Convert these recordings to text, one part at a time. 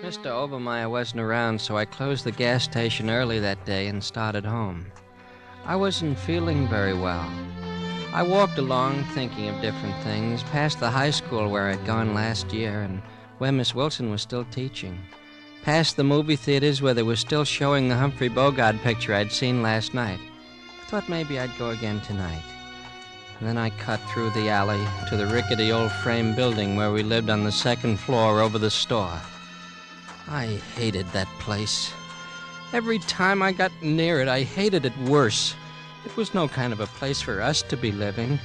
Mr. Obermeyer wasn't around, so I closed the gas station early that day and started home. I wasn't feeling very well. I walked along thinking of different things, past the high school where I'd gone last year and where Miss Wilson was still teaching, past the movie theaters where they were still showing the Humphrey Bogart picture I'd seen last night. I thought maybe I'd go again tonight. And then I cut through the alley to the rickety old frame building where we lived on the second floor over the store. I hated that place. Every time I got near it, I hated it worse. It was no kind of a place for us to be living.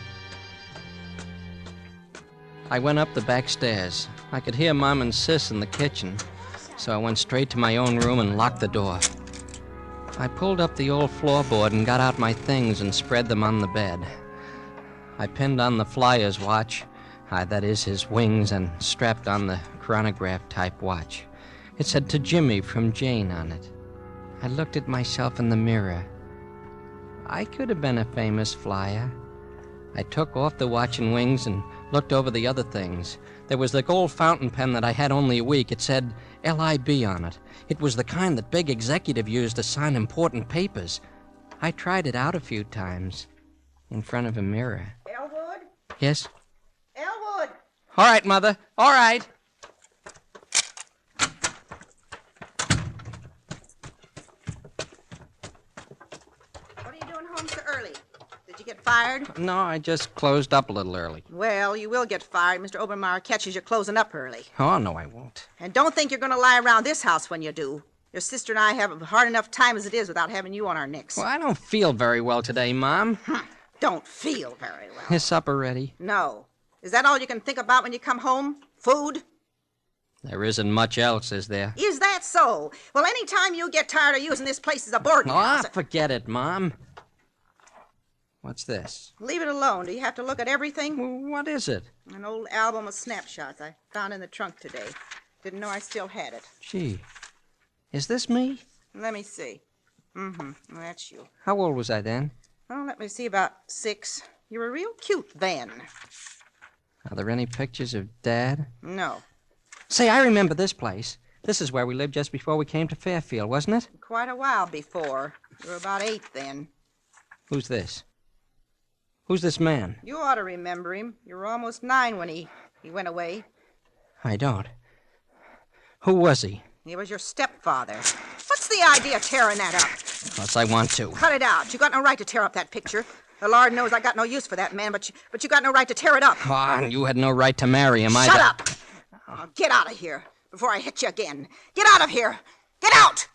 I went up the back stairs. I could hear Mom and Sis in the kitchen, so I went straight to my own room and locked the door. I pulled up the old floorboard and got out my things and spread them on the bed. I pinned on the Flyers watch, that is his wings, and strapped on the chronograph-type watch. It said "To Jimmy" from Jane on it. I looked at myself in the mirror. I could have been a famous flyer. I took off the watch and wings and looked over the other things. There was the gold fountain pen that I had only a week. It said LIB on it. It was the kind that big executive used to sign important papers. I tried it out a few times in front of a mirror. Elwood? Yes? Elwood! All right, Mother. All right. What are you doing home so early? Did you get fired? No, I just closed up a little early. Well, you will get fired. Mr. Obermeyer catches you closing up early. Oh, no, I won't. And don't think you're going to lie around this house when you do. Your sister and I have a hard enough time as it is without having you on our necks. Well, I don't feel very well today, Mom. Don't feel very well. Is supper ready? No. Is that all you can think about when you come home? Food? There isn't much else, is there? Is that so? Well, any time you get tired of using this place as a boarding house... Forget it, Mom. What's this? Leave it alone. Do you have to look at everything? Well, what is it? An old album of snapshots I found in the trunk today. Didn't know I still had it. Gee. Is this me? Let me see. That's you. How old was I then? Oh, let me see, about 6. You were real cute then. Are there any pictures of Dad? No. Say, I remember this place. This is where we lived just before we came to Fairfield, wasn't it? Quite a while before. You were about 8 then. Who's this? Who's this man? You ought to remember him. You were almost 9 when he went away. I don't. Who was he? He was your stepfather. What's the idea of tearing that up? Because I want to. Cut it out. You got no right to tear up that picture. The Lord knows I got no use for that man, but you got no right to tear it up. Ah, you had no right to marry him either. Shut up! Oh, get out of here before I hit you again. Get out of here! Get out!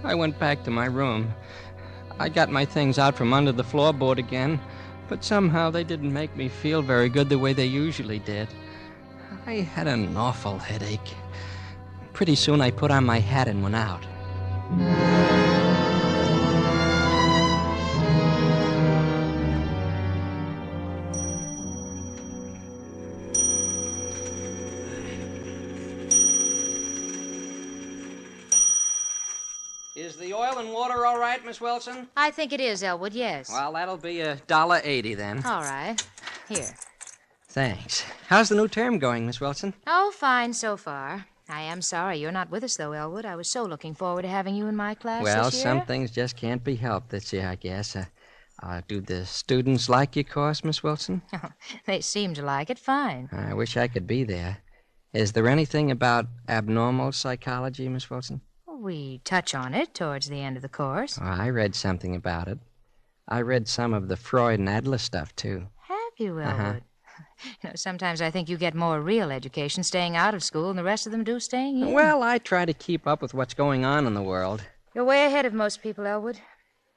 I went back to my room. I got my things out from under the floorboard again, but somehow they didn't make me feel very good the way they usually did. I had an awful headache. Pretty soon I put on my hat and went out. Is the oil and water all right, Miss Wilson? I think it is, Elwood, yes. Well, that'll be $1.80 then. All right. Here. Thanks. How's the new term going, Miss Wilson? Oh, fine so far. I am sorry you're not with us, though, Elwood. I was so looking forward to having you in my class Well, this year. some things just can't be helped this year, I guess. Do the students like your course, Miss Wilson? They seem to like it fine. I wish I could be there. Is there anything about abnormal psychology, Miss Wilson? We touch on it towards the end of the course. Oh, I read something about it. I read some of the Freud and Adler stuff, too. Have you, Elwood? Sometimes I think you get more real education staying out of school than the rest of them do staying in. Well, I try to keep up with what's going on in the world. You're way ahead of most people, Elwood.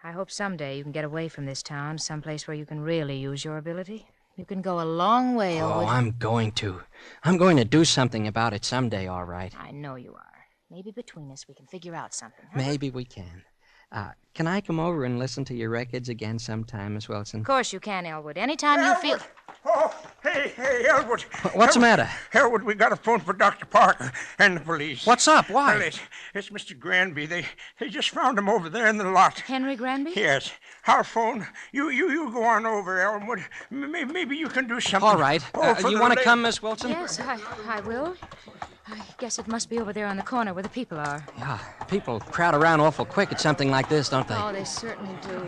I hope someday you can get away from this town, someplace where you can really use your ability. You can go a long way, Elwood. Oh, I'm going to. I'm going to do something about it someday, all right. I know you are. Maybe between us we can figure out something. Huh? Maybe we can. Can I come over and listen to your records again sometime, Miss Wilson? Of course you can, Elwood. Anytime you feel... Oh, hey, Elwood. What's the matter? Elwood, we got a phone for Dr. Parker and the police. What's up? Why? Well, it's Mr. Granby. They just found him over there in the lot. Henry Granby? Yes. Our phone. You go on over, Elwood. Maybe you can do something. All right. You want to come, Miss Wilson? Yes, I will. I guess it must be over there on the corner where the people are. Yeah, people crowd around awful quick at something like this, don't they? Oh, they certainly do.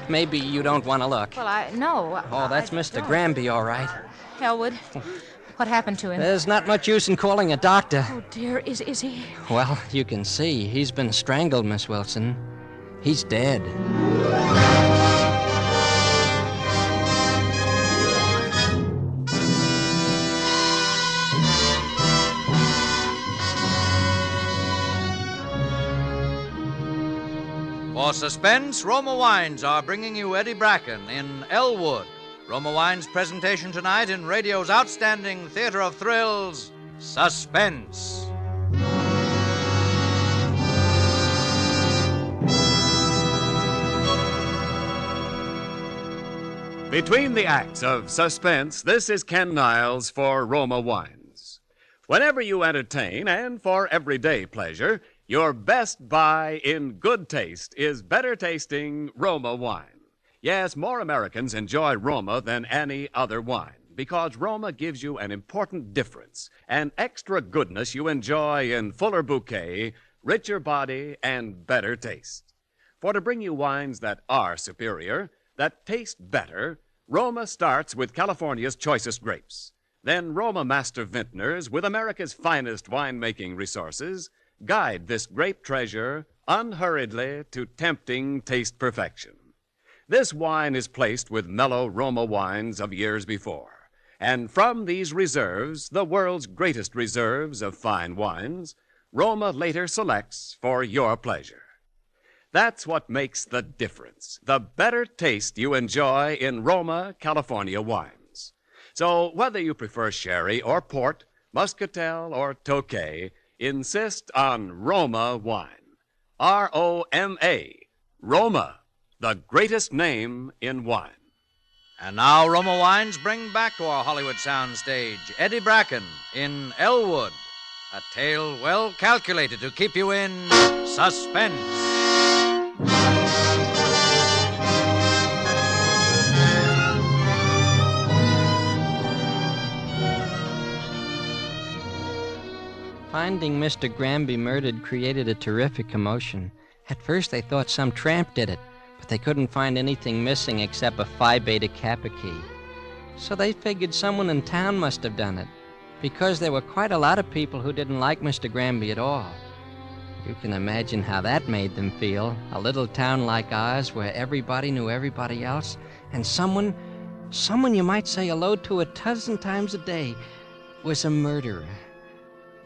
Maybe you don't want to look. Well, no. Oh, that's Mr. don't. Granby, all right. Elwood, what happened to him? There's not much use in calling a doctor. Oh, dear, is he? Well, you can see. He's been strangled, Miss Wilson. He's dead. For Suspense, Roma Wines are bringing you Eddie Bracken in Elwood. Roma Wines' presentation tonight in radio's outstanding theater of thrills, Suspense. Between the acts of Suspense, this is Ken Niles for Roma Wines. Whenever you entertain and for everyday pleasure, your best buy in good taste is better tasting Roma wine. Yes, more Americans enjoy Roma than any other wine because Roma gives you an important difference, an extra goodness you enjoy in fuller bouquet, richer body, and better taste. For to bring you wines that are superior, that taste better, Roma starts with California's choicest grapes. Then Roma master vintners with America's finest winemaking resources guide this grape treasure unhurriedly to tempting taste perfection. This wine is placed with mellow Roma wines of years before. And from these reserves, the world's greatest reserves of fine wines, Roma later selects for your pleasure. That's what makes the difference, the better taste you enjoy in Roma, California wines. So whether you prefer sherry or port, muscatel or tokay, insist on Roma wine. R-O-M-A, Roma, the greatest name in wine. And now Roma Wines bring back to our Hollywood soundstage Eddie Bracken in Elwood, a tale well calculated to keep you in suspense. Finding Mr. Granby murdered created a terrific commotion. At first they thought some tramp did it, but they couldn't find anything missing except a Phi Beta Kappa key. So they figured someone in town must have done it, because there were quite a lot of people who didn't like Mr. Granby at all. You can imagine how that made them feel, a little town like ours where everybody knew everybody else, and someone you might say hello to a dozen times a day, was a murderer.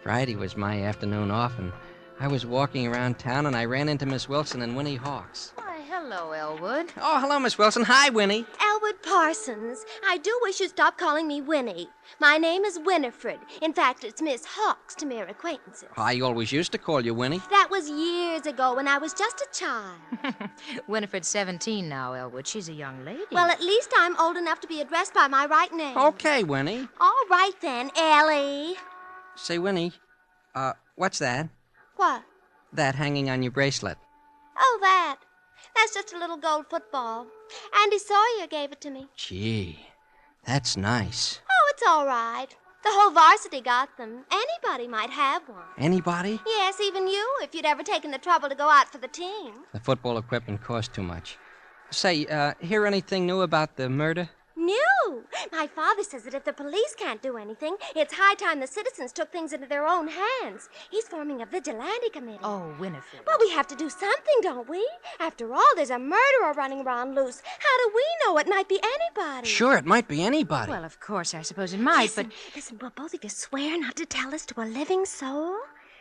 Friday was my afternoon off, and I was walking around town, and I ran into Miss Wilson and Winnie Hawks. Why, hello, Elwood. Oh, hello, Miss Wilson. Hi, Winnie. Elwood Parsons, I do wish you'd stop calling me Winnie. My name is Winifred. In fact, it's Miss Hawks to mere acquaintances. I always used to call you Winnie. That was years ago when I was just a child. Winifred's 17 now, Elwood. She's a young lady. Well, at least I'm old enough to be addressed by my right name. Okay, Winnie. All right then, Ellie. Say, Winnie, what's that? What? That hanging on your bracelet. Oh, that. That's just a little gold football. Andy Sawyer gave it to me. Gee, that's nice. Oh, it's all right. The whole varsity got them. Anybody might have one. Anybody? Yes, even you, if you'd ever taken the trouble to go out for the team. The football equipment cost too much. Say, hear anything new about the murder? New? My father says that if the police can't do anything, it's high time the citizens took things into their own hands. He's forming a vigilante committee. Oh, Winifred. Well, we have to do something, don't we? After all, there's a murderer running around loose. How do we know? It might be anybody. Sure, it might be anybody. Well, of course, I suppose it might, Listen, will both of you swear not to tell us to a living soul?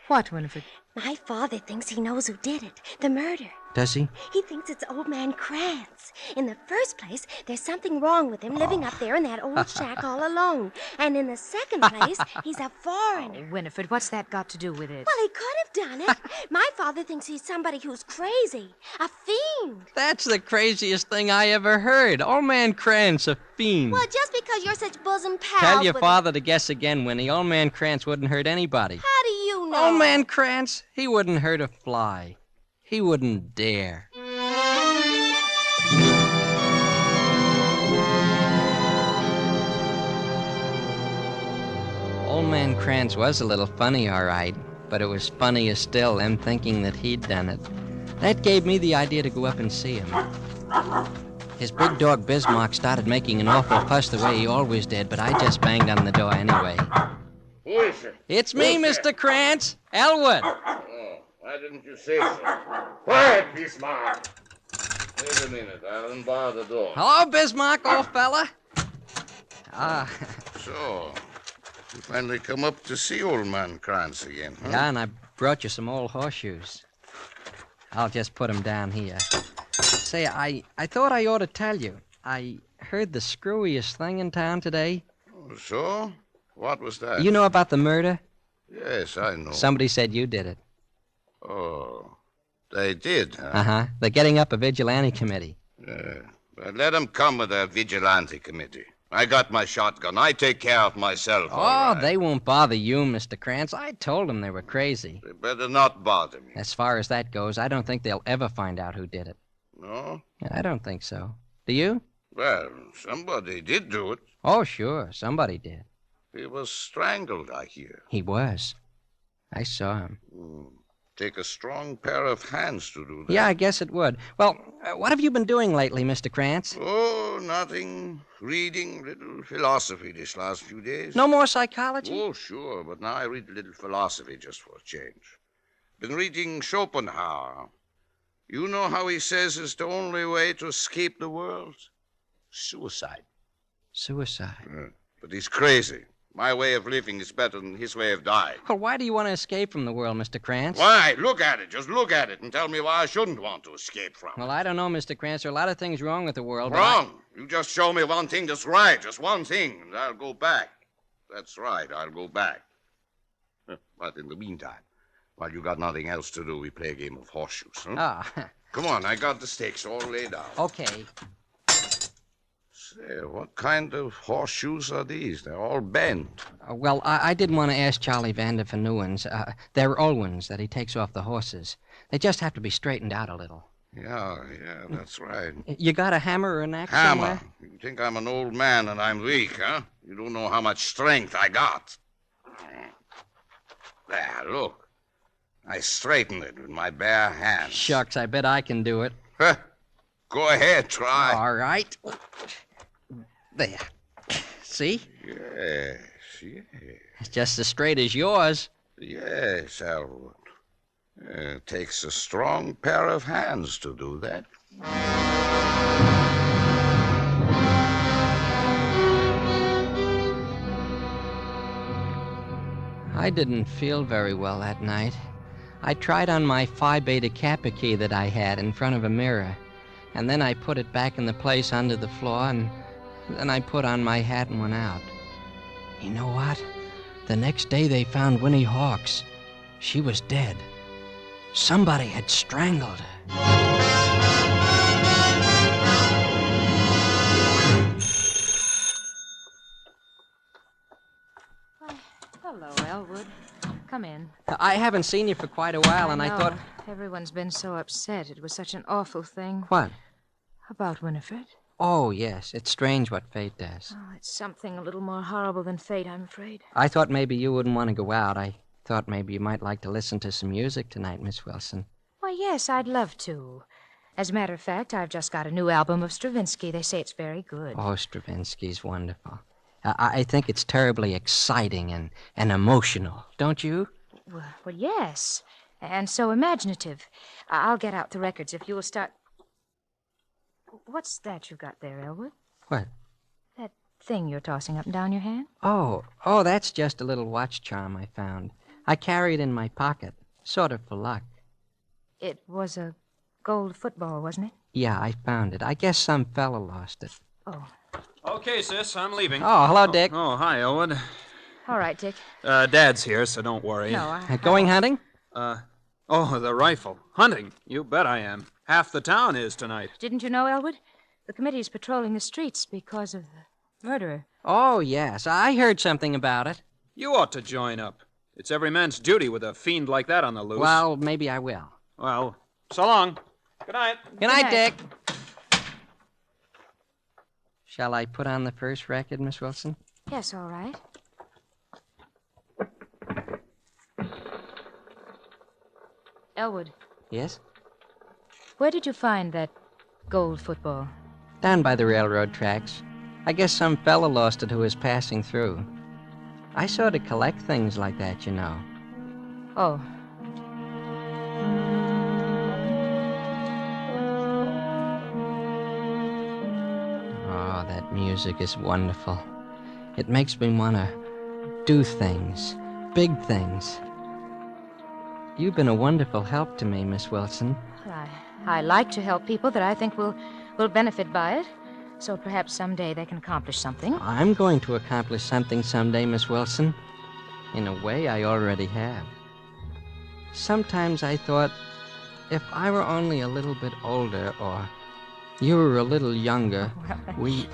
What, Winifred? My father thinks he knows who did it. The murder. Does he? He thinks it's old man Krantz. In the first place, there's something wrong with him living up there in that old shack all alone. And in the second place, he's a foreigner. Winifred, what's that got to do with it? Well, he could have done it. My father thinks he's somebody who's crazy. A fiend. That's the craziest thing I ever heard. Old man Krantz, a fiend. Well, just because you're such bosom pals Tell your with father to guess again, Winnie. Old man Krantz wouldn't hurt anybody. How do you know? Old man Krantz, he wouldn't hurt a fly. He wouldn't dare. Old man Krantz was a little funny, all right, but it was funnier still, them thinking that he'd done it. That gave me the idea to go up and see him. His big dog Bismarck started making an awful fuss the way he always did, but I just banged on the door anyway. Who is it? It's me, Mr. Krantz, Elwood. Oh, why didn't you say so? Quiet, Bismarck. Wait a minute, I'll unbar the door. Hello, Bismarck, old fella. So, you finally come up to see old man Krantz again, huh? Yeah, and I brought you some old horseshoes. I'll just put them down here. Say, I thought I ought to tell you. I heard the screwiest thing in town today. Oh, so? What was that? You know about the murder? Yes, I know. Somebody said you did it. Oh, they did, huh? Uh-huh. They're getting up a vigilante committee. But let them come with their vigilante committee. I got my shotgun. I take care of myself. Oh, all right. they won't bother you, Mr. Krantz. I told them they were crazy. They better not bother me. As far as that goes, I don't think they'll ever find out who did it. No? I don't think so. Do you? Well, somebody did do it. Oh, sure. Somebody did. He was strangled, I hear. He was. I saw him. Take a strong pair of hands to do that. Yeah, I guess it would. Well, what have you been doing lately, Mr. Krantz? Oh, nothing. Reading little philosophy this last few days. No more psychology? Oh, sure, but now I read a little philosophy just for a change. Been reading Schopenhauer. You know how he says it's the only way to escape the world? Suicide. Suicide. But he's crazy. My way of living is better than his way of dying. Well, why do you want to escape from the world, Mr. Krantz? Why? Look at it. Just look at it and tell me why I shouldn't want to escape from it. Well, I don't know, Mr. Krantz. There are a lot of things wrong with the world. but Wrong. You just show me one thing that's right. Just one thing, and I'll go back. That's right. I'll go back. But in the meantime, while you got nothing else to do, we play a game of horseshoes, huh? Ah, Come on, I got the stakes all laid out. okay. Say, what kind of horseshoes are these? They're all bent. Well, I didn't want to ask Charlie Vander for new ones. They're old ones that he takes off the horses. They just have to be straightened out a little. Yeah, that's right. You got a hammer or an axe Hammer. somewhere? You think I'm an old man and I'm weak, huh? You don't know how much strength I got. There, look. I straightened it with my bare hands. Shucks, I bet I can do it. Huh. Go ahead, try. All right. There. See? Yes. It's just as straight as yours. Yes, Elwood. It takes a strong pair of hands to do that. I didn't feel very well that night. I tried on my Phi Beta Kappa key that I had in front of a mirror, and then I put it back in the place under the floor, and then I put on my hat and went out. You know what? The next day they found Winnie Hawkes. She was dead. Somebody had strangled her. Hello, Elwood. Come in. I haven't seen you for quite a while, and I know. thought... Everyone's been so upset. It was such an awful thing. What? About Winifred. Oh, yes. It's strange what fate does. Oh, it's something a little more horrible than fate, I'm afraid. I thought maybe you wouldn't want to go out. I thought maybe you might like to listen to some music tonight, Miss Wilson. Why, yes, I'd love to. As a matter of fact, I've just got a new album of Stravinsky. They say it's very good. Oh, Stravinsky's wonderful. I think it's terribly exciting and emotional, don't you? Well, yes. And so imaginative. I'll get out the records if you will start... What's that you got there, Elwood? What? That thing you're tossing up and down your hand? Oh, that's just a little watch charm I found. I carry it in my pocket, sort of for luck. It was a gold football, wasn't it? Yeah, I found it. I guess some fella lost it. Oh. Okay, sis, I'm leaving. Oh, hello, Dick. Oh, hi, Elwood. All right, Dick. Dad's here, so don't worry. No, I... Going hunting? Oh, the rifle. Hunting? You bet I am. Half the town is tonight. Didn't you know, Elwood? The committee's patrolling the streets because of the murderer. Oh, yes. I heard something about it. You ought to join up. It's every man's duty with a fiend like that on the loose. Well, maybe I will. Well, so long. Good night. Good night, Dick. Shall I put on the first record, Miss Wilson? Yes, all right. Elwood, Yes? where did you find that gold football? Down by the railroad tracks. I guess some fella lost it who was passing through. I sort of collect things like that, you know. Oh. Oh, that music is wonderful. It makes me want to do things, big things. You've been a wonderful help to me, Miss Wilson. I like to help people that I think will benefit by it. So perhaps someday they can accomplish something. I'm going to accomplish something someday, Miss Wilson. In a way, I already have. Sometimes I thought, if I were only a little bit older, or you were a little younger, we...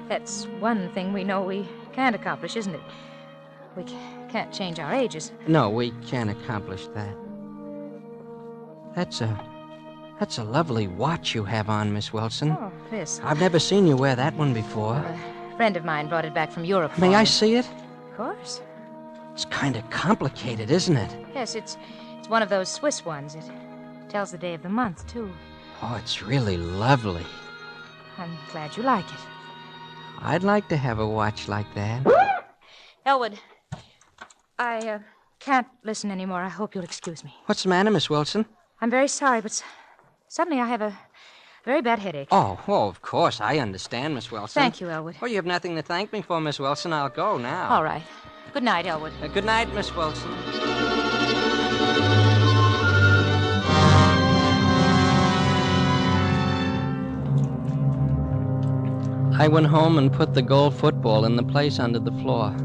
That's one thing we know we can't accomplish, isn't it? We can't change our ages. No, we can't accomplish that. That's a lovely watch you have on, Miss Wilson. Oh, this. I've never seen you wear that one before. A friend of mine brought it back from Europe for May I me. see it? Of course. It's kind of complicated, isn't it? Yes, it's one of those Swiss ones. It tells the day of the month, too. Oh, it's really lovely. I'm glad you like it. I'd like to have a watch like that. Elwood, I can't listen anymore. I hope you'll excuse me. What's the matter, Miss Wilson? I'm very sorry, but suddenly I have a very bad headache. Oh, of course. I understand, Miss Wilson. Thank you, Elwood. Oh, you have nothing to thank me for, Miss Wilson. I'll go now. All right. Good night, Elwood. Good night, Miss Wilson. I went home and put the gold football in the place under the floor.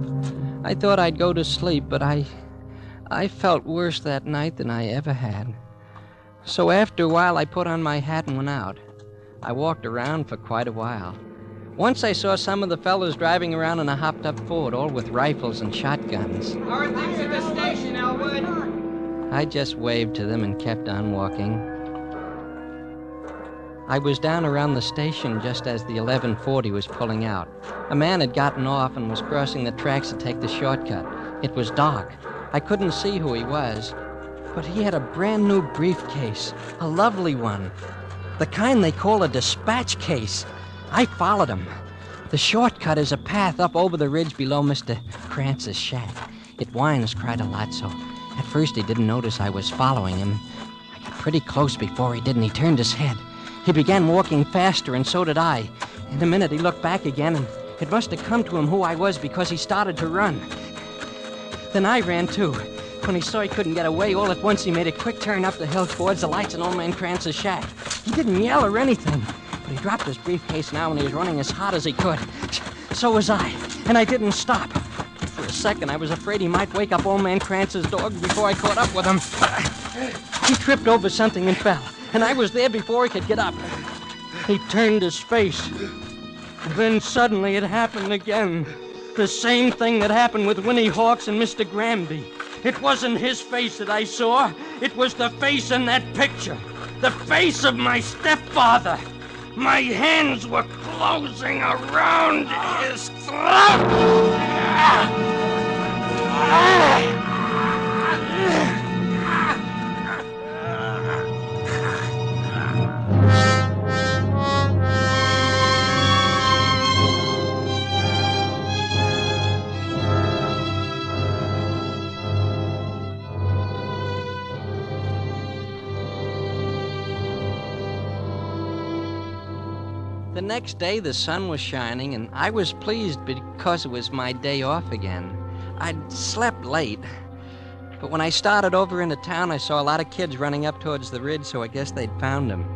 I thought I'd go to sleep, but I felt worse that night than I ever had. So after a while, I put on my hat and went out. I walked around for quite a while. Once I saw some of the fellows driving around in a hopped-up Ford, all with rifles and shotguns. How are things at the station, Elwood? I just waved to them and kept on walking. I was down around the station just as the 1140 was pulling out. A man had gotten off and was crossing the tracks to take the shortcut. It was dark. I couldn't see who he was, but he had a brand new briefcase, a lovely one, the kind they call a dispatch case. I followed him. The shortcut is a path up over the ridge below Mr. Krantz's shack. It winds quite a lot, so at first he didn't notice I was following him. I got pretty close before he did, and he turned his head. He began walking faster, and so did I. In a minute, he looked back again, and it must have come to him who I was because he started to run. Then I ran, too. When he saw he couldn't get away, all at once he made a quick turn up the hill towards the lights in Old Man Krantz's shack. He didn't yell or anything, but he dropped his briefcase now, and he was running as hard as he could. So was I, and I didn't stop. For a second, I was afraid he might wake up Old Man Krantz's dog before I caught up with him. He tripped over something and fell, and I was there before he could get up. He turned his face. Then suddenly it happened again. The same thing that happened with Winnie Hawks and Mr. Granby. It wasn't his face that I saw. It was the face in that picture. The face of my stepfather. My hands were closing around his throat. The next day, the sun was shining, and I was pleased because it was my day off again. I'd slept late. But when I started over into town, I saw a lot of kids running up towards the ridge, so I guess they'd found him.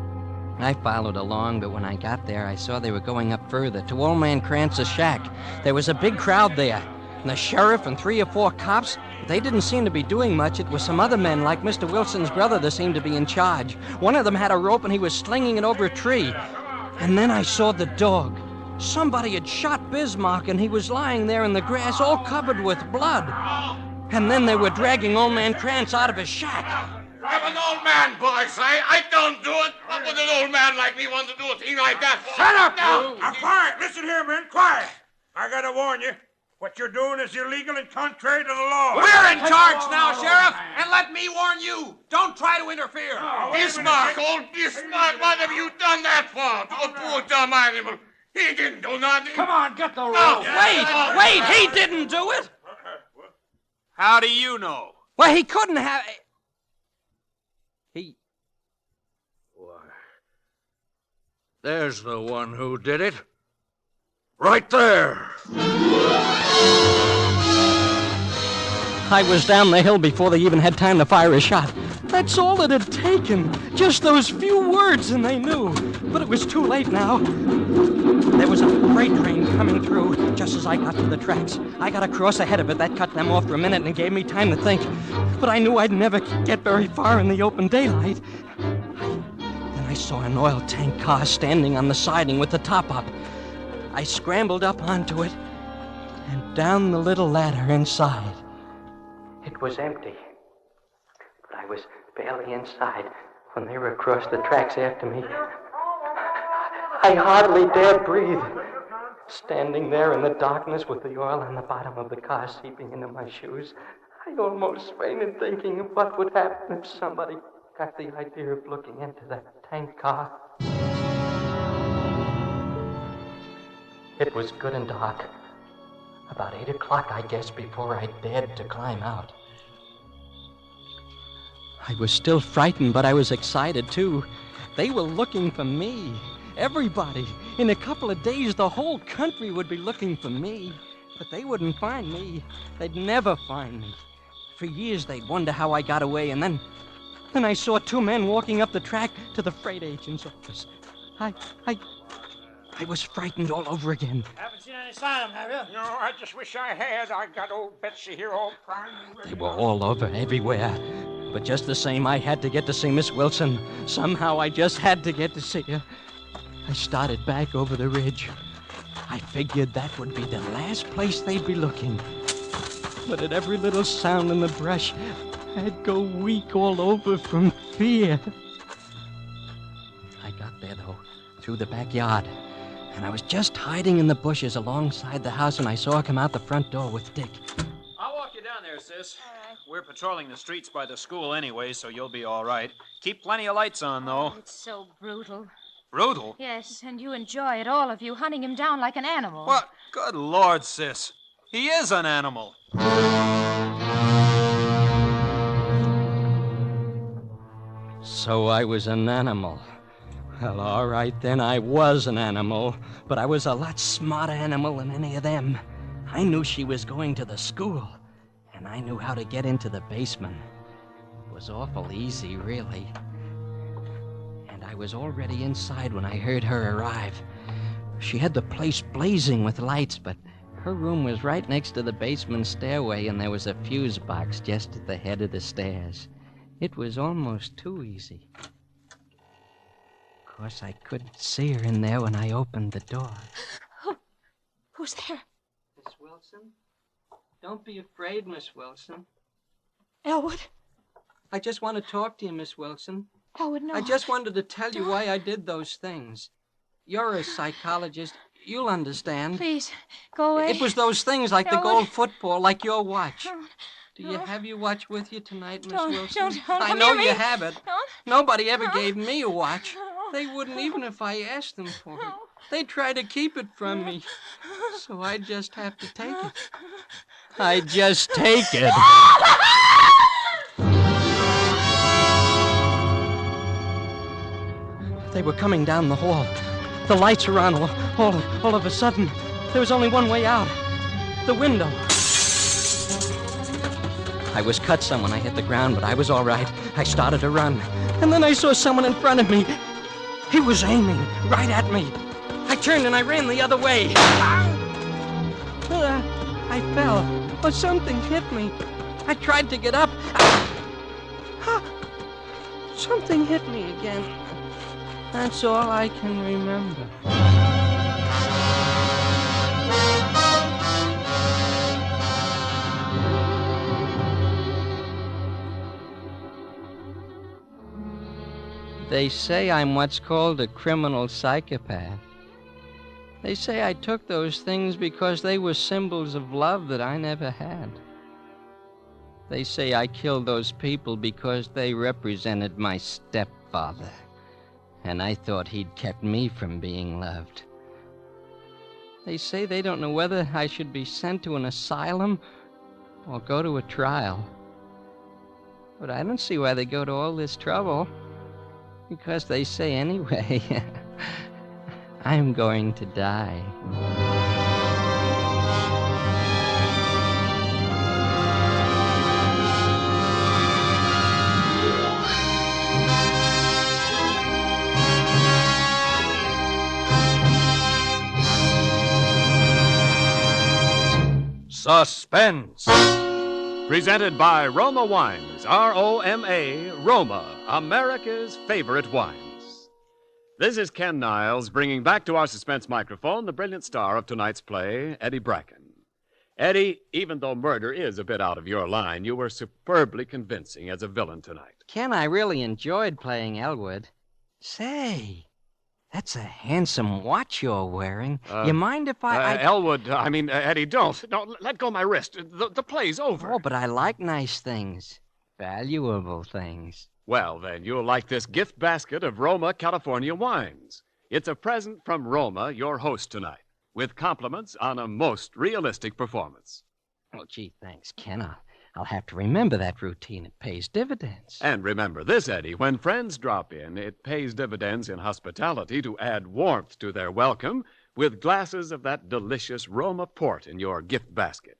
I followed along, but when I got there, I saw they were going up further, to Old Man Krantz's shack. There was a big crowd there, and the sheriff and 3 or 4 cops, they didn't seem to be doing much. It was some other men, like Mr. Wilson's brother, that seemed to be in charge. One of them had a rope, and he was slinging it over a tree. And then I saw the dog. Somebody had shot Bismarck, and he was lying there in the grass, all covered with blood. And then they were dragging Old Man Krantz out of his shack. I'm an old man, boys. I don't do it. What would an old man like me want to do a thing like that? Shut up! No. Now, quiet. Listen here, men. Quiet. I gotta warn you. What you're doing is illegal and contrary to the law. We're in charge now, Sheriff, and let me warn you. Don't try to interfere. Bismarck, old Bismarck, what have you done that for? To a poor dumb animal. He didn't do nothing. Come on, get the rope. No. Wait, he didn't do it! How do you know? Well, he couldn't have... Why, there's the one who did it. Right there. I was down the hill before they even had time to fire a shot. That's all it had taken. Just those few words and they knew. But it was too late now. There was a freight train coming through just as I got to the tracks. I got across ahead of it. That cut them off for a minute and gave me time to think. But I knew I'd never get very far in the open daylight. Then I saw an oil tank car standing on the siding with the top up. I scrambled up onto it and down the little ladder inside. It was empty, but I was barely inside when they were across the tracks after me. I hardly dared breathe, standing there in the darkness with the oil on the bottom of the car seeping into my shoes. I almost fainted thinking of what would happen if somebody got the idea of looking into that tank car. It was good and dark. About 8 o'clock, I guess, before I dared to climb out. I was still frightened, but I was excited, too. They were looking for me. Everybody. In a couple of days, the whole country would be looking for me. But they wouldn't find me. They'd never find me. For years, they'd wonder how I got away, and then I saw 2 men walking up the track to the freight agent's office. I was frightened all over again. Haven't seen any sign of him, have you? No, I just wish I had. I got old Betsy here all crying. They were all over, everywhere. But just the same, I had to get to see Miss Wilson. Somehow I just had to get to see her. I started back over the ridge. I figured that would be the last place they'd be looking. But at every little sound in the brush, I'd go weak all over from fear. I got there, though, through the backyard. And I was just hiding in the bushes alongside the house when I saw her come out the front door with Dick. I'll walk you down there, sis. We're patrolling the streets by the school anyway, so you'll be all right. Keep plenty of lights on, though. It's so brutal. Brutal? Yes, and you enjoy it, all of you, hunting him down like an animal. What? Good Lord, sis. He is an animal. So I was an animal. Well, all right, then, I was an animal, but I was a lot smarter animal than any of them. I knew she was going to the school, and I knew how to get into the basement. It was awful easy, really. And I was already inside when I heard her arrive. She had the place blazing with lights, but her room was right next to the basement stairway, and there was a fuse box just at the head of the stairs. It was almost too easy. Of course, I couldn't see her in there when I opened the door. Who's there? Miss Wilson? Don't be afraid, Miss Wilson. Elwood? I just want to talk to you, Miss Wilson. Elwood, no. I just wanted to tell you why I did those things. You're a psychologist. You'll understand. Please, go away. It was those things like the Elwood. gold football, like your watch. Don't. Do you have your watch with you tonight, Miss Don't, Wilson? don't I come know near you me. have it. Don't. Nobody ever gave me a watch. They wouldn't even if I asked them for it. They try to keep it from me. So I just have to take it. I just take it. They were coming down the hall. The lights were on all of a sudden. There was only one way out. The window. I was cut some when I hit the ground, but I was all right. I started to run. And then I saw someone in front of me. He was aiming right at me. I turned and I ran the other way. I fell. Or something hit me. I tried to get up. Something hit me again. That's all I can remember. They say I'm what's called a criminal psychopath. They say I took those things because they were symbols of love that I never had. They say I killed those people because they represented my stepfather, and I thought he'd kept me from being loved. They say they don't know whether I should be sent to an asylum or go to a trial. But I don't see why they go to all this trouble, because they say anyway, I'm going to die. Suspense. Presented by Roma Wines, R-O-M-A, Roma, America's favorite wines. This is Ken Niles bringing back to our suspense microphone the brilliant star of tonight's play, Eddie Bracken. Eddie, even though murder is a bit out of your line, you were superbly convincing as a villain tonight. Ken, I really enjoyed playing Elwood. Say, that's a handsome watch you're wearing. You mind if Elwood, Eddie, don't let go of my wrist. The play's over. Oh, but I like nice things. Valuable things. Well, then, you'll like this gift basket of Roma, California wines. It's a present from Roma, your host tonight, with compliments on a most realistic performance. Oh, gee, thanks, Ken. I'll have to remember that routine. It pays dividends. And remember this, Eddie, when friends drop in, it pays dividends in hospitality to add warmth to their welcome with glasses of that delicious Roma port in your gift basket.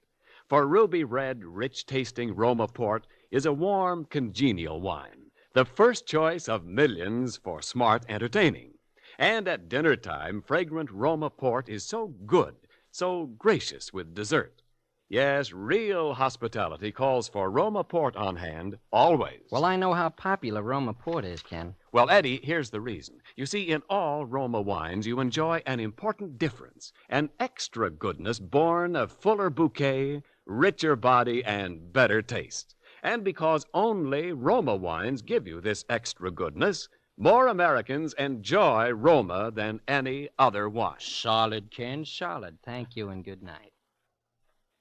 For ruby red, rich-tasting Roma port is a warm, congenial wine, the first choice of millions for smart entertaining. And at dinner time, fragrant Roma port is so good, so gracious with dessert. Yes, real hospitality calls for Roma port on hand, always. Well, I know how popular Roma port is, Ken. Well, Eddie, here's the reason. You see, in all Roma wines, you enjoy an important difference, an extra goodness born of fuller bouquet, richer body, and better taste. And because only Roma wines give you this extra goodness, more Americans enjoy Roma than any other wine. Solid, Ken, solid. Thank you and good night.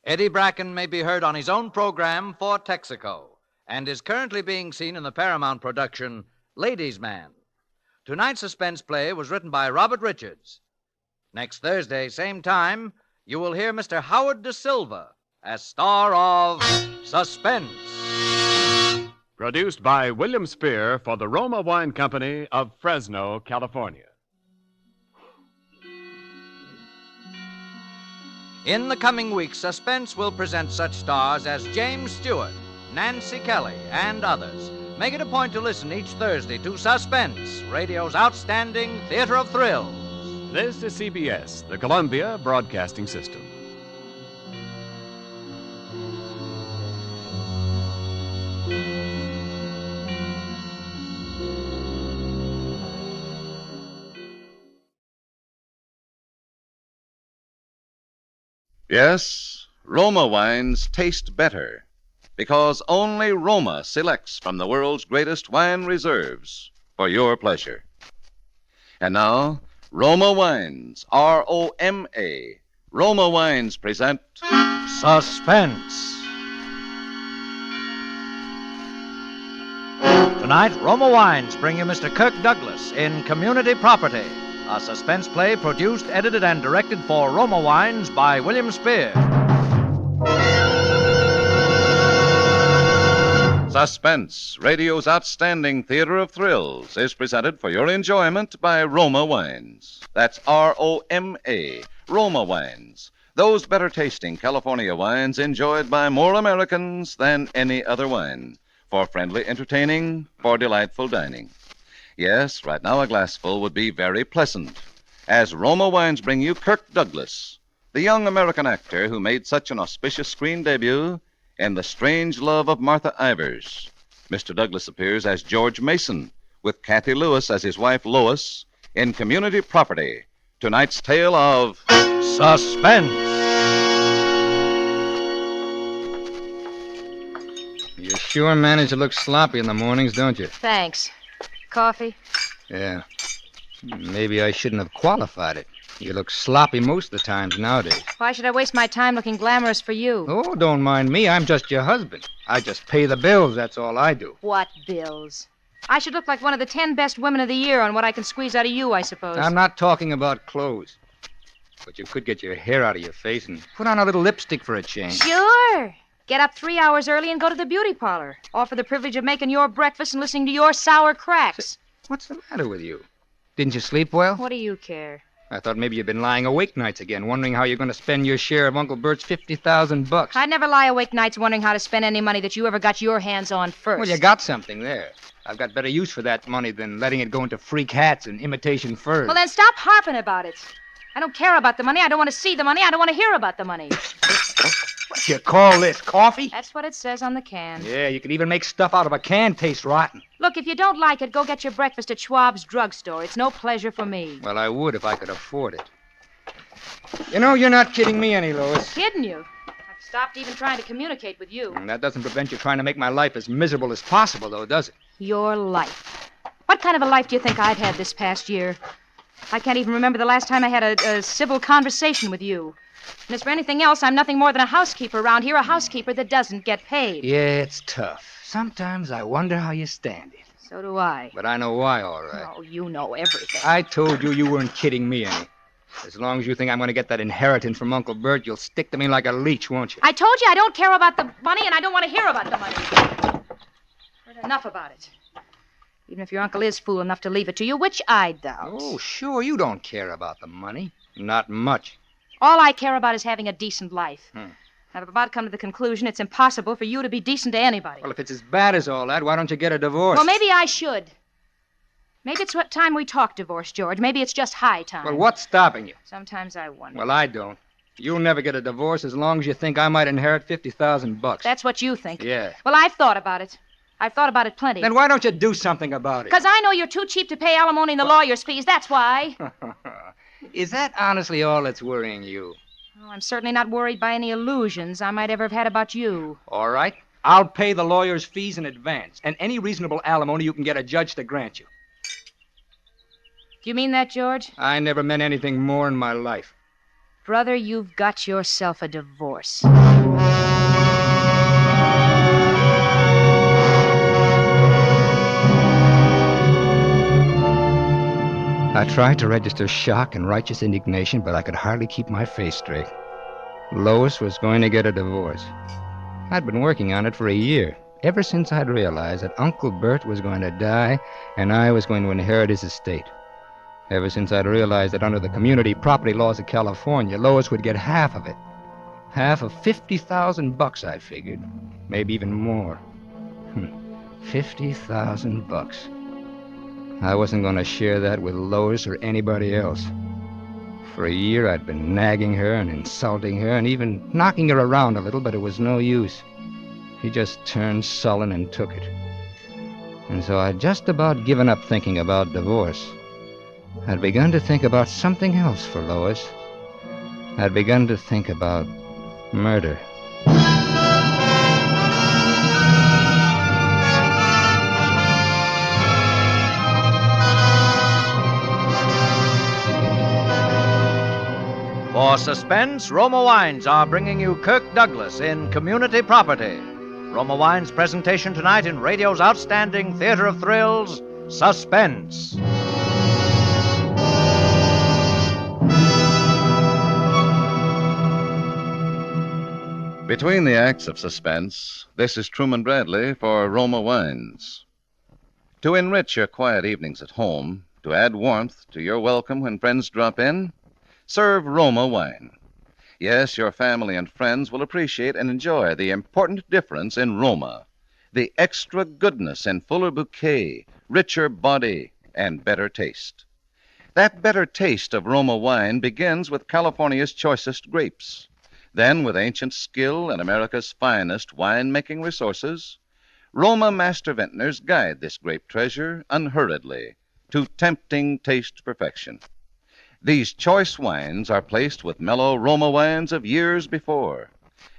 Eddie Bracken may be heard on his own program, For Texaco, and is currently being seen in the Paramount production, Ladies' Man. Tonight's suspense play was written by Robert Richards. Next Thursday, same time, you will hear Mr. Howard Da Silva as star of Suspense. Produced by William Spier for the Roma Wine Company of Fresno, California. In the coming weeks, Suspense will present such stars as James Stewart, Nancy Kelly, and others. Make it a point to listen each Thursday to Suspense, radio's outstanding theater of thrills. This is CBS, the Columbia Broadcasting System. Yes, Roma wines taste better because only Roma selects from the world's greatest wine reserves for your pleasure. And now, Roma Wines, R-O-M-A. Roma Wines present Suspense. Tonight, Roma Wines bring you Mr. Kirk Douglas in Community Property, a suspense play produced, edited, and directed for Roma Wines by William Spier. Suspense, radio's outstanding theater of thrills, is presented for your enjoyment by Roma Wines. That's R-O-M-A, Roma Wines, Those better-tasting California wines enjoyed by more Americans than any other wine. For friendly entertaining, for delightful dining. Yes, right now a glassful would be very pleasant. As Roma Wines bring you Kirk Douglas, the young American actor who made such an auspicious screen debut in The Strange Love of Martha Ivers. Mr. Douglas appears as George Mason, with Kathy Lewis as his wife Lois, in Community Property, tonight's tale of Suspense. You sure manage to look sloppy in the mornings, don't you? Thanks. Coffee? Yeah. Maybe I shouldn't have qualified it. You look sloppy most of the times nowadays. Why should I waste my time looking glamorous for you? Oh, don't mind me. I'm just your husband. I just pay the bills, that's all I do. What bills? I should look like one of the 10 best women of the year on what I can squeeze out of you, I suppose. I'm not talking about clothes. But you could get your hair out of your face and put on a little lipstick for a change. Sure. Get up 3 hours early and go to the beauty parlor. Offer the privilege of making your breakfast and listening to your sour cracks. What's the matter with you? Didn't you sleep well? What do you care? I thought maybe you'd been lying awake nights again, wondering how you're going to spend your share of Uncle Bert's $50,000. I'd never lie awake nights wondering how to spend any money that you ever got your hands on first. Well, you got something there. I've got better use for that money than letting it go into freak hats and imitation furs. Well, then stop harping about it. I don't care about the money. I don't want to see the money. I don't want to hear about the money. What you call this, coffee? That's what it says on the can. Yeah, you could even make stuff out of a can taste rotten. Look, if you don't like it, go get your breakfast at Schwab's drugstore. It's no pleasure for me. Well, I would if I could afford it. You know, you're not kidding me any, Lois. Kidding you? I've stopped even trying to communicate with you. And that doesn't prevent you trying to make my life as miserable as possible, though, does it? Your life. What kind of a life do you think I've had this past year? I can't even remember the last time I had a civil conversation with you. And as for anything else, I'm nothing more than a housekeeper around here, a housekeeper that doesn't get paid. Yeah, it's tough. Sometimes I wonder how you stand it. So do I. But I know why, all right. Oh, you know everything. I told you you weren't kidding me any. As long as you think I'm going to get that inheritance from Uncle Bert, you'll stick to me like a leech, won't you? I told you I don't care about the money, and I don't want to hear about the money. Heard enough about it. Even if your uncle is fool enough to leave it to you, which I doubt. Oh, sure, you don't care about the money. Not much. All I care about is having a decent life. I've about come to the conclusion it's impossible for you to be decent to anybody. Well, if it's as bad as all that, why don't you get a divorce? Well, maybe I should. Maybe it's what time we talk divorce, George. Maybe it's just high time. Well, what's stopping you? Sometimes I wonder. Well, I don't. You'll never get a divorce as long as you think I might inherit $50,000. That's what you think. Yeah. Well, I've thought about it. I've thought about it plenty. Then why don't you do something about it? Because I know you're too cheap to pay alimony and the lawyer's fees. That's why. Is that honestly all that's worrying you? Oh, I'm certainly not worried by any illusions I might ever have had about you. All right. I'll pay the lawyer's fees in advance, and any reasonable alimony you can get a judge to grant you. Do you mean that, George? I never meant anything more in my life. Brother, you've got yourself a divorce. I tried to register shock and righteous indignation, but I could hardly keep my face straight. Lois was going to get a divorce. I'd been working on it for a year, ever since I'd realized that Uncle Bert was going to die and I was going to inherit his estate. Ever since I'd realized that under the community property laws of California, Lois would get half of it. Half of $50,000, I figured. Maybe even more. $50,000. I wasn't going to share that with Lois or anybody else. For a year, I'd been nagging her and insulting her and even knocking her around a little, but it was no use. She just turned sullen and took it. And so I'd just about given up thinking about divorce. I'd begun to think about something else for Lois. I'd begun to think about murder. For Suspense, Roma Wines are bringing you Kirk Douglas in Community Property. Roma Wines' presentation tonight in radio's outstanding theater of thrills, Suspense. Between the acts of Suspense, this is Truman Bradley for Roma Wines. To enrich your quiet evenings at home, to add warmth to your welcome when friends drop in, serve Roma wine. Yes, your family and friends will appreciate and enjoy the important difference in Roma, the extra goodness in fuller bouquet, richer body, and better taste. That better taste of Roma wine begins with California's choicest grapes. Then, with ancient skill and America's finest wine-making resources, Roma master vintners guide this grape treasure unhurriedly to tempting taste perfection. These choice wines are placed with mellow Roma wines of years before.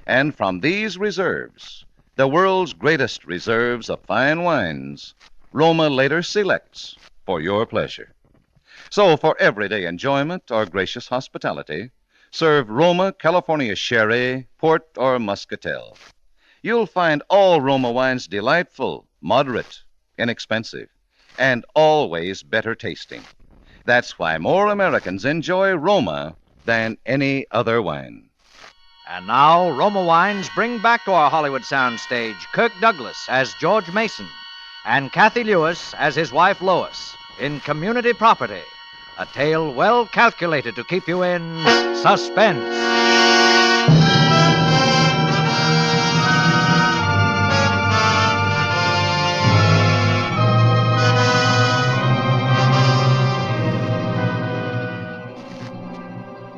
And from these reserves, the world's greatest reserves of fine wines, Roma later selects for your pleasure. So, for everyday enjoyment or gracious hospitality, serve Roma California Sherry, Port, or Muscatel. You'll find all Roma wines delightful, moderate, inexpensive, and always better tasting. That's why more Americans enjoy Roma than any other wine. And now, Roma Wines bring back to our Hollywood soundstage Kirk Douglas as George Mason and Kathy Lewis as his wife Lois in Community Property, a tale well calculated to keep you in suspense.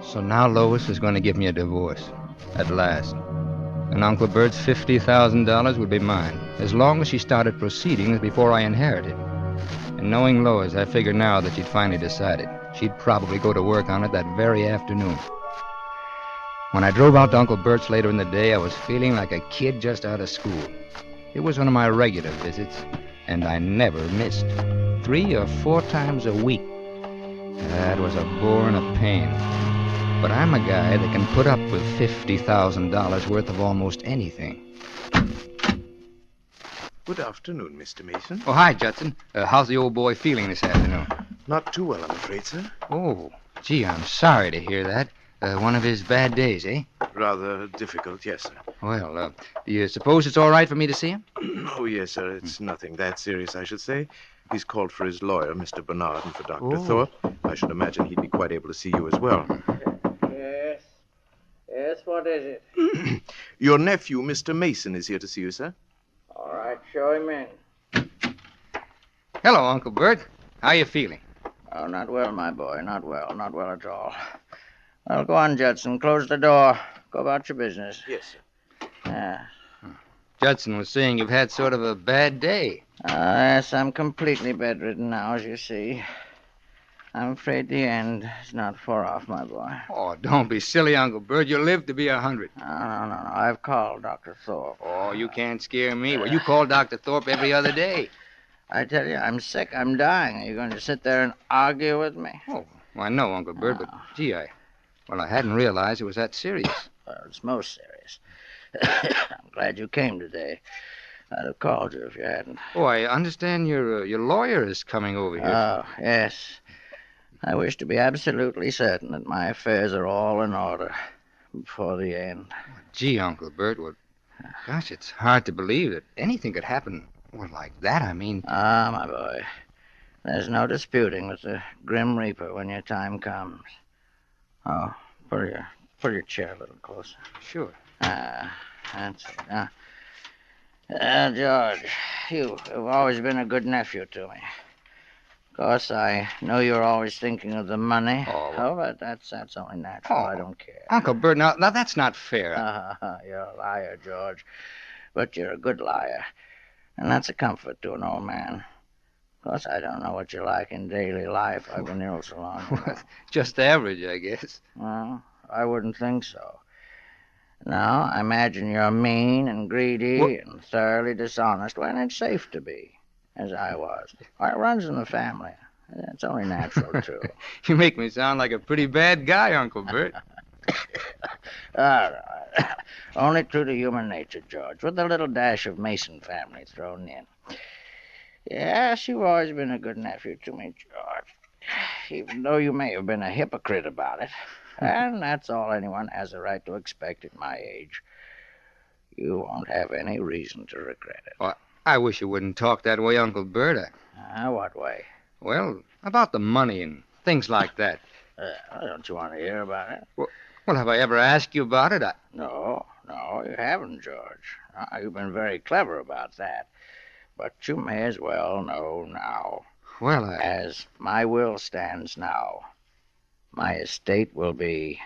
So now Lois is going to give me a divorce. At last. And Uncle Bert's $50,000 would be mine, as long as she started proceedings before I inherited. And knowing Lois, I figured now that she'd finally decided. She'd probably go to work on it that very afternoon. When I drove out to Uncle Bert's later in the day, I was feeling like a kid just out of school. It was one of my regular visits, and I never missed. 3 or 4 times a week. That was a bore and a pain. But I'm a guy that can put up with $50,000 worth of almost anything. Good afternoon, Mr. Mason. Oh, hi, Judson. How's the old boy feeling this afternoon? Not too well, I'm afraid, sir. Oh, gee, I'm sorry to hear that. One of his bad days, eh? Rather difficult, yes, sir. Well, do you suppose it's all right for me to see him? Oh, yes, sir. It's nothing that serious, I should say. He's called for his lawyer, Mr. Bernard, and for Dr. Thorpe. I should imagine he'd be quite able to see you as well. Yes. Yes, what is it? Your nephew, Mr. Mason, is here to see you, sir. All right, show him in. Hello, Uncle Bert. How you feeling? Oh, not well, my boy. Not well. Not well at all. Well, go on, Judson. Close the door. Go about your business. Yes, sir. Judson was saying you've had sort of a bad day. Yes, I'm completely bedridden now, as you see. I'm afraid the end is not far off, my boy. Oh, don't be silly, Uncle Bert. You'll live to be 100. No. I've called Dr. Thorpe. Oh, you can't scare me. Well, you call Dr. Thorpe every other day. I tell you, I'm sick. I'm dying. Are you going to sit there and argue with me? Oh, well, no, Uncle Bert, but, gee, I hadn't realized it was that serious. Well, it's most serious. I'm glad you came today. I'd have called you if you hadn't. Oh, I understand your lawyer is coming over here. Oh, yes. I wish to be absolutely certain that my affairs are all in order before the end. Gee, Uncle Bert, well, gosh, it's hard to believe that anything could happen, well, like that, I mean. Ah, my boy, there's no disputing with the Grim Reaper when your time comes. Oh, pull your chair a little closer. Sure. That's it. George, you've always been a good nephew to me. Of course, I know you're always thinking of the money. But that's only natural. I don't care. Uncle Bert, now that's not fair. You're a liar, George. But you're a good liar. And that's a comfort to an old man. Of course, I don't know what you're like in daily life. I've been ill so long. Just average, I guess. Well, I wouldn't think so. Now, I imagine you're mean and greedy and thoroughly dishonest when it's safe to be, as I was. It runs in the family. It's only natural, too. You make me sound like a pretty bad guy, Uncle Bert. All right. Only true to human nature, George, with a little dash of Mason family thrown in. Yes, you've always been a good nephew to me, George, even though you may have been a hypocrite about it. And that's all anyone has a right to expect at my age. You won't have any reason to regret it. Well, I wish you wouldn't talk that way, Uncle Bert. What way? Well, about the money and things like that. Don't you want to hear about it? Well, have I ever asked you about it? No, you haven't, George. You've been very clever about that. But you may as well know now. Well, As my will stands now, my estate will be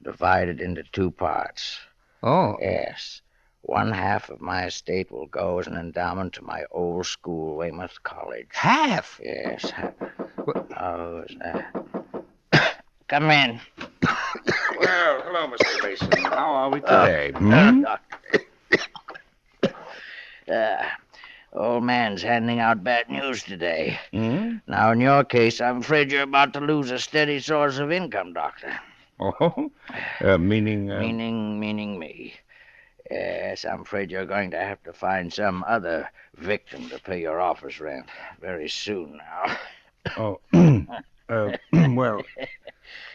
divided into 2 parts. Oh. Yes. One half of my estate will go as an endowment to my old school, Weymouth College. Half? Yes. Oh, is that? Come in. Well, hello, Mr. Mason. How are we today? Old man's handing out bad news today. Hmm? Now, in your case, I'm afraid you're about to lose a steady source of income, Doctor. Oh? Meaning... Meaning me. Yes, I'm afraid you're going to have to find some other victim to pay your office rent very soon now. Oh, well...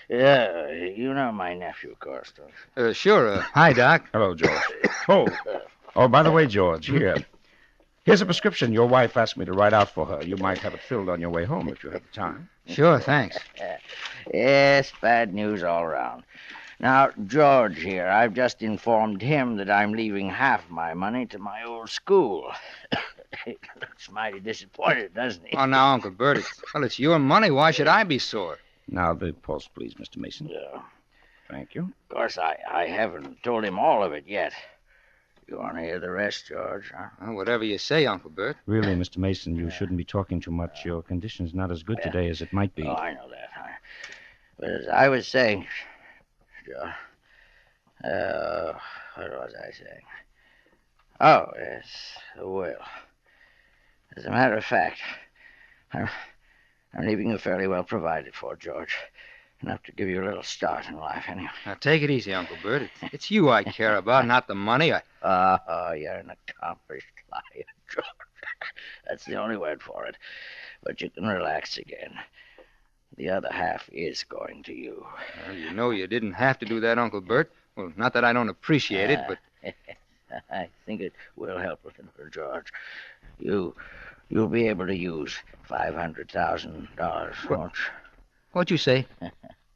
Yeah, you know my nephew, of course, don't you? Sure. Hi, Doc. Hello, George. Oh, by the way, George, here's a prescription your wife asked me to write out for her. You might have it filled on your way home if you have the time. Sure, thanks. Yes, bad news all around. Now, George here, I've just informed him that I'm leaving half my money to my old school. He looks mighty disappointed, doesn't he? Oh, now, Uncle Bert, it's your money. Why should I be sore? Now, the pulse, please, Mr. Mason. Yeah. Thank you. Of course, I haven't told him all of it yet. You want to hear the rest, George, huh? Well, whatever you say, Uncle Bert. Really, Mr. Mason, you shouldn't be talking too much. Your condition's not as good today as it might be. Oh, I know that. But as I was saying... George... what was I saying? Oh, yes, the will. As a matter of fact, I'm leaving you fairly well provided for, George. Enough to give you a little start in life, anyway. Now, take it easy, Uncle Bert. It's you I care about, not the money. You're an accomplished liar, George. That's the only word for it. But you can relax again. The other half is going to you. Well, you know you didn't have to do that, Uncle Bert. Well, not that I don't appreciate it, but... I think it will help a little, George. You'll be able to use $500,000, won't you? What'd you say?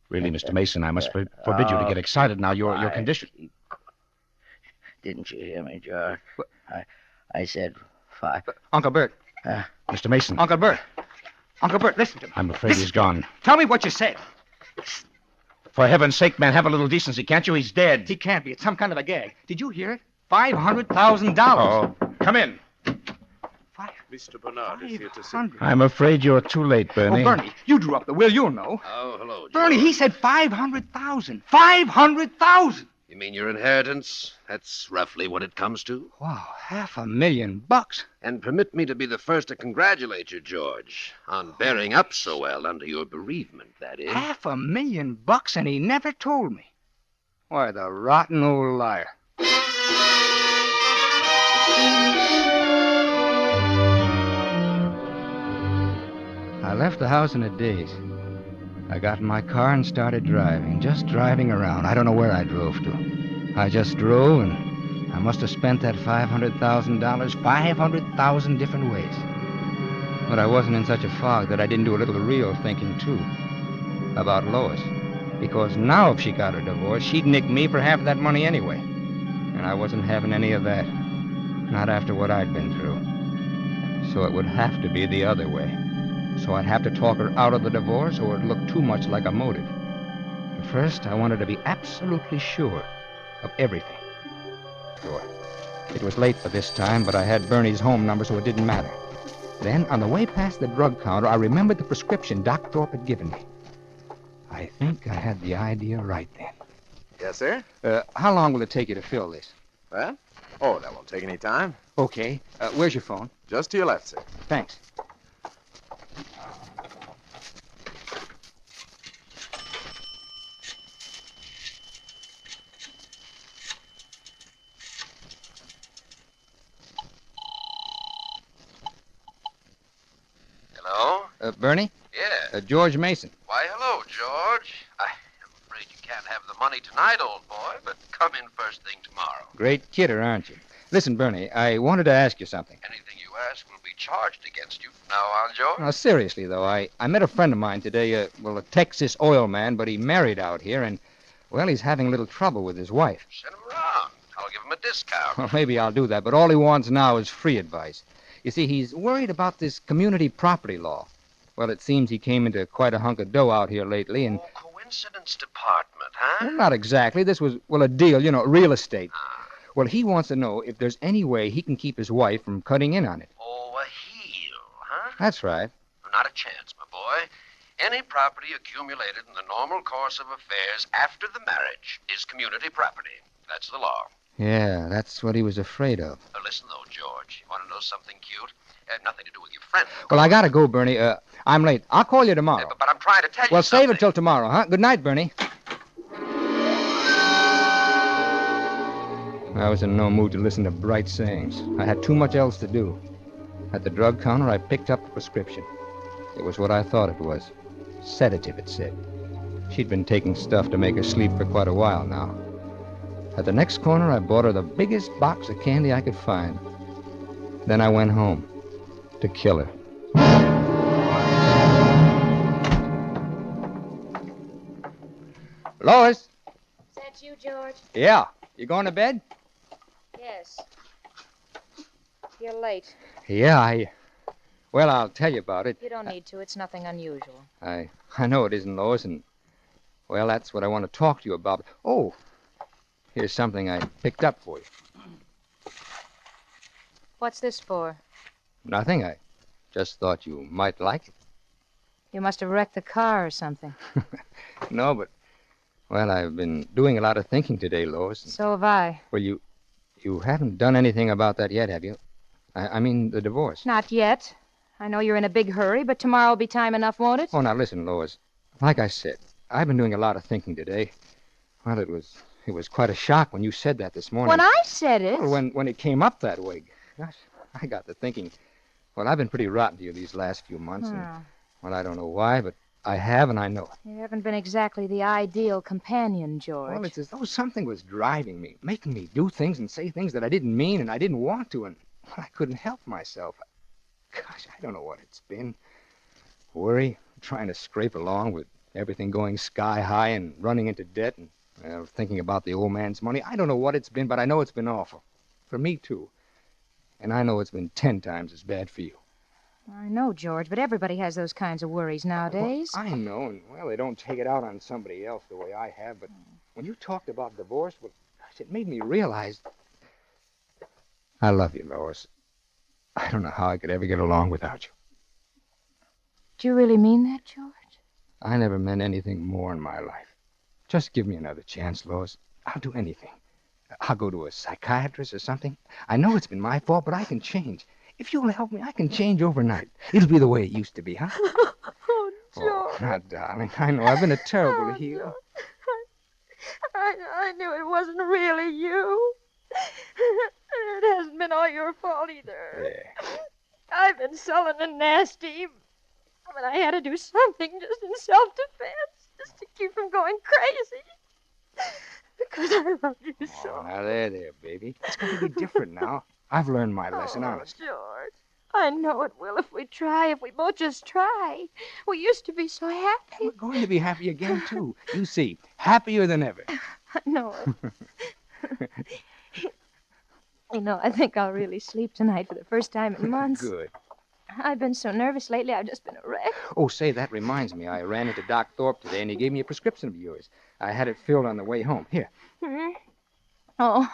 Really, Mr. Mason, I must forbid you to get excited now. Your condition... Didn't you hear me, George? I said 5. Uncle Bert. Mr. Mason. Uncle Bert. Uncle Bert, listen to me. I'm afraid he's gone. Tell me what you said. For heaven's sake, man, have a little decency, can't you? He's dead. He can't be. It's some kind of a gag. Did you hear it? $500,000. Oh, come in. Mr. Bernard is here to see. I'm afraid you're too late, Bernie. Oh, Bernie, you drew up the will. You'll know. Oh, hello, George. Bernie, he said 500,000. 500,000. You mean your inheritance? That's roughly what it comes to. Wow, $500,000. And permit me to be the first to congratulate you, George, on bearing up so well under your bereavement, that is. $500,000, and he never told me. Why, the rotten old liar. I left the house in a daze. I got in my car and started driving, just driving around. I don't know where I drove to. I just drove, and I must have spent that $500,000 500,000 different ways. But I wasn't in such a fog that I didn't do a little real thinking, too, about Lois. Because now if she got her divorce, she'd nick me for half of that money anyway. And I wasn't having any of that. Not after what I'd been through. So it would have to be the other way. So I'd have to talk her out of the divorce, or it'd look too much like a motive. But first, I wanted to be absolutely sure of everything. Sure. It was late for this time, but I had Bernie's home number, so it didn't matter. Then, on the way past the drug counter, I remembered the prescription Doc Thorpe had given me. I think I had the idea right then. Yes, sir? How long will it take you to fill this? Well? Oh, that won't take any time. Okay. Where's your phone? Just to your left, sir. Thanks. Hello? Bernie? Yeah. George Mason. Why, hello, George. I'm afraid you can't have the money tonight, old boy, but come in first thing tomorrow. Great kidder, aren't you? Listen, Bernie, I wanted to ask you something. Anything you ask will be charged against you from now on, George. Now, seriously, though, I met a friend of mine today, a Texas oil man, but he married out here, and, Well, he's having a little trouble with his wife. Send him around. I'll give him a discount. Well, maybe I'll do that, but all he wants now is free advice. You see, he's worried about this community property law. Well, it seems he came into quite a hunk of dough out here lately, and... Coincidence department, huh? Well, not exactly. This was, well, a deal, real estate. Well, he wants to know if there's any way he can keep his wife from cutting in on it. Oh, a heel, huh? That's right. Not a chance, my boy. Any property accumulated in the normal course of affairs after the marriage is community property. That's the law. Yeah, that's what he was afraid of. Listen, though, George. You want to know something cute? It had nothing to do with your friend. Well, I gotta go, Bernie. I'm late. I'll call you tomorrow. But I'm trying to tell you Well, something. save it till tomorrow, huh? Good night, Bernie. I was in no mood to listen to bright sayings. I had too much else to do. At the drug counter, I picked up the prescription. It was what I thought it was. Sedative, it said. She'd been taking stuff to make her sleep for quite a while now. At the next corner, I bought her the biggest box of candy I could find. Then I went home to kill her. Lois? Is that you, George? Yeah. You going to bed? Yes. You're late. Yeah, Well, I'll tell you about it. You don't need to. It's nothing unusual. I know it isn't, Lois, and... Well, that's what I want to talk to you about. Oh, here's something I picked up for you. What's this for? Nothing. I just thought you might like it. You must have wrecked the car or something. No, but... Well, I've been doing a lot of thinking today, Lois. So have I. Well, you haven't done anything about that yet, have you? I mean, the divorce. Not yet. I know you're in a big hurry, but tomorrow will be time enough, won't it? Oh, now listen, Lois. Like I said, I've been doing a lot of thinking today. Well, it was quite a shock when you said that this morning. When I said it? Well, when it came up that way. Gosh, I got to thinking. Well, I've been pretty rotten to you these last few months. And, well, I don't know why, but I have, and I know it. You haven't been exactly the ideal companion, George. Well, it's as though something was driving me, making me do things and say things that I didn't mean and I didn't want to, and I couldn't help myself. Gosh, I don't know what it's been. Worry, trying to scrape along with everything going sky high and running into debt and thinking about the old man's money. I don't know what it's been, but I know it's been awful. For me, too. And I know it's been 10 times as bad for you. I know, George, but everybody has those kinds of worries nowadays. Well, I know, and, well, they don't take it out on somebody else the way I have, but when you talked about divorce, well, gosh, it made me realize... I love you, Lois. I don't know how I could ever get along without you. Do you really mean that, George? I never meant anything more in my life. Just give me another chance, Lois. I'll do anything. I'll go to a psychiatrist or something. I know it's been my fault, but I can change. If you'll help me, I can change overnight. It'll be the way it used to be, huh? Oh, George. Oh, now, darling, I know I've been a terrible heel. I knew it wasn't really you. It hasn't been all your fault either. Yeah. I've been sullen and nasty, but I had to do something just in self-defense, just to keep from going crazy. Because I loved you so. Oh, now, there, baby. It's going to be different now. I've learned my lesson, honest. George, I know it will if we try, if we both just try. We used to be so happy. We're going to be happy again, too. You see, happier than ever. I know it. You know, I think I'll really sleep tonight for the first time in months. Good. I've been so nervous lately, I've just been a wreck. Oh, say, that reminds me. I ran into Doc Thorpe today, and he gave me a prescription of yours. I had it filled on the way home. Here. Hmm? Oh,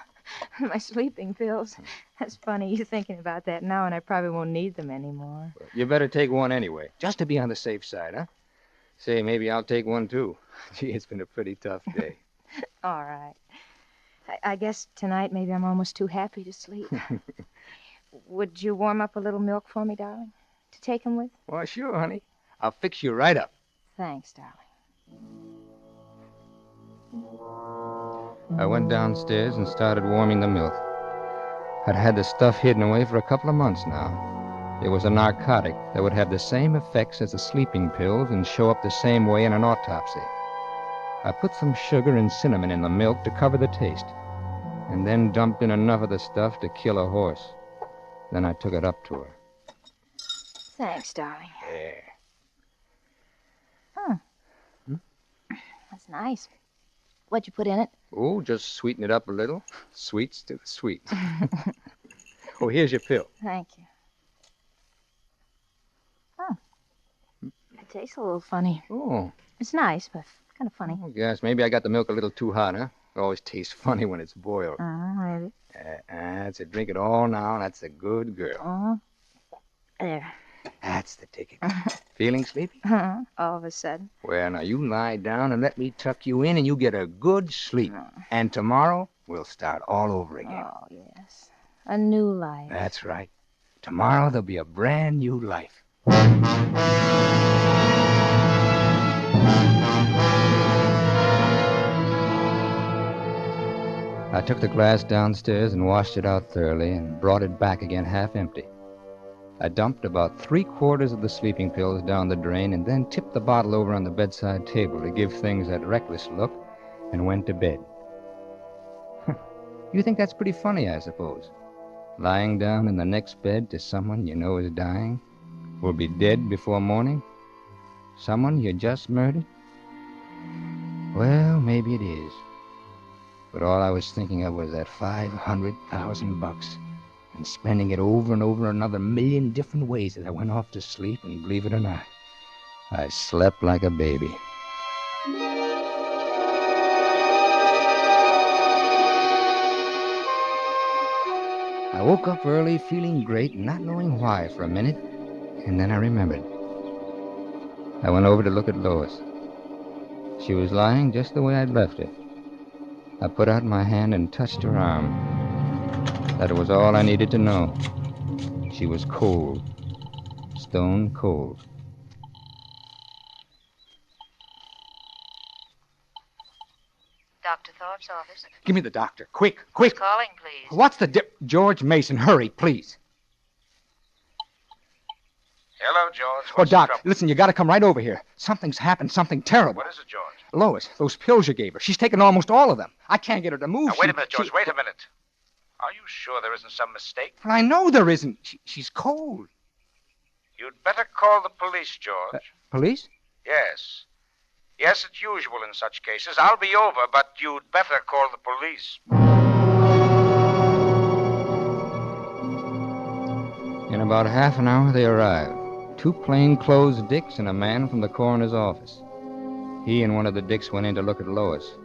my sleeping pills. That's funny, you thinking about that now, and I probably won't need them anymore. Well, you better take one anyway, just to be on the safe side, huh? Say, maybe I'll take one, too. Gee, it's been a pretty tough day. All right. I guess tonight maybe I'm almost too happy to sleep. Would you warm up a little milk for me, darling? To take him with? Well, sure, honey. I'll fix you right up. Thanks, darling. I went downstairs and started warming the milk. I'd had the stuff hidden away for a couple of months now. It was a narcotic that would have the same effects as the sleeping pills and show up the same way in an autopsy. I put some sugar and cinnamon in the milk to cover the taste, and then dumped in enough of the stuff to kill a horse. Then I took it up to her. Thanks, darling. Yeah. Huh. That's nice. What'd you put in it? Oh, just sweeten it up a little. Sweets to the sweet. Oh, here's your pill. Thank you. Oh. It tastes a little funny. Oh. It's nice, but kind of funny. Oh, yes, maybe I got the milk a little too hot, huh? It always tastes funny when it's boiled. Maybe. That's it. Drink it all now. That's a good girl. There. That's the ticket. Feeling sleepy? All of a sudden. Well, now you lie down and let me tuck you in and you get a good sleep. And tomorrow, we'll start all over again. Oh, yes. A new life. That's right. Tomorrow, there'll be a brand new life. I took the glass downstairs and washed it out thoroughly and brought it back again half empty. I dumped about 3/4 of the sleeping pills down the drain and then tipped the bottle over on the bedside table to give things that reckless look and went to bed. You think that's pretty funny, I suppose? Lying down in the next bed to someone you know is dying, will be dead before morning? Someone you just murdered? Well, maybe it is. But all I was thinking of was that $500,000 and spending it over and over another million different ways as I went off to sleep, and believe it or not, I slept like a baby. I woke up early feeling great, not knowing why for a minute, and then I remembered. I went over to look at Lois. She was lying just the way I'd left her. I put out my hand and touched her arm. That was all I needed to know. She was cold. Stone cold. Dr. Thorpe's office. Give me the doctor. Quick, quick. Calling, please. What's the George Mason, hurry, please. Hello, George. Oh, Doc, listen, you gotta come right over here. Something's happened, something terrible. What is it, George? Lois, those pills you gave her, she's taken almost all of them. I can't get her to move. Now, wait a minute, George, wait a minute. Are you sure there isn't some mistake? Well, I know there isn't. She's cold. You'd better call the police, George. Police? Yes. Yes, it's usual in such cases. I'll be over, but you'd better call the police. In about half an hour, they arrived. 2 plainclothes dicks and a man from the coroner's office. He and one of the dicks went in to look at Lois,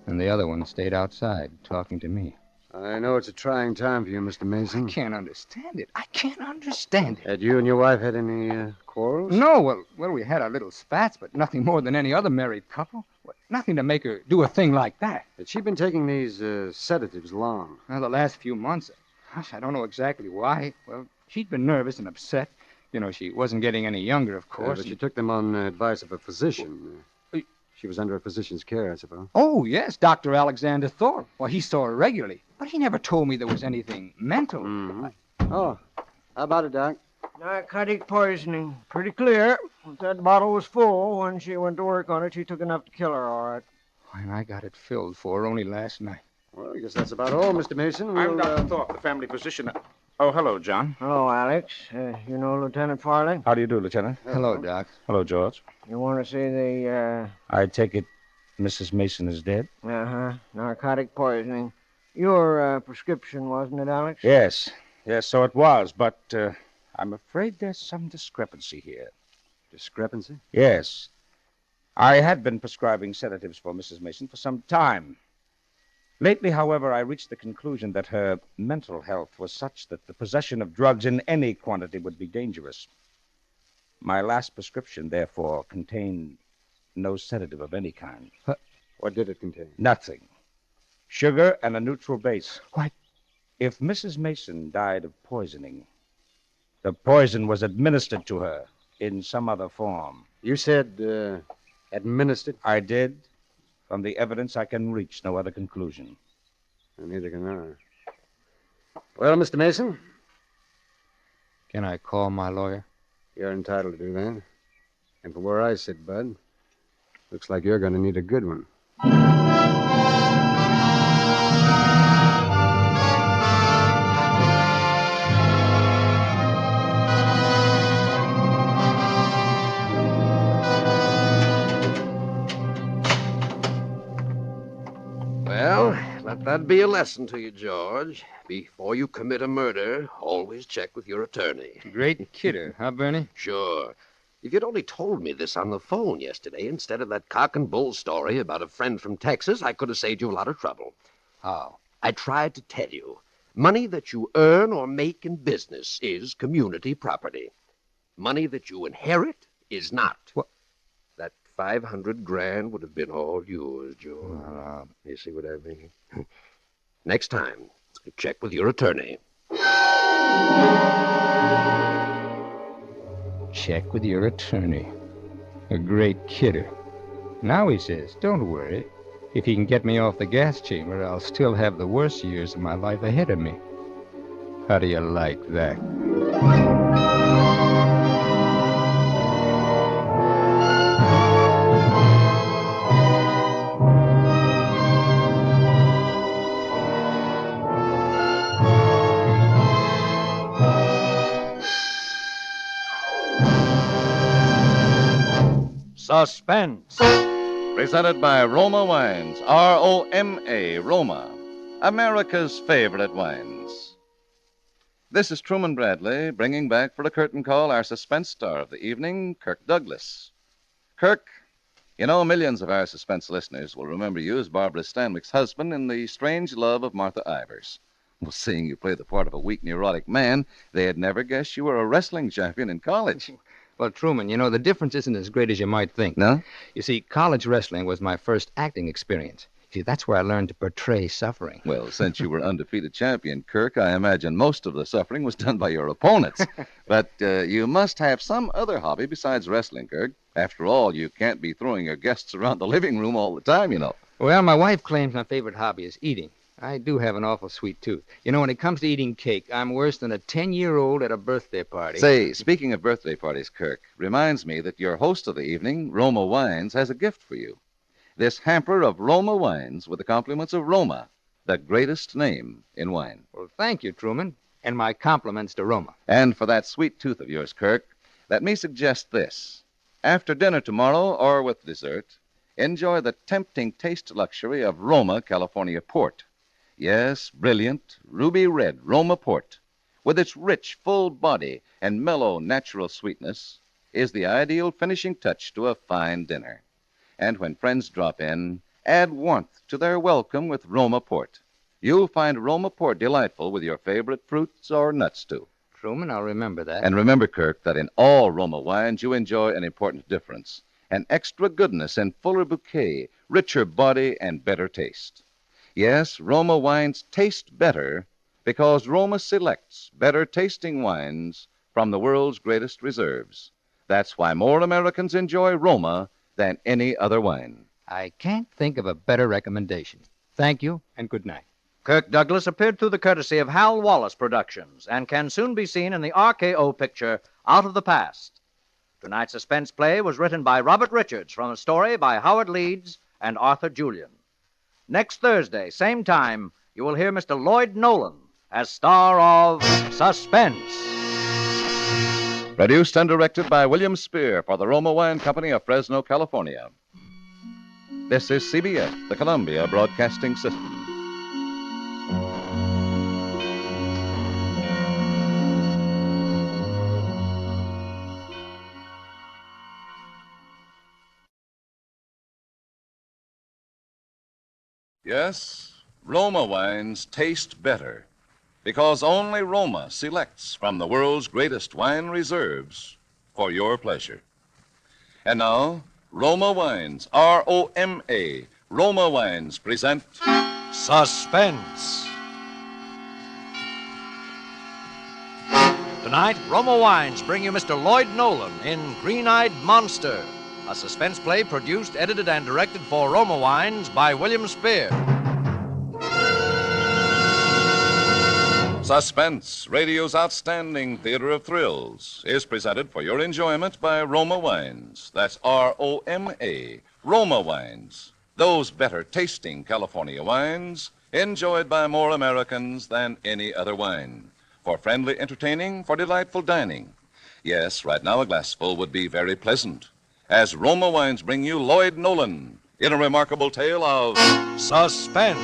and the other one stayed outside, talking to me. I know it's a trying time for you, Mr. Mason. I can't understand it. I can't understand it. Had you and your wife had any quarrels? No, well, we had our little spats, but nothing more than any other married couple. Nothing to make her do a thing like that. Had she been taking these sedatives long? Well, the last few months. Gosh, I don't know exactly why. Well, she'd been nervous and upset. You know, she wasn't getting any younger, of course. But she took them on advice of a physician. She was under a physician's care, I suppose. Oh, yes, Dr. Alexander Thorpe. Well, he saw her regularly. But he never told me there was anything mental. Mm-hmm. Oh, how about it, Doc? Narcotic poisoning. Pretty clear. If that bottle was full, when she went to work on it, she took enough to kill her, all right. And I got it filled for her only last night. Well, I guess that's about all, Mr. Mason. I'm Dr. Thorpe, the family physician. Oh, hello, John. Hello, Alex. You know Lieutenant Farley? How do you do, Lieutenant? Hello, Doc. Hello, George. You want to see the, I take it Mrs. Mason is dead? narcotic poisoning. Your prescription, wasn't it, Alex? Yes. Yes, so it was, but I'm afraid there's some discrepancy here. Discrepancy? Yes. I had been prescribing sedatives for Mrs. Mason for some time. Lately, however, I reached the conclusion that her mental health was such that the possession of drugs in any quantity would be dangerous. My last prescription, therefore, contained no sedative of any kind. What did it contain? Nothing. Sugar and a neutral base. Why, if Mrs. Mason died of poisoning, the poison was administered to her in some other form. You said, administered? I did. From the evidence, I can reach no other conclusion. Neither can I. Well, Mr. Mason? Can I call my lawyer? You're entitled to do that. And from where I sit, Bud, looks like you're going to need a good one. Well, let that be a lesson to you, George. Before you commit a murder, always check with your attorney. Great kidder, huh, Bernie? Sure. If you'd only told me this on the phone yesterday instead of that cock and bull story about a friend from Texas, I could have saved you a lot of trouble. How? I tried to tell you. Money that you earn or make in business is community property. Money that you inherit is not. What? That 500 grand would have been all yours, George. You see what I mean? Next time, check with your attorney. Check with your attorney. A great kidder. Now he says, don't worry. If he can get me off the gas chamber, I'll still have the worst years of my life ahead of me. How do you like that? Suspense. Presented by Roma Wines, R-O-M-A, Roma, America's favorite wines. This is Truman Bradley, bringing back for a curtain call our suspense star of the evening, Kirk Douglas. Kirk, you know, millions of our suspense listeners will remember you as Barbara Stanwyck's husband in The Strange Love of Martha Ivers. Well, seeing you play the part of a weak, neurotic man, they'd never guess you were a wrestling champion in college. Well, Truman, you know, the difference isn't as great as you might think. No? You see, college wrestling was my first acting experience. See, that's where I learned to portray suffering. Well, since you were undefeated champion, Kirk, I imagine most of the suffering was done by your opponents. But you must have some other hobby besides wrestling, Kirk. After all, you can't be throwing your guests around the living room all the time, you know. Well, my wife claims my favorite hobby is eating. I do have an awful sweet tooth. You know, when it comes to eating cake, I'm worse than a 10-year-old at a birthday party. Say, speaking of birthday parties, Kirk, reminds me that your host of the evening, Roma Wines, has a gift for you. This hamper of Roma Wines with the compliments of Roma, the greatest name in wine. Well, thank you, Truman, and my compliments to Roma. And for that sweet tooth of yours, Kirk, let me suggest this. After dinner tomorrow, or with dessert, enjoy the tempting taste luxury of Roma California Port. Yes, brilliant, ruby red Roma Port, with its rich, full body and mellow, natural sweetness, is the ideal finishing touch to a fine dinner. And when friends drop in, add warmth to their welcome with Roma Port. You'll find Roma Port delightful with your favorite fruits or nuts, too. Truman, I'll remember that. And remember, Kirk, that in all Roma wines you enjoy an important difference. An extra goodness and fuller bouquet, richer body, and better taste. Yes, Roma wines taste better because Roma selects better tasting wines from the world's greatest reserves. That's why more Americans enjoy Roma than any other wine. I can't think of a better recommendation. Thank you, and good night. Kirk Douglas appeared through the courtesy of Hal Wallace Productions and can soon be seen in the RKO picture Out of the Past. Tonight's suspense play was written by Robert Richards from a story by Howard Leeds and Arthur Julian. Next Thursday, same time, you will hear Mr. Lloyd Nolan as star of Suspense. Produced and directed by William Spier for the Roma Wine Company of Fresno, California. This is CBS, the Columbia Broadcasting System. Yes, Roma wines taste better because only Roma selects from the world's greatest wine reserves for your pleasure. And now, Roma Wines, R-O-M-A, Roma Wines present Suspense. Tonight, Roma Wines bring you Mr. Lloyd Nolan in Green-Eyed Monster, a suspense play produced, edited, and directed for Roma Wines by William Spier. Suspense, radio's outstanding theater of thrills, is presented for your enjoyment by Roma Wines. That's R-O-M-A, Roma Wines. Those better tasting California wines enjoyed by more Americans than any other wine. For friendly entertaining, for delightful dining. Yes, right now a glassful would be very pleasant. As Roma Wines bring you Lloyd Nolan in a remarkable tale of suspense.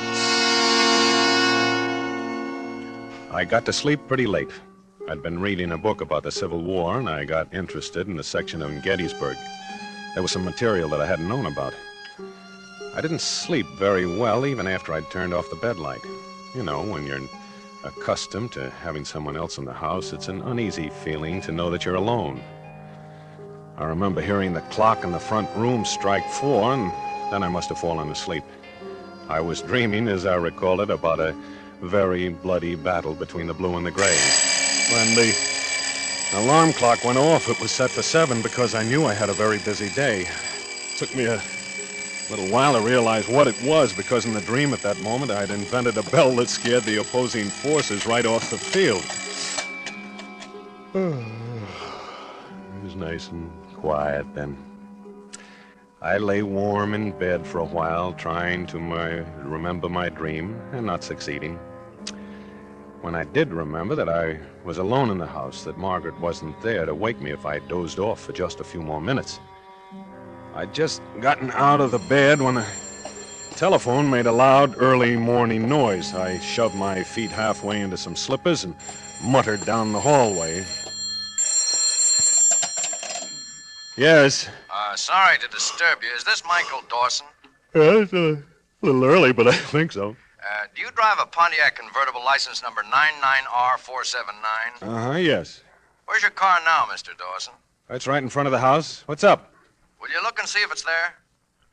I got to sleep pretty late. I'd been reading a book about the Civil War, and I got interested in the section on Gettysburg. There was some material that I hadn't known about. I didn't sleep very well even after I'd turned off the bed light. You know, when you're accustomed to having someone else in the house, it's an uneasy feeling to know that you're alone. I remember hearing the clock in the front room strike 4, and then I must have fallen asleep. I was dreaming, as I recall it, about a very bloody battle between the blue and the gray. When the alarm clock went off, it was set for 7 because I knew I had a very busy day. It took me a little while to realize what it was, because in the dream at that moment I'd invented a bell that scared the opposing forces right off the field. It was nice and quiet then. I lay warm in bed for a while, trying to remember my dream and not succeeding. When I did remember that I was alone in the house, that Margaret wasn't there to wake me if I dozed off for just a few more minutes. I'd just gotten out of the bed when the telephone made a loud early morning noise. I shoved my feet halfway into some slippers and muttered down the hallway. Yes. Sorry to disturb you. Is this Michael Dawson? It's a little early, but I think so. Do you drive a Pontiac convertible license number 99R479? Yes. Where's your car now, Mr. Dawson? It's right in front of the house. What's up? Will you look and see if it's there?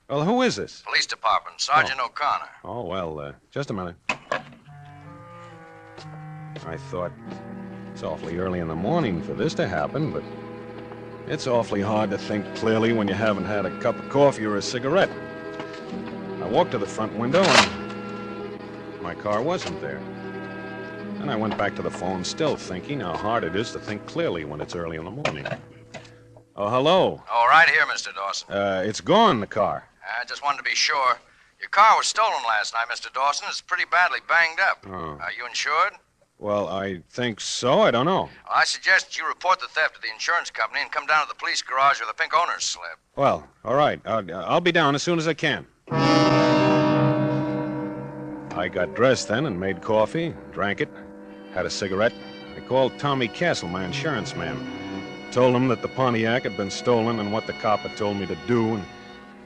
Well, who is this? Police Department, Sergeant O'Connor. Oh, well, just a minute. I thought it's awfully early in the morning for this to happen, but it's awfully hard to think clearly when you haven't had a cup of coffee or a cigarette. I walked to the front window and my car wasn't there. Then I went back to the phone, still thinking how hard it is to think clearly when it's early in the morning. Oh, hello. Oh, right here, Mr. Dawson. It's gone, the car. I just wanted to be sure. Your car was stolen last night, Mr. Dawson. It's pretty badly banged up. Oh. Are you insured? Well, I think so. I don't know. Well, I suggest that you report the theft to the insurance company and come down to the police garage with a pink owner's slip. Well, all right. I'll be down as soon as I can. I got dressed then and made coffee, drank it, had a cigarette. I called Tommy Castle, my insurance man. Told him that the Pontiac had been stolen and what the cop had told me to do, and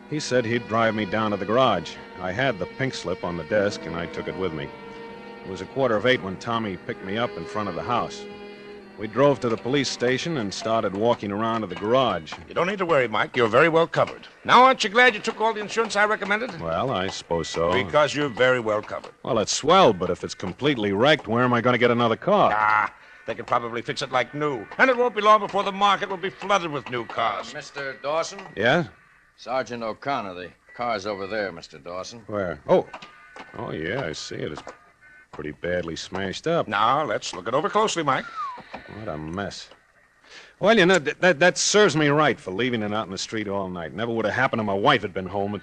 he said he'd drive me down to the garage. I had the pink slip on the desk, and I took it with me. It was 7:15 when Tommy picked me up in front of the house. We drove to the police station and started walking around to the garage. You don't need to worry, Mike. You're very well covered. Now, aren't you glad you took all the insurance I recommended? Well, I suppose so. Because you're very well covered. Well, it's swell, but if it's completely wrecked, where am I going to get another car? They could probably fix it like new. And it won't be long before the market will be flooded with new cars. Mr. Dawson? Yeah? Sergeant O'Connor, the car's over there, Mr. Dawson. Where? Oh, yeah, I see it. It's pretty badly smashed up. Now, let's look it over closely, Mike. What a mess. Well, you know, that serves me right for leaving it out in the street all night. Never would have happened if my wife had been home.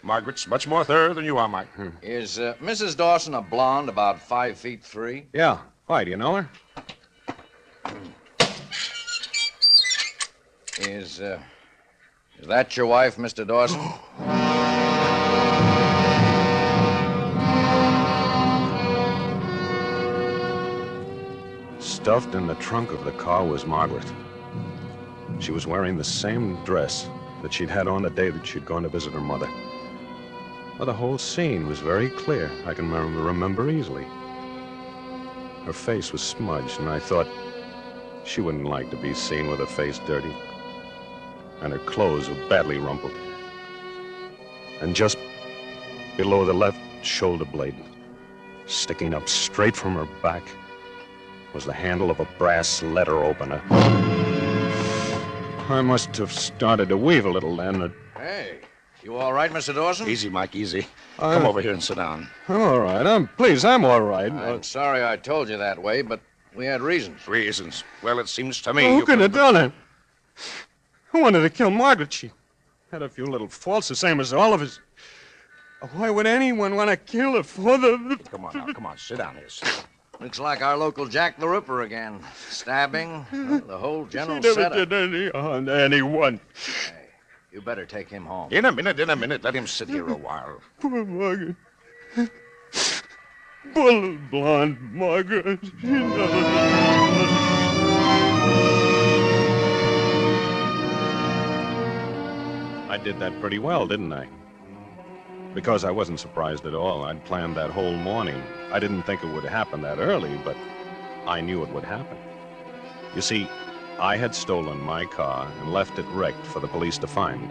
Margaret's much more thorough than you are, Mike. Is Mrs. Dawson a blonde, about 5'3"? Yeah. Why, do you know her? Is that your wife, Mr. Dawson? Stuffed in the trunk of the car was Margaret. She was wearing the same dress that she'd had on the day that she'd gone to visit her mother. Well, the whole scene was very clear. I can remember easily. Her face was smudged, and I thought she wouldn't like to be seen with her face dirty. And her clothes were badly rumpled. And just below the left shoulder blade, sticking up straight from her back, was the handle of a brass letter opener. I must have started to weave a little then. Hey, you all right, Mr. Dawson? Easy, Mike, easy. Come over here and sit down. I'm all right. I'm all right. I'm sorry I told you that way, but we had reasons. Reasons? Well, it seems to me Who could have done it? Who wanted to kill Margaret? She had a few little faults, the same as all of us. Why would anyone want to kill her for the... Come on now, come on. Sit down here. Sit down. Looks like our local Jack the Ripper again. Stabbing, the whole general She never setup. did any harm to anyone. Hey, You better take him home. In a minute. Let him sit here a while. Poor Margaret. Poor little blonde Margaret. I did that pretty well, didn't I? Because I wasn't surprised at all. I'd planned that whole morning. I didn't think it would happen that early, but I knew it would happen. You see, I had stolen my car and left it wrecked for the police to find.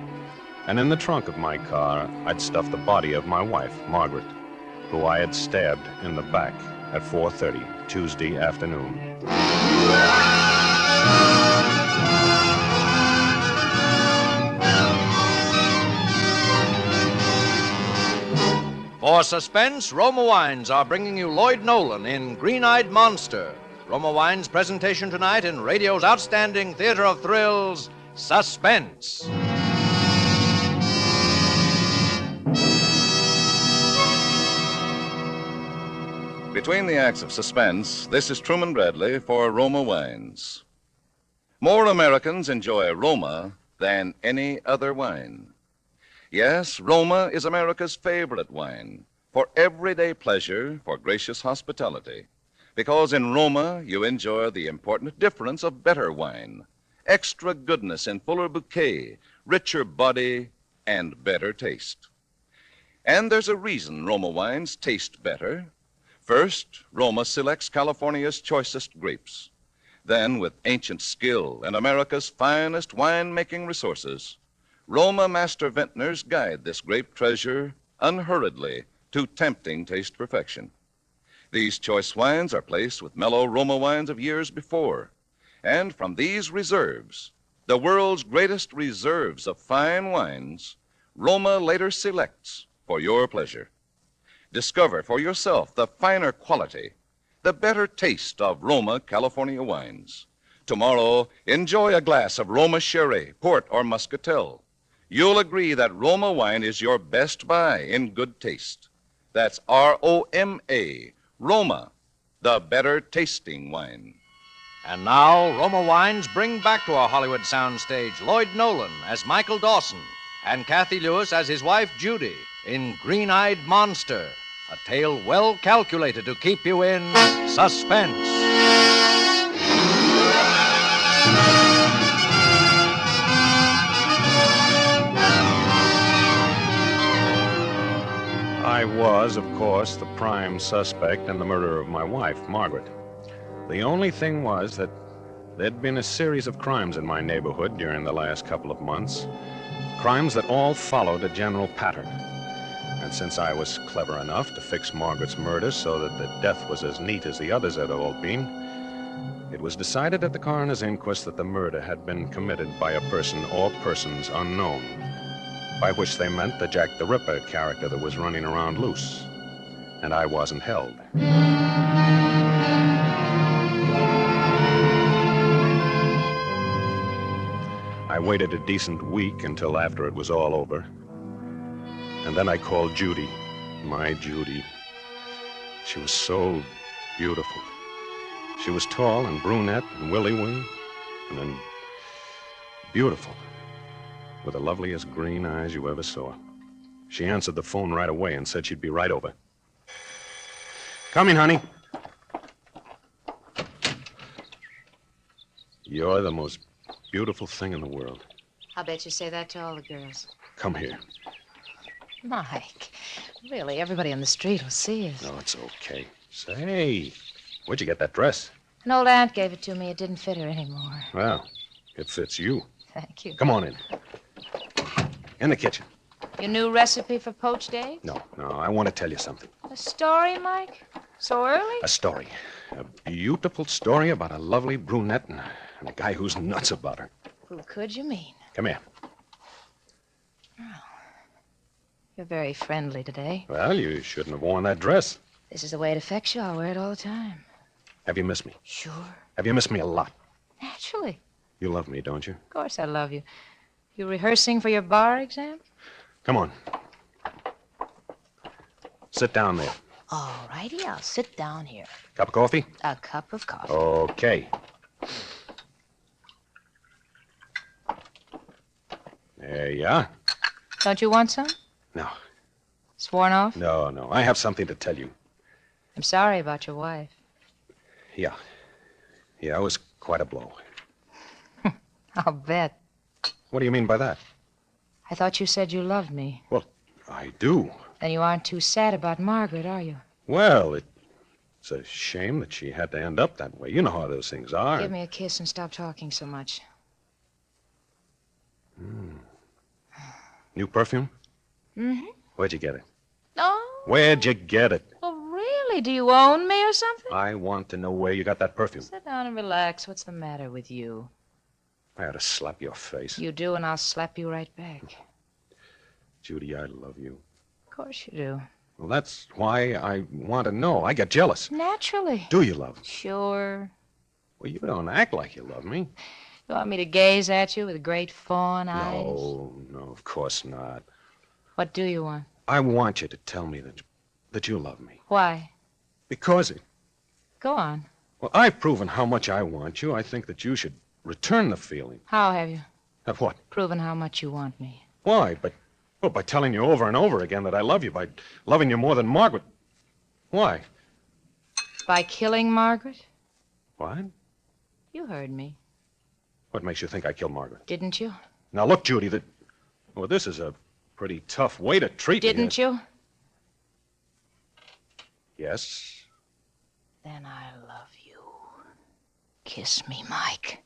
And in the trunk of my car, I'd stuffed the body of my wife, Margaret, who I had stabbed in the back at 4:30 Tuesday afternoon. For Suspense, Roma Wines are bringing you Lloyd Nolan in Green-Eyed Monster. Roma Wines' presentation tonight in radio's outstanding theater of thrills, Suspense. Between the acts of Suspense, this is Truman Bradley for Roma Wines. More Americans enjoy Roma than any other wine. Yes, Roma is America's favorite wine for everyday pleasure, for gracious hospitality. Because in Roma, you enjoy the important difference of better wine, extra goodness in fuller bouquet, richer body, and better taste. And there's a reason Roma wines taste better. First, Roma selects California's choicest grapes. Then, with ancient skill and America's finest wine-making resources, Roma master vintners guide this grape treasure unhurriedly to tempting taste perfection. These choice wines are placed with mellow Roma wines of years before. And from these reserves, the world's greatest reserves of fine wines, Roma later selects for your pleasure. Discover for yourself the finer quality, the better taste of Roma California wines. Tomorrow, enjoy a glass of Roma Sherry, Port, or Muscatel. You'll agree that Roma wine is your best buy in good taste. That's R-O-M-A, Roma, the better tasting wine. And now, Roma Wines bring back to our Hollywood soundstage Lloyd Nolan as Michael Dawson and Kathy Lewis as his wife Judy in Green-Eyed Monster, a tale well calculated to keep you in suspense. I was, of course, the prime suspect in the murder of my wife, Margaret. The only thing was that there'd been a series of crimes in my neighborhood during the last couple of months, crimes that all followed a general pattern. And since I was clever enough to fix Margaret's murder so that the death was as neat as the others had all been, it was decided at the coroner's inquest that the murder had been committed by a person or persons unknown, by which they meant the Jack the Ripper character that was running around loose. And I wasn't held. I waited a decent week until after it was all over. And then I called Judy, my Judy. She was so beautiful. She was tall and brunette and willy-wee, and then beautiful, with the loveliest green eyes you ever saw. She answered the phone right away and said she'd be right over. Coming, honey. You're the most beautiful thing in the world. I'll bet you say that to all the girls. Come here. Mike, really, everybody on the street will see us. No, it's okay. Say, where'd you get that dress? An old aunt gave it to me. It didn't fit her anymore. Well, it fits you. Thank you. Come on in. In the kitchen. Your new recipe for poached eggs? No, I want to tell you something. A story, Mike? So early? A story. A beautiful story about a lovely brunette and a guy who's nuts about her. Who could you mean? Come here. You're very friendly today. Well, you shouldn't have worn that dress. This is the way it affects you. I'll wear it all the time. Have you missed me? Sure. Have you missed me a lot? Naturally. You love me, don't you? Of course I love you. You rehearsing for your bar exam? Come on. Sit down there. All righty, I'll sit down here. Cup of coffee? A cup of coffee. Okay. Yeah? Don't you want some? No. Sworn off? No. I have something to tell you. I'm sorry about your wife. Yeah, it was quite a blow. I'll bet. What do you mean by that? I thought you said you loved me. Well, I do. Then you aren't too sad about Margaret, are you? Well, it's a shame that she had to end up that way. You know how those things are. Give me a kiss and stop talking so much. New perfume? Mm-hmm. Where'd you get it? Oh, Where'd you get it? well, really? Do you own me or something? I want to know where you got that perfume. Sit down and relax. What's the matter with you? I ought to slap your face. You do, and I'll slap you right back. Judy, I love you. Of course you do. Well, that's why I want to know. I get jealous. Naturally. Do you love me? Sure. Well, you don't act like you love me. You want me to gaze at you with great fawn eyes? No, of course not. What do you want? I want you to tell me that you love me. Why? Because Go on. well, I've proven how much I want you. I think that you should return the feeling. How have you? Of what? Proven how much you want me. Why? By telling you over and over again that I love you, by loving you more than Margaret. Why? By killing Margaret? What? You heard me. What makes you think I killed Margaret? Didn't you? Now, look, Judy, well, this is a pretty tough way to treat me. Didn't you? Yes. Then I love you. Kiss me, Mike.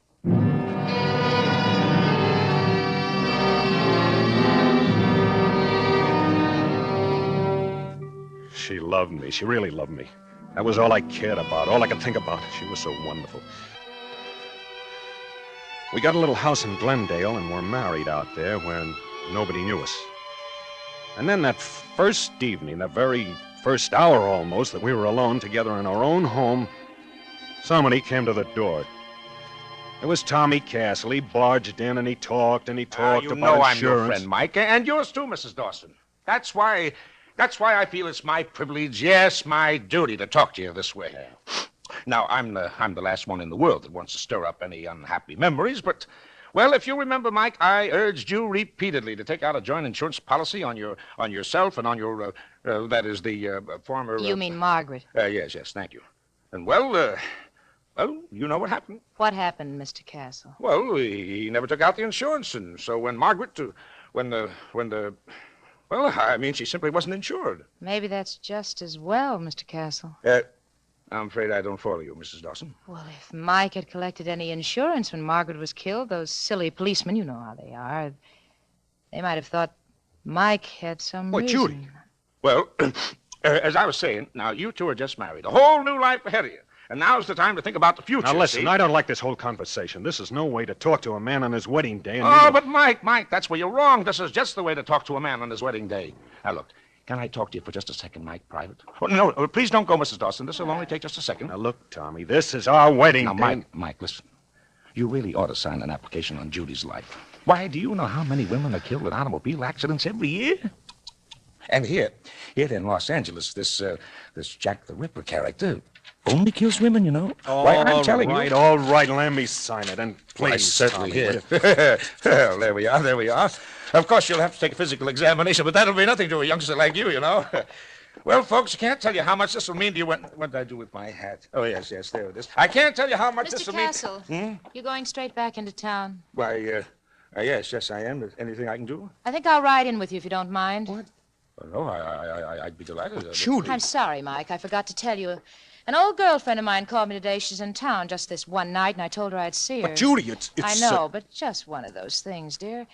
She loved me. She really loved me. That was all I cared about, all I could think about. She was so wonderful. We got a little house in Glendale and were married out there where nobody knew us. And then that first evening, that very first hour almost, that we were alone together in our own home, somebody came to the door. It was Tommy Castle. He barged in and he talked you about know I'm insurance. your friend, Mike, and yours too, Mrs. Dawson. That's why I feel it's my privilege, yes, my duty to talk to you this way. Now, I'm the last one in the world that wants to stir up any unhappy memories, but, well, if you remember, Mike, I urged you repeatedly to take out a joint insurance policy on yourself and on your, that is the former... You mean Margaret? Yes, thank you. And, well, you know what happened. What happened, Mr. Castle? Well, he never took out the insurance, and so when Margaret, well, I mean, she simply wasn't insured. Maybe that's just as well, Mr. Castle. I'm afraid I don't follow you, Mrs. Dawson. Well, if Mike had collected any insurance when Margaret was killed, those silly policemen, you know how they are, they might have thought Mike had some reason. Judy. Well, as I was saying, now, you two are just married. A whole new life ahead of you. And now's the time to think about the future. Now, listen, see? I don't like this whole conversation. This is no way to talk to a man on his wedding day. And But Mike, that's where you're wrong. This is just the way to talk to a man on his wedding day. Now, look, can I talk to you for just a second, Mike, private? Oh, no, please don't go, Mrs. Dawson. This will only take just a second. Now, look, Tommy, this is our wedding day. Now, Mike, listen. You really ought to sign an application on Judy's life. Why, do you know how many women are killed in automobile accidents every year? And here in Los Angeles, this Jack the Ripper character only kills women, you know. Why, I'm telling you. All right, let me sign it, and please, I certainly Tommy, will. Well, there we are. Of course, you'll have to take a physical examination, but that'll be nothing to a youngster like you know. Well, folks, I can't tell you how much this will mean to you what did I do with my hat? Oh, yes, there it is. I can't tell you how much this will mean... Mr. Castle, you're going straight back into town. Why, yes, I am. Is anything I can do? I think I'll ride in with you if you don't mind. What? Oh, no, I'd be delighted. Judy. I'm sorry, Mike. I forgot to tell you. An old girlfriend of mine called me today. She's in town just this one night, and I told her I'd see her. But, Judy, it's... I know, but just one of those things, dear.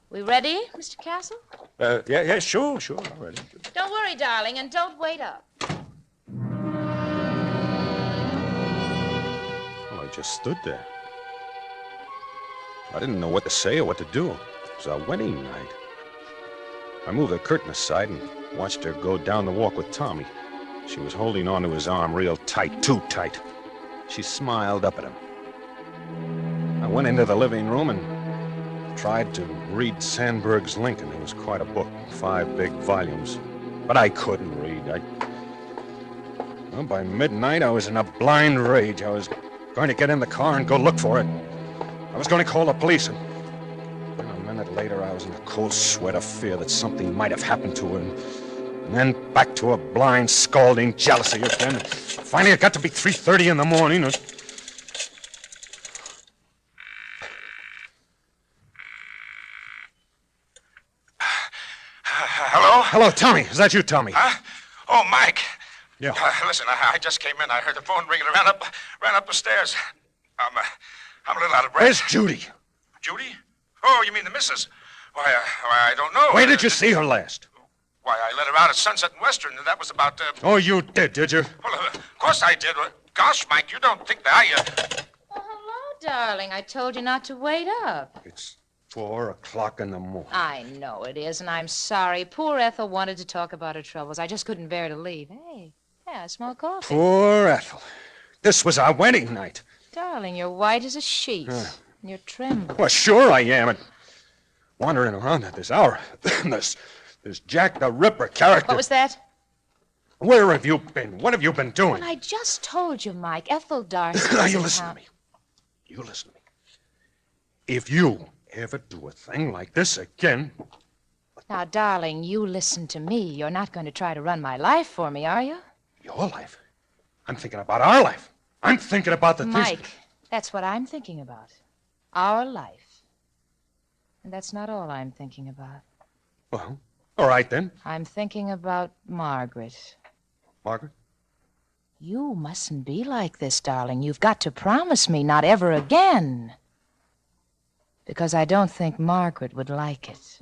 We ready, Mr. Castle? Yeah, sure, I'm ready. Don't worry, darling, and don't wait up. Well, I just stood there. I didn't know what to say or what to do. It was our wedding night. I moved the curtain aside and watched her go down the walk with Tommy. She was holding onto his arm real tight, too tight. She smiled up at him. I went into the living room and tried to read Sandburg's Lincoln. It was quite a book, 5 big volumes. But I couldn't read. Well, by midnight, I was in a blind rage. I was going to get in the car and go look for it. I was going to call the police. And then a minute later, I was in a cold sweat of fear that something might have happened to her. And then back to a blind, scalding jealousy again. Finally, it got to be 3:30 in the morning. Hello? Hello, Tommy. Is that you, Tommy? Huh? Oh, Mike. Yeah. Listen, I just came in. I heard the phone ringing. Ran up the stairs. I'm a little out of breath. Where's Judy? Judy? Oh, you mean the missus? Why, I don't know. Where did you see her last? Why, I let her out at Sunset and Western, and that was about... Oh, you did you? Well, of course I did. Gosh, Mike, you don't think that Oh, hello, darling. I told you not to wait up. It's 4 o'clock in the morning. I know it is, and I'm sorry. Poor Ethel wanted to talk about her troubles. I just couldn't bear to leave. Hey, I smell coffee. Poor Ethel. This was our wedding night. Darling, you're white as a sheet. And you're trembling. Well, sure I am. And wandering around at this hour. This Jack the Ripper character. What was that? Where have you been? What have you been doing? Well, I just told you, Mike. Ethel Darcy. Now, you listen to me. You listen to me. If you ever do a thing like this again... Now, darling, you listen to me. You're not going to try to run my life for me, are you? Your life? I'm thinking about our life. I'm thinking about the things... Mike, that's what I'm thinking about. Our life. And that's not all I'm thinking about. Well, all right then. I'm thinking about Margaret. Margaret? You mustn't be like this, darling. You've got to promise me not ever again. Because I don't think Margaret would like it.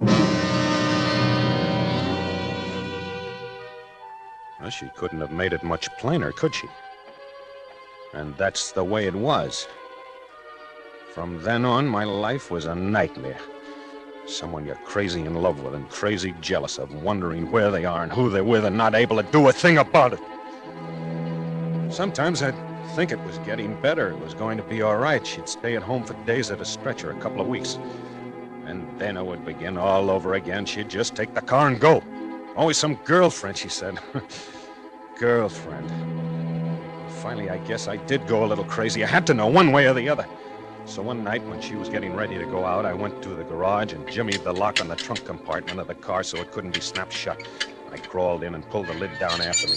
Well, she couldn't have made it much plainer, could she? And that's the way it was. From then on, my life was a nightmare. Someone you're crazy in love with and crazy jealous of, wondering where they are and who they're with and not able to do a thing about it. Sometimes I'd think it was getting better. It was going to be all right. She'd stay at home for days at a stretch or a couple of weeks. And then it would begin all over again. She'd just take the car and go. Always some girlfriend, she said. Girlfriend. Finally, I guess I did go a little crazy. I had to know one way or the other. So one night when she was getting ready to go out, I went to the garage and jimmied the lock on the trunk compartment of the car so it couldn't be snapped shut. I crawled in and pulled the lid down after me.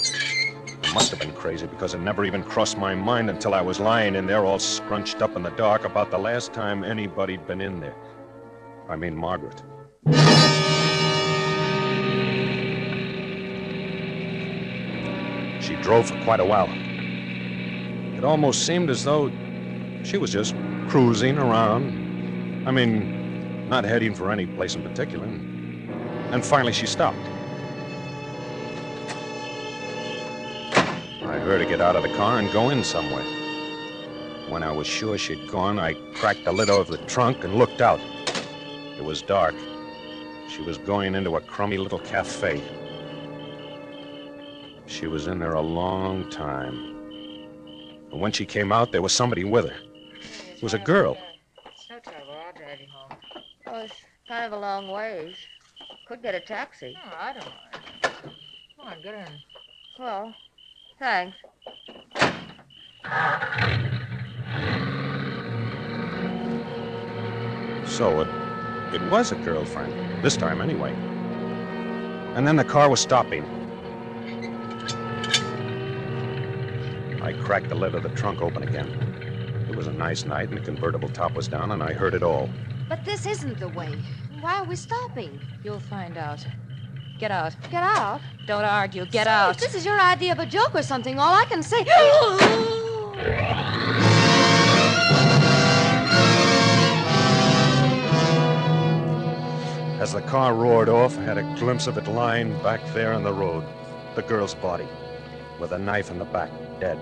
I must have been crazy because it never even crossed my mind until I was lying in there all scrunched up in the dark about the last time anybody'd been in there. I mean, Margaret. She drove for quite a while. It almost seemed as though she was just cruising around. I mean, not heading for any place in particular. And finally she stopped. I heard her get out of the car and go in somewhere. When I was sure she'd gone, I cracked the lid of the trunk and looked out. It was dark. She was going into a crummy little cafe. She was in there a long time. And when she came out, there was somebody with her. It was a girl. It's no trouble. I'll drive you home. Oh, it's kind of a long ways. Could get a taxi. Oh, I don't mind. Come on, get in. Well, thanks. So it was a girlfriend. This time, anyway. And then the car was stopping. I cracked the lid of the trunk open again. It was a nice night, and the convertible top was down, and I heard it all. But this isn't the way. Why are we stopping? You'll find out. Get out. Get out? Don't argue. Get Say, out. If this is your idea of a joke or something, all I can say... As the car roared off, I had a glimpse of it lying back there on the road. The girl's body, with a knife in the back, dead.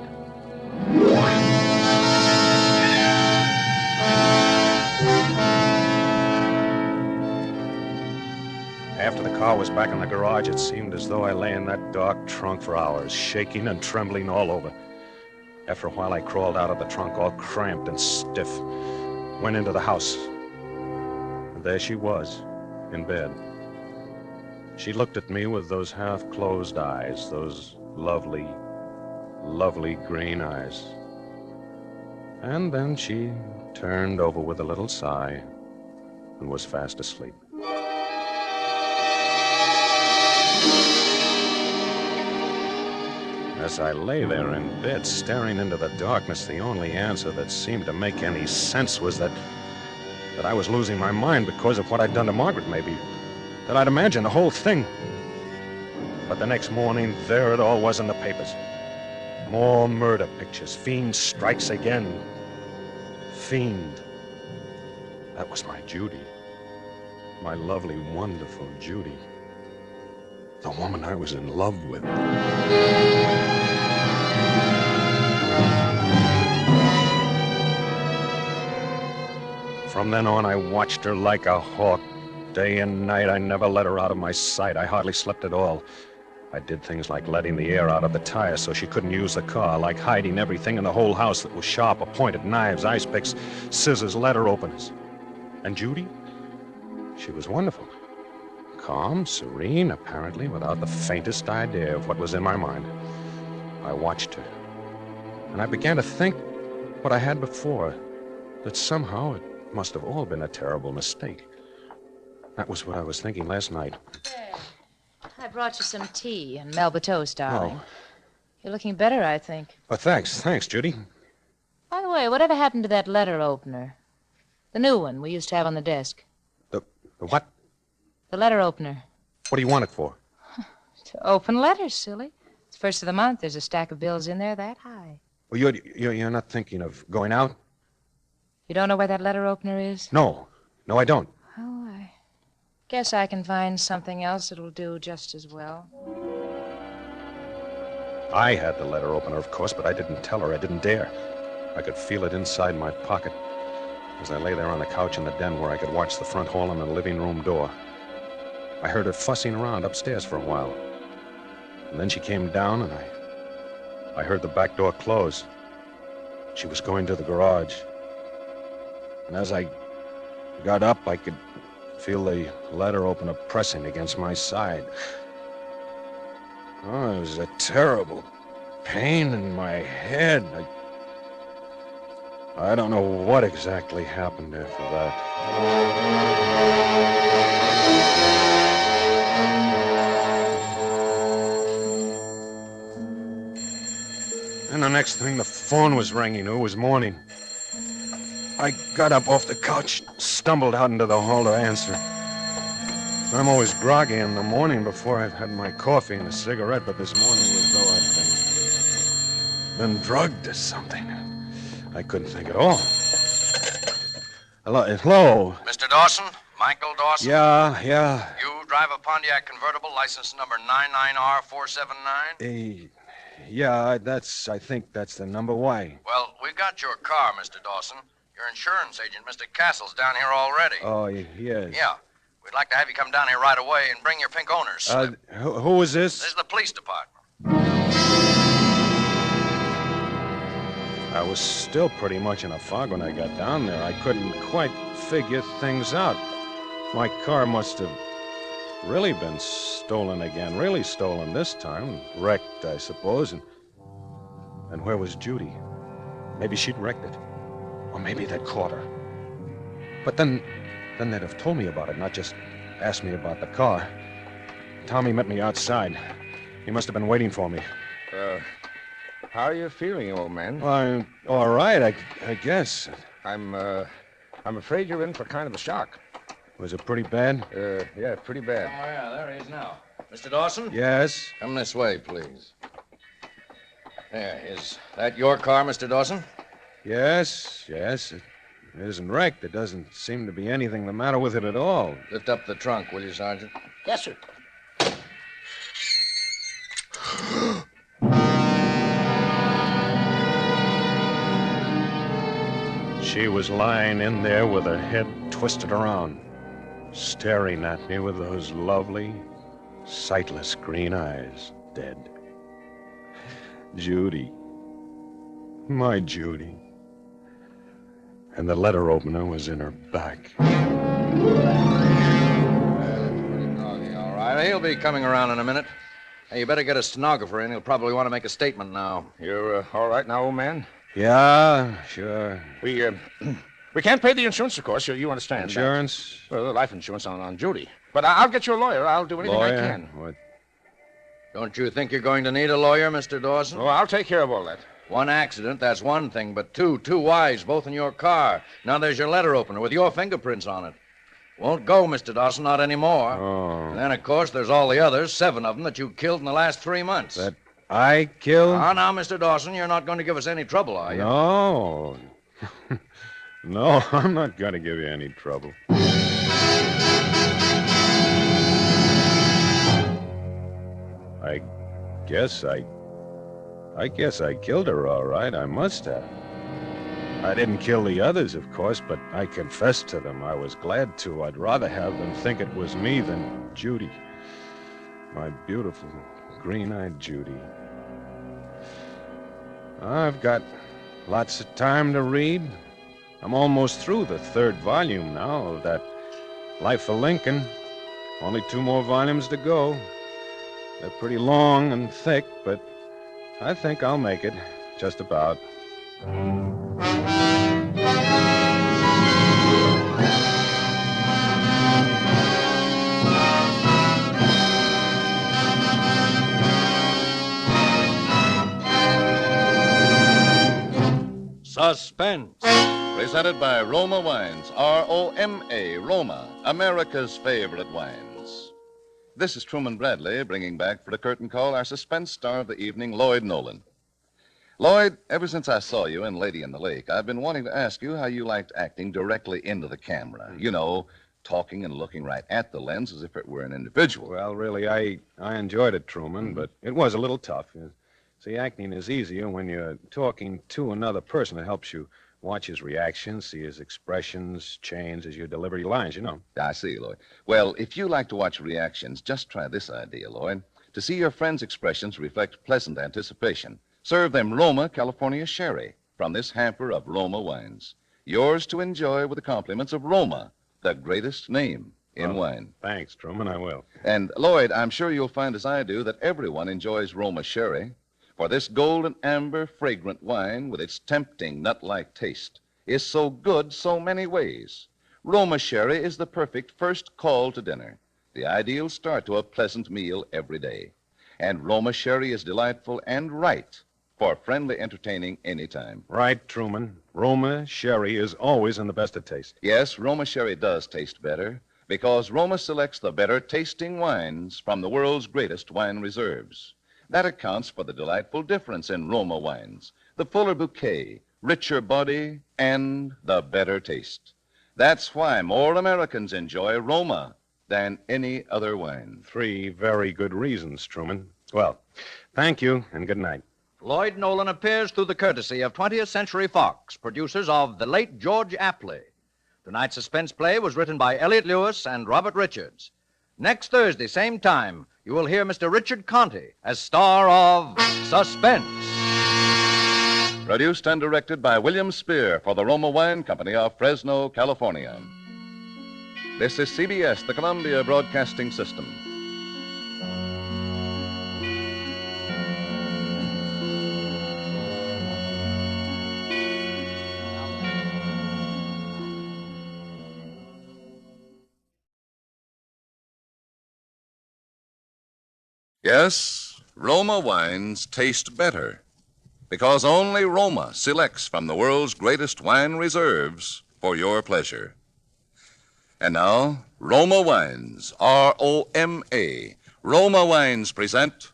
After the car was back in the garage, it seemed as though I lay in that dark trunk for hours, shaking and trembling all over. After a while, I crawled out of the trunk, all cramped and stiff, went into the house. And there she was, in bed. She looked at me with those half-closed eyes, those lovely, lovely green eyes. And then she turned over with a little sigh and was fast asleep. As I lay there in bed, staring into the darkness, the only answer that seemed to make any sense was that I was losing my mind because of what I'd done to Margaret, maybe. That I'd imagined the whole thing. But the next morning, there it all was in the papers. More murder pictures. Fiend strikes again. Fiend. That was my Judy. My lovely, wonderful Judy. The woman I was in love with. From then on, I watched her like a hawk. Day and night, I never let her out of my sight. I hardly slept at all. I did things like letting the air out of the tires so she couldn't use the car, like hiding everything in the whole house that was sharp or pointed, knives, ice picks, scissors, letter openers. And Judy? She was wonderful. Calm, serene, apparently without the faintest idea of what was in my mind. I watched her, and I began to think what I had before, that somehow it must have all been a terrible mistake. That was what I was thinking last night. I brought you some tea and Melba toast, darling. Oh. You're looking better, I think. Oh, thanks, Judy. By the way, whatever happened to that letter opener? The new one we used to have on the desk. The what? The letter opener. What do you want it for? To open letters, silly. It's first of the month. There's a stack of bills in there that high. Well, you're not thinking of going out? You don't know where that letter opener is? No, I don't. Oh, I guess I can find something else that'll do just as well. I had the letter opener, of course, but I didn't tell her. I didn't dare. I could feel it inside my pocket as I lay there on the couch in the den where I could watch the front hall and the living room door. I heard her fussing around upstairs for a while. And then she came down, and I heard the back door close. She was going to the garage. And as I got up, I could feel the letter opener pressing against my side. Oh, it was a terrible pain in my head. I don't know what exactly happened after that. And the next thing, the phone was ringing. It was morning. I got up off the couch, stumbled out into the hall to answer. I'm always groggy in the morning before I've had my coffee and a cigarette, but this morning was though I'd been drugged or something. I couldn't think at all. Hello? Mr. Dawson? Michael Dawson? Yeah. You drive a Pontiac convertible, license number 99R479? Yeah, I think that's the number. Why? Well, we've got your car, Mr. Dawson. Your insurance agent, Mr. Castle's down here already. Oh, yes. Yeah. We'd like to have you come down here right away and bring your pink owner's slip. Who is this? This is the police department. I was still pretty much in a fog when I got down there. I couldn't quite figure things out. My car must have really been stolen again. Really stolen this time. Wrecked, I suppose. And where was Judy? Maybe she'd wrecked it. Or maybe they'd caught her. But then they'd have told me about it, not just asked me about the car. Tommy met me outside. He must have been waiting for me. How are you feeling, old man? I'm all right, I guess. I'm afraid you're in for kind of a shock. Was it pretty bad? Yeah, pretty bad. Oh, yeah, there he is now. Mr. Dawson? Yes? Come this way, please. There, is that your car, Mr. Dawson? Yes. It isn't wrecked. There doesn't seem to be anything the matter with it at all. Lift up the trunk, will you, Sergeant? Yes, sir. She was lying in there with her head twisted around, staring at me with those lovely, sightless green eyes, dead. Judy. My Judy. And the letter opener was in her back. All right, he'll be coming around in a minute. Hey, you better get a stenographer in. He'll probably want to make a statement now. You're all right now, old man? Yeah, sure. We can't pay the insurance, of course. You understand. Insurance? Well, the life insurance on Judy. But I'll get you a lawyer. I'll do anything I can. What? Don't you think you're going to need a lawyer, Mr. Dawson? Oh, I'll take care of all that. One accident, that's one thing, but two wives, both in your car. Now there's your letter opener with your fingerprints on it. Won't go, Mr. Dawson, not anymore. Oh. And then, of course, there's all the others, 7 of them that you killed in the last 3 months. That I killed? Now, Mr. Dawson, you're not going to give us any trouble, are you? No. No, I'm not going to give you any trouble. I guess I killed her, all right. I must have. I didn't kill the others, of course, but I confessed to them. I was glad to. I'd rather have them think it was me than Judy. My beautiful, green-eyed Judy. I've got lots of time to read. I'm almost through the 3rd volume now of that Life of Lincoln. Only 2 more volumes to go. They're pretty long and thick, but I think I'll make it, just about. Suspense. Presented by Roma Wines, R-O-M-A, Roma, America's favorite wines. This is Truman Bradley bringing back for the curtain call our suspense star of the evening, Lloyd Nolan. Lloyd, ever since I saw you in Lady in the Lake, I've been wanting to ask you how you liked acting directly into the camera. You know, talking and looking right at the lens as if it were an individual. Well, really, I enjoyed it, Truman, but it was a little tough. See, acting is easier when you're talking to another person. It helps you watch his reactions, see his expressions change as you deliver your lines, you know. I see, Lloyd. Well, if you like to watch reactions, just try this idea, Lloyd. To see your friends' expressions reflect pleasant anticipation, serve them Roma, California sherry from this hamper of Roma wines. Yours to enjoy with the compliments of Roma, the greatest name in wine. Thanks, Truman, I will. And, Lloyd, I'm sure you'll find, as I do, that everyone enjoys Roma sherry. For this golden amber fragrant wine with its tempting nut-like taste is so good so many ways. Roma sherry is the perfect first call to dinner, the ideal start to a pleasant meal every day. And Roma sherry is delightful and right for friendly entertaining anytime. Right, Truman. Roma sherry is always in the best of taste. Yes, Roma sherry does taste better because Roma selects the better tasting wines from the world's greatest wine reserves. That accounts for the delightful difference in Roma wines, the fuller bouquet, richer body, and the better taste. That's why more Americans enjoy Roma than any other wine. 3 very good reasons, Truman. Well, thank you, and good night. Lloyd Nolan appears through the courtesy of 20th Century Fox, producers of the late George Apley. Tonight's suspense play was written by Elliot Lewis and Robert Richards. Next Thursday, same time, you will hear Mr. Richard Conte as star of Suspense. Produced and directed by William Spier for the Roma Wine Company of Fresno, California. This is CBS, the Columbia Broadcasting System. Yes, Roma wines taste better because only Roma selects from the world's greatest wine reserves for your pleasure. And now, Roma Wines, R-O-M-A. Roma Wines present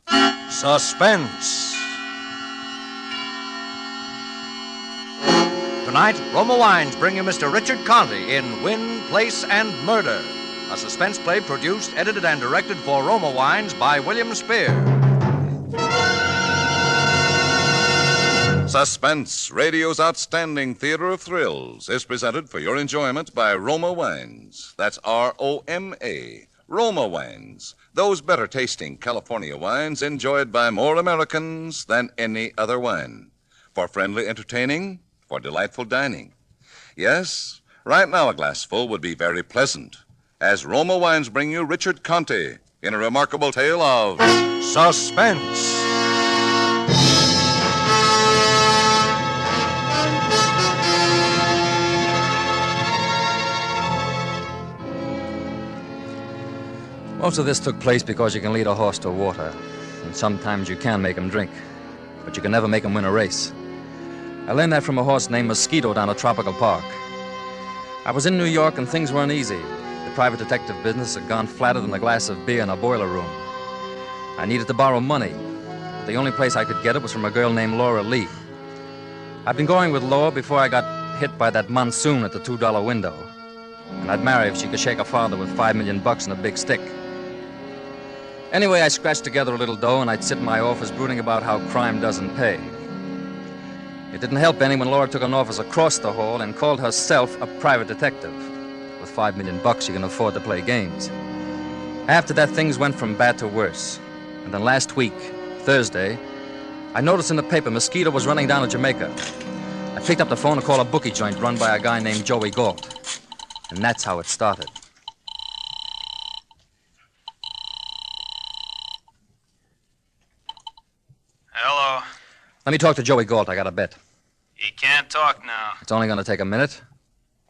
Suspense. Tonight, Roma Wines bring you Mr. Richard Conte in Wind, Place, and Murder, a suspense play produced, edited, and directed for Roma Wines by William Spier. Suspense, radio's outstanding theater of thrills, is presented for your enjoyment by Roma Wines. That's R-O-M-A. Roma Wines, those better-tasting California wines enjoyed by more Americans than any other wine. For friendly entertaining, for delightful dining. Yes, right now a glassful would be very pleasant, as Roma Wines bring you Richard Conte in a remarkable tale of Suspense. Most of this took place because you can lead a horse to water. And And sometimes you can make 'em drink, but you can never make 'em win a race. I learned that from a horse named Mosquito down at Tropical Park. I was in New York and things weren't easy. The private detective business had gone flatter than a glass of beer in a boiler room. I needed to borrow money. The only place I could get it was from a girl named Laura Lee. I'd been going with Laura before I got hit by that monsoon at the $2 window. And I'd marry if she could shake her father with $5 million and a big stick. Anyway, I scratched together a little dough and I'd sit in my office brooding about how crime doesn't pay. It didn't help any when Laura took an office across the hall and called herself a private detective. With $5 million, you can afford to play games. After that, things went from bad to worse. And then last week, Thursday, I noticed in the paper Mosquito was running down to Jamaica. I picked up the phone to call a bookie joint run by a guy named Joey Galt. And that's how it started. Hello. Let me talk to Joey Galt. I got a bet. He can't talk now. It's only going to take a minute.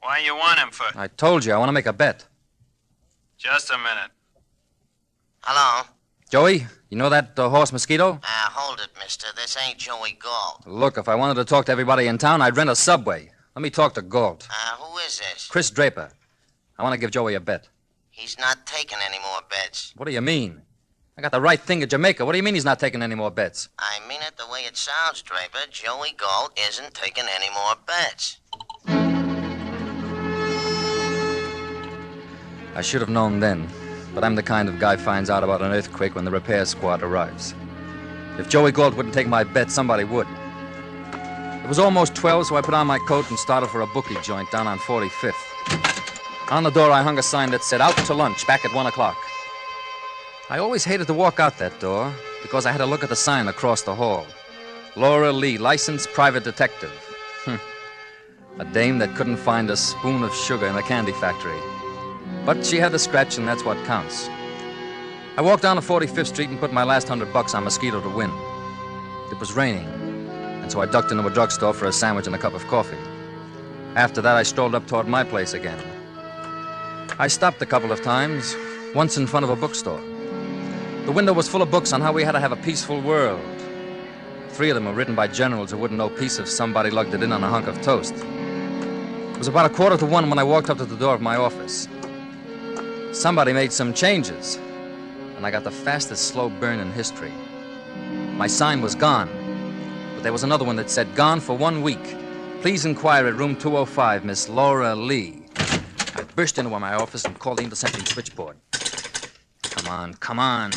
Why you want him for? I told you, I want to make a bet. Just a minute. Hello? Joey, you know that horse Mosquito? Hold it, mister. This ain't Joey Galt. Look, if I wanted to talk to everybody in town, I'd rent a subway. Let me talk to Galt. Who is this? Chris Draper. I want to give Joey a bet. He's not taking any more bets. What do you mean? I got the right thing at Jamaica. What do you mean he's not taking any more bets? I mean it the way it sounds, Draper. Joey Galt isn't taking any more bets. I should have known then, but I'm the kind of guy finds out about an earthquake when the repair squad arrives. If Joey Galt wouldn't take my bet, somebody would. It was almost 12, so I put on my coat and started for a bookie joint down on 45th. On the door, I hung a sign that said, "Out to lunch, back at 1 o'clock." I always hated to walk out that door because I had to look at the sign across the hall. Laura Lee, licensed private detective. A dame that couldn't find a spoon of sugar in a candy factory. But she had the scratch, and that's what counts. I walked down to 45th Street and put my last $100 on Mosquito to win. It was raining, and so I ducked into a drugstore for a sandwich and a cup of coffee. After that, I strolled up toward my place again. I stopped a couple of times, once in front of a bookstore. The window was full of books on how we had to have a peaceful world. 3 of them were written by generals who wouldn't know peace if somebody lugged it in on a hunk of toast. It was about 1:45 when I walked up to the door of my office. Somebody made some changes, and I got the fastest slow burn in history. My sign was gone, but there was another one that said, "Gone for 1 week. Please inquire at room 205, Miss Laura Lee." I burst into my office and called the intercepting switchboard. Come on.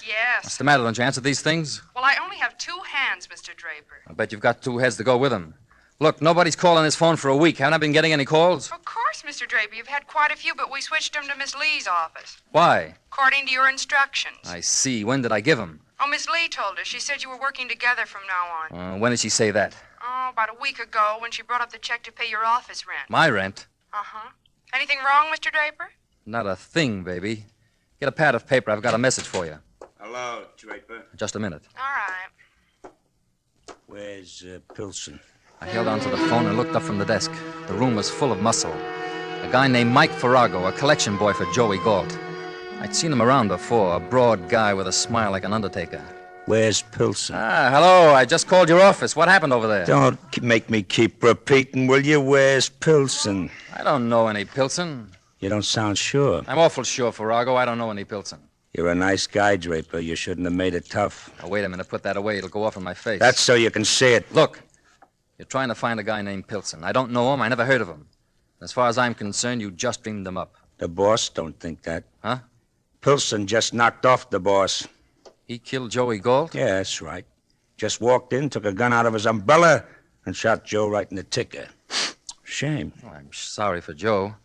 Yes. What's the matter? Don't you answer these things? Well, I only have 2 hands, Mr. Draper. I bet you've got 2 heads to go with them. Look, nobody's calling this phone for a week. Haven't I been getting any calls? Of course, Mr. Draper. You've had quite a few, but we switched them to Miss Lee's office. Why? According to your instructions. I see. When did I give them? Oh, Miss Lee told us. She said you were working together from now on. When did she say that? Oh, about a week ago when she brought up the check to pay your office rent. My rent? Uh-huh. Anything wrong, Mr. Draper? Not a thing, baby. Get a pad of paper. I've got a message for you. Hello, Draper. Just a minute. All right. Where's Pilson? I held onto the phone and looked up from the desk. The room was full of muscle. A guy named Mike Farrago, a collection boy for Joey Galt. I'd seen him around before, a broad guy with a smile like an undertaker. Where's Pilson? Hello. I just called your office. What happened over there? Don't make me keep repeating, will you? Where's Pilson? I don't know any Pilson. You don't sound sure. I'm awful sure, Farrago. I don't know any Pilson. You're a nice guy, Draper. You shouldn't have made it tough. Now, wait a minute. Put that away. It'll go off in my face. That's so you can see it. Look, you're trying to find a guy named Pilson. I don't know him. I never heard of him. As far as I'm concerned, you just dreamed him up. The boss don't think that. Huh? Pilson just knocked off the boss. He killed Joey Galt? Yeah, that's right. Just walked in, took a gun out of his umbrella, and shot Joe right in the ticker. Shame. Oh, I'm sorry for Joe.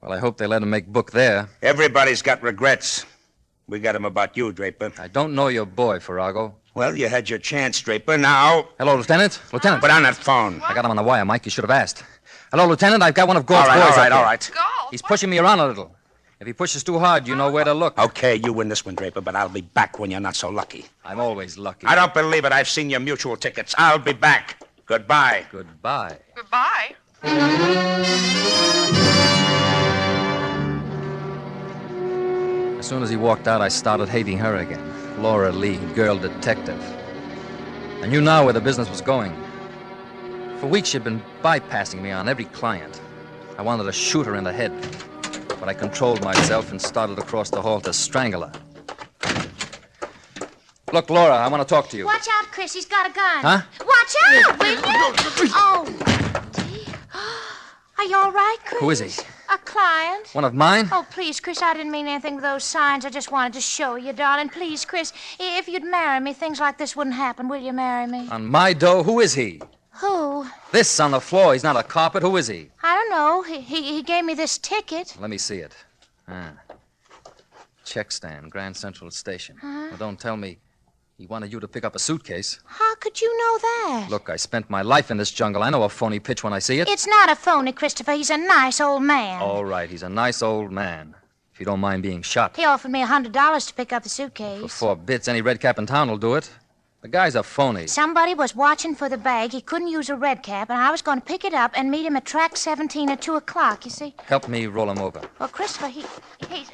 Well, I hope they let him make book there. Everybody's got regrets. We got 'em about you, Draper. I don't know your boy, Farrago. Well, you had your chance, Draper. Now... Hello, Lieutenant? Lieutenant. Put on that phone. I got him on the wire, Mike. You should have asked. Hello, Lieutenant. I've got one of Galt's boys up there. All right. He's pushing me around a little. If he pushes too hard, you know where to look. Okay, you win this one, Draper, but I'll be back when you're not so lucky. I'm always lucky. I don't believe it. I've seen your mutual tickets. I'll be back. Goodbye. Goodbye. Goodbye. As soon as he walked out, I started hating her again. Laura Lee, girl detective. I knew now where the business was going. For weeks, she'd been bypassing me on every client. I wanted to shoot her in the head, but I controlled myself and started across the hall to strangle her. Look, Laura, I want to talk to you. Watch out, Chris. He's got a gun. Huh? Watch out, will you? Oh. Are you all right, Chris? Who is he? A client. One of mine? Oh, please, Chris, I didn't mean anything with those signs. I just wanted to show you, darling. Please, Chris, if you'd marry me, things like this wouldn't happen. Will you marry me? On my dough? Who is he? Who? This on the floor. He's not a carpet. Who is he? I don't know. He gave me this ticket. Let me see it. Check stand, Grand Central Station. Huh? Now, don't tell me he wanted you to pick up a suitcase. How could you know that? Look, I spent my life in this jungle. I know a phony pitch when I see it. It's not a phony, Christopher. He's a nice old man. All right, he's a nice old man. If you don't mind being shot. He offered me $100 to pick up the suitcase. For 4 bits, any red cap in town will do it. The guy's a phony. Somebody was watching for the bag. He couldn't use a red cap, and I was going to pick it up and meet him at track 17 at 2 o'clock, you see? Help me roll him over. Well, Christopher, he's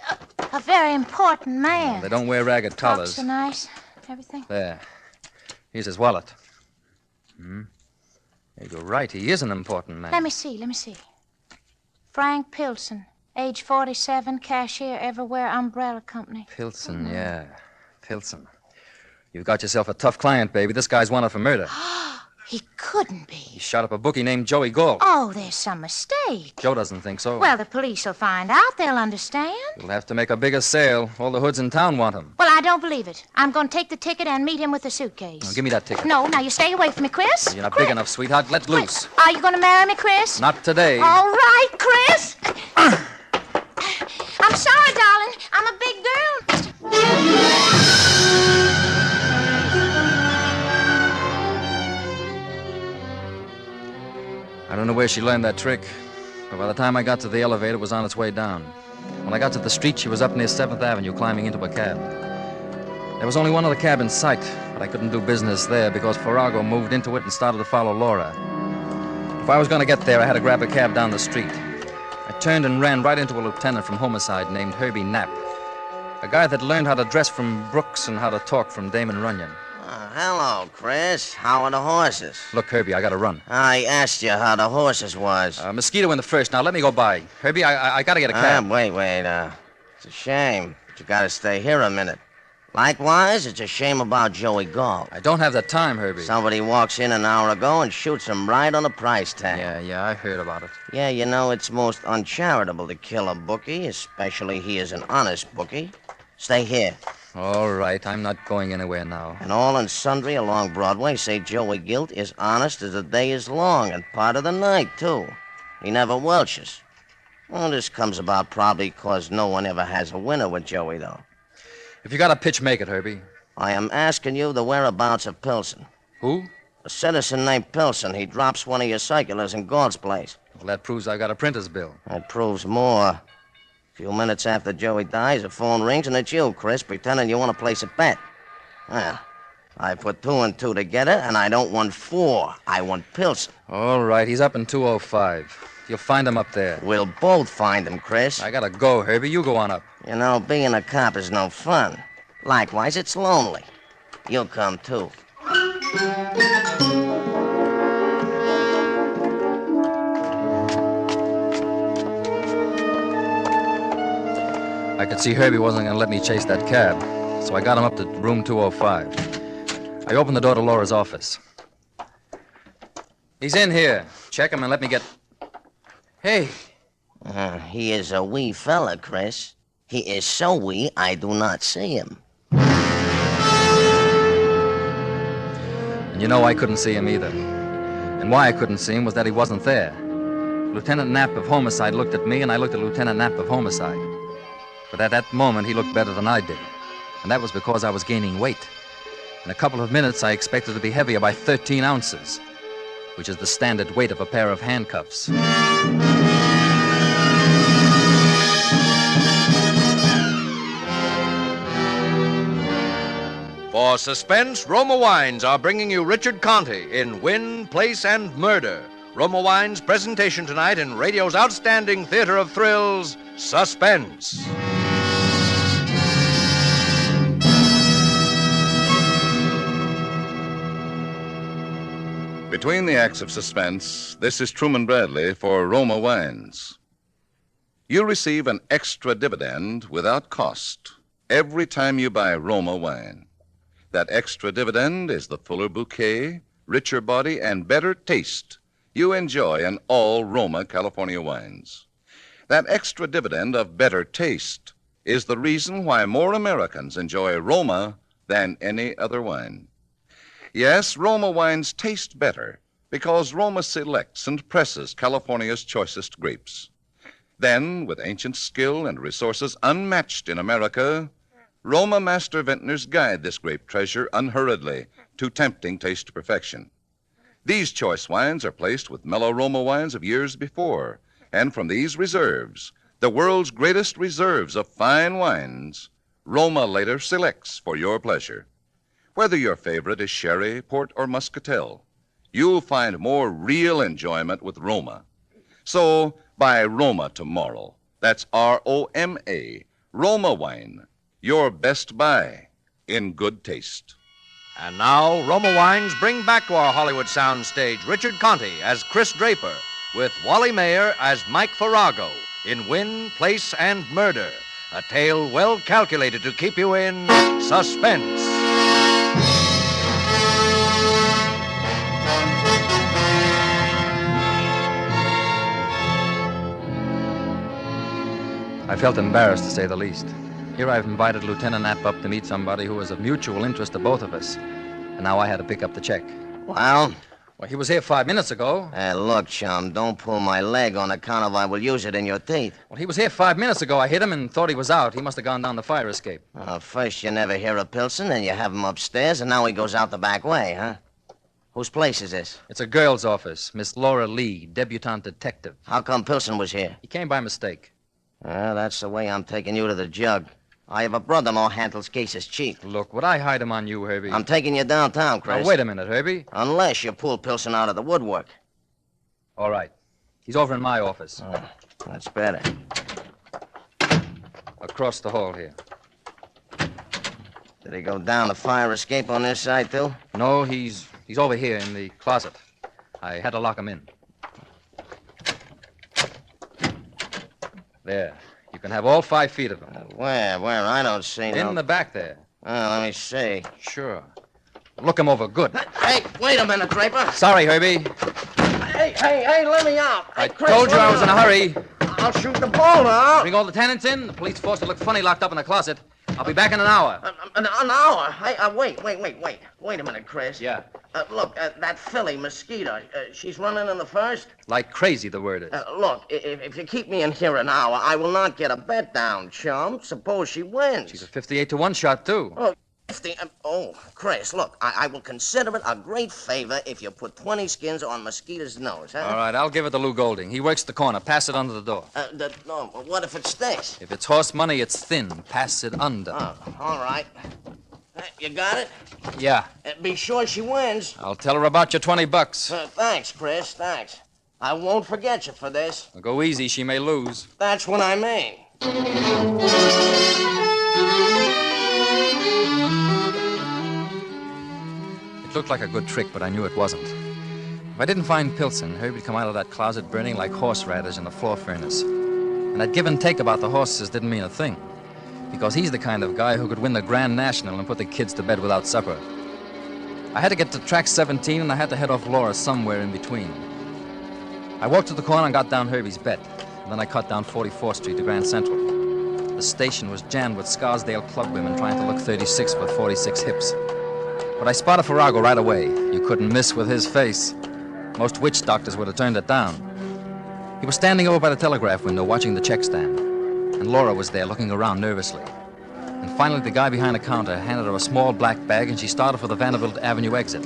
a very important man. They don't wear ragged Talks collars. so nice. Everything. There. Here's his wallet. You're right. He is an important man. Let me see. Frank Pilson, age 47, cashier, Everywhere Umbrella Company. Pilson, yeah. Pilson. You've got yourself a tough client, baby. This guy's wanted for murder. He couldn't be. He shot up a bookie named Joey Galt. Oh, there's some mistake. Joe doesn't think so. Well, the police will find out. They'll understand. You'll have to make a bigger sale. All the hoods in town want him. Well, I don't believe it. I'm going to take the ticket and meet him with the suitcase. Now, give me that ticket. No, now you stay away from me, Chris. You're not big enough, sweetheart. Let loose. Are you going to marry me, Chris? Not today. All right, Chris. I'm sorry, darling. I'm a big girl. I don't know where she learned that trick, but by the time I got to the elevator, it was on its way down. When I got to the street, she was up near 7th Avenue climbing into a cab. There was only one other cab in sight, but I couldn't do business there because Farrago moved into it and started to follow Laura. If I was going to get there, I had to grab a cab down the street. I turned and ran right into a lieutenant from Homicide named Herbie Knapp, a guy that learned how to dress from Brooks and how to talk from Damon Runyon. Hello, Chris. How are the horses? Look, Herbie, I got to run. I asked you how the horses was. Mosquito in the first. Now, let me go by. Herbie, I got to get a cab. Wait. It's a shame, but you got to stay here a minute. Likewise, it's a shame about Joey Galt. I don't have the time, Herbie. Somebody walks in an hour ago and shoots him right on the price tag. Yeah, I heard about it. Yeah, you know, it's most uncharitable to kill a bookie, especially he is an honest bookie. Stay here. All right, I'm not going anywhere now. And all and sundry along Broadway say Joey Galt is honest as the day is long and part of the night, too. He never welches. Well, this comes about probably because no one ever has a winner with Joey, though. If you got a pitch, make it, Herbie. I am asking you the whereabouts of Pilson. Who? A citizen named Pilson. He drops one of your circulars in Galt's place. Well, that proves I got a printer's bill. That proves more. A few minutes after Joey dies, a phone rings, and it's you, Chris, pretending you want to place a bet. Well, I put 2 and 2 together, and I don't want 4. I want Pilson. All right, he's up in 205. You'll find him up there. We'll both find him, Chris. I gotta go, Herbie. You go on up. You know, being a cop is no fun. Likewise, it's lonely. You'll come, too. I could see Herbie wasn't going to let me chase that cab, so I got him up to room 205. I opened the door to Laura's office. He's in here. Check him and let me get... Hey. He is a wee fella, Chris. He is so wee, I do not see him. And you know I couldn't see him either. And why I couldn't see him was that he wasn't there. Lieutenant Knapp of Homicide looked at me, and I looked at Lieutenant Knapp of Homicide. But at that moment, he looked better than I did. And that was because I was gaining weight. In a couple of minutes, I expected to be heavier by 13 ounces, which is the standard weight of a pair of handcuffs. For Suspense, Roma Wines are bringing you Richard Conte in Win, Place, and Murder. Roma Wines' presentation tonight in radio's outstanding theater of thrills, Suspense. Between the acts of suspense, this is Truman Bradley for Roma Wines. You receive an extra dividend without cost every time you buy Roma wine. That extra dividend is the fuller bouquet, richer body, and better taste you enjoy in all Roma California wines. That extra dividend of better taste is the reason why more Americans enjoy Roma than any other wine. Yes, Roma wines taste better because Roma selects and presses California's choicest grapes. Then, with ancient skill and resources unmatched in America, Roma master vintners guide this grape treasure unhurriedly to tempting taste perfection. These choice wines are placed with mellow Roma wines of years before, and from these reserves, the world's greatest reserves of fine wines, Roma later selects for your pleasure. Whether your favorite is sherry, port, or muscatel, you'll find more real enjoyment with Roma. So, buy Roma tomorrow. That's R-O-M-A, Roma wine, your best buy in good taste. And now, Roma Wines bring back to our Hollywood soundstage Richard Conte as Chris Draper, with Wally Mayer as Mike Farrago in Win, Place, and Murder, a tale well calculated to keep you in suspense. I felt embarrassed, to say the least. Here I've invited Lieutenant Knapp up to meet somebody who was of mutual interest to both of us. And now I had to pick up the check. Well? Well, he was here 5 minutes ago. Hey, look, chum, don't pull my leg on account of I will use it in your teeth. Well, he was here 5 minutes ago. I hit him and thought he was out. He must have gone down the fire escape. First you never hear of Pilson, then you have him upstairs, and now he goes out the back way, huh? Whose place is this? It's a girl's office. Miss Laura Lee, debutante detective. How come Pilson was here? He came by mistake. That's the way I'm taking you to the jug. I have a brother-in-law handles cases cheap. Look, would I hide him on you, Herbie? I'm taking you downtown, Chris. Now, wait a minute, Herbie. Unless you pull Pilson out of the woodwork. All right. He's over in my office. That's better. Across the hall here. Did he go down the fire escape on this side, too? No, he's over here in the closet. I had to lock him in. There. You can have all 5 feet of him. Where? I don't see no... In the back there. Let me see. Sure. Look him over good. Hey, wait a minute, Draper. Sorry, Herbie. Hey, let me out. I told you I was in a hurry. I'll shoot the ball now. Bring all the tenants in. The police force will look funny locked up in the closet. I'll be back in an hour. An hour? Hey, wait. Wait a minute, Chris. Yeah. Look, that filly, Mosquito, she's running in the first? Like crazy, the word is. Look, if you keep me in here an hour, I will not get a bet down, chum. Suppose she wins. She's a 58-1 shot, too. Oh, 50. Chris, look, I will consider it a great favor if you put 20 skins on Mosquito's nose, huh? All right, I'll give it to Lou Golding. He works the corner. Pass it under the door. No, what if it stinks? If it's horse money, it's thin. Pass it under. Oh, all right. You got it? Yeah. Be sure she wins. I'll tell her about your $20. Thanks, Chris, thanks. I won't forget you for this. Now go easy, she may lose. That's what I mean. It looked like a good trick, but I knew it wasn't. If I didn't find Pilson, Herbie'd come out of that closet burning like horseradish in the floor furnace. And that give and take about the horses didn't mean a thing, because he's the kind of guy who could win the Grand National and put the kids to bed without supper. I had to get to track 17, and I had to head off Laura somewhere in between. I walked to the corner and got down Herbie's bet, and then I cut down 44th Street to Grand Central. The station was jammed with Scarsdale club women trying to look 36 with 46 hips. But I spotted Farrago right away. You couldn't miss with his face. Most witch doctors would have turned it down. He was standing over by the telegraph window watching the check stand, and Laura was there looking around nervously. And finally, the guy behind the counter handed her a small black bag, and she started for the Vanderbilt Avenue exit.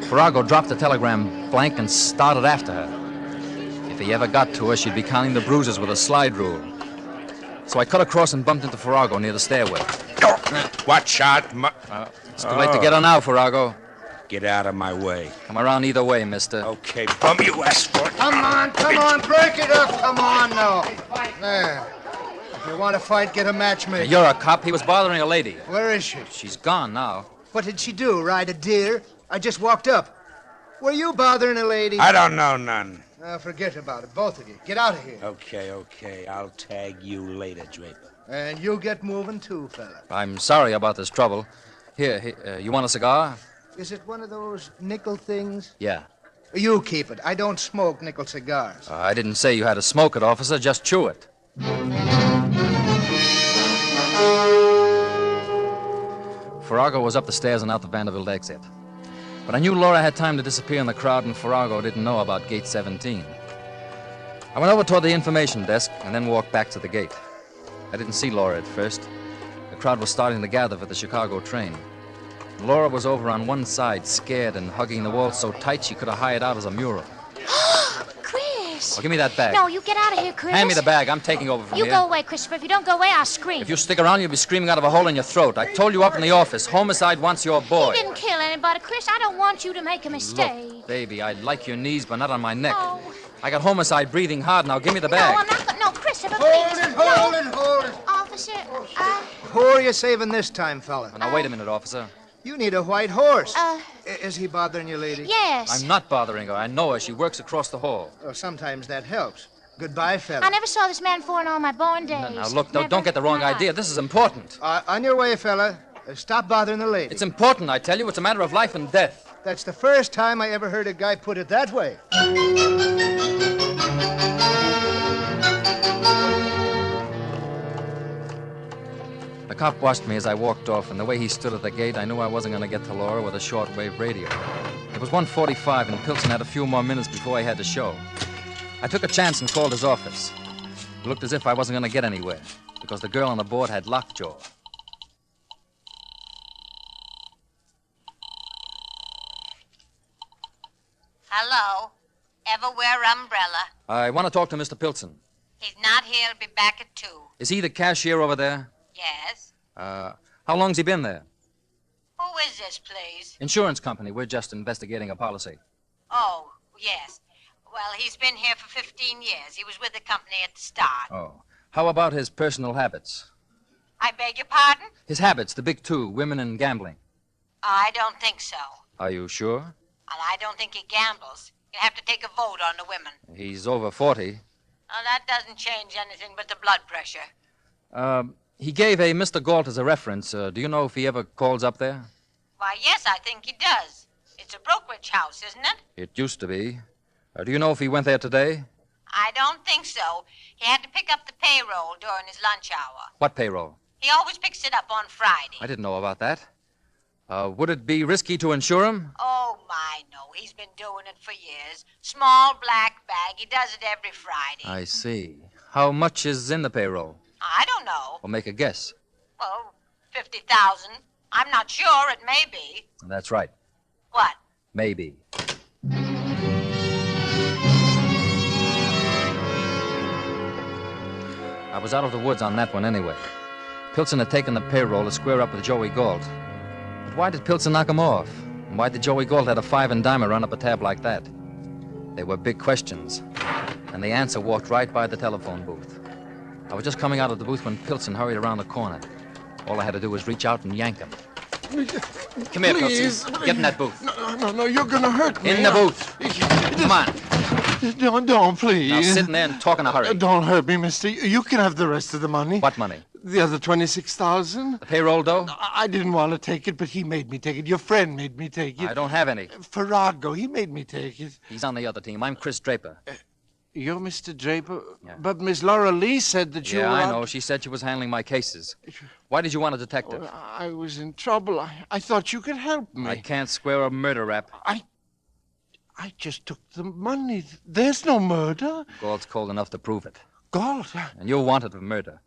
Farrago dropped the telegram blank and started after her. If he ever got to her, she'd be counting the bruises with a slide rule. So I cut across and bumped into Farrago near the stairway. Watch out, It's too late to get on now, Farrago. Get out of my way. Come around either way, mister. Okay, bum, you asked for it. Come on, break it up. Come on now. There. If you want to fight, get a matchmaker. You're a cop. He was bothering a lady. Where is she? She's gone now. What did she do, ride a deer? I just walked up. Were you bothering a lady? I don't know none. Forget about it, both of you. Get out of here. Okay. I'll tag you later, Draper. And you get moving too, fella. I'm sorry about this trouble. Here, you want a cigar? Is it one of those nickel things? Yeah. You keep it. I don't smoke nickel cigars. I didn't say you had to smoke it, officer. Just chew it. Farrago was up the stairs and out the Vanderbilt exit. But I knew Laura had time to disappear in the crowd, and Farrago didn't know about gate 17. I went over toward the information desk and then walked back to the gate. I didn't see Laura at first. The crowd was starting to gather for the Chicago train. Laura was over on one side, scared and hugging the wall so tight she could have hired out as a mural. Chris! Oh, give me that bag. No, you get out of here, Chris. Hand me the bag. I'm taking over from You here. go away, Christopher. If you don't go away, I'll scream. If you stick around, you'll be screaming out of a hole in your throat. I told you up in the office, homicide wants your boy. He didn't kill anybody, Chris. I don't want you to make a mistake. Look, baby, I like your knees, but not on my neck. Oh. I got homicide breathing hard. Now give me the No, bag. I'm not going to. No, Christopher, Hold please. it, hold it. Officer, Who are you saving this time, fella? Now, wait a minute, officer. You need a white horse. Is he bothering you, lady? Yes. I'm not bothering her. I know her. She works across the hall. Oh, sometimes that helps. Goodbye, fella. I never saw this man before in all my born days. Now, look, don't get the wrong idea. This is important. On your way, fella. Stop bothering the lady. It's important, I tell you. It's a matter of life and death. That's the first time I ever heard a guy put it that way. The cop watched me as I walked off, and the way he stood at the gate, I knew I wasn't going to get to Laura with a shortwave radio. It was 1:45, and Pilson had a few more minutes before I had to show. I took a chance and called his office. It looked as if I wasn't going to get anywhere, because the girl on the board had lockjaw. Hello. Ever wear umbrella? I want to talk to Mr. Pilson. He's not here. He'll be back at 2. Is he the cashier over there? Yes. How long's he been there? Who is this, please? Insurance company. We're just investigating a policy. Oh, yes. Well, he's been here for 15 years. He was with the company at the start. Oh. How about his personal habits? I beg your pardon? His habits, the big two, women and gambling. I don't think so. Are you sure? And I don't think he gambles. You'll have to take a vote on the women. He's over 40. Oh, that doesn't change anything but the blood pressure. He gave a Mr. Galt as a reference. Do you know if he ever calls up there? Why, yes, I think he does. It's a brokerage house, isn't it? It used to be. Do you know if he went there today? I don't think so. He had to pick up the payroll during his lunch hour. What payroll? He always picks it up on Friday. I didn't know about that. Would it be risky to insure him? Oh, my, no. He's been doing it for years. Small black bag. He does it every Friday. I see. How much is in the payroll? I don't know. Well, make a guess. Well, 50,000. I'm not sure. It may be. That's right. What? Maybe. I was out of the woods on that one anyway. Pilson had taken the payroll to square up with Joey Galt. But why did Pilson knock him off? And why did Joey Galt have a 5 and dimer run up a tab like that? They were big questions. And the answer walked right by the telephone booth. I was just coming out of the booth when Pilson hurried around the corner. All I had to do was reach out and yank him. Come here, Pilson. Get in that booth. No, you're gonna hurt me. In the booth. Come on. Don't, please. Now sit in there and talk in a hurry. Don't hurt me, mister. You can have the rest of the money. What money? The other 26,000. The payroll dough? I didn't want to take it, but he made me take it. Your friend made me take it. I don't have any. Farrago, he made me take it. He's on the other team. I'm Chris Draper. You're Mr. Draper? Yeah. But Miss Laura Lee said that you were... Yeah, I know. She said she was handling my cases. Why did you want a detective? Oh, I was in trouble. I thought you could help me. I can't square a murder rap. I just took the money. There's no murder. Galt's cold enough to prove it. Galt? And you're wanted for murder.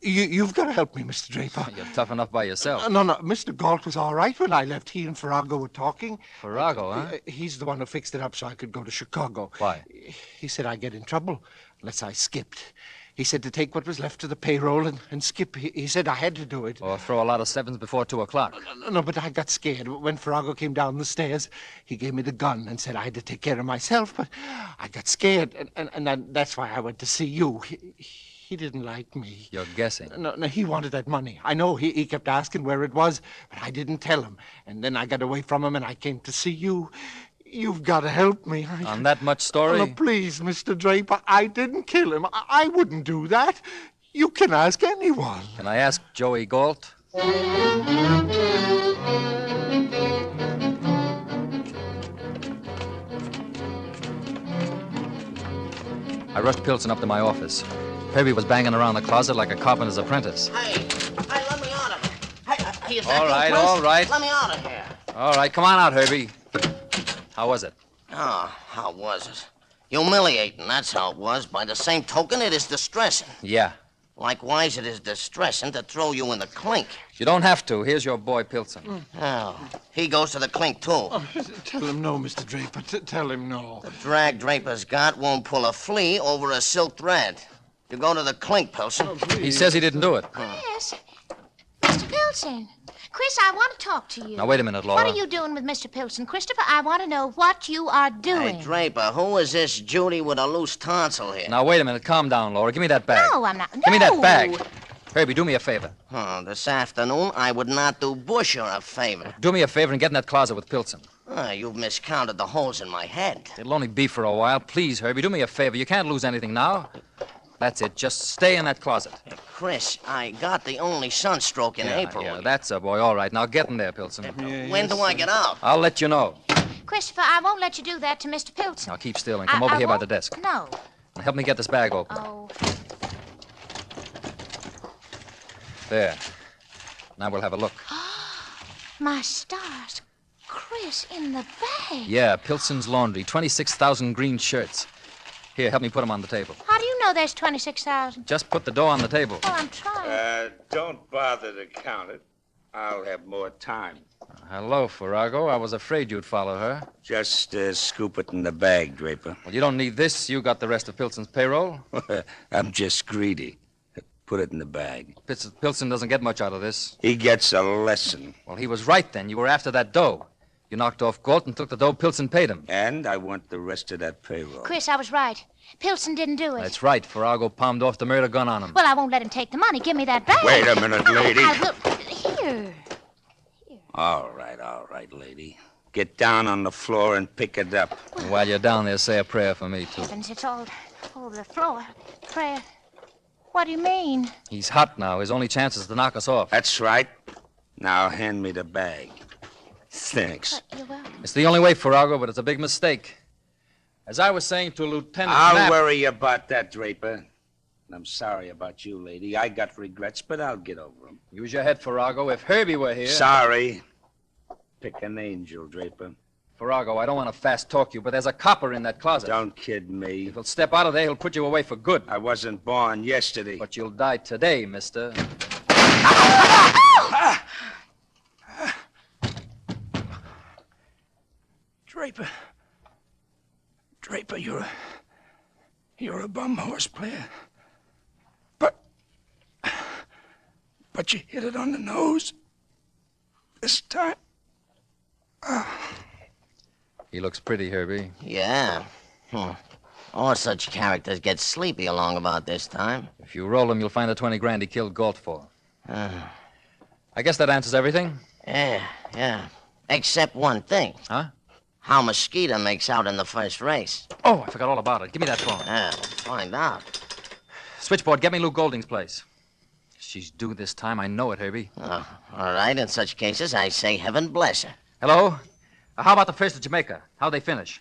You've got to help me, Mr. Draper. You're tough enough by yourself. No, Mr. Galt was all right when I left. He and Farrago were talking. Farrago, huh? He's the one who fixed it up so I could go to Chicago. Why? He said I'd get in trouble unless I skipped. He said to take what was left of the payroll and skip. He said I had to do it. Or throw a lot of sevens before 2 o'clock. No, but I got scared. When Farrago came down the stairs, he gave me the gun and said I had to take care of myself, but I got scared, and that's why I went to see you. He didn't like me. You're guessing. No, he wanted that money. I know he kept asking where it was, but I didn't tell him. And then I got away from him and I came to see you. You've got to help me. On that much story? Oh, no, please, Mr. Draper. I didn't kill him. I wouldn't do that. You can ask anyone. Can I ask Joey Galt? I rushed Pilson up to my office. Herbie was banging around the closet like a carpenter's apprentice. Hey, let me out of here. Hey, is that All you, right, Chris? all right. Let me out of here. All right, come on out, Herbie. How was it? Oh, how was it? Humiliating, that's how it was. By the same token, it is distressing. Yeah. Likewise, it is distressing to throw you in the clink. You don't have to. Here's your boy, Pilson. Oh, he goes to the clink, too. Oh, tell him no, Mr. Draper. Tell him no. The drag Draper's got won't pull a flea over a silk thread. You go to the clink, Pilson. He says he didn't do it. Yes. Mr. Pilson. Chris, I want to talk to you. Now, wait a minute, Laura. What are you doing with Mr. Pilson? Christopher, I want to know what you are doing. Hey, Draper, who is this Judy with a loose tonsil here? Now, wait a minute. Calm down, Laura. Give me that bag. No, I'm not. Give me that bag. Herbie, do me a favor. This afternoon, I would not do Busher a favor. Do me a favor and get in that closet with Pilson. You've miscounted the holes in my head. It'll only be for a while. Please, Herbie, do me a favor. You can't lose anything now. That's it. Just stay in that closet. Chris, I got the only sunstroke in April. Yeah, that's a boy. All right. Now get in there, Pilson. When do I get out? I'll let you know. Christopher, I won't let you do that to Mr. Pilson. Now keep still and come over here by won't? the desk. No. And help me get this bag open. Oh. There. Now we'll have a look. My stars. Chris, in the bag. Yeah, Pilson's Laundry. 26,000 green shirts. Here, help me put them on the table. How do you know there's 26,000? Just put the dough on the table. Well, I'm trying. Don't bother to count it. I'll have more time. Hello, Farrago. I was afraid you'd follow her. Just scoop it in the bag, Draper. Well, you don't need this. You got the rest of Pilson's payroll. I'm just greedy. Put it in the bag. Pilson doesn't get much out of this. He gets a lesson. Well, he was right then. You were after that dough. You knocked off Galt and took the dough Pilson paid him. And I want the rest of that payroll. Chris, I was right. Pilson didn't do it. That's right. Farrago palmed off the murder gun on him. Well, I won't let him take the money. Give me that bag. Wait a minute, lady. I will. Here. All right, lady. Get down on the floor and pick it up. And while you're down there, say a prayer for me, too. Heavens, it's all over the floor. Prayer. What do you mean? He's hot now. His only chance is to knock us off. That's right. Now hand me the bag. Thanks. You're welcome. It's the only way, Farrago, but it's a big mistake. As I was saying to Lieutenant I'll Knapp... worry about that, Draper. I'm sorry about you, lady. I got regrets, but I'll get over them. Use your head, Farrago. If Herbie were here... Sorry. Pick an angel, Draper. Farrago, I don't want to fast talk you, but there's a copper in that closet. Don't kid me. If he'll step out of there, he'll put you away for good. I wasn't born yesterday. But you'll die today, mister. Draper, you're a bum horse player. But you hit it on the nose. This time. He looks pretty, Herbie. Yeah. All such characters get sleepy along about this time. If you roll him, you'll find the 20 grand he killed Galt for. I guess that answers everything. Yeah. Except one thing. Huh? How Mosquito makes out in the first race. Oh, I forgot all about it. Give me that phone. Yeah, we'll find out. Switchboard, get me Lou Golding's place. She's due this time. I know it, Herbie. All right. In such cases, I say heaven bless her. Hello? How about the first of Jamaica? How'd they finish?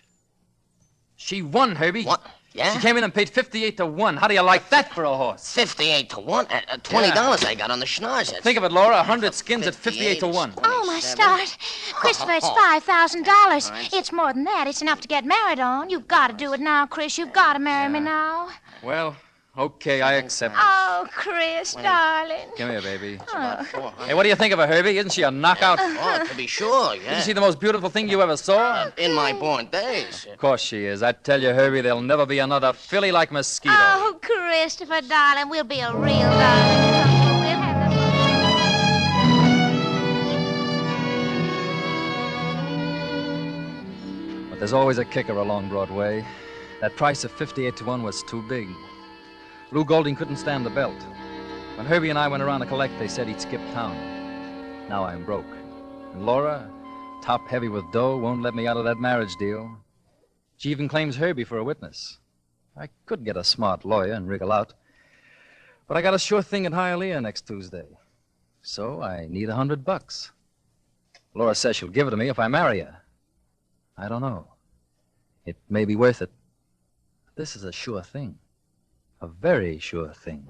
She won, Herbie. What? Yeah? She came in and paid 58 to 1. How do you like that for a horse? 58 to 1? $20 I got on the schnoz. Think of it, Laura. 100 skins at 58 to 1. Oh, my stars. Christopher, it's $5,000. It's more than that. It's enough to get married on. You've got to do it now, Chris. You've got to marry me now. Well, okay, I accept. Oh, Chris, darling. Come here, baby. Oh. Hey, what do you think of her, Herbie? Isn't she a knockout? Oh, to be sure, yeah. Isn't she the most beautiful thing you ever saw? In my born days. Of course she is. I tell you, Herbie, there'll never be another filly like Mosquito. Oh, Christopher, darling, we'll be a real darling. We'll have But there's always a kicker along Broadway. That price of 58 to 1 was too big. Lou Golding couldn't stand the belt. When Herbie and I went around to collect, they said he'd skip town. Now I'm broke. And Laura, top heavy with dough, won't let me out of that marriage deal. She even claims Herbie for a witness. I could get a smart lawyer and wriggle out. But I got a sure thing at Hialeah next Tuesday. So I need $100. Laura says she'll give it to me if I marry her. I don't know. It may be worth it. This is a sure thing. A very sure thing.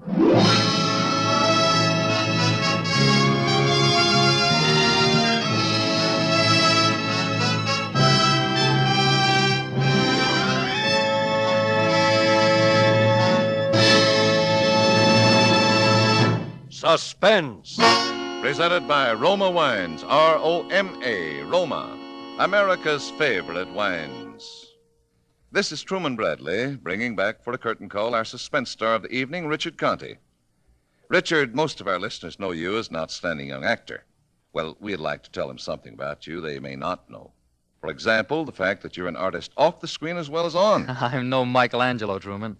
Suspense. Presented by Roma Wines, R-O-M-A, Roma, America's favorite wines. This is Truman Bradley, bringing back for a curtain call our suspense star of the evening, Richard Conte. Richard, most of our listeners know you as an outstanding young actor. Well, we'd like to tell them something about you they may not know. For example, the fact that you're an artist off the screen as well as on. I'm no Michelangelo, Truman.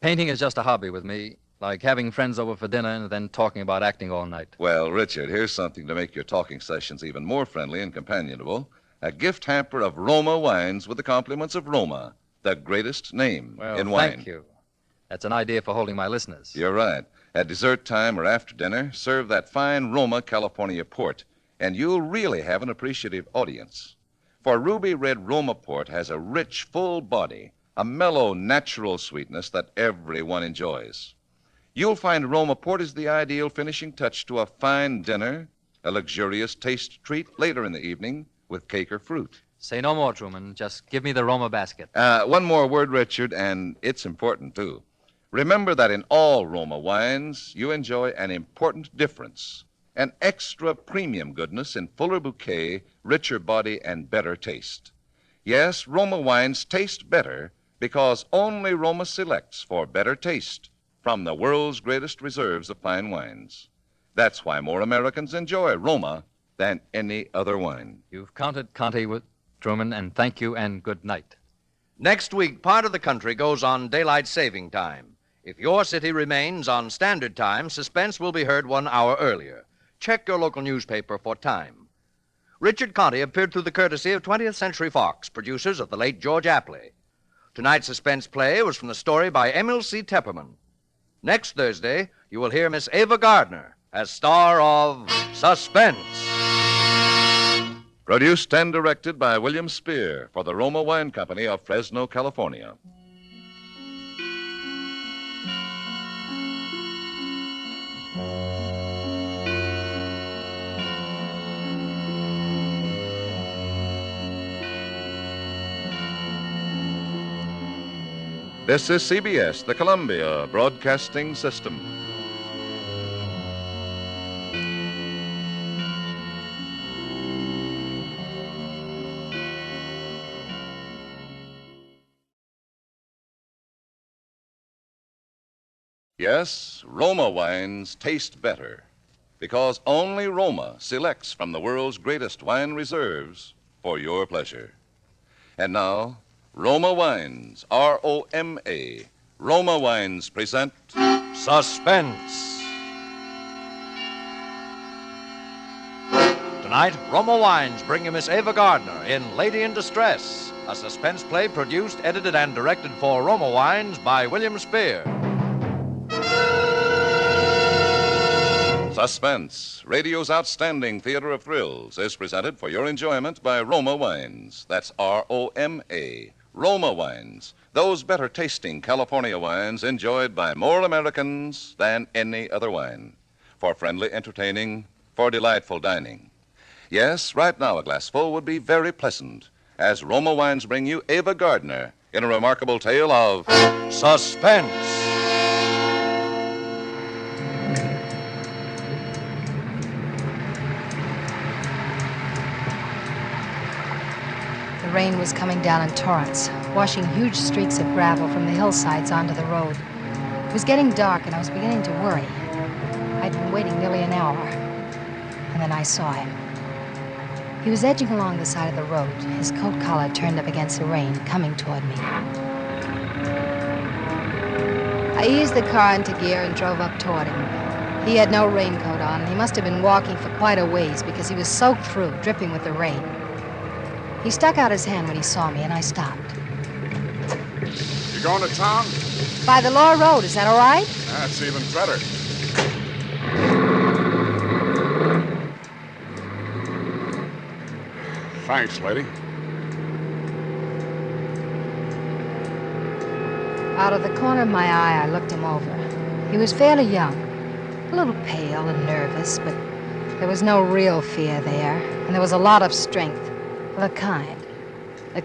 Painting is just a hobby with me, like having friends over for dinner and then talking about acting all night. Well, Richard, here's something to make your talking sessions even more friendly and companionable. A gift hamper of Roma wines with the compliments of Roma, the greatest name in wine. Thank you. That's an idea for holding my listeners. You're right. At dessert time or after dinner, serve that fine Roma California port, and you'll really have an appreciative audience. For ruby red Roma port has a rich, full body, a mellow, natural sweetness that everyone enjoys. You'll find Roma port is the ideal finishing touch to a fine dinner, a luxurious taste treat later in the evening with cake or fruit. Say no more, Truman. Just give me the Roma basket. One more word, Richard, and it's important, too. Remember that in all Roma wines, you enjoy an important difference, an extra premium goodness in fuller bouquet, richer body, and better taste. Yes, Roma wines taste better because only Roma selects for better taste from the world's greatest reserves of fine wines. That's why more Americans enjoy Roma than any other wine. You've counted, Conte, with Truman, and thank you and good night. Next week, part of the country goes on daylight saving time. If your city remains on standard time, Suspense will be heard 1 hour earlier. Check your local newspaper for time. Richard Conte appeared through the courtesy of 20th Century Fox, producers of the late George Apley. Tonight's Suspense play was from the story by Emil C. Tepperman. Next Thursday, you will hear Miss Ava Gardner as star of Suspense. Produced and directed by William Spier for the Roma Wine Company of Fresno, California. This is CBS, the Columbia Broadcasting System. Yes, Roma wines taste better because only Roma selects from the world's greatest wine reserves for your pleasure. And now, Roma Wines, R-O-M-A. Roma Wines present Suspense. Tonight, Roma Wines bring you Miss Ava Gardner in Lady in Distress, a suspense play produced, edited, and directed for Roma Wines by William Spier. Suspense, radio's outstanding theater of thrills, is presented for your enjoyment by Roma Wines. That's R-O-M-A. Roma Wines, those better tasting California wines enjoyed by more Americans than any other wine. For friendly entertaining, for delightful dining. Yes, right now a glassful would be very pleasant, as Roma Wines bring you Ava Gardner in a remarkable tale of Suspense. The rain was coming down in torrents, washing huge streaks of gravel from the hillsides onto the road. It was getting dark, and I was beginning to worry. I'd been waiting nearly an hour, and then I saw him. He was edging along the side of the road, his coat collar turned up against the rain, coming toward me. I eased the car into gear and drove up toward him. He had no raincoat on, and he must have been walking for quite a ways because he was soaked through, dripping with the rain. He stuck out his hand when he saw me, and I stopped. You going to town? By the Law Road, is that all right? That's even better. Thanks, lady. Out of the corner of my eye, I looked him over. He was fairly young, a little pale and nervous, but there was no real fear there, and there was a lot of strength. The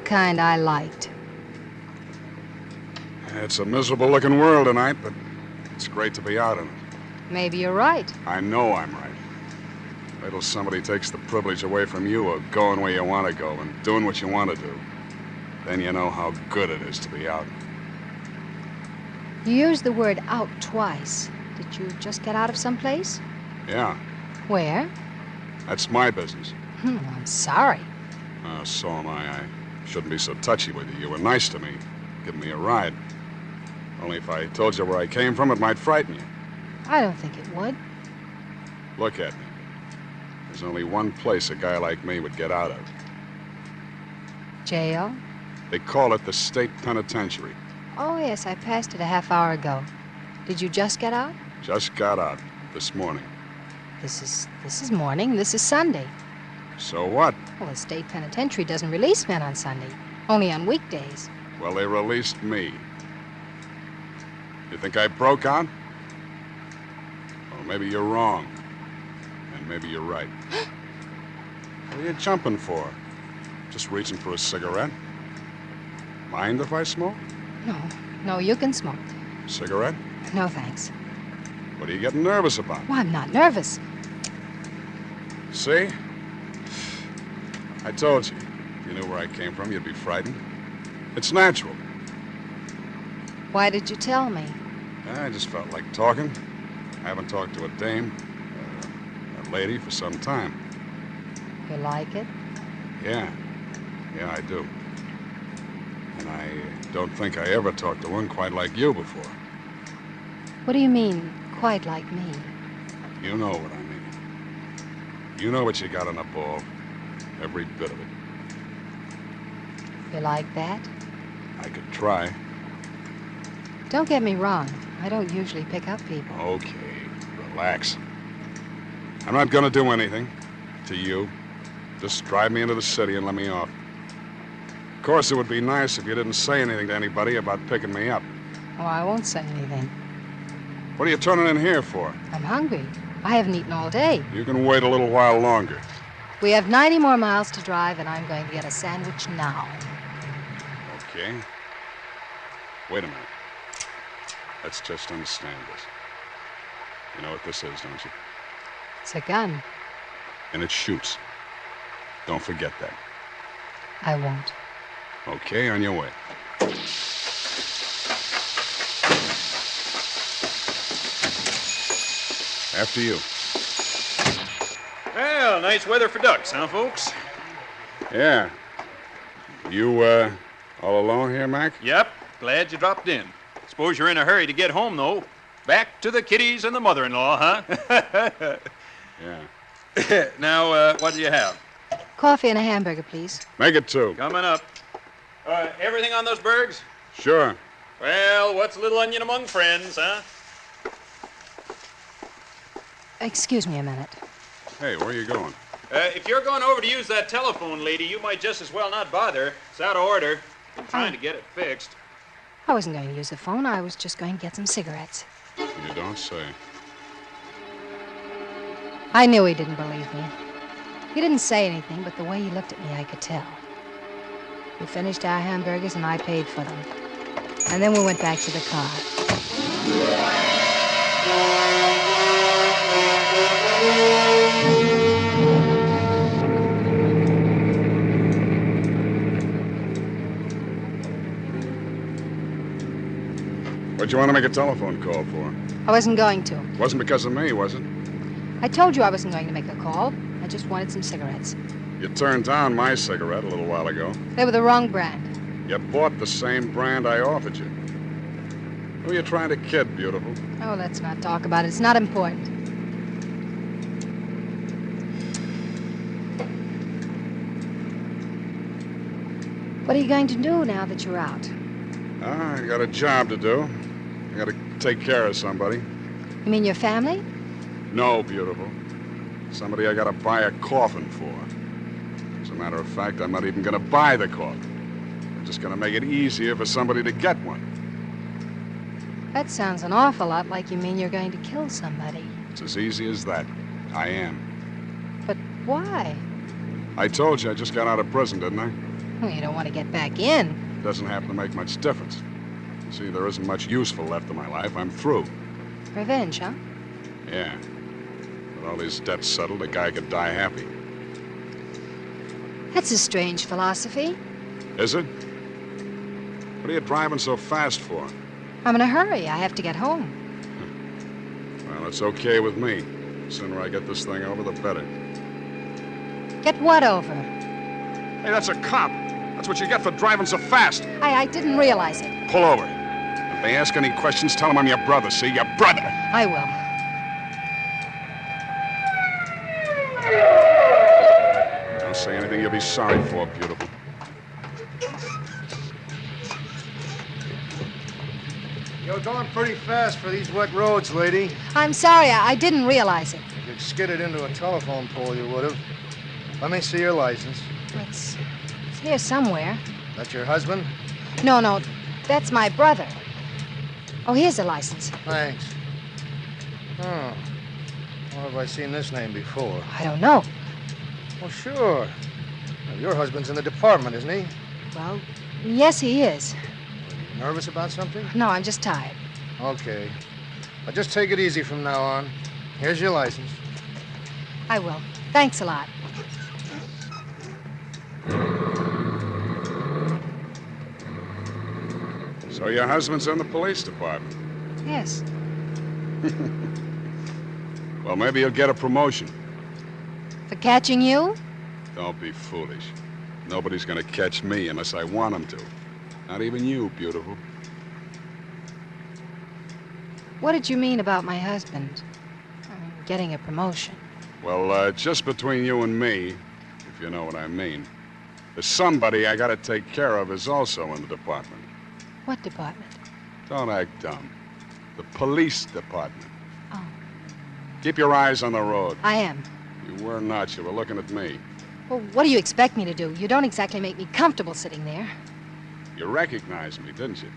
kind I liked. It's a miserable-looking world tonight, but it's great to be out in it. Maybe you're right. I know I'm right. Wait till somebody takes the privilege away from you of going where you want to go and doing what you want to do. Then you know how good it is to be out. You used the word out twice. Did you just get out of someplace? Yeah, Where? that's my business. I'm sorry. So am I. I shouldn't be so touchy with you. You were nice to me, giving me a ride. Only if I told you where I came from, it might frighten you. I don't think it would. Look at me. There's only one place a guy like me would get out of. Jail? They call it the state penitentiary. Oh, yes, I passed it a half hour ago. Did you just get out? Just got out this morning. This is morning. This is Sunday. So what? Well, the state penitentiary doesn't release men on Sunday. Only on weekdays. Well, they released me. You think I broke out? Well, maybe you're wrong. And maybe you're right. What are you jumping for? Just reaching for a cigarette? Mind if I smoke? No, you can smoke. Cigarette? No, thanks. What are you getting nervous about? Well, I'm not nervous. See? I told you. If you knew where I came from, you'd be frightened. It's natural. Why did you tell me? I just felt like talking. I haven't talked to a dame, a lady, for some time. You like it? Yeah, I do. And I don't think I ever talked to one quite like you before. What do you mean, quite like me? You know what I mean. You know what you got on the ball. Every bit of it. You like that? I could try. Don't get me wrong. I don't usually pick up people. Okay, relax. I'm not gonna do anything to you. Just drive me into the city and let me off. Of course, it would be nice if you didn't say anything to anybody about picking me up. Oh, I won't say anything. What are you turning in here for? I'm hungry. I haven't eaten all day. You can wait a little while longer. We have 90 more miles to drive, and I'm going to get a sandwich now. Okay. Wait a minute. Let's just understand this. You know what this is, don't you? It's a gun. And it shoots. Don't forget that. I won't. Okay, on your way. After you. Well, nice weather for ducks, huh, folks? Yeah. You, all alone here, Mac? Yep. Glad you dropped in. Suppose you're in a hurry to get home, though. Back to the kiddies and the mother-in-law, huh? Yeah. Now, what do you have? Coffee and a hamburger, please. Make it 2. Coming up. Everything on those bergs? Sure. Well, what's a little onion among friends, huh? Excuse me a minute. Hey, where are you going? If you're going over to use that telephone, lady, you might just as well not bother. It's out of order. Been trying to get it fixed. I wasn't going to use the phone. I was just going to get some cigarettes. You don't say. I knew he didn't believe me. He didn't say anything, but the way he looked at me, I could tell. We finished our hamburgers, and I paid for them. And then we went back to the car. What'd you want to make a telephone call for? I wasn't going to. Wasn't because of me, was it? I told you I wasn't going to make a call. I just wanted some cigarettes. You turned down my cigarette a little while ago. They were the wrong brand. You bought the same brand I offered you. Who are you trying to kid, beautiful? Oh, let's not talk about it. It's not important. What are you going to do now that you're out? I got a job to do. I got to take care of somebody. You mean your family? No, beautiful. Somebody I got to buy a coffin for. As a matter of fact, I'm not even going to buy the coffin. I'm just going to make it easier for somebody to get one. That sounds an awful lot like you mean you're going to kill somebody. It's as easy as that. I am. But why? I told you I just got out of prison, didn't I? Well, you don't want to get back in. It doesn't happen to make much difference. You see, there isn't much useful left in my life. I'm through. Revenge, huh? Yeah. With all these debts settled, a guy could die happy. That's a strange philosophy. Is it? What are you driving so fast for? I'm in a hurry. I have to get home. Well, it's okay with me. The sooner I get this thing over, the better. Get what over? Hey, that's a cop. That's what you get for driving so fast. I didn't realize it. Pull over. If they ask any questions, tell them I'm your brother, see? Your brother. I will. Don't say anything you'll be sorry for, beautiful. You're going pretty fast for these wet roads, lady. I'm sorry. I didn't realize it. If you'd skidded into a telephone pole, you would have. Let me see your license. It's here somewhere. That your husband? No. That's my brother. Oh, here's the license. Thanks. Oh. Where have I seen this name before? I don't know. Well, sure. Well, your husband's in the department, isn't he? Well, yes, he is. Nervous about something? No, I'm just tired. Okay. Well, just take it easy from now on. Here's your license. I will. Thanks a lot. So your husband's in the police department? Yes. Well, maybe he'll get a promotion. For catching you? Don't be foolish. Nobody's gonna catch me unless I want him to. Not even you, beautiful. What did you mean about my husband? Getting a promotion. Well, just between you and me, if you know what I mean, there's somebody I gotta take care of is also in the department. What department? Don't act dumb. The police department. Oh. Keep your eyes on the road. I am. You were not. You were looking at me. Well, what do you expect me to do? You don't exactly make me comfortable sitting there. You recognized me, didn't you?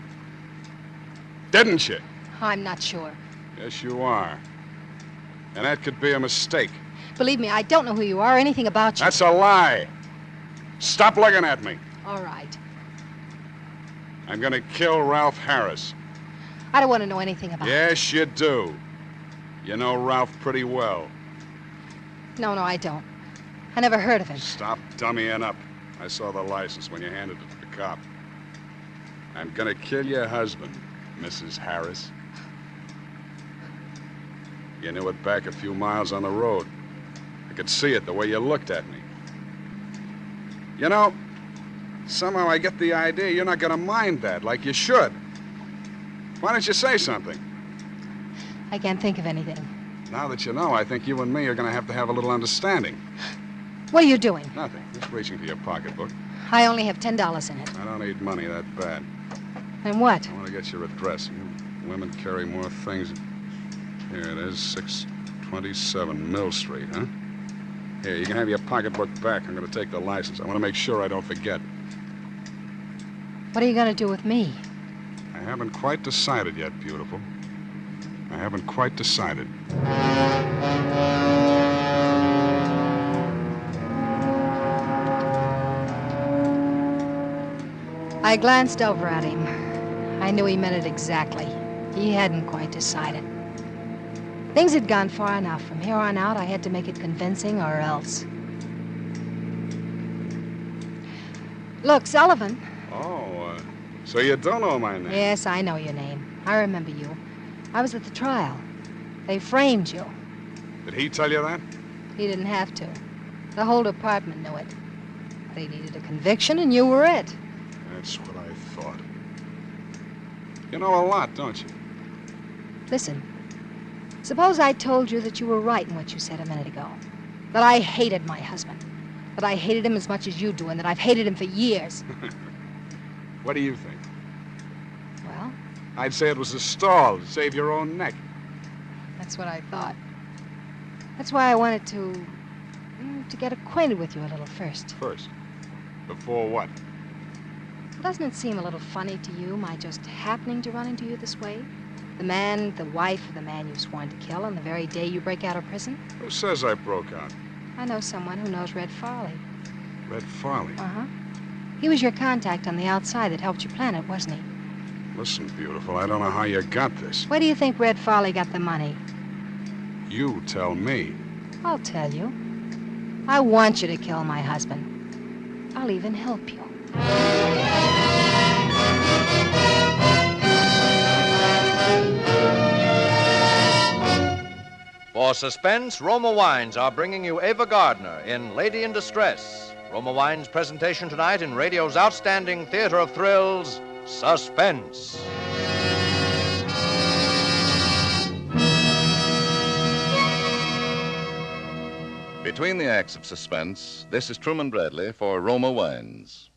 Didn't you? I'm not sure. Yes, you are. And that could be a mistake. Believe me, I don't know who you are or anything about you. That's a lie. Stop looking at me. All right. I'm gonna kill Ralph Harris. I don't want to know anything about it. Yes, you do. You know Ralph pretty well. No, I don't. I never heard of him. Stop dummying up. I saw the license when you handed it to the cop. I'm gonna kill your husband, Mrs. Harris. You knew it back a few miles on the road. I could see it the way you looked at me. You know, somehow I get the idea you're not gonna mind that like you should. Why don't you say something? I can't think of anything. Now that you know, I think you and me are gonna have a little understanding. What are you doing? Nothing. Just reaching for your pocketbook. I only have $10 in it. I don't need money that bad. And what? I want to get your address. You women carry more things. Here it is, 627 Mill Street, huh? Here, you can have your pocketbook back. I'm going to take the license. I want to make sure I don't forget. What are you going to do with me? I haven't quite decided yet, beautiful. I haven't quite decided. I glanced over at him. I knew he meant it exactly. He hadn't quite decided. Things had gone far enough. From here on out, I had to make it convincing or else. Look, Sullivan. Oh, so you don't know my name? Yes, I know your name. I remember you. I was at the trial. They framed you. Did he tell you that? He didn't have to. The whole department knew it. They needed a conviction, and you were it. That's what I thought. You know a lot, don't you? Listen, suppose I told you that you were right in what you said a minute ago. That I hated my husband. That I hated him as much as you do, and that I've hated him for years. What do you think? Well, I'd say it was a stall to save your own neck. that's what I thought. That's why I wanted to get acquainted with you a little first. First. Before what? Doesn't it seem a little funny to you, my just happening to run into you this way? The man, the wife of the man you've sworn to kill on the very day you break out of prison? Who says I broke out? I know someone who knows Red Farley. Red Farley? Uh-huh. He was your contact on the outside that helped you plan it, wasn't he? Listen, beautiful, I don't know how you got this. Where do you think Red Farley got the money? You tell me. I'll tell you. I want you to kill my husband. I'll even help you. For Suspense, Roma Wines are bringing you Ava Gardner in Lady in Distress. Roma Wines' presentation tonight in radio's outstanding theater of thrills, Suspense. Between the acts of Suspense, this is Truman Bradley for Roma Wines.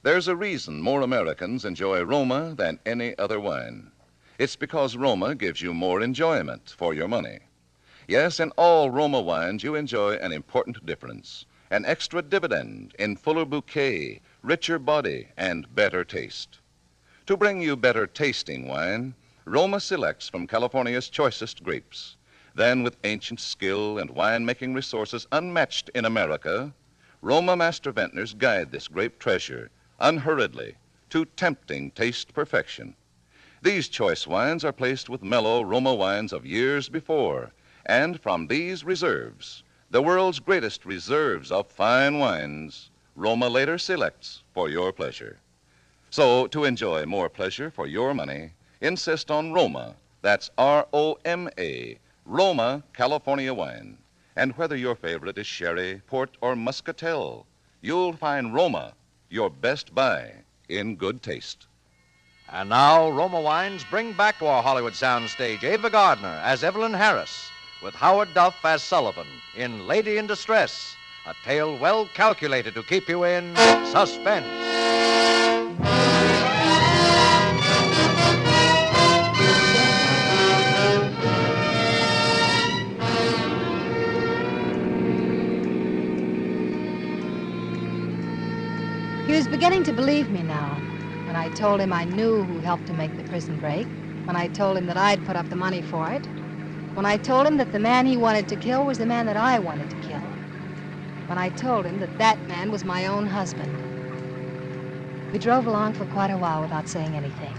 There's a reason more Americans enjoy Roma than any other wine. It's because Roma gives you more enjoyment for your money. Yes, in all Roma wines, you enjoy an important difference, an extra dividend in fuller bouquet, richer body, and better taste. To bring you better tasting wine, Roma selects from California's choicest grapes. Then, with ancient skill and wine-making resources unmatched in America, Roma master vintners guide this grape treasure unhurriedly to tempting taste perfection. These choice wines are placed with mellow Roma wines of years before, and from these reserves, the world's greatest reserves of fine wines, Roma later selects for your pleasure. So, to enjoy more pleasure for your money, insist on Roma. That's R-O-M-A, Roma California wine. And whether your favorite is sherry, port, or muscatel, you'll find Roma your best buy in good taste. And now, Roma Wines bring back to our Hollywood soundstage Ava Gardner as Evelyn Harris, with Howard Duff as Sullivan in Lady in Distress, a tale well calculated to keep you in suspense. He was beginning to believe me now. When I told him I knew who helped to make the prison break, when I told him that I'd put up the money for it, when I told him that the man he wanted to kill was the man that I wanted to kill, when I told him that that man was my own husband. We drove along for quite a while without saying anything.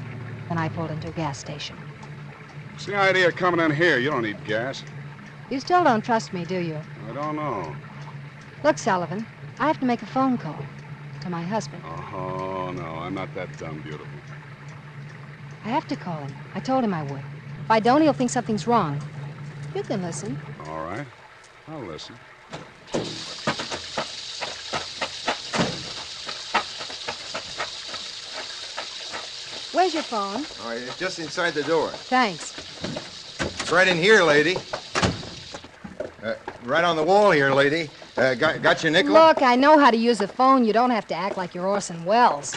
Then I pulled into a gas station. What's the idea of coming in here? You don't need gas. You still don't trust me, do you? I don't know. Look, Sullivan, I have to make a phone call to my husband. Oh, no, I'm not that dumb, beautiful. I have to call him. I told him I would. If I don't, he'll think something's wrong. You can listen. All right. I'll listen. Where's your phone? Oh, it's just inside the door. Thanks. It's right in here, lady. Right on the wall here, lady. Got your nickel? Look, I know how to use a phone. You don't have to act like you're Orson Welles.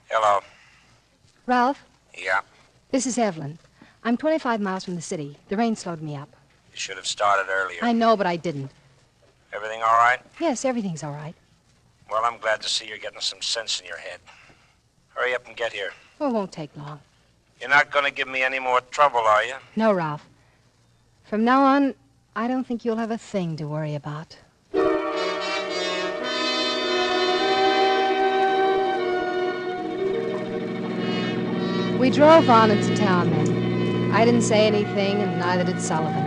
Hello. Ralph, Yeah. this is Evelyn. I'm 25 miles from the city. The rain slowed me up. You should have started earlier. I know, but I didn't. Everything all right? Yes, everything's all right. Well, I'm glad to see you're getting some sense in your head. Hurry up and get here. Well, it won't take long. You're not going to give me any more trouble, are you? No, Ralph. From now on, I don't think you'll have a thing to worry about. We drove on into town then. I didn't say anything, and neither did Sullivan.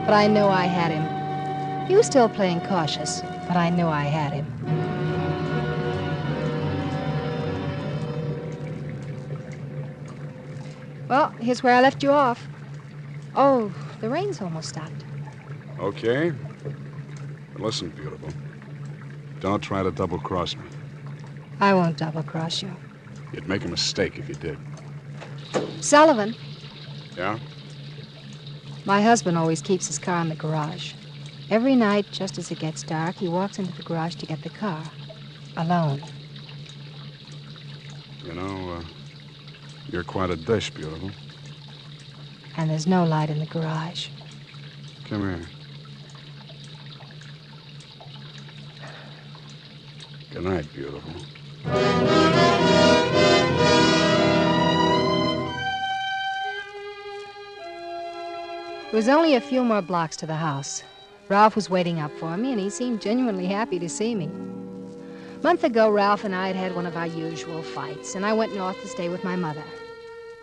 But I knew I had him. He was still playing cautious, but I knew I had him. Well, here's where I left you off. Oh, the rain's almost stopped. Okay. But listen, beautiful. Don't try to double-cross me. I won't double-cross you. You'd make a mistake if you did. Sullivan, Yeah? my husband always keeps his car in the garage. Every night, just as it gets dark, he walks into the garage to get the car. Alone. You know, you're quite a dish, beautiful. And there's no light in the garage. Come here. Good night, beautiful. It was only a few more blocks to the house. Ralph was waiting up for me, and he seemed genuinely happy to see me. A month ago, Ralph and I had had one of our usual fights, and I went north to stay with my mother.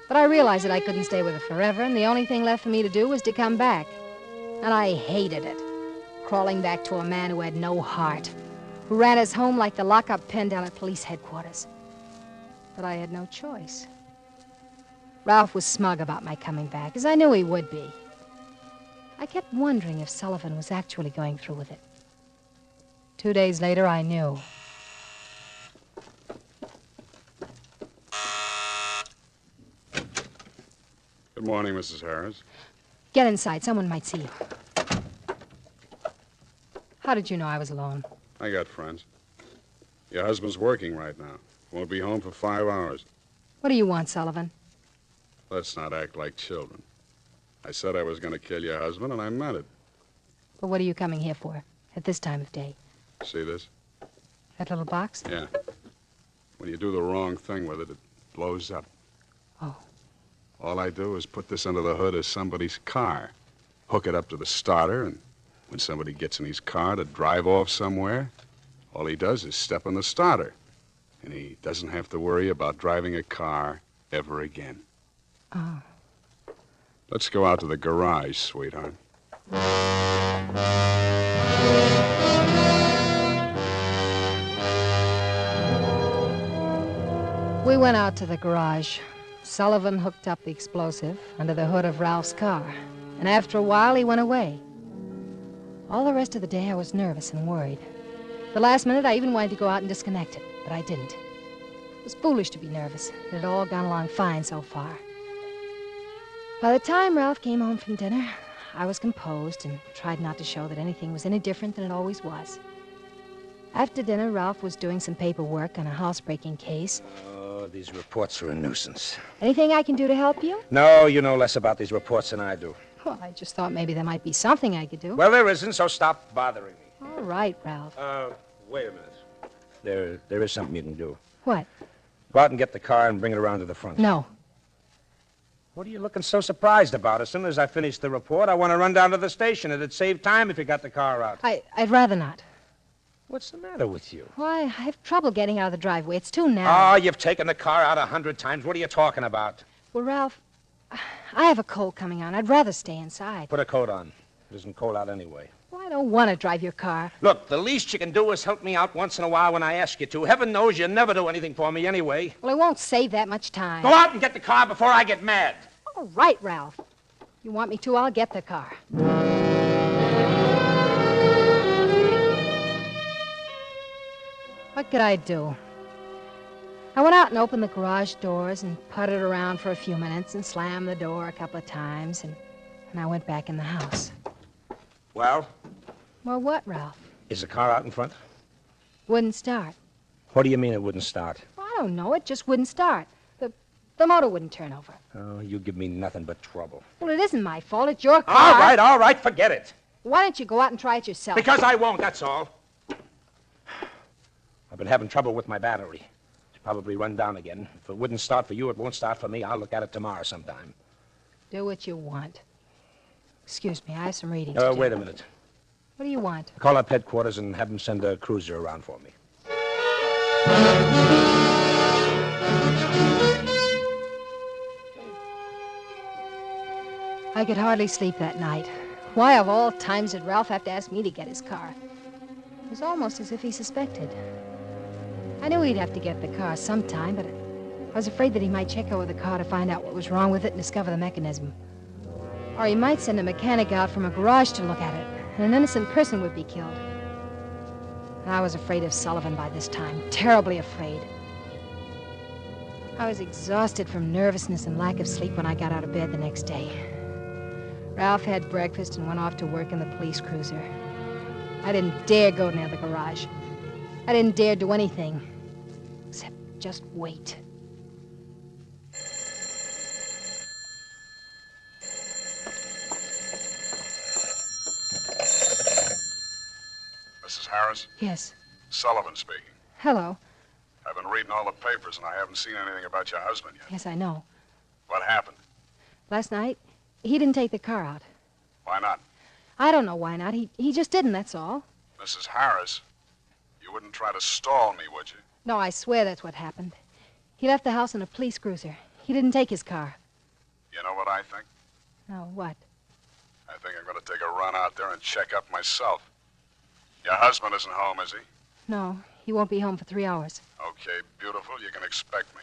But I realized that I couldn't stay with her forever, and the only thing left for me to do was to come back. And I hated it. Crawling back to a man who had no heart, who ran his home like the lock-up pen down at police headquarters. But I had no choice. Ralph was smug about my coming back, as I knew he would be. I kept wondering if Sullivan was actually going through with it. 2 days later, I knew. Good morning, Mrs. Harris. Get inside. Someone might see you. How did you know I was alone? I got friends. Your husband's working right now. Won't be home for 5 hours. What do you want, Sullivan? Let's not act like children. I said I was going to kill your husband, and I meant it. But what are you coming here for, at this time of day? See this? That little box? Yeah. When you do the wrong thing with it, it blows up. Oh. All I do is put this under the hood of somebody's car, hook it up to the starter, and when somebody gets in his car to drive off somewhere, all he does is step on the starter, and he doesn't have to worry about driving a car ever again. Oh. Let's go out to the garage, sweetheart. We went out to the garage. Sullivan hooked up the explosive under the hood of Ralph's car, and after a while, he went away. All the rest of the day, I was nervous and worried. The last minute, I even wanted to go out and disconnect it, but I didn't. It was foolish to be nervous. It had all gone along fine so far. By the time Ralph came home from dinner, I was composed and tried not to show that anything was any different than it always was. After dinner, Ralph was doing some paperwork on a housebreaking case. Oh, these reports are a nuisance. Anything I can do to help you? No, you know less about these reports than I do. Well, I just thought maybe there might be something I could do. Well, there isn't, so stop bothering me. All right, Ralph. Wait a minute. There is something you can do. What? Go out and get the car and bring it around to the front. No. What are you looking so surprised about? As soon as I finish the report, I want to run down to the station. It'd save time if you got the car out. I'd rather not. What's the matter with you? Why, I have trouble getting out of the driveway. It's too narrow. Oh, you've taken the car out 100 times. What are you talking about? Well, Ralph, I have a cold coming on. I'd rather stay inside. Put a coat on. It isn't cold out anyway. Well, I don't want to drive your car. Look, the least you can do is help me out once in a while when I ask you to. Heaven knows you never do anything for me anyway. Well, it won't save that much time. Go out and get the car before I get mad. All right, Ralph. You want me to, I'll get the car. What could I do? I went out and opened the garage doors and puttered around for a few minutes and slammed the door a couple of times, and I went back in the house. Well? Well, what, Ralph? Is the car out in front? Wouldn't start. What do you mean it wouldn't start? Well, I don't know. It just wouldn't start. The motor wouldn't turn over. Oh, you give me nothing but trouble. Well, it isn't my fault. It's your car. All right, forget it. Why don't you go out and try it yourself? Because I won't, that's all. I've been having trouble with my battery. It's probably run down again. If it wouldn't start for you, it won't start for me. I'll look at it tomorrow sometime. Do what you want. Excuse me, I have some reading to do. Wait a minute. What do you want? Call up headquarters and have them send a cruiser around for me. I could hardly sleep that night. Why, of all times, did Ralph have to ask me to get his car? It was almost as if he suspected. I knew he'd have to get the car sometime, but I was afraid that he might check over the car to find out what was wrong with it and discover the mechanism. Or he might send a mechanic out from a garage to look at it, and an innocent person would be killed. And I was afraid of Sullivan by this time, terribly afraid. I was exhausted from nervousness and lack of sleep when I got out of bed the next day. Ralph had breakfast and went off to work in the police cruiser. I didn't dare go near the garage. I didn't dare do anything except just wait. Mrs. Harris? Yes. Sullivan speaking. Hello. I've been reading all the papers, and I haven't seen anything about your husband yet. Yes, I know. What happened? Last night, he didn't take the car out. Why not? I don't know why not. He just didn't, that's all. Mrs. Harris, you wouldn't try to stall me, would you? No, I swear that's what happened. He left the house in a police cruiser. He didn't take his car. You know what I think? No, what? I think I'm going to take a run out there and check up myself. Your husband isn't home, is he? No, he won't be home for 3 hours. Okay, beautiful. You can expect me.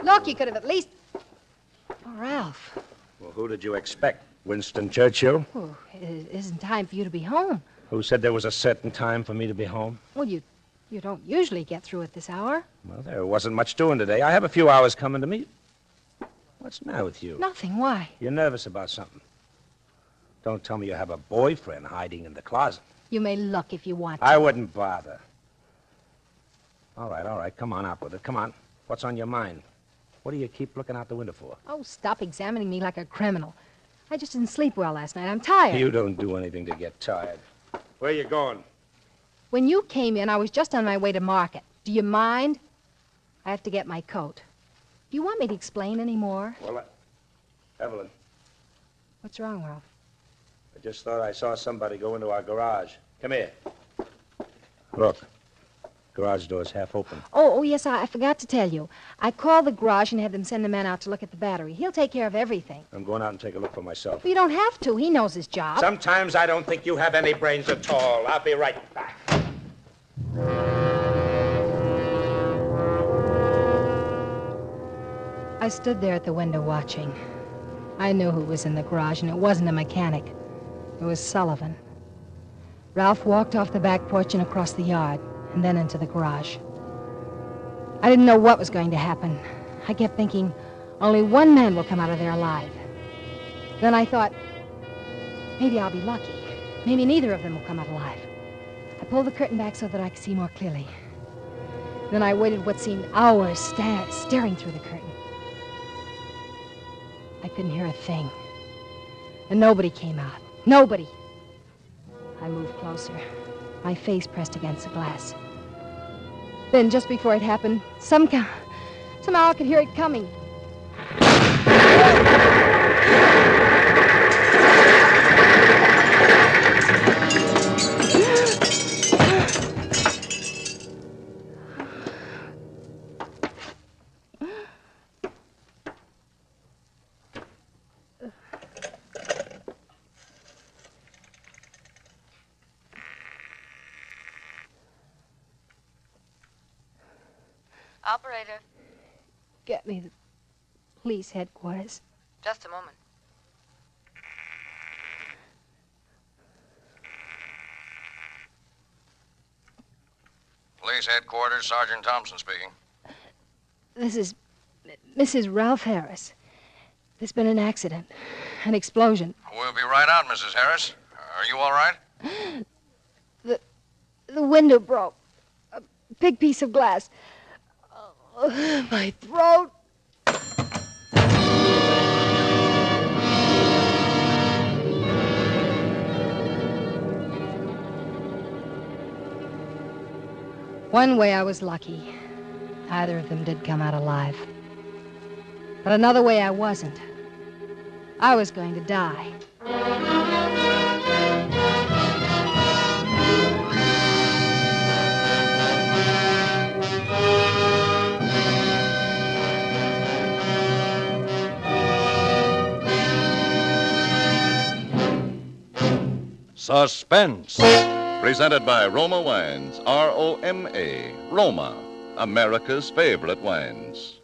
Look, you could have at least... Oh, Ralph. Well, who did you expect? Winston Churchill? Oh, it isn't time for you to be home. Who said there was a certain time for me to be home? Well, you don't usually get through at this hour. Well, there wasn't much doing today. I have a few hours coming to meet. What's the matter with you? Nothing. Why? You're nervous about something. Don't tell me you have a boyfriend hiding in the closet. You may look if you want to. I wouldn't bother. All right. Come on out with it. Come on. What's on your mind? What do you keep looking out the window for? Oh, stop examining me like a criminal. I just didn't sleep well last night. I'm tired. You don't do anything to get tired. Where you going? When you came in, I was just on my way to market. Do you mind? I have to get my coat. Do you want me to explain any more? Well, Evelyn, What's wrong, Ralph? I just thought I saw somebody go into our garage. Come here. Look. Garage door's half open. Oh, yes, I forgot to tell you. I called the garage and had them send a man out to look at the battery. He'll take care of everything. I'm going out and take a look for myself. Well, you don't have to. He knows his job. Sometimes I don't think you have any brains at all. I'll be right back. I stood there at the window watching. I knew who was in the garage, and it wasn't a mechanic. It was Sullivan. Ralph walked off the back porch and across the yard, and then into the garage. I didn't know what was going to happen. I kept thinking, only one man will come out of there alive. Then I thought, maybe I'll be lucky. Maybe neither of them will come out alive. I pulled the curtain back so that I could see more clearly. Then I waited what seemed hours, staring through the curtain. I couldn't hear a thing. And nobody came out. Nobody. I moved closer, my face pressed against the glass. Then, just before it happened, somehow I could hear it coming. Operator, Get me the police headquarters. just a moment. Police headquarters, Sergeant Thompson speaking. This is Mrs. Ralph Harris. There's been an accident, an explosion. We'll be right out, Mrs. Harris. Are you all right? The window broke. A big piece of glass. Oh, my throat. One way I was lucky. Either of them did come out alive. But another way I wasn't. I was going to die. Suspense. Presented by Roma Wines. R-O-M-A. Roma. America's favorite wines.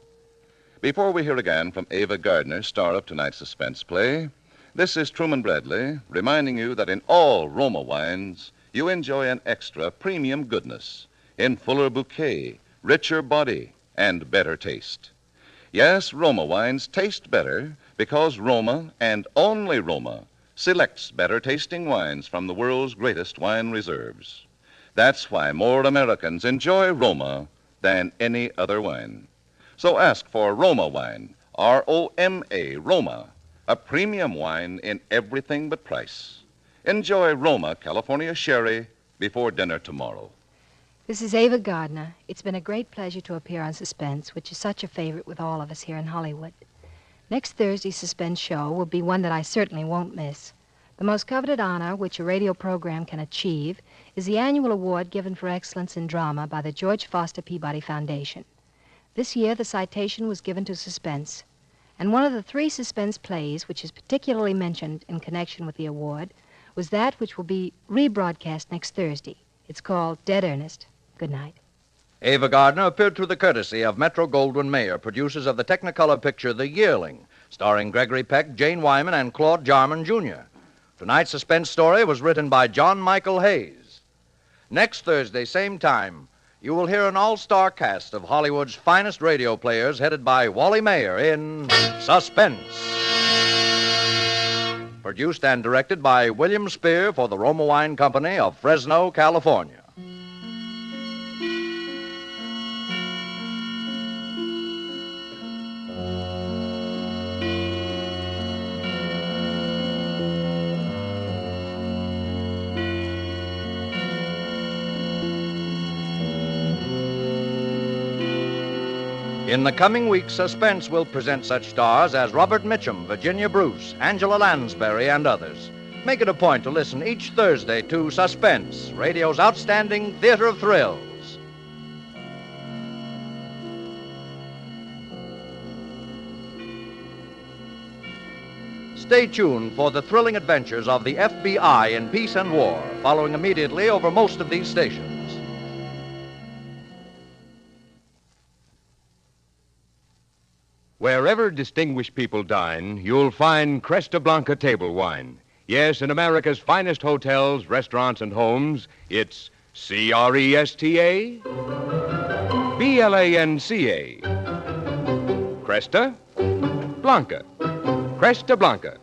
Before we hear again from Ava Gardner, star of tonight's suspense play, This is Truman Bradley reminding you that in all Roma wines, you enjoy an extra premium goodness in fuller bouquet, richer body, and better taste. Yes, Roma wines taste better because Roma, and only Roma, selects better tasting wines from the world's greatest wine reserves. That's why more Americans enjoy Roma than any other wine. So ask for Roma wine, R-O-M-A, Roma, a premium wine in everything but price. Enjoy Roma California Sherry before dinner tomorrow. This is Ava Gardner. It's been a great pleasure to appear on Suspense, which is such a favorite with all of us here in Hollywood. Next Thursday's Suspense show will be one that I certainly won't miss. The most coveted honor which a radio program can achieve is the annual award given for excellence in drama by the George Foster Peabody Foundation. This year, the citation was given to Suspense, and one of the 3 Suspense plays which is particularly mentioned in connection with the award was that which will be rebroadcast next Thursday. It's called Dead Earnest. Good night. Ava Gardner appeared through the courtesy of Metro-Goldwyn-Mayer, producers of the Technicolor picture The Yearling, starring Gregory Peck, Jane Wyman, and Claude Jarman, Jr. Tonight's Suspense story was written by John Michael Hayes. Next Thursday, same time, you will hear an all-star cast of Hollywood's finest radio players headed by Wally Mayer in Suspense. Produced and directed by William Spier for the Roma Wine Company of Fresno, California. In the coming weeks, Suspense will present such stars as Robert Mitchum, Virginia Bruce, Angela Lansbury, and others. Make it a point to listen each Thursday to Suspense, radio's outstanding theater of thrills. Stay tuned for the thrilling adventures of the FBI in peace and war, following immediately over most of these stations. Wherever distinguished people dine, you'll find Cresta Blanca table wine. Yes, in America's finest hotels, restaurants, and homes, it's C-R-E-S-T-A, B-L-A-N-C-A. Cresta Blanca. Cresta Blanca.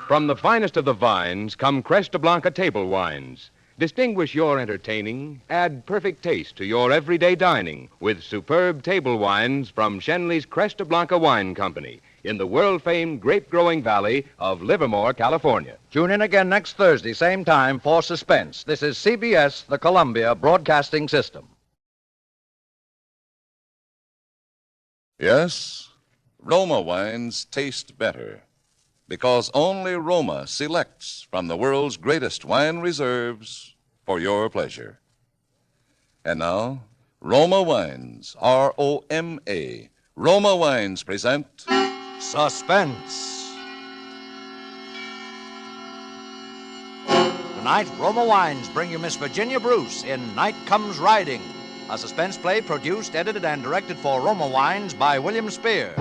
From the finest of the vines come Cresta Blanca table wines. Distinguish your entertaining, add perfect taste to your everyday dining with superb table wines from Shenley's Cresta Blanca Wine Company in the world-famed grape-growing valley of Livermore, California. Tune in again next Thursday, same time, for Suspense. This is CBS, the Columbia Broadcasting System. Yes, Roma wines taste better because only Roma selects from the world's greatest wine reserves for your pleasure. And now, Roma Wines, R-O-M-A. Roma Wines present Suspense. Tonight, Roma Wines bring you Miss Virginia Bruce in Night Comes Riding, a suspense play produced, edited, and directed for Roma Wines by William Spier.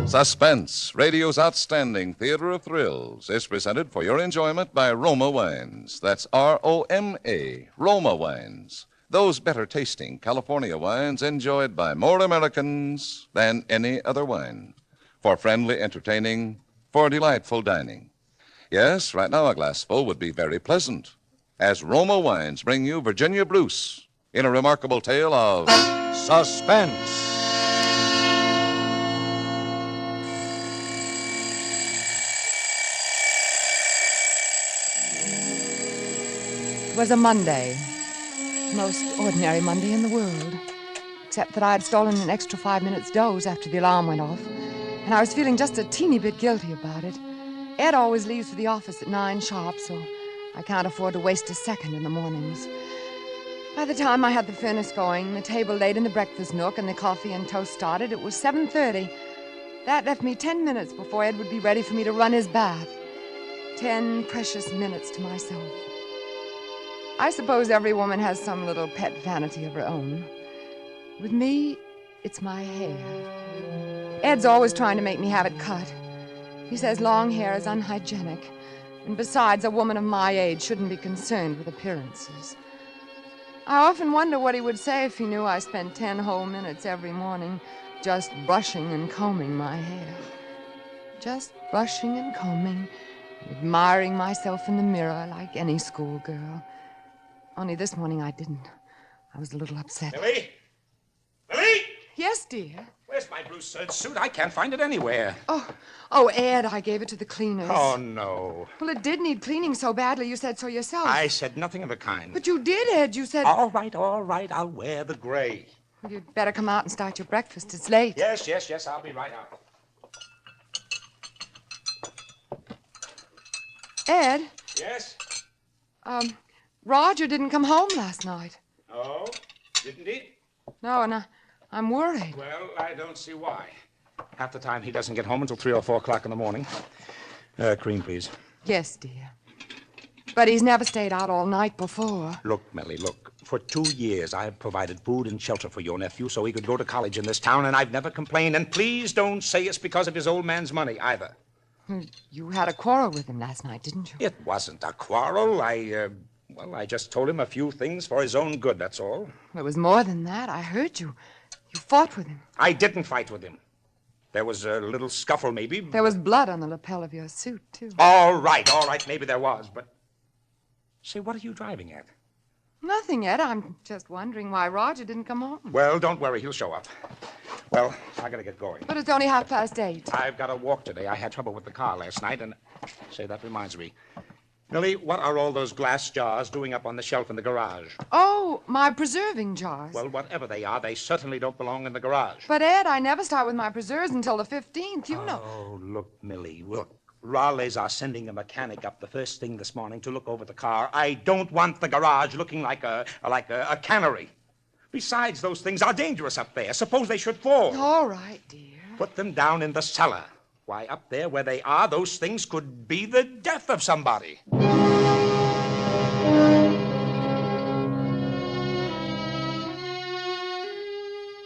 Suspense, radio's outstanding theater of thrills, is presented for your enjoyment by Roma Wines. That's R-O-M-A, Roma Wines. Those better tasting California wines enjoyed by more Americans than any other wine. For friendly entertaining, for delightful dining. Yes, right now a glassful would be very pleasant, as Roma Wines bring you Virginia Bruce in a remarkable tale of Suspense. It was a Monday. Most ordinary Monday in the world. Except that I had stolen an extra 5 minutes doze after the alarm went off. And I was feeling just a teeny bit guilty about it. Ed always leaves for the office at 9 sharp, so I can't afford to waste a second in the mornings. By the time I had the furnace going, the table laid in the breakfast nook, and the coffee and toast started, it was 7:30. That left me 10 minutes before Ed would be ready for me to run his bath. 10 precious minutes to myself. I suppose every woman has some little pet vanity of her own. With me, It's my hair. Ed's always trying to make me have it cut. He says long hair is unhygienic. And besides, a woman of my age shouldn't be concerned with appearances. I often wonder what he would say if he knew I spent 10 whole minutes every morning just brushing and combing my hair. Just brushing and combing, and admiring myself in the mirror like any schoolgirl. Only this morning I didn't. I was a little upset. Millie? Millie? Yes, dear? Where's my blue serge suit? I can't find it anywhere. Oh, Ed, I gave it to the cleaners. Oh, no. Well, it did need cleaning so badly, you said so yourself. I said nothing of the kind. But you did, Ed. You said... All right, I'll wear the gray. Well, you'd better come out and start your breakfast. It's late. Yes, I'll be right out. Ed? Yes? Roger didn't come home last night. Oh, didn't he? No, and I'm worried. Well, I don't see why. Half the time he doesn't get home until 3 or 4 o'clock in the morning. Cream, please. Yes, dear. But he's never stayed out all night before. Look, Millie, look. For 2 years, I have provided food and shelter for your nephew so he could go to college in this town, and I've never complained. And please don't say it's because of his old man's money, either. You had a quarrel with him last night, didn't you? It wasn't a quarrel. I just told him a few things for his own good, that's all. It was more than that. I heard you. You fought with him. I didn't fight with him. There was a little scuffle, maybe. There was blood on the lapel of your suit, too. All right, maybe there was, but... Say, what are you driving at? Nothing, Ed. I'm just wondering why Roger didn't come home. Well, don't worry, he'll show up. Well, I gotta get going. But it's only 8:30. I've got to walk today. I had trouble with the car last night, and... Say, that reminds me. Millie, what are all those glass jars doing up on the shelf in the garage? Oh, my preserving jars. Well, whatever they are, they certainly don't belong in the garage. But, Ed, I never start with my preserves until the 15th, you know. Oh, look, Millie, look. Raleighs are sending a mechanic up the first thing this morning to look over the car. I don't want the garage looking like a cannery. Besides, those things are dangerous up there. Suppose they should fall. All right, dear. Put them down in the cellar. Why, up there where they are, those things could be the death of somebody.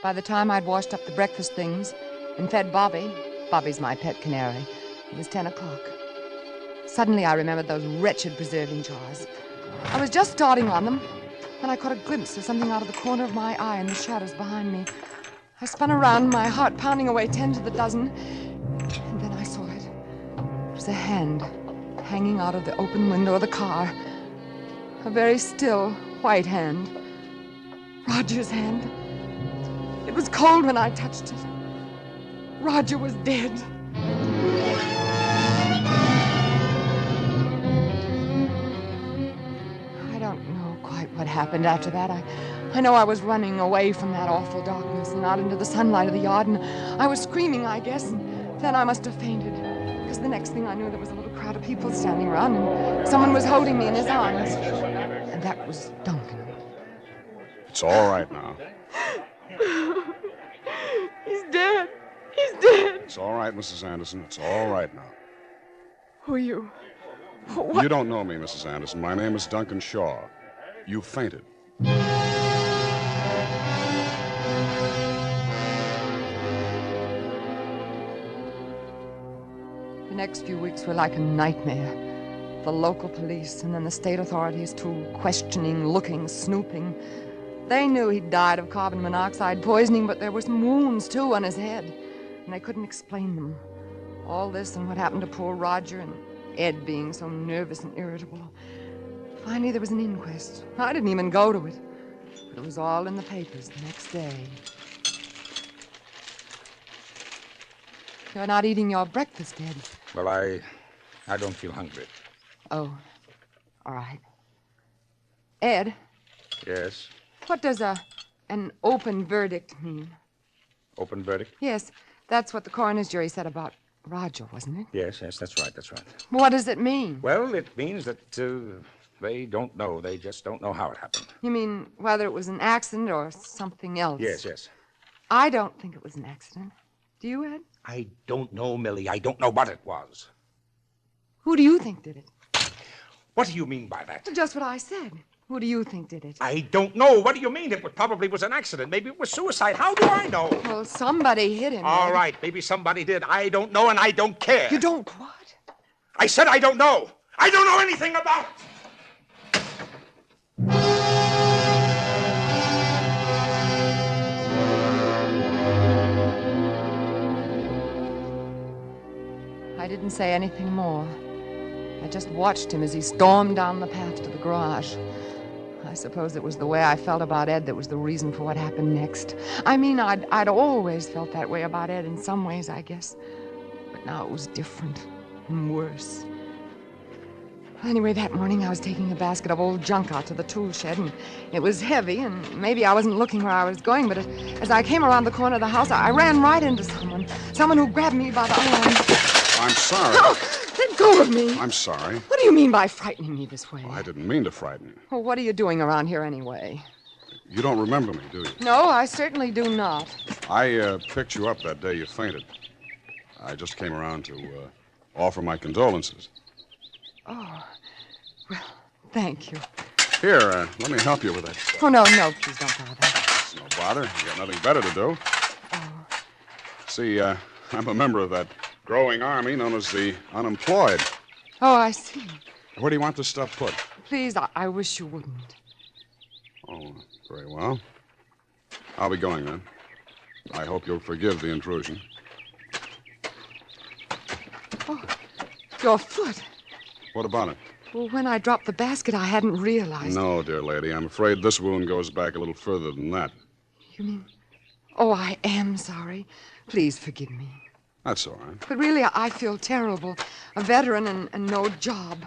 By the time I'd washed up the breakfast things and fed Bobby's my pet canary, it was 10 o'clock. Suddenly I remembered those wretched preserving jars. I was just starting on them when I caught a glimpse of something out of the corner of my eye in the shadows behind me. I spun around, my heart pounding away 10 to the dozen, and then I saw it. It was a hand hanging out of the open window of the car. A very still, white hand. Roger's hand. It was cold when I touched it. Roger was dead. I don't know quite what happened after that. I know I was running away from that awful darkness and out into the sunlight of the yard, and I was screaming, I guess, and then I must have fainted. Because the next thing I knew, there was a little crowd of people standing around, and someone was holding me in his arms. And that was Duncan. It's all right now. He's dead. He's dead. It's all right, Mrs. Anderson. It's all right now. Who are you? What? You don't know me, Mrs. Anderson. My name is Duncan Shaw. You fainted. The next few weeks were like a nightmare. The local police and then the state authorities, too, questioning, looking, snooping. They knew he'd died of carbon monoxide poisoning, but there were some wounds, too, on his head, and they couldn't explain them. All this and what happened to poor Roger and Ed being so nervous and irritable. Finally, there was an inquest. I didn't even go to it, but it was all in the papers the next day. You're not eating your breakfast, Ed. Well, I don't feel hungry. Oh, all right. Ed? Yes? What does an open verdict mean? Open verdict? Yes, that's what the coroner's jury said about Roger, wasn't it? Yes, that's right. What does it mean? Well, it means that they don't know. They just don't know how it happened. You mean whether it was an accident or something else? Yes. I don't think it was an accident. Do you, Ed? I don't know, Millie. I don't know what it was. Who do you think did it? What do you mean by that? Just what I said. Who do you think did it? I don't know. What do you mean? It probably was an accident. Maybe it was suicide. How do I know? Well, somebody hit him. All Ed. right, maybe somebody did. I don't know, and I don't care. You don't what? I said I don't know. I don't know anything about it. I didn't say anything more. I just watched him as he stormed down the path to the garage. I suppose it was the way I felt about Ed that was the reason for what happened next. I mean, I'd always felt that way about Ed in some ways, I guess. But now it was different and worse. Anyway, that morning I was taking a basket of old junk out to the tool shed, and it was heavy, and maybe I wasn't looking where I was going, but as I came around the corner of the house, I ran right into someone who grabbed me by the arm. I'm sorry. No! Let go of me! I'm sorry. What do you mean by frightening me this way? Oh, I didn't mean to frighten you. Well, what are you doing around here anyway? You don't remember me, do you? No, I certainly do not. I picked you up that day you fainted. I just came around to offer my condolences. Oh, well, thank you. Here, let me help you with that stuff. Oh, no, please don't bother. It's no bother. You got nothing better to do. Oh. See, I'm a member of that growing army known as the unemployed. Oh, I see. Where do you want this stuff put? Please, I wish you wouldn't. Oh, very well. I'll be going then. I hope you'll forgive the intrusion. Oh, your foot. What about it? Well, when I dropped the basket, I hadn't realized. No, dear lady. I'm afraid this wound goes back a little further than that. You mean... Oh, I am sorry. Please forgive me. That's all right. But really, I feel terrible. A veteran and no job.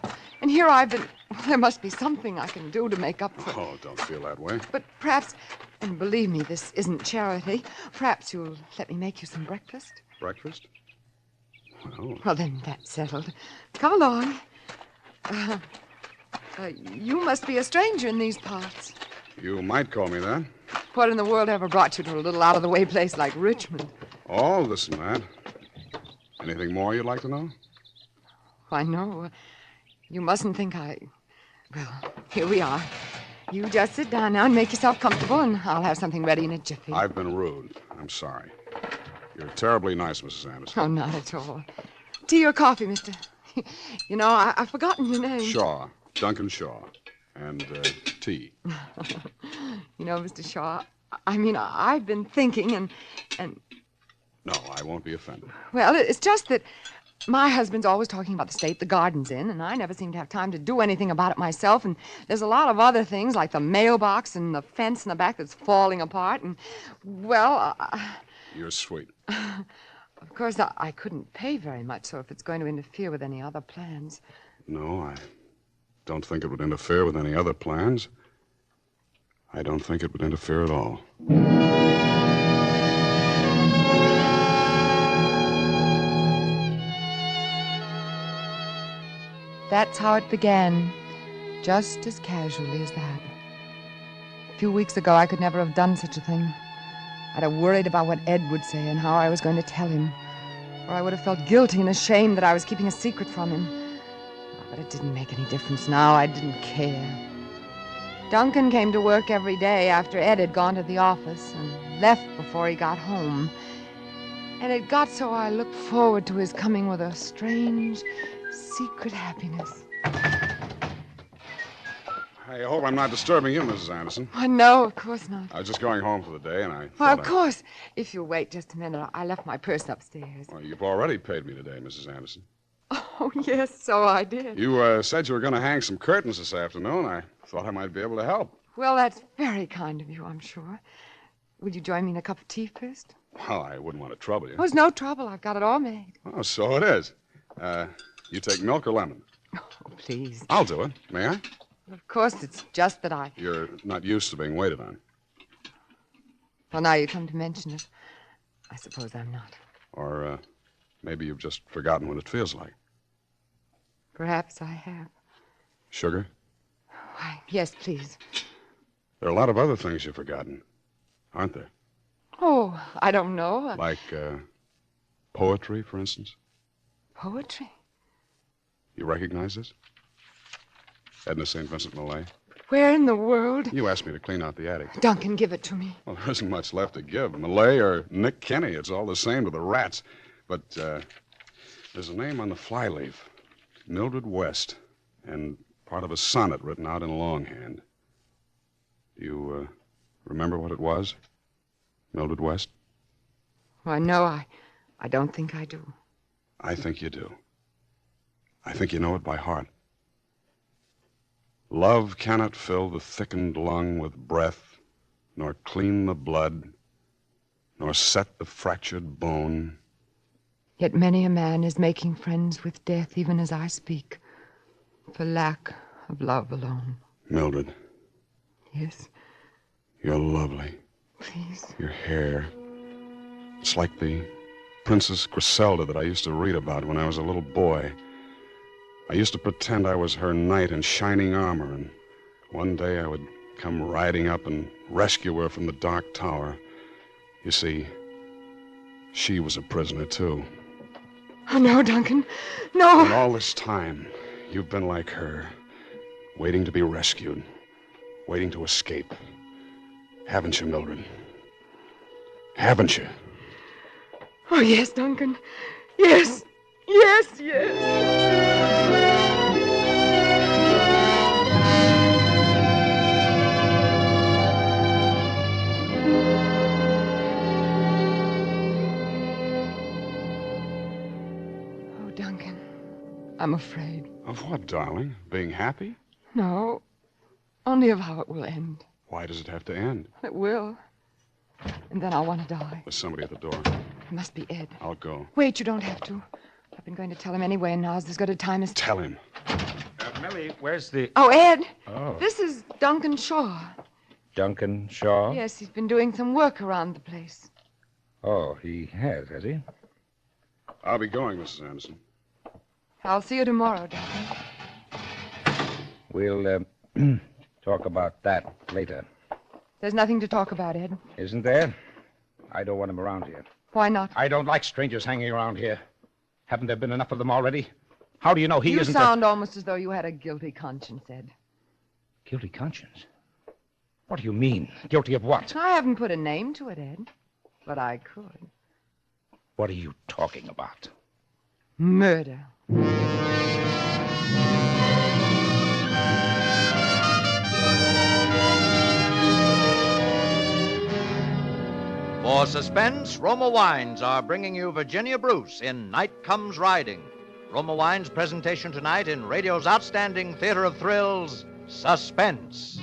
And here I've been... Well, there must be something I can do to make up for... Oh, don't feel that way. But perhaps... And believe me, this isn't charity. Perhaps you'll let me make you some breakfast? Breakfast? Well, then that's settled. Come along. You must be a stranger in these parts. You might call me that. What in the world ever brought you to a little out-of-the-way place like Richmond? Oh, this and that. Anything more you'd like to know? Why, no. You mustn't think I... Well, here we are. You just sit down now and make yourself comfortable, and I'll have something ready in a jiffy. I've been rude. I'm sorry. You're terribly nice, Mrs. Anderson. Oh, not at all. Tea or coffee, mister? You know, I've forgotten your name. Shaw. Duncan Shaw. And tea. You know, Mr. Shaw, I mean, I've been thinking and... No, I won't be offended. Well, it's just that my husband's always talking about the state the garden's in, and I never seem to have time to do anything about it myself, and there's a lot of other things, like the mailbox and the fence in the back that's falling apart, and, well... You're sweet. Of course, I couldn't pay very much, so if it's going to interfere with any other plans... No, I don't think it would interfere with any other plans. I don't think it would interfere at all. That's how it began, just as casually as that. A few weeks ago, I could never have done such a thing. I'd have worried about what Ed would say and how I was going to tell him. Or I would have felt guilty and ashamed that I was keeping a secret from him. But it didn't make any difference now. I didn't care. Duncan came to work every day after Ed had gone to the office and left before he got home. And it got so I looked forward to his coming with a strange, secret happiness. I hope I'm not disturbing you, Mrs. Anderson. Oh, no, of course not. I was just going home for the day, and I Well, thought of course. If you'll wait just a minute, I left my purse upstairs. Well, you've already paid me today, Mrs. Anderson. Oh, yes, so I did. You said you were going to hang some curtains this afternoon. I thought I might be able to help. Well, that's very kind of you, I'm sure. Would you join me in a cup of tea first? Well, I wouldn't want to trouble you. Oh, it's no trouble. I've got it all made. Oh, so it is. You take milk or lemon? Oh, please. I'll do it. May I? Of course, it's just that I... You're not used to being waited on. Well, now you come to mention it. I suppose I'm not. Or maybe you've just forgotten what it feels like. Perhaps I have. Sugar? Why, yes, please. There are a lot of other things you've forgotten, aren't there? Oh, I don't know. Like poetry, for instance? Poetry? You recognize this? Edna St. Vincent Millay. Where in the world? You asked me to clean out the attic. Duncan, give it to me. Well, there isn't much left to give. Malay or Nick Kenny, it's all the same to the rats. But there's a name on the flyleaf. Mildred West. And part of a sonnet written out in longhand. Do you remember what it was? Mildred West? Why, no, I don't think I do. I think you do. I think you know it by heart. Love cannot fill the thickened lung with breath, nor clean the blood, nor set the fractured bone. Yet many a man is making friends with death even as I speak, for lack of love alone. Mildred. Yes? You're lovely. Please. Your hair. It's like the Princess Griselda that I used to read about when I was a little boy. I used to pretend I was her knight in shining armor, and one day I would come riding up and rescue her from the dark tower. You see, she was a prisoner, too. Oh, no, Duncan. No! And all this time, you've been like her, waiting to be rescued, waiting to escape. Haven't you, Mildred? Haven't you? Oh, yes, Duncan. Yes. Yes, yes. Oh, Duncan, I'm afraid. Of what, darling? Being happy? No, only of how it will end. Why does it have to end? It will. And then I'll want to die. There's somebody at the door. It must be Ed. I'll go. Wait, you don't have to. I've been going to tell him anyway, and now's as good a time as... Tell him. Millie, where's the... Oh, Ed. Oh. This is Duncan Shaw. Duncan Shaw? Yes, he's been doing some work around the place. Oh, he has he? I'll be going, Mrs. Anderson. I'll see you tomorrow, Duncan. We'll talk about that later. There's nothing to talk about, Ed. Isn't there? I don't want him around here. Why not? I don't like strangers hanging around here. Haven't there been enough of them already? How do you know he isn't... You sound almost as though you had a guilty conscience, Ed. Guilty conscience? What do you mean? Guilty of what? I haven't put a name to it, Ed. But I could. What are you talking about? Murder. For Suspense, Roma Wines are bringing you Virginia Bruce in Night Comes Riding. Roma Wines' presentation tonight in radio's outstanding theater of thrills, Suspense.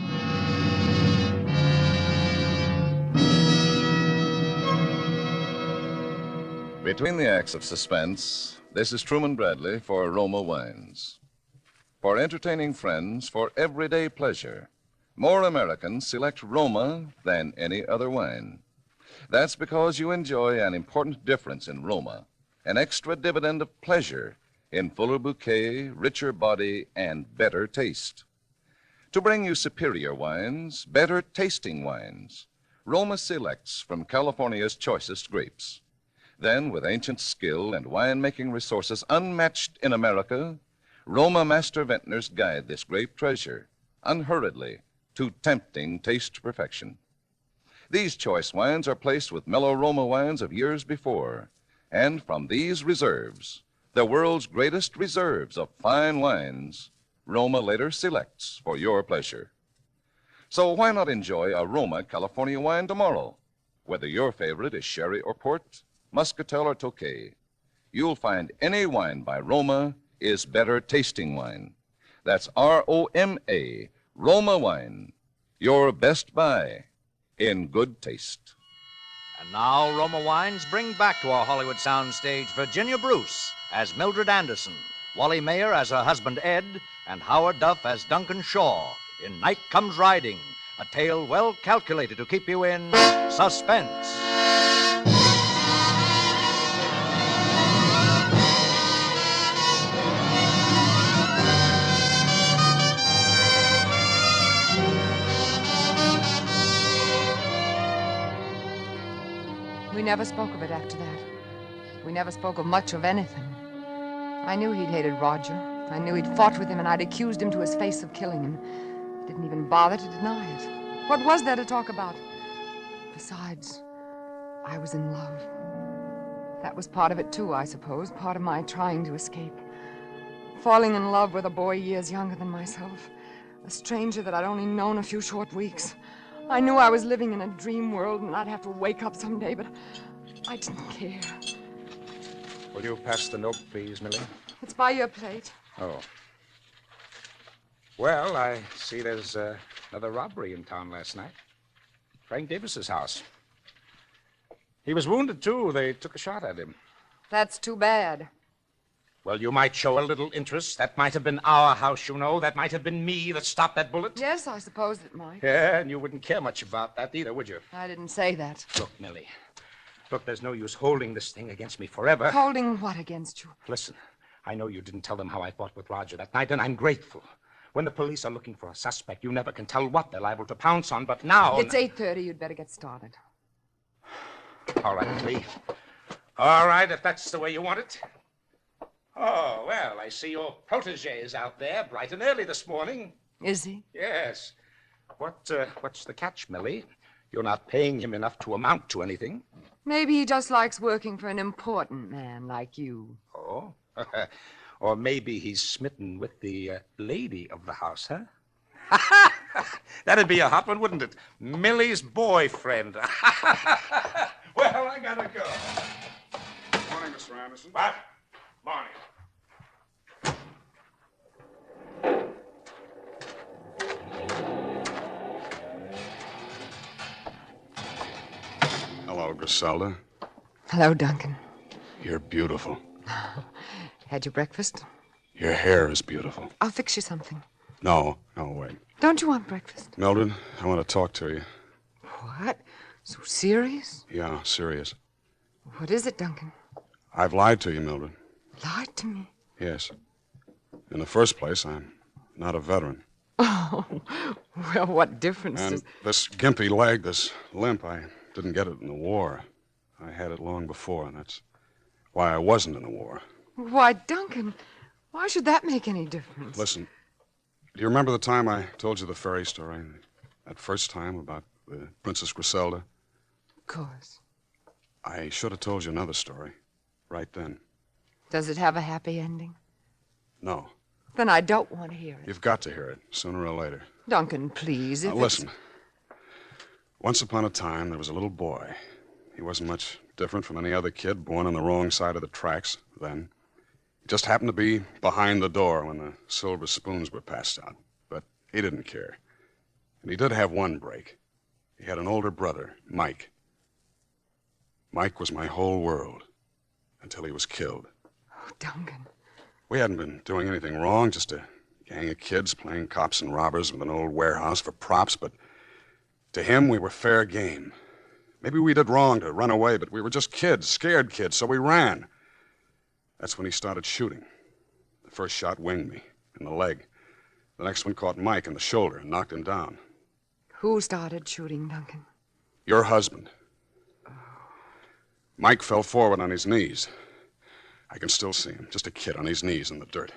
Between the acts of Suspense, this is Truman Bradley for Roma Wines. For entertaining friends, for everyday pleasure, more Americans select Roma than any other wine. That's because you enjoy an important difference in Roma, an extra dividend of pleasure in fuller bouquet, richer body, and better taste. To bring you superior wines, better tasting wines, Roma selects from California's choicest grapes. Then, with ancient skill and winemaking resources unmatched in America, Roma master vintners guide this grape treasure, unhurriedly, to tempting taste perfection. These choice wines are placed with mellow Roma wines of years before, and from these reserves, the world's greatest reserves of fine wines, Roma later selects for your pleasure. So why not enjoy a Roma California wine tomorrow? Whether your favorite is sherry or port, muscatel or tokay, you'll find any wine by Roma is better tasting wine. That's R-O-M-A, Roma wine, your best buy in good taste. And now Roma Wines bring back to our Hollywood soundstage Virginia Bruce as Mildred Anderson, Wally Mayer as her husband Ed, and Howard Duff as Duncan Shaw in Night Comes Riding, a tale well calculated to keep you in suspense. We never spoke of it after that. We never spoke of much of anything. I knew he'd hated Roger. I knew he'd fought with him, and I'd accused him to his face of killing him. Didn't even bother to deny it. What was there to talk about? Besides, I was in love. That was part of it, too, I suppose. Part of my trying to escape. Falling in love with a boy years younger than myself. A stranger that I'd only known a few short weeks. I knew I was living in a dream world and I'd have to wake up someday, but I didn't care. Will you pass the note, please, Millie? It's by your plate. Oh. Well, I see there's another robbery in town last night. Frank Davis's house. He was wounded, too. They took a shot at him. That's too bad. Well, you might show a little interest. That might have been our house, you know. That might have been me that stopped that bullet. Yes, I suppose it might. Yeah, and you wouldn't care much about that either, would you? I didn't say that. Look, Millie. Look, there's no use holding this thing against me forever. Holding what against you? Listen, I know you didn't tell them how I fought with Roger that night, and I'm grateful. When the police are looking for a suspect, you never can tell what they're liable to pounce on, but now... It's 8:30. You'd better get started. All right, Millie. All right, if that's the way you want it. Oh, well, I see your protege is out there bright and early this morning. Is he? Yes. What's the catch, Millie? You're not paying him enough to amount to anything. Maybe he just likes working for an important man like you. Oh? Or maybe he's smitten with the lady of the house, huh? That'd be a hot one, wouldn't it? Millie's boyfriend. Well, I gotta go. Morning, Mr. Anderson. What? Morning. Hello, Griselda. Hello, Duncan. You're beautiful. Had your breakfast? Your hair is beautiful. I'll fix you something. No, wait. Don't you want breakfast? Mildred, I want to talk to you. What? So serious? Yeah, serious. What is it, Duncan? I've lied to you, Mildred. Lied to me? Yes. In the first place, I'm not a veteran. Oh, well, what difference And does... this gimpy leg, this limp, I didn't get it in the war. I had it long before, and that's why I wasn't in the war. Why, Duncan, why should that make any difference? Listen, do you remember the time I told you the fairy story? That first time about the Princess Griselda? Of course. I should have told you another story right then. Does it have a happy ending? No. Then I don't want to hear it. You've got to hear it, sooner or later. Duncan, please. Now, listen. Once upon a time, there was a little boy. He wasn't much different from any other kid born on the wrong side of the tracks then. He just happened to be behind the door when the silver spoons were passed out. But he didn't care. And he did have one break. He had an older brother, Mike. Mike was my whole world until he was killed. Oh, Duncan. We hadn't been doing anything wrong, just a gang of kids playing cops and robbers with an old warehouse for props, but to him, we were fair game. Maybe we did wrong to run away, but we were just kids, scared kids, so we ran. That's when he started shooting. The first shot winged me in the leg. The next one caught Mike in the shoulder and knocked him down. Who started shooting, Duncan? Your husband. Mike fell forward on his knees. I can still see him, just a kid on his knees in the dirt.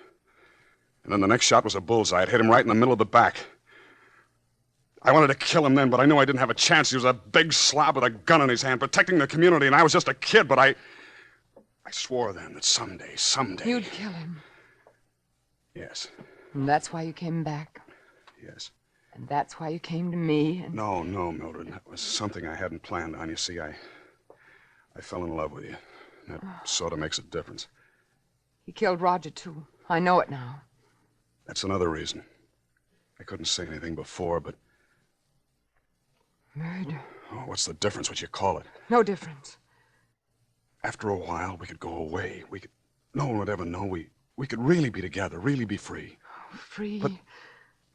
And then the next shot was a bullseye. It hit him right in the middle of the back. I wanted to kill him then, but I knew I didn't have a chance. He was a big slob with a gun in his hand, protecting the community, and I was just a kid, but I swore then that someday... You'd kill him. Yes. And that's why you came back. Yes. And that's why you came to me and... No, Mildred. That was something I hadn't planned on. You see, I fell in love with you. That sort of makes a difference. He killed Roger, too. I know it now. That's another reason. I couldn't say anything before, but... Murder. Oh, what's the difference, what you call it? No difference. After a while, we could go away. No one would ever know. We could really be together, really be free. Free? But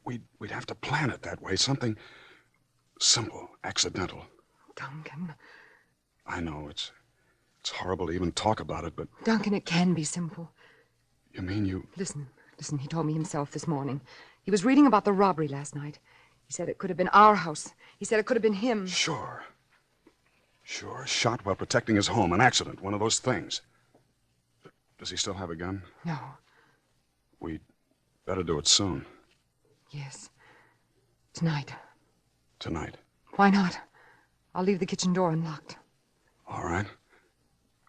we'd have to plan it that way. Something simple, accidental. Duncan. I know, it's horrible to even talk about it, but... Duncan, it can be simple. You mean you... Listen, he told me himself this morning. He was reading about the robbery last night. He said it could have been our house. He said it could have been him. Sure, shot while protecting his home. An accident, one of those things. Does he still have a gun? No. We'd better do it soon. Yes. Tonight. Tonight. Why not? I'll leave the kitchen door unlocked. All right.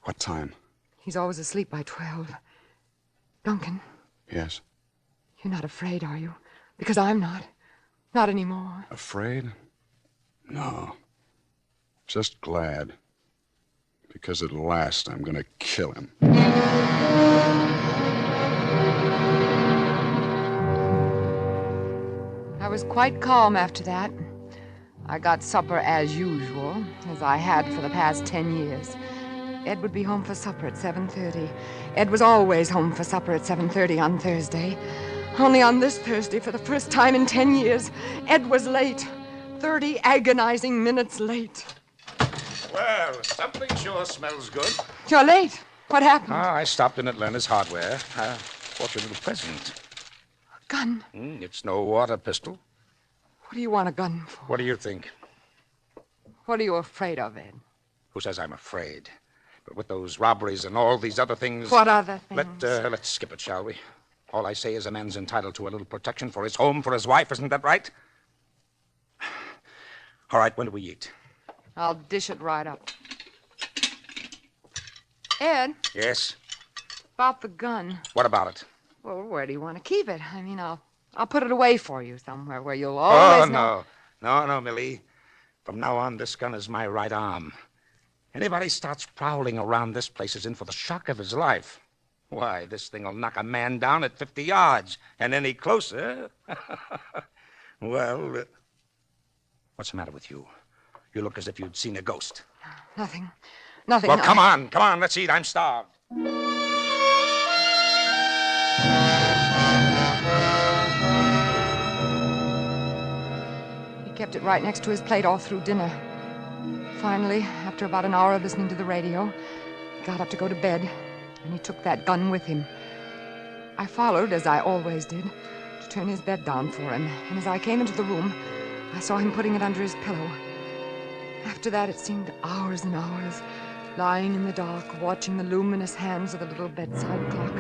What time? He's always asleep by 12. Duncan, Yes. you're not afraid, are you? Because I'm not. Not anymore. Afraid? No. Just glad. Because at last I'm gonna kill him. I was quite calm after that. I got supper as usual, as I had for the past 10 years. Ed would be home for supper at 7:30. Ed was always home for supper at 7:30 on Thursday. Only on this Thursday, for the first time in 10 years, Ed was late. 30 agonizing minutes late. Well, something sure smells good. You're late. What happened? I stopped in at Lerner's Hardware. Bought you a little present. A gun? It's no water pistol. What do you want a gun for? What do you think? What are you afraid of, Ed? Who says I'm afraid? But with those robberies and all these other things... What other things? Let's skip it, shall we? All I say is a man's entitled to a little protection for his home, for his wife. Isn't that right? All right, when do we eat? I'll dish it right up. Ed, Yes? about the gun. What about it? Well, where do you want to keep it? I mean, I'll put it away for you somewhere where you'll always know. No, Millie. From now on, this gun is my right arm. Anybody starts prowling around this place is in for the shock of his life. Why, this thing will knock a man down at 50 yards. And any closer... Well, what's the matter with you? You look as if you'd seen a ghost. Nothing. Nothing. Well, come on, let's eat. I'm starved. He kept it right next to his plate all through dinner. Finally, after about an hour of listening to the radio, he got up to go to bed, and he took that gun with him. I followed, as I always did, to turn his bed down for him, and as I came into the room, I saw him putting it under his pillow. After that, it seemed hours and hours, lying in the dark, watching the luminous hands of the little bedside clock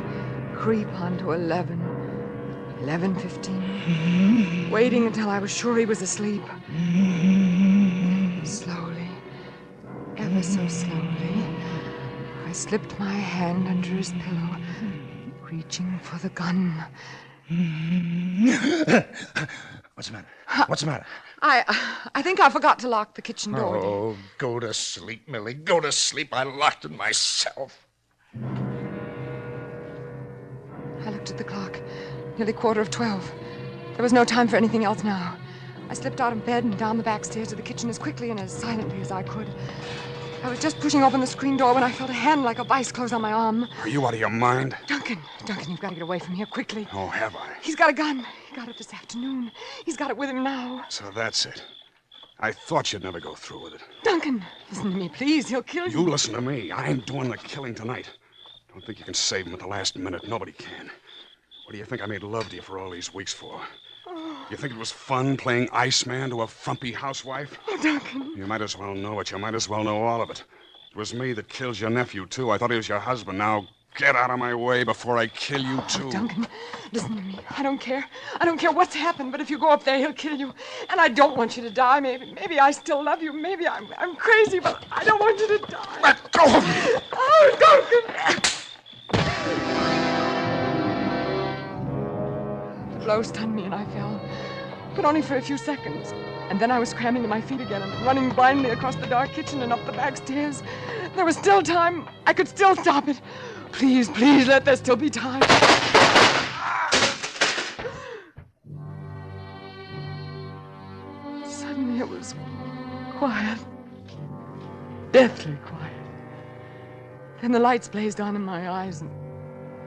creep on to 11, 11:15, waiting until I was sure he was asleep. Slowly, ever so slowly, I slipped my hand under his pillow, reaching for the gun. What's the matter? What's the matter? I think I forgot to lock the kitchen door. Oh, go to sleep, Millie. Go to sleep. I locked it myself. I looked at the clock. Nearly 12:15. There was no time for anything else now. I slipped out of bed and down the back stairs to the kitchen as quickly and as silently as I could. I was just pushing open the screen door when I felt a hand like a vice close on my arm. Are you out of your mind? Duncan, you've got to get away from here quickly. Oh, have I? He's got a gun. He got it this afternoon. He's got it with him now. So that's it. I thought you'd never go through with it. Duncan, listen to me, please. He'll kill you. You listen to me. I ain't doing the killing tonight. Don't think you can save him at the last minute. Nobody can. What do you think I made love to you for all these weeks for? You think it was fun playing Iceman to a frumpy housewife? Oh, Duncan. You might as well know it. You might as well know all of it. It was me that killed your nephew, too. I thought he was your husband. Now, get out of my way before I kill you, too. Oh, Duncan, listen to me. I don't care. I don't care what's happened, but if you go up there, he'll kill you. And I don't want you to die. Maybe I still love you. Maybe I'm crazy, but I don't want you to die. Let go of me! Oh, Duncan! The blow stunned me and I fell. But only for a few seconds. And then I was scrambling to my feet again and running blindly across the dark kitchen and up the back stairs. There was still time. I could still stop it. Please, let there still be time. Suddenly it was quiet. Deathly quiet. Then the lights blazed on in my eyes, and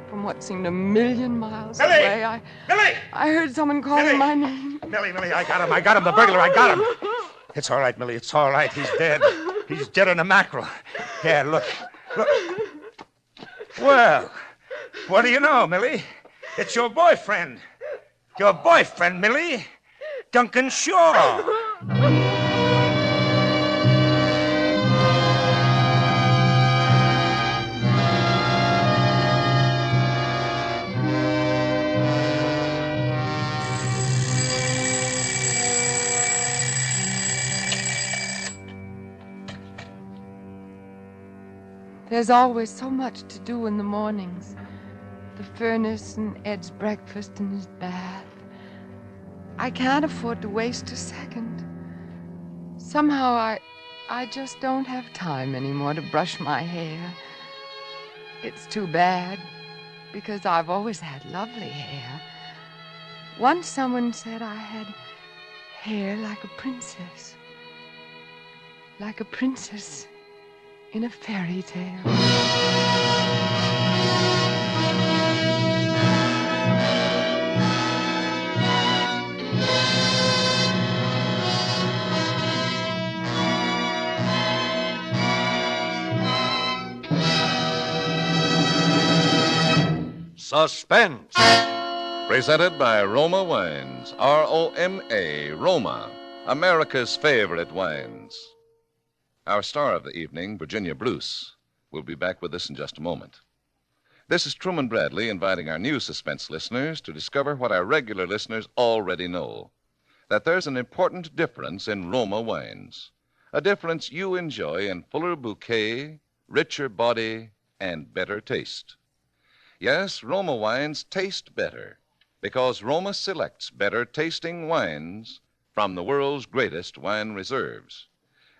from what seemed a million miles away, I heard someone calling my name. Millie, I got him, the burglar, I got him. It's all right, Millie, it's all right. He's dead. He's dead in a mackerel. Yeah, look. Well, what do you know, Millie? It's your boyfriend. Your boyfriend, Millie. Duncan Shaw. There's always so much to do in the mornings. The furnace and Ed's breakfast and his bath. I can't afford to waste a second. Somehow I just don't have time anymore to brush my hair. It's too bad, because I've always had lovely hair. Once someone said I had hair like a princess. Like a princess in a fairy tale. Suspense. Presented by Roma Wines. R-O-M-A, Roma, America's favorite wines. Our star of the evening, Virginia Bruce, will be back with us in just a moment. This is Truman Bradley inviting our new Suspense listeners to discover what our regular listeners already know, that there's an important difference in Roma wines, a difference you enjoy in fuller bouquet, richer body, and better taste. Yes, Roma wines taste better because Roma selects better tasting wines from the world's greatest wine reserves.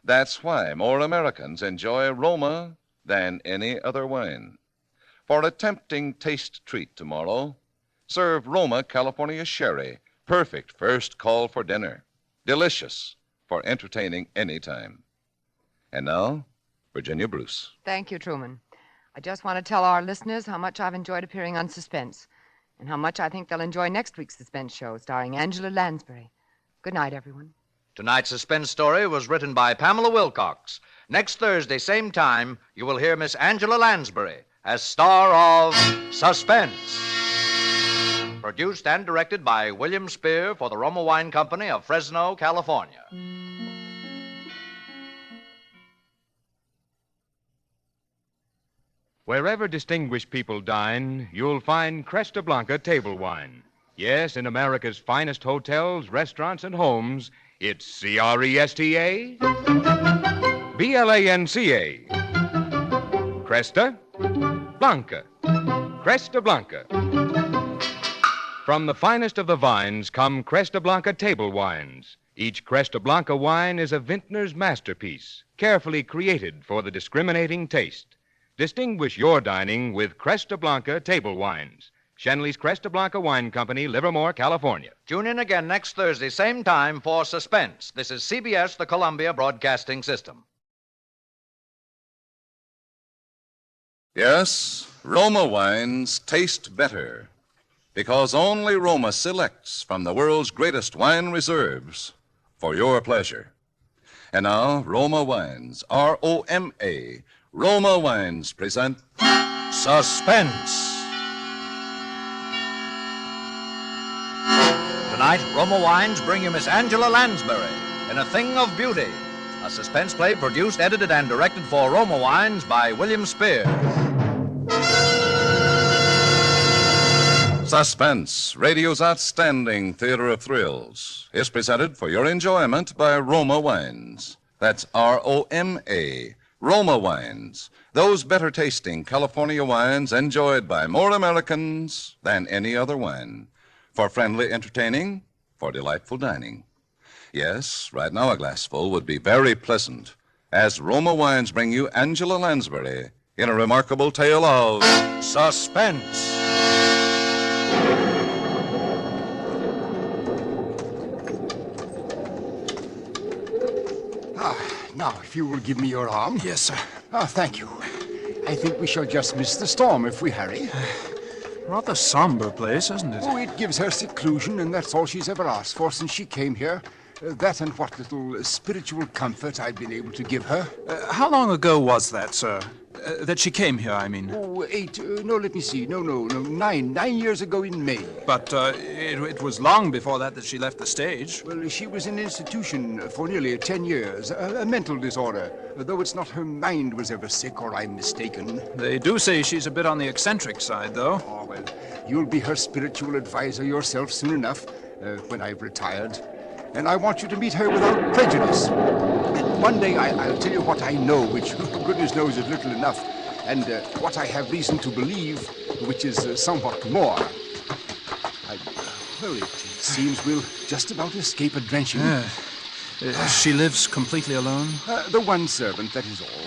That's why more Americans enjoy Roma than any other wine. For a tempting taste treat tomorrow, serve Roma California Sherry, perfect first call for dinner, delicious for entertaining any time. And now, Virginia Bruce. Thank you, Truman. I just want to tell our listeners how much I've enjoyed appearing on Suspense, and how much I think they'll enjoy next week's Suspense show starring Angela Lansbury. Good night, everyone. Tonight's suspense story was written by Pamela Wilcox. Next Thursday, same time, you will hear Miss Angela Lansbury as star of Suspense. Produced and directed by William Spier for the Roma Wine Company of Fresno, California. Wherever distinguished people dine, you'll find Cresta Blanca table wine. Yes, in America's finest hotels, restaurants, and homes, it's C-R-E-S-T-A, B-L-A-N-C-A. Cresta Blanca. Cresta Blanca. From the finest of the vines come Cresta Blanca table wines. Each Cresta Blanca wine is a vintner's masterpiece, carefully created for the discriminating taste. Distinguish your dining with Cresta Blanca table wines. Shenley's Cresta Blanca Wine Company, Livermore, California. Tune in again next Thursday, same time, for Suspense. This is CBS, the Columbia Broadcasting System. Yes, Roma wines taste better because only Roma selects from the world's greatest wine reserves for your pleasure. And now, Roma Wines, R-O-M-A, Roma Wines present Suspense. Tonight, Roma Wines bring you Miss Angela Lansbury in A Thing of Beauty, a suspense play produced, edited, and directed for Roma Wines by William Spier. Suspense, radio's outstanding theater of thrills, is presented for your enjoyment by Roma Wines. That's R-O-M-A, Roma Wines. Those better-tasting California wines enjoyed by more Americans than any other wine. For friendly entertaining, for delightful dining. Yes, right now a glassful would be very pleasant, as Roma Wines bring you Angela Lansbury in a remarkable tale of suspense. Now, if you will give me your arm. Yes, sir. Thank you. I think we shall just miss the storm if we hurry. Rather somber place, isn't it? Oh, it gives her seclusion, and that's all she's ever asked for since she came here. That and what little spiritual comfort I've been able to give her. How long ago was that, sir? That she came here, I mean. Oh, let me see. No, 9 years ago in May. But it was long before that she left the stage. Well, she was in an institution for nearly 10 years, a mental disorder, though it's not her mind was ever sick or I'm mistaken. They do say she's a bit on the eccentric side, though. Oh, well, you'll be her spiritual advisor yourself soon enough, when I've retired. And I want you to meet her without prejudice. And one day I'll tell you what I know, which goodness knows is little enough. And what I have reason to believe, which is somewhat more. Well, it seems we'll just about escape a drenching. She lives completely alone? The one servant, that is all.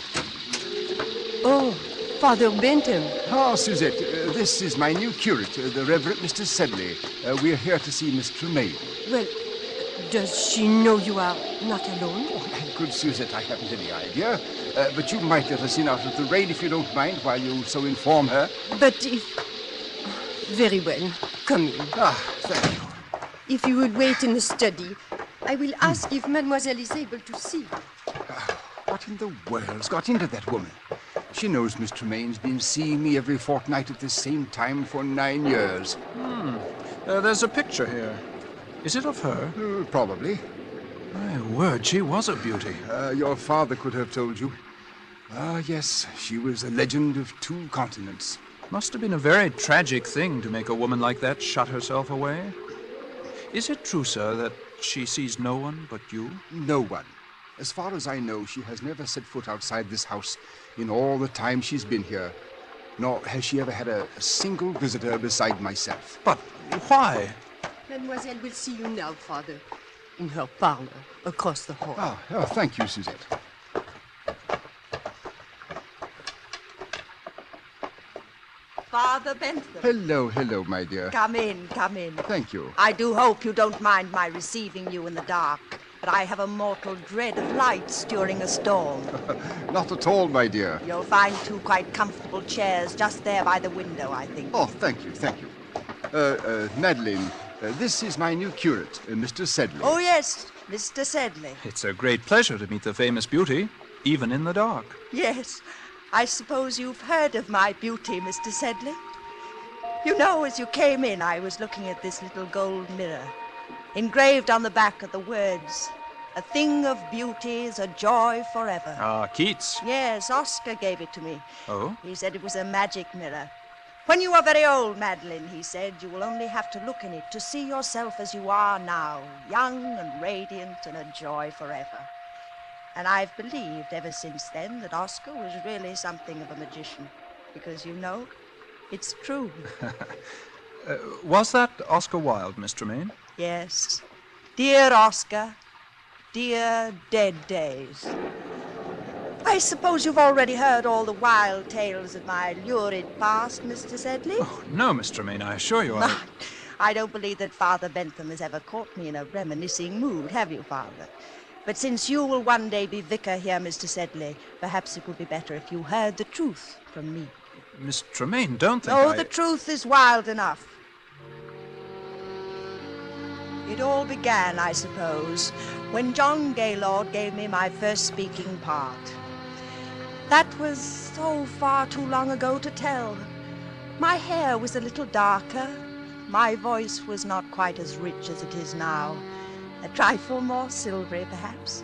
Oh, Father Bentham. Ah, Suzette, this is my new curate, the Reverend Mr. Sedley. We're here to see Miss Tremaine. Well, does she know you are not alone? Oh, good Suzette, I haven't any idea. But you might let us in out of the rain if you don't mind, while you so inform her. But if... Very well. Come in. Ah, thank you. If you would wait in the study, I will ask if Mademoiselle is able to see. What in the world's got into that woman? She knows Miss Tremaine's been seeing me every fortnight at the same time for 9 years. There's a picture here. Is it of her? Probably. My word, she was a beauty. Your father could have told you. Ah, yes, she was a legend of 2 continents. Must have been a very tragic thing to make a woman like that shut herself away. Is it true, sir, that she sees no one but you? No one. As far as I know, she has never set foot outside this house in all the time she's been here. Nor has she ever had a single visitor beside myself. But why? Mademoiselle will see you now, Father, in her parlor, across the hall. Oh, thank you, Suzette. Father Bentham. Hello, my dear. Come in, come in. Thank you. I do hope you don't mind my receiving you in the dark, but I have a mortal dread of lights during a storm. Not at all, my dear. You'll find 2 quite comfortable chairs just there by the window, I think. Oh, thank you. Madeline, this is my new curate, Mr. Sedley. Oh, yes, Mr. Sedley. It's a great pleasure to meet the famous beauty, even in the dark. Yes. I suppose you've heard of my beauty, Mr. Sedley. You know, as you came in, I was looking at this little gold mirror. Engraved on the back are the words, "A thing of beauty is a joy forever." Ah, Keats. Yes, Oscar gave it to me. Oh? He said it was a magic mirror. When you are very old, Madeline, he said, you will only have to look in it to see yourself as you are now, young and radiant and a joy forever. And I've believed ever since then that Oscar was really something of a magician. Because, you know, it's true. Was that Oscar Wilde, Miss Tremaine? Yes. Dear Oscar, dear dead days. I suppose you've already heard all the wild tales of my lurid past, Mr. Sedley? Oh, no, Miss Tremaine, I assure you I don't believe that Father Bentham has ever caught me in a reminiscing mood, have you, Father? But since you will one day be vicar here, Mr. Sedley, perhaps it would be better if you heard the truth from me. Miss Tremaine, don't think the truth is wild enough. It all began, I suppose, when John Gaylord gave me my first speaking part. That was so far too long ago to tell. My hair was a little darker. My voice was not quite as rich as it is now. A trifle more silvery, perhaps.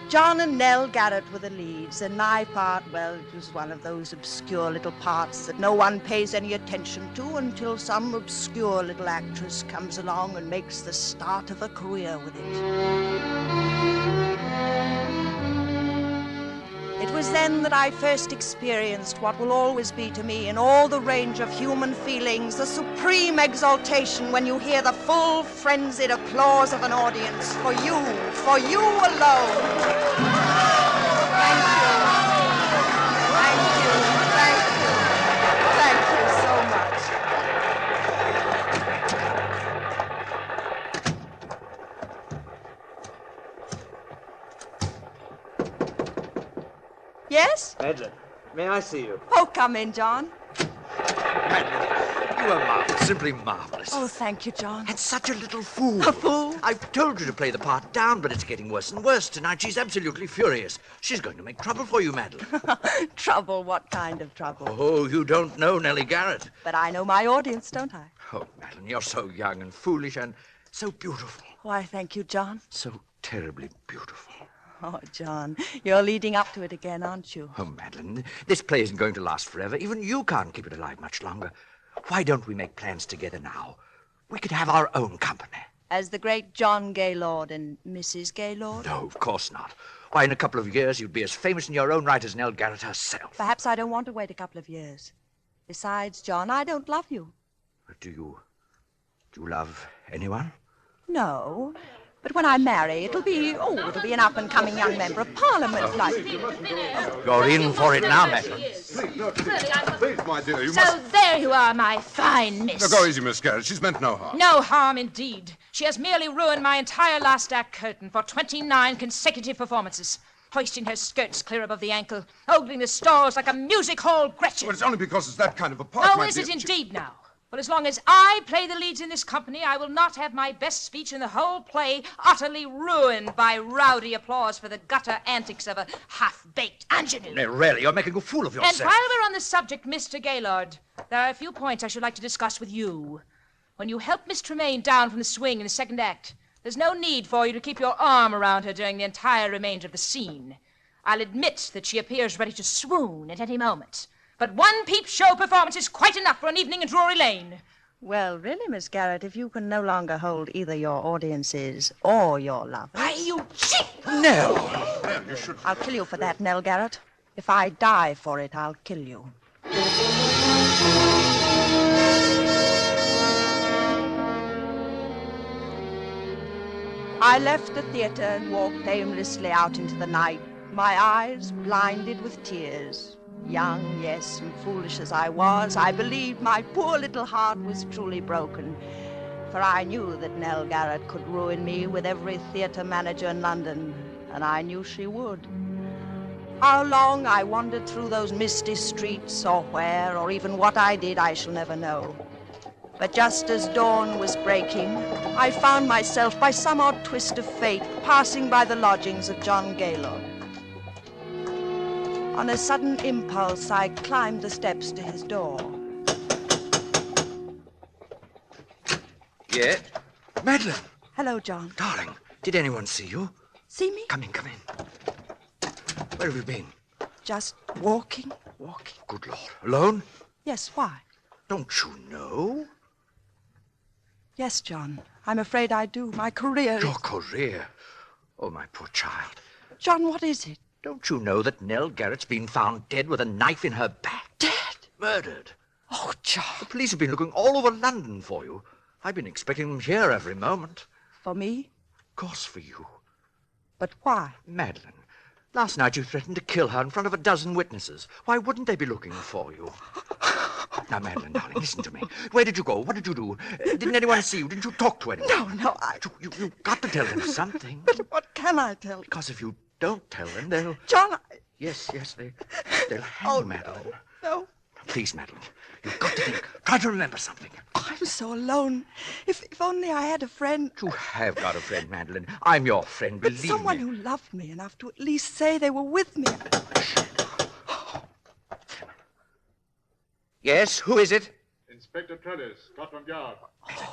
John and Nell Garrett were the leads, and my part, well, it was one of those obscure little parts that no one pays any attention to until some obscure little actress comes along and makes the start of a career with it. It was then that I first experienced what will always be to me in all the range of human feelings, the supreme exaltation when you hear the full frenzied applause of an audience for you alone. Thank you. Thank you so much. Yes? Madeline, may I see you? Oh, come in, John. Madeline, you are marvelous, simply marvelous. Oh, thank you, John. And such a little fool. A fool? I've told you to play the part down, but it's getting worse and worse tonight. She's absolutely furious. She's going to make trouble for you, Madeline. Trouble? What kind of trouble? Oh, you don't know Nellie Garrett. But I know my audience, don't I? Oh, Madeline, you're so young and foolish and so beautiful. Why, thank you, John. So terribly beautiful. Oh, John, you're leading up to it again, aren't you? Oh, Madeline, this play isn't going to last forever. Even you can't keep it alive much longer. Why don't we make plans together now? We could have our own company. As the great John Gaylord and Mrs. Gaylord? No, of course not. Why, in a couple of years, you'd be as famous in your own right as Nell Garrett herself. Perhaps I don't want to wait a couple of years. Besides, John, I don't love you. Do you love anyone? No. But when I marry, it'll be an up-and-coming young member of Parliament like me. You're in for it now, Madeline. Please, my dear, you So there you are, my fine miss. Now, go easy, Miss Garrett. She's meant no harm. No harm indeed. She has merely ruined my entire last act curtain for 29 consecutive performances. Hoisting her skirts clear above the ankle, ogling the stalls like a music hall Gretchen. But it's only because it's that kind of a part, Oh, my is dear. it indeed now? Well, as long as I play the leads in this company, I will not have my best speech in the whole play utterly ruined by rowdy applause for the gutter antics of a half-baked ingenue. Nay, really, you're making a fool of yourself. And while we're on the subject, Mr. Gaylord, there are a few points I should like to discuss with you. When you help Miss Tremaine down from the swing in the second act, there's no need for you to keep your arm around her during the entire remainder of the scene. I'll admit that she appears ready to swoon at any moment. But one peep show performance is quite enough for an evening in Drury Lane. Well, really, Miss Garrett, if you can no longer hold either your audiences or your lovers... Why, you cheat! Nell! You should... I'll kill you for that, Nell Garrett. If I die for it, I'll kill you. I left the theater and walked aimlessly out into the night, my eyes blinded with tears. Young, yes, and foolish as I was, I believed my poor little heart was truly broken. For I knew that Nell Garrett could ruin me with every theater manager in London, and I knew she would. How long I wandered through those misty streets, or where, or even what I did, I shall never know. But just as dawn was breaking, I found myself, by some odd twist of fate, passing by the lodgings of John Gaylord. On a sudden impulse, I climbed the steps to his door. Yeah? Madeline! Hello, John. Darling, did anyone see you? See me? Come in. Where have you been? Just walking. Good Lord. Alone? Yes, why? Don't you know? Yes, John. I'm afraid I do. My career... Your career? Oh, my poor child. John, what is it? Don't you know that Nell Garrett's been found dead with a knife in her back? Dead? Murdered. Oh, John. The police have been looking all over London for you. I've been expecting them here every moment. For me? Of course, for you. But why? Madeline, last night you threatened to kill her in front of a dozen witnesses. Why wouldn't they be looking for you? Now, Madeline, darling, listen to me. Where did you go? What did you do? Didn't anyone see you? Didn't you talk to anyone? No, You've got to tell them something. But what can I tell? Because if you don't tell them, they'll... John, Yes, they'll hang you, Madeline. No. Please, Madeline, you've got to think. Try to remember something. I'm so alone. If only I had a friend. You have got a friend, Madeline. I'm your friend, But believe someone me. who loved me enough to at least say they were with me. Yes, who is it? Inspector Trellis, Scotland Yard.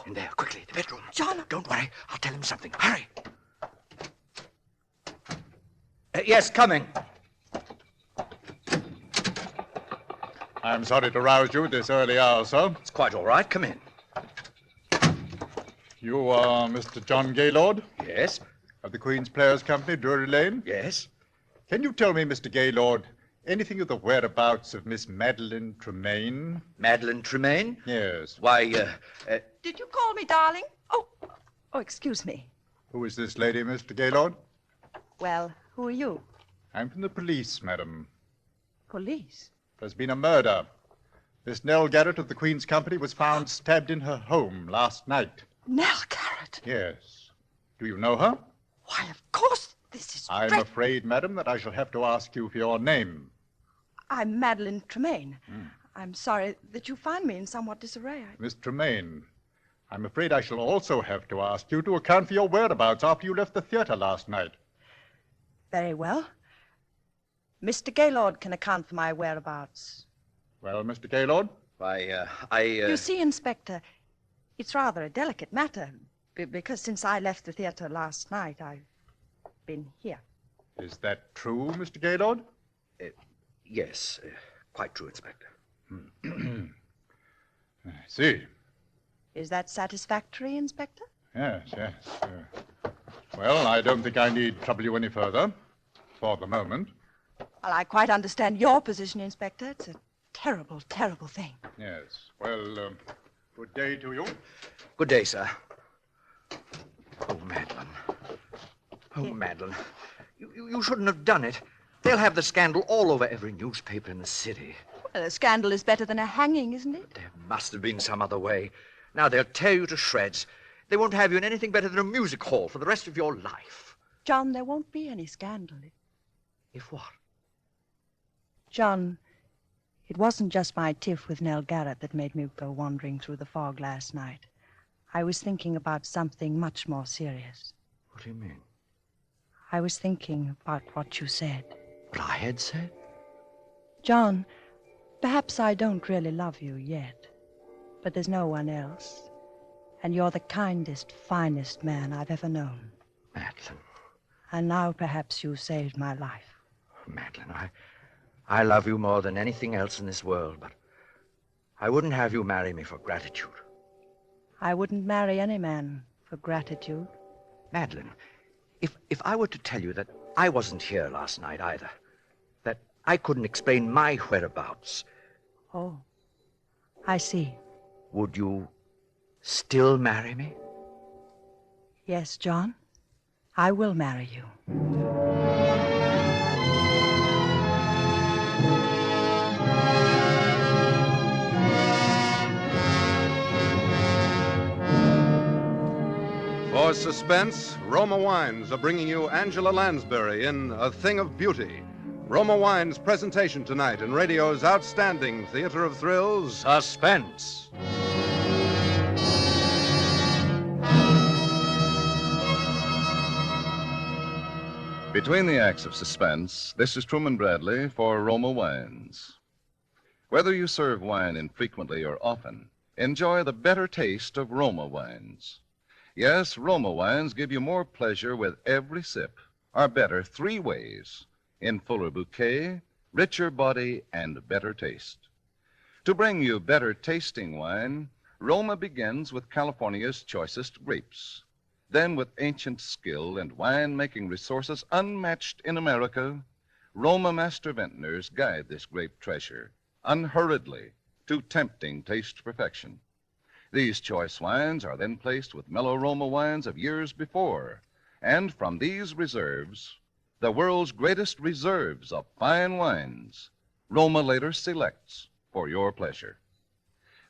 In there, quickly, the bedroom. John. Don't worry, I'll tell him something. Hurry. Yes, coming. I'm sorry to rouse you at this early hour, sir. It's quite all right. Come in. You are Mr. John Gaylord? Yes. Of the Queen's Players Company, Drury Lane? Yes. Can you tell me, Mr. Gaylord, anything of the whereabouts of Miss Madeline Tremaine? Madeline Tremaine? Yes. Why, Did you call me darling? Oh, excuse me. Who is this lady, Mr. Gaylord? Well, who are you? I'm from the police, madam. Police? There's been a murder. Miss Nell Garrett of the Queen's Company was found stabbed in her home last night. Nell Garrett? Yes. Do you know her? Why, of course. This is I'm afraid, madam, that I shall have to ask you for your name. I'm Madeline Tremaine. I'm sorry that you find me in somewhat disarray. Miss Tremaine, I'm afraid I shall also have to ask you to account for your whereabouts after you left the theater last night. Very well. Mr. Gaylord can account for my whereabouts. Well, Mr. Gaylord? Why, You see, Inspector, it's rather a delicate matter, because since I left the theater last night, I've been here. Is that true, Mr. Gaylord? Yes, quite true, Inspector. I see. Is that satisfactory, Inspector? Yes. Well, I don't think I need trouble you any further. For the moment. Well, I quite understand your position, Inspector. It's a terrible, terrible thing. Yes. Well, good day to you. Good day, sir. Oh, Madeline. Oh, Madeline. You shouldn't have done it. They'll have the scandal all over every newspaper in the city. Well, a scandal is better than a hanging, isn't it? There must have been some other way. Now they'll tear you to shreds. They won't have you in anything better than a music hall for the rest of your life. John, there won't be any scandal. If what? John, it wasn't just my tiff with Nell Garrett that made me go wandering through the fog last night. I was thinking about something much more serious. What do you mean? I was thinking about what you said. What I had said? John, perhaps I don't really love you yet, but there's no one else. And you're the kindest, finest man I've ever known. Madeline. And now perhaps you saved my life. Madeline, I love you more than anything else in this world, but I wouldn't have you marry me for gratitude. I wouldn't marry any man for gratitude. Madeline, if I were to tell you that I wasn't here last night either, that I couldn't explain my whereabouts. Oh, I see. Would you still marry me? Yes, John. I will marry you. For Suspense, Roma Wines are bringing you Angela Lansbury in A Thing of Beauty. Roma Wines' presentation tonight in radio's outstanding theater of thrills, Suspense. Between the acts of Suspense, this is Truman Bradley for Roma Wines. Whether you serve wine infrequently or often, enjoy the better taste of Roma wines. Yes, Roma wines give you more pleasure with every sip, are better 3 ways: in fuller bouquet, richer body, and better taste. To bring you better tasting wine, Roma begins with California's choicest grapes. Then, with ancient skill and wine-making resources unmatched in America, Roma master vintners guide this grape treasure unhurriedly to tempting taste perfection. These choice wines are then placed with mellow Roma wines of years before, and from these reserves, the world's greatest reserves of fine wines, Roma later selects for your pleasure.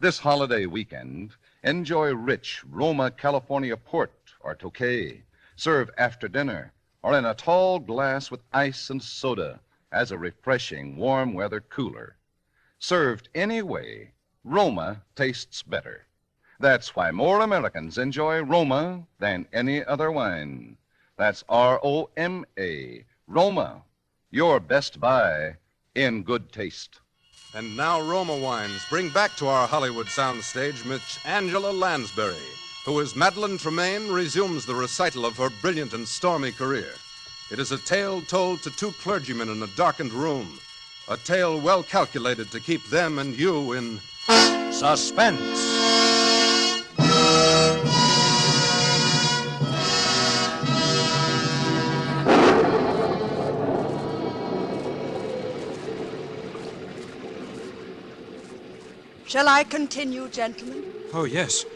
This holiday weekend, enjoy rich Roma California port or Tokay, served after dinner or in a tall glass with ice and soda as a refreshing warm weather cooler. Served any way, Roma tastes better. That's why more Americans enjoy Roma than any other wine. That's R-O-M-A, Roma, your best buy in good taste. And now Roma Wines bring back to our Hollywood soundstage Miss Angela Lansbury, who as Madeline Tremaine resumes the recital of her brilliant and stormy career. It is a tale told to 2 clergymen in a darkened room, a tale well calculated to keep them and you in suspense. Shall I continue, gentlemen? Oh, yes.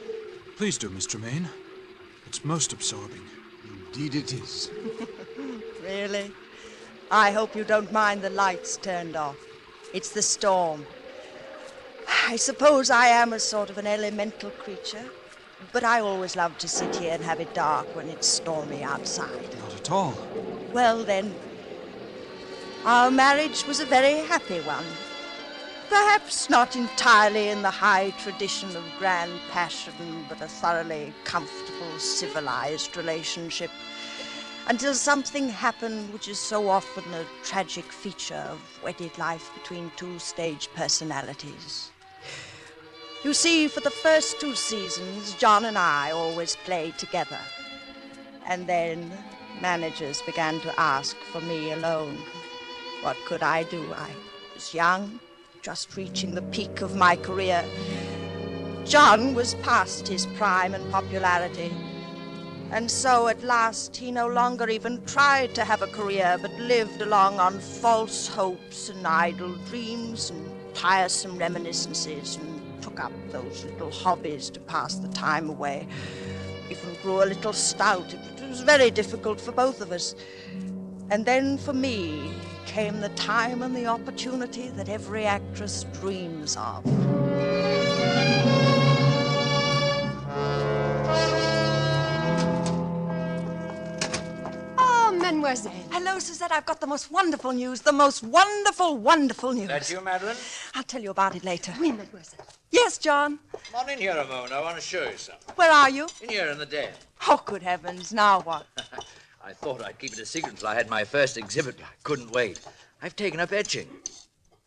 Please do, Miss Tremaine. It's most absorbing. Indeed it is. Really? I hope you don't mind the lights turned off. It's the storm. I suppose I am a sort of an elemental creature, but I always love to sit here and have it dark when it's stormy outside. Not at all. Well, then, our marriage was a very happy one. Perhaps not entirely in the high tradition of grand passion, but a thoroughly comfortable, civilized relationship, until something happened which is so often a tragic feature of wedded life between 2 stage personalities. You see, for the first 2 seasons, John and I always played together. And then managers began to ask for me alone. What could I do? I was young, just reaching the peak of my career. John was past his prime and popularity, And so at last he no longer even tried to have a career, but lived along on false hopes and idle dreams and tiresome reminiscences, and took up those little hobbies to pass the time away. Even grew a little stout. It was very difficult for both of us. And then for me came the time and the opportunity that every actress dreams of. Oh, mademoiselle. Hello, Suzette. I've got the most wonderful news. The most wonderful, wonderful news. That you, Madeline? I'll tell you about it later. Oui, mademoiselle. Yes, John? Come on in here a moment. I want to show you something. Where are you? In here in the den. Oh, good heavens. Now what? I thought I'd keep it a secret until I had my first exhibit, but I couldn't wait. I've taken up etching.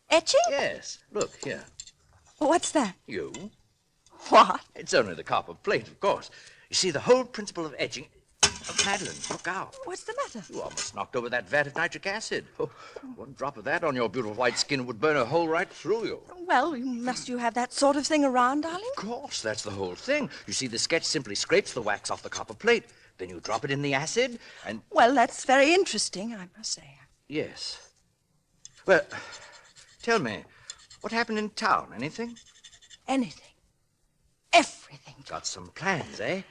Etching? Yes. Look, here. What's that? You. What? It's only the copper plate, of course. You see, the whole principle of etching... Madeline, look out. What's the matter? You almost knocked over that vat of nitric acid. Oh, one drop of that on your beautiful white skin would burn a hole right through you. Well, must you have that sort of thing around, darling? Of course, that's the whole thing. You see, the sketch simply scrapes the wax off the copper plate. Then you drop it in the acid, and... Well, that's very interesting, I must say. Yes. Well, tell me, what happened in town? Anything? Anything. Everything. Got some plans, eh?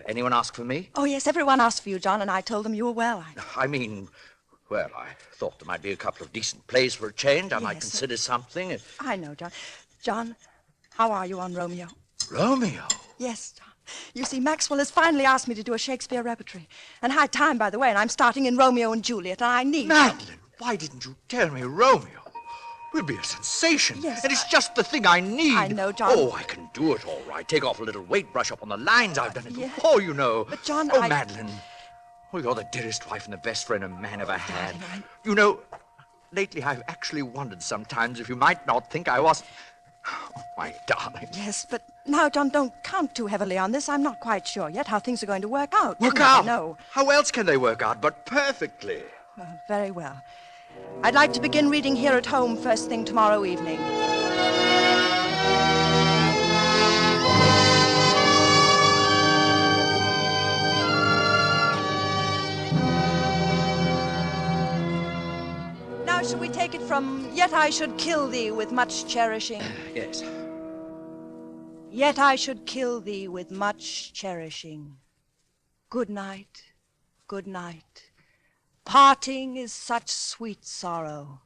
Anyone ask for me? Oh, yes, everyone asked for you, John, and I told them you were well. I mean, well, I thought there might be a couple of decent plays for a change. I might consider something. I know, John. John, how are you on Romeo? Romeo? Yes, John. You see, Maxwell has finally asked me to do a Shakespeare repertory. And high time, by the way, and I'm starting in Romeo and Juliet, and I need... Madeline, why didn't you tell me Romeo? We'll be a sensation. Yes. And it's just the thing I need. I know, John. Oh, I can do it all right. Take off a little weight, brush up on the lines. I've done it before, you know. But, John, Oh, Madeline. Oh, you're the dearest wife and the best friend a man ever had. You know, lately I've actually wondered sometimes if you might not think I was... Oh, my darling. Yes, but now, John, don't count too heavily on this. I'm not quite sure yet how things are going to work out. Work out? No. How else can they work out but perfectly? Well, very well. I'd like to begin reading here at home first thing tomorrow evening. Now, shall we take it from, yet I should kill thee with much cherishing? Yes. Yet I should kill thee with much cherishing. Good night, good night. Parting is such sweet sorrow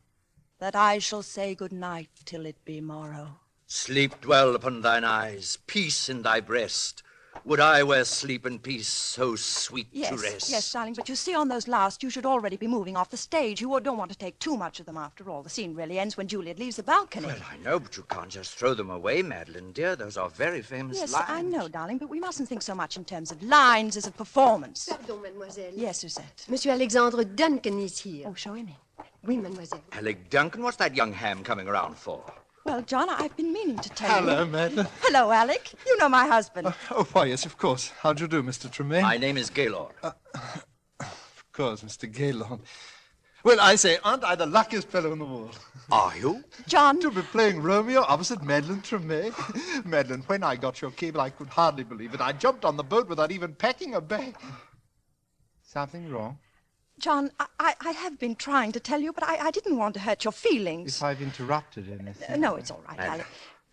that I shall say good night till it be morrow. Sleep dwell upon thine eyes, peace in thy breast. Would I were sleep and peace so sweet to rest. Yes, darling, but you see on those last, you should already be moving off the stage. You don't want to take too much of them after all. The scene really ends when Juliet leaves the balcony. Well, I know, but you can't just throw them away, Madeline, dear. Those are very famous Yes, lines. I know, darling, but we mustn't think so much in terms of lines as of performance. Pardon, mademoiselle. Yes, Suzette. Monsieur Alexandre Duncan is here. Oh, show him in. Oui, mademoiselle. Alec Duncan, what's that young ham coming around for? Well, John, I've been meaning to tell you. Hello, Madeline. Hello, Alec. You know my husband. Oh, why, yes, of course. How do you do, Mr. Tremaine? My name is Gaylord. Of course, Mr. Gaylord. Well, I say, aren't I the luckiest fellow in the world? Are you? John. To be playing Romeo opposite Madeline Tremaine. Madeline, when I got your cable, I could hardly believe it. I jumped on the boat without even packing a bag. Something wrong? John, I have been trying to tell you, but I didn't want to hurt your feelings. If I've interrupted anything. No, it's all right, Alec.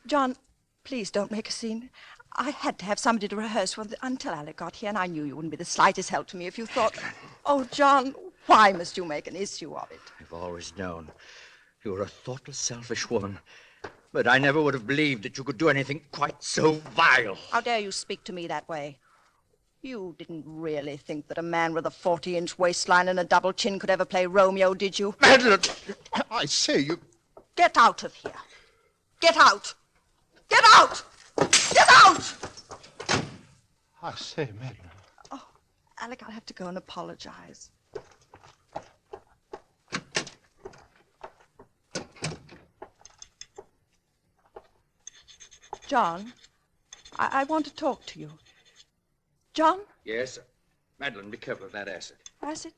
John, please don't make a scene. I had to have somebody to rehearse with until Alec got here, and I knew you wouldn't be the slightest help to me if you thought... Oh, John, why must you make an issue of it? I've always known you were a thoughtless, selfish woman. But I never would have believed that you could do anything quite so vile. How dare you speak to me that way? You didn't really think that a man with a 40-inch waistline and a double chin could ever play Romeo, did you? Madeline! I say, you... Get out of here. Get out! Get out! Get out! I say, Madeline. Oh, Alec, I'll have to go and apologize. John, I want to talk to you. John? Yes? Madeline, be careful of that acid. Acid?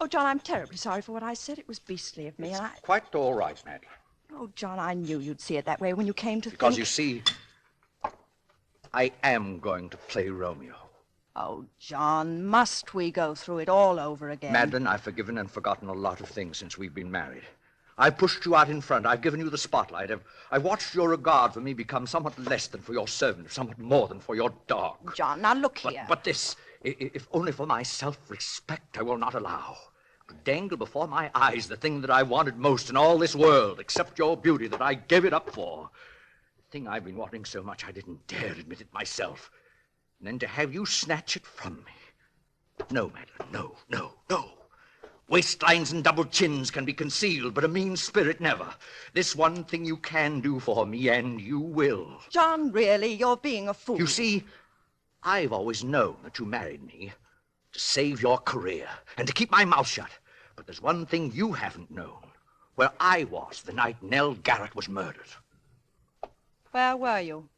Oh, John, I'm terribly sorry for what I said. It was beastly of me, and I... Quite all right, Madeline. Oh, John, I knew you'd see it that way when you came to Because think... you see, I am going to play Romeo. Oh, John, must we go through it all over again? Madeline, I've forgiven and forgotten a lot of things since we've been married. I've pushed you out in front. I've given you the spotlight. I've watched your regard for me become somewhat less than for your servant, somewhat more than for your dog. John, now look here. But this, if only for my self-respect, I will not allow. To dangle before my eyes the thing that I wanted most in all this world, except your beauty, that I gave it up for. The thing I've been wanting so much I didn't dare admit it myself. And then to have you snatch it from me. No, Madeline, no. Waistlines and double chins can be concealed, but a mean spirit never. This one thing you can do for me, and you will. John, really, you're being a fool. You see, I've always known that you married me to save your career and to keep my mouth shut. But there's one thing you haven't known. Where I was the night Nell Garrett was murdered. Where were you?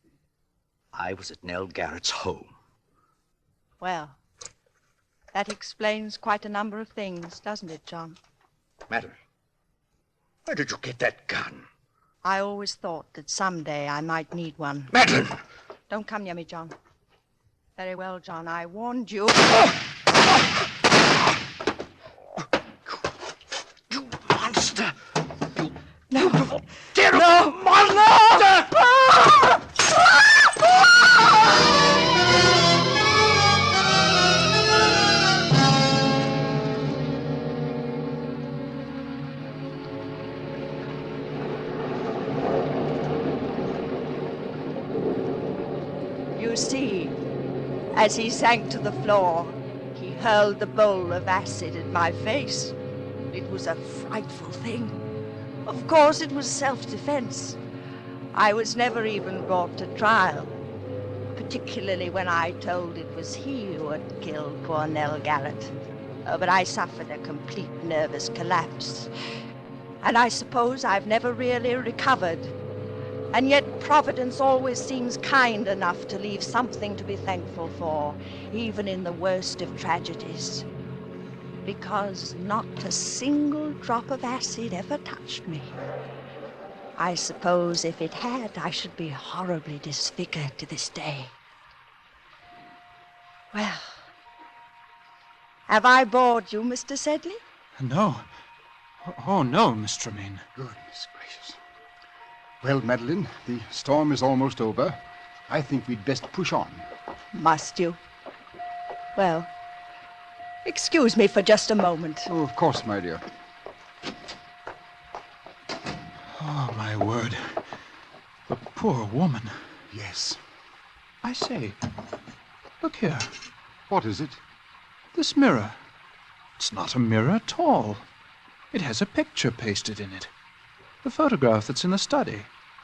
I was at Nell Garrett's home. Well, that explains quite a number of things, doesn't it, John? Madeline, where did you get that gun? I always thought that someday I might need one. Madeline! Don't come near me, John. Very well, John, I warned you. You monster! You no. beautiful, terrible monster! You see, as he sank to the floor, he hurled the bowl of acid at my face. It was a frightful thing. Of course, it was self-defense. I was never even brought to trial, particularly when I told it was he who had killed poor Nell Garrett. But I suffered a complete nervous collapse, and I suppose I've never really recovered. And yet Providence always seems kind enough to leave something to be thankful for, even in the worst of tragedies. Because not a single drop of acid ever touched me. I suppose if it had, I should be horribly disfigured to this day. Well, have I bored you, Mr. Sedley? No. Oh, no, Miss Tremaine. Goodness gracious. Well, Madeline, the storm is almost over. I think we'd best push on. Must you? Well, excuse me for just a moment. Oh, of course, my dear. Oh, my word. The poor woman. Yes. I say, look here. What is it? This mirror. It's not a mirror at all. It has a picture pasted in it. The photograph that's in the study.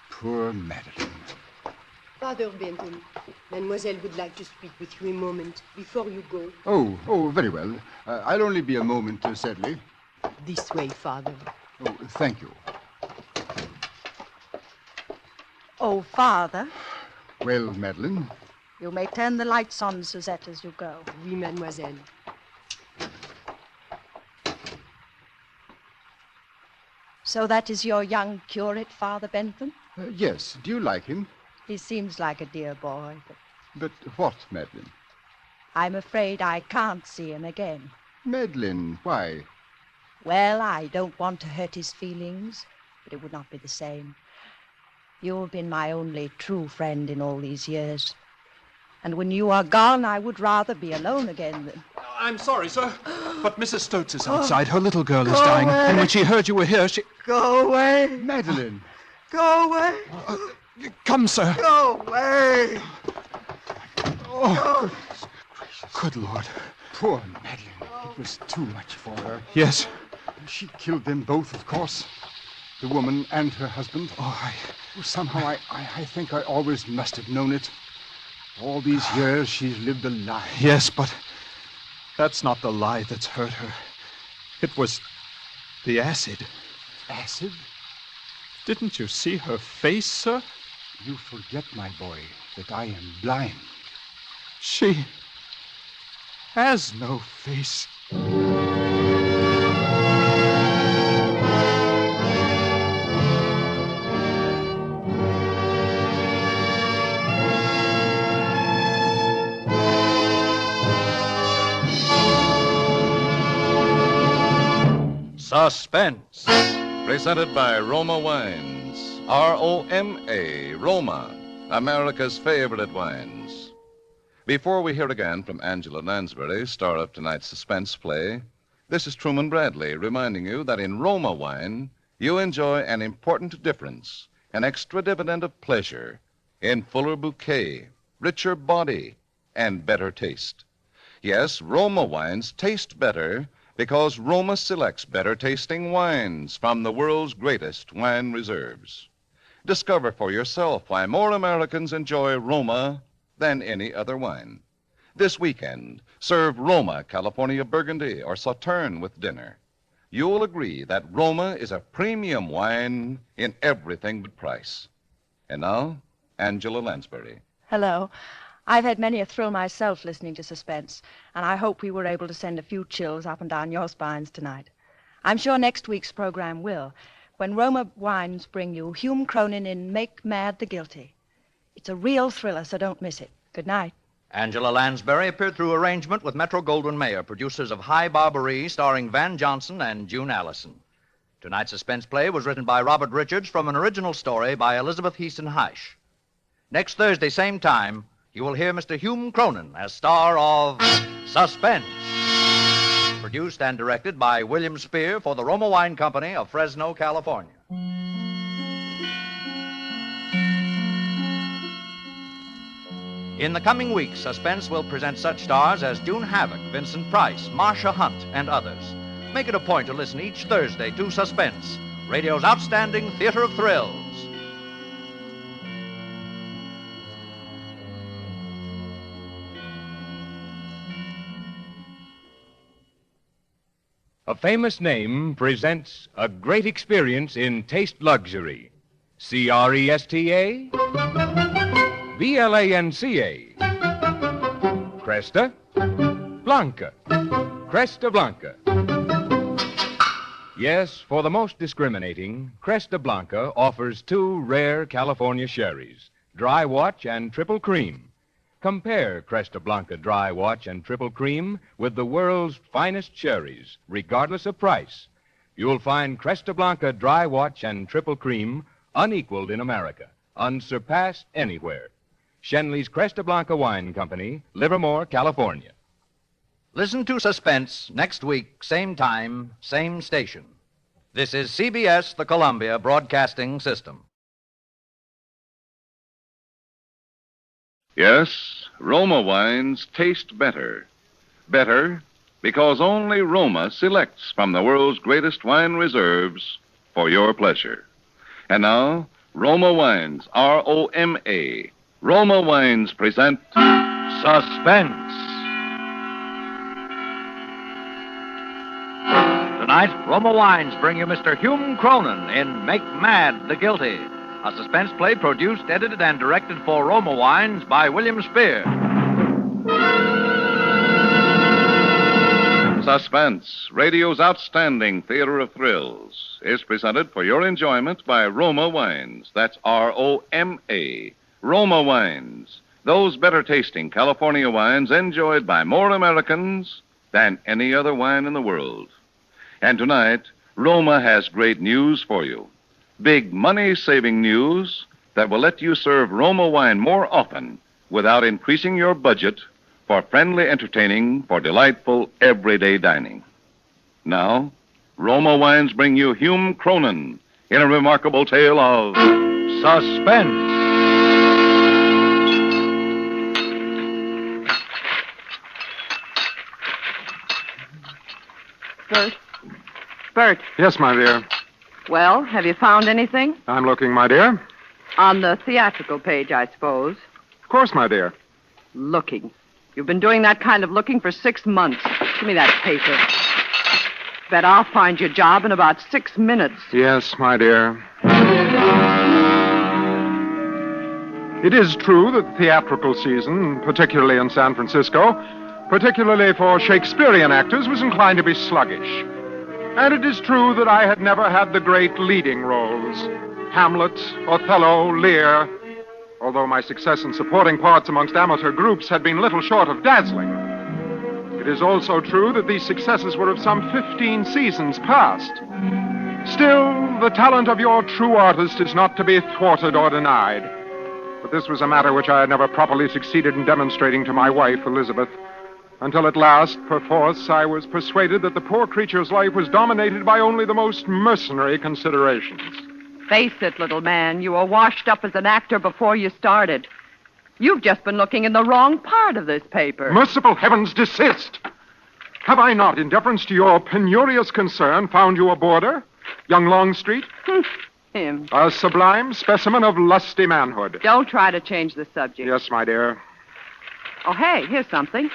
Poor Madeline. Father Benton, Mademoiselle would like to speak with you a moment before you go. Oh, very well. I'll only be a moment, Sedley. This way, Father. Oh, thank you. Oh, Father. Well, Madeline? You may turn the lights on, Suzette, as you go. Oui, Mademoiselle. So that is your young curate, Father Bentham? Yes. Do you like him? He seems like a dear boy, But what, Madeline? I'm afraid I can't see him again. Madeline, why? Well, I don't want to hurt his feelings, but it would not be the same. You've been my only true friend in all these years. And when you are gone, I would rather be alone again than... I'm sorry, sir, but Mrs. Stotz is outside. Her little girl is dying, and when she heard you were here, she... Go away. Madeline. Go away. Come, sir. Go away. Oh, good Lord. Poor Madeline. It was too much for her. Yes. She killed them both, of course. The woman and her husband. Somehow I think I always must have known it. All these years she's lived a lie. Yes, but that's not the lie that's hurt her. It was the acid. Acid? Didn't you see her face, sir? You forget, my boy, that I am blind. She has no face. Suspense. Presented by Roma Wines. R-O-M-A, Roma, America's favorite wines. Before we hear again from Angela Lansbury, star of tonight's suspense play, this is Truman Bradley reminding you that in Roma wine, you enjoy an important difference, an extra dividend of pleasure in fuller bouquet, richer body, and better taste. Yes, Roma wines taste better because Roma selects better tasting wines from the world's greatest wine reserves. Discover for yourself why more Americans enjoy Roma than any other wine. This weekend, serve Roma California Burgundy or Sauterne with dinner. You will agree that Roma is a premium wine in everything but price. And now, Angela Lansbury. Hello. I've had many a thrill myself listening to Suspense, and I hope we were able to send a few chills up and down your spines tonight. I'm sure next week's program will, when Roma Wines bring you Hume Cronin in Make Mad the Guilty. It's a real thriller, so don't miss it. Good night. Angela Lansbury appeared through arrangement with Metro-Goldwyn-Mayer, producers of High Barbaree, starring Van Johnson and June Allison. Tonight's suspense play was written by Robert Richards from an original story by Elizabeth Heaston Heisch. Next Thursday, same time, you will hear Mr. Hume Cronin as star of Suspense. Produced and directed by William Spier for the Roma Wine Company of Fresno, California. In the coming weeks, Suspense will present such stars as June Havoc, Vincent Price, Marcia Hunt, and others. Make it a point to listen each Thursday to Suspense, radio's outstanding theater of thrills. A famous name presents a great experience in taste luxury. C-R-E-S-T-A? B-L-A-N-C-A. Cresta Blanca. Cresta Blanca. Yes, for the most discriminating, Cresta Blanca offers two rare California sherries, Dry Watch and Triple Cream. Compare Cresta Blanca Dry Watch and Triple Cream with the world's finest sherries, regardless of price. You'll find Cresta Blanca Dry Watch and Triple Cream unequaled in America, unsurpassed anywhere. Shenley's Cresta Blanca Wine Company, Livermore, California. Listen to Suspense next week, same time, same station. This is CBS, the Columbia Broadcasting System. Yes, Roma wines taste better. Better because only Roma selects from the world's greatest wine reserves for your pleasure. And now, Roma Wines, R-O-M-A. Roma Wines present Suspense. Tonight, Roma Wines bring you Mr. Hume Cronin in Make Mad the Guilty, a suspense play produced, edited, and directed for Roma Wines by William Spier. Suspense, radio's outstanding theater of thrills, is presented for your enjoyment by Roma Wines. That's R-O-M-A. Roma Wines. Those better tasting California wines enjoyed by more Americans than any other wine in the world. And tonight, Roma has great news for you. Big money-saving news that will let you serve Roma wine more often without increasing your budget for friendly entertaining, for delightful everyday dining. Now, Roma Wines bring you Hume Cronin in a remarkable tale of suspense. Bert. Yes, my dear. Well, have you found anything? I'm looking, my dear. On the theatrical page, I suppose. Of course, my dear. Looking. You've been doing that kind of looking for 6 months. Give me that paper. Bet I'll find your job in about 6 minutes. Yes, my dear. It is true that the theatrical season, particularly in San Francisco, particularly for Shakespearean actors, was inclined to be sluggish. And it is true that I had never had the great leading roles. Hamlet, Othello, Lear. Although my success in supporting parts amongst amateur groups had been little short of dazzling. It is also true that these successes were of some 15 seasons past. Still, the talent of your true artist is not to be thwarted or denied. But this was a matter which I had never properly succeeded in demonstrating to my wife, Elizabeth, until at last, perforce, I was persuaded that the poor creature's life was dominated by only the most mercenary considerations. Face it, little man, you were washed up as an actor before you started. You've just been looking in the wrong part of this paper. Merciful heavens, desist! Have I not, in deference to your penurious concern, found you a boarder? Young Longstreet? Him. A sublime specimen of lusty manhood. Don't try to change the subject. Yes, my dear. Oh, hey, here's something.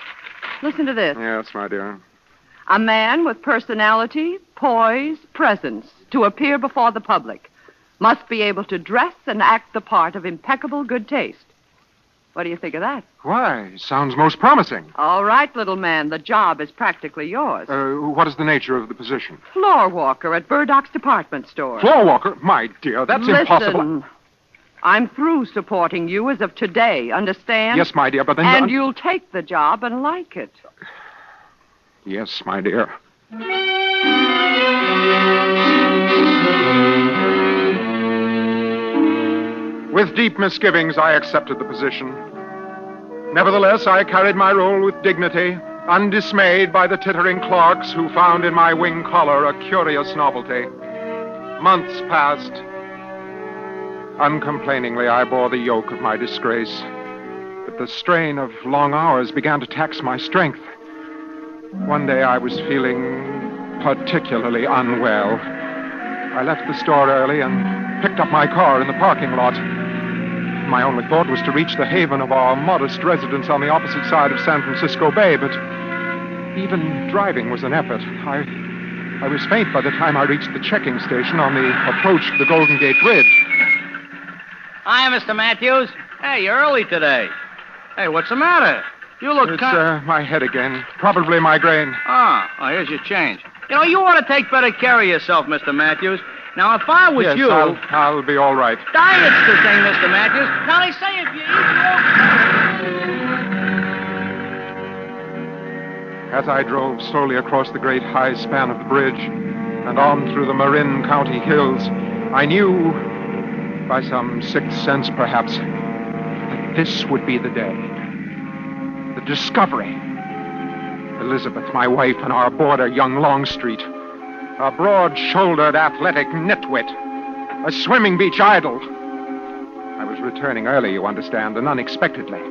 Listen to this. Yes, my dear. A man with personality, poise, presence to appear before the public must be able to dress and act the part of impeccable good taste. What do you think of that? Why, sounds most promising. All right, little man, the job is practically yours. What is the nature of the position? Floor walker at Burdock's department store. Floor walker? My dear, that's impossible. Listen, I'm through supporting you as of today, understand? Yes, my dear, but then... And you'll take the job and like it. Yes, my dear. With deep misgivings, I accepted the position. Nevertheless, I carried my role with dignity, undismayed by the tittering clerks who found in my wing collar a curious novelty. Months passed. Uncomplainingly, I bore the yoke of my disgrace. But the strain of long hours began to tax my strength. One day I was feeling particularly unwell. I left the store early and picked up my car in the parking lot. My only thought was to reach the haven of our modest residence on the opposite side of San Francisco Bay, but even driving was an effort. I was faint by the time I reached the checking station on the approach to the Golden Gate Bridge. Hi, Mr. Matthews. Hey, you're early today. Hey, what's the matter? You look It's my head again. Probably migraine. Oh, here's your change. You know, you ought to take better care of yourself, Mr. Matthews. Now, if I was Yes, you... I'll be all right. Diet's the thing, Mr. Matthews. Now, they say if you eat As I drove slowly across the great high span of the bridge and on through the Marin County hills, I knew, by some sixth sense perhaps, that this would be the day. The discovery. Elizabeth, my wife, and our boarder, young Longstreet. A broad-shouldered, athletic nitwit. A swimming beach idol. I was returning early, you understand, and unexpectedly.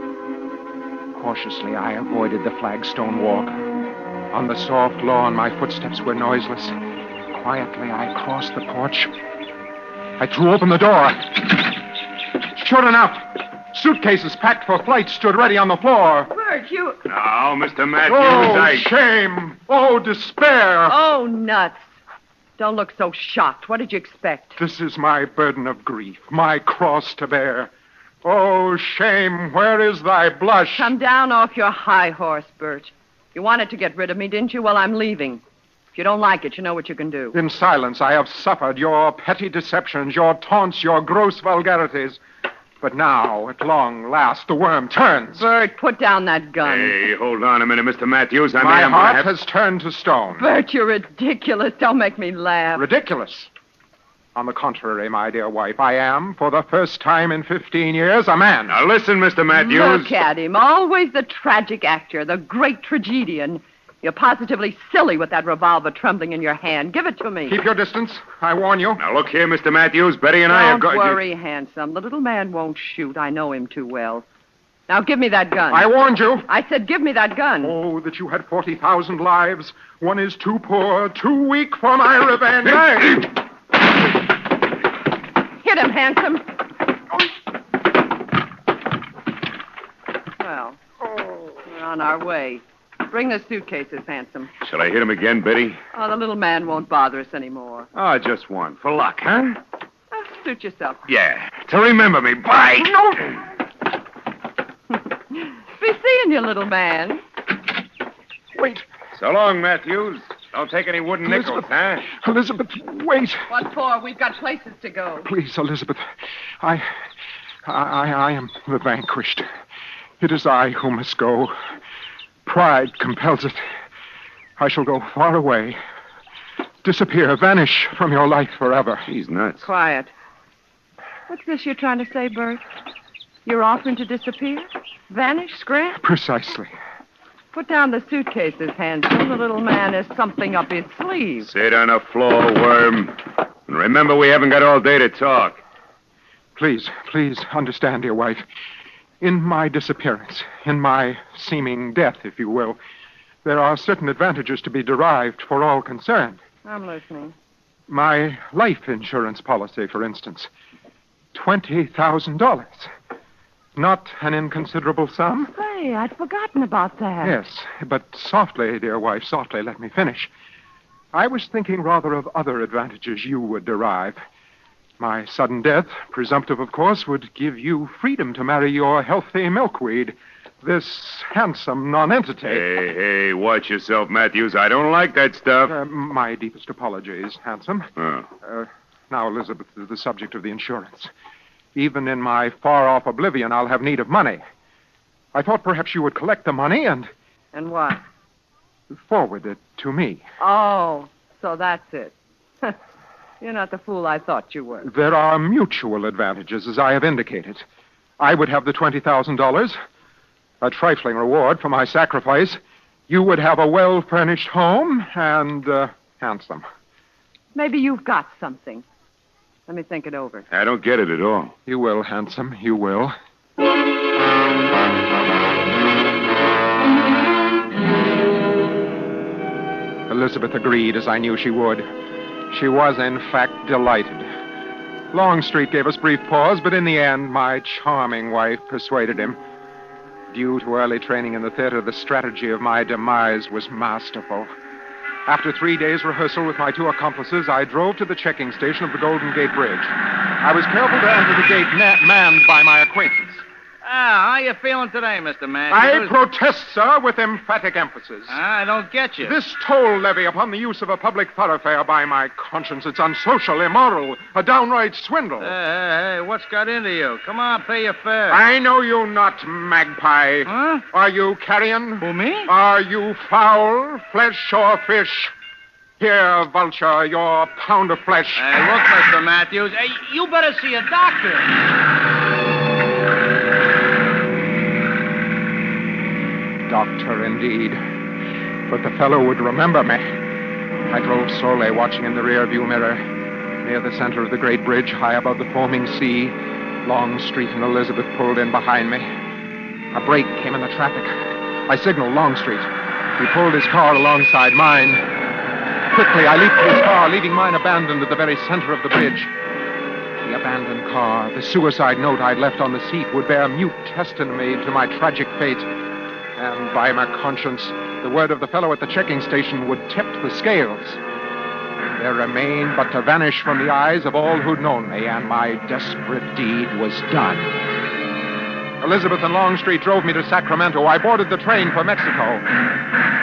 Cautiously, I avoided the flagstone walk. On the soft lawn, my footsteps were noiseless. Quietly, I crossed the porch. I threw open the door. Sure enough, suitcases packed for flight stood ready on the floor. Bert, you... Now, Mr. Matthews, Oh, shame! Oh, despair! Oh, nuts. Don't look so shocked. What did you expect? This is my burden of grief, my cross to bear. Oh, shame, where is thy blush? Come down off your high horse, Bert. You wanted to get rid of me, didn't you? Well, I'm leaving. If you don't like it, you know what you can do. In silence, I have suffered your petty deceptions, your taunts, your gross vulgarities. But now, at long last, the worm turns. Bert, put down that gun. Hey, hold on a minute, Mr. Matthews. My heart has turned to stone. Bert, you're ridiculous. Don't make me laugh. Ridiculous? On the contrary, my dear wife, I am, for the first time in 15 years, a man. Now listen, Mr. Matthews. Look at him. Always the tragic actor, the great tragedian. You're positively silly with that revolver trembling in your hand. Give it to me. Keep your distance. I warn you. Now, look here, Mr. Matthews. Betty and I are going... Don't worry, handsome. The little man won't shoot. I know him too well. Now, give me that gun. I warned you. I said give me that gun. Oh, that you had 40,000 lives. One is too poor, too weak for my revenge. Hit him, handsome. Well, we're on our way. Bring the suitcases, handsome. Shall I hit him again, Betty? Oh, the little man won't bother us anymore. Oh, just one. For luck, huh? Suit yourself. Yeah. To remember me. Bye. Be seeing you, little man. Wait. So long, Matthews. Don't take any wooden nickels, huh? Elizabeth, wait. What for? We've got places to go. Please, Elizabeth. I am the vanquished. It is I who must go. Pride compels it. I shall go far away. Disappear, vanish from your life forever. He's nuts. Quiet. What's this you're trying to say, Bert? You're offering to disappear? Vanish, scrap? Precisely. Put down the suitcases, Hanson. The little man has something up his sleeve. Sit on the floor, worm. And remember, we haven't got all day to talk. Please understand, dear wife. In my disappearance, in my seeming death, if you will, there are certain advantages to be derived for all concerned. I'm listening. My life insurance policy, for instance. $20,000. Not an inconsiderable sum. Say, I'd forgotten about that. Yes, but softly, dear wife, softly, let me finish. I was thinking rather of other advantages you would derive. My sudden death, presumptive, of course, would give you freedom to marry your healthy milkweed, this handsome nonentity. Hey, watch yourself, Matthews. I don't like that stuff. My deepest apologies, handsome. Oh. Now, Elizabeth, the subject of the insurance. Even in my far-off oblivion, I'll have need of money. I thought perhaps you would collect the money and... And what? Forward it to me. Oh, so that's it. You're not the fool I thought you were. There are mutual advantages, as I have indicated. I would have the $20,000, a trifling reward for my sacrifice. You would have a well-furnished home and handsome. Maybe you've got something. Let me think it over. I don't get it at all. You will, handsome, you will. Elizabeth agreed, as I knew she would. She was, in fact, delighted. Longstreet gave us brief pause, but in the end, my charming wife persuaded him. Due to early training in the theater, the strategy of my demise was masterful. After 3 days' rehearsal with my 2 accomplices, I drove to the checking station of the Golden Gate Bridge. I was careful to enter the gate manned by my acquaintance. How you feeling today, Mr. I Matthews? protest, sir, with emphatic emphasis. I don't get you. This toll levy upon the use of a public thoroughfare, by my conscience, it's unsocial, immoral, a downright swindle. Hey, what's got into you? Come on, pay your fare. I know you not, magpie. Huh? Are you carrion? Who, me? Are you fowl, flesh, or fish? Here, vulture, your pound of flesh. Hey, look, Mr. Matthews. Hey, you better see a doctor. Doctor, indeed. But the fellow would remember me. I drove slowly, watching in the rearview mirror. Near the center of the great bridge, high above the foaming sea, Longstreet and Elizabeth pulled in behind me. A break came in the traffic. I signaled Longstreet. He pulled his car alongside mine. Quickly, I leaped to his car, leaving mine abandoned at the very center of the bridge. The abandoned car, the suicide note I'd left on the seat, would bear mute testimony to my tragic fate. And by my conscience, the word of the fellow at the checking station would tip the scales. There remained but to vanish from the eyes of all who'd known me, and my desperate deed was done. Elizabeth and Longstreet drove me to Sacramento. I boarded the train for Mexico.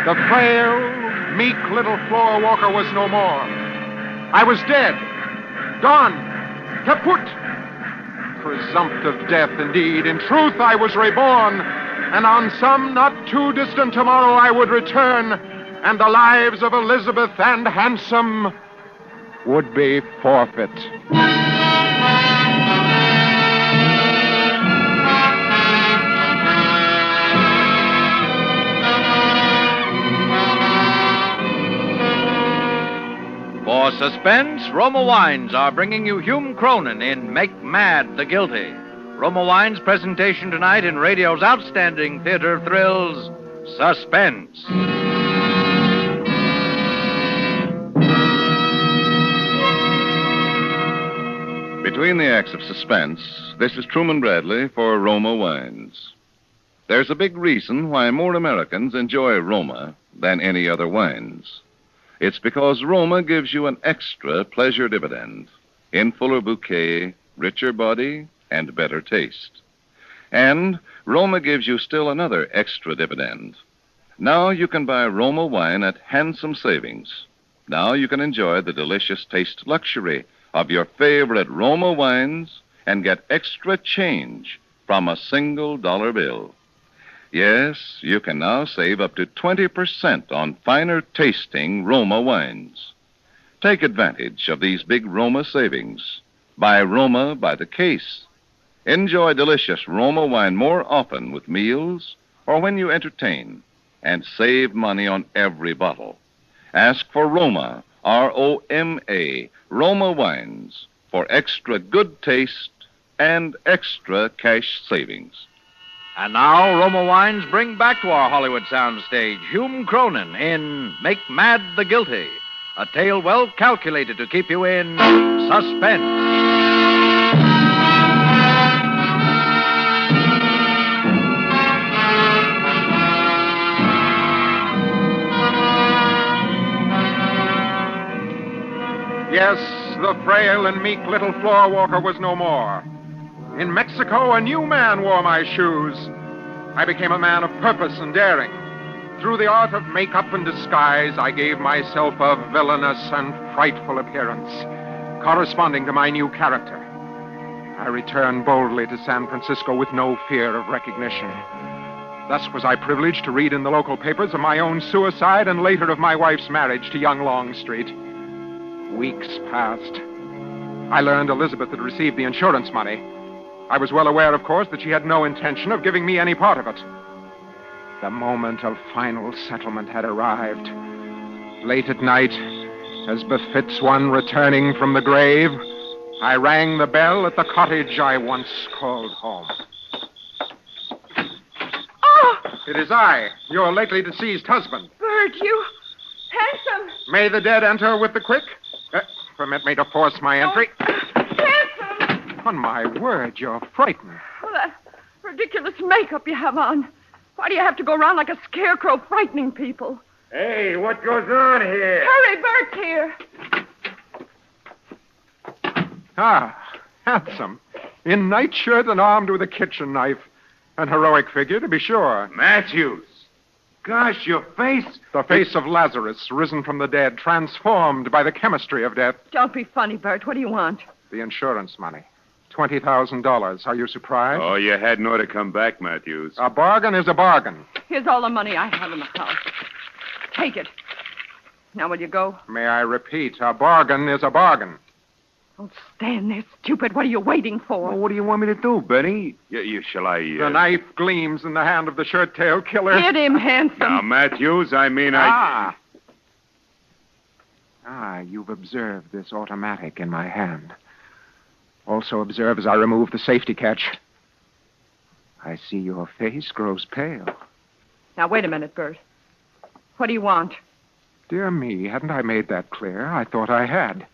The frail, meek little floor walker was no more. I was dead. Gone. Kaput. Presumptive death, indeed. In truth, I was reborn. And on some not too distant tomorrow I would return, and the lives of Elizabeth and Handsome would be forfeit. For Suspense, Roma Wines are bringing you Hume Cronin in Make Mad the Guilty. Roma Wines' presentation tonight in radio's outstanding theater of thrills, Suspense. Between the acts of Suspense, this is Truman Bradley for Roma Wines. There's a big reason why more Americans enjoy Roma than any other wines. It's because Roma gives you an extra pleasure dividend in fuller bouquet, richer body, and better taste. And Roma gives you still another extra dividend. Now you can buy Roma wine at handsome savings. Now you can enjoy the delicious taste luxury of your favorite Roma wines and get extra change from a single dollar bill. Yes, you can now save up to 20% on finer tasting Roma wines. Take advantage of these big Roma savings. Buy Roma by the case. Enjoy delicious Roma wine more often with meals or when you entertain, and save money on every bottle. Ask for Roma, R-O-M-A, Roma wines, for extra good taste and extra cash savings. And now, Roma Wines bring back to our Hollywood soundstage Hume Cronin in Make Mad the Guilty, a tale well calculated to keep you in suspense. Yes, the frail and meek little floor walker was no more. In Mexico, a new man wore my shoes. I became a man of purpose and daring. Through the art of makeup and disguise, I gave myself a villainous and frightful appearance, corresponding to my new character. I returned boldly to San Francisco with no fear of recognition. Thus was I privileged to read in the local papers of my own suicide and later of my wife's marriage to young Longstreet. Weeks passed. I learned Elizabeth had received the insurance money. I was well aware, of course, that she had no intention of giving me any part of it. The moment of final settlement had arrived. Late at night, as befits one returning from the grave, I rang the bell at the cottage I once called home. Oh! It is I, your lately deceased husband. Bert, you handsome. May the dead enter with the quick? Permit me to force my entry. Handsome. On my word, you're frightened. Well, that ridiculous makeup you have on. Why do you have to go around like a scarecrow frightening people? Hey, what goes on here? Hurry, Bert's here. Ah, handsome. In nightshirt and armed with a kitchen knife. An heroic figure, to be sure. Matthews. Gosh, your face. The face of Lazarus, risen from the dead, transformed by the chemistry of death. Don't be funny, Bert. What do you want? The insurance money. $20,000. Are you surprised? Oh, you hadn't ought to come back, Matthews. A bargain is a bargain. Here's all the money I have in the house. Take it. Now, will you go? May I repeat, a bargain is a bargain. Don't stand there, stupid. What are you waiting for? Well, what do you want me to do, Benny? Shall I... The knife gleams in the hand of the shirt-tail killer. Hit him, handsome. Now, Matthews, I mean, Ah, you've observed this automatic in my hand. Also observe as I remove the safety catch. I see your face grows pale. Now, wait a minute, Bert. What do you want? Dear me, hadn't I made that clear? I thought I had.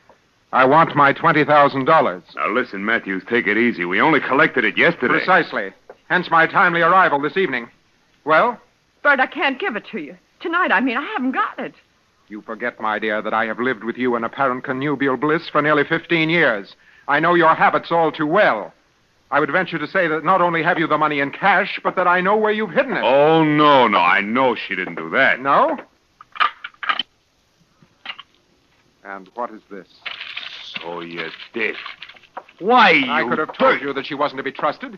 I want my $20,000. Now, listen, Matthews, take it easy. We only collected it yesterday. Precisely. Hence my timely arrival this evening. Well? Bert, I can't give it to you. Tonight, I haven't got it. You forget, my dear, that I have lived with you in apparent connubial bliss for nearly 15 years. I know your habits all too well. I would venture to say that not only have you the money in cash, but that I know where you've hidden it. Oh, no. I know she didn't do that. No? And what is this? So you did. Why, I could have told you that she wasn't to be trusted.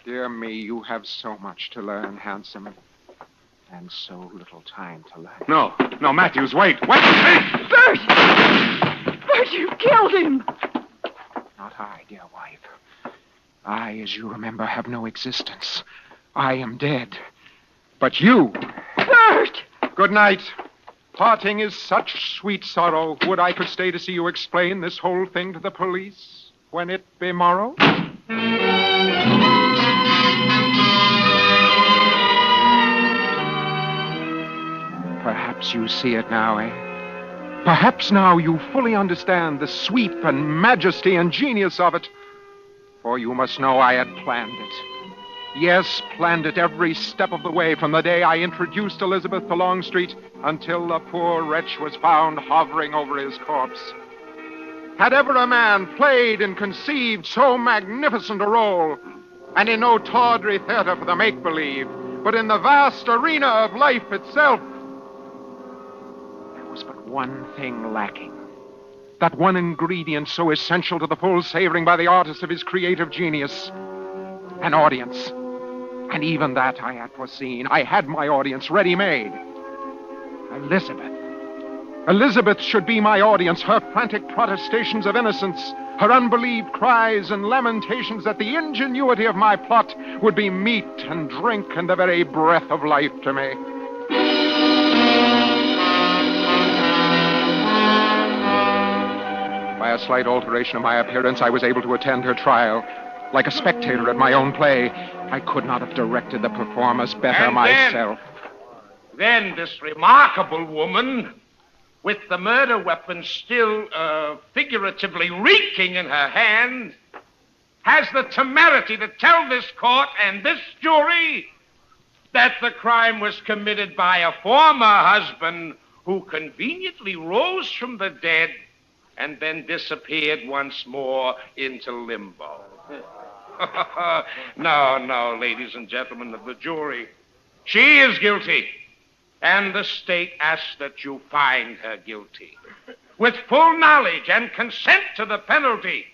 Dear me, you have so much to learn, handsome. And so little time to learn. No, Matthews, wait. Bert! Bert, you killed him! Not I, dear wife. I, as you remember, have no existence. I am dead. But you... Bert! Good night. Parting is such sweet sorrow. Would I could stay to see you explain this whole thing to the police when it be morrow? Perhaps you see it now, eh? Perhaps now you fully understand the sweep and majesty and genius of it. For you must know I had planned it. Yes, planned it every step of the way from the day I introduced Elizabeth to Longstreet until the poor wretch was found hovering over his corpse. Had ever a man played and conceived so magnificent a role, and in no tawdry theater for the make-believe, but in the vast arena of life itself, there was but one thing lacking. That one ingredient so essential to the full savoring by the artist of his creative genius. An audience. And even that I had foreseen. I had my audience ready-made. Elizabeth. Elizabeth should be my audience. Her frantic protestations of innocence, her unbelieved cries and lamentations at the ingenuity of my plot would be meat and drink and the very breath of life to me. By a slight alteration of my appearance, I was able to attend her trial. Like a spectator at my own play, I could not have directed the performance better myself. Then this remarkable woman, with the murder weapon still figuratively reeking in her hand, has the temerity to tell this court and this jury that the crime was committed by a former husband who conveniently rose from the dead and then disappeared once more into limbo. No, ladies and gentlemen of the jury. She is guilty, and the state asks that you find her guilty, with full knowledge and consent to the penalty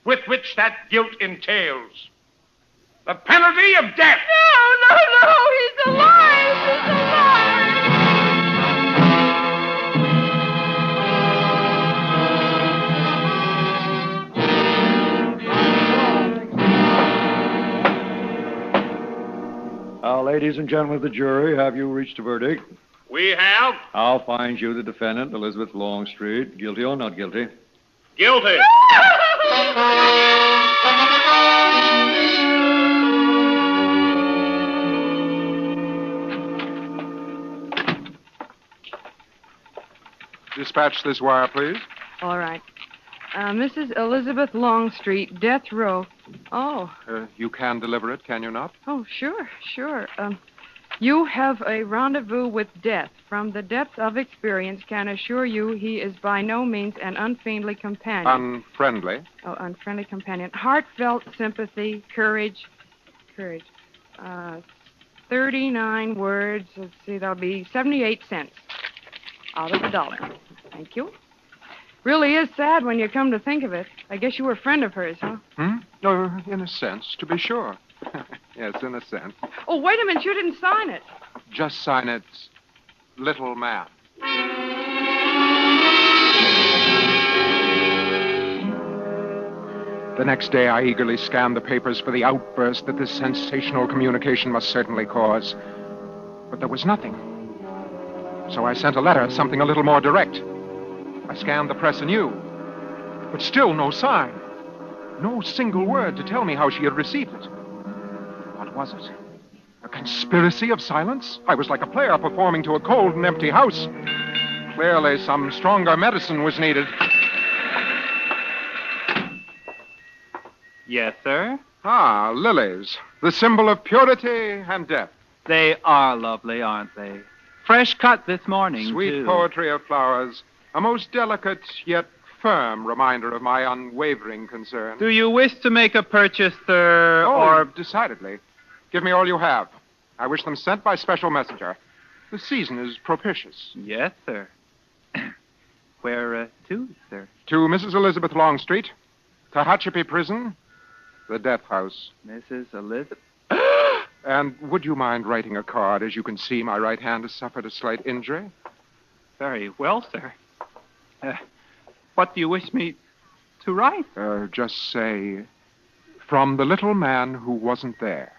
with which that guilt entails. The penalty of death. No, he's alive! He's alive! Now, ladies and gentlemen of the jury, have you reached a verdict? We have. I'll find you the defendant, Elizabeth Longstreet, guilty or not guilty. Guilty. Dispatch this wire, please. All right. Mrs. Elizabeth Longstreet, death row. Oh. You can deliver it, can you not? Oh, sure. You have a rendezvous with death. From the depths of experience, can assure you he is by no means an unfriendly companion. Unfriendly? Oh, unfriendly companion. Heartfelt sympathy, courage. 39 words. Let's see, that'll be 78 cents out of $1. Thank you. Really is sad when you come to think of it. I guess you were a friend of hers, huh? In a sense, to be sure. Yes, in a sense. Oh, wait a minute. You didn't sign it. Just sign it, Little Man. The next day, I eagerly scanned the papers for the outburst that this sensational communication must certainly cause. But there was nothing. So I sent a letter, something a little more direct. I scanned the press anew, but still no sign. No single word to tell me how she had received it. What was it? A conspiracy of silence? I was like a player performing to a cold and empty house. Clearly, some stronger medicine was needed. Yes, sir? Ah, lilies. The symbol of purity and death. They are lovely, aren't they? Fresh cut this morning, Sweet too. poetry of flowers. A most delicate yet firm reminder of my unwavering concern. Do you wish to make a purchase, sir, or... decidedly. Give me all you have. I wish them sent by special messenger. The season is propitious. Yes, sir. Where to, sir? To Mrs. Elizabeth Longstreet, Tehachapi Prison, the Death House. Mrs. Elizabeth... And would you mind writing a card? As you can see, my right hand has suffered a slight injury. Very well, sir. What do you wish me to write? Just say, from the little man who wasn't there.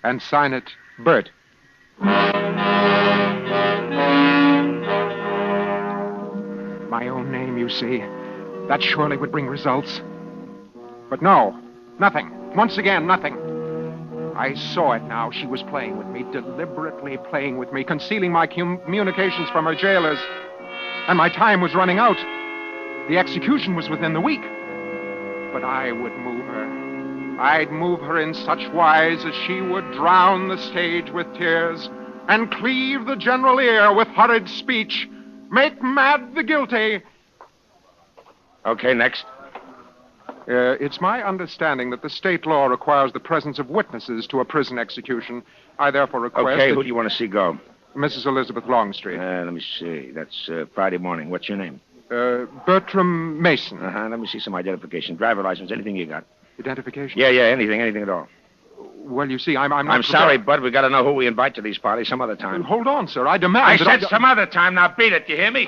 And sign it, Bert. My own name, you see. That surely would bring results. But no, nothing. Once again, nothing. I saw it now. She was playing with me, deliberately playing with me, concealing my communications from her jailers. And my time was running out. The execution was within the week. But I would move her. I'd move her in such wise as she would drown the stage with tears and cleave the general ear with horrid speech, make mad the guilty. Okay, next. It's my understanding that the state law requires the presence of witnesses to a prison execution. I therefore request... Okay, who do you want to see go? Mrs. Elizabeth Longstreet. Let me see. That's Friday morning. What's your name? Bertram Mason. Let me see some identification. Driver license, anything you got. Identification? Yeah, anything at all. Well, you see, I'm not... I'm sorry, Bud. We got to know who we invite to these parties some other time. Hold on, sir. I demand I that said some other time. Now beat it. You hear me?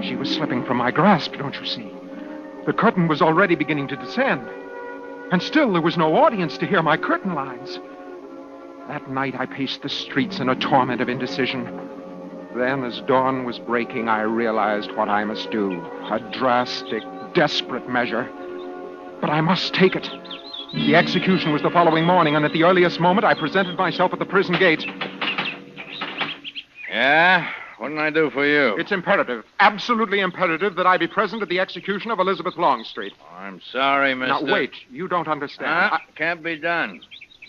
She was slipping from my grasp, don't you see? The curtain was already beginning to descend. And still there was no audience to hear my curtain lines. That night I paced the streets in a torment of indecision. Then, as dawn was breaking, I realized what I must do. A drastic, desperate measure. But I must take it. The execution was the following morning, and at the earliest moment I presented myself at the prison gate. Yeah? What can I do for you? It's imperative, absolutely imperative, that I be present at the execution of Elizabeth Longstreet. I'm sorry, mister. Now, wait. You don't understand. Can't be done.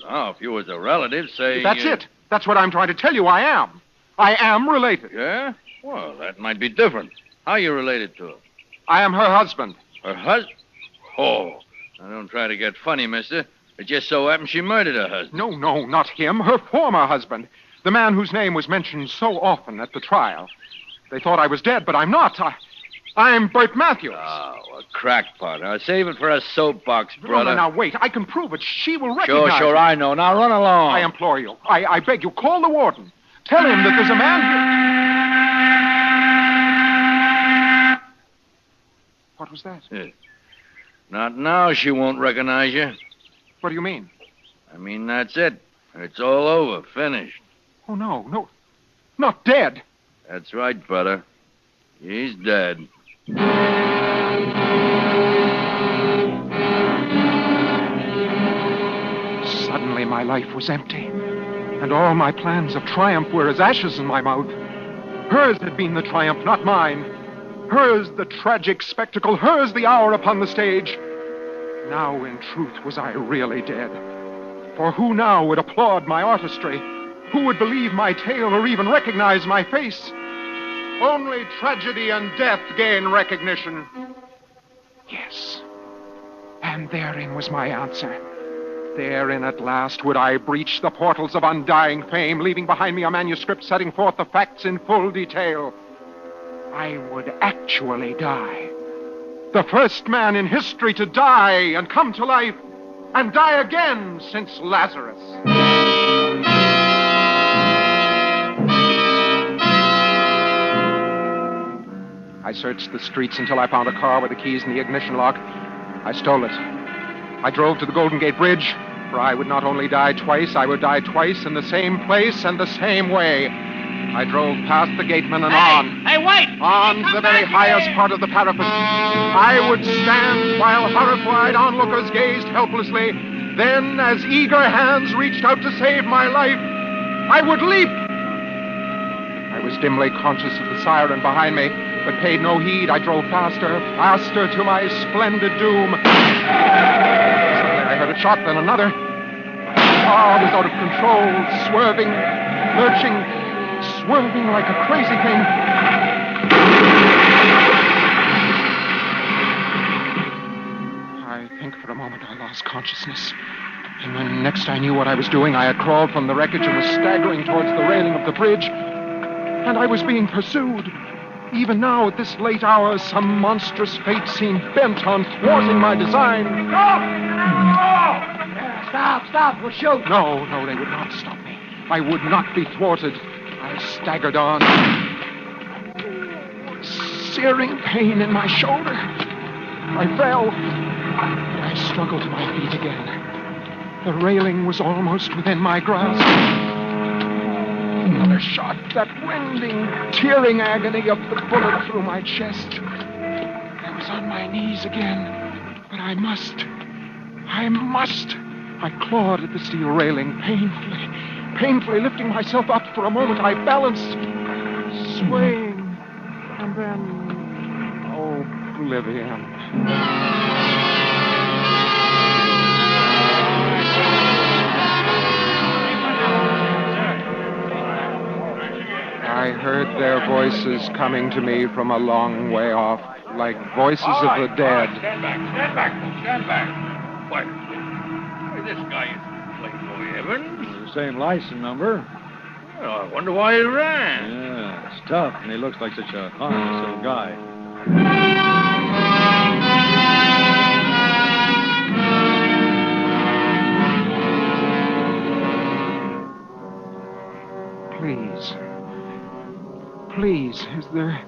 Oh, if you was a relative, say... That's it. That's what I'm trying to tell you. I am. I am related. Yeah? Well, that might be different. How you related to her? I am her husband. Her husband? Oh, now don't try to get funny, mister. It just so happens she murdered her husband. No, not him. Her former husband. The man whose name was mentioned so often at the trial. They thought I was dead, but I'm not. I'm Bert Matthews. Oh, a crackpot. Now, save it for a soapbox, brother. No, now, wait. I can prove it. She will recognize Sure, me. I know. Now, run along. I implore you. I beg you, call the warden. Tell him that there's a man here... What was that? Not now she won't recognize you. What do you mean? I mean, that's it. It's all over. Finished. Oh, no. Not dead. That's right, brother. He's dead. Suddenly, my life was empty, and all my plans of triumph were as ashes in my mouth. Hers had been the triumph, not mine. Hers the tragic spectacle, hers the hour upon the stage. Now, in truth, was I really dead. For who now would applaud my artistry? Who would believe my tale or even recognize my face? Only tragedy and death gain recognition. Yes. And therein was my answer. Therein at last would I breach the portals of undying fame, leaving behind me a manuscript setting forth the facts in full detail. I would actually die. The first man in history to die and come to life and die again since Lazarus. I searched the streets until I found a car with the keys in the ignition lock. I stole it. I drove to the Golden Gate Bridge, for I would not only die twice, I would die twice in the same place and the same way. I drove past the gateman and on. Hey, wait! On to the very highest part of the parapet. I would stand while horrified onlookers gazed helplessly. Then, as eager hands reached out to save my life, I would leap. I was dimly conscious of the siren behind me, but paid no heed. I drove faster to my splendid doom. Suddenly I heard a shot, then another. The car was out of control, swerving, lurching, swerving like a crazy thing. I think for a moment I lost consciousness. And when next I knew what I was doing, I had crawled from the wreckage and was staggering towards the railing of the bridge. And I was being pursued. Even now, at this late hour, some monstrous fate seemed bent on thwarting my design. Stop! We'll shoot. No, they would not stop me. I would not be thwarted. I staggered on. Searing pain in my shoulder. I fell. I struggled to my feet again. The railing was almost within my grasp. Another shot, that rending, tearing agony of the bullet through my chest. I was on my knees again, but I must. I clawed at the steel railing painfully lifting myself up. For a moment I balanced, swaying, and then oblivion. I heard their voices coming to me from a long way off, like voices of the dead. Stand back. What? This guy is Playboy Evans. The same license number. Well, I wonder why he ran. Yeah, it's tough, and he looks like such a harmless little guy. Please. Please, is there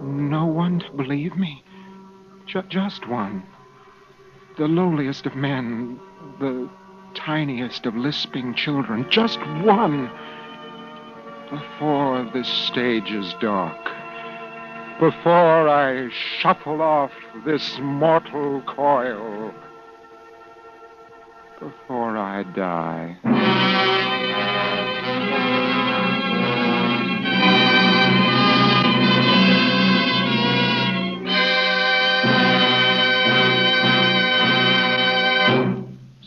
no one to believe me? Just one. The lowliest of men, the tiniest of lisping children. Just one. Before this stage is dark. Before I shuffle off this mortal coil. Before I die.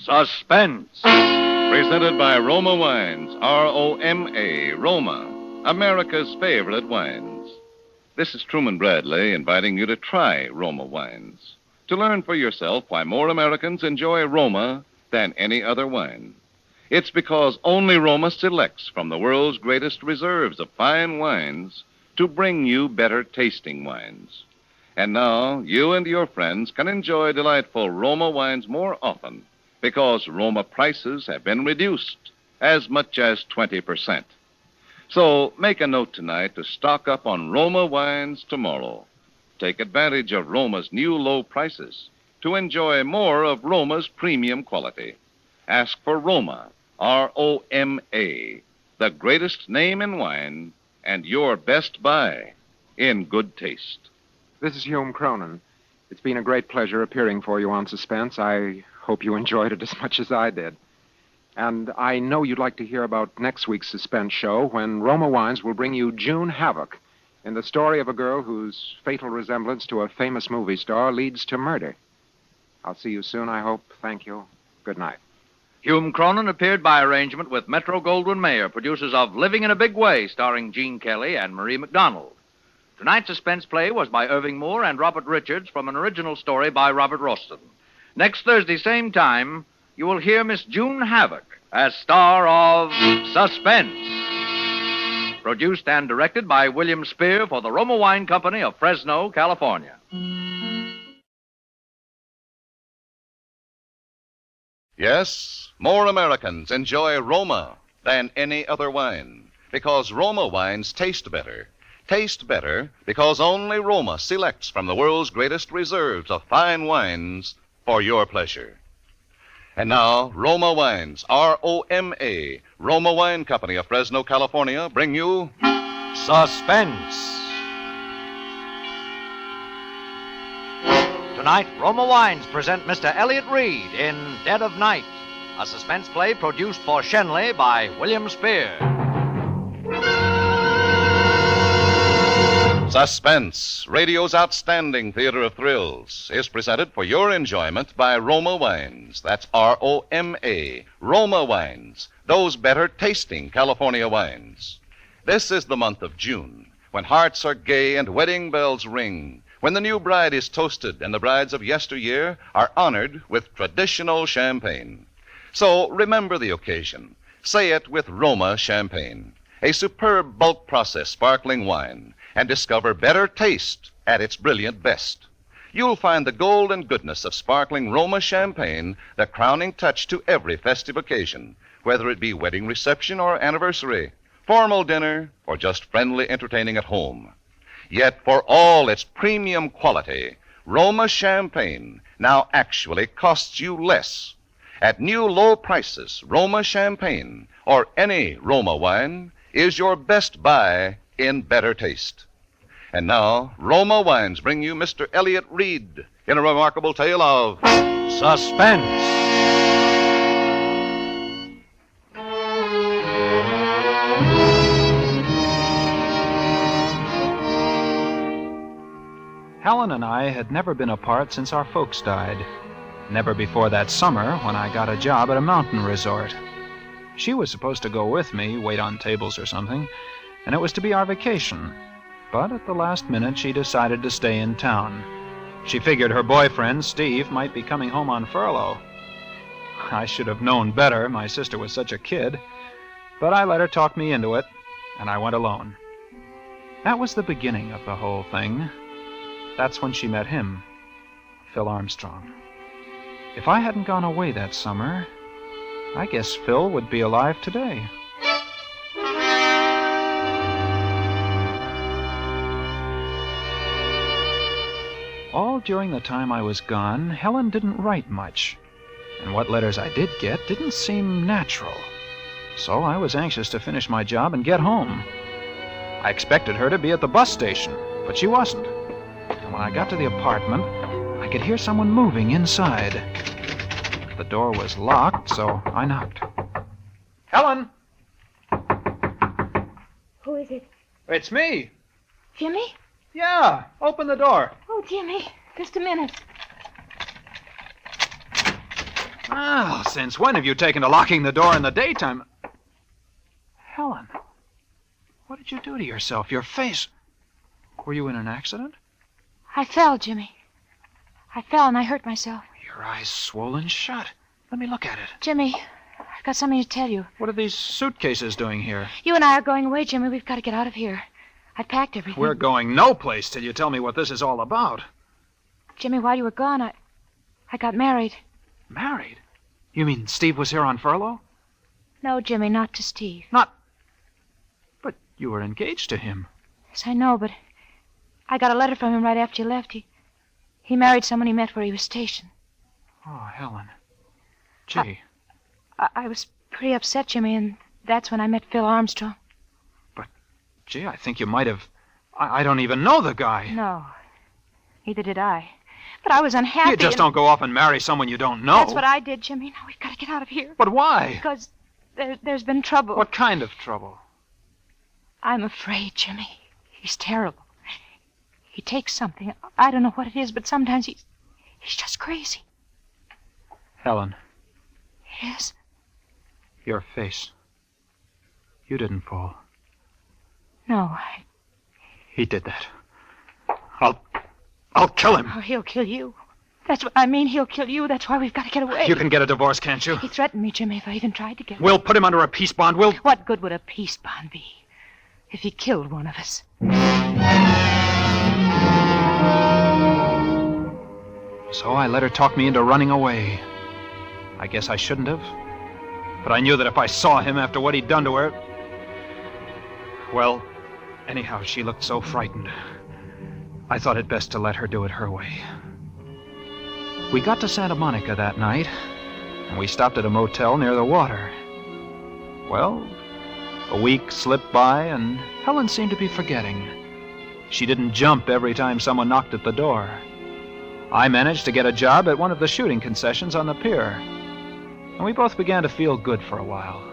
Suspense. Presented by Roma Wines, R-O-M-A, Roma, America's favorite wines. This is Truman Bradley inviting you to try Roma Wines, to learn for yourself why more Americans enjoy Roma than any other wine. It's because only Roma selects from the world's greatest reserves of fine wines to bring you better tasting wines. And now, you and your friends can enjoy delightful Roma wines more often because Roma prices have been reduced as much as 20%. So make a note tonight to stock up on Roma wines tomorrow. Take advantage of Roma's new low prices to enjoy more of Roma's premium quality. Ask for Roma, R-O-M-A, the greatest name in wine and your best buy in good taste. This is Hume Cronin. It's been a great pleasure appearing for you on Suspense. I hope you enjoyed it as much as I did. And I know you'd like to hear about next week's Suspense show when Roma Wines will bring you June Havoc in the story of a girl whose fatal resemblance to a famous movie star leads to murder. I'll see you soon, I hope. Thank you. Good night. Hume Cronin appeared by arrangement with Metro-Goldwyn-Mayer, producers of Living in a Big Way, starring Gene Kelly and Marie McDonald. Tonight's suspense play was by Irving Moore and Robert Richards from an original story by Robert Ralston. Next Thursday, same time, you will hear Miss June Havoc as star of Suspense. Produced and directed by William Spier for the Roma Wine Company of Fresno, California. Yes, more Americans enjoy Roma than any other wine because Roma wines taste better. Taste better because only Roma selects from the world's greatest reserves of fine wines for your pleasure. And now, Roma Wines, R-O-M-A, Roma Wine Company of Fresno, California, bring you Suspense. Tonight, Roma Wines present Mr. Elliot Reed in Dead of Night, a suspense play produced for Shenley by William Spier. Suspense, radio's outstanding theater of thrills, is presented for your enjoyment by Roma Wines. That's R-O-M-A, Roma Wines, those better tasting California wines. This is the month of June, when hearts are gay and wedding bells ring, when the new bride is toasted and the brides of yesteryear are honored with traditional champagne. So remember the occasion. Say it with Roma Champagne, a superb bulk process sparkling wine, and discover better taste at its brilliant best. You'll find the golden goodness of sparkling Roma Champagne the crowning touch to every festive occasion, whether it be wedding reception or anniversary, formal dinner, or just friendly entertaining at home. Yet for all its premium quality, Roma Champagne now actually costs you less. At new low prices, Roma Champagne, or any Roma wine, is your best buy in better taste. And now, Roma Wines bring you Mr. Elliot Reed in a remarkable tale of Suspense. Helen and I had never been apart since our folks died. Never before that summer when I got a job at a mountain resort. She was supposed to go with me, wait on tables or something, and it was to be our vacation. But at the last minute, she decided to stay in town. She figured her boyfriend, Steve, might be coming home on furlough. I should have known better. My sister was such a kid. But I let her talk me into it, and I went alone. That was the beginning of the whole thing. That's when she met him, Phil Armstrong. If I hadn't gone away that summer, I guess Phil would be alive today. All during the time I was gone, Helen didn't write much. And what letters I did get didn't seem natural. So I was anxious to finish my job and get home. I expected her to be at the bus station, but she wasn't. And when I got to the apartment, I could hear someone moving inside. The door was locked, so I knocked. Helen! Who is it? It's me. Jimmy? Yeah, open the door. Oh, Jimmy, just a minute. Well, since when have you taken to locking the door in the daytime? Helen, what did you do to yourself? Your face. Were you in an accident? I fell, Jimmy. I fell and I hurt myself. Your eyes swollen shut. Let me look at it. Jimmy, I've got something to tell you. What are these suitcases doing here? You and I are going away, Jimmy. We've got to get out of here. I packed everything. We're going no place till you tell me what this is all about. Jimmy, while you were gone, I got married. Married? You mean Steve was here on furlough? No, Jimmy, not to Steve. Not... But you were engaged to him. Yes, I know, but I got a letter from him right after you left. He married someone he met where he was stationed. Oh, Helen. Gee. I was pretty upset, Jimmy, and that's when I met Phil Armstrong. Gee, I think you might have... I don't even know the guy. No, neither did I. But I was unhappy. You just don't go off and marry someone you don't know. That's what I did, Jimmy. Now we've got to get out of here. But why? Because there's been trouble. What kind of trouble? I'm afraid, Jimmy. He's terrible. He takes something. I don't know what it is, but sometimes he's just crazy. Helen. Yes? Your face. You didn't fall. No, He did that. I'll kill him. Oh, he'll kill you. That's what I mean. He'll kill you. That's why we've got to get away. You can get a divorce, can't you? He threatened me, Jimmy, if I even tried to get We'll put him under a peace bond. What good would a peace bond be if he killed one of us? So I let her talk me into running away. I guess I shouldn't have. But I knew that if I saw him after what he'd done to her... Well, anyhow, she looked so frightened. I thought it best to let her do it her way. We got to Santa Monica that night, and we stopped at a motel near the water. Well, a week slipped by, and Helen seemed to be forgetting. She didn't jump every time someone knocked at the door. I managed to get a job at one of the shooting concessions on the pier, and we both began to feel good for a while.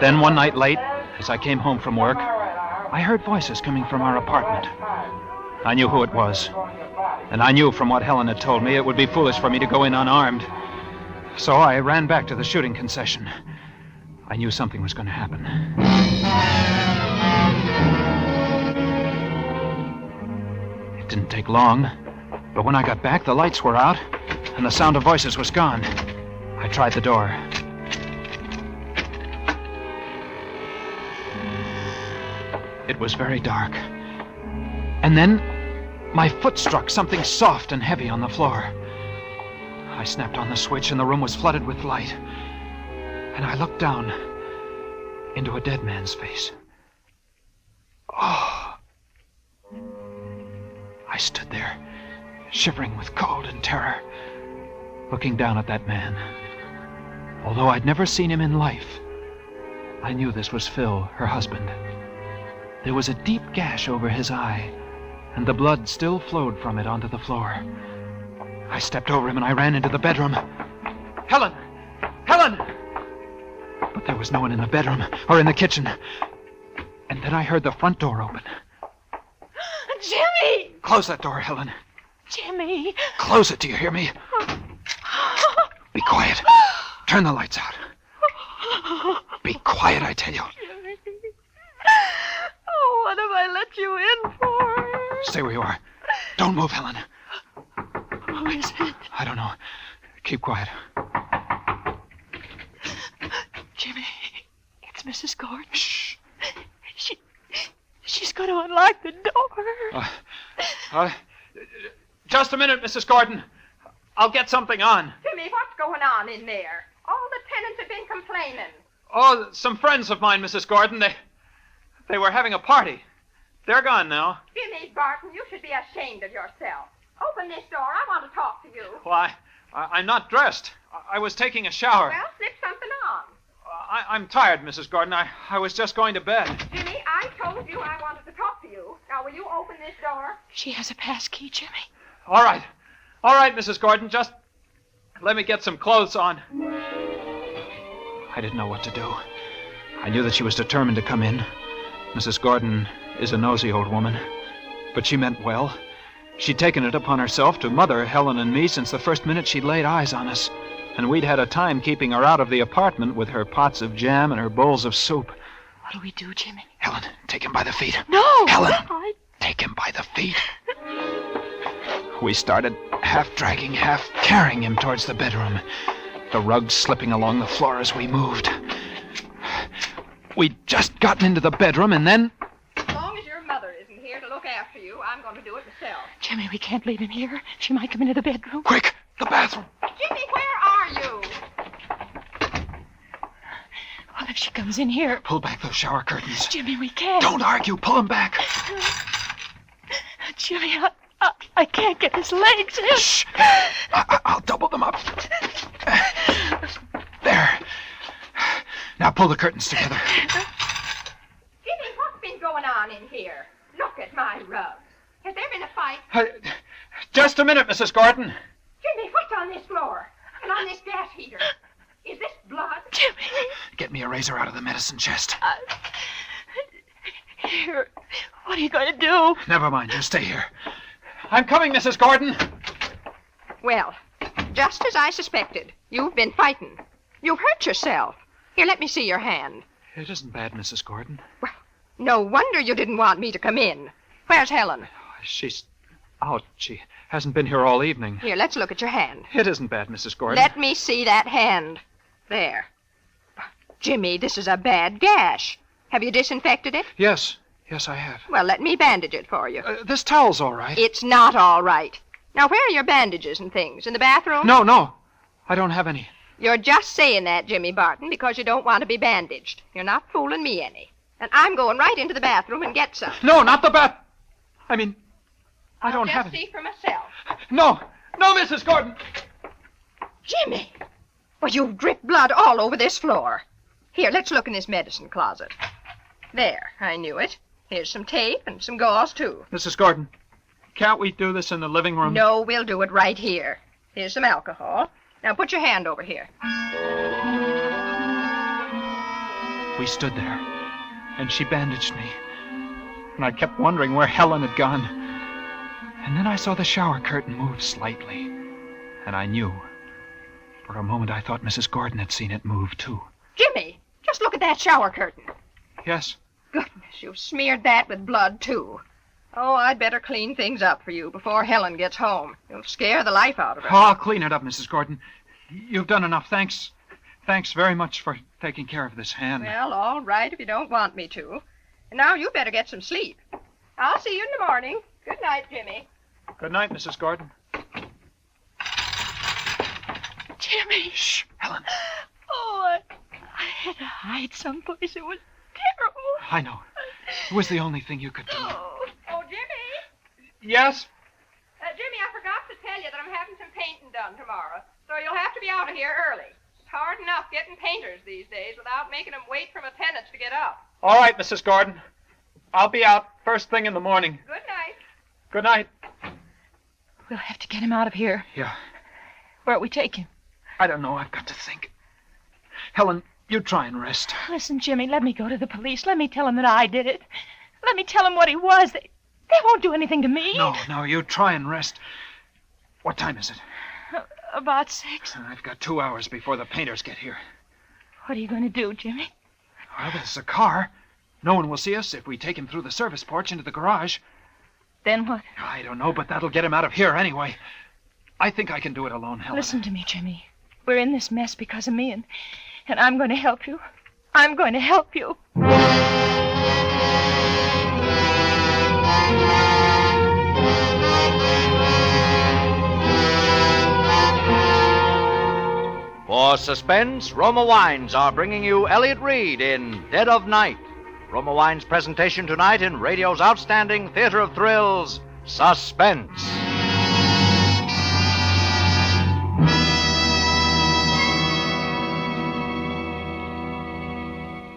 Then one night late, as I came home from work, I heard voices coming from our apartment. I knew who it was, and I knew from what Helen had told me it would be foolish for me to go in unarmed. So I ran back to the shooting concession. I knew something was going to happen. It didn't take long, but when I got back, the lights were out, and the sound of voices was gone. I tried the door. It was very dark. And then my foot struck something soft and heavy on the floor. I snapped on the switch, and the room was flooded with light. And I looked down into a dead man's face. Oh. I stood there, shivering with cold and terror, looking down at that man. Although I'd never seen him in life, I knew this was Phil, her husband. There was a deep gash over his eye, and the blood still flowed from it onto the floor. I stepped over him and I ran into the bedroom. Helen! Helen! But there was no one in the bedroom or in the kitchen. And then I heard the front door open. Jimmy! Close that door, Helen. Jimmy! Close it, do you hear me? Be quiet. Turn the lights out. Be quiet, I tell you. Jimmy. Oh, what have I let you in for? Stay where you are. Don't move, Helen. Who is it? I don't know. Keep quiet. Jimmy, it's Mrs. Gordon. Shh. She's going to unlock the door. Just a minute, Mrs. Gordon. I'll get something on. Jimmy, what's going on in there? All the tenants have been complaining. Oh, some friends of mine, Mrs. Gordon. They were having a party. They're gone now. Jimmy Barton, you should be ashamed of yourself. Open this door. I want to talk to you. Why, I'm not dressed. I was taking a shower. Well, slip something on. I'm tired, Mrs. Gordon. I was just going to bed. Jimmy, I told you I wanted to talk to you. Now, will you open this door? She has a pass key, Jimmy. All right, Mrs. Gordon. Just let me get some clothes on. I didn't know what to do. I knew that she was determined to come in. Mrs. Gordon is a nosy old woman, but she meant well. She'd taken it upon herself to mother Helen and me since the first minute she'd laid eyes on us, and we'd had a time keeping her out of the apartment with her pots of jam and her bowls of soup. What do we do, Jimmy? Helen, take him by the feet. No! Helen! Take him by the feet. We started half dragging, half carrying him towards the bedroom, the rugs slipping along the floor as we moved. We'd just gotten into the bedroom, and then... As long as your mother isn't here to look after you, I'm going to do it myself. Jimmy, we can't leave him here. She might come into the bedroom. Quick, the bathroom. Jimmy, where are you? What if she comes in here? Pull back those shower curtains. Jimmy, we can't. Don't argue. Pull them back. Jimmy, I can't get his legs in. Shh. I'll double them up. There. Now pull the curtains together. Jimmy, what's been going on in here? Look at my rugs. Has there been a fight? Just a minute, Mrs. Gordon. Jimmy, what's on this floor? And on this gas heater? Is this blood? Jimmy! Get me a razor out of the medicine chest. Here. What are you going to do? Never mind. You stay here. I'm coming, Mrs. Gordon. Well, just as I suspected. You've been fighting. You've hurt yourself. Here, let me see your hand. It isn't bad, Mrs. Gordon. Well, no wonder you didn't want me to come in. Where's Helen? She's out. She hasn't been here all evening. Here, let's look at your hand. It isn't bad, Mrs. Gordon. Let me see that hand. There. Jimmy, this is a bad gash. Have you disinfected it? Yes, I have. Well, let me bandage it for you. This towel's all right. It's not all right. Now, where are your bandages and things? In the bathroom? No. I don't have any. You're just saying that, Jimmy Barton, because you don't want to be bandaged. You're not fooling me any. And I'm going right into the bathroom and get some. No, not the bath. I mean, I don't have any. any. See for myself. No, Mrs. Gordon. Jimmy! Well, you've dripped blood all over this floor. Here, let's look in this medicine closet. There, I knew it. Here's some tape and some gauze, too. Mrs. Gordon, can't we do this in the living room? No, we'll do it right here. Here's some alcohol. Now put your hand over here. We stood there, and she bandaged me. And I kept wondering where Helen had gone. And then I saw the shower curtain move slightly. And I knew. For a moment, I thought Mrs. Gordon had seen it move, too. Jimmy, just look at that shower curtain. Yes. Goodness, you've smeared that with blood, too. Oh, I'd better clean things up for you before Helen gets home. You'll scare the life out of her. Oh, I'll clean it up, Mrs. Gordon. You've done enough. Thanks very much for taking care of this hand. Well, all right if you don't want me to. And now you better get some sleep. I'll see you in the morning. Good night, Jimmy. Good night, Mrs. Gordon. Jimmy. Shh, Helen. Oh, I had to hide someplace. It was terrible. I know. It was the only thing you could do. Oh, Jimmy. Yes? Jimmy, I forgot to tell you that I'm having some painting done tomorrow. So you'll have to be out of here early. It's hard enough getting painters these days without making them wait for my tenants to get up. All right, Mrs. Gordon. I'll be out first thing in the morning. Good night. Good night. We'll have to get him out of here. Yeah. Where'll we take him? I don't know. I've got to think. Helen, you try and rest. Listen, Jimmy, let me go to the police. Let me tell them that I did it. Let me tell them what he was. They won't do anything to me. No, you try and rest. What time is it? About 6. I've got 2 hours before the painters get here. What are you going to do, Jimmy? Well, there's a car. No one will see us if we take him through the service porch into the garage. Then what? I don't know, but that'll get him out of here anyway. I think I can do it alone, Helen. Listen to me, Jimmy. We're in this mess because of me, and I'm going to help you. I'm going to help you. For Suspense, Roma Wines are bringing you Elliot Reed in Dead of Night. Roma Wine's presentation tonight in radio's outstanding theater of thrills, Suspense.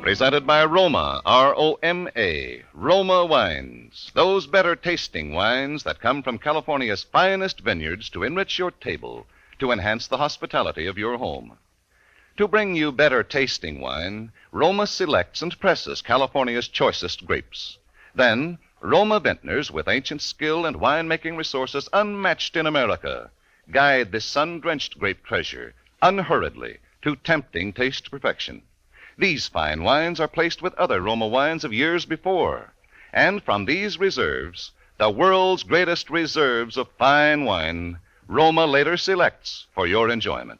Presented by Roma, R-O-M-A, Roma Wines. Those better tasting wines that come from California's finest vineyards to enrich your table, to enhance the hospitality of your home. To bring you better tasting wine, Roma selects and presses California's choicest grapes. Then, Roma vintners with ancient skill and winemaking resources unmatched in America guide this sun-drenched grape treasure unhurriedly to tempting taste perfection. These fine wines are placed with other Roma wines of years before. And from these reserves, the world's greatest reserves of fine wine, Roma later selects for your enjoyment.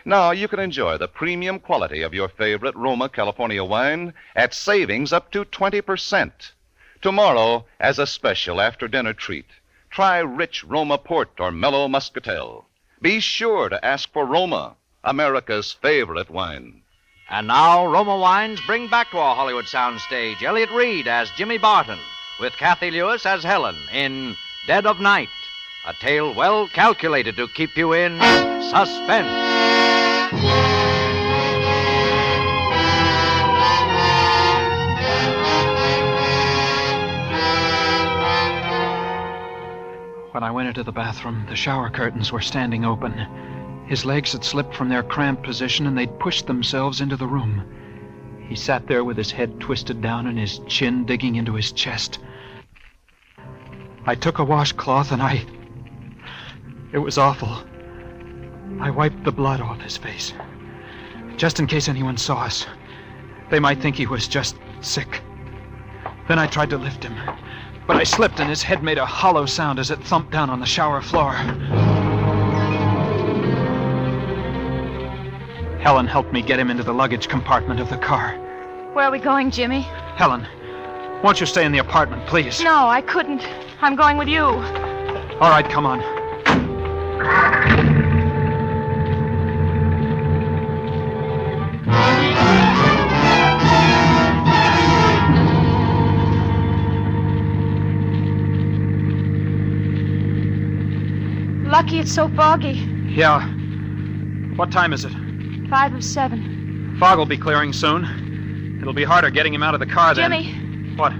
Now you can enjoy the premium quality of your favorite Roma California wine at savings up to 20%. Tomorrow, as a special after-dinner treat, try rich Roma Port or mellow Muscatel. Be sure to ask for Roma, America's favorite wine. And now, Roma Wines bring back to our Hollywood soundstage Elliott Reed as Jimmy Barton, with Kathy Lewis as Helen in Dead of Night, a tale well calculated to keep you in suspense. When I went into the bathroom, the shower curtains were standing open. His legs had slipped from their cramped position, and they'd pushed themselves into the room. He sat there with his head twisted down and his chin digging into his chest. I took a washcloth and It was awful. I wiped the blood off his face, just in case anyone saw us. They might think he was just sick. Then I tried to lift him, but I slipped and his head made a hollow sound as it thumped down on the shower floor. Helen helped me get him into the luggage compartment of the car. Where are we going, Jimmy? Helen, won't you stay in the apartment, please? No, I couldn't. I'm going with you. All right, come on. Lucky it's so foggy. Yeah. What time is it? 5 of 7. Fog will be clearing soon. It'll be harder getting him out of the car then. Jimmy. What?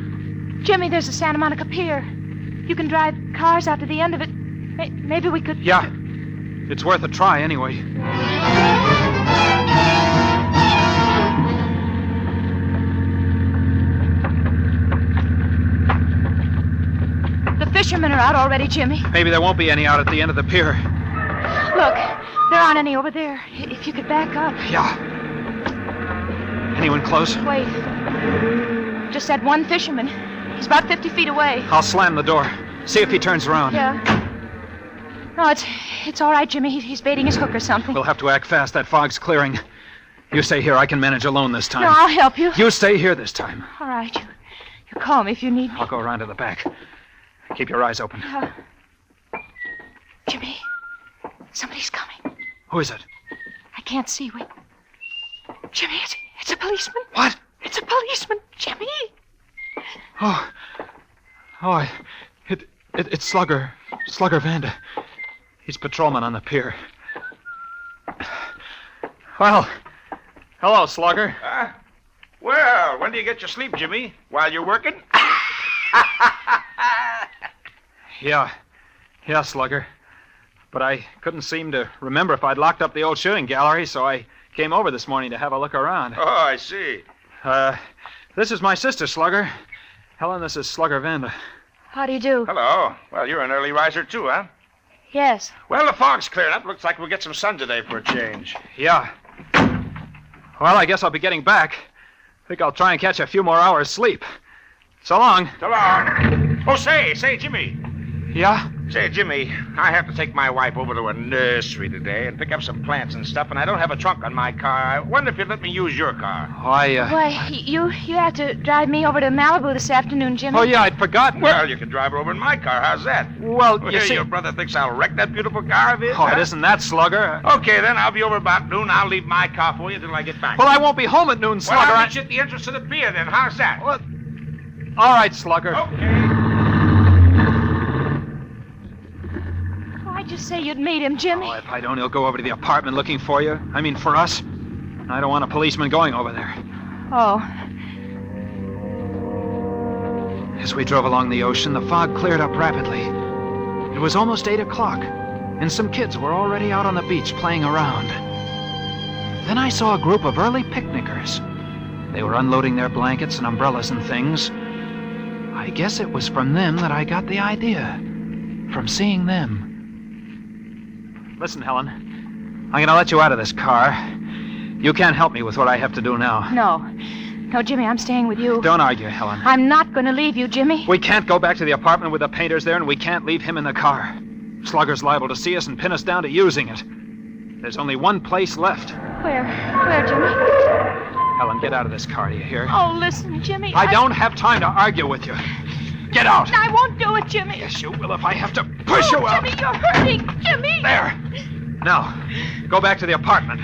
Jimmy, there's the Santa Monica Pier. You can drive cars out to the end of it. Maybe we could... Yeah. It's worth a try anyway. The fishermen are out already, Jimmy. Maybe there won't be any out at the end of the pier. Look, there aren't any over there. If you could back up. Yeah. Anyone close? Wait. Just that one fisherman. He's about 50 feet away. I'll slam the door. See if he turns around. Yeah. No, it's all right, Jimmy. He's baiting his hook or something. We'll have to act fast. That fog's clearing. You stay here. I can manage alone this time. No, I'll help you. You stay here this time. All right. You call me if you need me. I'll go around to the back. Keep your eyes open. Jimmy, somebody's coming. Who is it? I can't see. Wait. Jimmy, it's a policeman. What? It's a policeman, Jimmy. Oh, it's Slugger Vanda. He's patrolman on the pier. Well, hello, Slugger. Well, when do you get your sleep, Jimmy? While you're working? Yeah, Slugger. But I couldn't seem to remember if I'd locked up the old shooting gallery, so I came over this morning to have a look around. Oh, I see. This is my sister, Slugger. Helen, this is Slugger Vanda. How do you do? Hello. Well, you're an early riser, too, huh? Yes. Well, the fog's cleared up. Looks like we'll get some sun today for a change. Yeah. Well, I guess I'll be getting back. Think I'll try and catch a few more hours' sleep. So long. So long. Oh, say, Jimmy. Yeah? Say, Jimmy, I have to take my wife over to a nursery today and pick up some plants and stuff, and I don't have a trunk on my car. I wonder if you'd let me use your car. Why, you have to drive me over to Malibu this afternoon, Jimmy. Oh, yeah, I'd forgotten. Well, you can drive her over in my car. How's that? Well, you here, see... your brother thinks I'll wreck that beautiful car of his? Oh, it isn't that, Slugger. Okay, then I'll be over about noon. I'll leave my car for you until I get back. Well, I won't be home at noon, Slugger. Well, I'll meet you at the entrance to the pier, then. How's that? Well, all right, Slugger. Okay. Why'd you say you'd meet him, Jimmy? Oh, if I don't, he'll go over to the apartment looking for you. I mean, for us. I don't want a policeman going over there. Oh. As we drove along the ocean, the fog cleared up rapidly. It was almost 8 o'clock, and some kids were already out on the beach playing around. Then I saw a group of early picnickers. They were unloading their blankets and umbrellas and things. I guess it was from them that I got the idea. From seeing them. Listen, Helen. I'm going to let you out of this car. You can't help me with what I have to do now. No, Jimmy, I'm staying with you. Don't argue, Helen. I'm not going to leave you, Jimmy. We can't go back to the apartment with the painters there, and we can't leave him in the car. Slugger's liable to see us and pin us down to using it. There's only one place left. Where, Jimmy? Helen, get out of this car, do you hear? Oh, listen, Jimmy. I don't have time to argue with you. Get out. I won't do it, Jimmy. Yes, you will if I have to push you out. Jimmy, you're hurting. Jimmy. There. Now, go back to the apartment.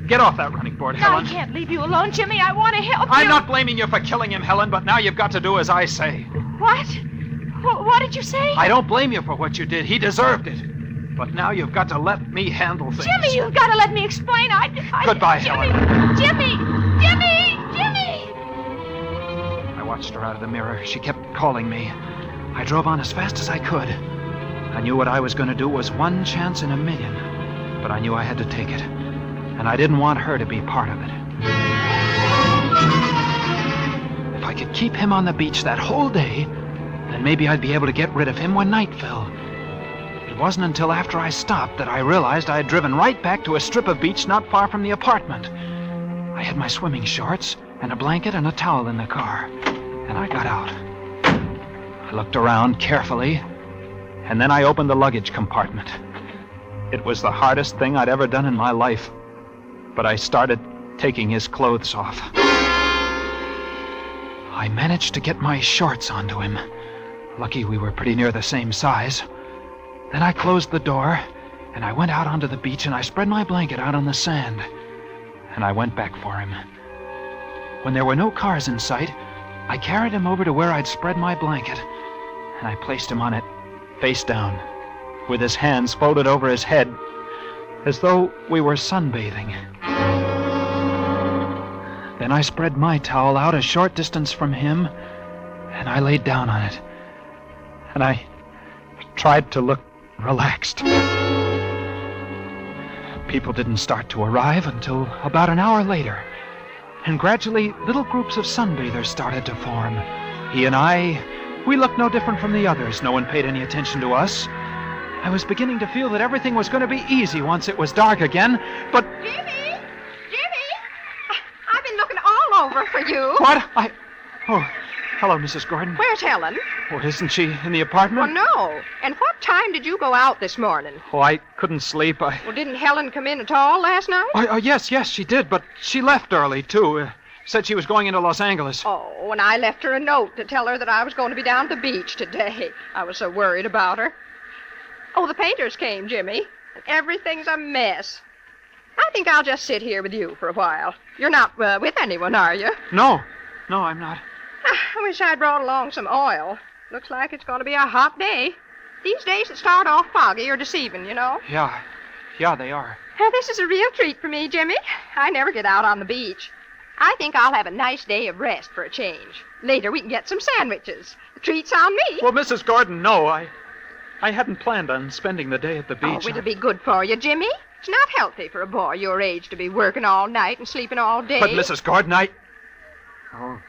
Get off that running board, No, Helen. I can't leave you alone, Jimmy. I want to help you. I'm not blaming you for killing him, Helen, but now you've got to do as I say. What? What did you say? I don't blame you for what you did. He deserved it. But now you've got to let me handle things. Jimmy, you've got to let me explain. Goodbye, Jimmy, Helen. Jimmy! I watched her out of the mirror. She kept calling me. I drove on as fast as I could. I knew what I was going to do was one chance in a million. But I knew I had to take it. And I didn't want her to be part of it. If I could keep him on the beach that whole day, then maybe I'd be able to get rid of him when night fell. It wasn't until after I stopped that I realized I had driven right back to a strip of beach not far from the apartment. I had my swimming shorts and a blanket and a towel in the car, and I got out. I looked around carefully, and then I opened the luggage compartment. It was the hardest thing I'd ever done in my life, but I started taking his clothes off. I managed to get my shorts onto him. Lucky we were pretty near the same size. Then I closed the door, and I went out onto the beach, and I spread my blanket out on the sand. And I went back for him. When there were no cars in sight, I carried him over to where I'd spread my blanket, and I placed him on it, face down, with his hands folded over his head, as though we were sunbathing. Then I spread my towel out a short distance from him, and I laid down on it, and I tried to look relaxed. People didn't start to arrive until about an hour later, and gradually little groups of sunbathers started to form. He and I, we looked no different from the others. No one paid any attention to us. I was beginning to feel that everything was going to be easy once it was dark again, but... Jimmy! I've been looking all over for you. What? Oh, hello, Mrs. Gordon. Where's Helen? Oh, isn't she in the apartment? Well, no. And what time did you go out this morning? Oh, I couldn't sleep. Well, didn't Helen come in at all last night? Oh, yes, she did, but she left early, too. Said she was going into Los Angeles. Oh, and I left her a note to tell her that I was going to be down at the beach today. I was so worried about her. Oh, the painters came, Jimmy. Everything's a mess. I think I'll just sit here with you for a while. You're not with anyone, are you? No, I'm not. I wish I'd brought along some oil. Looks like it's going to be a hot day. These days that start off foggy or deceiving, you know. Yeah, they are. This is a real treat for me, Jimmy. I never get out on the beach. I think I'll have a nice day of rest for a change. Later we can get some sandwiches. The treat's on me. Well, Mrs. Gordon, no, I hadn't planned on spending the day at the beach. Oh, it'll be good for you, Jimmy. It's not healthy for a boy your age to be working all night and sleeping all day. But, Mrs. Gordon, Oh.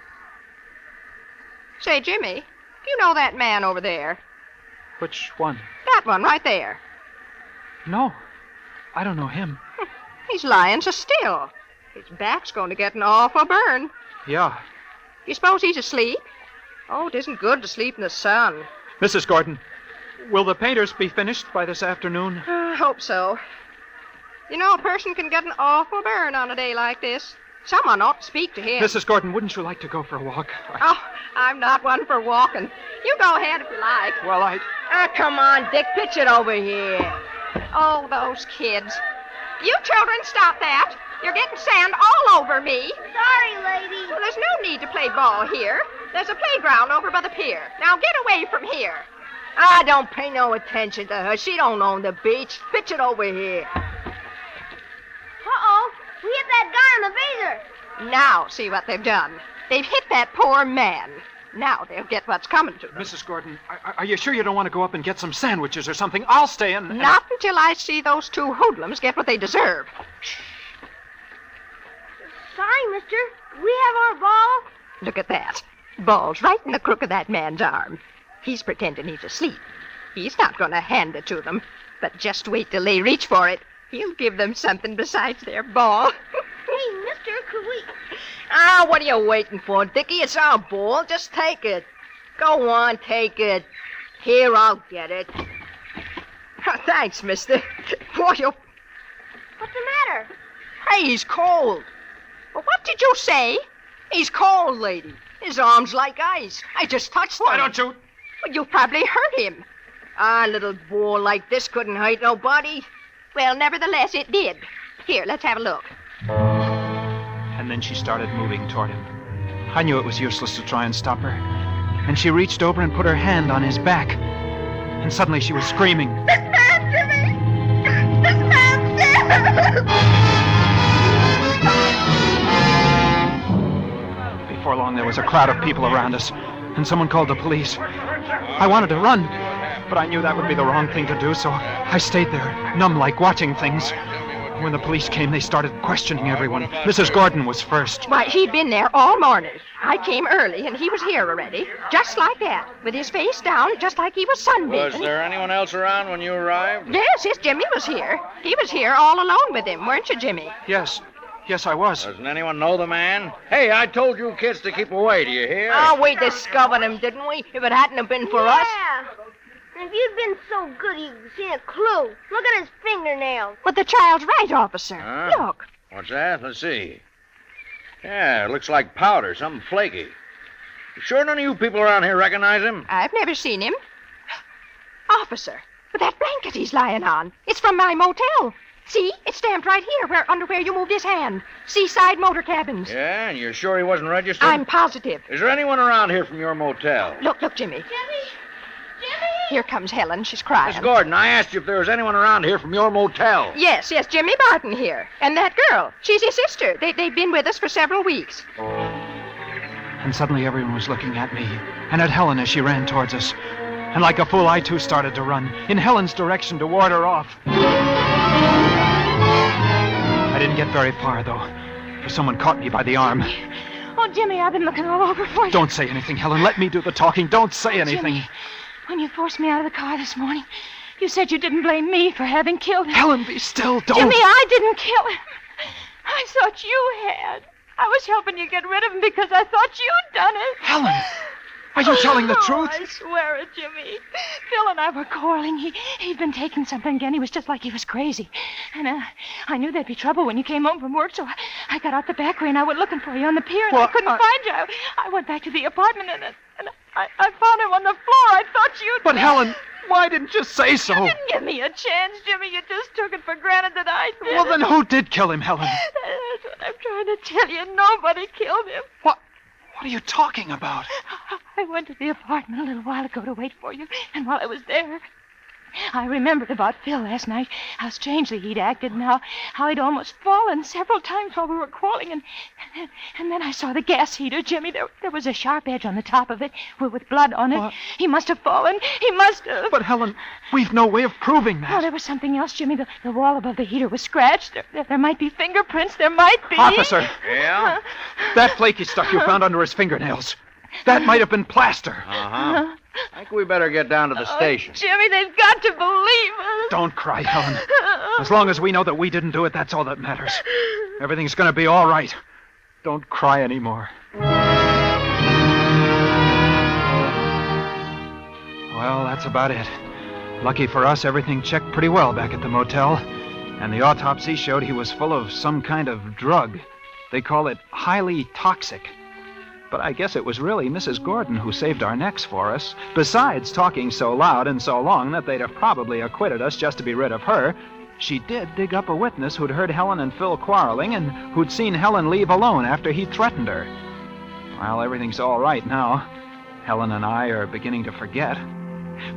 Say, Jimmy, do you know that man over there? Which one? That one right there. No, I don't know him. He's lying so still. His back's going to get an awful burn. Yeah. You suppose he's asleep? Oh, it isn't good to sleep in the sun. Mrs. Gordon, Will the painters be finished by this afternoon? I hope so. You know, a person can get an awful burn on a day like this. Someone ought to speak to him. Mrs. Gordon, wouldn't you like to go for a walk? Oh, I'm not one for walking. You go ahead if you like. Well, come on, Dick, pitch it over here. Oh, those kids. You children, stop that. You're getting sand all over me. Sorry, lady. Well, there's no need to play ball here. There's a playground over by the pier. Now get away from here. I don't pay no attention to her. She don't own the beach. Pitch it over here. Uh-oh. We hit that guy on the vaser. Now see what they've done. They've hit that poor man. Now they'll get what's coming to them. Mrs. Gordon, are you sure you don't want to go up and get some sandwiches or something? I'll stay and... Not until I see those two hoodlums get what they deserve. Sorry, mister. We have our ball. Look at that. Ball's right in the crook of that man's arm. He's pretending he's asleep. He's not going to hand it to them. But just wait till they reach for it. He'll give them something besides their ball. Hey, mister, could we... What are you waiting for, Dickie? It's our ball. Just take it. Go on, take it. Here, I'll get it. Thanks, mister. Boy, you... What's the matter? Hey, he's cold. Well, what did you say? He's cold, lady. His arm's like ice. I just touched him. Why don't you... Well, you probably hurt him. A little ball like this couldn't hurt nobody. Well, nevertheless, it did. Here, let's have a look. And then she started moving toward him. I knew it was useless to try and stop her. And she reached over and put her hand on his back. And suddenly she was screaming. This man's Jimmy! This man's dead! Before long, there was a crowd of people around us, and someone called the police. I wanted to run, but I knew that would be the wrong thing to do, so I stayed there, numb-like, watching things. When the police came, they started questioning everyone. Mrs. Gordon was first. Why, he'd been there all morning. I came early, and he was here already, just like that, with his face down, just like he was sunbathing. Was there anyone else around when you arrived? Yes, Jimmy was here. He was here all alone with him, weren't you, Jimmy? Yes, I was. Doesn't anyone know the man? Hey, I told you kids to keep away, do you hear? We discovered him, didn't we? If it hadn't have been for us. Yeah. And if you'd been so good, you'd seen a clue. Look at his fingernails. But the child's right, officer. Huh? Look. What's that? Let's see. Yeah, it looks like powder, something flaky. You sure none of you people around here recognize him? I've never seen him. Officer, but that blanket he's lying on, it's from my motel. See, it's stamped right here, under where you moved his hand. Seaside Motor Cabins. Yeah, and you're sure he wasn't registered? I'm positive. Is there anyone around here from your motel? Look, Jimmy. Jimmy! Here comes Helen. She's crying. Miss Gordon, I asked you if there was anyone around here from your motel. Yes, Jimmy Barton here. And that girl. She's his sister. They've been with us for several weeks. And suddenly everyone was looking at me, and at Helen as she ran towards us. And like a fool, I too started to run, in Helen's direction to ward her off. I didn't get very far, though, for someone caught me by the arm. Oh, Jimmy, I've been looking all over for you. Don't say anything, Helen. Let me do the talking. Don't say anything. Jimmy, when you forced me out of the car this morning, you said you didn't blame me for having killed him. Helen, be still. Don't. Jimmy, I didn't kill him. I thought you had. I was helping you get rid of him because I thought you'd done it. Helen, are you telling the truth? I swear it, Jimmy. Phil and I were quarreling. He'd been taking something again. He was just like he was crazy. And I knew there'd be trouble when you came home from work, so I got out the back way and I went looking for you on the pier, and I couldn't find you. I went back to the apartment, and I found him on the floor. I thought you'd... But, Helen, why didn't you say so? You didn't give me a chance, Jimmy. You just took it for granted that I did. Well, then who did kill him, Helen? That's what I'm trying to tell you. Nobody killed him. What are you talking about? I went to the apartment a little while ago to wait for you, and while I was there, I remembered about Phil last night, how strangely he'd acted, and how he'd almost fallen several times while we were quarreling, and then I saw the gas heater, Jimmy. There was a sharp edge on the top of it with blood on it. What? He must have fallen. He must have. But, Helen, we've no way of proving that. Oh, there was something else, Jimmy. The wall above the heater was scratched. There might be fingerprints. There might be. Officer. Yeah? That flaky stuff you found under his fingernails. That might have been plaster. Uh-huh. I think we better get down to the station. Jimmy, they've got to believe us. Don't cry, Helen. As long as we know that we didn't do it, that's all that matters. Everything's going to be all right. Don't cry anymore. Well, that's about it. Lucky for us, everything checked pretty well back at the motel, and the autopsy showed he was full of some kind of drug. They call it highly toxic. But I guess it was really Mrs. Gordon who saved our necks for us. Besides talking so loud and so long that they'd have probably acquitted us just to be rid of her, she did dig up a witness who'd heard Helen and Phil quarreling and who'd seen Helen leave alone after he threatened her. Well, everything's all right now. Helen and I are beginning to forget.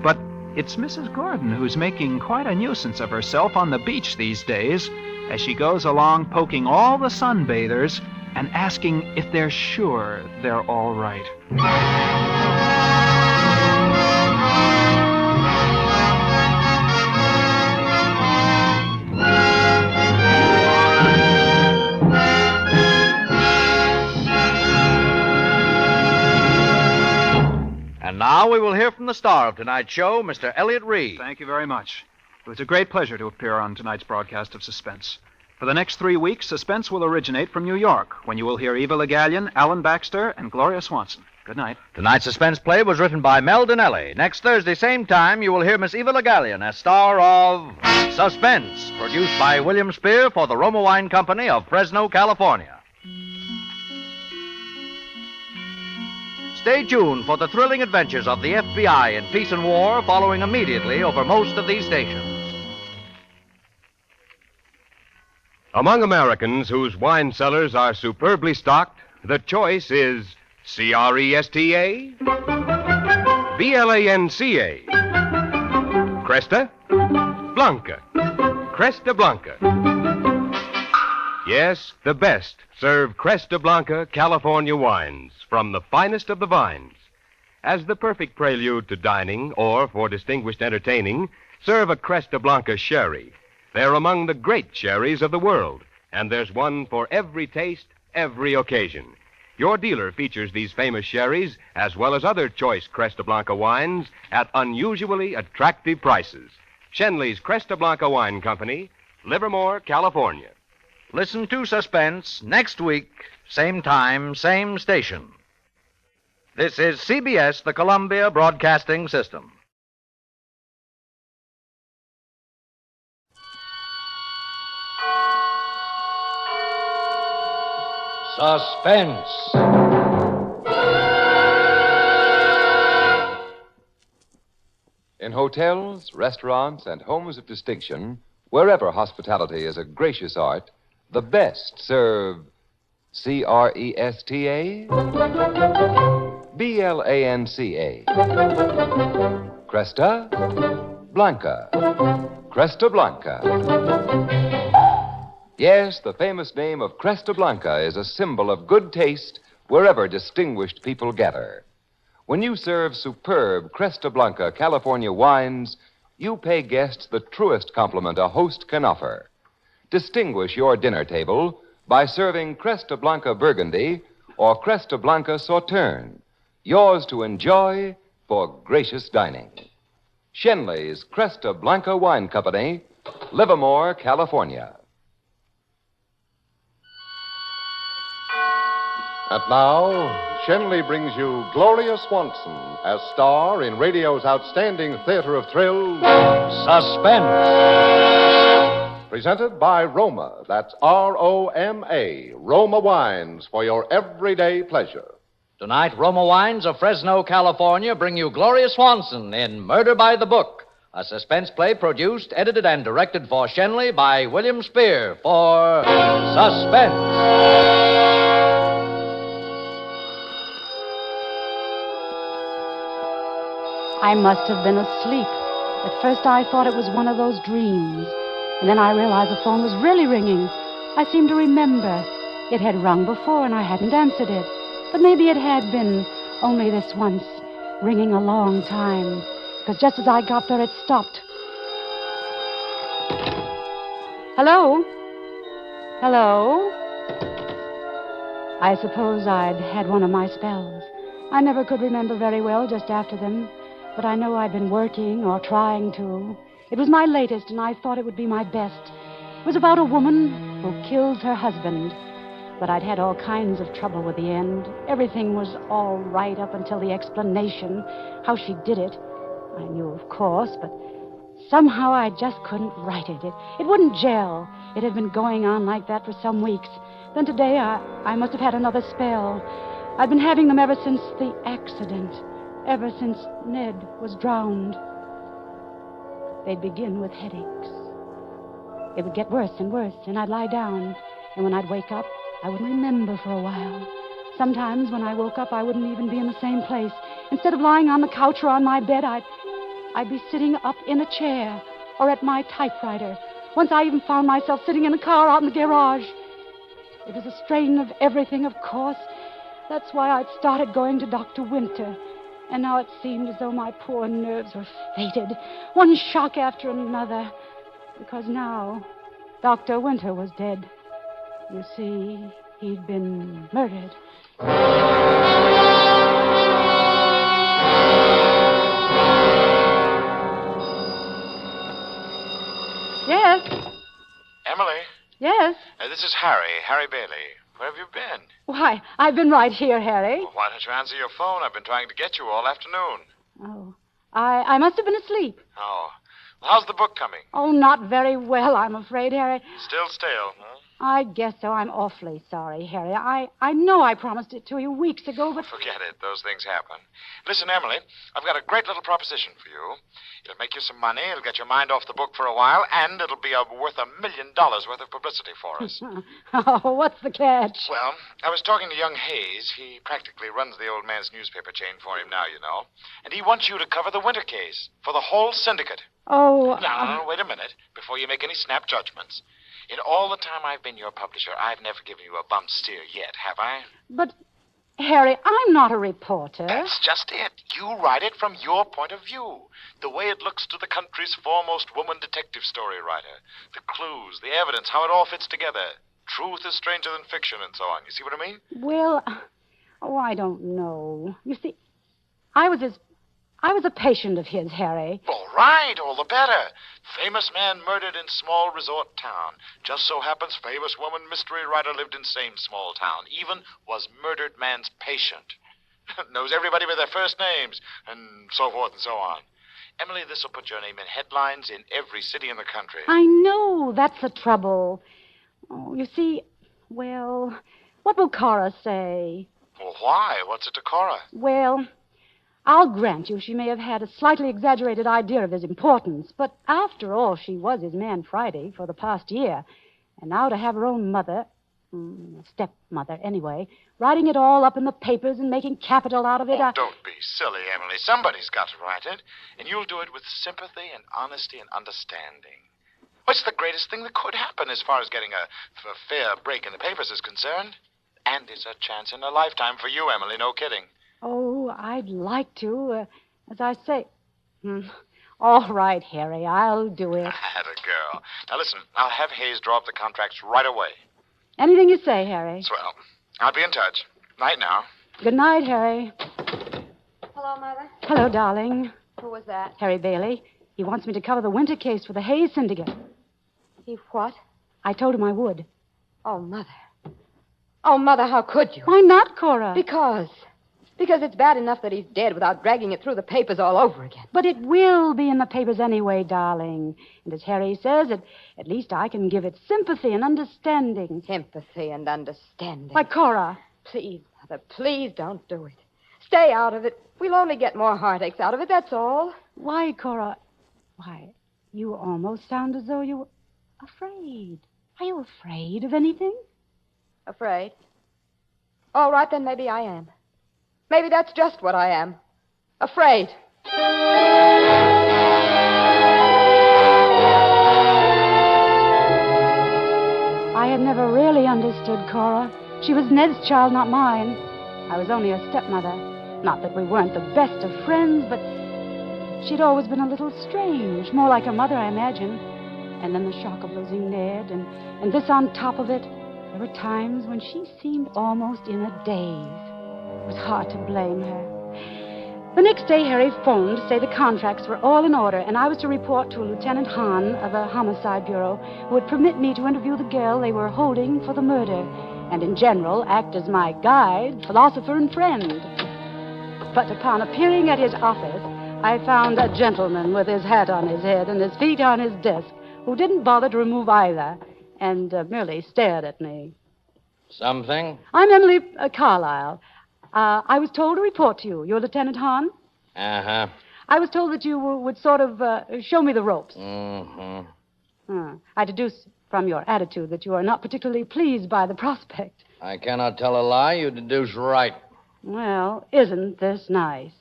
But it's Mrs. Gordon who's making quite a nuisance of herself on the beach these days as she goes along poking all the sunbathers and asking if they're sure they're all right. And now we will hear from the star of tonight's show, Mr. Elliott Reed. Thank you very much. It was a great pleasure to appear on tonight's broadcast of Suspense. For the next 3 weeks, Suspense will originate from New York, when you will hear Eva Le Gallion, Alan Baxter, and Gloria Swanson. Good night. Tonight's suspense play was written by Mel Donnelly. Next Thursday, same time, you will hear Miss Eva Le Gallion as star of Suspense, produced by William Spier for the Roma Wine Company of Fresno, California. Stay tuned for the thrilling adventures of the FBI in peace and war, following immediately over most of these stations. Among Americans whose wine cellars are superbly stocked, the choice is Cresta, Blanca, Cresta, Blanca, Cresta Blanca. Yes, the best serve Cresta Blanca California wines from the finest of the vines. As the perfect prelude to dining or for distinguished entertaining, serve a Cresta Blanca sherry. They're among the great sherries of the world, and there's one for every taste, every occasion. Your dealer features these famous sherries, as well as other choice Cresta Blanca wines, at unusually attractive prices. Shenley's Cresta Blanca Wine Company, Livermore, California. Listen to Suspense next week, same time, same station. This is CBS, the Columbia Broadcasting System. Suspense. In hotels, restaurants, and homes of distinction, wherever hospitality is a gracious art, the best serve Cresta, Blanca, Cresta Blanca, Cresta Blanca. Yes, the famous name of Cresta Blanca is a symbol of good taste wherever distinguished people gather. When you serve superb Cresta Blanca California wines, you pay guests the truest compliment a host can offer. Distinguish your dinner table by serving Cresta Blanca Burgundy or Cresta Blanca Sauterne, yours to enjoy for gracious dining. Shenley's Cresta Blanca Wine Company, Livermore, California. And now, Shenley brings you Gloria Swanson as star in radio's outstanding theater of thrills, Suspense. Presented by Roma, that's Roma, Roma Wines for your everyday pleasure. Tonight, Roma Wines of Fresno, California bring you Gloria Swanson in Murder by the Book, a suspense play produced, edited, and directed for Shenley by William Spier for Suspense. I must have been asleep. At first I thought it was one of those dreams. And then I realized the phone was really ringing. I seemed to remember. It had rung before and I hadn't answered it. But maybe it had been only this once, ringing a long time. Because just as I got there, it stopped. Hello? Hello? I suppose I'd had one of my spells. I never could remember very well just after them. But I know I'd been working or trying to. It was my latest, and I thought it would be my best. It was about a woman who killed her husband. But I'd had all kinds of trouble with the end. Everything was all right up until the explanation, how she did it. I knew, of course, but somehow I just couldn't write it. It wouldn't gel. It had been going on like that for some weeks. Then today, I must have had another spell. I'd been having them ever since the accident, ever since Ned was drowned. They'd begin with headaches. It would get worse and worse, and I'd lie down. And when I'd wake up, I wouldn't remember for a while. Sometimes when I woke up, I wouldn't even be in the same place. Instead of lying on the couch or on my bed, I'd be sitting up in a chair or at my typewriter. Once I even found myself sitting in a car out in the garage. It was a strain of everything, of course. That's why I'd started going to Dr. Winter. And now it seemed as though my poor nerves were fated, one shock after another. Because now, Dr. Winter was dead. You see, he'd been murdered. Yes? Emily? Yes? This is Harry Bailey. Where have you been? Why, I've been right here, Harry. Well, why don't you answer your phone? I've been trying to get you all afternoon. Oh, I must have been asleep. Oh. Well, how's the book coming? Oh, not very well, I'm afraid, Harry. Still stale, huh? I guess so. I'm awfully sorry, Harry. I know I promised it to you weeks ago, but... Forget it. Those things happen. Listen, Emily, I've got a great little proposition for you. It'll make you some money, it'll get your mind off the book for a while, and it'll be worth $1 million worth of publicity for us. Oh, what's the catch? Well, I was talking to young Hayes. He practically runs the old man's newspaper chain for him now, you know. And he wants you to cover the Winter case for the whole syndicate. Oh... Now, wait a minute, before you make any snap judgments. In all the time I've been your publisher, I've never given you a bum steer yet, have I? But, Harry, I'm not a reporter. That's just it. You write it from your point of view. The way it looks to the country's foremost woman detective story writer. The clues, the evidence, how it all fits together. Truth is stranger than fiction and so on. You see what I mean? Well, I don't know. You see, I was a patient of his, Harry. All right, all the better. Famous man murdered in small resort town. Just so happens famous woman mystery writer lived in same small town. Even was murdered man's patient. Knows everybody by their first names, and so forth and so on. Emily, this will put your name in headlines in every city in the country. I know. That's the trouble. Oh, you see, well, what will Cora say? Well, why? What's it to Cora? Well... I'll grant you she may have had a slightly exaggerated idea of his importance, but after all, she was his man Friday for the past year. And now to have her own mother, stepmother anyway, writing it all up in the papers and making capital out of it. Oh, don't be silly, Emily. Somebody's got to write it, and you'll do it with sympathy and honesty and understanding. What's the greatest thing that could happen as far as getting a fair break in the papers is concerned? And it's a chance in a lifetime for you, Emily, no kidding. Oh, I'd like to. As I say... All right, Harry, I'll do it. Atta girl. Now, listen, I'll have Hayes draw up the contracts right away. Anything you say, Harry. Swell. I'll be in touch. Night now. Good night, Harry. Hello, Mother. Hello, darling. Who was that? Harry Bailey. He wants me to cover the Winter case for the Hayes Syndicate. He what? I told him I would. Oh, Mother. Oh, Mother, how could you? Why not, Cora? Because it's bad enough that he's dead without dragging it through the papers all over again. But it will be in the papers anyway, darling. And as Harry says, at least I can give it sympathy and understanding. Sympathy and understanding. Why, Cora. Please, Mother, please don't do it. Stay out of it. We'll only get more heartaches out of it, that's all. Why, Cora? Why, you almost sound as though you were afraid. Are you afraid of anything? Afraid? All right, then maybe I am. Maybe that's just what I am. Afraid. I had never really understood Cora. She was Ned's child, not mine. I was only her stepmother. Not that we weren't the best of friends, but she'd always been a little strange. More like her mother, I imagine. And then the shock of losing Ned, and this on top of it. There were times when she seemed almost in a daze. It was hard to blame her. The next day, Harry phoned to say the contracts were all in order, and I was to report to Lieutenant Hahn of the Homicide Bureau, who would permit me to interview the girl they were holding for the murder, and in general act as my guide, philosopher, and friend. But upon appearing at his office, I found a gentleman with his hat on his head and his feet on his desk who didn't bother to remove either and merely stared at me. Something? I'm Emily Carlyle. I was told to report to you. You're Lieutenant Hahn? Uh-huh. I was told that you would sort of show me the ropes. Mm-hmm. I deduce from your attitude that you are not particularly pleased by the prospect. I cannot tell a lie. You deduce right. Well, isn't this nice?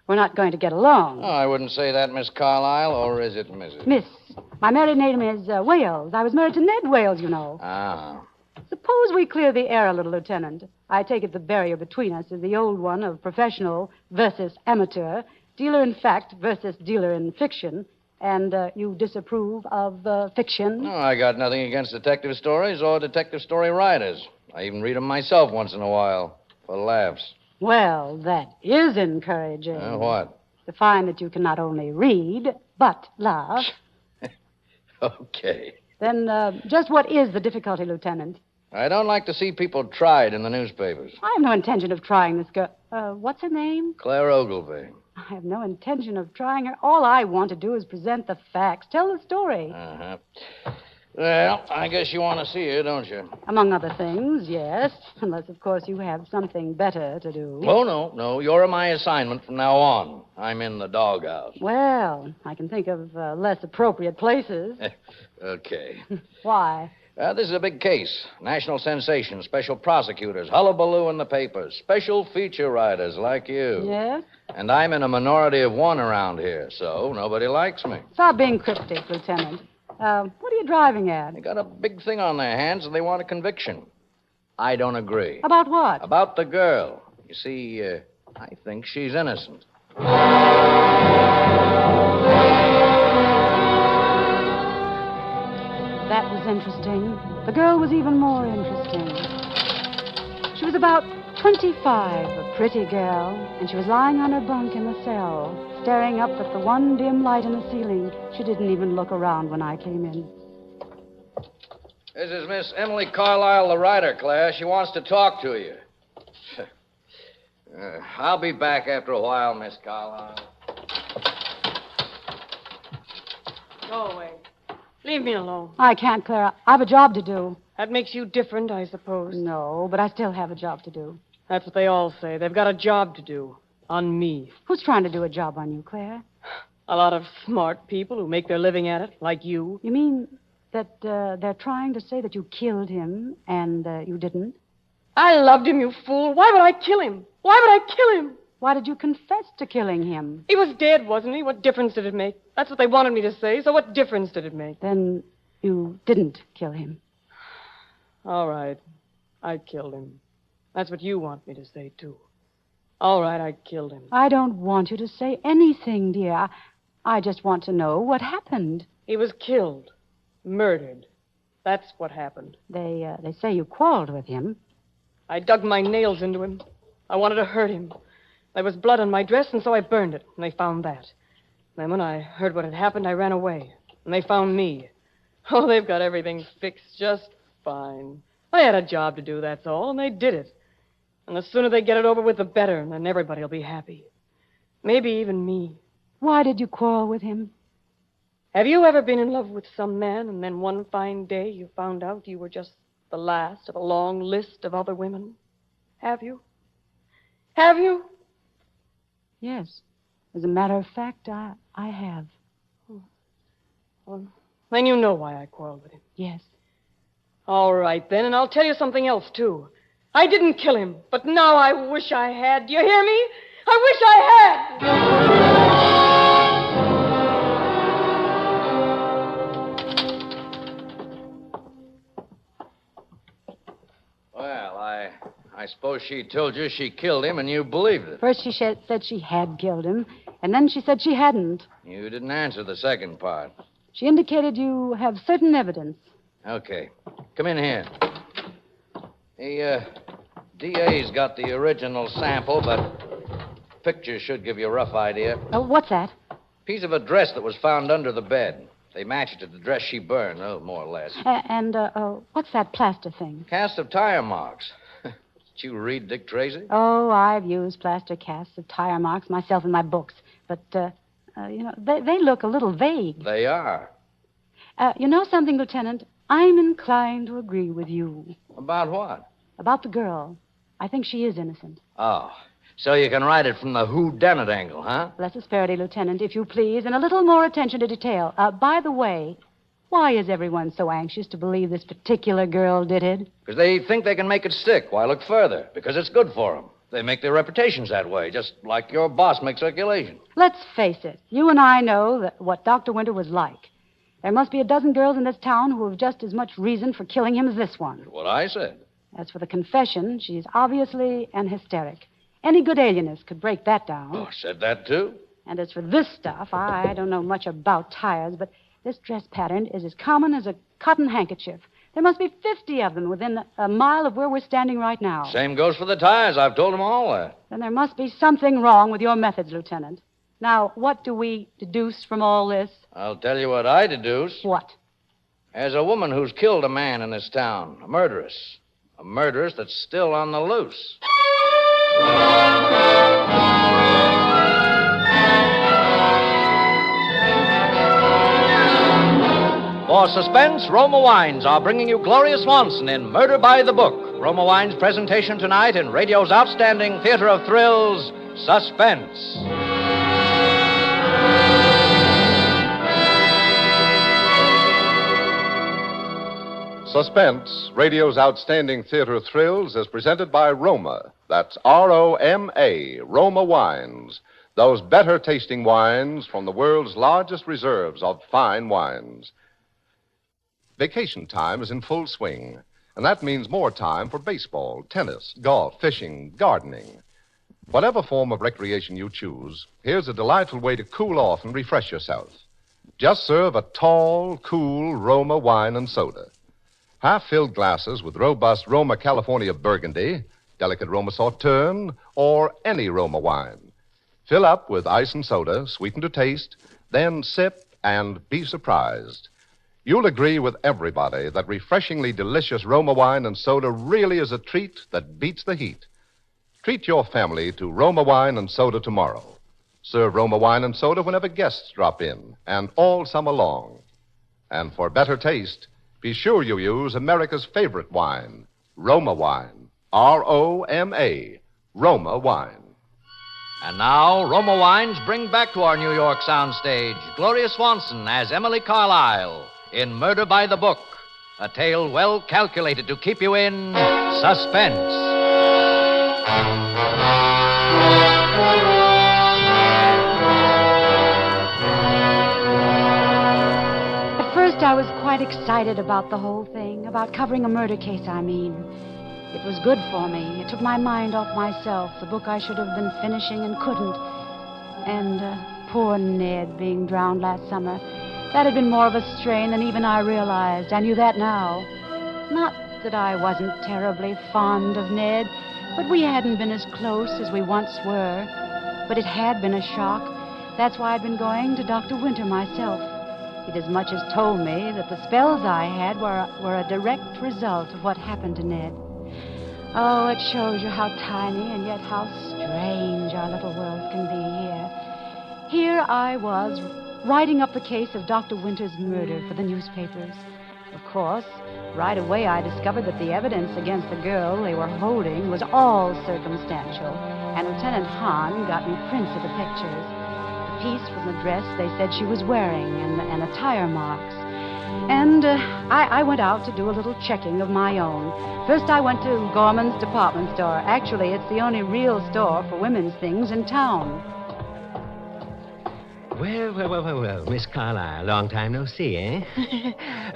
We're not going to get along. Oh, I wouldn't say that, Miss Carlyle, or is it Mrs.? Miss. My married name is Wales. I was married to Ned Wales, you know. Ah. Suppose we clear the air a little, Lieutenant. I take it the barrier between us is the old one of professional versus amateur, dealer in fact versus dealer in fiction, and you disapprove of fiction? No, I got nothing against detective stories or detective story writers. I even read them myself once in a while, for laughs. Well, that is encouraging. What? To find that you can not only read, but laugh. Okay. Then just what is the difficulty, Lieutenant? I don't like to see people tried in the newspapers. I have no intention of trying this girl. What's her name? Claire Ogilvy. I have no intention of trying her. All I want to do is present the facts, tell the story. Uh-huh. Well, I guess you want to see her, don't you? Among other things, yes. Unless, of course, you have something better to do. Oh, no. You're my assignment from now on. I'm in the doghouse. Well, I can think of less appropriate places. Okay. Why? This is a big case. National sensation, special prosecutors, hullabaloo in the papers, special feature writers like you. Yes? And I'm in a minority of one around here, so nobody likes me. Stop being cryptic, Lieutenant. What are you driving at? They got a big thing on their hands and they want a conviction. I don't agree. About what? About the girl. You see, I think she's innocent. That was interesting. The girl was even more interesting. She was about 25, a pretty girl, and she was lying on her bunk in the cell, staring up at the one dim light in the ceiling. She didn't even look around when I came in. This is Miss Emily Carlyle, the writer, Claire. She wants to talk to you. I'll be back after a while, Miss Carlyle. Go away. Leave me alone. I can't, Clara. I have a job to do. That makes you different, I suppose. No, but I still have a job to do. That's what they all say. They've got a job to do. On me. Who's trying to do a job on you, Claire? A lot of smart people who make their living at it, like you. You mean that they're trying to say that you killed him and you didn't? I loved him, you fool. Why would I kill him? Why would I kill him? Why did you confess to killing him? He was dead, wasn't he? What difference did it make? That's what they wanted me to say, so what difference did it make? Then you didn't kill him. All right. I killed him. That's what you want me to say, too. All right, I killed him. I don't want you to say anything, dear. I just want to know what happened. He was killed. Murdered. That's what happened. They say you quarreled with him. I dug my nails into him. I wanted to hurt him. There was blood on my dress, and so I burned it, and they found that. Then when I heard what had happened, I ran away, and they found me. Oh, they've got everything fixed just fine. I had a job to do, that's all, and they did it. And the sooner they get it over with, the better, and then everybody will be happy. Maybe even me. Why did you quarrel with him? Have you ever been in love with some man, and then one fine day you found out you were just the last of a long list of other women? Have you? Have you? Yes. As a matter of fact, I have. Well, then you know why I quarreled with him. Yes. All right, then, and I'll tell you something else, too. I didn't kill him, but now I wish I had. Do you hear me? I wish I had! Well, I suppose she told you she killed him and you believed it. First she said she had killed him, and then she said she hadn't. You didn't answer the second part. She indicated you have certain evidence. Okay. Come in here. The DA's got the original sample, but pictures should give you a rough idea. What's that? Piece of a dress that was found under the bed. They matched it to the dress she burned, more or less. And what's that plaster thing? Cast of tire marks. Did you read Dick Tracy? Oh, I've used plaster casts of tire marks myself in my books. but, they look a little vague. They are. You know something, Lieutenant? I'm inclined to agree with you. About what? About the girl. I think she is innocent. Oh, so you can write it from the whodunit angle, huh? Less asperity, Lieutenant, if you please, and a little more attention to detail. By the way, why is everyone so anxious to believe this particular girl did it? Because they think they can make it stick. Why look further? Because it's good for them. They make their reputations that way, just like your boss makes circulation. Let's face it. You and I know what Dr. Winter was like. There must be a dozen girls in this town who have just as much reason for killing him as this one. What I said. As for the confession, she's obviously an hysteric. Any good alienist could break that down. Oh, said that too? And as for this stuff, I don't know much about tires, but this dress pattern is as common as a cotton handkerchief. There must be 50 of them within a mile of where we're standing right now. Same goes for the tires. I've told them all that. Then there must be something wrong with your methods, Lieutenant. Now, what do we deduce from all this? I'll tell you what I deduce. What? As a woman who's killed a man in this town, a murderess. A murderess that's still on the loose. For Suspense, Roma Wines are bringing you Gloria Swanson in Murder by the Book. Roma Wines' presentation tonight in radio's outstanding theater of thrills, Suspense. Suspense, radio's outstanding theater of thrills, is presented by Roma. That's Roma, Roma Wines. Those better tasting wines from the world's largest reserves of fine wines. Vacation time is in full swing, and that means more time for baseball, tennis, golf, fishing, gardening. Whatever form of recreation you choose, here's a delightful way to cool off and refresh yourself. Just serve a tall, cool Roma wine and soda. Half-filled glasses with robust Roma California Burgundy, delicate Roma Sauterne, or any Roma wine. Fill up with ice and soda, sweeten to taste, then sip and be surprised. You'll agree with everybody that refreshingly delicious Roma wine and soda really is a treat that beats the heat. Treat your family to Roma wine and soda tomorrow. Serve Roma wine and soda whenever guests drop in, and all summer long. And for better taste, be sure you use America's favorite wine, Roma wine. R-O-M-A, Roma wine. And now, Roma Wines bring back to our New York soundstage Gloria Swanson as Emily Carlyle in Murder by the Book, a tale well calculated to keep you in suspense. At first, I was quite excited about the whole thing, about covering a murder case, I mean. It was good for me. It took my mind off myself, the book I should have been finishing and couldn't. And poor Ned being drowned last summer. That had been more of a strain than even I realized. I knew that now. Not that I wasn't terribly fond of Ned, but we hadn't been as close as we once were. But it had been a shock. That's why I'd been going to Dr. Winter myself. He'd as much as told me that the spells I had were a direct result of what happened to Ned. Oh, it shows you how tiny and yet how strange our little world can be here. Here I was, writing up the case of Dr. Winter's murder for the newspapers. Of course, right away I discovered that the evidence against the girl they were holding was all circumstantial, and Lieutenant Hahn got me prints of the pictures. The piece from the dress they said she was wearing and the tire marks. And I went out to do a little checking of my own. First I went to Gorman's department store. Actually, it's the only real store for women's things in town. Well, Miss Carlyle, long time no see, eh?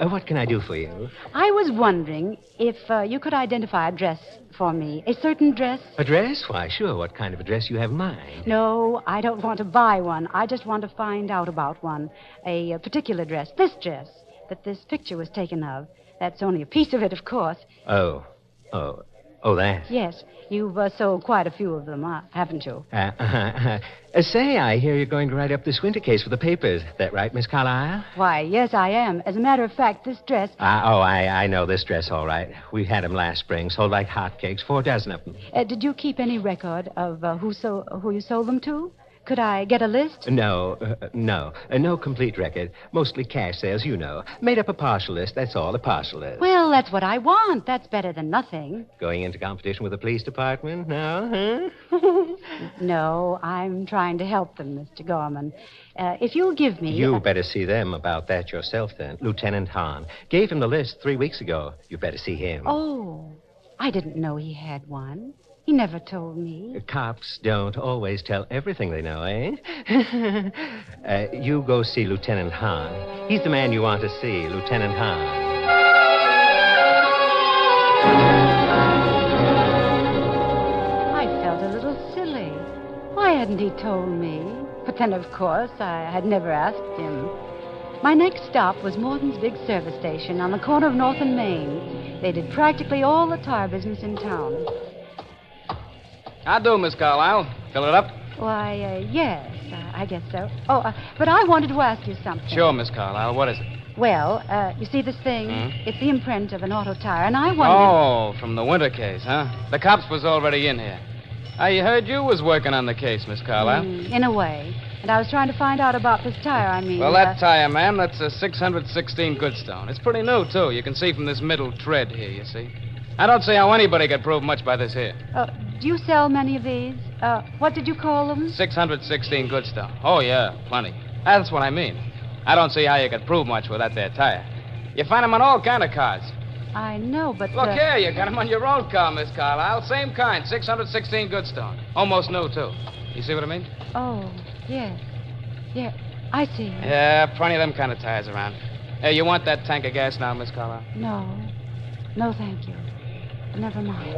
What can I do for you? I was wondering if you could identify a dress for me. A certain dress? A dress? Why, sure. What kind of a dress you have in mind? No, I don't want to buy one. I just want to find out about one. A particular dress. This dress that this picture was taken of. That's only a piece of it, of course. Oh, that? Yes. You've sold quite a few of them, haven't you? Say, I hear you're going to write up this winter case for the papers. That right, Miss Carlyle? Why, yes, I am. As a matter of fact, this dress... I know this dress, all right. We had them last spring, sold like hotcakes, 4 dozen of them. Did you keep any record of who you sold them to? Could I get a list? No. No complete record. Mostly cash sales, you know. Made up a partial list, that's all, a partial list. Well, that's what I want. That's better than nothing. Going into competition with the police department now, huh? No, I'm trying to help them, Mr. Gorman. If you'll give me... You better see them about that yourself, then. Lieutenant Hahn. Gave him the list 3 weeks ago. You better see him. Oh, I didn't know he had one. He never told me. Cops don't always tell everything they know, eh? You go see Lieutenant Hahn. He's the man you want to see, Lieutenant Hahn. I felt a little silly. Why hadn't he told me? But then, of course, I had never asked him. My next stop was Morton's big service station on the corner of North and Main. They did practically all the tire business in town. How do, Miss Carlyle? Fill it up? Why, yes, I guess so. Oh, but I wanted to ask you something. Sure, Miss Carlyle. What is it? Well, you see this thing? It's the imprint of an auto tire, and I wondered... Oh, from the winter case, huh? The cops was already in here. I heard you was working on the case, Miss Carlyle. In a way. And I was trying to find out about this tire, Well, that tire, ma'am, that's a 616 Goodstone. It's pretty new, too. You can see from this middle tread here, you see. I don't see how anybody could prove much by this here. Do you sell many of these? What did you call them? 616 Goodstone. Oh, yeah, plenty. That's what I mean. I don't see how you could prove much with that there tire. You find them on all kind of cars. I know, but... Look here, you got them on your own car, Miss Carlyle. Same kind, 616 Goodstone. Almost new, too. You see what I mean? Oh, yes. Yeah, I see. Yeah, plenty of them kind of tires around. Hey, you want that tank of gas now, Miss Carlyle? No. No, thank you. Never mind.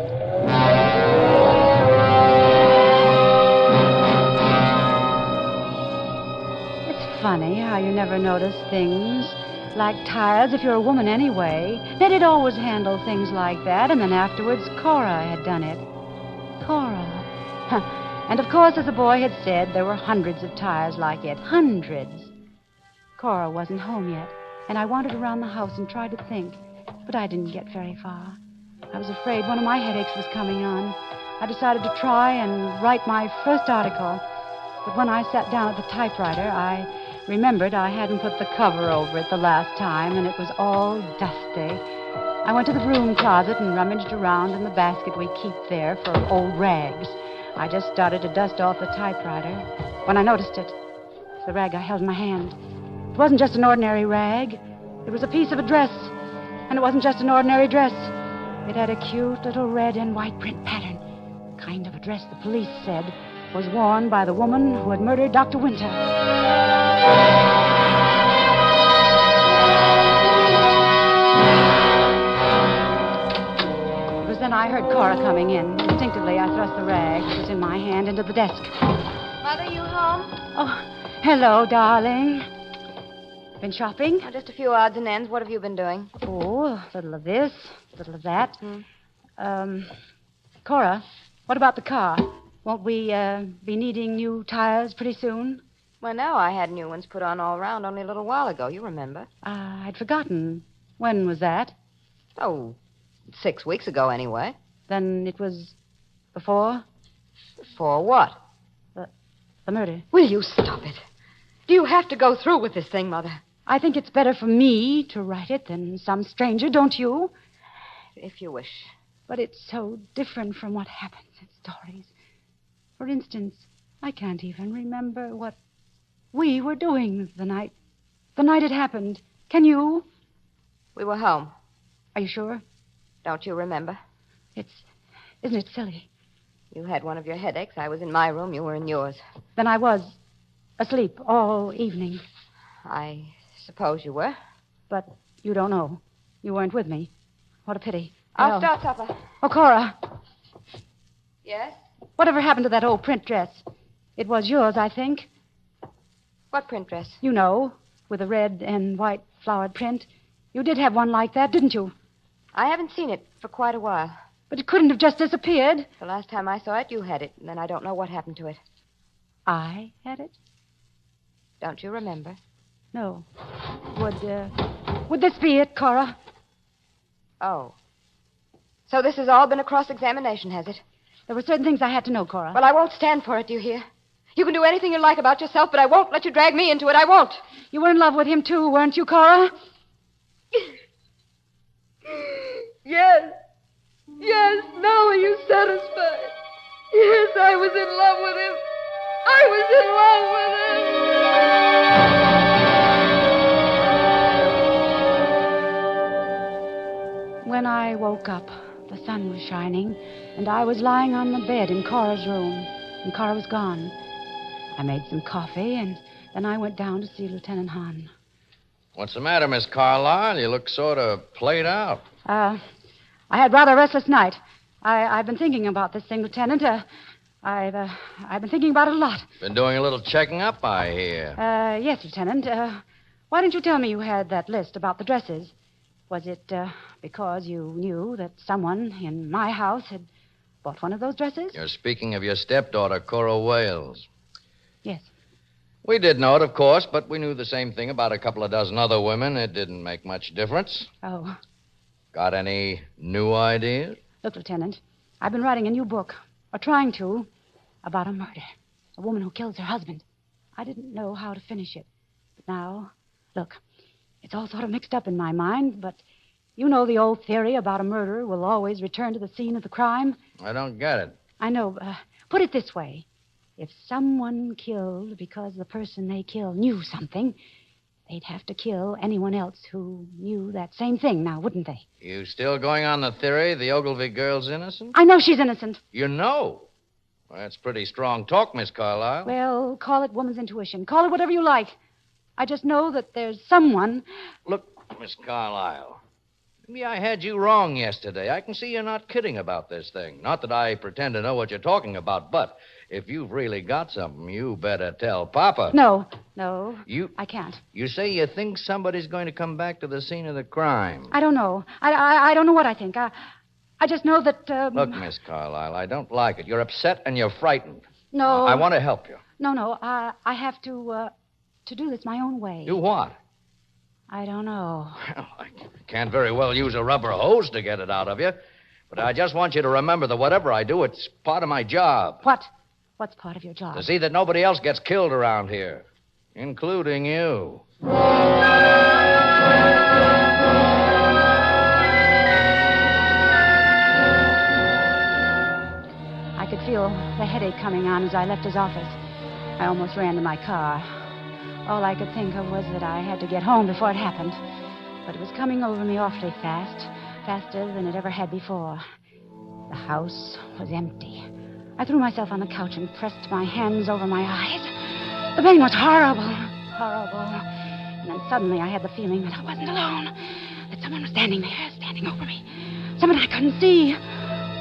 It's funny how you never notice things like tires if you're a woman anyway. Ned had always handled things like that, and then afterwards Cora had done it. Cora. And of course, as the boy had said, there were hundreds of tires like it. Hundreds. Cora wasn't home yet, and I wandered around the house and tried to think, but I didn't get very far. I was afraid one of my headaches was coming on. I decided to try and write my first article. But when I sat down at the typewriter, I remembered I hadn't put the cover over it the last time, and it was all dusty. I went to the broom closet and rummaged around in the basket we keep there for old rags. I just started to dust off the typewriter when I noticed it. It's the rag I held in my hand. It wasn't just an ordinary rag. It was a piece of a dress. And it wasn't just an ordinary dress. It had a cute little red and white print pattern. Kind of a dress the police said was worn by the woman who had murdered Dr. Winter. It was then I heard Cora coming in. Instinctively, I thrust the rag that was in my hand into the desk. Mother, you home? Oh, hello, darling. Been shopping? Oh, just a few odds and ends. What have you been doing? Oh, a little of this, a little of that. Cora, what about the car? Won't we be needing new tires pretty soon? Well, no, I had new ones put on all around only a little while ago. You remember? I'd forgotten. When was that? Oh, 6 weeks ago, anyway. Then it was before? Before what? The murder. Will you stop it? Do you have to go through with this thing, Mother? I think it's better for me to write it than some stranger, don't you? If you wish. But it's so different from what happens in stories. For instance, I can't even remember what we were doing the night it happened. Can you? We were home. Are you sure? Don't you remember? Isn't it silly? You had one of your headaches. I was in my room. You were in yours. Then I was asleep all evening. I suppose you were. But you don't know. You weren't with me. What a pity. I'll start supper. Oh, Cora. Yes? Whatever happened to that old print dress? It was yours, I think. What print dress? You know, with a red and white flowered print. You did have one like that, didn't you? I haven't seen it for quite a while. But it couldn't have just disappeared. The last time I saw it, you had it, and then I don't know what happened to it. I had it? Don't you remember? No. Would this be it, Cora? Oh. So this has all been a cross-examination, has it? There were certain things I had to know, Cora. Well, I won't stand for it, do you hear? You can do anything you like about yourself, but I won't let you drag me into it. I won't. You were in love with him, too, weren't you, Cora? Yes. Yes, now are you satisfied? Yes, I was in love with him. I was in love with him. When I woke up, the sun was shining, and I was lying on the bed in Cora's room, and Cora was gone. I made some coffee, and then I went down to see Lieutenant Hahn. What's the matter, Miss Carlyle? You look sort of played out. I had rather a restless night. I've been thinking about this thing, Lieutenant. I've been thinking about it a lot. Been doing a little checking up, I hear. Yes, Lieutenant. Why didn't you tell me you had that list about the dresses? Was it because you knew that someone in my house had bought one of those dresses? You're speaking of your stepdaughter, Cora Wales. Yes. We did know it, of course, but we knew the same thing about a couple of dozen other women. It didn't make much difference. Oh. Got any new ideas? Look, Lieutenant, I've been writing a new book, or trying to, about a murder. A woman who kills her husband. I didn't know how to finish it. But now, look, it's all sort of mixed up in my mind, but you know the old theory about a murderer will always return to the scene of the crime? I don't get it. I know. Put it this way. If someone killed because the person they killed knew something, they'd have to kill anyone else who knew that same thing now, wouldn't they? You still going on the theory the Ogilvy girl's innocent? I know she's innocent. You know? Well, that's pretty strong talk, Miss Carlyle. Well, call it woman's intuition. Call it whatever you like. I just know that there's someone... Look, Miss Carlyle, maybe I had you wrong yesterday. I can see you're not kidding about this thing. Not that I pretend to know what you're talking about, but if you've really got something, you better tell Papa. No, I can't. You say you think somebody's going to come back to the scene of the crime. I don't know. I don't know what I think. I just know that... Look, Miss Carlyle, I don't like it. You're upset and you're frightened. No. I want to help you. No. I have to do this my own way. Do what? I don't know. Well, I can't very well use a rubber hose to get it out of you. But I just want you to remember that whatever I do, it's part of my job. What? What's part of your job? To see that nobody else gets killed around here, including you. I could feel the headache coming on as I left his office. I almost ran to my car. All I could think of was that I had to get home before it happened. But it was coming over me awfully fast, faster than it ever had before. The house was empty. I threw myself on the couch and pressed my hands over my eyes. The pain was horrible. And then suddenly I had the feeling that I wasn't alone, that someone was standing there, standing over me. Someone I couldn't see.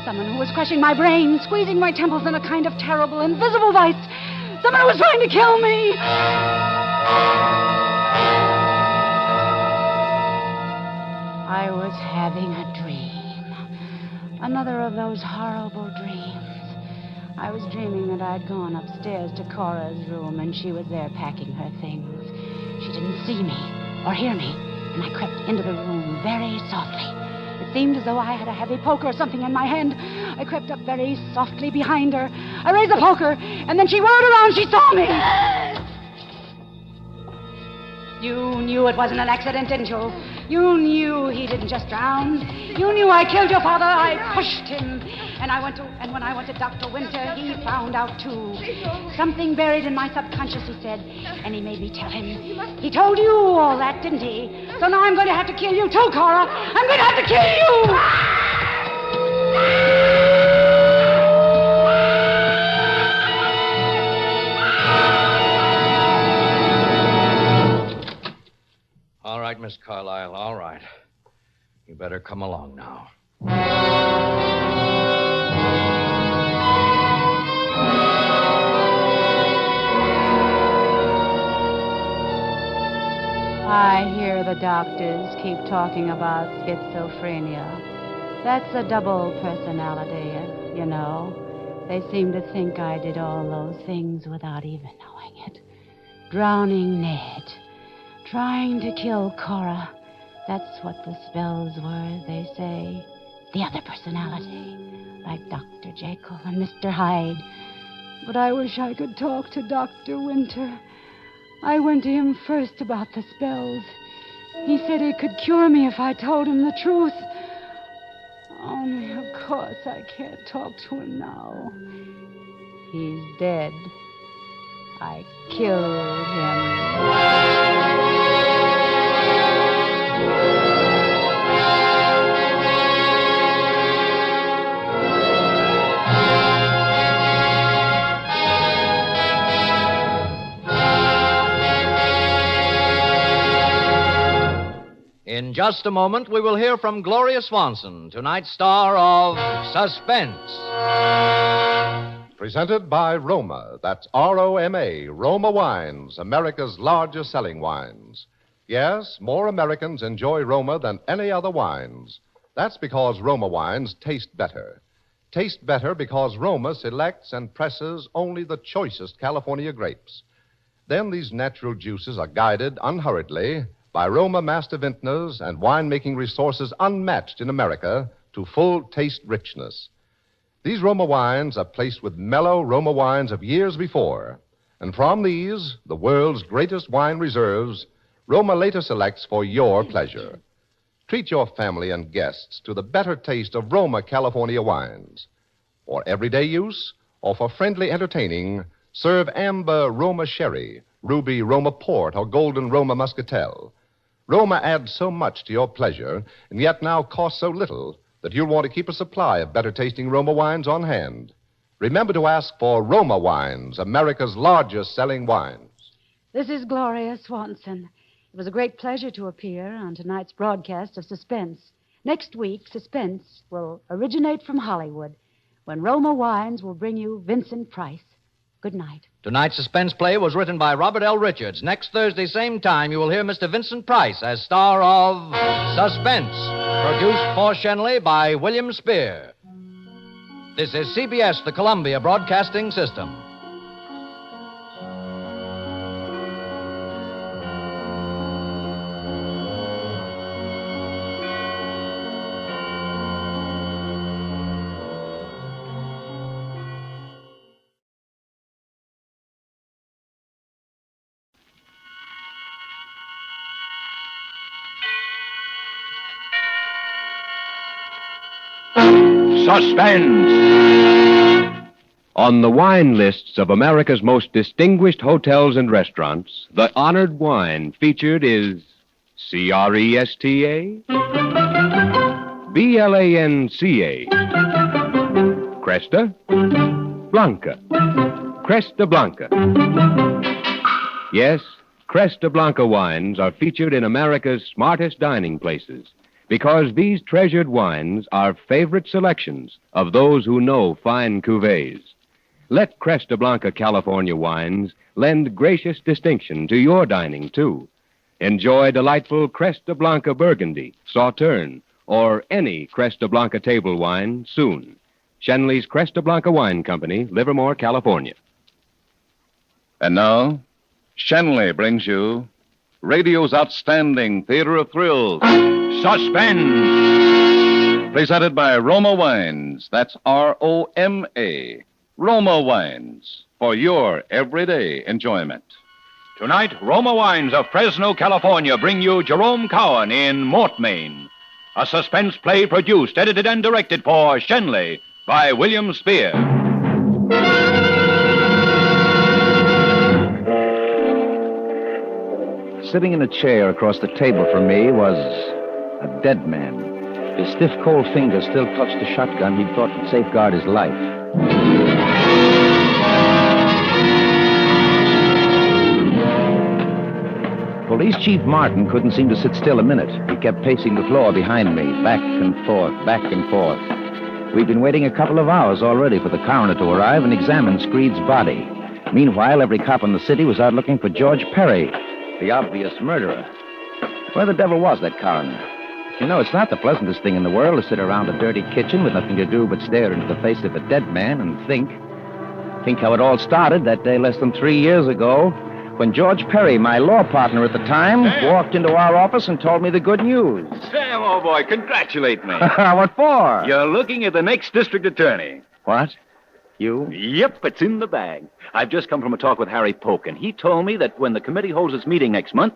Someone who was crushing my brain, squeezing my temples in a kind of terrible, invisible vice. Someone who was trying to kill me. I was having a dream. Another of those horrible dreams. I was dreaming that I'd gone upstairs to Cora's room, and she was there packing her things. She didn't see me or hear me, and I crept into the room very softly. It seemed as though I had a heavy poker or something in my hand. I crept up very softly behind her. I raised the poker, and then she whirled around. She saw me. You knew it wasn't an accident, didn't you? You knew he didn't just drown. You knew I killed your father. I pushed him. And when I went to Dr. Winter, he found out, too. Something buried in my subconscious, he said. And he made me tell him. He told you all that, didn't he? So now I'm going to have to kill you, too, Cora. I'm going to have to kill you! All right, Miss Carlyle, all right. You better come along now. I hear the doctors keep talking about schizophrenia. That's a double personality, you know. They seem to think I did all those things without even knowing it. Drowning Ned. Trying to kill Cora. That's what the spells were, they say. The other personality. Like Dr. Jekyll and Mr. Hyde. But I wish I could talk to Dr. Winter. I went to him first about the spells. He said he could cure me if I told him the truth. Only, of course, I can't talk to him now. He's dead. I killed In just a moment, we will hear from Gloria Swanson, tonight's star of Suspense. Presented by Roma. That's R-O-M-A. Roma Wines, America's largest selling wines. Yes, more Americans enjoy Roma than any other wines. That's because Roma wines taste better. Taste better because Roma selects and presses only the choicest California grapes. Then these natural juices are guided unhurriedly by Roma master vintners and winemaking resources unmatched in America to full taste richness. These Roma wines are placed with mellow Roma wines of years before. And from these, the world's greatest wine reserves, Roma later selects for your pleasure. Treat your family and guests to the better taste of Roma California wines. For everyday use or for friendly entertaining, serve amber Roma sherry, ruby Roma port, or golden Roma muscatel. Roma adds so much to your pleasure and yet now costs so little that you'll want to keep a supply of better-tasting Roma wines on hand. Remember to ask for Roma Wines, America's largest selling wines. This is Gloria Swanson. It was a great pleasure to appear on tonight's broadcast of Suspense. Next week, Suspense will originate from Hollywood, when Roma Wines will bring you Vincent Price. Good night. Tonight's suspense play was written by Robert L. Richards. Next Thursday, same time, you will hear Mr. Vincent Price as star of Suspense, produced for Shenley by William Spier. This is CBS, the Columbia Broadcasting System. Suspense. On the wine lists of America's most distinguished hotels and restaurants, the honored wine featured is Cresta, Blanca, Cresta Blanca. Cresta Blanca. Yes, Cresta Blanca wines are featured in America's smartest dining places, because these treasured wines are favorite selections of those who know fine cuvées. Let Cresta Blanca California wines lend gracious distinction to your dining, too. Enjoy delightful Cresta Blanca Burgundy, Sauterne, or any Cresta Blanca table wine soon. Shenley's Cresta Blanca Wine Company, Livermore, California. And now, Shenley brings you radio's outstanding theater of thrills, Suspense. Presented by Roma Wines. That's R-O-M-A. Roma Wines. For your everyday enjoyment. Tonight, Roma Wines of Fresno, California bring you Jerome Cowan in Mort, Maine. A suspense play produced, edited, and directed for Shenley by William Spier. Sitting in a chair across the table from me was a dead man. His stiff, cold fingers still clutched the shotgun he'd thought would safeguard his life. Police Chief Martin couldn't seem to sit still a minute. He kept pacing the floor behind me, back and forth, back and forth. We'd been waiting a couple of hours already for the coroner to arrive and examine Screed's body. Meanwhile, every cop in the city was out looking for George Perry, the obvious murderer. Where the devil was that coroner? You know, it's not the pleasantest thing in the world to sit around a dirty kitchen with nothing to do but stare into the face of a dead man and think. Think how it all started that day less than 3 years ago when George Perry, my law partner at the time, walked into our office and told me the good news. Sam, old boy, congratulate me. What for? You're looking at the next district attorney. What? You? Yep, it's in the bag. I've just come from a talk with Harry Polk, and he told me that when the committee holds its meeting next month,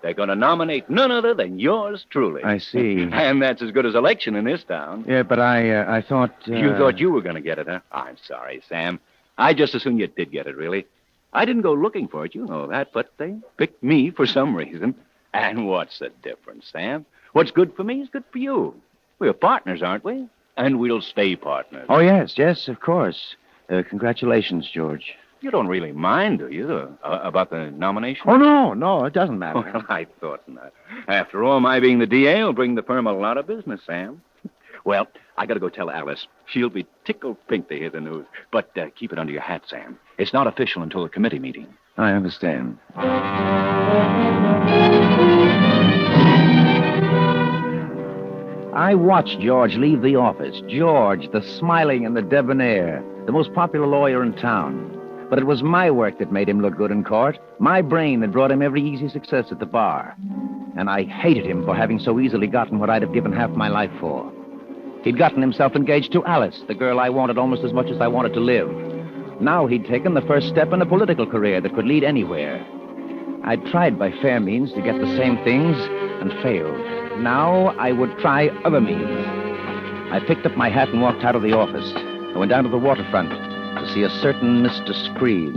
they're going to nominate none other than yours truly. I see. And that's as good as election in this town. Yeah, but I thought... You thought you were going to get it, huh? I'm sorry, Sam. I just assumed you did get it, really. I didn't go looking for it, you know that, but they picked me for some reason. And what's the difference, Sam? What's good for me is good for you. We're partners, aren't we? And we'll stay partners. Oh, yes, of course. Congratulations, George. You don't really mind, do you, about the nomination? Oh, no, it doesn't matter. Well, I thought not. After all, my being the DA will bring the firm a lot of business, Sam. Well, I got to go tell Alice. She'll be tickled pink to hear the news. But keep it under your hat, Sam. It's not official until the committee meeting. I understand. I watched George leave the office. George, the smiling and the debonair, the most popular lawyer in town. But it was my work that made him look good in court, my brain that brought him every easy success at the bar. And I hated him for having so easily gotten what I'd have given half my life for. He'd gotten himself engaged to Alice, the girl I wanted almost as much as I wanted to live. Now he'd taken the first step in a political career that could lead anywhere. I'd tried by fair means to get the same things and failed. Now I would try other means. I picked up my hat and walked out of the office. I went down to the waterfront to see a certain Mr. Screed.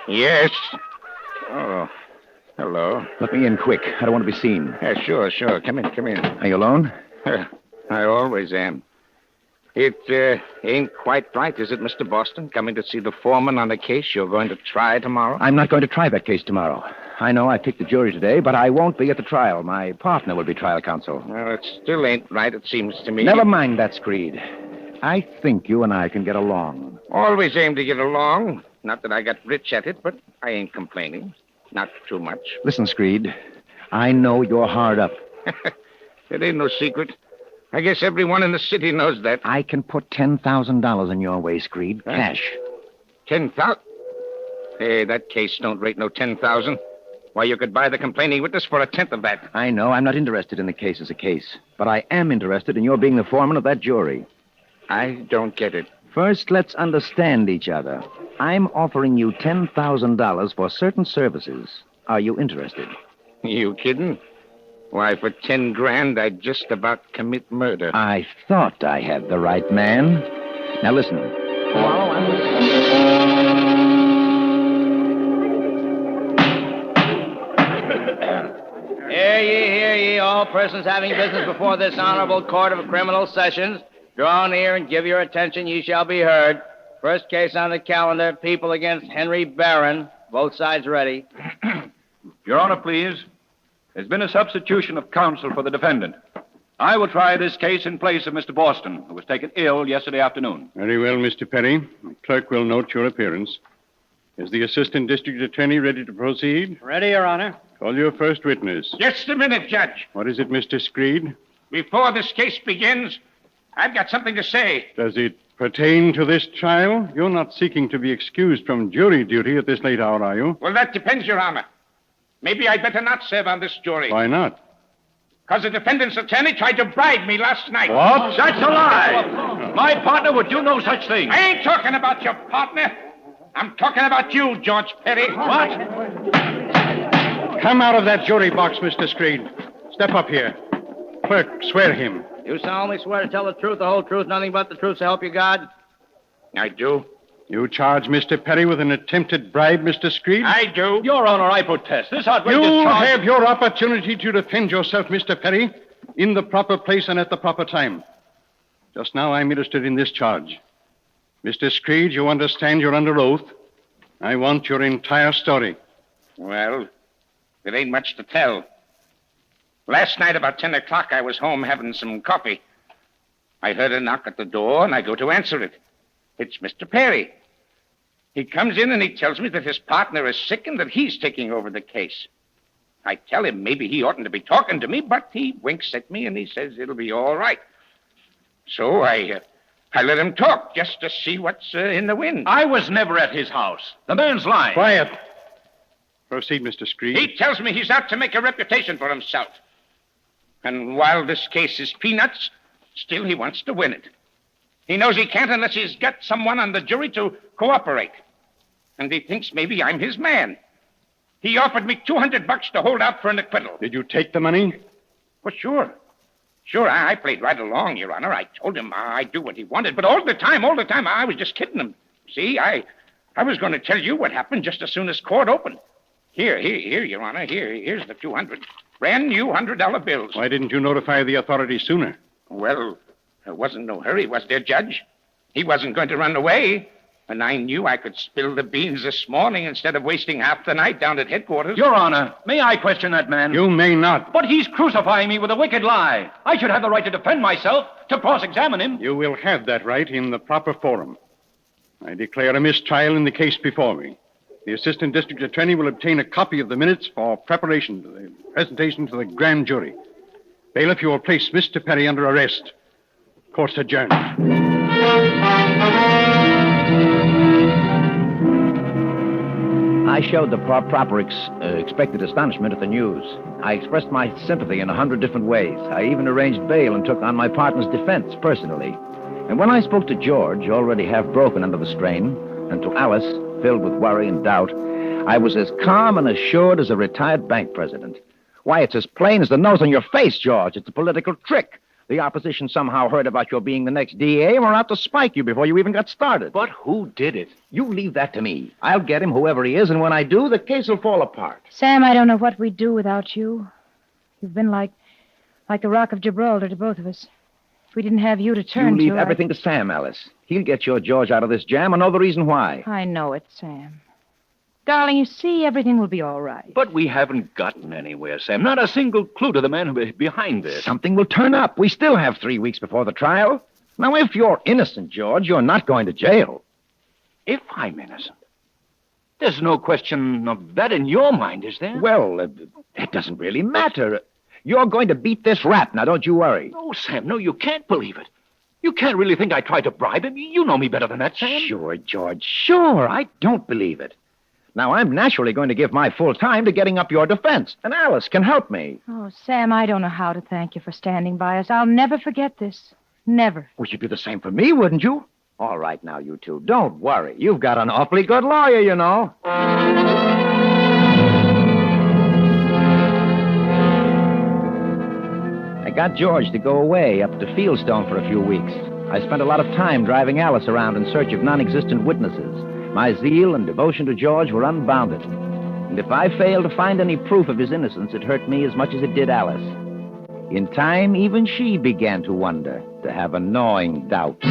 Yes. Oh, hello. Let me in quick. I don't want to be seen. Yeah, sure. Come in. Are you alone? I always am. It ain't quite right, is it, Mr. Boston? Coming to see the foreman on a case you're going to try tomorrow? I'm not going to try that case tomorrow. I know I picked the jury today, but I won't be at the trial. My partner will be trial counsel. Well, it still ain't right, it seems to me. Never mind that, Screed. I think you and I can get along. Always aim to get along. Not that I got rich at it, but I ain't complaining. Not too much. Listen, Screed, I know you're hard up. It ain't no secret. I guess everyone in the city knows that. I can put $10,000 in your way, Screed. Cash. 10,000? Hey, that case don't rate no 10,000. Why, you could buy the complaining witness for a tenth of that. I know. I'm not interested in the case as a case. But I am interested in your being the foreman of that jury. I don't get it. First, let's understand each other. I'm offering you $10,000 for certain services. Are you interested? You kidding? Why, for 10 grand, I'd just about commit murder. I thought I had the right man. Now listen. Tomorrow I'm Hear ye, all persons having business before this honorable court of criminal sessions. Draw near and give your attention, ye shall be heard. First case on the calendar, People against Henry Barron. Both sides ready. Your Honor, please. There's been a substitution of counsel for the defendant. I will try this case in place of Mr. Boston, who was taken ill yesterday afternoon. Very well, Mr. Perry. The clerk will note your appearance. Is the assistant district attorney ready to proceed? Ready, Your Honor. Call your first witness. Just a minute, Judge. What is it, Mr. Screed? Before this case begins, I've got something to say. Does it pertain to this trial? You're not seeking to be excused from jury duty at this late hour, are you? Well, that depends, Your Honor. Maybe I'd better not serve on this jury. Why not? Because the defendant's attorney tried to bribe me last night. What? That's a lie. My partner would do no such thing. I ain't talking about your partner. I'm talking about you, George Perry. What? Come out of that jury box, Mr. Screed. Step up here. Clerk, swear him. You solemnly swear to tell the truth, the whole truth, nothing but the truth, so help you God? I do. You charge Mr. Perry with an attempted bribe, Mr. Screed? I do. Your Honor, I protest. This outrageous You charge... have your opportunity to defend yourself, Mr. Perry, in the proper place and at the proper time. Just now, I'm interested in this charge. Mr. Screed, you understand you're under oath. I want your entire story. Well, there ain't much to tell. Last night, about 10 o'clock, I was home having some coffee. I heard a knock at the door, and I go to answer it. It's Mr. Perry. He comes in and he tells me that his partner is sick and that he's taking over the case. I tell him maybe he oughtn't to be talking to me, but he winks at me and he says it'll be all right. So I let him talk just to see what's in the wind. I was never at his house. The man's lying. Quiet. Proceed, Mr. Screed. He tells me he's out to make a reputation for himself. And while this case is peanuts, still he wants to win it. He knows he can't unless he's got someone on the jury to cooperate. And he thinks maybe I'm his man. He offered me $200 to hold out for an acquittal. Did you take the money? Well, sure. Sure, I played right along, Your Honor. I told him I'd do what he wanted. But all the time, I was just kidding him. See, I was going to tell you what happened just as soon as court opened. Here, Your Honor. Here's the 200. Brand new $100 bills. Why didn't you notify the authorities sooner? Well, there wasn't no hurry, was there, Judge? He wasn't going to run away. And I knew I could spill the beans this morning instead of wasting half the night down at headquarters. Your Honor, may I question that man? You may not. But he's crucifying me with a wicked lie. I should have the right to defend myself, to cross-examine him. You will have that right in the proper forum. I declare a mistrial in the case before me. The Assistant District Attorney will obtain a copy of the minutes for preparation to the presentation to the grand jury. Bailiff, you will place Mr. Perry under arrest. Court's adjourned. I showed the proper expected astonishment at the news. I expressed my sympathy in 100 different ways. I even arranged bail and took on my partner's defense personally. And when I spoke to George, already half broken under the strain, and to Alice, filled with worry and doubt, I was as calm and assured as a retired bank president. Why, it's as plain as the nose on your face, George. It's a political trick. The opposition somehow heard about your being the next DA and were out to spike you before you even got started. But who did it? You leave that to me. I'll get him, whoever he is, and when I do, the case will fall apart. Sam, I don't know what we'd do without you. You've been like the Rock of Gibraltar to both of us. If we didn't have you to turn to... You leave everything to Sam, Alice. He'll get your George out of this jam and know the reason why. I know it, Sam. Darling, you see, everything will be all right. But we haven't gotten anywhere, Sam. Not a single clue to the man behind this. Something will turn up. We still have 3 weeks before the trial. Now, if you're innocent, George, you're not going to jail. If I'm innocent? There's no question of that in your mind, is there? Well, it doesn't really matter. You're going to beat this rap. Now, don't you worry. No, Sam, no, you can't believe it. You can't really think I tried to bribe him. You know me better than that, Sam. Sure, George, sure. I don't believe it. Now, I'm naturally going to give my full time to getting up your defense, and Alice can help me. Oh, Sam, I don't know how to thank you for standing by us. I'll never forget this. Never. Well, you'd do the same for me, wouldn't you? All right, now, you two, don't worry. You've got an awfully good lawyer, you know. I got George to go away up to Fieldstone for a few weeks. I spent a lot of time driving Alice around in search of non-existent witnesses. My zeal and devotion to George were unbounded. And if I failed to find any proof of his innocence, it hurt me as much as it did Alice. In time, even she began to wonder, to have a gnawing doubt.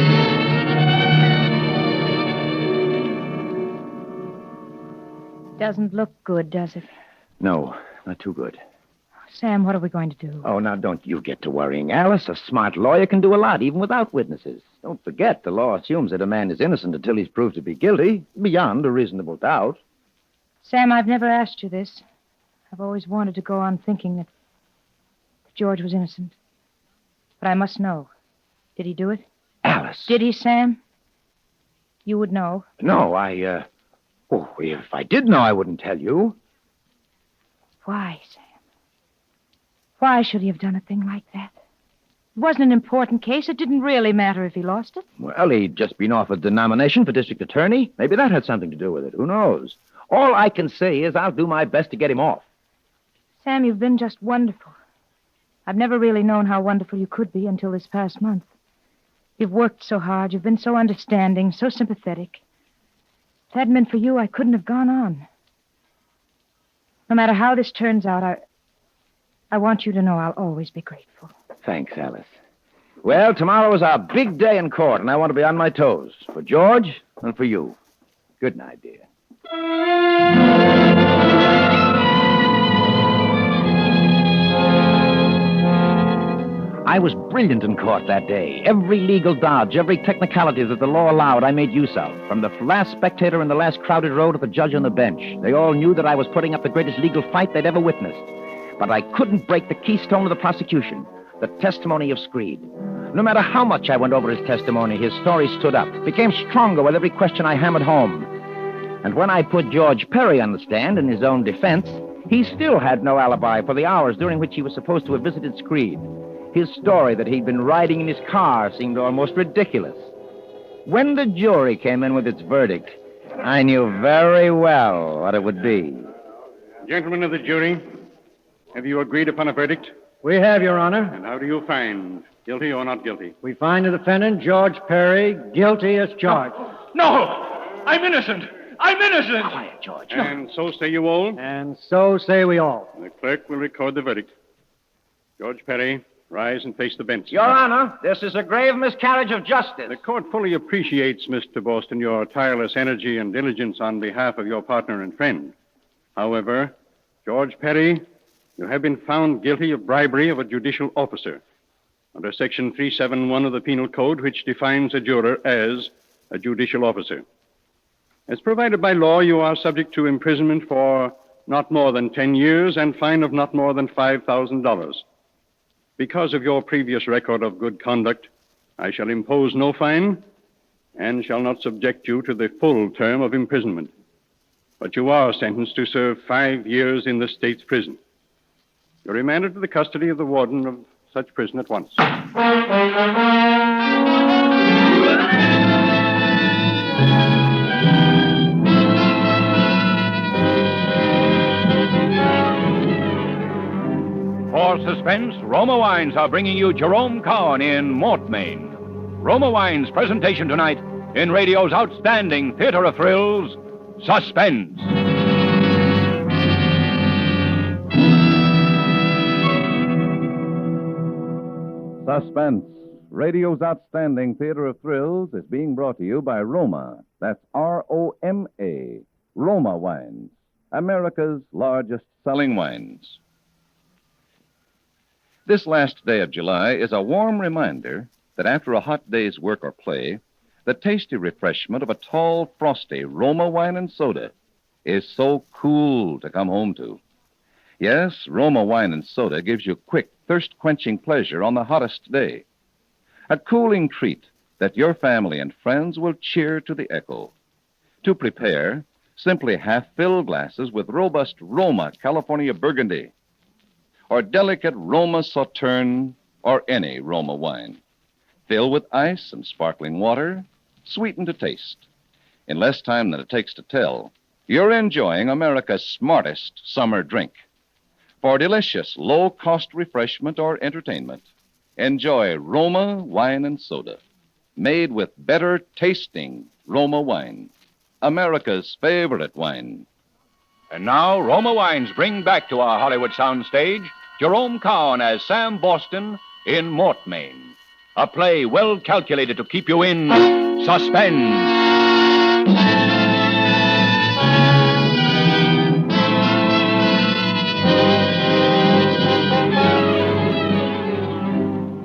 Doesn't look good, does it? No, not too good. Sam, what are we going to do? Oh, now, don't you get to worrying, Alice. A smart lawyer can do a lot, even without witnesses. Don't forget, the law assumes that a man is innocent until he's proved to be guilty, beyond a reasonable doubt. Sam, I've never asked you this. I've always wanted to go on thinking that George was innocent. But I must know. Did he do it? Alice. Did he, Sam? You would know. No, Oh, if I did know, I wouldn't tell you. Why, Sam? Why should he have done a thing like that? It wasn't an important case. It didn't really matter if he lost it. Well, he'd just been offered the nomination for district attorney. Maybe that had something to do with it. Who knows? All I can say is I'll do my best to get him off. Sam, you've been just wonderful. I've never really known how wonderful you could be until this past month. You've worked so hard. You've been so understanding, so sympathetic. If it hadn't been for you, I couldn't have gone on. No matter how this turns out, I want you to know I'll always be grateful. Thanks, Alice. Well, tomorrow is our big day in court, and I want to be on my toes. For George and for you. Good night, dear. I was brilliant in court that day. Every legal dodge, every technicality that the law allowed, I made use of. From the last spectator in the last crowded row to the judge on the bench. They all knew that I was putting up the greatest legal fight they'd ever witnessed. But I couldn't break the keystone of the prosecution, the testimony of Screed. No matter how much I went over his testimony, his story stood up, became stronger with every question I hammered home. And when I put George Perry on the stand in his own defense, he still had no alibi for the hours during which he was supposed to have visited Screed. His story that he'd been riding in his car seemed almost ridiculous. When the jury came in with its verdict, I knew very well what it would be. Gentlemen of the jury, have you agreed upon a verdict? We have, Your Honor. And how do you find? Guilty or not guilty? We find the defendant, George Perry, guilty as charged. No! I'm innocent! I'm innocent! Quiet, George. And so say you all? And so say we all. The clerk will record the verdict. George Perry, rise and face the bench. Your Honor, this is a grave miscarriage of justice. The court fully appreciates, Mr. Boston, your tireless energy and diligence on behalf of your partner and friend. However, George Perry, you have been found guilty of bribery of a judicial officer under Section 371 of the Penal Code, which defines a juror as a judicial officer. As provided by law, you are subject to imprisonment for not more than 10 years and fine of not more than $5,000. Because of your previous record of good conduct, I shall impose no fine and shall not subject you to the full term of imprisonment. But you are sentenced to serve 5 years in the state's prison. You're remanded to the custody of the warden of such prison at once. For Suspense, Roma Wines are bringing you Jerome Cowan in Mort, Maine. Roma Wines' presentation tonight in radio's outstanding theater of thrills, Suspense. Suspense, radio's outstanding theater of thrills, is being brought to you by Roma. That's R-O-M-A. Roma Wines, America's largest selling wines. This last day of July is a warm reminder that after a hot day's work or play, the tasty refreshment of a tall, frosty Roma wine and soda is so cool to come home to. Yes, Roma wine and soda gives you quick, thirst-quenching pleasure on the hottest day. A cooling treat that your family and friends will cheer to the echo. To prepare, simply half-fill glasses with robust Roma California Burgundy, or delicate Roma Sauterne, or any Roma wine. Fill with ice and sparkling water, sweeten to taste. In less time than it takes to tell, you're enjoying America's smartest summer drink. For delicious, low-cost refreshment or entertainment, enjoy Roma wine and soda, made with better-tasting Roma wine, America's favorite wine. And now, Roma Wines bring back to our Hollywood soundstage Jerome Cowan as Sam Boston in Mort, Maine. A play well calculated to keep you in suspense.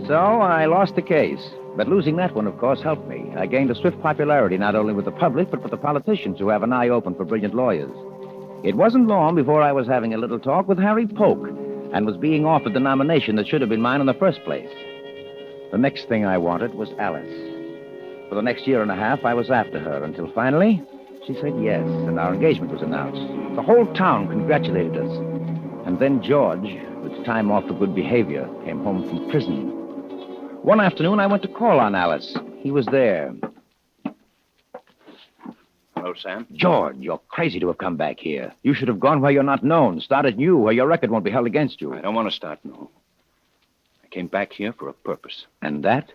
So I lost the case. But losing that one, of course, helped me. I gained a swift popularity not only with the public, but with the politicians who have an eye open for brilliant lawyers. It wasn't long before I was having a little talk with Harry Polk and was being offered the nomination that should have been mine in the first place. The next thing I wanted was Alice. For the next year and a half, I was after her until finally she said yes, and our engagement was announced. The whole town congratulated us. And then George, with time off for good behavior, came home from prison. One afternoon, I went to call on Alice. He was there. Hello, Sam. George, you're crazy to have come back here. You should have gone where you're not known. Started new, where your record won't be held against you. I don't want to start new. I came back here for a purpose. And that?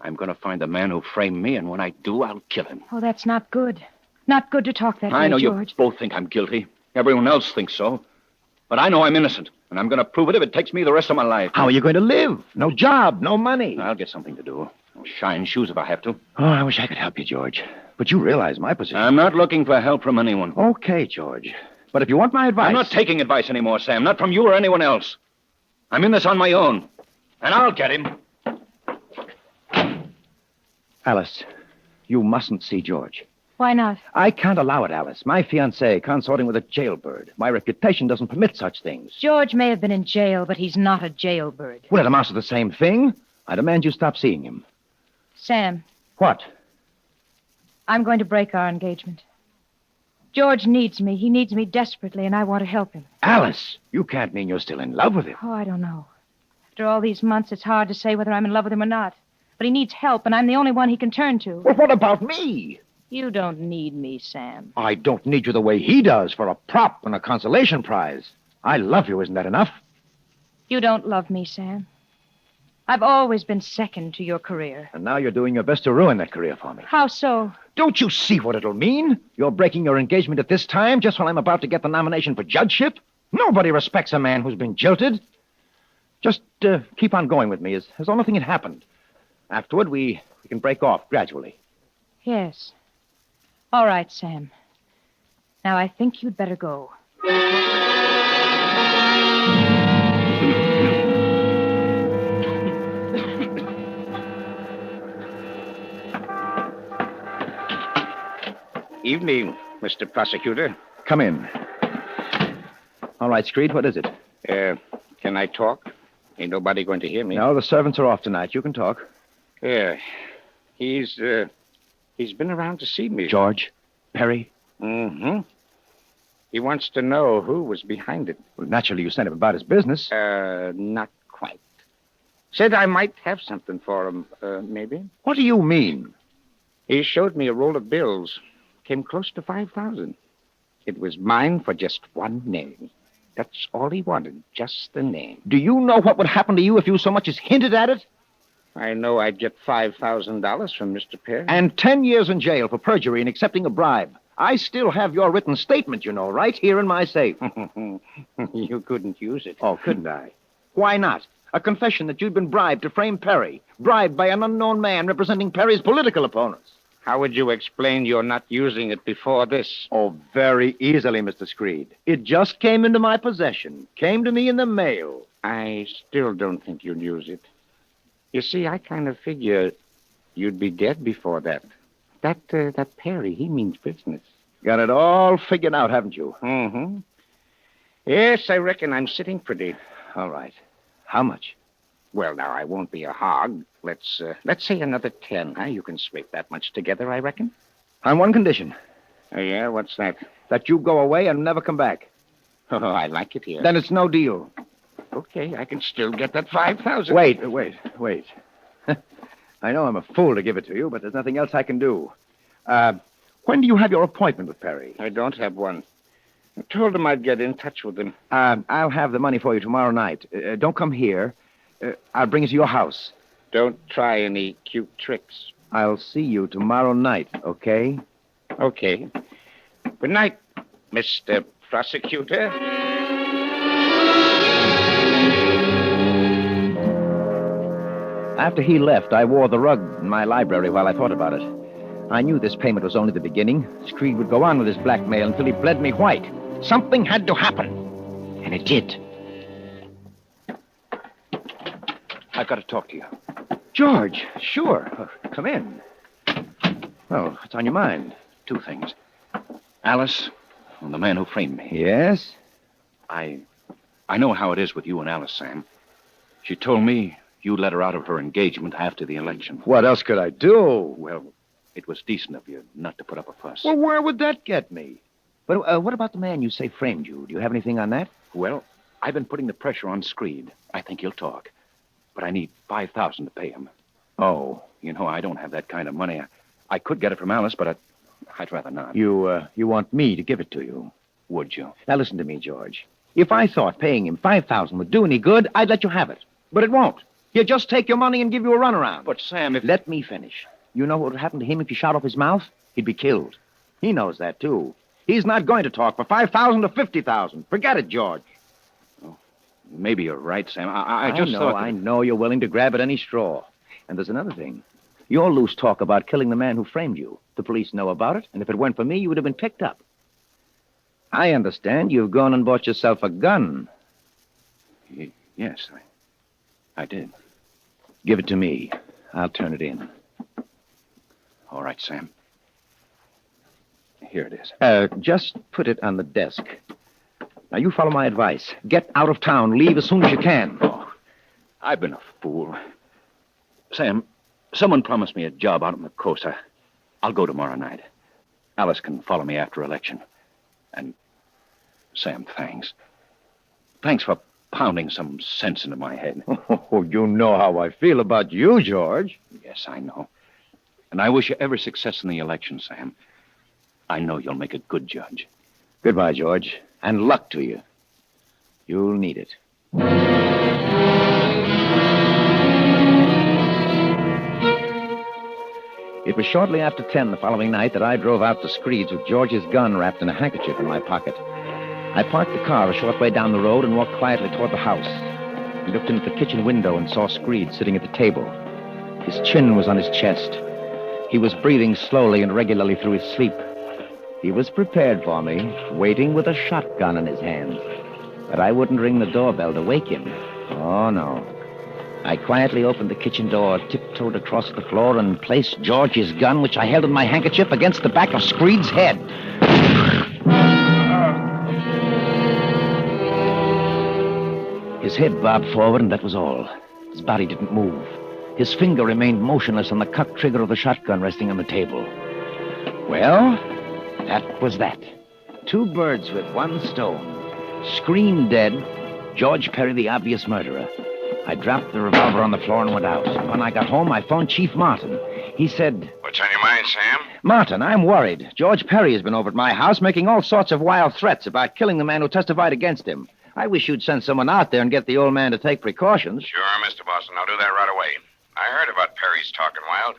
I'm going to find the man who framed me, and when I do, I'll kill him. Oh, that's not good. Not good to talk that way, I know George. you both think I'm guilty. Everyone else thinks so. But I know I'm innocent, and I'm going to prove it if it takes me the rest of my life. How are you going to live? No job, no money. I'll get something to do. I'll shine shoes if I have to. Oh, I wish I could help you, George. But you realize my position. I'm not looking for help from anyone. Okay, George. But if you want my advice... I'm not taking advice anymore, Sam. Not from you or anyone else. I'm in this on my own. And I'll get him. Alice, you mustn't see George. Why not? I can't allow it, Alice. My fiancé consorting with a jailbird. My reputation doesn't permit such things. George may have been in jail, but he's not a jailbird. Well, it amounts to the same thing. I demand you stop seeing him. Sam, What? I'm going to break our engagement. George needs me. He needs me desperately, and I want to help him. Alice, you can't mean you're still in love with him. Oh, I don't know. After all these months, it's hard to say whether I'm in love with him or not. But he needs help, and I'm the only one he can turn to. Well, what about me? You don't need me, Sam. I don't need you the way he does for a prop and a consolation prize. I love you, isn't that enough? You don't love me, Sam. I've always been second to your career. And now you're doing your best to ruin that career for me. How so? Don't you see what it'll mean? You're breaking your engagement at this time, just when I'm about to get the nomination for judgeship? Nobody respects a man who's been jilted. Just keep on going with me as though nothing had happened. Afterward, we can break off gradually. Yes. All right, Sam. Now, I think you'd better go. Evening, Mr. Prosecutor. Come in. All right, Screed, what is it? Can I talk? Ain't nobody going to hear me. No, the servants are off tonight. You can talk. Yeah. He's been around to see me. George? Perry? Mm-hmm. He wants to know who was behind it. Well, naturally, you sent him about his business. Not quite. Said I might have something for him, maybe. What do you mean? He showed me a roll of bills. Came close to 5,000. It was mine for just one name. That's all he wanted, just the name. Do you know what would happen to you if you so much as hinted at it? I know I'd get $5,000 from Mr. Perry. And 10 years in jail for perjury and accepting a bribe. I still have your written statement, you know, right here in my safe. You couldn't use it. Oh, couldn't I? Why not? A confession that you'd been bribed to frame Perry. Bribed by an unknown man representing Perry's political opponents. How would you explain you're not using it before this? Oh, very easily, Mr. Screed. It just came into my possession. Came to me in the mail. I still don't think you'd use it. You see, I kind of figure you'd be dead before that. That Perry, he means business. Got it all figured out, haven't you? Mm-hmm. Yes, I reckon I'm sitting pretty. All right. How much? Well, now, I won't be a hog. Let's say another 10, huh? You can scrape that much together, I reckon. On one condition. Oh, yeah? What's that? That you go away and never come back. Oh, I like it here. Then it's no deal. Okay, I can still get that 5,000. Wait. I know I'm a fool to give it to you, but there's nothing else I can do. When do you have your appointment with Perry? I don't have one. I told him I'd get in touch with him. I'll have the money for you tomorrow night. Don't come here. I'll bring it to your house. Don't try any cute tricks. I'll see you tomorrow night, okay? Okay. Good night, Mr. Prosecutor. After he left, I wore the rug in my library while I thought about it. I knew this payment was only the beginning. Screed would go on with his blackmail until he bled me white. Something had to happen. And it did. I've got to talk to you. George, sure. Come in. Well, what's on your mind? Two things. Alice, and the man who framed me. Yes? I know how it is with you and Alice, Sam. She told me you let her out of her engagement after the election. What else could I do? Well, it was decent of you not to put up a fuss. Well, where would that get me? But what about the man you say framed you? Do you have anything on that? Well, I've been putting the pressure on Screed. I think he'll talk. But I need $5,000 to pay him. Oh. You know, I don't have that kind of money. I could get it from Alice, but I'd rather not. You want me to give it to you? Would you? Now, listen to me, George. If I thought paying him $5,000 would do any good, I'd let you have it. But it won't. He'll just take your money and give you a runaround. But, Sam, if... Let me finish. You know what would happen to him if you shot off his mouth? He'd be killed. He knows that, too. He's not going to talk for $5,000 or $50,000. Forget it, George. Maybe you're right, Sam. I just thought... I know you're willing to grab at any straw. And there's another thing. Your loose talk about killing the man who framed you. The police know about it, and if it weren't for me, you would have been picked up. I understand you've gone and bought yourself a gun. Yes, I did. Give it to me. I'll turn it in. All right, Sam. Here it is. Just put it on the desk. Now, you follow my advice. Get out of town. Leave as soon as you can. Oh, I've been a fool. Sam, someone promised me a job out on the coast. I'll go tomorrow night. Alice can follow me after election. And, Sam, thanks. Thanks for pounding some sense into my head. Oh, you know how I feel about you, George. Yes, I know. And I wish you every success in the election, Sam. I know you'll make a good judge. Goodbye, George. And luck to you. You'll need it. It was shortly after 10 the following night that I drove out to Screed's with George's gun wrapped in a handkerchief in my pocket. I parked the car a short way down the road and walked quietly toward the house. I looked in at the kitchen window and saw Screed sitting at the table. His chin was on his chest. He was breathing slowly and regularly through his sleep. He was prepared for me, waiting with a shotgun in his hand. But I wouldn't ring the doorbell to wake him. Oh, no. I quietly opened the kitchen door, tiptoed across the floor, and placed George's gun, which I held in my handkerchief, against the back of Screed's head. His head bobbed forward, and that was all. His body didn't move. His finger remained motionless on the cocked trigger of the shotgun resting on the table. Well, that was that. 2 birds with 1 stone. Screed dead, George Perry the obvious murderer. I dropped the revolver on the floor and went out. When I got home, I phoned Chief Martin. He said... What's on your mind, Sam? Martin, I'm worried. George Perry has been over at my house making all sorts of wild threats about killing the man who testified against him. I wish you'd send someone out there and get the old man to take precautions. Sure, Mr. Boston. I'll do that right away. I heard about Perry's talking wild.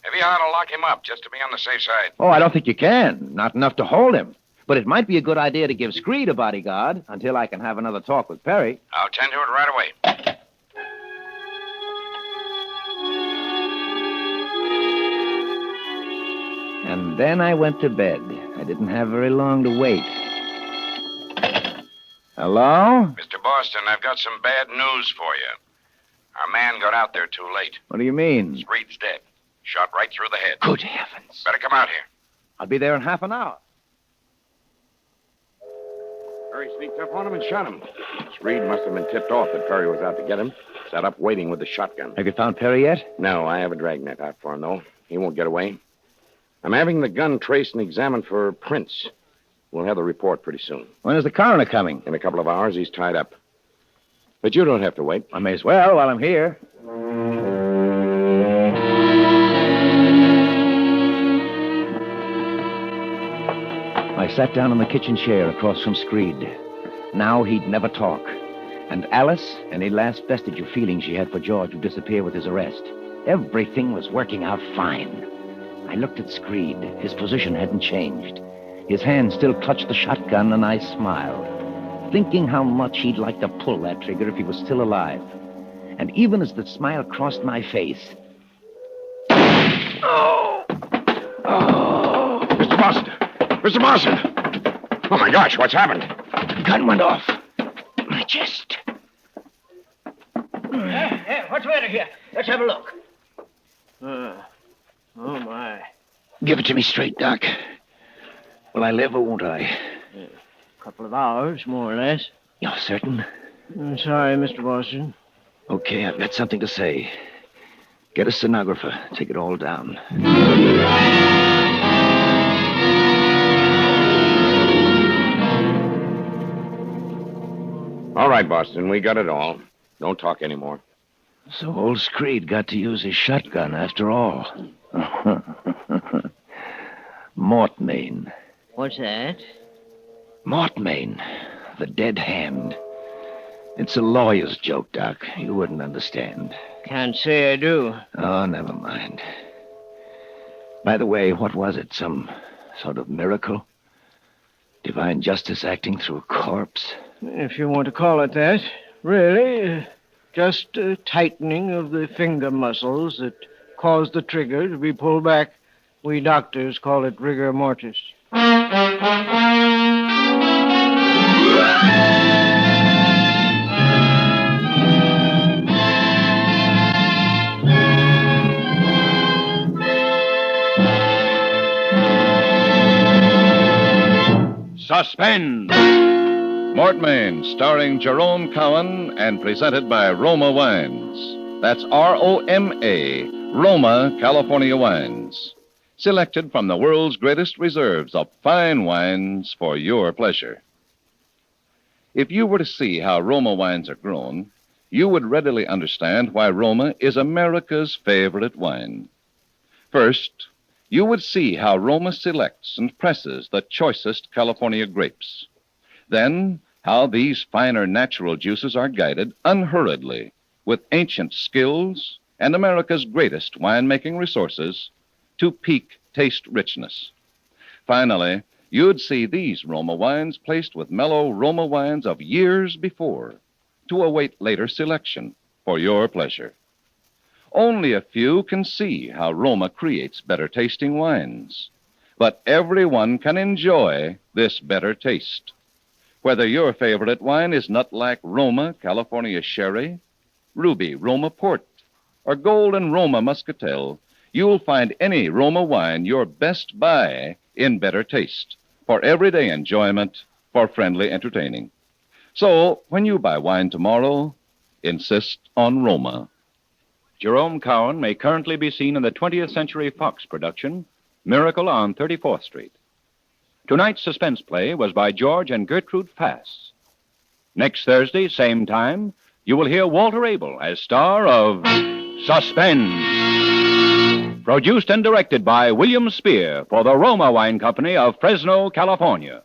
Maybe I ought to lock him up just to be on the safe side. Oh, I don't think you can. Not enough to hold him. But it might be a good idea to give Screed a bodyguard until I can have another talk with Perry. I'll tend to it right away. And then I went to bed. I didn't have very long to wait. Hello? Mr. Boston, I've got some bad news for you. Our man got out there too late. What do you mean? Screed's dead. Shot right through the head. Good heavens. Better come out here. I'll be there in half an hour. Perry sneaked up on him and shot him. Screed must have been tipped off that Perry was out to get him. Sat up waiting with the shotgun. Have you found Perry yet? No, I have a dragnet out for him, though. He won't get away. I'm having the gun traced and examined for prints. We'll have the report pretty soon. When is the coroner coming? In a couple of hours, he's tied up. But you don't have to wait. I may as well while I'm here. I sat down in the kitchen chair across from Screed. Now he'd never talk. And Alice, any last vestige of feeling she had for George, would disappear with his arrest. Everything was working out fine. I looked at Screed. His position hadn't changed. His hand still clutched the shotgun, and I smiled, thinking how much he'd like to pull that trigger if he was still alive. And even as the smile crossed my face... Oh! Mr. Boston! Mr. Boston! Oh, my gosh, what's happened? The gun went off. My chest. What's the matter here? Let's have a look. Oh, my. Give it to me straight, Doc. Will I live or won't I? A couple of hours, more or less. You're certain? I'm sorry, Mr. Boston. Okay, I've got something to say. Get a stenographer. Take it all down. All right, Boston, we got it all. Don't talk anymore. So old Screed got to use his shotgun after all. Mortmain. What's that? Mortmain, the dead hand. It's a lawyer's joke, Doc. You wouldn't understand. Can't say I do. Oh, never mind. By the way, what was it? Some sort of miracle? Divine justice acting through a corpse? If you want to call it that. Really, just a tightening of the finger muscles that caused the trigger to be pulled back. We doctors call it rigor mortis. Suspense! Mortmain, starring Jerome Cowan and presented by Roma Wines. That's Roma, Roma, California Wines. selected from the world's greatest reserves of fine wines for your pleasure. If you were to see how Roma wines are grown, you would readily understand why Roma is America's favorite wine. First, you would see how Roma selects and presses the choicest California grapes. Then, how these finer natural juices are guided unhurriedly with ancient skills and America's greatest winemaking resources to peak taste richness. Finally, you'd see these Roma wines placed with mellow Roma wines of years before to await later selection for your pleasure. Only a few can see how Roma creates better tasting wines, but everyone can enjoy this better taste. Whether your favorite wine is Nutlack Roma California Sherry, Ruby Roma Port, or Golden Roma Muscatel, you'll find any Roma wine your best buy in better taste, for everyday enjoyment, for friendly entertaining. So, when you buy wine tomorrow, insist on Roma. Jerome Cowan may currently be seen in the 20th Century Fox production, Miracle on 34th Street. Tonight's suspense play was by George and Gertrude Fass. Next Thursday, same time, you will hear Walter Abel as star of Suspense. Produced and directed by William Spier for the Roma Wine Company of Fresno, California.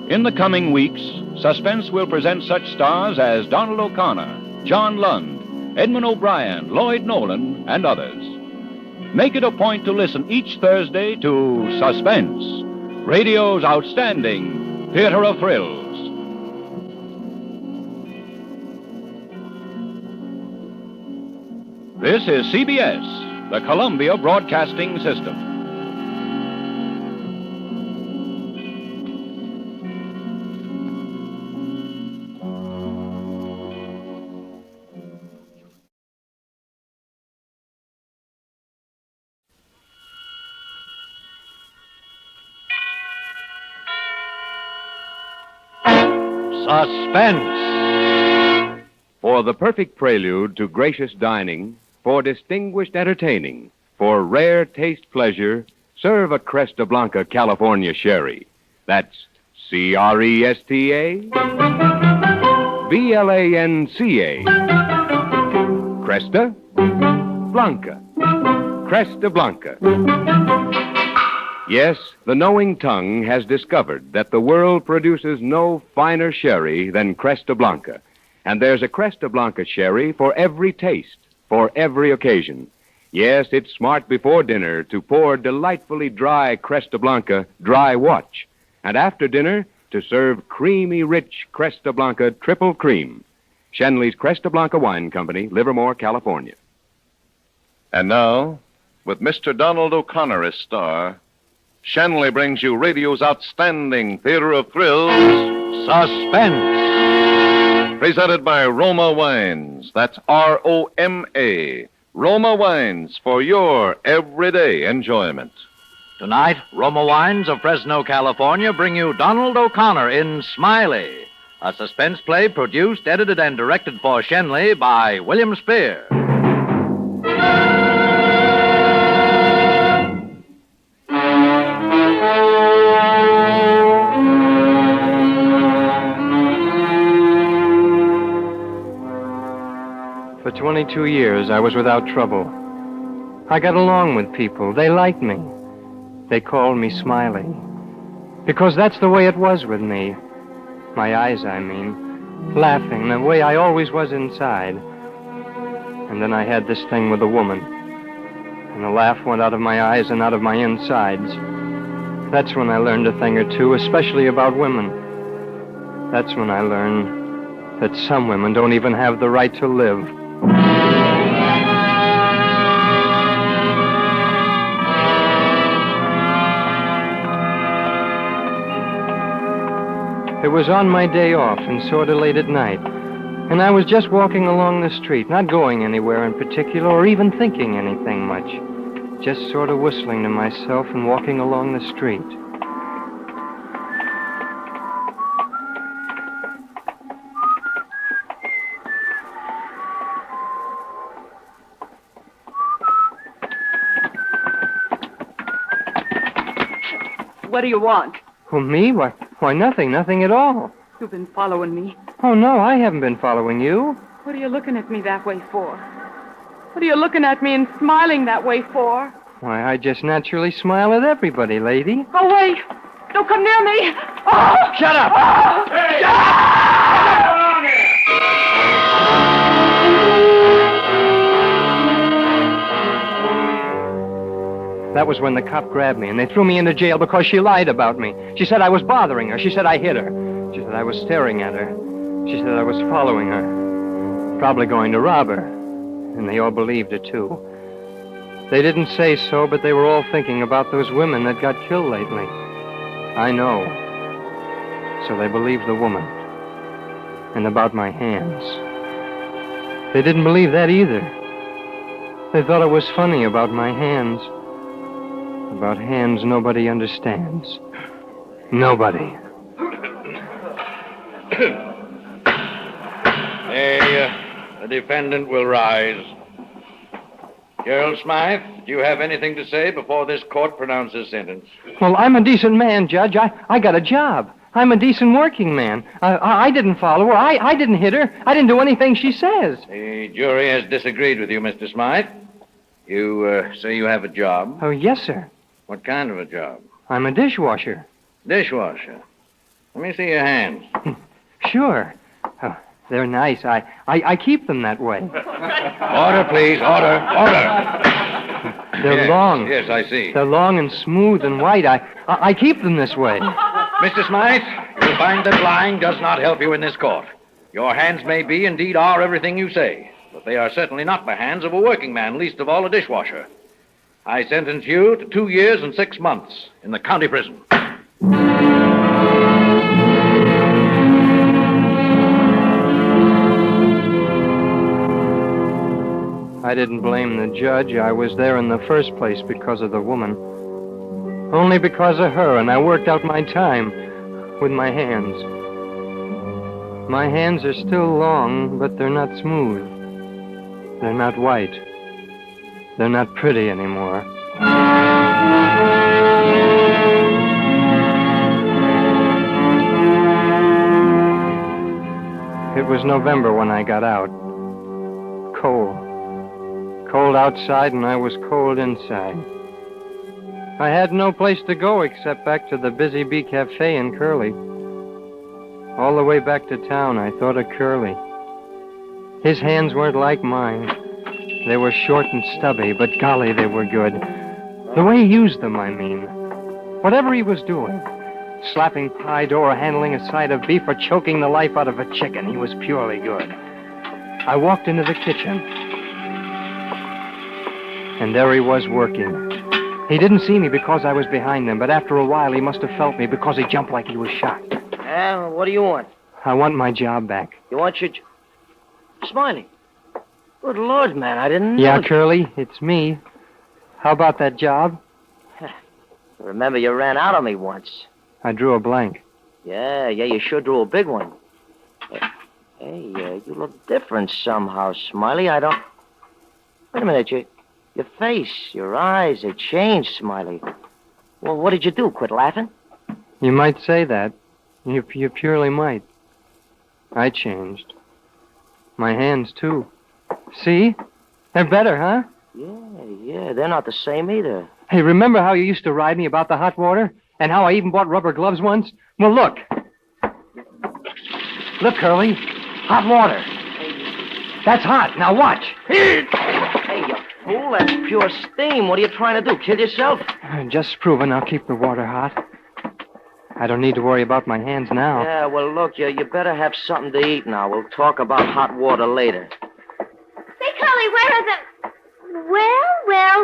In the coming weeks, Suspense will present such stars as Donald O'Connor, John Lund, Edmund O'Brien, Lloyd Nolan, and others. Make it a point to listen each Thursday to Suspense, radio's outstanding theater of thrills. This is CBS, the Columbia Broadcasting System. Suspense! For the perfect prelude to gracious dining, for distinguished entertaining, for rare taste pleasure, serve a Cresta Blanca California Sherry. That's Cresta Blanca. Cresta Blanca. Cresta Blanca. Yes, the knowing tongue has discovered that the world produces no finer sherry than Cresta Blanca. And there's a Cresta Blanca sherry for every taste, for every occasion. Yes, it's smart before dinner to pour delightfully dry Cresta Blanca dry watch. And after dinner, to serve creamy, rich Cresta Blanca triple cream. Shenley's Cresta Blanca Wine Company, Livermore, California. And now, with Mr. Donald O'Connor as star, Shenley brings you radio's outstanding theater of thrills, Suspense. Presented by Roma Wines. That's Roma. Roma Wines for your everyday enjoyment. Tonight, Roma Wines of Fresno, California bring you Donald O'Connor in Smiley, a suspense play produced, edited, and directed for Shenley by William Spier. For 22 years, I was without trouble. I got along with people. They liked me. They called me Smiley. Because that's the way it was with me. My eyes, I mean. Laughing, the way I always was inside. And then I had this thing with a woman. And the laugh went out of my eyes and out of my insides. That's when I learned a thing or two, especially about women. That's when I learned that some women don't even have the right to live. It was on my day off and sort of late at night. And I was just walking along the street, not going anywhere in particular or even thinking anything much. Just sort of whistling to myself and walking along the street. What do you want? Who, me? Why, nothing at all. You've been following me. Oh, no, I haven't been following you. What are you looking at me that way for? What are you looking at me and smiling that way for? Why, I just naturally smile at everybody, lady. Go away! Don't come near me! Oh! Shut up! Oh! Hey! Shut up! That was when the cop grabbed me, and they threw me into jail because she lied about me. She said I was bothering her. She said I hit her. She said I was staring at her. She said I was following her. Probably going to rob her. And they all believed it, too. They didn't say so, but they were all thinking about those women that got killed lately. I know. So they believed the woman. And about my hands. They didn't believe that either. They thought it was funny about my hands. About hands nobody understands. Nobody. The defendant will rise. Gerald Smythe, do you have anything to say before this court pronounces sentence? Well, I'm a decent man, Judge. I got a job. I'm a decent working man. I didn't follow her. I didn't hit her. I didn't do anything she says. The jury has disagreed with you, Mr. Smythe. You say you have a job? Oh, yes, sir. What kind of a job? I'm a dishwasher. Dishwasher. Let me see your hands. Sure. Oh, they're nice. I keep them that way. Order, please. Order. They're long. Yes, I see. They're long and smooth and white. I keep them this way. Mr. Smythe, you'll find that lying does not help you in this court. Your hands may be, indeed are, everything you say, but they are certainly not the hands of a working man, least of all a dishwasher. I sentence you to 2 years and 6 months in the county prison. I didn't blame the judge. I was there in the first place because of the woman. Only because of her, and I worked out my time with my hands. My hands are still long, but they're not smooth. They're not white. They're not pretty anymore. It was November when I got out. Cold. Cold outside, and I was cold inside. I had no place to go except back to the Busy Bee Cafe in Curly. All the way back to town, I thought of Curly. His hands weren't like mine. They were short and stubby, but golly, they were good. The way he used them, I mean. Whatever he was doing, slapping pie dough or handling a side of beef or choking the life out of a chicken, he was purely good. I walked into the kitchen, and there he was working. He didn't see me because I was behind him, but after a while he must have felt me because he jumped like he was shot. What do you want? I want my job back. You want your... Smiley. Good Lord, man, I didn't know. Yeah, Curly, it's me. How about that job? Remember, you ran out on me once. I drew a blank. Yeah, you sure drew a big one. Hey, you look different somehow, Smiley. I don't... Wait a minute, your face, your eyes, they changed, Smiley. Well, what did you do, quit laughing? You might say that. You purely might. I changed. My hands, too. See? They're better, huh? Yeah, they're not the same either. Hey, remember how you used to ride me about the hot water? And how I even bought rubber gloves once? Well, look. Look, Curly. Hot water. That's hot. Now watch. Hey, you fool, that's pure steam. What are you trying to do, kill yourself? Just proving I'll keep the water hot. I don't need to worry about my hands now. Yeah, well, look, you better have something to eat now. We'll talk about hot water later. Say, Curly, where are the...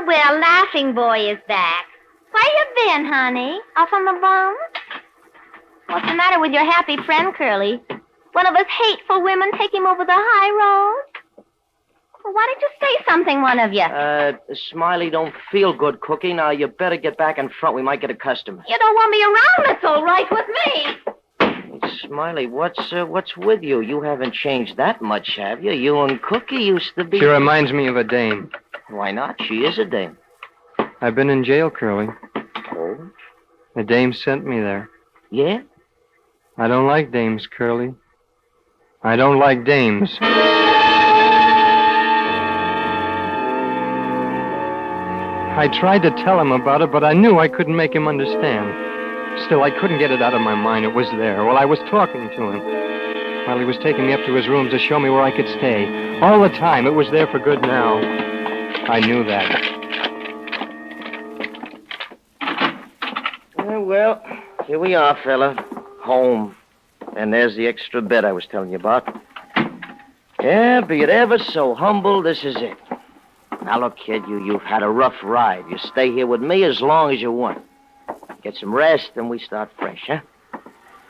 Well, Laughing Boy is back. Where you been, honey? Off on the bum? What's the matter with your happy friend, Curly? One of us hateful women take him over the high road? Well, why don't you say something, one of you? Smiley don't feel good, Cookie. Now, you better get back in front. We might get a customer. You don't want me around, that's all right with me. Smiley, what's with you? You haven't changed that much, have you? You and Cookie used to be... She reminds me of a dame. Why not? She is a dame. I've been in jail, Curly. Oh? The dame sent me there. Yeah? I don't like dames, Curly. I don't like dames. I tried to tell him about it, but I knew I couldn't make him understand. Still, I couldn't get it out of my mind. It was there. Well, I was talking to him while he was taking me up to his rooms to show me where I could stay. All the time, it was there for good now. I knew that. Well, here we are, fella. Home. And there's the extra bed I was telling you about. Yeah, be it ever so humble, this is it. Now, look, kid, you've had a rough ride. You stay here with me as long as you want. Get some rest, and we start fresh, huh?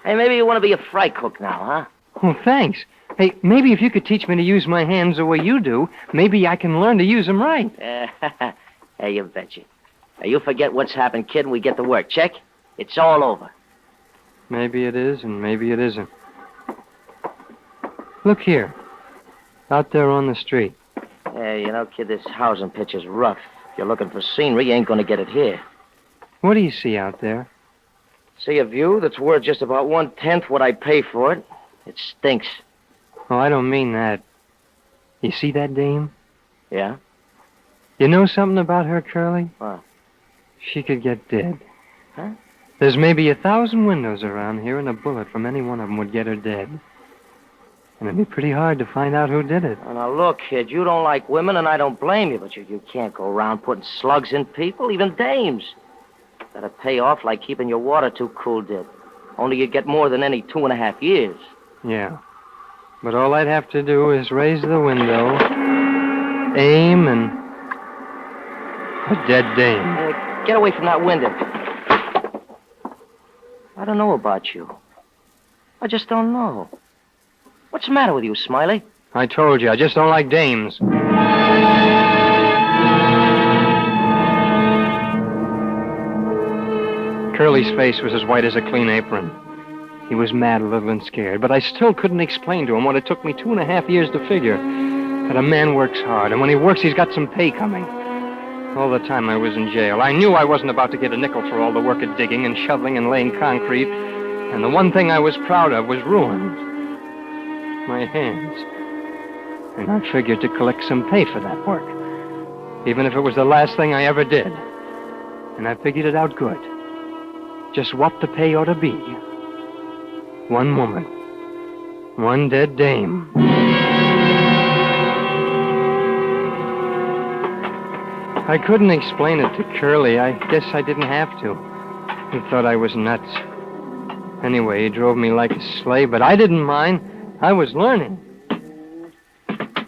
Hey, maybe you want to be a fry cook now, huh? Oh, thanks. Hey, maybe if you could teach me to use my hands the way you do, maybe I can learn to use them right. Hey, you betcha. Now, you forget what's happened, kid, and we get to work. Check? It's all over. Maybe it is, and maybe it isn't. Look here. Out there on the street. Yeah, you know, kid, this housing pitch is rough. If you're looking for scenery, you ain't gonna get it here. What do you see out there? See a view that's worth just about 1/10 what I pay for it. It stinks. Oh, I don't mean that. You see that dame? Yeah? You know something about her, Curly? What? She could get dead. Huh? There's maybe 1,000 windows around here, and a bullet from any one of them would get her dead. And it'd be pretty hard to find out who did it. Oh, now, look, kid, you don't like women, and I don't blame you, but you can't go around putting slugs in people, even dames. That'd pay off like keeping your water too cool did. Only you'd get more than any 2.5 years. Yeah. But all I'd have to do is raise the window, aim, and... a dead dame. Get away from that window. I don't know about you. I just don't know. What's the matter with you, Smiley? I told you, I just don't like dames. Curly's face was as white as a clean apron. He was mad, a little, and scared, but I still couldn't explain to him what it took me 2.5 years to figure. That a man works hard, and when he works, he's got some pay coming. All the time I was in jail, I knew I wasn't about to get a nickel for all the work of digging and shoveling and laying concrete, and the one thing I was proud of was ruined. My hands. And I figured to collect some pay for that work, even if it was the last thing I ever did. And I figured it out good. Just what the pay ought to be. 1 woman. 1 dead dame. I couldn't explain it to Curly. I guess I didn't have to. He thought I was nuts. Anyway, he drove me like a slave, but I didn't mind. I was learning.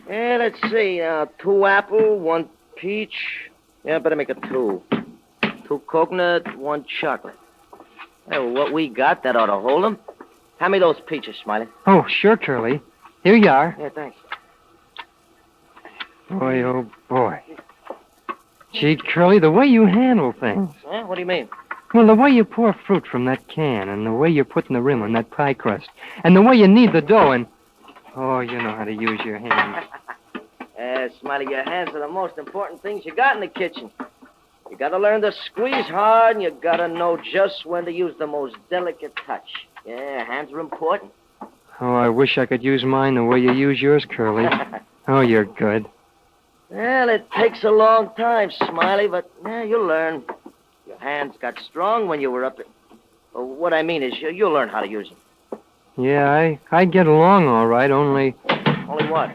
Yeah, let's see. 2 apple, 1 peach. Yeah, better make it 2. 2 coconut, 1 chocolate. Well, what we got, that ought to hold 'em. Hand me those peaches, Smiley. Oh, sure, Curly. Here you are. Yeah, thanks. Boy, oh, boy. Gee, Curly, the way you handle things. Yeah, what do you mean? Well, the way you pour fruit from that can, and the way you're putting the rim on that pie crust, and the way you knead the dough, and... Oh, you know how to use your hands. Smiley, your hands are the most important things you got in the kitchen. You gotta learn to squeeze hard, and you gotta know just when to use the most delicate touch. Yeah, hands are important. Oh, I wish I could use mine the way you use yours, Curly. Oh, you're good. Well, it takes a long time, Smiley, but you'll learn. Your hands got strong when you were up there. Well, what I mean is you'll learn how to use them. Yeah, I get along all right, only... Only what?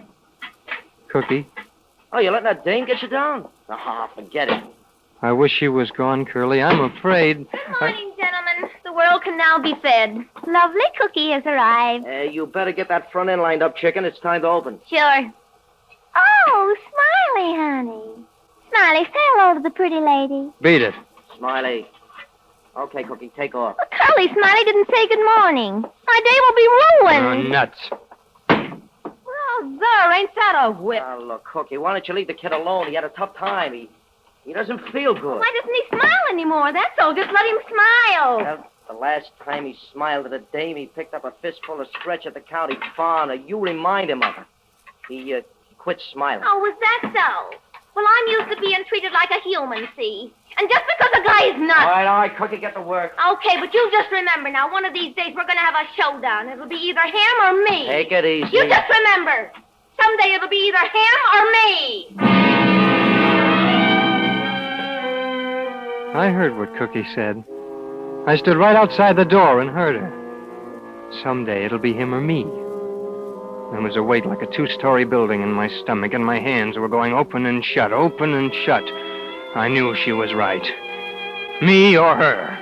Cookie. Oh, you're letting that dame get you down? Oh, forget it. I wish she was gone, Curly. I'm afraid... Good morning, gentlemen. The world can now be fed. Lovely Cookie has arrived. You better get that front end lined up, chicken. It's time to open. Sure. Oh, Smiley, honey. Smiley, say hello to the pretty lady. Beat it. Smiley. Okay, Cookie, take off. Well, Curly, Smiley didn't say good morning. My day will be ruined. Nuts. Well, there, ain't that a whip? Now, look, Cookie, why don't you leave the kid alone? He had a tough time. He doesn't feel good. Why doesn't he smile anymore? That's all. Just let him smile. Well, the last time he smiled at a dame, he picked up a fistful of stretch at the county farm. You remind him of it. He quit smiling. Oh, was that so? Well, I'm used to being treated like a human, see? And just because a guy is nuts. All right, Cookie, get to work. Okay, but you just remember now, one of these days we're going to have a showdown. It'll be either him or me. Take it easy. You just remember. Someday it'll be either him or me. I heard what Cookie said. I stood right outside the door and heard her. Someday it'll be him or me. There was a weight like a 2-story building in my stomach, and my hands were going open and shut, open and shut. I knew she was right. Me or her.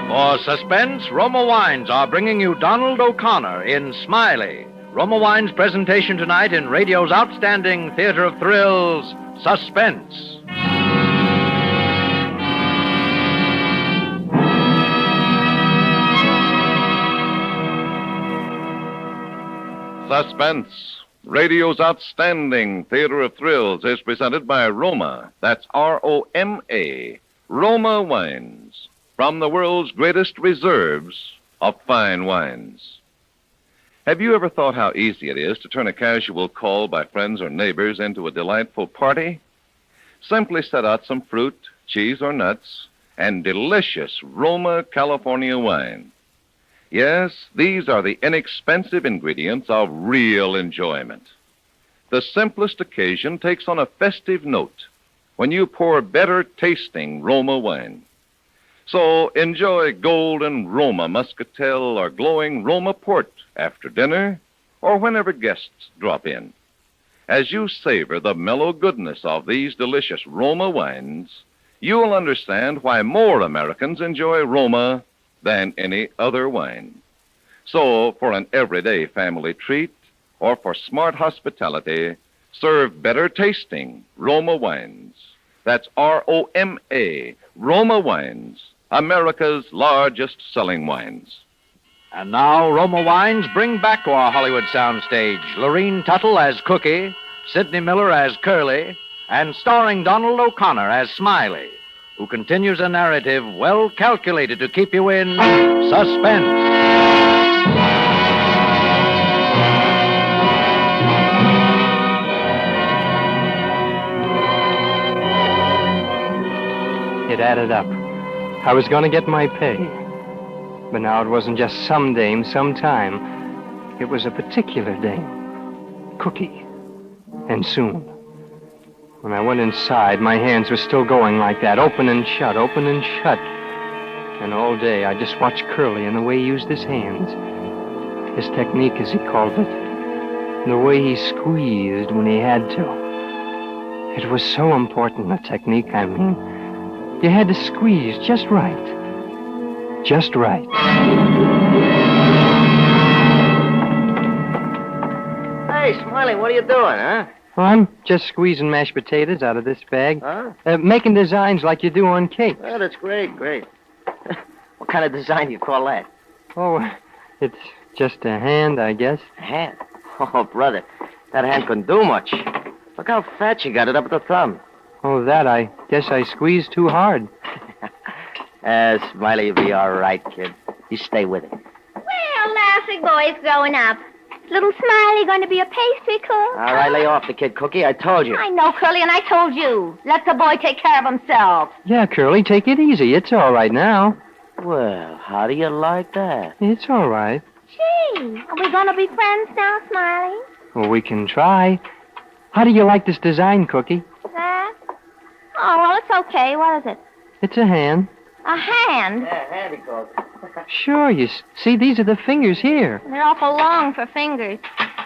For Suspense, Roma Wines are bringing you Donald O'Connor in Smiley. Roma Wines' presentation tonight in radio's outstanding theater of thrills, Suspense. Suspense, radio's outstanding theater of thrills, is presented by Roma. That's Roma. Roma Wines, from the world's greatest reserves of fine wines. Have you ever thought how easy it is to turn a casual call by friends or neighbors into a delightful party? Simply set out some fruit, cheese, or nuts, and delicious Roma California wine. Yes, these are the inexpensive ingredients of real enjoyment. The simplest occasion takes on a festive note when you pour better-tasting Roma wine. So enjoy golden Roma Muscatel or glowing Roma Port after dinner or whenever guests drop in. As you savor the mellow goodness of these delicious Roma wines, you'll understand why more Americans enjoy Roma than any other wine. So, for an everyday family treat or for smart hospitality, serve better-tasting Roma wines. That's Roma, Roma Wines, America's largest-selling wines. And now, Roma Wines bring back to our Hollywood soundstage Lorene Tuttle as Cookie, Sidney Miller as Curly, and starring Donald O'Connor as Smiley, who continues a narrative well calculated to keep you in suspense. It added up. I was going to get my pay. But now it wasn't just some dame, sometime. It was a particular dame. Cookie. And soon. When I went inside, my hands were still going like that, open and shut, open and shut. And all day I just watched Curly and the way he used his hands. His technique, as he called it. The way he squeezed when he had to. It was so important, the technique, I mean. You had to squeeze just right. Just right. Hey, Smiley, what are you doing, huh? Well, I'm just squeezing mashed potatoes out of this bag. Huh? Making designs like you do on cake. Oh, that's great. What kind of design do you call that? Oh, it's just a hand, I guess. A hand? Oh, brother, that hand couldn't do much. Look how fat you got it up at the thumb. Oh, that, I guess I squeezed too hard. Smiley, you'll be all right, kid. You stay with it. Well, Lassie boy's growing up. Little Smiley going to be a pastry cook? All right, lay off the kid, Cookie. I told you. I know, Curly, and I told you. Let the boy take care of himself. Yeah, Curly, take it easy. It's all right now. Well, how do you like that? It's all right. Gee, are we going to be friends now, Smiley? Well, we can try. How do you like this design, Cookie? That? Oh, well, it's okay. What is it? It's a hand. A hand? Yeah, handy, Coke. Sure, you see, these are the fingers here. They're awful long for fingers.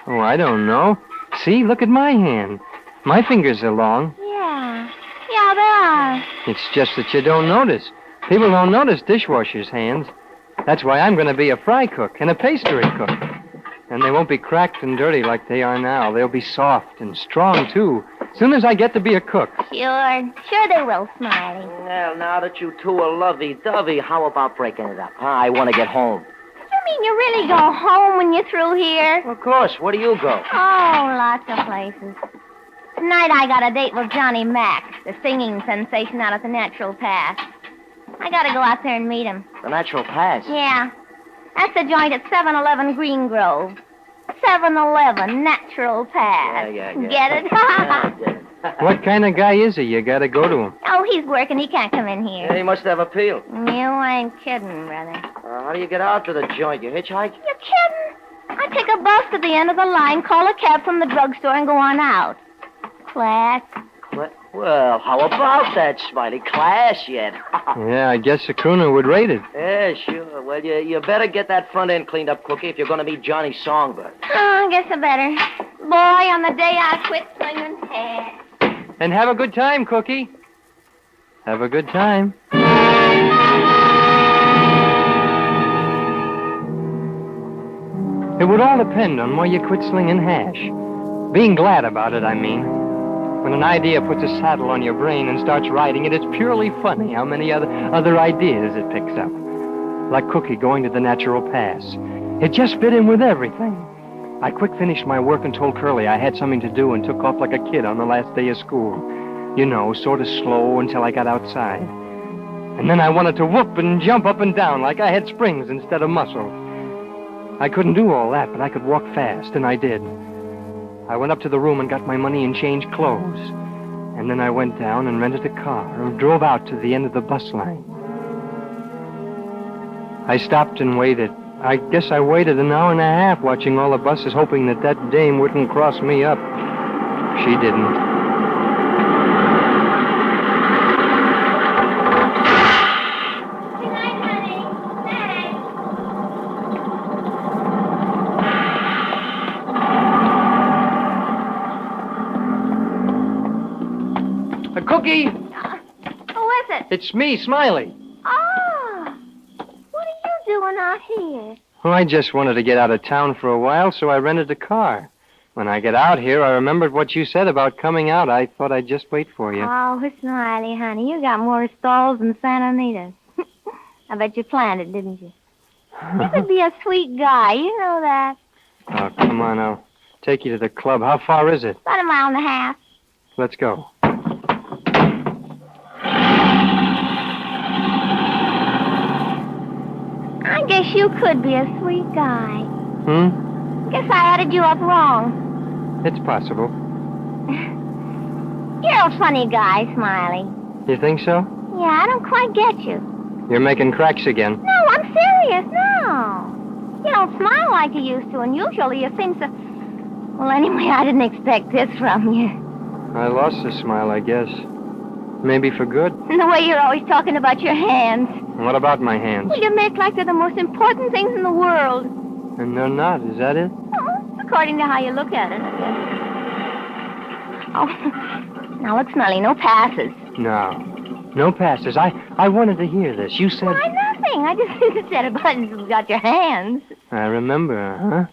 Oh, I don't know. See, look at my hand. My fingers are long. Yeah, they are. It's just that you don't notice. People don't notice dishwashers' hands. That's why I'm going to be a fry cook and a pastry cook. And they won't be cracked and dirty like they are now. They'll be soft and strong, too. As soon as I get to be a cook. Sure they will, Smiley. Well, now that you two are lovey-dovey, how about breaking it up? Huh? I want to get home. You mean you really go home when you're through here? Of course. Where do you go? Oh, lots of places. Tonight I got a date with Johnny Mack, the singing sensation out at the Natural Pass. I gotta go out there and meet him. The Natural Pass? Yeah. That's the joint at 711 Green Grove. 711 Natural Pass. Yeah. Get it? I get it. What kind of guy is he? You gotta go to him. Oh, he's working. He can't come in here. Yeah, he must have appeal. You ain't kidding, brother. How do you get out to the joint? You hitchhike? You kidding? I take a bus to the end of the line, call a cab from the drugstore, and go on out. Class. Well, how about that, Smiley? Class yet? Yeah, I guess a crooner would rate it. Yeah, sure. Well, you better get that front end cleaned up, Cookie, if you're going to meet Johnny Songbird. Oh, I guess I better. Boy, on the day I quit swinging hair. And have a good time, Cookie. Have a good time. It would all depend on why you quit slinging hash. Being glad about it, I mean. When an idea puts a saddle on your brain and starts riding it, it's purely funny how many other ideas it picks up. Like Cookie going to the Natural Pass. It just fit in with everything. I quick finished my work and told Curly I had something to do and took off like a kid on the last day of school. You know, sort of slow until I got outside. And then I wanted to whoop and jump up and down like I had springs instead of muscle. I couldn't do all that, but I could walk fast, and I did. I went up to the room and got my money and changed clothes. And then I went down and rented a car and drove out to the end of the bus line. I stopped and waited. I guess I waited an hour and a half watching all the buses, hoping that dame wouldn't cross me up. She didn't. Cookie! Who is it? It's me, Smiley. Oh, what are you doing out here? Well, I just wanted to get out of town for a while, so I rented a car. When I get out here, I remembered what you said about coming out. I thought I'd just wait for you. Oh, Smiley, honey, you got more stalls than Santa Anita. I bet you planned it, didn't you? You could be a sweet guy, you know that. Oh, come on, I'll take you to the club. How far is it? About a mile and a half. Let's go. I guess you could be a sweet guy. Guess I added you up wrong. It's possible. You're a funny guy, Smiley. You think so? Yeah, I don't quite get you. You're making cracks again. No, I'm serious, no. You don't smile like you used to, and usually you seem so... Well, anyway, I didn't expect this from you. I lost the smile, I guess. Maybe for good. And the way you're always talking about your hands. What about my hands? Well, you make like they're the most important things in the world. And they're not, is that it? Oh, according to how you look at it, I guess. Oh, now look, Smelly, no passes. No passes. I wanted to hear this. You said... Why, nothing. I just said about your hands. I remember, huh?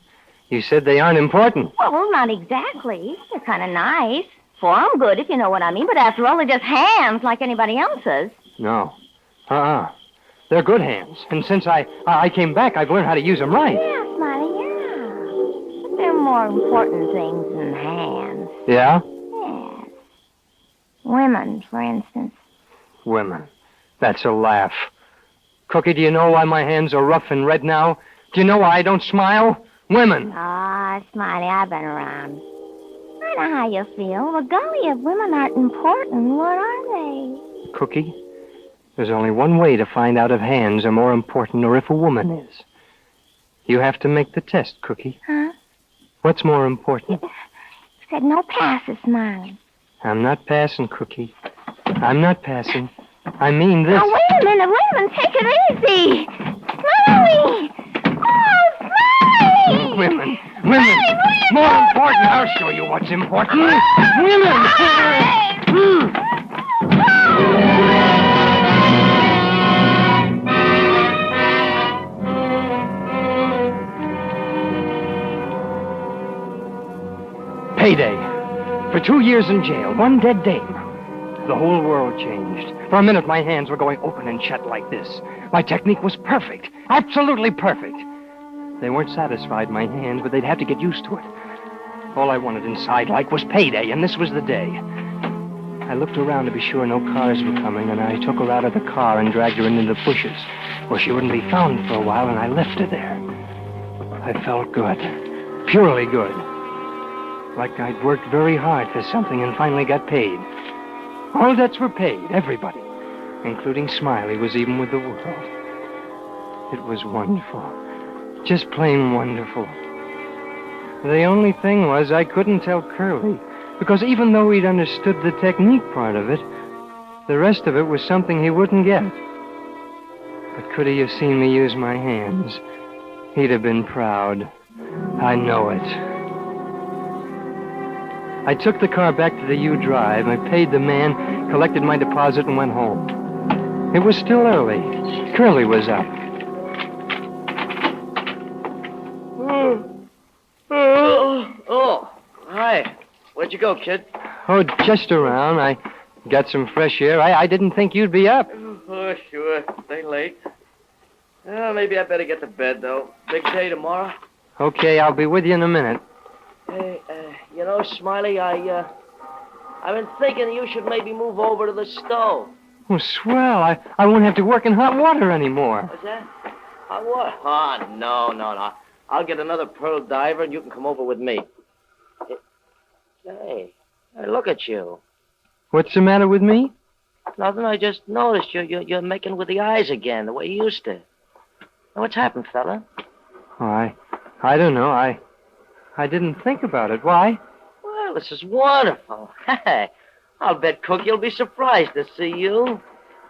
You said they aren't important. Well, not exactly. They're kind of nice. For 'em good, if you know what I mean. But after all, they're just hands like anybody else's. No. They're good hands. And since I came back, I've learned how to use them right. Yeah, Smiley, yeah. But there are more important things than hands. Yeah? Yes. Women, for instance. Women. That's a laugh. Cookie, do you know why my hands are rough and red now? Do you know why I don't smile? Women. Ah, Smiley, I've been around. I know how you feel. Well, golly, if women aren't important, what are they? Cookie, there's only one way to find out if hands are more important or if a woman is. You have to make the test, Cookie. Huh? What's more important? You said no passes, Smiley. I'm not passing, Cookie. I'm not passing. I mean this. Now, wait a minute. Take it easy. Smiley! Oh, Smiley! Women. Smiley, More important. I'll show you what's important. Women. Payday. For 2 years in jail, one dead dame. The whole world changed. For a minute, my hands were going open and shut like this. My technique was perfect. Absolutely perfect. They weren't satisfied, my hands, but they'd have to get used to it. All I wanted inside like was payday, and this was the day. I looked around to be sure no cars were coming, and I took her out of the car and dragged her into the bushes, where she wouldn't be found for a while, and I left her there. I felt good. Purely good. Like I'd worked very hard for something and finally got paid. All debts were paid, everybody, including Smiley, was even with the world. It was wonderful. Just plain wonderful. The only thing was I couldn't tell Curly, because even though he'd understood the technique part of it, the rest of it was something he wouldn't get. But could he have seen me use my hands, he'd have been proud. I know it. I took the car back to the U Drive. I paid the man, collected my deposit, and went home. It was still early. Curly was up. Oh, hi. Where'd you go, kid? Oh, just around. I got some fresh air. I didn't think you'd be up. Oh, sure. Stay late. Maybe I better get to bed, though. Big day tomorrow. Okay, I'll be with you in a minute. Hey, Smiley, I've been thinking you should maybe move over to the stove. Oh, swell. I won't have to work in hot water anymore. What's that? Hot water? Oh, no. I'll get another pearl diver, and you can come over with me. Hey, look at you. What's the matter with me? Nothing. I just noticed you're making with the eyes again, the way you used to. Now, what's happened, fella? Oh, I don't know. I didn't think about it. Why? Well, this is wonderful. Hey, I'll bet Cookie'll be surprised to see you.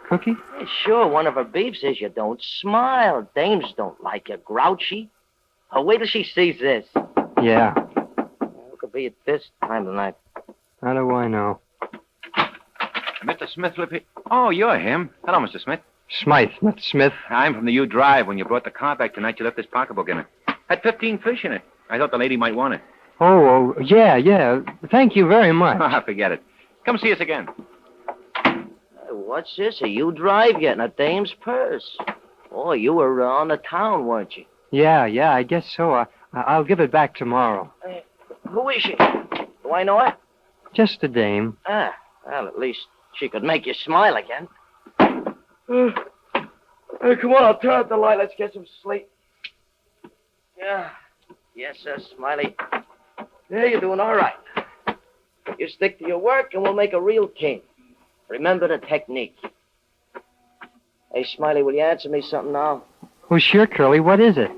Cookie? Hey, sure, one of her beefs is you don't smile. Dames don't like you. Grouchy. Oh, wait till she sees this. Yeah. Who could be at this time of night? How do I know? Mr. Smith, Oh, you're him. Hello, Mr. Smith. Smythe, not Smith. I'm from the U Drive. When you brought the car back tonight, you left this pocketbook in it. Had 15 fish in it. I thought the lady might want it. Oh, yeah. Thank you very much. Forget it. Come see us again. What's this? A U Drive getting a dame's purse? Oh, you were on the town, weren't you? Yeah, I guess so. I'll give it back tomorrow. Who is she? Do I know her? Just a dame. Well, at least she could make you smile again. Come on, I'll turn out the light. Let's get some sleep. Yeah. Yes, sir, Smiley. Yeah, you're doing all right. You stick to your work, and we'll make a real team. Remember the technique. Hey, Smiley, will you answer me something now? Oh, sure, Curly. What is it?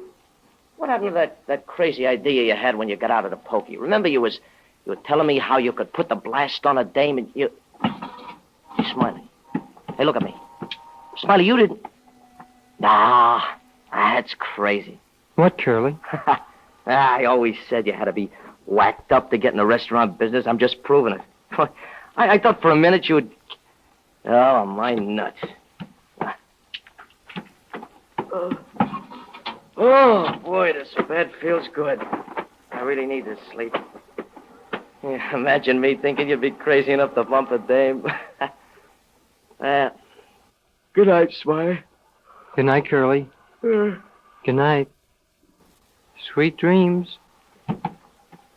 What happened to that crazy idea you had when you got out of the pokey? Remember you were telling me how you could put the blast on a dame and you... Hey, Smiley. Hey, look at me. Smiley, you didn't... Nah, that's crazy. What, Curly? I always said you had to be whacked up to get in the restaurant business. I'm just proving it. I thought for a minute you would... Oh, my nuts. Oh, boy, this bed feels good. I really need this sleep. Yeah, imagine me thinking you'd be crazy enough to bump a dame. Good night, Smiley. Good night, Curly. Good night. Sweet dreams.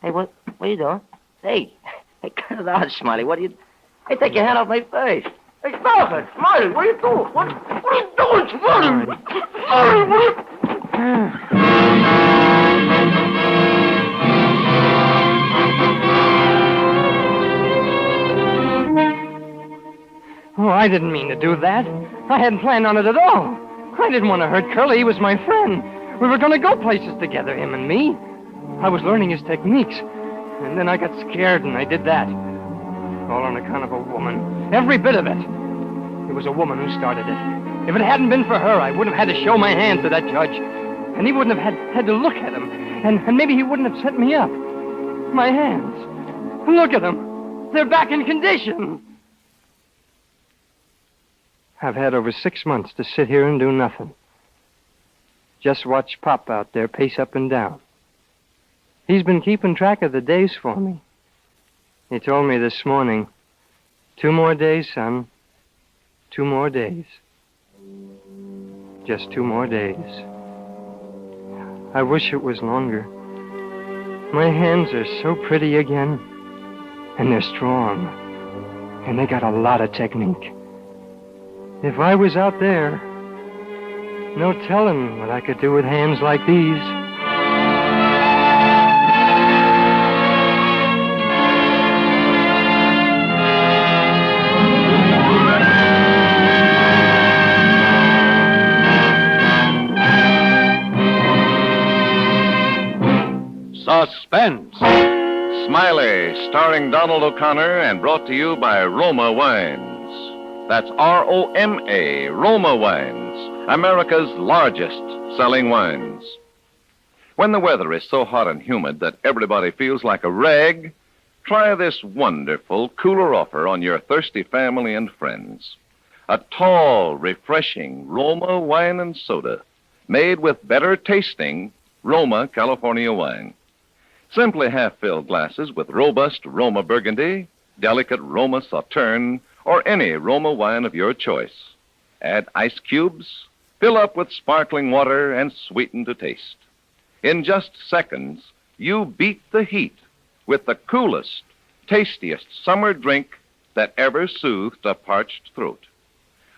Hey, what are you doing? Hey, cut it out, Smiley. What are you... Hey, take your hand off my face. Hey, stop it. Smiley, what are you doing? What are you doing, Smiley? Smiley, what are you... Oh, I didn't mean to do that. I hadn't planned on it at all. I didn't want to hurt Curly. He was my friend. We were going to go places together, him and me. I was learning his techniques. And then I got scared and I did that. All on account of a woman. Every bit of it. It was a woman who started it. If it hadn't been for her, I wouldn't have had to show my hand to that judge. And he wouldn't have had to look at them. And maybe he wouldn't have sent me up. My hands. Look at them. They're back in condition. I've had over 6 months to sit here and do nothing. Just watch Pop out there pace up and down. He's been keeping track of the days for me. He told me this morning, 2 more days, son. 2 more days. Just 2 more days. I wish it was longer. My hands are so pretty again. And they're strong. And they got a lot of technique. If I was out there, no telling what I could do with hands like these. Suspense. Smiley, starring Donald O'Connor and brought to you by Roma Wines. That's R-O-M-A, Roma Wines, America's largest selling wines. When the weather is so hot and humid that everybody feels like a rag, try this wonderful cooler offer on your thirsty family and friends. A tall, refreshing Roma wine and soda made with better tasting Roma California wine. Simply half-filled glasses with robust Roma Burgundy, delicate Roma Sauterne, or any Roma wine of your choice. Add ice cubes, fill up with sparkling water, and sweeten to taste. In just seconds, you beat the heat with the coolest, tastiest summer drink that ever soothed a parched throat.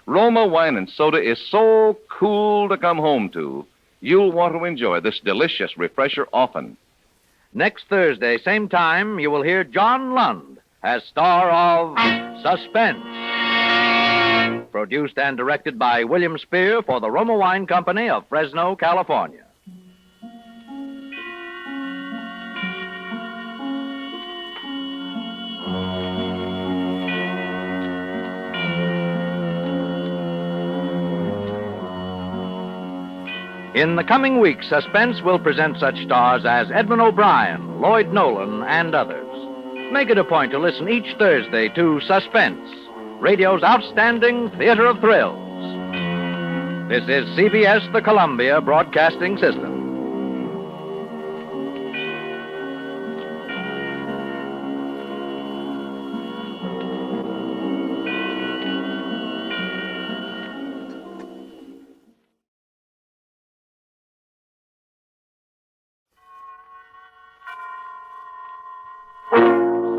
Roma wine and soda is so cool to come home to, you'll want to enjoy this delicious refresher often. Next Thursday, same time, you will hear John Lund as star of Suspense. Produced and directed by William Spier for the Roma Wine Company of Fresno, California. In the coming weeks, Suspense will present such stars as Edmund O'Brien, Lloyd Nolan, and others. Make it a point to listen each Thursday to Suspense, radio's outstanding theater of thrills. This is CBS, the Columbia Broadcasting System.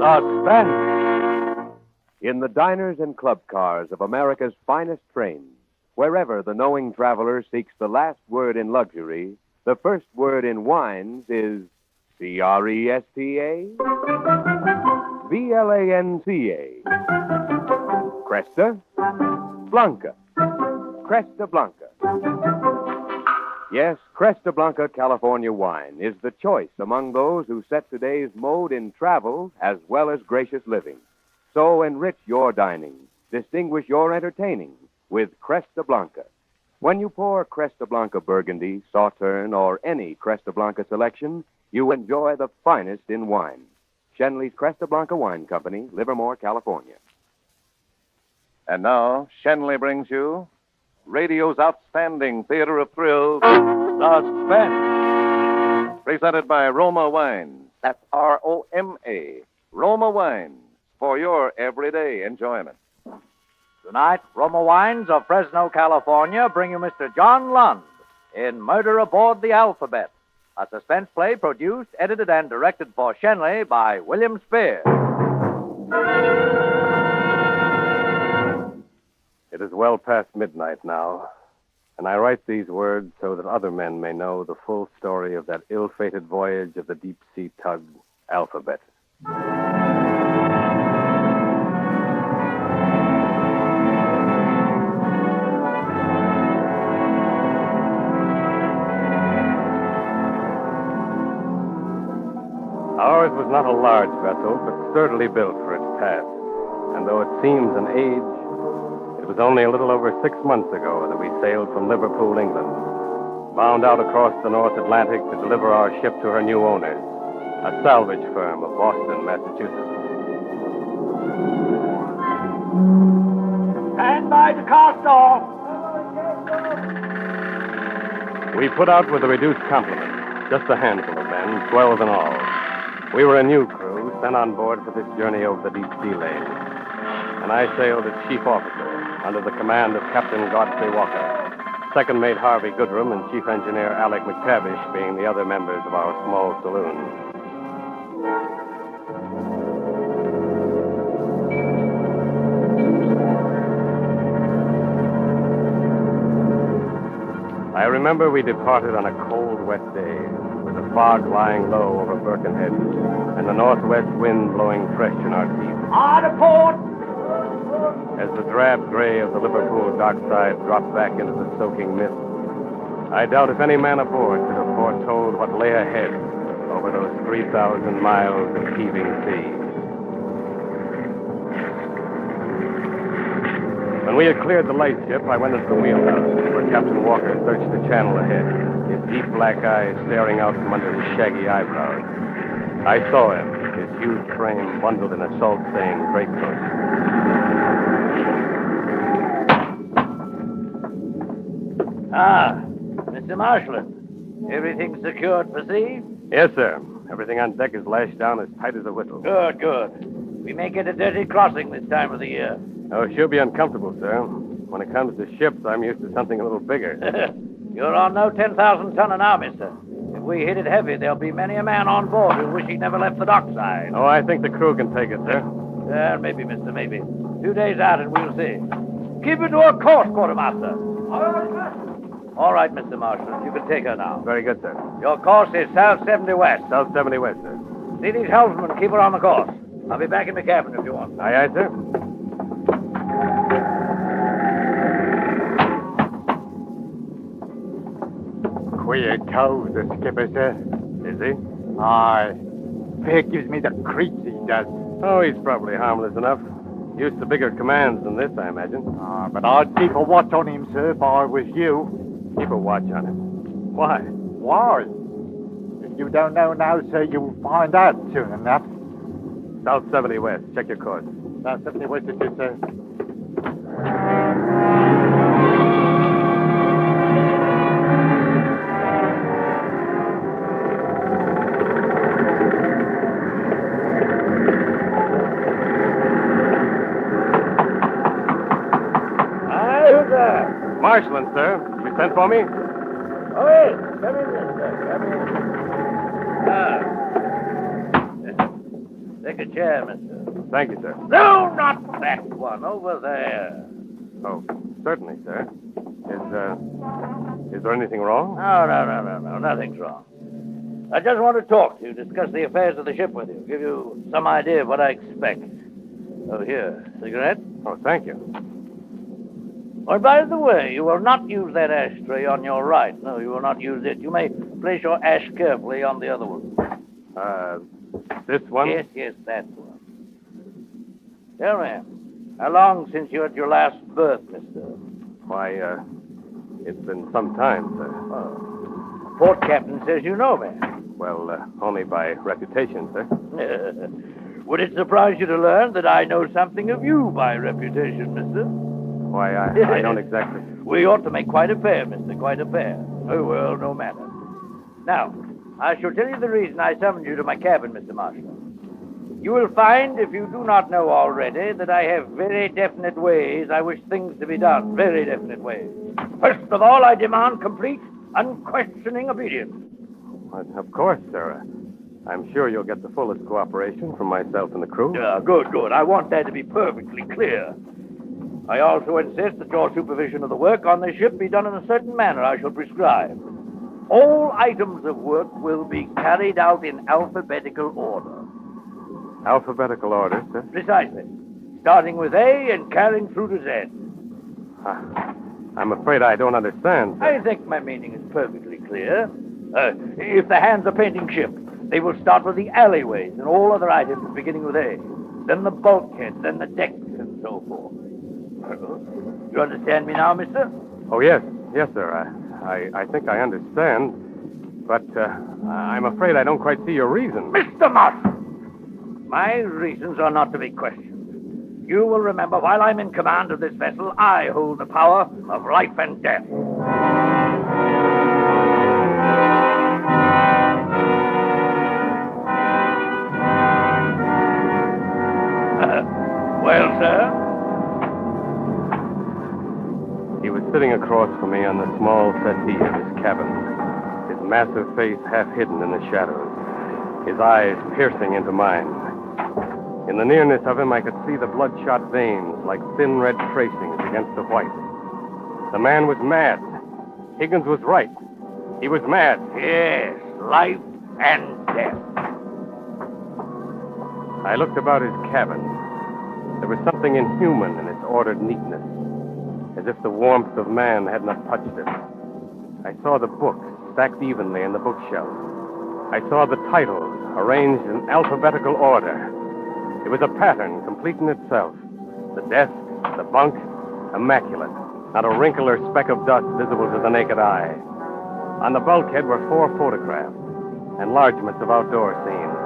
Suspense. In the diners and club cars of America's finest trains, wherever the knowing traveler seeks the last word in luxury, the first word in wines is C-R-E-S-T-A, B-L-A-N-C-A. Cresta Blanca. Cresta Blanca. Yes, Cresta Blanca California wine is the choice among those who set today's mode in travel as well as gracious living. So enrich your dining, distinguish your entertaining with Cresta Blanca. When you pour Cresta Blanca Burgundy, Sauterne, or any Cresta Blanca selection, you enjoy the finest in wine. Shenley's Cresta Blanca Wine Company, Livermore, California. And now, Shenley brings you radio's outstanding theater of thrills, Suspense. Presented by Roma Wines. That's R-O-M-A. Roma Wines, for your everyday enjoyment. Tonight, Roma Wines of Fresno, California bring you Mr. John Lund in Murder Aboard the Alphabet, a suspense play produced, edited, and directed for Shenley by William Spier. It is well past midnight now, and I write these words so that other men may know the full story of that ill-fated voyage of the deep-sea tug, Alphabet. Ours was not a large vessel, but sturdily built for its task. And though it seems an age, it was only a little over 6 months ago that we sailed from Liverpool, England, bound out across the North Atlantic to deliver our ship to her new owners, a salvage firm of Boston, Massachusetts. Stand by the cast off. We put out with a reduced complement, just a handful of men, 12 in all. We were a new crew, sent on board for this journey over the deep sea lanes. And I sailed as chief officer under the command of Captain Godfrey Walker, second mate Harvey Goodrum, and chief engineer Alec McTavish being the other members of our small saloon. I remember we departed on a cold, wet day, with the fog lying low over Birkenhead and the northwest wind blowing fresh in our teeth. Hard port! As the drab gray of the Liverpool dockside dropped back into the soaking mist, I doubt if any man aboard could have foretold what lay ahead over those 3,000 miles of heaving sea. When we had cleared the lightship, I went into the wheelhouse, where Captain Walker searched the channel ahead, his deep black eyes staring out from under his shaggy eyebrows. I saw him, his huge frame bundled in a salt-stained greatcoat. Ah, Mr. Marshland. Everything secured for sea? Yes, sir. Everything on deck is lashed down as tight as a whistle. Good, good. We may get a dirty crossing this time of the year. Oh, she'll be uncomfortable, sir. When it comes to ships, I'm used to something a little bigger. You're on no 10,000-tonner now, mister. If we hit it heavy, there'll be many a man on board who wish he never left the dockside. Oh, I think the crew can take it, sir. Maybe, mister, maybe. 2 days out and we'll see. Keep it to a course, quartermaster. All right, Mr. Marshland, you can take her now. Very good, sir. Your course is south 70 west. South 70 west, sir. See these helmsmen, keep her on the course. I'll be back in the cabin if you want. Aye, aye, sir. Queer cove, the skipper, sir. Is he? Aye. Fear gives me the creeps, he does. Oh, he's probably harmless enough. Used to bigger commands than this, I imagine. But I'd keep a watch on him, sir, if I was you. Keep a watch on him? Why? Why? If you don't know now, sir, you'll find out soon enough. South 70 west. Check your course. South 70 west it is, sir. Marshland, sir. You sent for me? Oh, yes. Come in, mister. Come in. Take a chair, mister. Thank you, sir. No, not that one. Over there. Oh, certainly, sir. Is there anything wrong? No. Nothing's wrong. I just want to talk to you, discuss the affairs of the ship with you, give you some idea of what I expect. Oh, here. Cigarette? Oh, thank you. Oh, by the way, you will not use that ashtray on your right. No, you will not use it. You may place your ash carefully on the other one. This one? Yes, that one. Tell me, how long since you had your last birth, mister? Why, it's been some time, sir. Oh. Port captain says you know me. Well, only by reputation, sir. Would it surprise you to learn that I know something of you by reputation, mister? Why, I don't exactly... We ought to make quite a pair, mister, quite a pair. Oh, well, no matter. Now, I shall tell you the reason I summoned you to my cabin, Mr. Marshland. You will find, if you do not know already, that I have very definite ways I wish things to be done. Very definite ways. First of all, I demand complete, unquestioning obedience. Well, of course, sir. I'm sure you'll get the fullest cooperation from myself and the crew. Good. I want that to be perfectly clear. I also insist that your supervision of the work on this ship be done in a certain manner I shall prescribe. All items of work will be carried out in alphabetical order. Alphabetical order, sir? Precisely. Starting with A and carrying through to Z. I'm afraid I don't understand, sir. I think my meaning is perfectly clear. If the hands are painting ship, they will start with the alleyways and all other items beginning with A. Then the bulkheads, then the decks, and so forth. You understand me now, mister? Oh, yes, sir. I think I understand. But I'm afraid I don't quite see your reason. Mr. Marshland, my reasons are not to be questioned. You will remember, while I'm in command of this vessel, I hold the power of life and death. sir. He was sitting across from me on the small settee of his cabin, his massive face half hidden in the shadows, his eyes piercing into mine. In the nearness of him, I could see the bloodshot veins like thin red tracings against the white. The man was mad. Higgins was right. He was mad. Yes, life and death. I looked about his cabin. There was something inhuman in its ordered neatness, as if the warmth of man had not touched it. I saw the books stacked evenly in the bookshelf. I saw the titles arranged in alphabetical order. It was a pattern complete in itself. The desk, the bunk, immaculate. Not a wrinkle or speck of dust visible to the naked eye. On the bulkhead were 4 photographs, enlargements of outdoor scenes.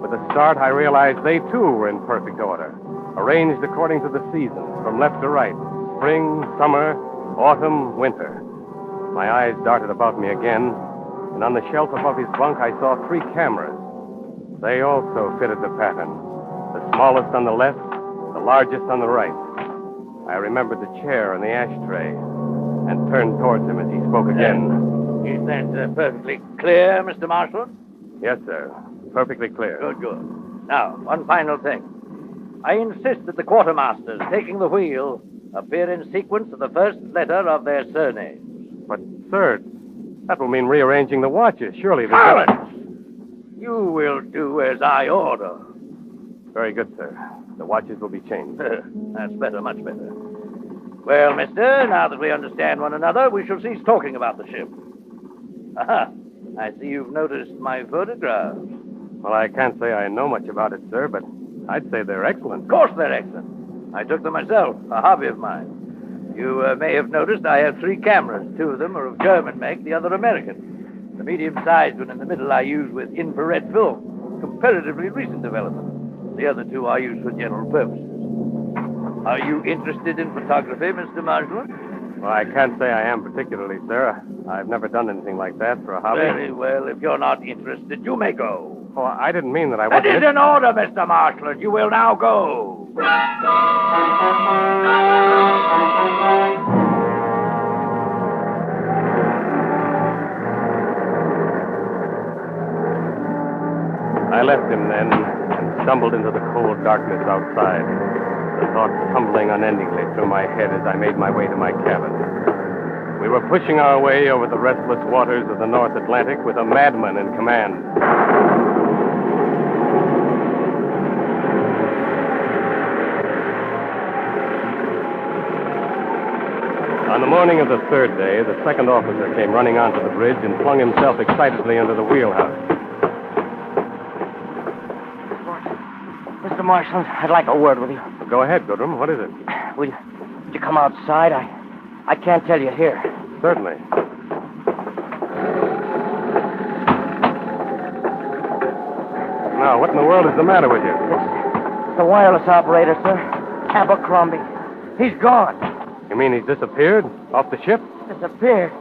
With a start, I realized they, too, were in perfect order, arranged according to the seasons, from left to right. Spring, summer, autumn, winter. My eyes darted about me again, and on the shelf above his bunk, I saw 3 cameras. They also fitted the pattern. The smallest on the left, the largest on the right. I remembered the chair and the ashtray, and turned towards him as he spoke again. Is that perfectly clear, Mr. Marshal? Yes, sir. Perfectly clear. Good. Now, one final thing. I insist that the quartermasters taking the wheel appear in sequence of the first letter of their surnames. But, sir, that will mean rearranging the watches. Surely the... Silence! You will do as I order. Very good, sir. The watches will be changed. That's better, much better. Well, mister, now that we understand one another, we shall cease talking about the ship. Aha! I see you've noticed my photographs. Well, I can't say I know much about it, sir, but I'd say they're excellent. Of course they're excellent. I took them myself, a hobby of mine. You may have noticed I have 3 cameras. 2 of them are of German make, the other American. The medium-sized one in the middle I use with infrared film, comparatively recent development. The other 2 I use for general purposes. Are you interested in photography, Mr. Marshal? Well, I can't say I am particularly, sir. I've never done anything like that for a hobby. Very well. If you're not interested, you may go. Oh, I didn't mean that I That wasn't... is an order, Mr. Marshal, and you will now go. I left him then and stumbled into the cold darkness outside, the thoughts tumbling unendingly through my head as I made my way to my cabin. We were pushing our way over the restless waters of the North Atlantic with a madman in command. On the morning of the 3rd day, the 2nd officer came running onto the bridge and flung himself excitedly into the wheelhouse. Mr. Marshal, I'd like a word with you. Go ahead, Goodrum. What is it? Would you come outside? I can't tell you here. Certainly. Now, what in the world is the matter with you? It's the wireless operator, sir. Abercrombie. He's gone. You mean he's disappeared? Off the ship? Disappeared?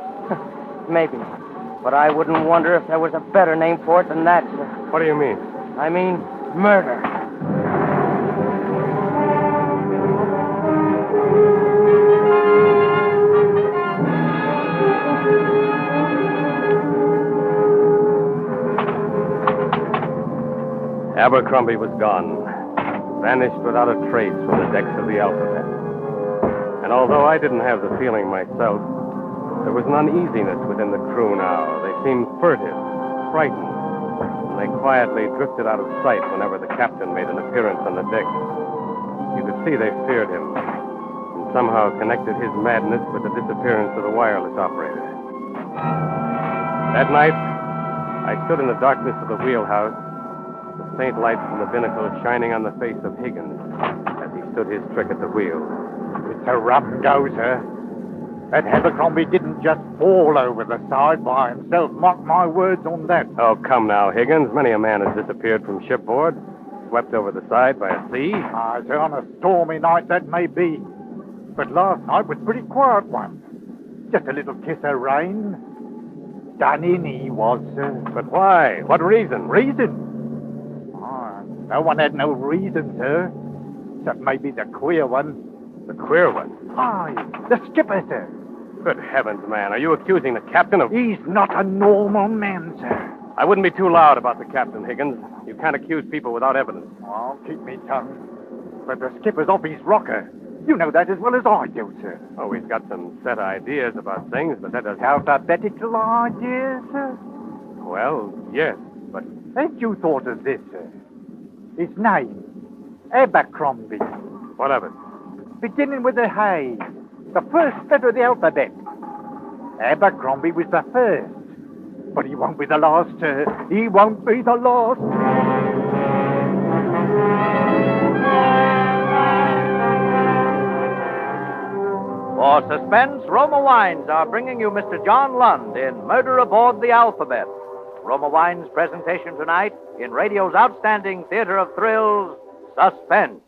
Maybe. But I wouldn't wonder if there was a better name for it than that, sir. What do you mean? I mean murder. Abercrombie was gone, vanished without a trace from the decks of the Alphabet. And although I didn't have the feeling myself, there was an uneasiness within the crew now. They seemed furtive, frightened, and they quietly drifted out of sight whenever the captain made an appearance on the deck. You could see they feared him, and somehow connected his madness with the disappearance of the wireless operator. That night, I stood in the darkness of the wheelhouse, the faint light from the binnacle shining on the face of Higgins as he stood his trick at the wheel. It's a rum go, sir. That Abercrombie didn't just fall over the side by himself. Mark my words on that. Oh, come now, Higgins. Many a man has disappeared from shipboard, swept over the side by a sea. Ah, sir, on a stormy night, that may be. But last night was a pretty quiet one. Just a little kiss of rain. Done in he was, sir. But why? What reason? Reason? No one had no reason, sir. That may be the queer one. The queer one? Aye, the skipper, sir. Good heavens, man. Are you accusing the captain of... He's not a normal man, sir. I wouldn't be too loud about the captain, Higgins. You can't accuse people without evidence. I'll keep me tongue. But the skipper's off his rocker. You know that as well as I do, sir. Oh, he's got some set ideas about things, but that doesn't... Alphabetical ideas, sir? Well, yes, but... Ain't you thought of this, sir? His name, Abercrombie. What of it? Beginning with a H. The first letter of the alphabet. Abercrombie was the first. But he won't be the last, sir. He won't be the last. For Suspense, Roma Wines are bringing you Mr. John Lund in Murder Aboard the Alphabet. Roma Wines' presentation tonight in radio's outstanding theater of thrills, Suspense.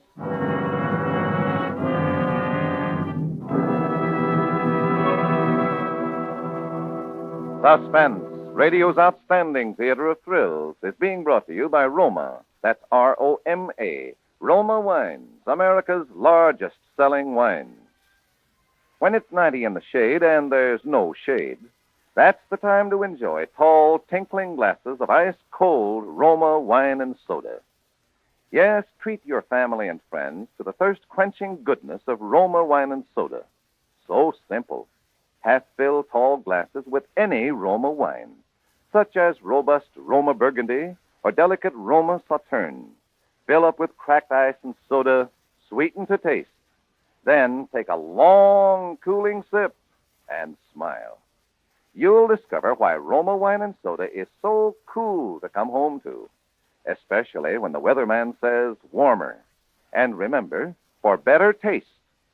Suspense, radio's outstanding theater of thrills, is being brought to you by Roma. That's R-O-M-A. Roma Wines, America's largest selling wines. When it's 90 in the shade and there's no shade, that's the time to enjoy tall, tinkling glasses of ice-cold Roma wine and soda. Yes, treat your family and friends to the thirst-quenching goodness of Roma wine and soda. So simple. Half-filled tall glasses with any Roma wine, such as robust Roma Burgundy or delicate Roma Sauterne. Fill up with cracked ice and soda, sweeten to taste. Then take a long, cooling sip and smile. You'll discover why Roma wine and soda is so cool to come home to, especially when the weatherman says warmer. And remember, for better taste,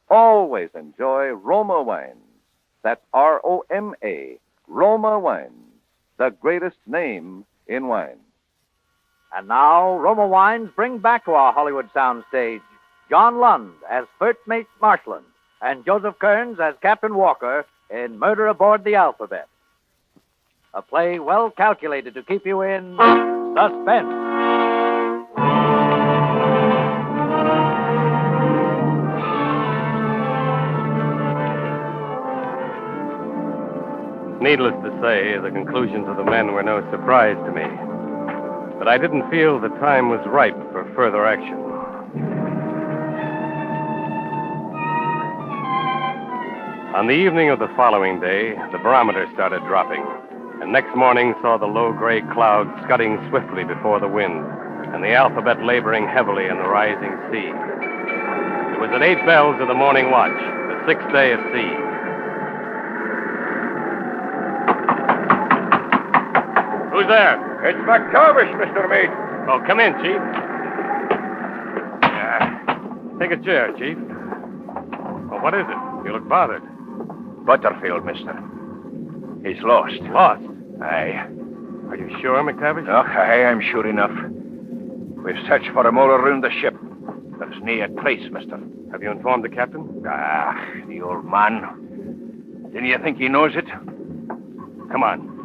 always enjoy Roma wines. That's R-O-M-A, Roma Wines, the greatest name in wine. And now, Roma Wines bring back to our Hollywood soundstage John Lund as First Mate Marshland and Joseph Kearns as Captain Walker in Murder Aboard the Alphabet. A play well calculated to keep you in suspense. Needless to say, the conclusions of the men were no surprise to me. But I didn't feel the time was ripe for further action. On the evening of the following day, the barometer started dropping, and next morning saw the low gray clouds scudding swiftly before the wind, and the alphabet laboring heavily in the rising sea. It was at 8 bells of the morning watch, the 6th day at sea. Who's there? It's McTavish, Mr. Mate. Oh, come in, Chief. Take a chair, Chief. Oh, what is it? You look bothered. Butterfield, mister. He's lost. Lost? Aye. Are you sure, McTavish? Oh, aye, I'm sure enough. We've searched for him all around the ship. There's nae a trace, mister. Have you informed the captain? Ah, the old man. Didn't you think he knows it? Come on.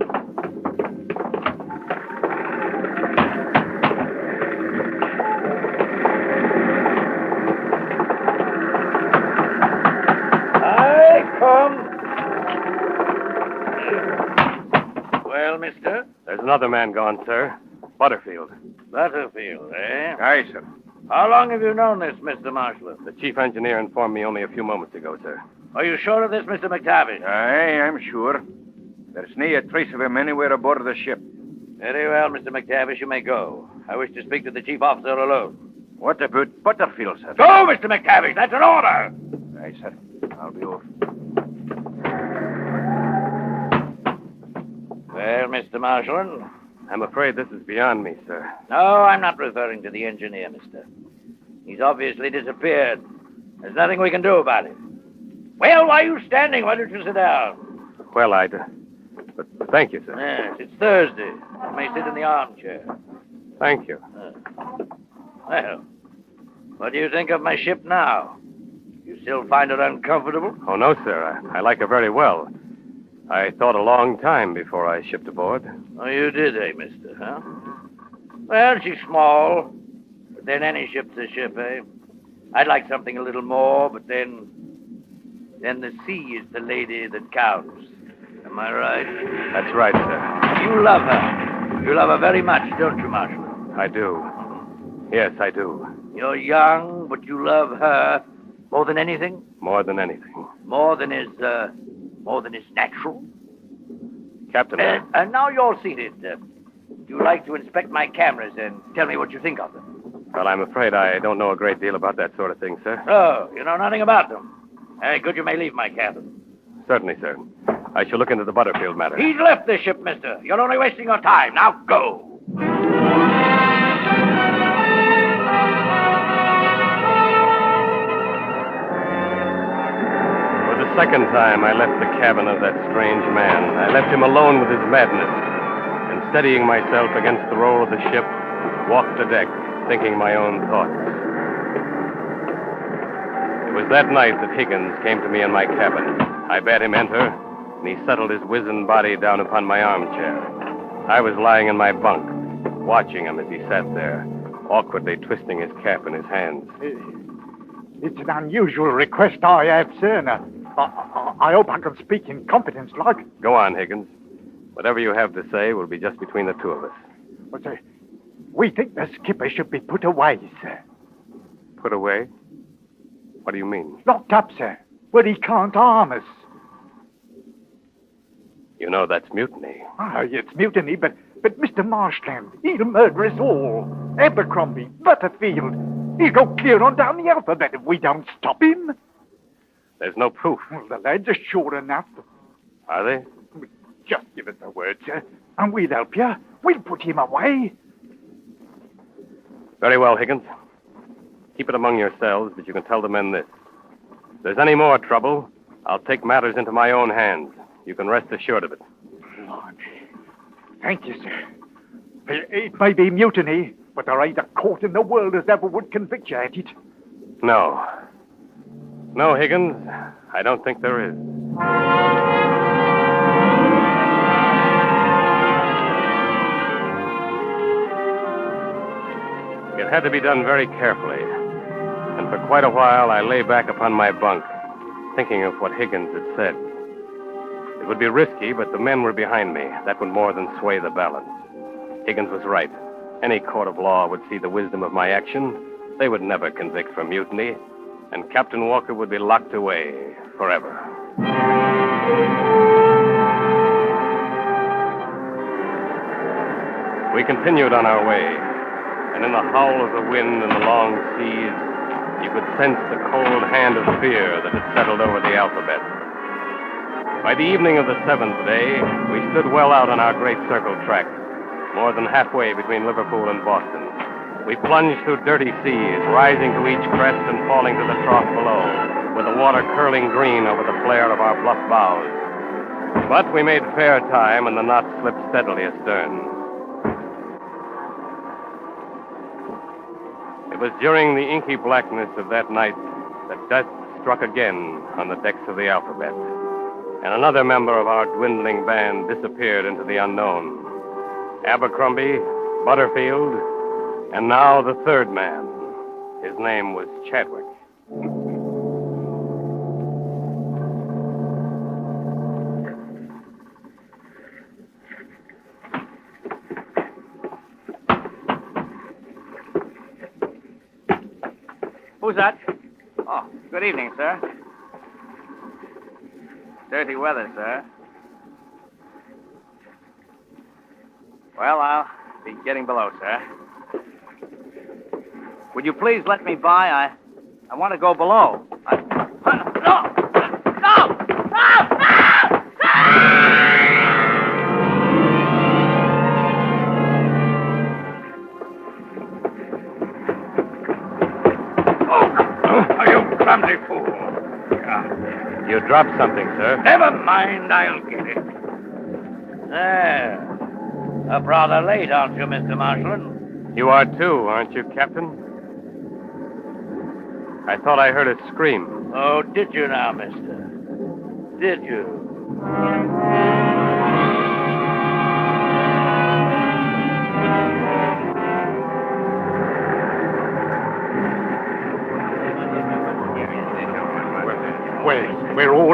Well, mister? There's another man gone, sir. Butterfield. Butterfield, eh? Aye, sir. How long have you known this, Mr. Marshland? The chief engineer informed me only a few moments ago, sir. Are you sure of this, Mr. McTavish? Aye, I'm sure. There's nae a trace of him anywhere aboard the ship. Very well, Mr. McTavish, you may go. I wish to speak to the chief officer alone. What about Butterfield, sir? Go, Mr. McTavish! That's an order! Aye, sir. I'll be off. Well, Mr. Marshland? I'm afraid this is beyond me, sir. No, I'm not referring to the engineer, mister. He's obviously disappeared. There's nothing we can do about it. Well, why are you standing? Why don't you sit down? Well, but thank you, sir. Yes, it's Thursday. You may sit in the armchair. Thank you. Well, what do you think of my ship now? You still find it uncomfortable? Oh, no, sir. I like her very well. I thought a long time before I shipped aboard. Oh, you did, eh, mister, huh? Well, she's small, but then any ship's a ship, eh? I'd like something a little more, but then the sea is the lady that counts. Am I right? That's right, sir. You love her. You love her very much, don't you, Marshal? I do. Yes, I do. You're young, but you love her more than anything? More than anything. More than is natural? Captain. And now you're seated. Would you like to inspect my cameras and tell me what you think of them? Well, I'm afraid I don't know a great deal about that sort of thing, sir. Oh, you know nothing about them. Good, you may leave my cabin. Certainly, sir. I shall look into the Butterfield matter. He's left the ship, mister. You're only wasting your time. Now go. For the second time, I left the cabin of that strange man. I left him alone with his madness, and steadying myself against the roll of the ship, walked the deck, thinking my own thoughts. It was that night that Higgins came to me in my cabin. I bade him enter, and he settled his wizened body down upon my armchair. I was lying in my bunk, watching him as he sat there, awkwardly twisting his cap in his hands. It's an unusual request I have, sir. Now, I hope I can speak in confidence, like. Go on, Higgins. Whatever you have to say will be just between the two of us. Well, sir, we think the skipper should be put away, sir. Put away? What do you mean? Locked up, sir, where he can't harm us. You know that's mutiny. It's mutiny, but Mr. Marshland, he'll murder us all. Abercrombie, Butterfield. He'll go clear on down the alphabet if we don't stop him. There's no proof. Well, the lads are sure enough. Are they? Just give us the word, sir, and we'll help you. We'll put him away. Very well, Higgins. Keep it among yourselves, but you can tell the men this. If there's any more trouble, I'll take matters into my own hands. You can rest assured of it. Lord. Thank you, sir. It may be mutiny, but there ain't a court in the world as ever would convict you at it. No. No, Higgins, I don't think there is. It had to be done very carefully. And for quite a while, I lay back upon my bunk, thinking of what Higgins had said. It would be risky, but the men were behind me. That would more than sway the balance. Higgins was right. Any court of law would see the wisdom of my action. They would never convict for mutiny, and Captain Walker would be locked away forever. We continued on our way, and in the howl of the wind and the long seas, you could sense the cold hand of fear that had settled over the alphabet. By the evening of the seventh day, we stood well out on our great circle track, more than halfway between Liverpool and Boston. We plunged through dirty seas, rising to each crest and falling to the trough below, with the water curling green over the flare of our bluff bows. But we made fair time, and the knot slipped steadily astern. It was during the inky blackness of that night that death struck again on the decks of the Alphabet, and another member of our dwindling band disappeared into the unknown. Abercrombie, Butterfield, and now the third man. His name was Chadwick. Who's that? Oh, good evening, sir. Dirty weather, sir. Well, I'll be getting below, sir. Would you please let me by? I want to go below. Clumsy fool. You dropped something, sir. Never mind, I'll get it. There. Up rather late, aren't you, Mr. Marshland? You are too, aren't you, Captain? I thought I heard a scream. Oh, did you now, mister? Did you?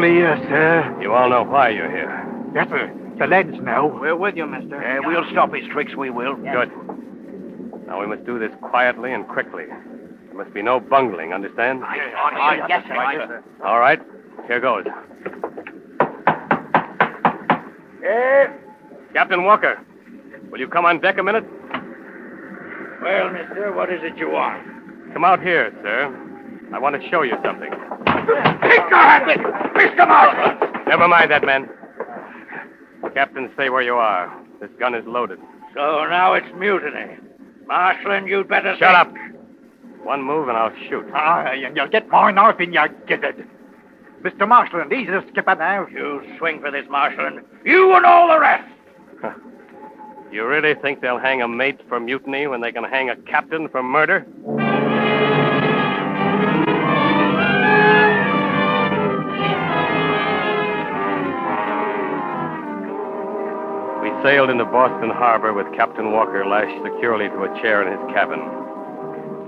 be here, sir. You all know why you're here. Yes, sir. The lads know. We're with you, mister. We'll stop his tricks, we will. Good. Now we must do this quietly and quickly. There must be no bungling, understand? Yes, sir. All right. Here goes. Captain Walker, will you come on deck a minute? Well, mister, what is it you want? Come out here, sir. I want to show you something. Mr. Marshall! Never mind that, man. Captain, stay where you are. This gun is loaded. So now it's mutiny. Marshland, you'd better Shut up. One move and I'll shoot. And you'll get more north in your gizzard. Mr. Marshland, he's the skipper now. You swing for this, Marshland. You and all the rest. You really think they'll hang a mate for mutiny when they can hang a captain for murder? We sailed into Boston Harbor with Captain Walker lashed securely to a chair in his cabin.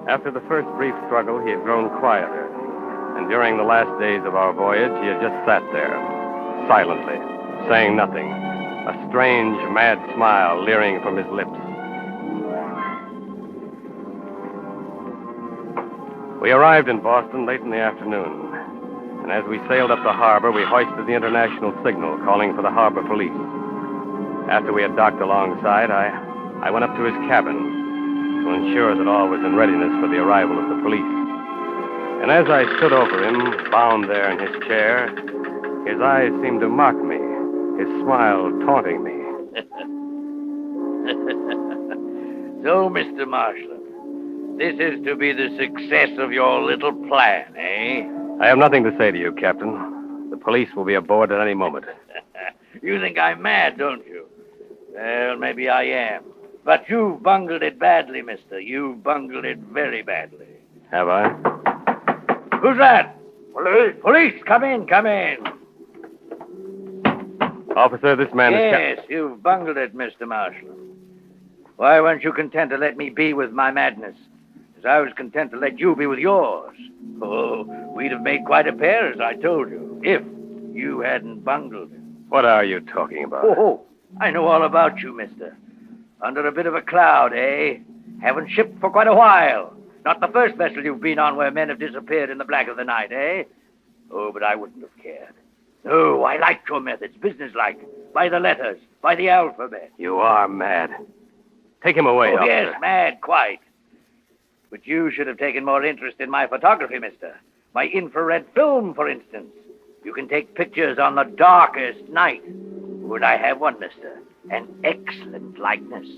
After the first brief struggle, he had grown quieter. And during the last days of our voyage, he had just sat there, silently, saying nothing, a strange, mad smile leering from his lips. We arrived in Boston late in the afternoon, and as we sailed up the harbor, we hoisted the international signal calling for the harbor police. After we had docked alongside, I went up to his cabin to ensure that all was in readiness for the arrival of the police. And as I stood over him, bound there in his chair, his eyes seemed to mock me, his smile taunting me. So, Mr. Marshland, this is to be the success of your little plan, eh? I have nothing to say to you, Captain. The police will be aboard at any moment. You think I'm mad, don't you? Well, maybe I am. But you've bungled it badly, mister. You've bungled it very badly. Have I? Who's that? Police. Police, come in, come in. Officer, this man Yes, you've bungled it, Mr. Marshland. Why weren't you content to let me be with my madness? As I was content to let you be with yours. Oh, we'd have made quite a pair, as I told you, if you hadn't bungled it. What are you talking about? Oh, I know all about you, mister. Under a bit of a cloud, eh? Haven't shipped for quite a while. Not the first vessel you've been on where men have disappeared in the black of the night, eh? Oh, but I wouldn't have cared. No, I liked your methods, businesslike. By the letters, by the alphabet. You are mad. Take him away, officer. Yes, mad, quite. But you should have taken more interest in my photography, mister. My infrared film, for instance. You can take pictures on the darkest night. Would I have one, mister? An excellent likeness.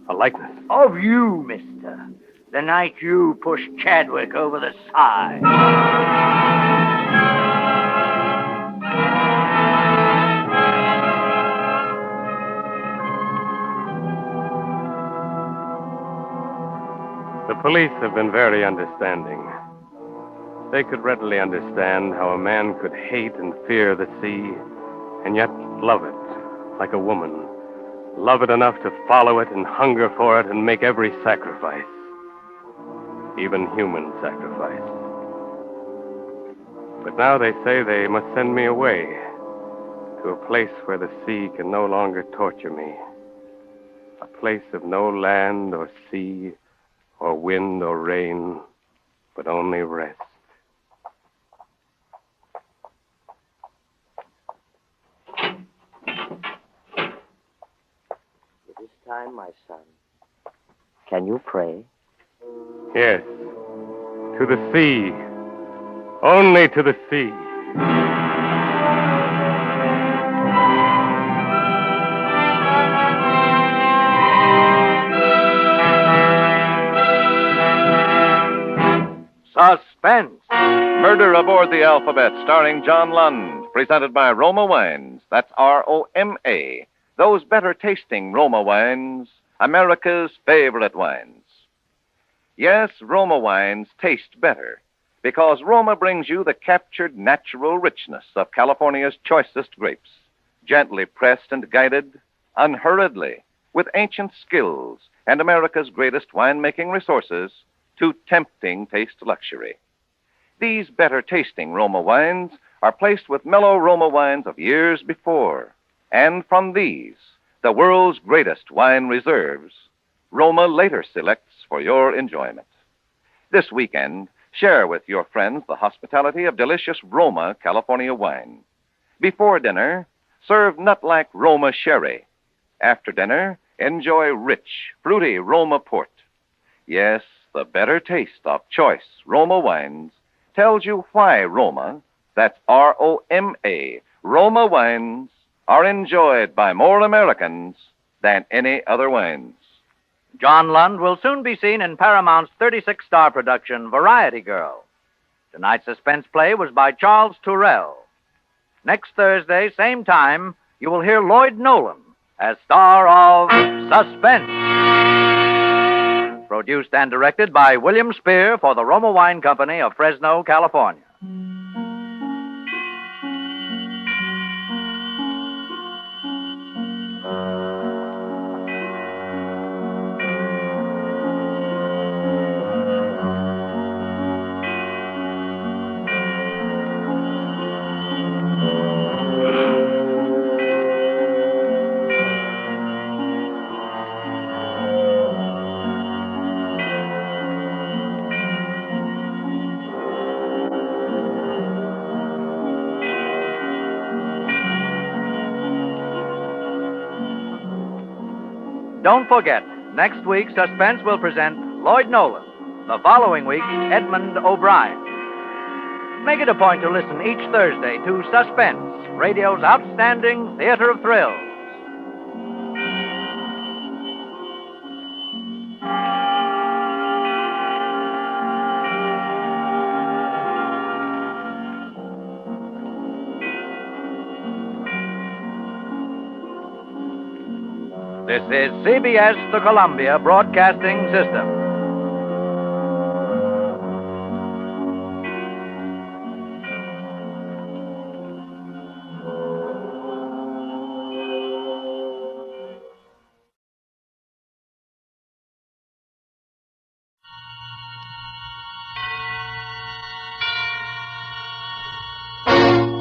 A likeness? Of you, mister. The night you pushed Chadwick over the side. The police have been very understanding. They could readily understand how a man could hate and fear the sea and yet love it like a woman. Love it enough to follow it and hunger for it and make every sacrifice, even human sacrifice. But now they say they must send me away to a place where the sea can no longer torture me. A place of no land or sea or wind or rain, but only rest. This time, my son, can you pray? Yes, to the sea. Only to the sea. Suspense. Murder Aboard the Alphabet, starring John Lund, presented by Roma Wines. That's Roma. Those better tasting Roma wines, America's favorite wines. Yes, Roma wines taste better because Roma brings you the captured natural richness of California's choicest grapes, gently pressed and guided, unhurriedly, with ancient skills and America's greatest winemaking resources to tempting taste luxury. These better tasting Roma wines are placed with mellow Roma wines of years before. And from these, the world's greatest wine reserves, Roma later selects for your enjoyment. This weekend, share with your friends the hospitality of delicious Roma California wine. Before dinner, serve nut-like Roma sherry. After dinner, enjoy rich, fruity Roma port. Yes, the better taste of choice Roma wines tells you why Roma, that's R-O-M-A, Roma wines, are enjoyed by more Americans than any other wines. John Lund will soon be seen in Paramount's 36-star production, Variety Girl. Tonight's suspense play was by Charles Turrell. Next Thursday, same time, you will hear Lloyd Nolan as star of Suspense. Produced and directed by William Spier for the Roma Wine Company of Fresno, California. Don't forget, next week, Suspense will present Lloyd Nolan. The following week, Edmund O'Brien. Make it a point to listen each Thursday to Suspense, radio's outstanding theater of thrills. This is CBS, the Columbia Broadcasting System.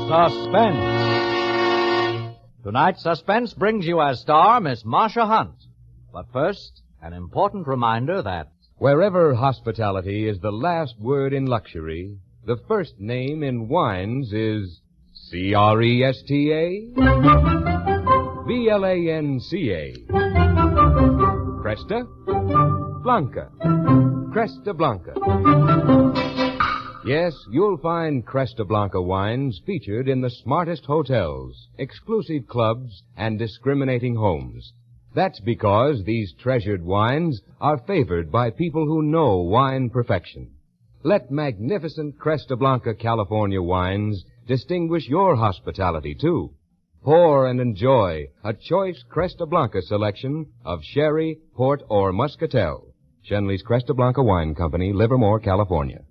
Suspense. Tonight's Suspense brings you as star Miss Marcia Hunt. But first, an important reminder that wherever hospitality is the last word in luxury, the first name in wines is Cresta Blanca. Cresta Blanca. Cresta Blanca. Yes, you'll find Cresta Blanca wines featured in the smartest hotels, exclusive clubs, and discriminating homes. That's because these treasured wines are favored by people who know wine perfection. Let magnificent Cresta Blanca California wines distinguish your hospitality, too. Pour and enjoy a choice Cresta Blanca selection of sherry, port, or muscatel. Shenley's Cresta Blanca Wine Company, Livermore, California.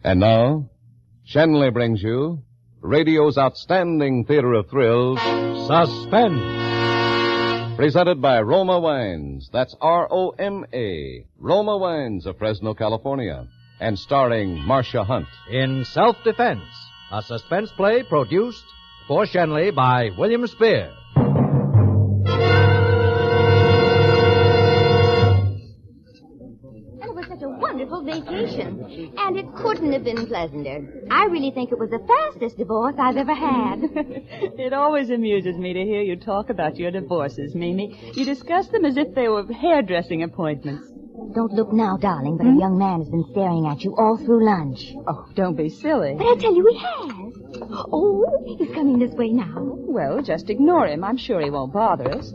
And now, Shenley brings you radio's outstanding theater of thrills, Suspense. Presented by Roma Wines. That's R-O-M-A. Roma Wines of Fresno, California. And starring Marcia Hunt. In Self-Defense, a suspense play produced for Shenley by William Spier. Wonderful vacation. And it couldn't have been pleasanter. I really think it was the fastest divorce I've ever had. It always amuses me to hear you talk about your divorces, Mimi. You discuss them as if they were hairdressing appointments. Don't look now, darling, but a young man has been staring at you all through lunch. Oh, don't be silly. But I tell you he has. Oh, he's coming this way now. Well, just ignore him. I'm sure he won't bother us.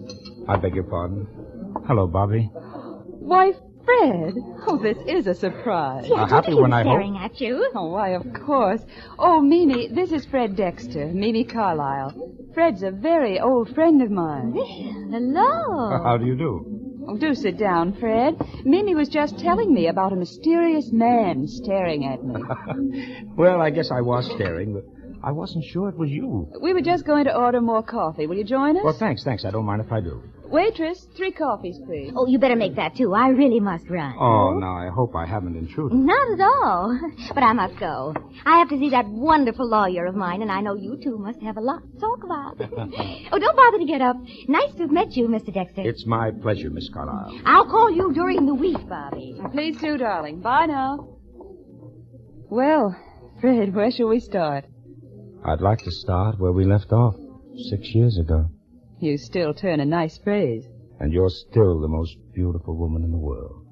I beg your pardon. Hello, Bobby. Why, Fred. Oh, this is a surprise. See, I told you he was staring at you. Oh, why, of course. Oh, Mimi, this is Fred Dexter, Mimi Carlyle. Fred's a very old friend of mine. Hello. How do you do? Oh, do sit down, Fred. Mimi was just telling me about a mysterious man staring at me. Well, I guess I was staring, but I wasn't sure it was you. We were just going to order more coffee. Will you join us? Well, thanks. I don't mind if I do. Waitress, 3 coffees, please. Oh, you better make that, too. I really must run. Oh, now, I hope I haven't intruded. Not at all. But I must go. I have to see that wonderful lawyer of mine, and I know you two must have a lot to talk about. Oh, don't bother to get up. Nice to have met you, Mr. Dexter. It's my pleasure, Miss Carlyle. I'll call you during the week, Bobby. Please do, darling. Bye now. Well, Fred, where shall we start? I'd like to start where we left off 6 years ago. You still turn a nice phrase. And you're still the most beautiful woman in the world.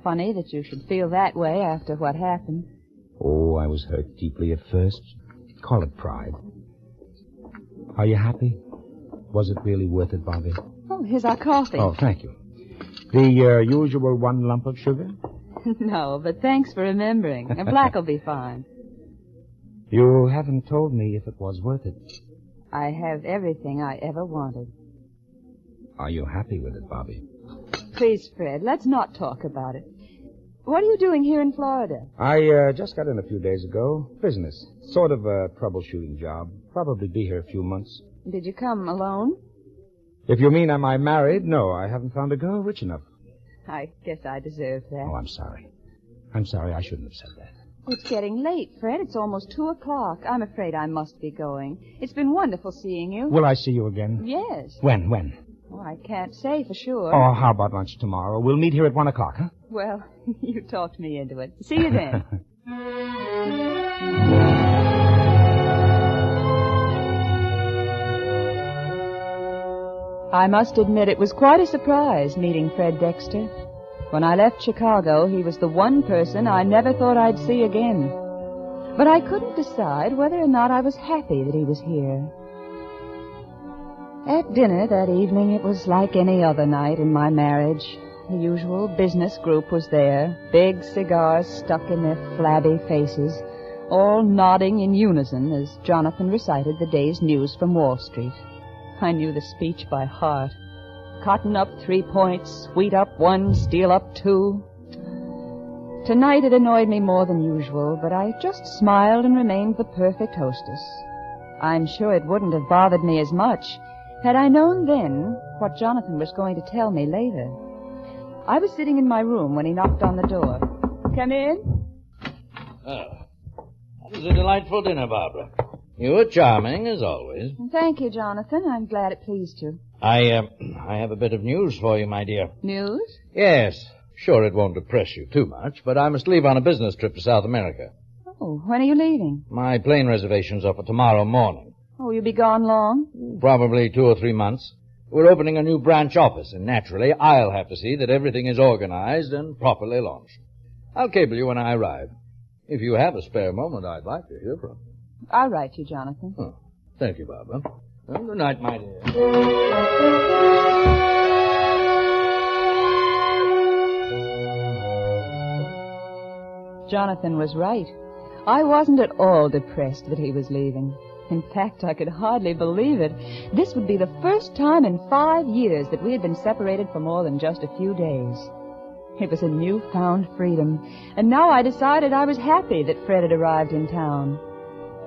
Funny that you should feel that way after what happened. Oh, I was hurt deeply at first. Call it pride. Are you happy? Was it really worth it, Bobby? Oh, here's our coffee. Oh, thank you. The usual 1 lump of sugar? No, but thanks for remembering. A black will be fine. You haven't told me if it was worth it. I have everything I ever wanted. Are you happy with it, Bobby? Please, Fred, let's not talk about it. What are you doing here in Florida? I just got in a few days ago. Business. Sort of a troubleshooting job. Probably be here a few months. Did you come alone? If you mean am I married? No, I haven't found a girl rich enough. I guess I deserve that. Oh, I'm sorry. I'm sorry. I shouldn't have said that. Oh, it's getting late, Fred. It's almost 2 o'clock. I'm afraid I must be going. It's been wonderful seeing you. Will I see you again? Yes. When? Oh, I can't say for sure. Oh, how about lunch tomorrow? We'll meet here at 1 o'clock, huh? Well, you talked me into it. See you then. I must admit it was quite a surprise meeting Fred Dexter. When I left Chicago, he was the one person I never thought I'd see again. But I couldn't decide whether or not I was happy that he was here. At dinner that evening, it was like any other night in my marriage. The usual business group was there, big cigars stuck in their flabby faces, all nodding in unison as Jonathan recited the day's news from Wall Street. I knew the speech by heart. Cotton up 3 points, wheat up 1, steel up 2. Tonight it annoyed me more than usual, but I just smiled and remained the perfect hostess. I'm sure it wouldn't have bothered me as much had I known then what Jonathan was going to tell me later. I was sitting in my room when he knocked on the door. Come in. Oh, that was a delightful dinner, Barbara. You were charming, as always. Thank you, Jonathan. I'm glad it pleased you. I have a bit of news for you, my dear. News? Yes. Sure, it won't depress you too much, but I must leave on a business trip to South America. Oh, when are you leaving? My plane reservations are for tomorrow morning. Oh, you'll be gone long? Probably 2 or 3 months. We're opening a new branch office, and naturally, I'll have to see that everything is organized and properly launched. I'll cable you when I arrive. If you have a spare moment, I'd like to hear from you. I'll write you, Jonathan. Oh, thank you, Barbara. Well, good night, my dear. Jonathan was right. I wasn't at all depressed that he was leaving. In fact, I could hardly believe it. This would be the first time in 5 years that we had been separated for more than just a few days. It was a newfound freedom, and now I decided I was happy that Fred had arrived in town.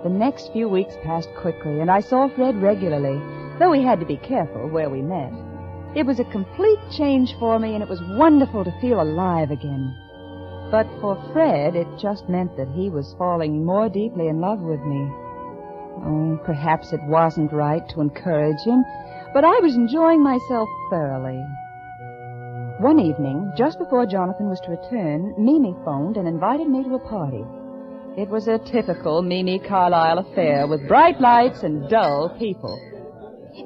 The next few weeks passed quickly, and I saw Fred regularly, though we had to be careful where we met. It was a complete change for me, and it was wonderful to feel alive again. But for Fred, it just meant that he was falling more deeply in love with me. Oh, perhaps it wasn't right to encourage him, but I was enjoying myself thoroughly. One evening, just before Jonathan was to return, Mimi phoned and invited me to a party. It was a typical Mimi Carlyle affair with bright lights and dull people.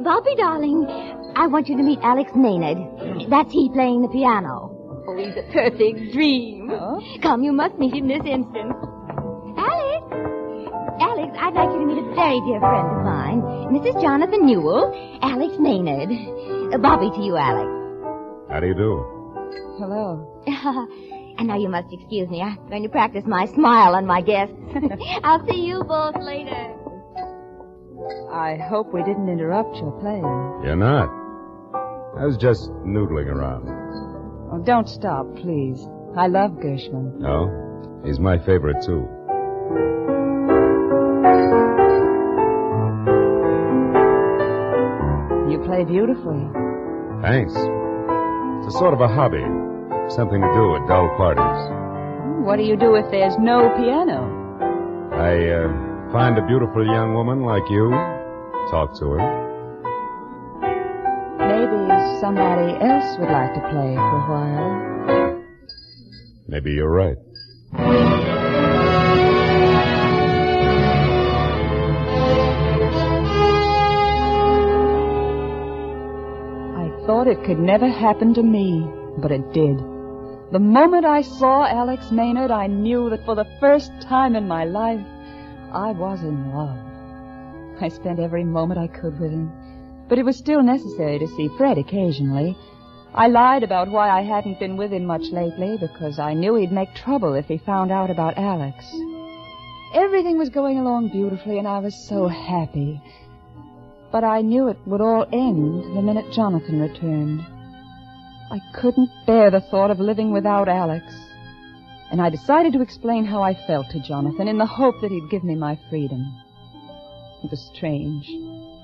Bobby, darling, I want you to meet Alex Maynard. That's he playing the piano. Oh, he's a perfect dream. Oh? Come, you must meet him this instant. Alex, I'd like you to meet a very dear friend of mine, Mrs. Jonathan Newell, Alex Maynard. Bobby to you, Alex. How do you do? Hello. And now you must excuse me. I'm going to practice my smile on my guests. I'll see you both later. I hope we didn't interrupt your playing. You're not. I was just noodling around. Oh, don't stop, please. I love Gershwin. No? He's my favorite, too. You play beautifully. Thanks. It's a sort of a hobby. Something to do at dull parties. What do you do if there's no piano? I find a beautiful young woman like you, talk to her. Maybe somebody else would like to play for a while. Maybe you're right. I thought it could never happen to me, but it did. The moment I saw Alex Maynard, I knew that for the first time in my life, I was in love. I spent every moment I could with him, but it was still necessary to see Fred occasionally. I lied about why I hadn't been with him much lately, because I knew he'd make trouble if he found out about Alex. Everything was going along beautifully, and I was so happy. But I knew it would all end the minute Jonathan returned. I couldn't bear the thought of living without Alex. And I decided to explain how I felt to Jonathan in the hope that he'd give me my freedom. It was strange,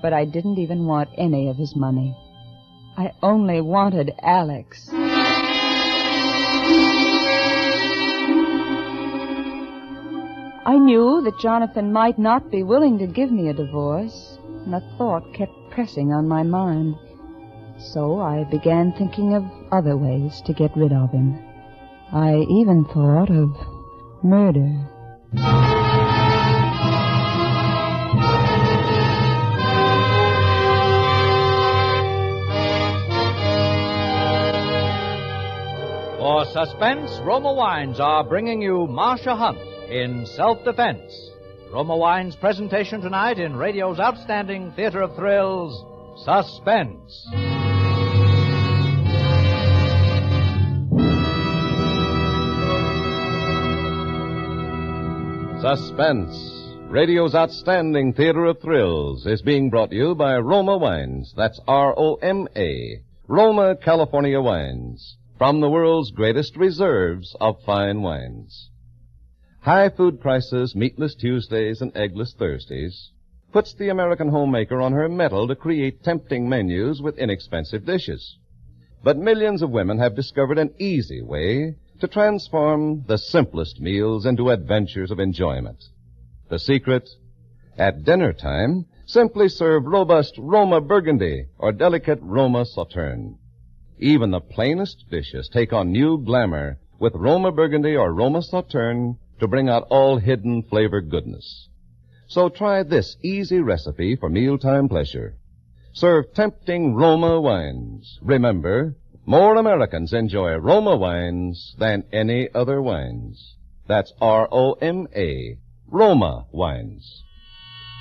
but I didn't even want any of his money. I only wanted Alex. I knew that Jonathan might not be willing to give me a divorce, and the thought kept pressing on my mind. So I began thinking of other ways to get rid of him. I even thought of murder. For Suspense, Roma Wines are bringing you Marcia Hunt in Self-Defense. Roma Wines' presentation tonight in radio's outstanding theater of thrills, Suspense. Suspense, radio's outstanding theater of thrills, is being brought to you by Roma Wines. That's R-O-M-A. Roma, California Wines. From the world's greatest reserves of fine wines. High food prices, meatless Tuesdays, and eggless Thursdays puts the American homemaker on her mettle to create tempting menus with inexpensive dishes. But millions of women have discovered an easy way to transform the simplest meals into adventures of enjoyment. The secret? At dinner time, simply serve robust Roma Burgundy or delicate Roma Sauterne. Even the plainest dishes take on new glamour with Roma Burgundy or Roma Sauterne to bring out all hidden flavor goodness. So try this easy recipe for mealtime pleasure. Serve tempting Roma wines. Remember, more Americans enjoy Roma wines than any other wines. That's R-O-M-A, Roma wines.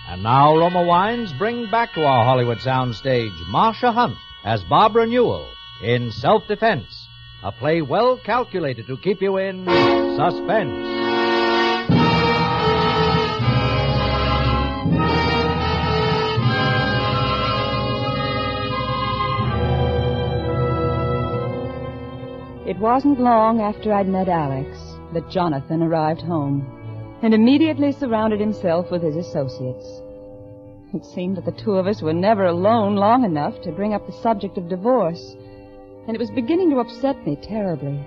And now Roma Wines bring back to our Hollywood soundstage Marcia Hunt as Barbara Newell in Self-Defense, a play well calculated to keep you in suspense. It wasn't long after I'd met Alex that Jonathan arrived home and immediately surrounded himself with his associates. It seemed that the two of us were never alone long enough to bring up the subject of divorce, and it was beginning to upset me terribly.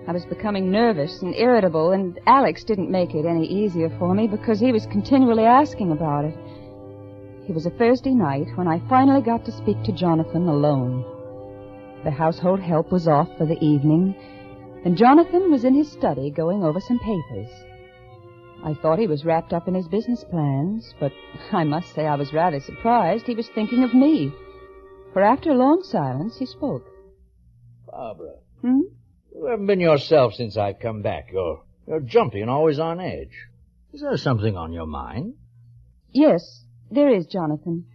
I was becoming nervous and irritable, and Alex didn't make it any easier for me because he was continually asking about it. It was a Thursday night when I finally got to speak to Jonathan alone. The household help was off for the evening, and Jonathan was in his study going over some papers. I thought he was wrapped up in his business plans, but I must say I was rather surprised he was thinking of me. For after a long silence, he spoke. Barbara. You haven't been yourself since I've come back. You're jumpy and always on edge. Is there something on your mind? Yes, there is, Jonathan.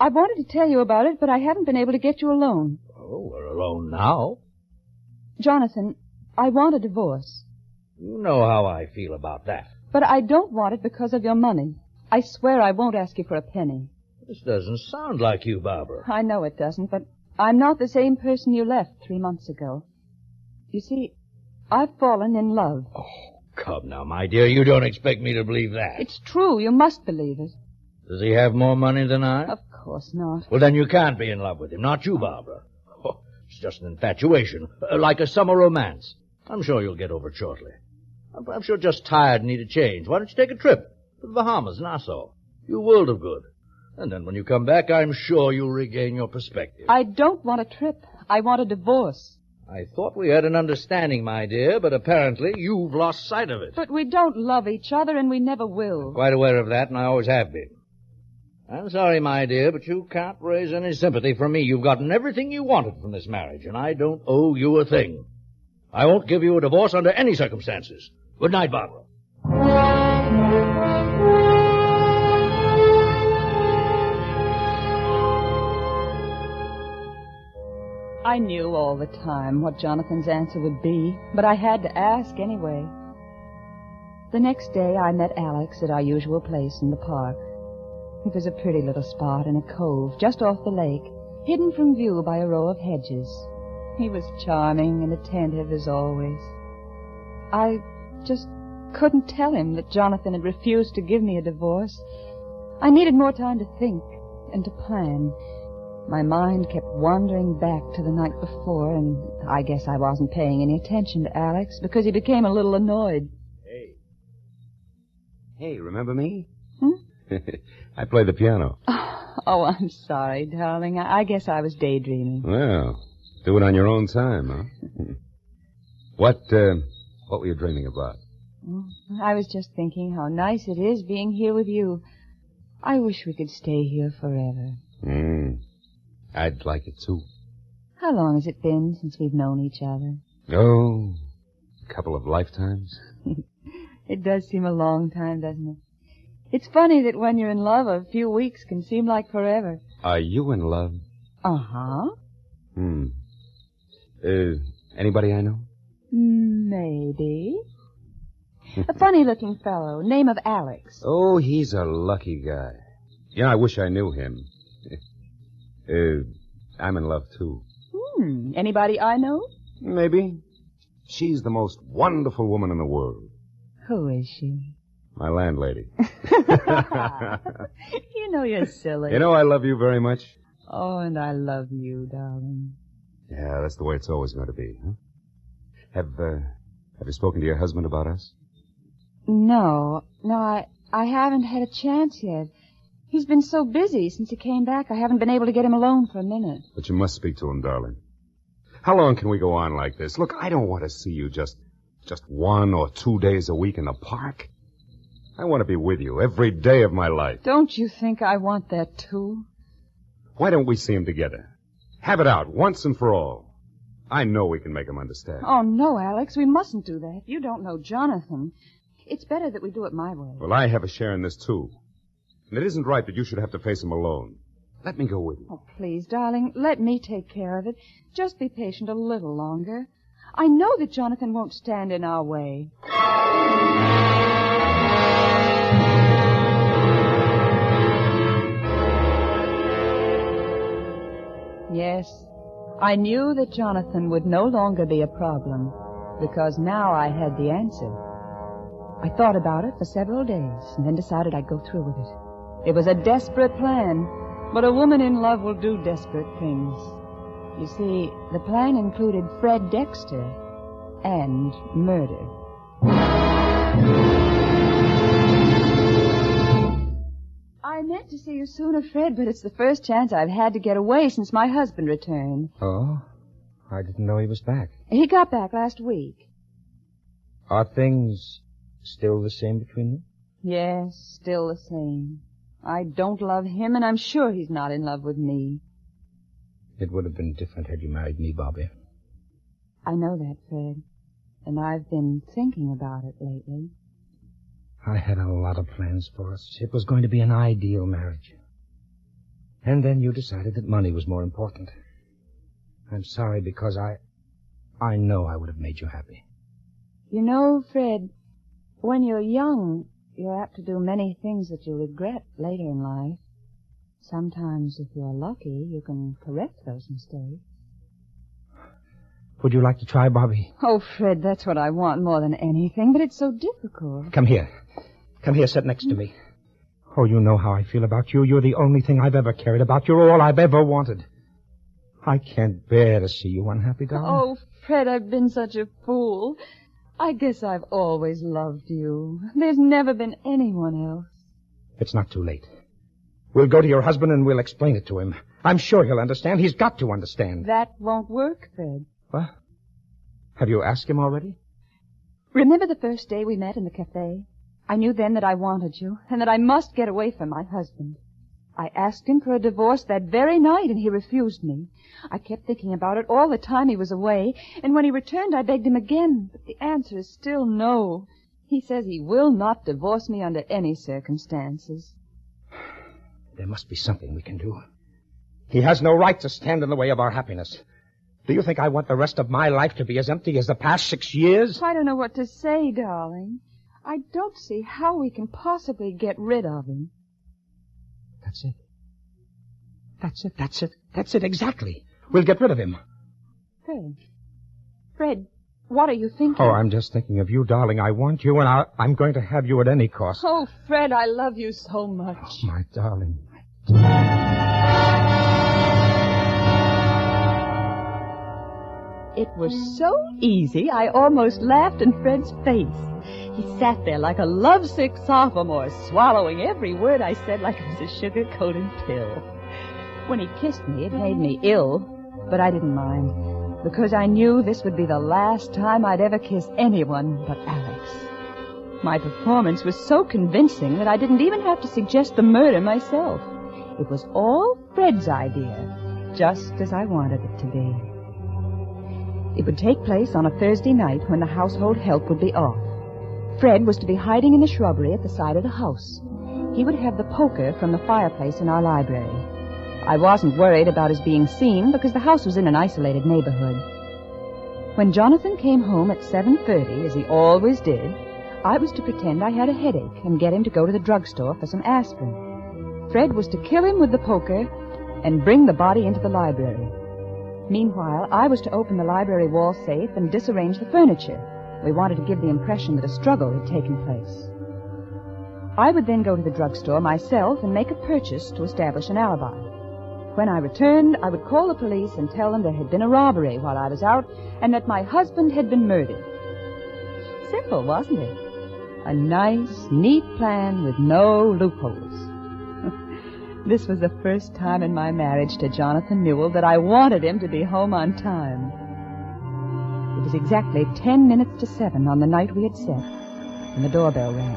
I wanted to tell you about it, but I haven't been able to get you alone. Oh, we're alone now. Jonathan, I want a divorce. You know how I feel about that. But I don't want it because of your money. I swear I won't ask you for a penny. This doesn't sound like you, Barbara. I know it doesn't, but I'm not the same person you left 3 months ago. You see, I've fallen in love. Oh, come now, my dear. You don't expect me to believe that. It's true. You must believe it. Does he have more money than I? Of course not. Well, then you can't be in love with him. Not you, Barbara. Oh, It's just an infatuation, like a summer romance. I'm sure you'll get over it shortly. Perhaps you're just tired and need a change. Why don't you take a trip to the Bahamas, Nassau? You world of good. And then when you come back, I'm sure you'll regain your perspective. I don't want a trip. I want a divorce. I thought we had an understanding, my dear, but apparently you've lost sight of it. But we don't love each other, and we never will. Quite aware of that, and I always have been. I'm sorry, my dear, but you can't raise any sympathy from me. You've gotten everything you wanted from this marriage, and I don't owe you a thing. I won't give you a divorce under any circumstances. Good night, Barbara. I knew all the time what Jonathan's answer would be, but I had to ask anyway. The next day, I met Alex at our usual place in the park. It was a pretty little spot in a cove just off the lake, hidden from view by a row of hedges. He was charming and attentive as always. I just couldn't tell him that Jonathan had refused to give me a divorce. I needed more time to think and to plan. My mind kept wandering back to the night before, and I guess I wasn't paying any attention to Alex because he became a little annoyed. Hey, remember me? Hmm? I play the piano. Oh, I'm sorry, darling. I guess I was daydreaming. Well, do it on your own time, huh? What were you dreaming about? I was just thinking how nice it is being here with you. I wish we could stay here forever. I'd like it, too. How long has it been since we've known each other? Oh, a couple of lifetimes. It does seem a long time, doesn't it? It's funny that when you're in love, a few weeks can seem like forever. Are you in love? Uh-huh. Anybody I know? Maybe. A funny-looking fellow, name of Alex. Oh, he's a lucky guy. Yeah, I wish I knew him. I'm in love, too. Anybody I know? Maybe. She's the most wonderful woman in the world. Who is she? My landlady. You know you're silly. You know I love you very much. Oh, and I love you, darling. Yeah, that's the way it's always going to be, huh? Have you spoken to your husband about us? No, I haven't had a chance yet. He's been so busy since he came back, I haven't been able to get him alone for a minute. But you must speak to him, darling. How long can we go on like this? Look, I don't want to see you just 1 or 2 days a week in the park. I want to be with you every day of my life. Don't you think I want that, too? Why don't we see him together? Have it out once and for all. I know we can make him understand. Oh, no, Alex, we mustn't do that. You don't know Jonathan. It's better that we do it my way. Well, I have a share in this, too. And it isn't right that you should have to face him alone. Let me go with you. Oh, please, darling, let me take care of it. Just be patient a little longer. I know that Jonathan won't stand in our way. Yes, I knew that Jonathan would no longer be a problem, because now I had the answer. I thought about it for several days, and then decided I'd go through with it. It was a desperate plan, but a woman in love will do desperate things. You see, the plan included Fred Dexter and murder. I meant to see you sooner, Fred, but it's the first chance I've had to get away since my husband returned. Oh? I didn't know he was back. He got back last week. Are things still the same between you? Yes, still the same. I don't love him, and I'm sure he's not in love with me. It would have been different had you married me, Bobby. I know that, Fred, and I've been thinking about it lately. I had a lot of plans for us. It was going to be an ideal marriage. And then you decided that money was more important. I'm sorry because I know I would have made you happy. You know, Fred, when you're young, you're apt to do many things that you regret later in life. Sometimes, if you're lucky, you can correct those mistakes. Would you like to try, Bobby? Oh, Fred, that's what I want more than anything, but it's so difficult. Come here. Come here, sit next to me. Oh, you know how I feel about you. You're the only thing I've ever cared about. You're all I've ever wanted. I can't bear to see you unhappy, darling. Oh, Fred, I've been such a fool. I guess I've always loved you. There's never been anyone else. It's not too late. We'll go to your husband and we'll explain it to him. I'm sure he'll understand. He's got to understand. That won't work, Fred. What? Have you asked him already? Remember the first day we met in the cafe? I knew then that I wanted you, and that I must get away from my husband. I asked him for a divorce that very night, and he refused me. I kept thinking about it all the time he was away, and when he returned, I begged him again, but the answer is still no. He says he will not divorce me under any circumstances. There must be something we can do. He has no right to stand in the way of our happiness. Do you think I want the rest of my life to be as empty as the past 6 years? I don't know what to say, darling. I don't see how we can possibly get rid of him. That's it. That's it, exactly. We'll get rid of him. Fred, what are you thinking? Oh, I'm just thinking of you, darling. I want you, and I'm going to have you at any cost. Oh, Fred, I love you so much. Oh, my darling. It was so easy, I almost laughed in Fred's face. He sat there like a lovesick sophomore, swallowing every word I said like it was a sugar-coated pill. When he kissed me, it made me ill, but I didn't mind, because I knew this would be the last time I'd ever kiss anyone but Alex. My performance was so convincing that I didn't even have to suggest the murder myself. It was all Fred's idea, just as I wanted it to be. It would take place on a Thursday night when the household help would be off. Fred was to be hiding in the shrubbery at the side of the house. He would have the poker from the fireplace in our library. I wasn't worried about his being seen because the house was in an isolated neighborhood. When Jonathan came home at 7:30, as he always did, I was to pretend I had a headache and get him to go to the drugstore for some aspirin. Fred was to kill him with the poker and bring the body into the library. Meanwhile, I was to open the library wall safe and disarrange the furniture. We wanted to give the impression that a struggle had taken place. I would then go to the drugstore myself and make a purchase to establish an alibi. When I returned, I would call the police and tell them there had been a robbery while I was out and that my husband had been murdered. Simple, wasn't it? A nice, neat plan with no loopholes. This was the first time in my marriage to Jonathan Newell that I wanted him to be home on time. It was exactly 10 minutes to 7 on the night we had set, and the doorbell rang.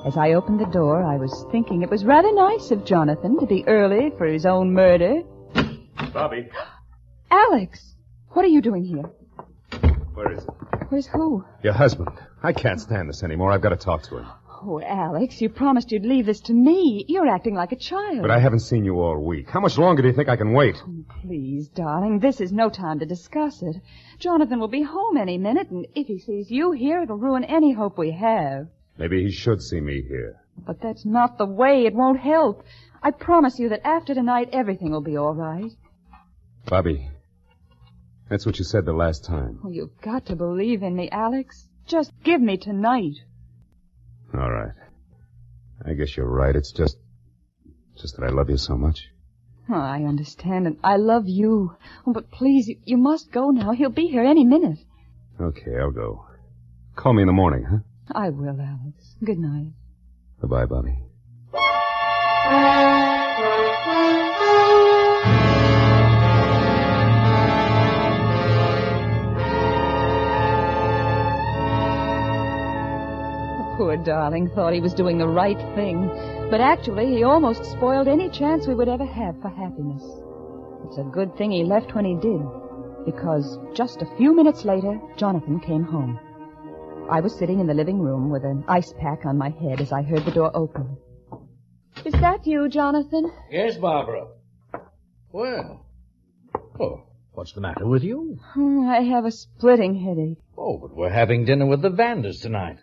As I opened the door, I was thinking it was rather nice of Jonathan to be early for his own murder. Bobby. Alex! What are you doing here? Where is it? Where's who? Your husband. I can't stand this anymore. I've got to talk to him. Oh, Alex, you promised you'd leave this to me. You're acting like a child. But I haven't seen you all week. How much longer do you think I can wait? Oh, please, darling, this is no time to discuss it. Jonathan will be home any minute, and if he sees you here, it'll ruin any hope we have. Maybe he should see me here. But that's not the way. It won't help. I promise you that after tonight, everything will be all right. Bobby, that's what you said the last time. Oh, you've got to believe in me, Alex. Just give me tonight. All right. I guess you're right. It's just that I love you so much. Oh, I understand, and I love you. Oh, but please, you must go now. He'll be here any minute. Okay, I'll go. Call me in the morning, huh? I will, Alex. Good night. Goodbye, Bobby. Poor darling thought he was doing the right thing, but actually he almost spoiled any chance we would ever have for happiness. It's a good thing he left when he did, because just a few minutes later, Jonathan came home. I was sitting in the living room with an ice pack on my head as I heard the door open. Is that you, Jonathan? Yes, Barbara. Well, what's the matter with you? I have a splitting headache. Oh, but we're having dinner with the Vanders tonight.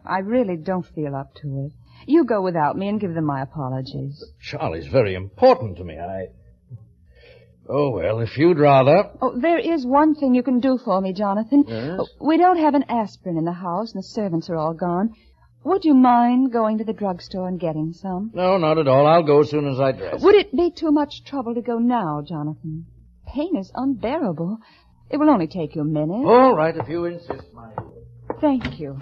I really don't feel up to it. You go without me and give them my apologies. Charlie's very important to me. Oh, well, if you'd rather... Oh, there is one thing you can do for me, Jonathan. Yes? We don't have an aspirin in the house, and the servants are all gone. Would you mind going to the drugstore and getting some? No, not at all. I'll go as soon as I dress. Would it be too much trouble to go now, Jonathan? pain is unbearable. It will only take you a minute. All right, if you insist, my dear. Thank you.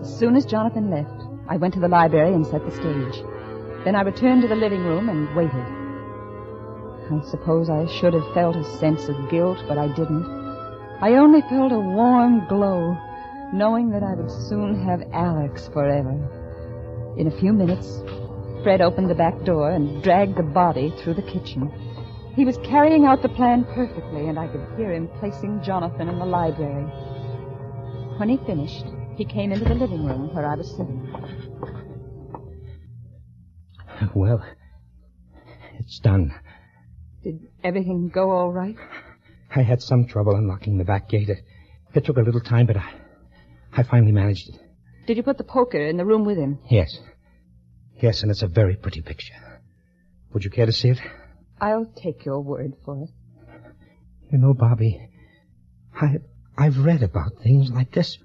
As soon as Jonathan left, I went to the library and set the stage. Then I returned to the living room and waited. I suppose I should have felt a sense of guilt, but I didn't. I only felt a warm glow, knowing that I would soon have Alex forever. In a few minutes, Fred opened the back door and dragged the body through the kitchen. He was carrying out the plan perfectly, and I could hear him placing Jonathan in the library. When he finished, he came into the living room where I was sitting. Well, it's done. Did everything go all right? I had some trouble unlocking the back gate. It took a little time, but I finally managed it. Did you put the poker in the room with him? Yes. Yes, and it's a very pretty picture. Would you care to see it? I'll take your word for it. You know, Bobby, I've read about things like this,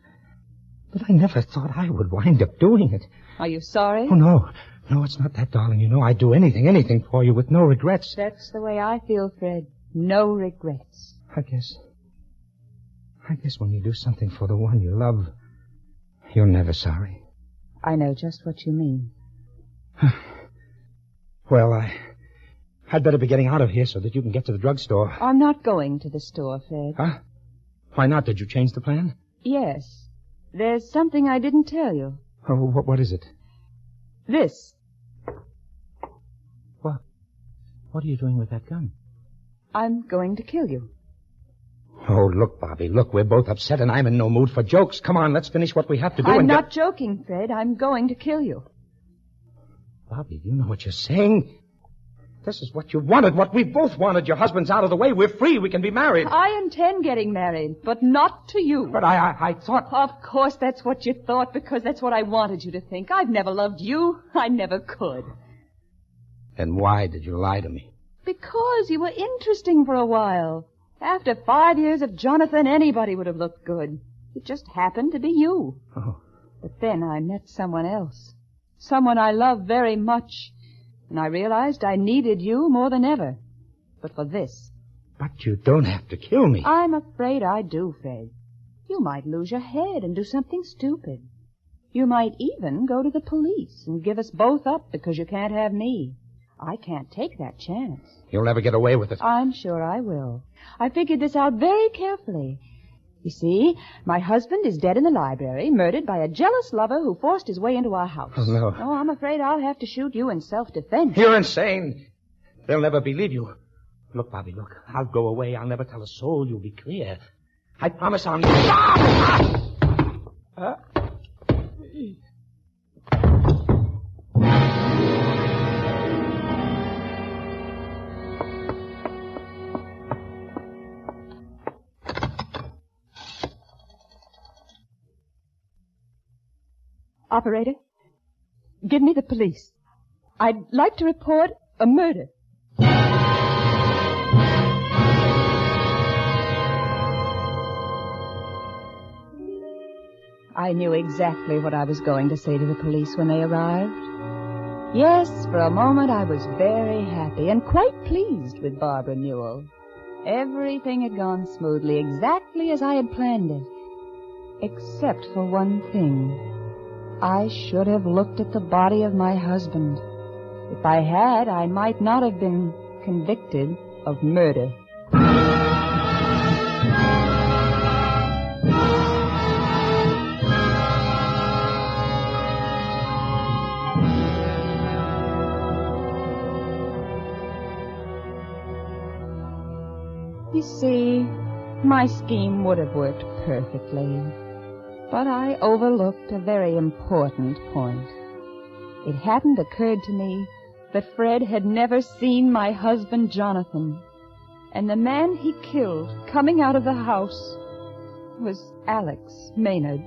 but I never thought I would wind up doing it. Are you sorry? Oh, no. No, it's not that, darling. You know I'd do anything for you with no regrets. That's the way I feel, Fred. No regrets. I guess when you do something for the one you love, you're never sorry. I know just what you mean. Well, I'd better be getting out of here so that you can get to the drugstore. I'm not going to the store, Fred. Huh? Why not? Did you change the plan? Yes. There's something I didn't tell you. Oh, what is it? This. What are you doing with that gun? I'm going to kill you. Oh, look, Bobby, look, we're both upset and I'm in no mood for jokes. Come on, let's finish what we have to do. I'm not joking, Fred. I'm going to kill you. Bobby, do you know what you're saying? This is what you wanted, what we both wanted. Your husband's out of the way. We're free. We can be married. I intend getting married, but not to you. But I thought... Of course that's what you thought, because that's what I wanted you to think. I've never loved you. I never could. Then why did you lie to me? Because you were interesting for a while. After 5 years of Jonathan, anybody would have looked good. It just happened to be you. Oh. But then I met someone else. Someone I love very much. And I realized I needed you more than ever. But for this. But you don't have to kill me. I'm afraid I do, Fred. You might lose your head and do something stupid. You might even go to the police and give us both up because you can't have me. I can't take that chance. You'll never get away with it. I'm sure I will. I figured this out very carefully. You see, my husband is dead in the library, murdered by a jealous lover who forced his way into our house. Oh, no. Oh, I'm afraid I'll have to shoot you in self-defense. You're insane. They'll never believe you. Look, Bobby, look. I'll go away. I'll never tell a soul. You'll be clear. I promise I'll never... Operator, give me the police. I'd like to report a murder. I knew exactly what I was going to say to the police when they arrived. Yes, for a moment I was very happy and quite pleased with Barbara Newell. Everything had gone smoothly, exactly as I had planned it. Except for one thing. I should have looked at the body of my husband. If I had, I might not have been convicted of murder. You see, my scheme would have worked perfectly. But I overlooked a very important point. It hadn't occurred to me that Fred had never seen my husband, Jonathan. And the man he killed coming out of the house was Alex Maynard.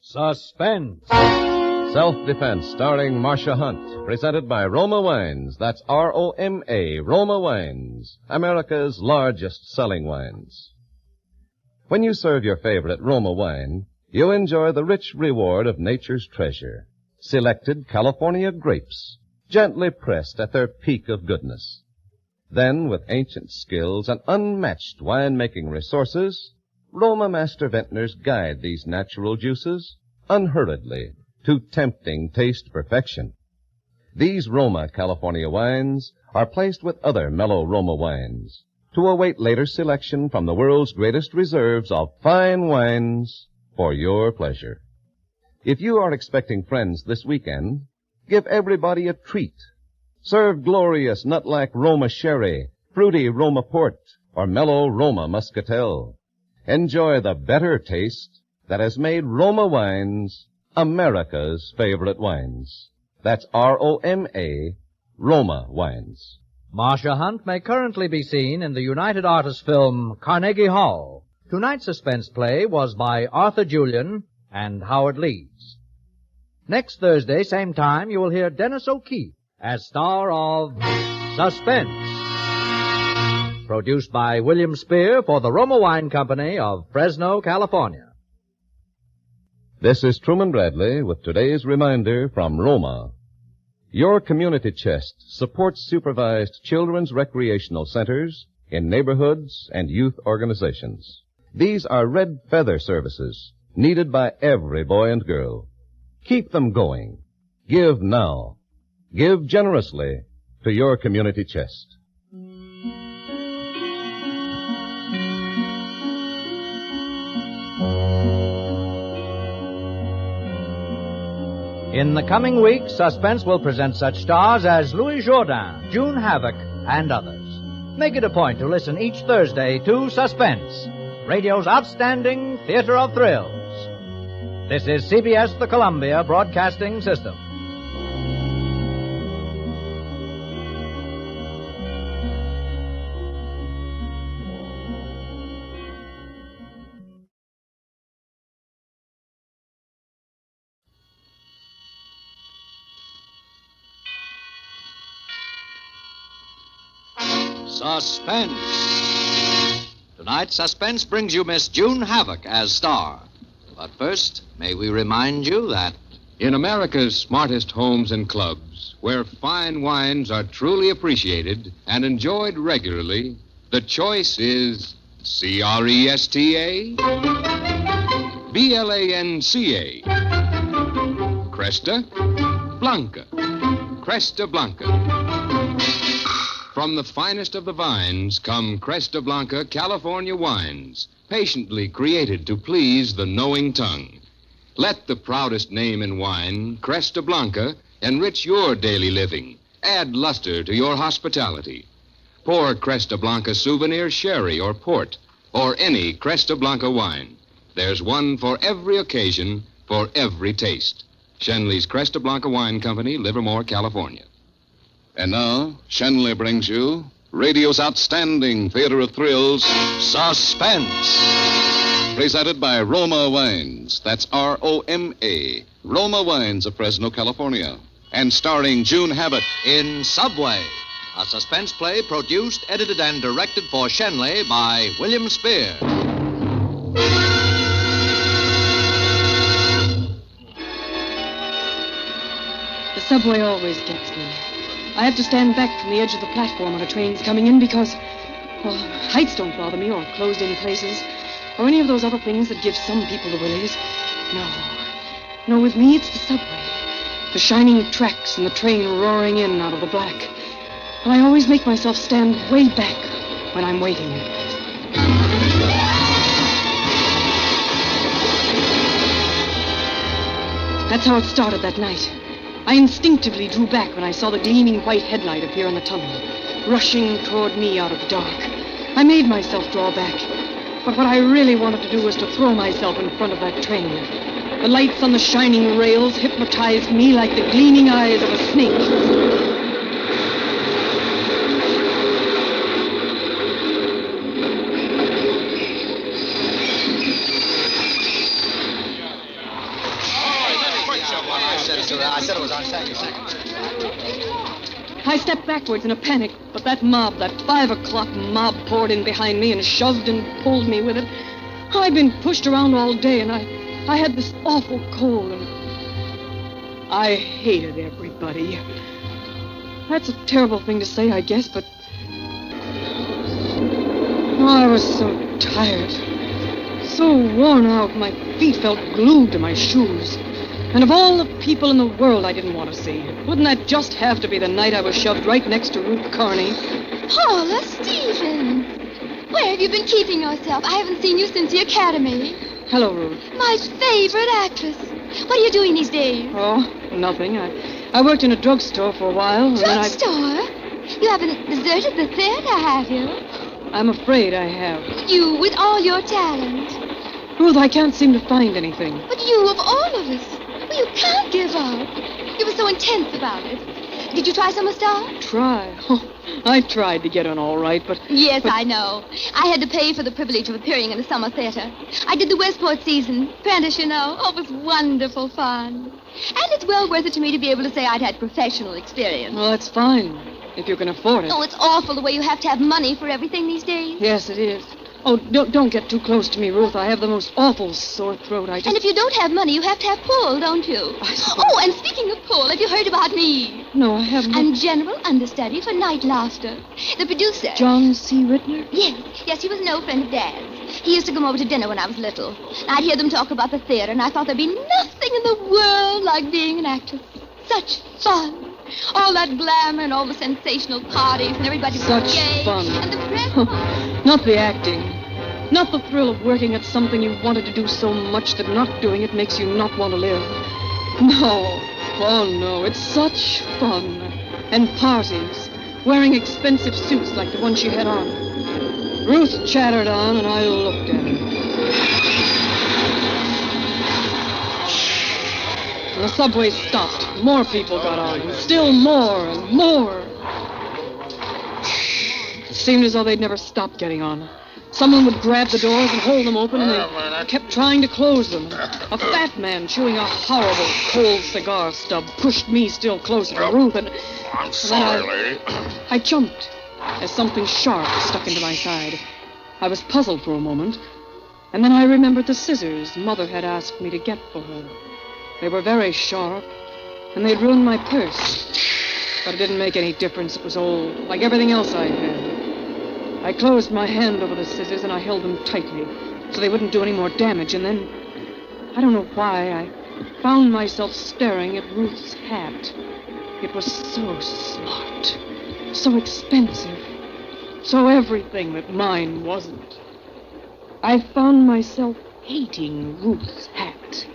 Suspense. Self-Defense, starring Marcia Hunt, presented by Roma Wines. That's R-O-M-A, Roma Wines, America's largest selling wines. When you serve your favorite Roma wine, you enjoy the rich reward of nature's treasure. Selected California grapes, gently pressed at their peak of goodness. Then, with ancient skills and unmatched wine-making resources, Roma master vintners guide these natural juices unhurriedly to tempting taste perfection. These Roma California wines are placed with other mellow Roma wines to await later selection from the world's greatest reserves of fine wines for your pleasure. If you are expecting friends this weekend, give everybody a treat. Serve glorious nut-like Roma sherry, fruity Roma port, or mellow Roma muscatel. Enjoy the better taste that has made Roma wines America's favorite wines. That's R-O-M-A, Roma wines. Marcia Hunt may currently be seen in the United Artists film Carnegie Hall. Tonight's suspense play was by Arthur Julian and Howard Leeds. Next Thursday, same time, you will hear Dennis O'Keefe as star of Suspense, produced by William Spier for the Roma Wine Company of Fresno, California. This is Truman Bradley with today's reminder from Roma. Your community chest supports supervised children's recreational centers in neighborhoods and youth organizations. These are red feather services needed by every boy and girl. Keep them going. Give now. Give generously to your community chest. In the coming weeks, Suspense will present such stars as Louis Jourdain, June Havoc, and others. Make it a point to listen each Thursday to Suspense, radio's outstanding theater of thrills. This is CBS, the Columbia Broadcasting System. Suspense. Tonight, Suspense brings you Miss June Havoc as star. But first, may we remind you that in America's smartest homes and clubs, where fine wines are truly appreciated and enjoyed regularly, the choice is C-R-E-S-T-A, B-L-A-N-C-A, Cresta Blanca, Cresta Blanca. From the finest of the vines come Cresta Blanca California wines, patiently created to please the knowing tongue. Let the proudest name in wine, Cresta Blanca, enrich your daily living. Add luster to your hospitality. Pour Cresta Blanca souvenir sherry or port, or any Cresta Blanca wine. There's one for every occasion, for every taste. Shenley's Cresta Blanca Wine Company, Livermore, California. And now, Shenley brings you radio's outstanding theater of thrills, Suspense. Presented by Roma Wines. That's R-O-M-A. Roma Wines of Fresno, California. And starring June Havoc in Subway, a suspense play produced, edited, and directed for Shenley by William Spier. The subway always gets me. I have to stand back from the edge of the platform when a train's coming in because, well, heights don't bother me, or closed-in places, or any of those other things that give some people the willies. No, with me it's the subway. The shining tracks and the train roaring in out of the black. And I always make myself stand way back when I'm waiting. That's how it started that night. I instinctively drew back when I saw the gleaming white headlight appear in the tunnel, rushing toward me out of the dark. I made myself draw back. But what I really wanted to do was to throw myself in front of that train. The lights on the shining rails hypnotized me like the gleaming eyes of a snake. I stepped backwards in a panic, but that 5 o'clock mob poured in behind me and shoved and pulled me with it. I'd been pushed around all day, and I had this awful cold, and I hated everybody. That's a terrible thing to say, I guess, but I was so tired, so worn out, my feet felt glued to my shoes. And of all the people in the world I didn't want to see, wouldn't that just have to be the night I was shoved right next to Ruth Carney? Paula Stevens! Where have you been keeping yourself? I haven't seen you since the academy. Hello, Ruth. My favorite actress. What are you doing these days? Oh, nothing. I worked in a drugstore for a while. Drugstore? You haven't deserted the theater, have you? I'm afraid I have. You, with all your talent. Ruth, I can't seem to find anything. But you, of all of us. Well, you can't give up. You were so intense about it. Did you try summer star? Try? Oh, I tried to get on all right, but... Yes, I know. I had to pay for the privilege of appearing in the summer theater. I did the Westport season. Prentice, you know. Oh, it was wonderful fun. And it's well worth it to me to be able to say I'd had professional experience. Well, that's fine, if you can afford it. Oh, it's awful the way you have to have money for everything these days. Yes, it is. Oh, don't get too close to me, Ruth. I have the most awful sore throat. And if you don't have money, you have to have pull, don't you? Oh, and speaking of pull, have you heard about me? No, I haven't. I'm general understudy for Night Laughter. The producer... John C. Rittner? Yes, he was an old friend of Dad's. He used to come over to dinner when I was little. I'd hear them talk about the theater, and I thought there'd be nothing in the world like being an actress. Such fun. All that glamour and all the sensational parties and everybody was gay. Such fun. And the press... Not the acting. Not the thrill of working at something you wanted to do so much that not doing it makes you not want to live. No. Oh, no. It's such fun. And parties. Wearing expensive suits like the one she had on. Ruth chattered on, and I looked at her. The subway stopped. More people got on. And still more and more. It seemed as though they'd never stop getting on. Someone would grab the doors and hold them open, and they kept trying to close them. A fat man chewing a horrible cold cigar stub pushed me still closer to Ruth, and... I'm sorry, lady. I jumped as something sharp stuck into my side. I was puzzled for a moment, and then I remembered the scissors Mother had asked me to get for her. They were very sharp, and they'd ruined my purse. But it didn't make any difference. It was old, like everything else I had. I closed my hand over the scissors, and I held them tightly so they wouldn't do any more damage. And then, I don't know why, I found myself staring at Ruth's hat. It was so smart, so expensive, so everything that mine wasn't. I found myself hating Ruth's hat.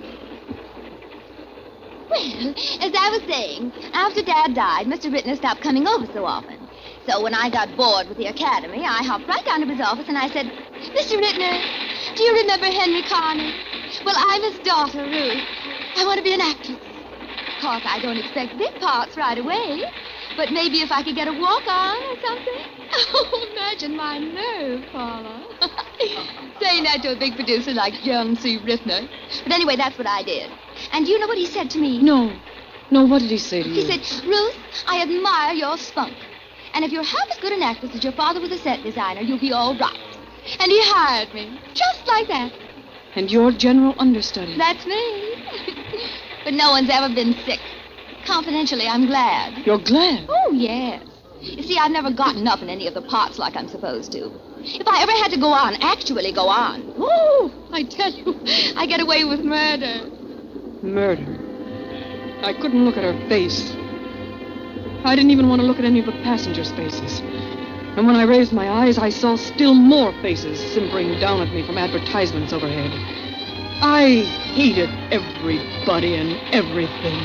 Well, as I was saying, after Dad died, Mr. Rittner stopped coming over so often. So when I got bored with the academy, I hopped right down to his office and I said, Mr. Rittner, do you remember Henry Carney? Well, I'm his daughter, Ruth. I want to be an actress. Of course, I don't expect big parts right away, but maybe if I could get a walk-on or something. Oh, imagine my nerve, Paula. Saying that to a big producer like John C. Rittner. But anyway, that's what I did. And do you know what he said to me? No, what did he say to you? He said, Ruth, I admire your spunk. And if you're half as good an actress as your father was a set designer, you'll be all right. And he hired me, just like that. And you're general understudy. That's me. But no one's ever been sick. Confidentially, I'm glad. You're glad? Oh, yes. You see, I've never gotten up in any of the parts like I'm supposed to. If I ever had to go on, actually go on, oh, I tell you, I get away with murder. Murder? I couldn't look at her face. I didn't even want to look at any of the passengers' faces. And when I raised my eyes, I saw still more faces simpering down at me from advertisements overhead. I hated everybody and everything.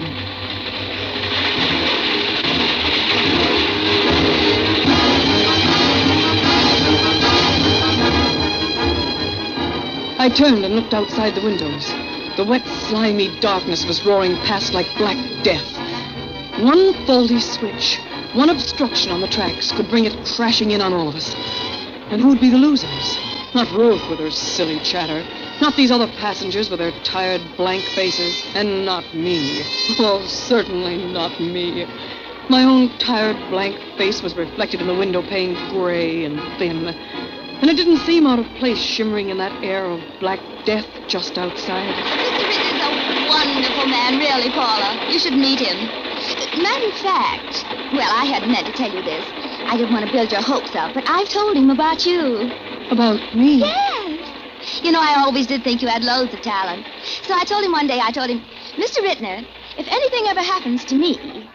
I turned and looked outside the windows. The wet, slimy darkness was roaring past like black death. One faulty switch, one obstruction on the tracks could bring it crashing in on all of us. And who'd be the losers? Not Ruth with her silly chatter. Not these other passengers with their tired, blank faces. And not me. Oh, certainly not me. My own tired, blank face was reflected in the window pane, gray and thin. And it didn't seem out of place shimmering in that air of black death just outside. Mr. Ritter is a wonderful man, really, Paula. You should meet him. Matter of fact, well, I hadn't meant to tell you this. I didn't want to build your hopes up, but I've told him about you. About me? Yes. You know, I always did think you had loads of talent. So I told him one day, Mr. Rittner, if anything ever happens to me,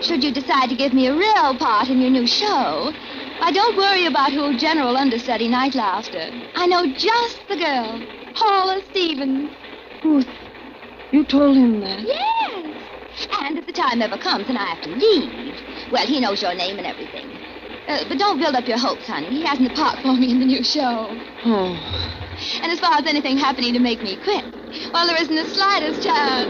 should you decide to give me a real part in your new show, why, don't worry about who general understudy Night Laughter. I know just the girl, Paula Stevens. Ruth, you told him that? Yes. And if the time ever comes and I have to leave, well, he knows your name and everything. But don't build up your hopes, honey. He hasn't a part for me in the new show. Oh. And as far as anything happening to make me quit, well, there isn't the slightest chance.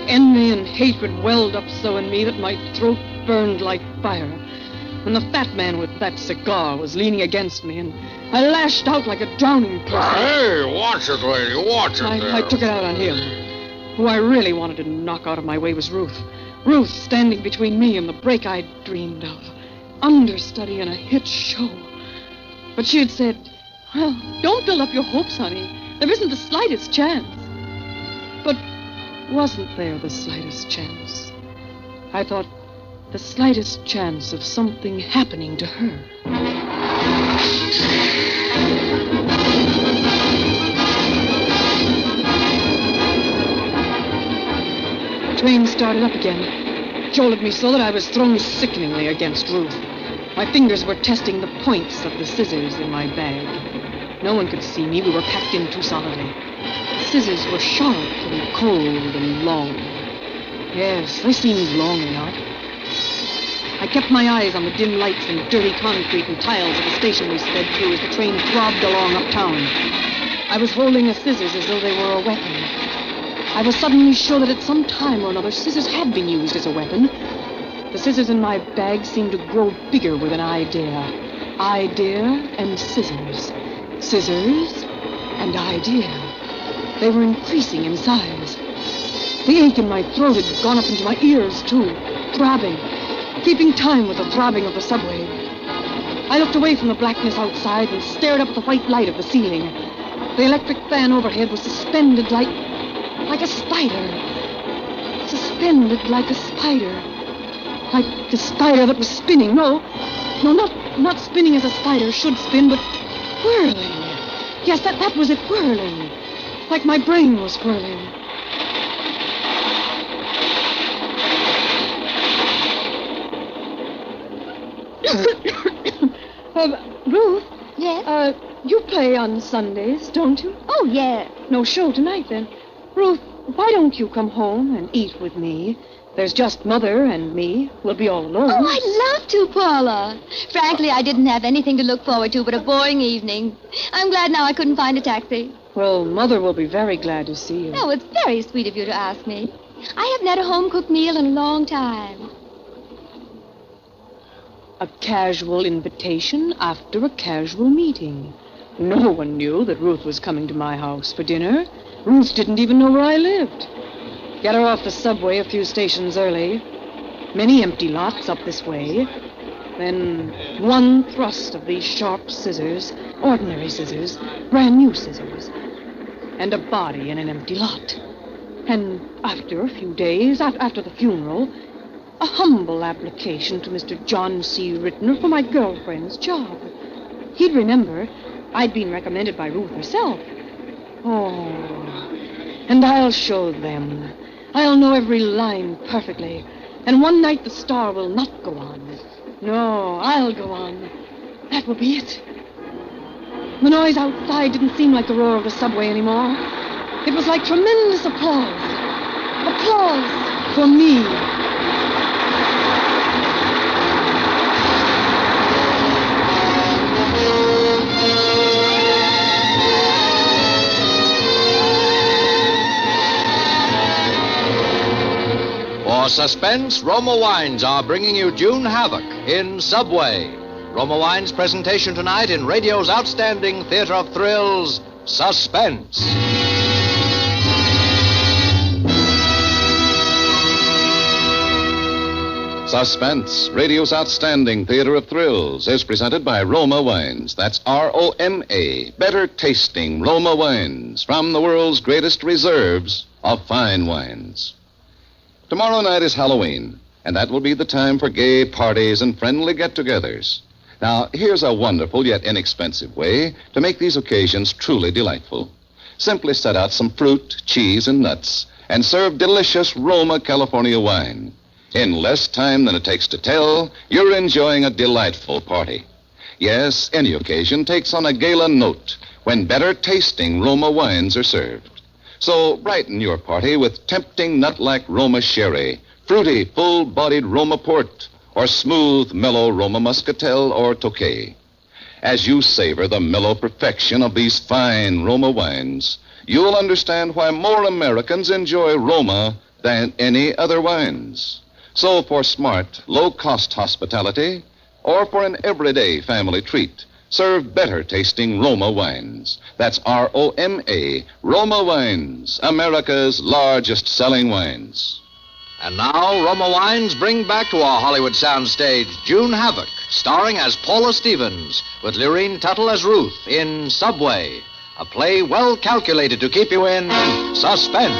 Envy and hatred welled up so in me that my throat burned like fire. And the fat man with that cigar was leaning against me, and I lashed out like a drowning person. Hey, watch it, lady, watch it there. I took it out on him. Who I really wanted to knock out of my way was Ruth. Ruth standing between me and the break I'd dreamed of. Understudy in a hit show. But she had said, well, don't build up your hopes, honey. There isn't the slightest chance. But wasn't there the slightest chance? I thought, the slightest chance of something happening to her. The train started up again. It jolted me so that I was thrown sickeningly against Ruth. My fingers were testing the points of the scissors in my bag. No one could see me. We were packed in too solidly. The scissors were sharp and cold and long. Yes, they seemed long enough. I kept my eyes on the dim lights and dirty concrete and tiles of the station we sped through as the train throbbed along uptown. I was holding the scissors as though they were a weapon. I was suddenly sure that at some time or another scissors had been used as a weapon. The scissors in my bag seemed to grow bigger with an idea. Idea and scissors. Scissors and idea. They were increasing in size. The ache in my throat had gone up into my ears, too, throbbing, keeping time with the throbbing of the subway. I looked away from the blackness outside and stared up at the white light of the ceiling. The electric fan overhead was suspended like a spider. Suspended like a spider. Like a spider that was spinning. No, not spinning as a spider should spin, but whirling. Yes, that was it, whirling. Like my brain was whirling. Ruth? Yes? You play on Sundays, don't you? Oh, yeah. No show tonight, then. Ruth, why don't you come home and eat with me? There's just Mother and me. We'll be all alone. Oh, I'd love to, Paula. Frankly, I didn't have anything to look forward to but a boring evening. I'm glad now I couldn't find a taxi. Well, Mother will be very glad to see you. Oh, it's very sweet of you to ask me. I haven't had a home-cooked meal in a long time. A casual invitation after a casual meeting. No one knew that Ruth was coming to my house for dinner. Ruth didn't even know where I lived. Get her off the subway a few stations early. Many empty lots up this way. Then one thrust of these sharp scissors, ordinary scissors, brand new scissors, and a body in an empty lot. And after a few days, after the funeral, a humble application to Mr. John C. Rittner for my girlfriend's job. He'd remember I'd been recommended by Ruth herself. Oh, and I'll show them. I'll know every line perfectly. And one night the star will not go on. No, I'll go on. That will be it. The noise outside didn't seem like the roar of the subway anymore. It was like tremendous applause. Applause for me. Suspense, Roma Wines are bringing you June Havoc in Subway. Roma Wines' presentation tonight in radio's outstanding theater of thrills, Suspense. Suspense, radio's outstanding theater of thrills, is presented by Roma Wines. That's R-O-M-A, better tasting Roma Wines from the world's greatest reserves of fine wines. Tomorrow night is Halloween, and that will be the time for gay parties and friendly get-togethers. Now, here's a wonderful yet inexpensive way to make these occasions truly delightful. Simply set out some fruit, cheese, and nuts, and serve delicious Roma California wine. In less time than it takes to tell, you're enjoying a delightful party. Yes, any occasion takes on a gala note when better tasting Roma wines are served. So brighten your party with tempting nut-like Roma sherry, fruity, full-bodied Roma port, or smooth, mellow Roma muscatel or Tokay. As you savor the mellow perfection of these fine Roma wines, you'll understand why more Americans enjoy Roma than any other wines. So for smart, low-cost hospitality, or for an everyday family treat, serve better-tasting Roma wines. That's R-O-M-A, Roma Wines, America's largest-selling wines. And now, Roma Wines bring back to our Hollywood soundstage June Havoc, starring as Paula Stevens, with Lurene Tuttle as Ruth in Subway, a play well calculated to keep you in suspense.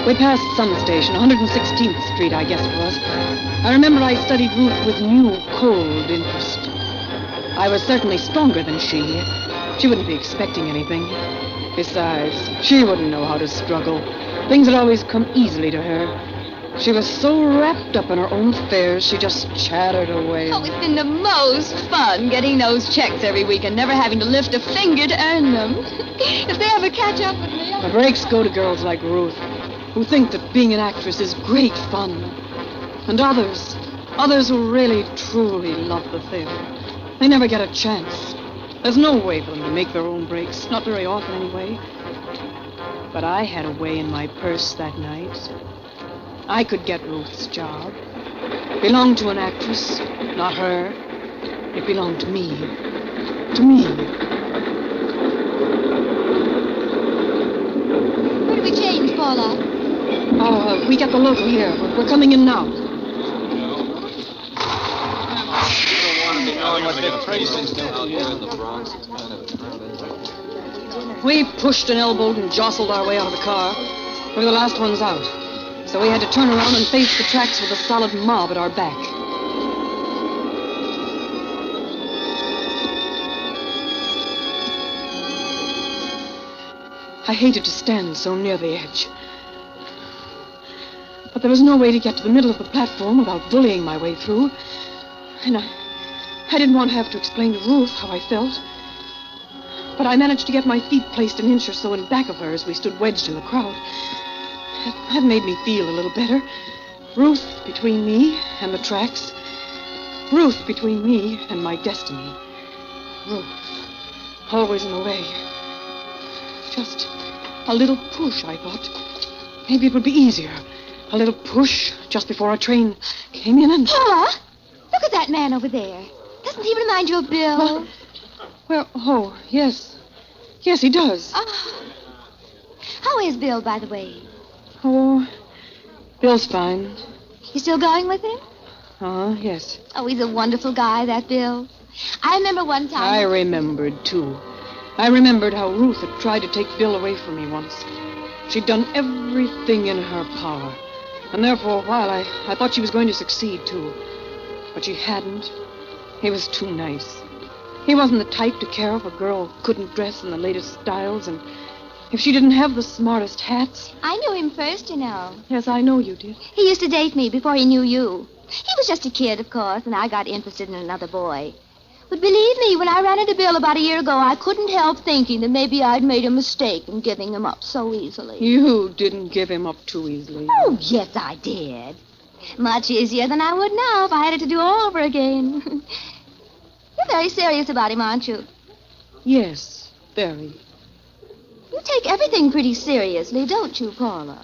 We passed some station, 116th Street, I guess it was. I remember I studied Ruth with new, cold interest. I was certainly stronger than she. She wouldn't be expecting anything. Besides, she wouldn't know how to struggle. Things had always come easily to her. She was so wrapped up in her own affairs, she just chattered away. Oh, it's been the most fun getting those checks every week and never having to lift a finger to earn them. If they ever catch up with me... The breaks go to girls like Ruth, who think that being an actress is great fun. And others who really, truly love the theater, they never get a chance. There's no way for them to make their own breaks, not very often anyway. But I had a way in my purse that night. I could get Ruth's job. It belonged to an actress, not her. It belonged to me. To me. Where do we change, Paula? Oh, we get the local here. We're coming in now. We pushed and elbowed and jostled our way out of the car. We were the last ones out. So we had to turn around and face the tracks with a solid mob at our back. I hated to stand so near the edge. But there was no way to get to the middle of the platform without bullying my way through. And I didn't want to have to explain to Ruth how I felt. But I managed to get my feet placed an inch or so in back of her as we stood wedged in the crowd. That made me feel a little better. Ruth between me and the tracks. Ruth between me and my destiny. Ruth, always in the way. Just a little push, I thought. Maybe it would be easier. A little push just before our train came in and... Paula, look at that man over there. Doesn't he remind you of Bill? Well, oh, yes. Yes, he does. How is Bill, by the way? Oh, Bill's fine. You still going with him? Yes. Oh, he's a wonderful guy, that Bill. I remember one time... I remembered, too. I remembered how Ruth had tried to take Bill away from me once. She'd done everything in her power. And there for a while, I thought she was going to succeed, too. But she hadn't. He was too nice. He wasn't the type to care if a girl couldn't dress in the latest styles, and if she didn't have the smartest hats. I knew him first, you know. Yes, I know you did. He used to date me before he knew you. He was just a kid, of course, and I got interested in another boy. But believe me, when I ran into Bill about a year ago, I couldn't help thinking that maybe I'd made a mistake in giving him up so easily. You didn't give him up too easily. Oh, yes, I did. Much easier than I would now if I had it to do all over again. You're very serious about him, aren't you? Yes, very. You take everything pretty seriously, don't you, Paula?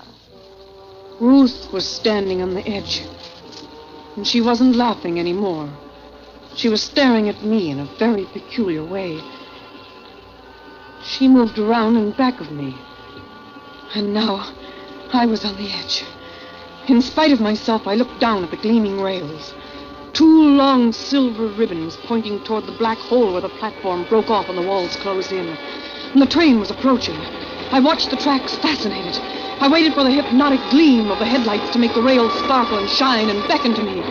Ruth was standing on the edge, and she wasn't laughing anymore. She was staring at me in a very peculiar way. She moved around in back of me, and now I was on the edge. In spite of myself, I looked down at the gleaming rails. 2 long silver ribbons pointing toward the black hole where the platform broke off and the walls closed in. And the train was approaching. I watched the tracks, fascinated. I waited for the hypnotic gleam of the headlights to make the rails sparkle and shine and beckon to me.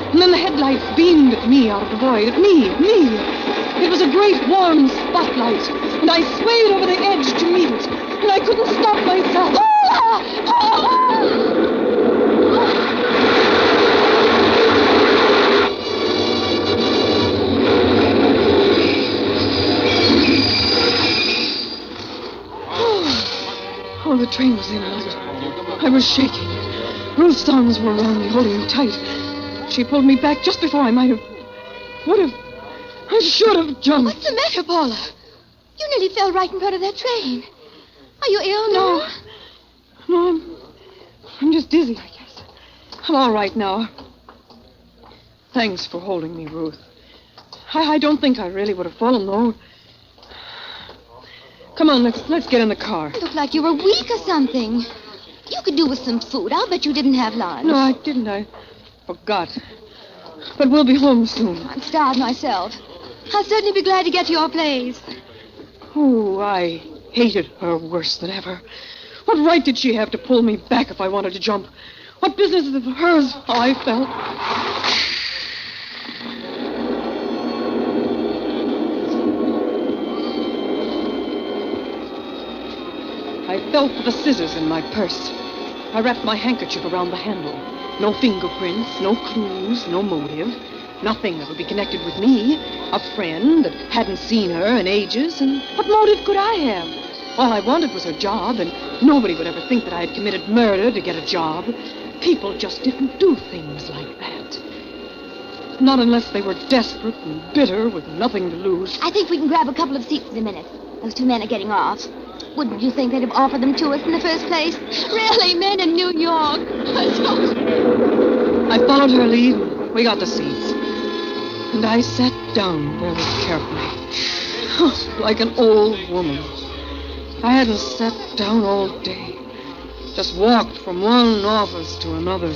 And then the headlights beamed at me out of the void. At me. It was a great warm spotlight, and I swayed over the edge to meet it, and I couldn't stop myself. Oh, the train was imminent. I was shaking. Ruth's arms were around me, holding me tight. She pulled me back just before I I should have jumped. What's the matter, Paula? You nearly fell right in front of that train. Are you ill now? No, I'm just dizzy, I guess. I'm all right now. Thanks for holding me, Ruth. I don't think I really would have fallen, though. Come on, let's get in the car. You look like you were weak or something. You could do with some food. I'll bet you didn't have lunch. No, I didn't. I forgot. But we'll be home soon. I'm starved myself. I'll certainly be glad to get to your place. Oh, I hated her worse than ever. What right did she have to pull me back if I wanted to jump? What business is it of hers how I felt? I felt for the scissors in my purse. I wrapped my handkerchief around the handle. No fingerprints, no clues, no motive. Nothing that would be connected with me. A friend that hadn't seen her in ages, and what motive could I have? All I wanted was her job, and nobody would ever think that I had committed murder to get a job. People just didn't do things like that. Not unless they were desperate and bitter with nothing to lose. I think we can grab a couple of seats in a minute. Those 2 men are getting off. Wouldn't you think they'd have offered them to us in the first place? Really, men in New York. I followed her lead, and we got the seats. And I sat down very carefully, like an old woman. I hadn't sat down all day, just walked from one office to another.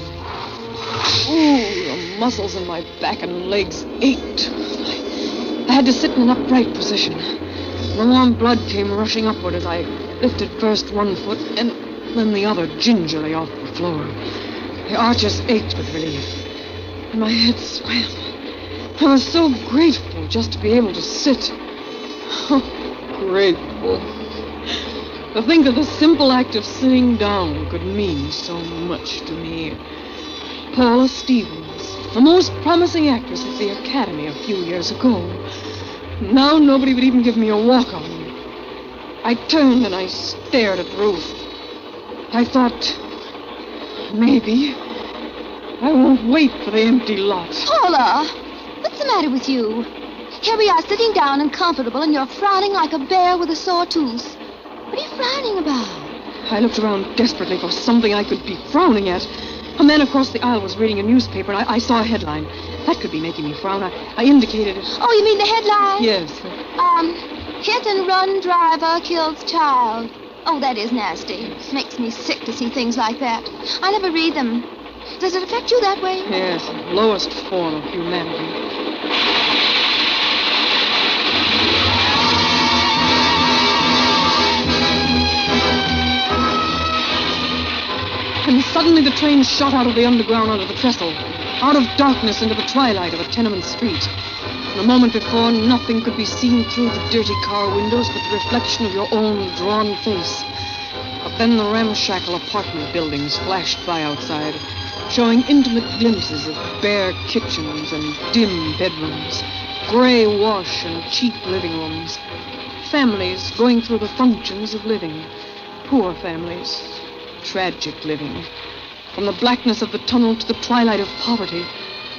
Oh, the muscles in my back and legs ached. I had to sit in an upright position. The warm blood came rushing upward as I lifted first one foot and then the other gingerly off the floor. The arches ached with relief, and my head swam. I was so grateful just to be able to sit. Oh, grateful. To think that the simple act of sitting down could mean so much to me. Paula Stevens, the most promising actress at the Academy a few years ago. Now nobody would even give me a walk-on. I turned and I stared at Ruth. I thought, maybe I won't wait for the empty lot. Paula, what's the matter with you? Here we are sitting down and comfortable, and you're frowning like a bear with a sore tooth. What are you frowning about? I looked around desperately for something I could be frowning at. A man across the aisle was reading a newspaper, and I saw a headline. That could be making me frown. I indicated it. Oh, you mean the headline? Yes. Hit and run driver kills child. Oh, that is nasty. Makes me sick to see things like that. I never read them. Does it affect you that way? Yes, the lowest form of humanity. And suddenly the train shot out of the underground onto the trestle, out of darkness into the twilight of a tenement street. And a moment before, nothing could be seen through the dirty car windows but the reflection of your own drawn face. But then the ramshackle apartment buildings flashed by outside, showing intimate glimpses of bare kitchens and dim bedrooms. gray wash and cheap living rooms. Families going through the functions of living. Poor families. Tragic living. From the blackness of the tunnel to the twilight of poverty.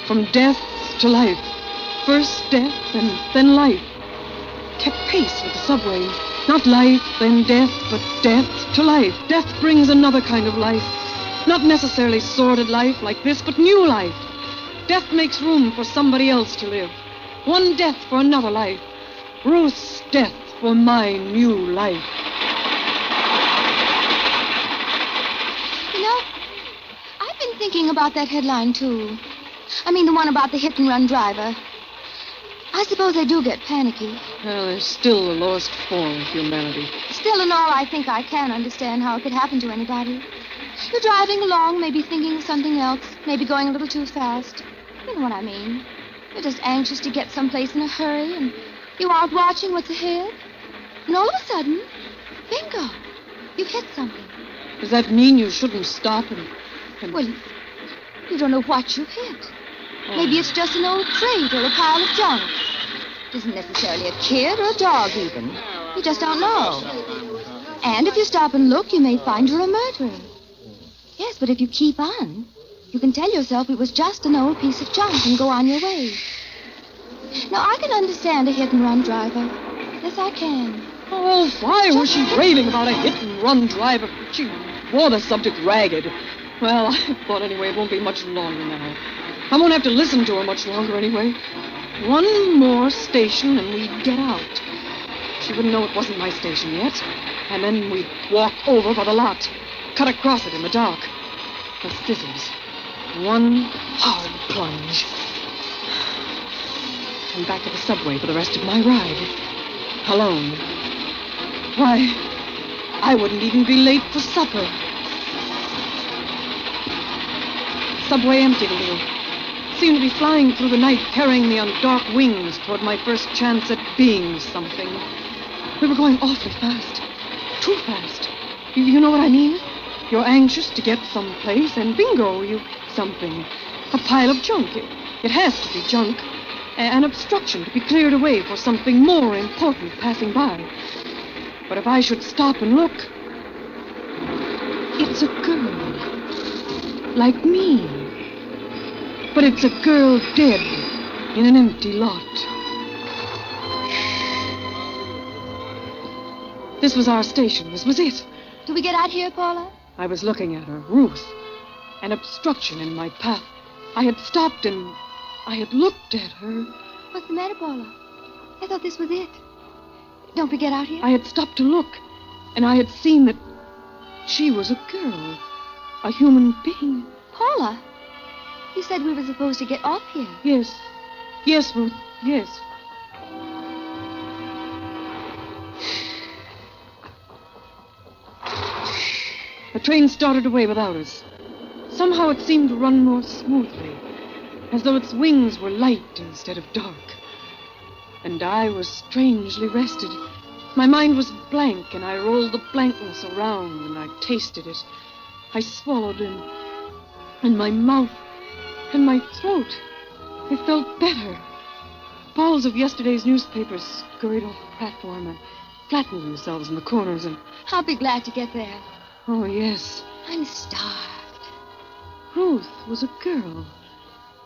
From death to life. First death and then life. Kept pace with the subway. Not life, then death, but death to life. Death brings another kind of life. Not necessarily sordid life like this, but new life. Death makes room for somebody else to live. One death for another life. Ruth's death for my new life. You know, I've been thinking about that headline, too. I mean, the one about the hit-and-run driver. I suppose I do get panicky. Well, there's still the lowest form of humanity. Still and all, I think I can understand how it could happen to anybody. You're driving along, maybe thinking of something else, maybe going a little too fast. You know what I mean. You're just anxious to get someplace in a hurry, and you aren't watching what's ahead. And all of a sudden, bingo, you've hit something. Does that mean you shouldn't stop and... Well, you don't know what you've hit. Maybe it's just an old crate or a pile of junk. It isn't necessarily a kid or a dog, even. You just don't know. And if you stop and look, you may find you're a murderer. Yes, but if you keep on, you can tell yourself it was just an old piece of junk and go on your way. Now, I can understand a hit-and-run driver. Yes, I can. Oh, why was she raving about a hit-and-run driver? She wore the subject ragged. Well, I thought anyway it won't be much longer now. I won't have to listen to her much longer anyway. One more station and we'd get out. She wouldn't know it wasn't my station yet. And then we'd walk over by the lot. Cut across it in the dark. The scissors. One hard plunge. And back to the subway for the rest of my ride. Alone. Why, I wouldn't even be late for supper. Subway emptied a little. Seemed to be flying through the night, carrying me on dark wings toward my first chance at being something. We were going awfully fast. Too fast. You know what I mean? You're anxious to get someplace, and bingo, you something. A pile of junk. It has to be junk. An obstruction to be cleared away for something more important passing by. But if I should stop and look, it's a girl. Like me. But it's a girl dead in an empty lot. This was our station. This was it. Do we get out here, Paula? I was looking at her, Ruth. An obstruction in my path. I had stopped and I had looked at her. What's the matter, Paula? I thought this was it. Don't we get out here? I had stopped to look, and I had seen that she was a girl. A human being. Paula? You said we were supposed to get off here. Yes. Yes, Ruth. Yes. The train started away without us. Somehow it seemed to run more smoothly, as though its wings were light instead of dark. And I was strangely rested. My mind was blank, and I rolled the blankness around, and I tasted it. I swallowed and my mouth and my throat. It felt better. Balls of yesterday's newspapers scurried off the platform and flattened themselves in the corners, and... I'll be glad to get there. Oh, yes. I'm starved. Ruth was a girl.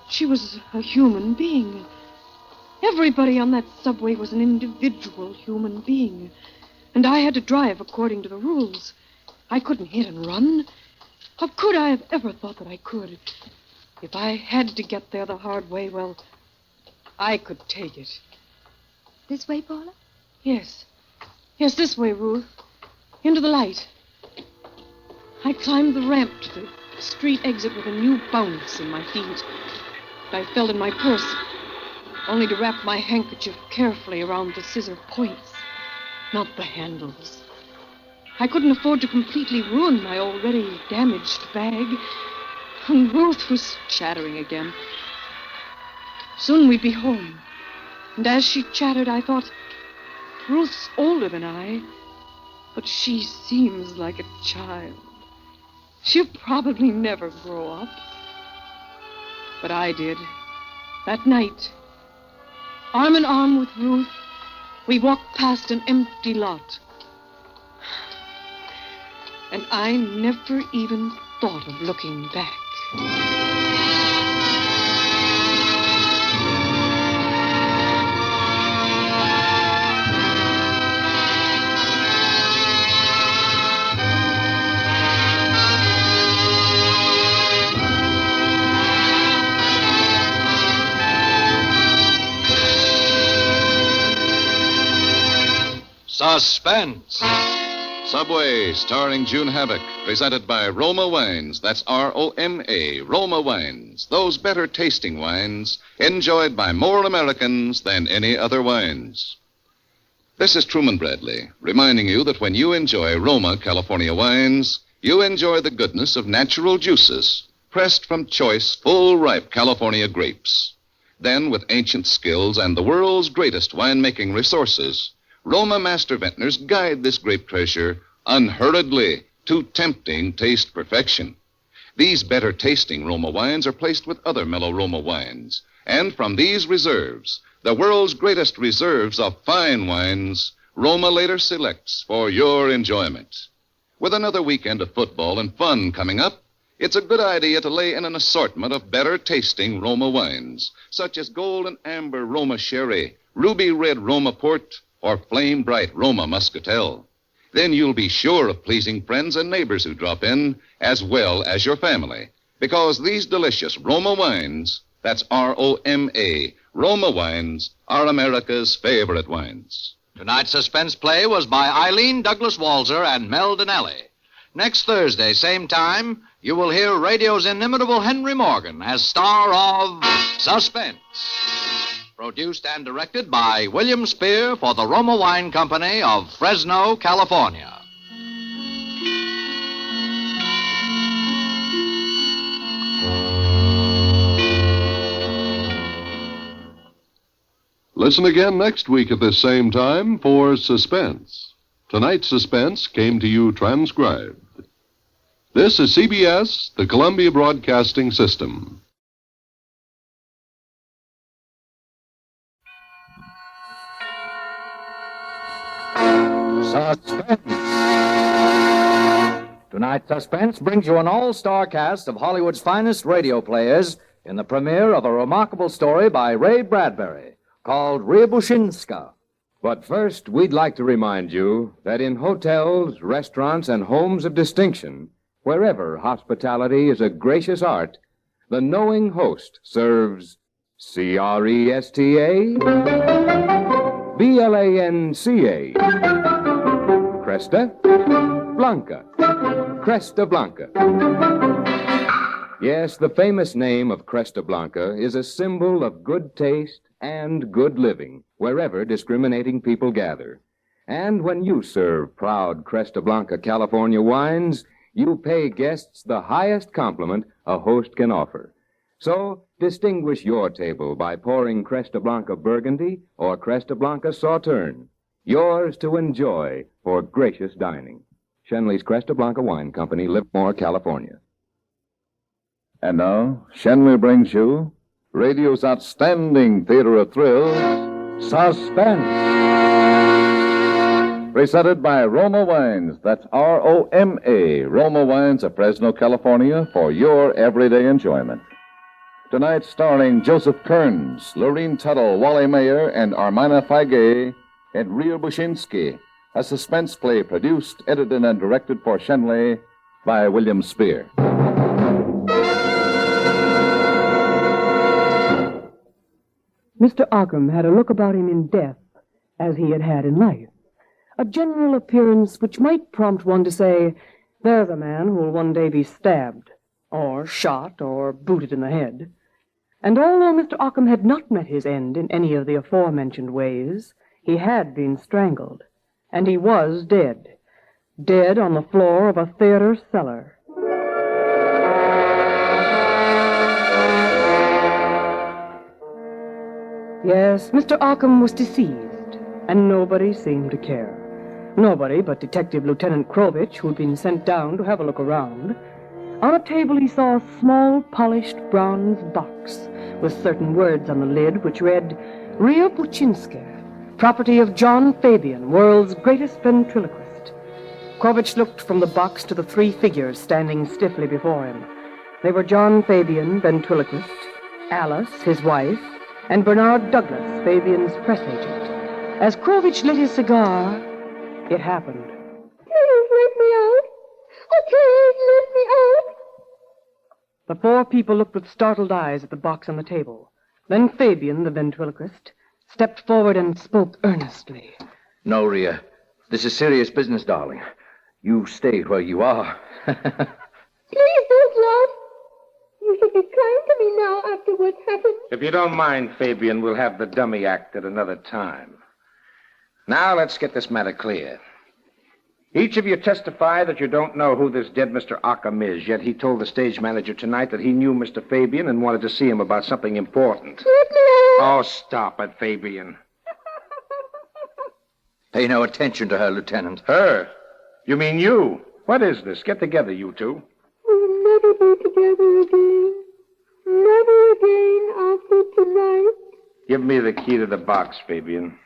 She was a human being. Everybody on that subway was an individual human being. And I had to drive according to the rules. I couldn't hit and run. How could I have ever thought that I could? If I had to get there the hard way, well, I could take it. This way, Paula? Yes. Yes, this way, Ruth. Into the light. I climbed the ramp to the street exit with a new bounce in my feet. I felt in my purse, only to wrap my handkerchief carefully around the scissor points, not the handles. I couldn't afford to completely ruin my already damaged bag. And Ruth was chattering again. Soon we'd be home. And as she chattered, I thought, Ruth's older than I, but she seems like a child. She'll probably never grow up. But I did. That night. Arm in arm with Ruth, we walked past an empty lot. And I never even thought of looking back. Suspense. Subway, starring June Havoc, presented by Roma Wines. That's R-O-M-A, Roma Wines. Those better tasting wines enjoyed by more Americans than any other wines. This is Truman Bradley, reminding you that when you enjoy Roma California wines, you enjoy the goodness of natural juices, pressed from choice, full-ripe California grapes. Then, with ancient skills and the world's greatest winemaking resources, Roma master vintners guide this grape treasure unhurriedly to tempting taste perfection. These better tasting Roma wines are placed with other mellow Roma wines. And from these reserves, the world's greatest reserves of fine wines, Roma later selects for your enjoyment. With another weekend of football and fun coming up, it's a good idea to lay in an assortment of better tasting Roma wines, such as gold and amber Roma sherry, ruby red Roma port, or flame bright Roma muscatel. Then you'll be sure of pleasing friends and neighbors who drop in, as well as your family. Because these delicious Roma wines, that's R-O-M-A, Roma wines, are America's favorite wines. Tonight's suspense play was by Eileen Douglas Walzer and Mel Donnelly. Next Thursday, same time, you will hear radio's inimitable Henry Morgan as star of Suspense. Produced and directed by William Spier for the Roma Wine Company of Fresno, California. Listen again next week at this same time for Suspense. Tonight's Suspense came to you transcribed. This is CBS, the Columbia Broadcasting System. Suspense. Tonight's Suspense brings you an all-star cast of Hollywood's finest radio players in the premiere of a remarkable story by Ray Bradbury called Ryabushinska. But first, we'd like to remind you that in hotels, restaurants, and homes of distinction, wherever hospitality is a gracious art, the knowing host serves C-R-E-S-T-A, B-L-A-N-C-A, Cresta Blanca, Cresta Blanca. Yes, the famous name of Cresta Blanca is a symbol of good taste and good living wherever discriminating people gather. And when you serve proud Cresta Blanca California wines, you pay guests the highest compliment a host can offer. So, distinguish your table by pouring Cresta Blanca Burgundy or Cresta Blanca Sauterne. Yours to enjoy for gracious dining. Shenley's Cresta Blanca Wine Company, Livermore, California. And now, Shenley brings you radio's outstanding theater of thrills, Suspense. Presented by Roma Wines. That's R-O-M-A, Roma Wines of Fresno, California, for your everyday enjoyment. Tonight, starring Joseph Kearns, Lorene Tuttle, Wally Mayer, and Armina Faye in Ryabushinski, a suspense play produced, edited, and directed for Shenley by William Spier. Mr. Arkham had a look about him in death as he had had in life. A general appearance which might prompt one to say, there's a man who will one day be stabbed, or shot, or booted in the head. And although Mr. Arkham had not met his end in any of the aforementioned ways, he had been strangled, and he was dead. Dead on the floor of a theater cellar. Yes, Mr. Arkham was deceased, and nobody seemed to care. Nobody but Detective Lieutenant Krovich, who'd been sent down to have a look around. On a table he saw a small, polished bronze box with certain words on the lid which read, Ria Buczynska, property of John Fabian, world's greatest ventriloquist. Kovich looked from the box to the three figures standing stiffly before him. They were John Fabian, ventriloquist, Alice, his wife, and Bernard Douglas, Fabian's press agent. As Kovich lit his cigar, it happened. Please let me out. Oh, please let me out. The four people looked with startled eyes at the box on the table. Then Fabian, the ventriloquist, stepped forward and spoke earnestly. No, Ria. This is serious business, darling. You stay where you are. Please don't laugh. You should be kind to me now after what happened. If you don't mind, Fabian, we'll have the dummy act at another time. Now let's get this matter clear. Each of you testify that you don't know who this dead Mr. Ockham is, yet he told the stage manager tonight that he knew Mr. Fabian and wanted to see him about something important. Oh, stop it, Fabian. Pay no attention to her, Lieutenant. Her? You mean you? What is this? Get together, you two. We'll never be together again. Never again after tonight. Give me the key to the box, Fabian.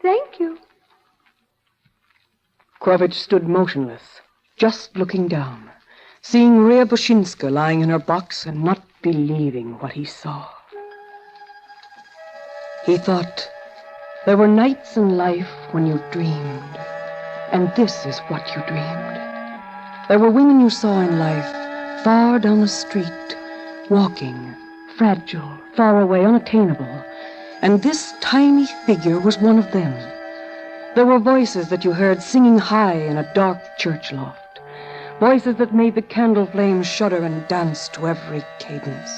Thank you. Kovich stood motionless, just looking down, seeing Ria Buczynska lying in her box and not believing what he saw. He thought, there were nights in life when you dreamed, and this is what you dreamed. There were women you saw in life, far down the street, walking, fragile, far away, unattainable, and this tiny figure was one of them. There were voices that you heard singing high in a dark church loft, voices that made the candle flames shudder and dance to every cadence.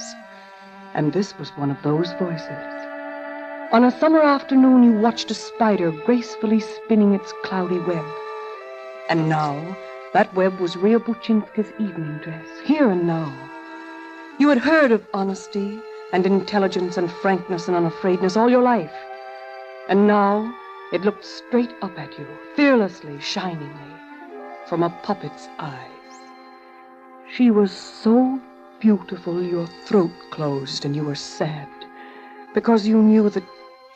And this was one of those voices. On a summer afternoon, you watched a spider gracefully spinning its cloudy web. And now, that web was Ria Buczynska's evening dress, here and now. You had heard of honesty and intelligence and frankness and unafraidness all your life. And now, it looked straight up at you, fearlessly, shiningly, from a puppet's eyes. She was so beautiful your throat closed and you were sad, because you knew that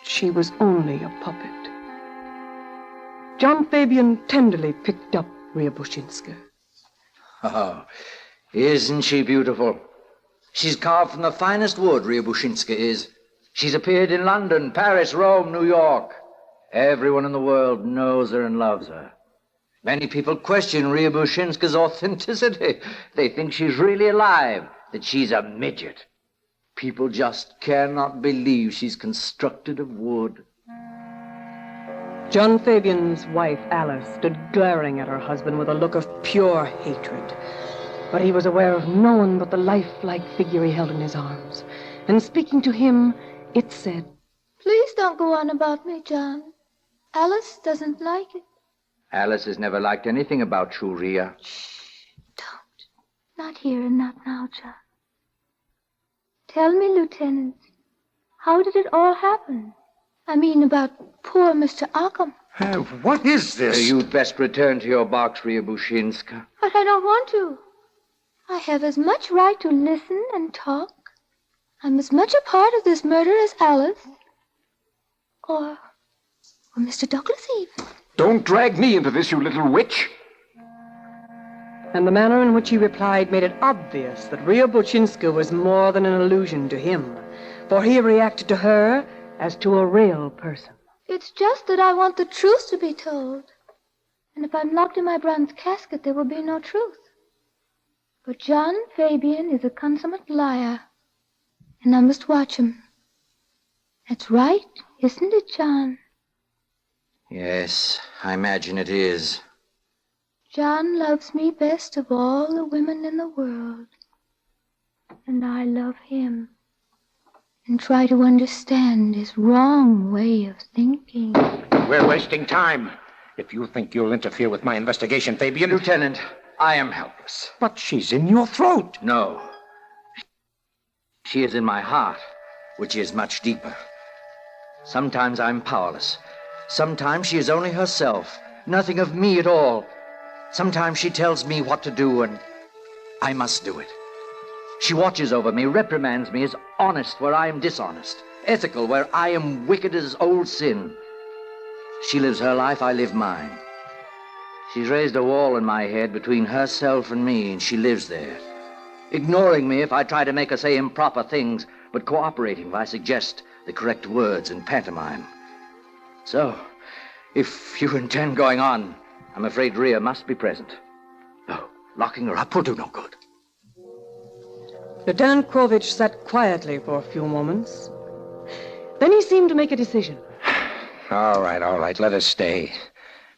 she was only a puppet. John Fabian tenderly picked up Ria Buczynska. Oh, isn't she beautiful? She's carved from the finest wood, Ria Buczynska is. She's appeared in London, Paris, Rome, New York. Everyone in the world knows her and loves her. Many people question Ria Buczynska's authenticity. They think she's really alive, that she's a midget. People just cannot believe she's constructed of wood. John Fabian's wife, Alice, stood glaring at her husband with a look of pure hatred. But he was aware of no one but the lifelike figure he held in his arms. And speaking to him, it said, Please don't go on about me, John. Alice doesn't like it. Alice has never liked anything about you, Ria. Not here and not now, John. Tell me, Lieutenant, how did it all happen? I mean, about poor Mr. Ockham. What is this? You'd best return to your box, Ria Buczynska. But I don't want to. I have as much right to listen and talk. I'm as much a part of this murder as Alice. Or Mr. Douglas even. Don't drag me into this, you little witch. And the manner in which he replied made it obvious that Ria Buczynska was more than an illusion to him, for he reacted to her as to a real person. It's just that I want the truth to be told. And if I'm locked in my bronze casket, there will be no truth. But John Fabian is a consummate liar, and I must watch him. That's right, isn't it, John? Yes, I imagine it is. John loves me best of all the women in the world. And I love him. And try to understand his wrong way of thinking. We're wasting time. If you think you'll interfere with my investigation, Fabian... Lieutenant, I am helpless. But she's in your throat. No. She is in my heart, which is much deeper. Sometimes I'm powerless. Sometimes she is only herself, nothing of me at all. Sometimes she tells me what to do, and I must do it. She watches over me, reprimands me, is honest where I am dishonest, ethical where I am wicked as old sin. She lives her life, I live mine. She's raised a wall in my head between herself and me, and she lives there, ignoring me if I try to make her say improper things, but cooperating if I suggest the correct words in pantomime. So, if you intend going on, I'm afraid Rhea must be present. No, locking her up will do no good. Lieutenant Krovich sat quietly for a few moments. Then he seemed to make a decision. All right. Let us stay.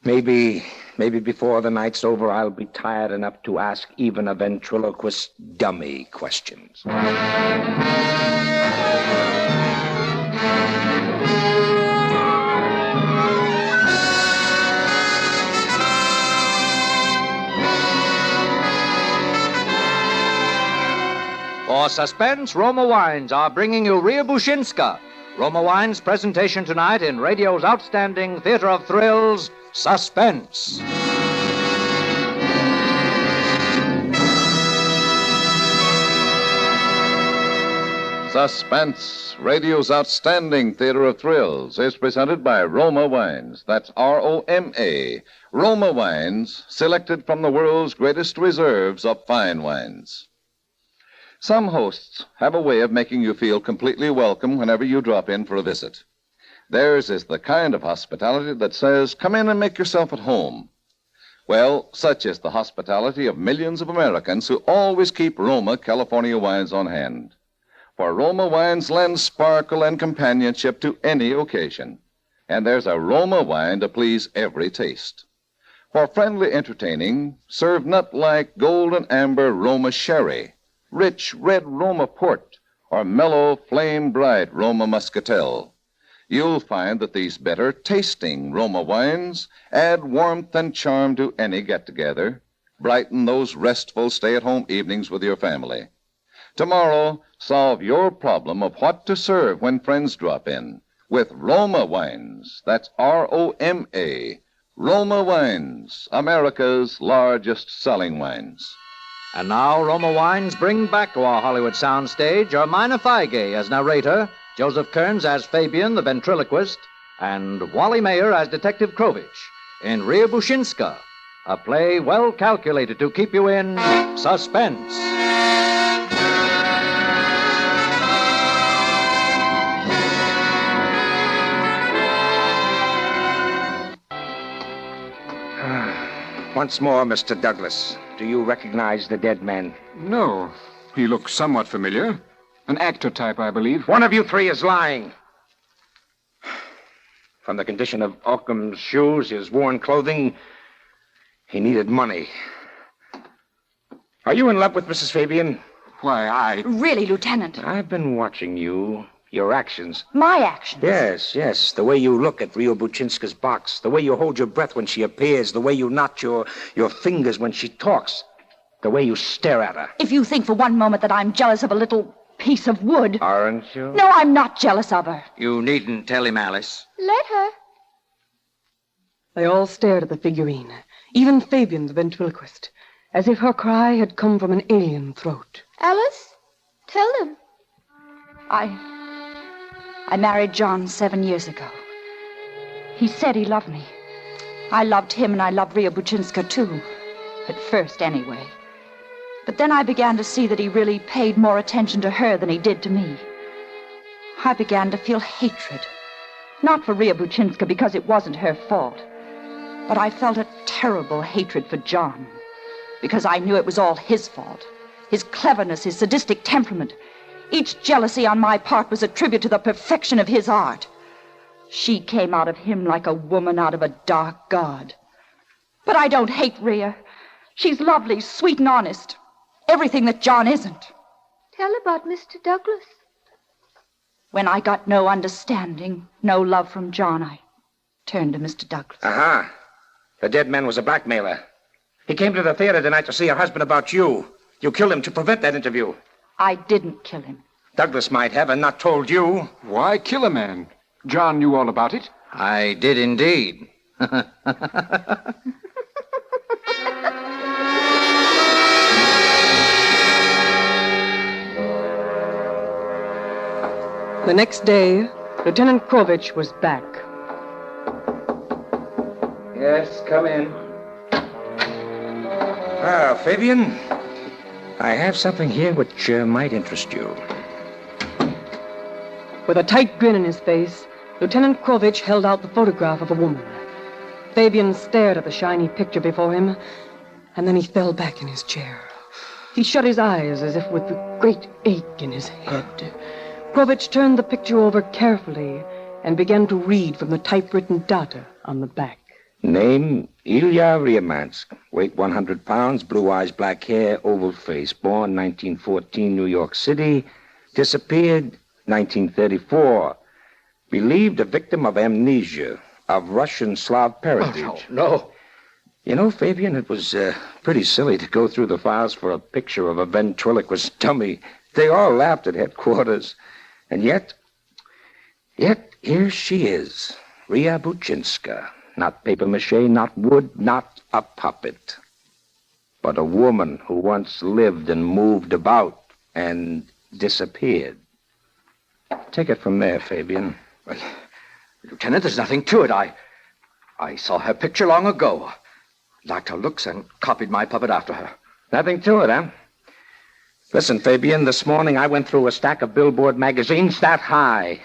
Maybe before the night's over, I'll be tired enough to ask even a ventriloquist's dummy questions. For Suspense, Roma Wines are bringing you Rhea Bushinska. Roma Wines' presentation tonight in radio's outstanding theater of thrills, Suspense. Suspense, radio's outstanding theater of thrills, is presented by Roma Wines. That's R-O-M-A. Roma Wines, selected from the world's greatest reserves of fine wines. Some hosts have a way of making you feel completely welcome whenever you drop in for a visit. Theirs is the kind of hospitality that says, come in and make yourself at home. Well, such is the hospitality of millions of Americans who always keep Roma California wines on hand. For Roma wines lend sparkle and companionship to any occasion. And there's a Roma wine to please every taste. For friendly entertaining, serve nut-like golden amber Roma sherry, rich red Roma port, or mellow flame-bright Roma muscatel. You'll find that these better tasting Roma wines add warmth and charm to any get-together, brighten those restful stay-at-home evenings with your family. Tomorrow, solve your problem of what to serve when friends drop in with Roma wines. That's R-O-M-A. Roma Wines, America's largest selling wines. And now Roma Wines bring back to our Hollywood soundstage Ermina Feige as narrator, Joseph Kearns as Fabian the ventriloquist, and Wally Mayer as Detective Krovich in Rhea Bushinska, a play well calculated to keep you in suspense. Once more, Mr. Douglas, do you recognize the dead man? No. He looks somewhat familiar. An actor type, I believe. One of you three is lying. From the condition of Occam's shoes, his worn clothing, he needed money. Are you in love with Mrs. Fabian? Why, Really, Lieutenant? I've been watching you. Your actions. My actions? Yes. The way you look at Rhea Bushinska's box. The way you hold your breath when she appears. The way you knot your fingers when she talks. The way you stare at her. If you think for one moment that I'm jealous of a little piece of wood. Aren't you? No, I'm not jealous of her. You needn't tell him, Alice. Let her. They all stared at the figurine, even Fabian, the ventriloquist, as if her cry had come from an alien throat. Alice, tell them. I married John 7 years ago. He said he loved me. I loved him, and I loved Rhea Bushinska, too. At first, anyway. But then I began to see that he really paid more attention to her than he did to me. I began to feel hatred. Not for Rhea Bushinska, because it wasn't her fault. But I felt a terrible hatred for John. Because I knew it was all his fault. His cleverness, his sadistic temperament. Each jealousy on my part was a tribute to the perfection of his art. She came out of him like a woman out of a dark god. But I don't hate Rhea. She's lovely, sweet, and honest. Everything that John isn't. Tell about Mr. Douglas. When I got no understanding, no love from John, I turned to Mr. Douglas. Aha. The dead man was a blackmailer. He came to the theater tonight to see her husband about you. You killed him to prevent that interview. I didn't kill him. Douglas might have and not told you. Why kill a man? John knew all about it. I did indeed. The next day, Lieutenant Krovich was back. Yes, come in. Ah, Fabian, I have something here which might interest you. With a tight grin on his face, Lieutenant Krovich held out the photograph of a woman. Fabian stared at the shiny picture before him, and then he fell back in his chair. He shut his eyes as if with a great ache in his head. Krovich turned the picture over carefully and began to read from the typewritten data on the back. Name, Ilya Ryamansk. Weight 100 pounds, blue eyes, black hair, oval face. Born 1914, New York City. Disappeared 1934. Believed a victim of amnesia, of Russian Slav parentage. Oh, no. You know, Fabian, it was pretty silly to go through the files for a picture of a ventriloquist dummy. They all laughed at headquarters. And yet, here she is, Ria Buchinska. Not papier-mâché, not wood, not a puppet. But a woman who once lived and moved about and disappeared. Take it from there, Fabian. Well, Lieutenant, there's nothing to it. I saw her picture long ago. Liked her looks and copied my puppet after her. Nothing to it, huh? Listen, Fabian, this morning I went through a stack of Billboard magazines that high.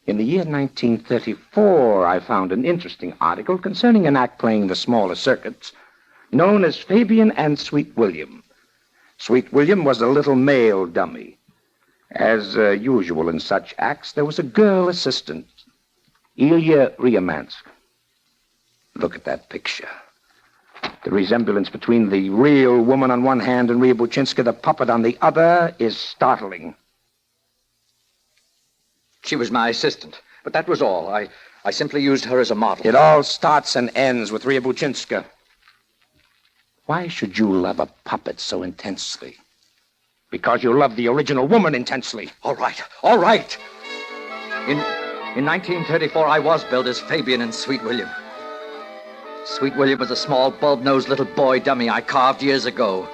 In the year 1934, I found an interesting article concerning an act playing the smaller circuits, known as Fabian and Sweet William. Sweet William was a little male dummy. As usual in such acts, there was a girl assistant, Ilya Ryamansk. Look at that picture. The resemblance between the real woman on one hand and Ria Buchinska, the puppet, on the other, is startling. She was my assistant, but that was all. I simply used her as a model. It all starts and ends with Ria Buchinska. Why should you love a puppet so intensely? Because you love the original woman intensely. All right. In 1934, I was billed as Fabian and Sweet William. Sweet William was a small, bulb-nosed little boy dummy I carved years ago.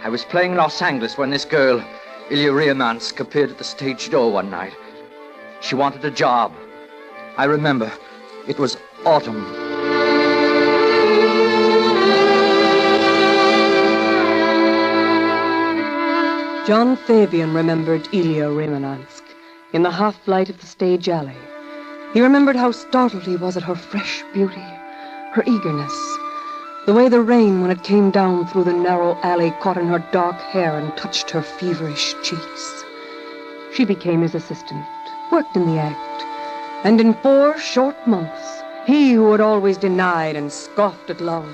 I was playing in Los Angeles when this girl, Ilya Ryamansk, appeared at the stage door one night. She wanted a job. I remember. It was autumn. John Fabian remembered Ilya Ryamansk in the half-light of the stage alley. He remembered how startled he was at her fresh beauty, her eagerness, the way the rain, when it came down through the narrow alley, caught in her dark hair and touched her feverish cheeks. She became his assistant, worked in the act, and in 4 short months, he who had always denied and scoffed at love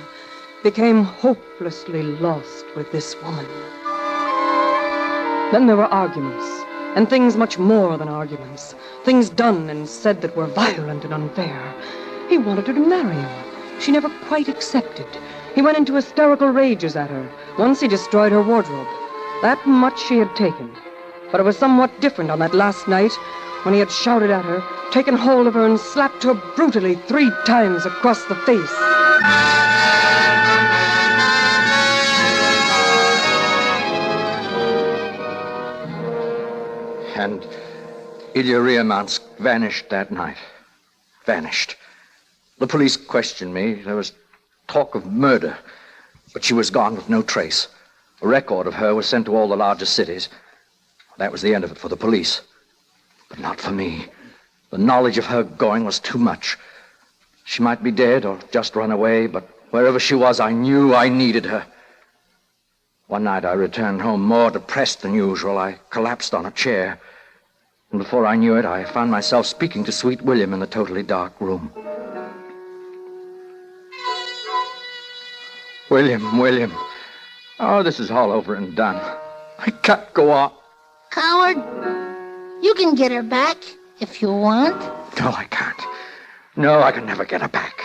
became hopelessly lost with this woman. Then there were arguments, and things much more than arguments, things done and said that were violent and unfair. He wanted her to marry him. She never quite accepted. He went into hysterical rages at her. Once he destroyed her wardrobe. That much she had taken. But it was somewhat different on that last night when he had shouted at her, taken hold of her, and slapped her brutally 3 times across the face. And Ilya Ryamansk vanished that night. Vanished. The police questioned me. There was talk of murder, but she was gone with no trace. A record of her was sent to all the larger cities. That was the end of it for the police. But not for me. The knowledge of her going was too much. She might be dead or just run away, but wherever she was, I knew I needed her. One night I returned home more depressed than usual. I collapsed on a chair. And before I knew it, I found myself speaking to Sweet William in the totally dark room. William. Oh, this is all over and done. I can't go on. Howard, you can get her back if you want. No, I can't. No, I can never get her back.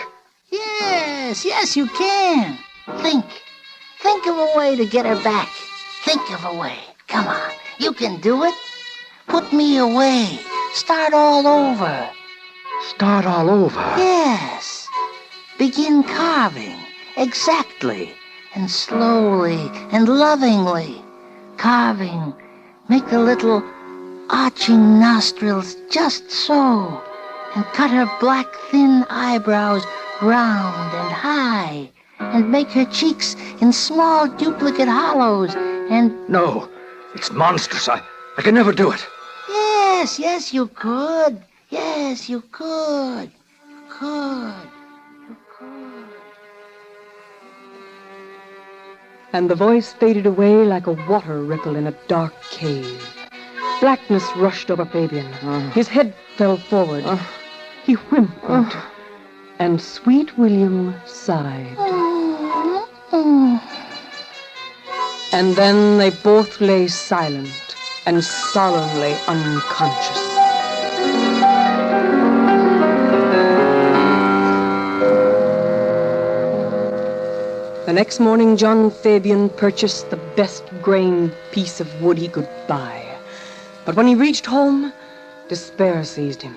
Yes, you can. Think of a way to get her back. Think of a way. Come on, you can do it. Put me away. Start all over. Start all over? Yes. Begin carving. Exactly. And slowly and lovingly. Carving. Make a little arching nostrils just so, and cut her black, thin eyebrows round and high, and make her cheeks in small duplicate hollows, and... No, it's monstrous. I can never do it. Yes, you could. Yes, you could. Could. And the voice faded away like a water ripple in a dark cave. Blackness rushed over Fabian. His head fell forward. He whimpered. And sweet William sighed. And then they both lay silent and solemnly unconscious. The next morning, John Fabian purchased the best grained piece of wood he could buy. But when he reached home, despair seized him.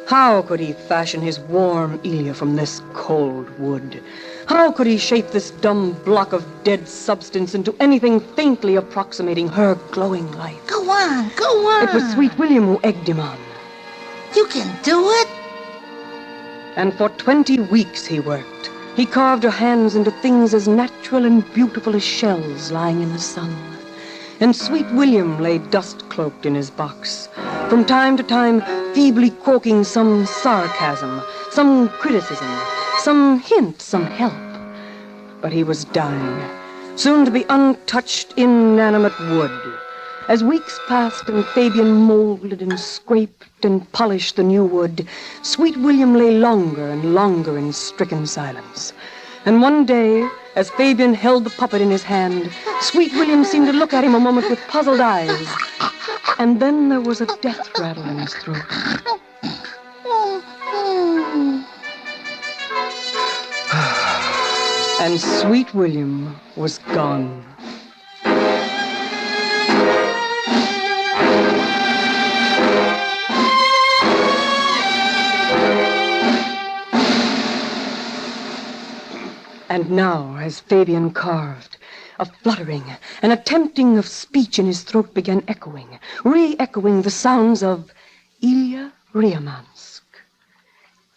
How could he fashion his warm Elia from this cold wood? How could he shape this dumb block of dead substance into anything faintly approximating her glowing life? Go on. It was sweet William who egged him on. You can do it. And for 20 weeks he worked. He carved her hands into things as natural and beautiful as shells lying in the sun. And sweet William lay dust-cloaked in his box, from time to time feebly croaking some sarcasm, some criticism, some hint, some help. But he was dying, soon to be untouched, inanimate wood. As weeks passed and Fabian molded and scraped and polished the new wood, sweet William lay longer and longer in stricken silence. And one day, as Fabian held the puppet in his hand, sweet William seemed to look at him a moment with puzzled eyes. And then there was a death rattle in his throat. And sweet William was gone. And now, as Fabian carved, a fluttering, an attempting of speech in his throat began echoing, re-echoing the sounds of Ilya Ryamansk.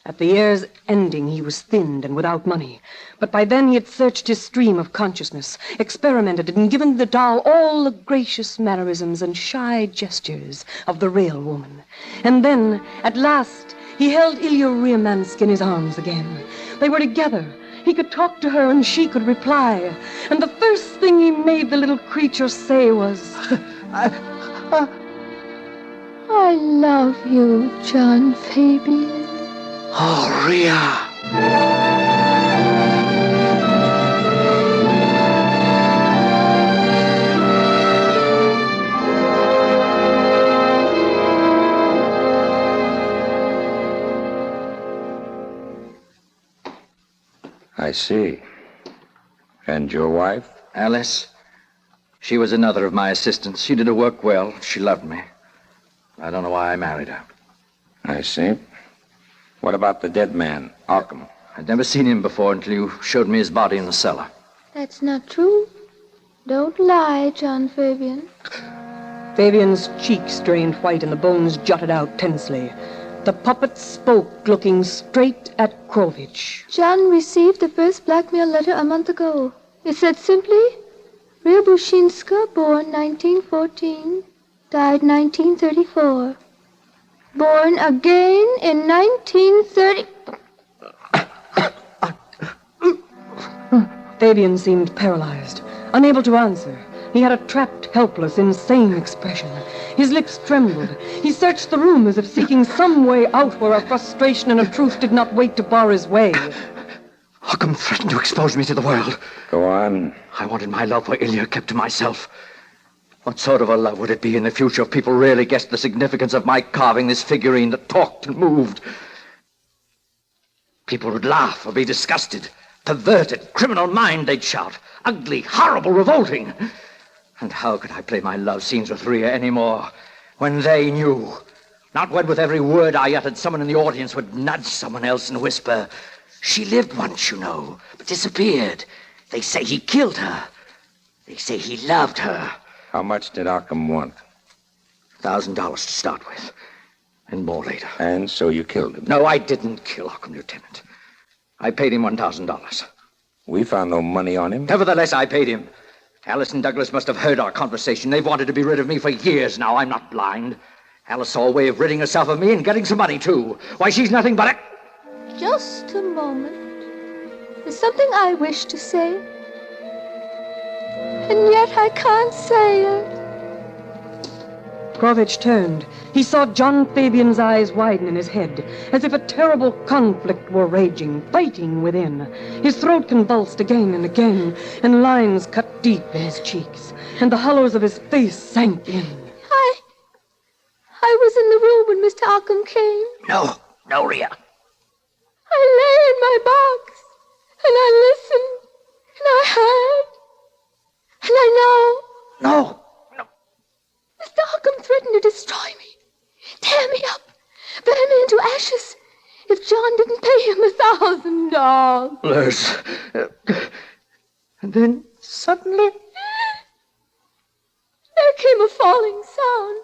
At the year's ending, he was thinned and without money. But by then he had searched his stream of consciousness, experimented and given the doll all the gracious mannerisms and shy gestures of the real woman. And then, at last, he held Ilya Ryamansk in his arms again. They were together. He could talk to her and she could reply. And the first thing he made the little creature say was... I love you, John Fabian. Oh, Rhea. I see. And your wife? Alice. She was another of my assistants. She did her work well. She loved me. I don't know why I married her. I see. What about the dead man, Arkham? I'd never seen him before until you showed me his body in the cellar. That's not true. Don't lie, John Fabian. Fabian's cheeks drained white and the bones jutted out tensely. The puppet spoke, looking straight at Krovich. John received the first blackmail letter a month ago. It said simply, Ryabushinska, born 1914, died 1934. Born again in 1930... Fabian seemed paralyzed, unable to answer. He had a trapped, helpless, insane expression. His lips trembled. He searched the room as if seeking some way out where a frustration and a truth did not wait to bar his way. Arkham threatened to expose me to the world. Go on. I wanted my love for Ilya kept to myself. What sort of a love would it be in the future if people really guessed the significance of my carving this figurine that talked and moved? People would laugh or be disgusted. Perverted, criminal mind, they'd shout. Ugly, horrible, revolting. And how could I play my love scenes with Rhea anymore when they knew? Not when with every word I uttered, someone in the audience would nudge someone else and whisper, "She lived once, you know, but disappeared. They say he killed her. They say he loved her." How much did Arkham want? $1,000 to start with, and more later. And so you killed him? No, I didn't kill Occam, Lieutenant. I paid him $1,000. We found no money on him. Nevertheless, I paid him. Alice and Douglas must have heard our conversation. They've wanted to be rid of me for years now. I'm not blind. Alice saw a way of ridding herself of me and getting some money, too. Why, she's nothing but a... Just a moment. There's something I wish to say. And yet I can't say it. Krovich turned. He saw John Fabian's eyes widen in his head, as if a terrible conflict were raging, fighting within. His throat convulsed again and again, and lines cut deep in his cheeks, and the hollows of his face sank in. I was in the room when Mr. Occam came. No, Rhea. I lay in my box, and I listened, and I heard, and I know. No. Mr. Occam threatened to destroy me, tear me up, burn me into ashes, if John didn't pay him $1,000. And then, suddenly... there came a falling sound.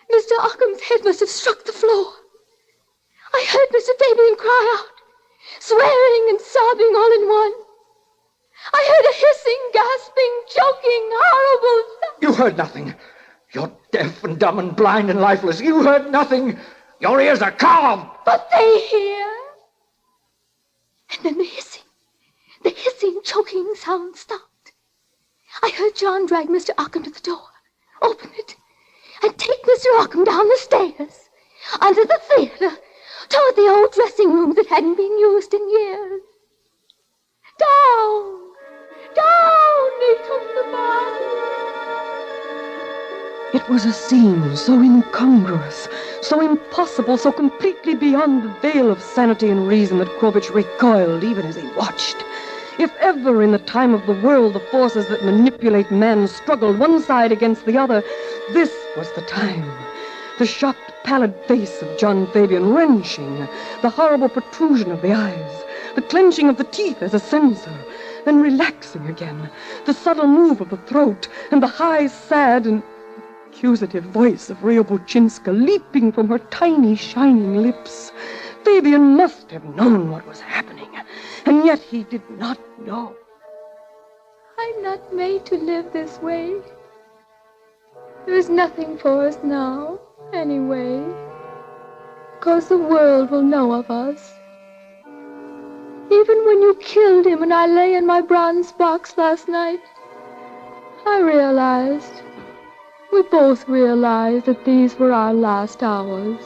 Mr. Occam's head must have struck the floor. I heard Mr. Fabian cry out, swearing and sobbing all in one. I heard a hissing, gasping, choking, horrible sound. You heard nothing. You're deaf and dumb and blind and lifeless. You heard nothing. Your ears are carved. But they hear. And then the hissing, choking sound stopped. I heard John drag Mr. Occam to the door, open it, and take Mr. Occam down the stairs, under the theater, toward the old dressing room that hadn't been used in years. Down, they took the body. It was a scene so incongruous, so impossible, so completely beyond the veil of sanity and reason that Krovich recoiled even as he watched. If ever in the time of the world the forces that manipulate man struggled one side against the other, this was the time. The shocked, pallid face of John Fabian wrenching, the horrible protrusion of the eyes, the clenching of the teeth as a censer, then relaxing again, the subtle move of the throat, and the high, sad, and accusative voice of Rhea Buczynska leaping from her tiny, shining lips. Fabian must have known what was happening, and yet he did not know. I'm not made to live this way. There's nothing for us now, anyway, because the world will know of us. Even when you killed him and I lay in my bronze box last night, I realized, we both realized that these were our last hours.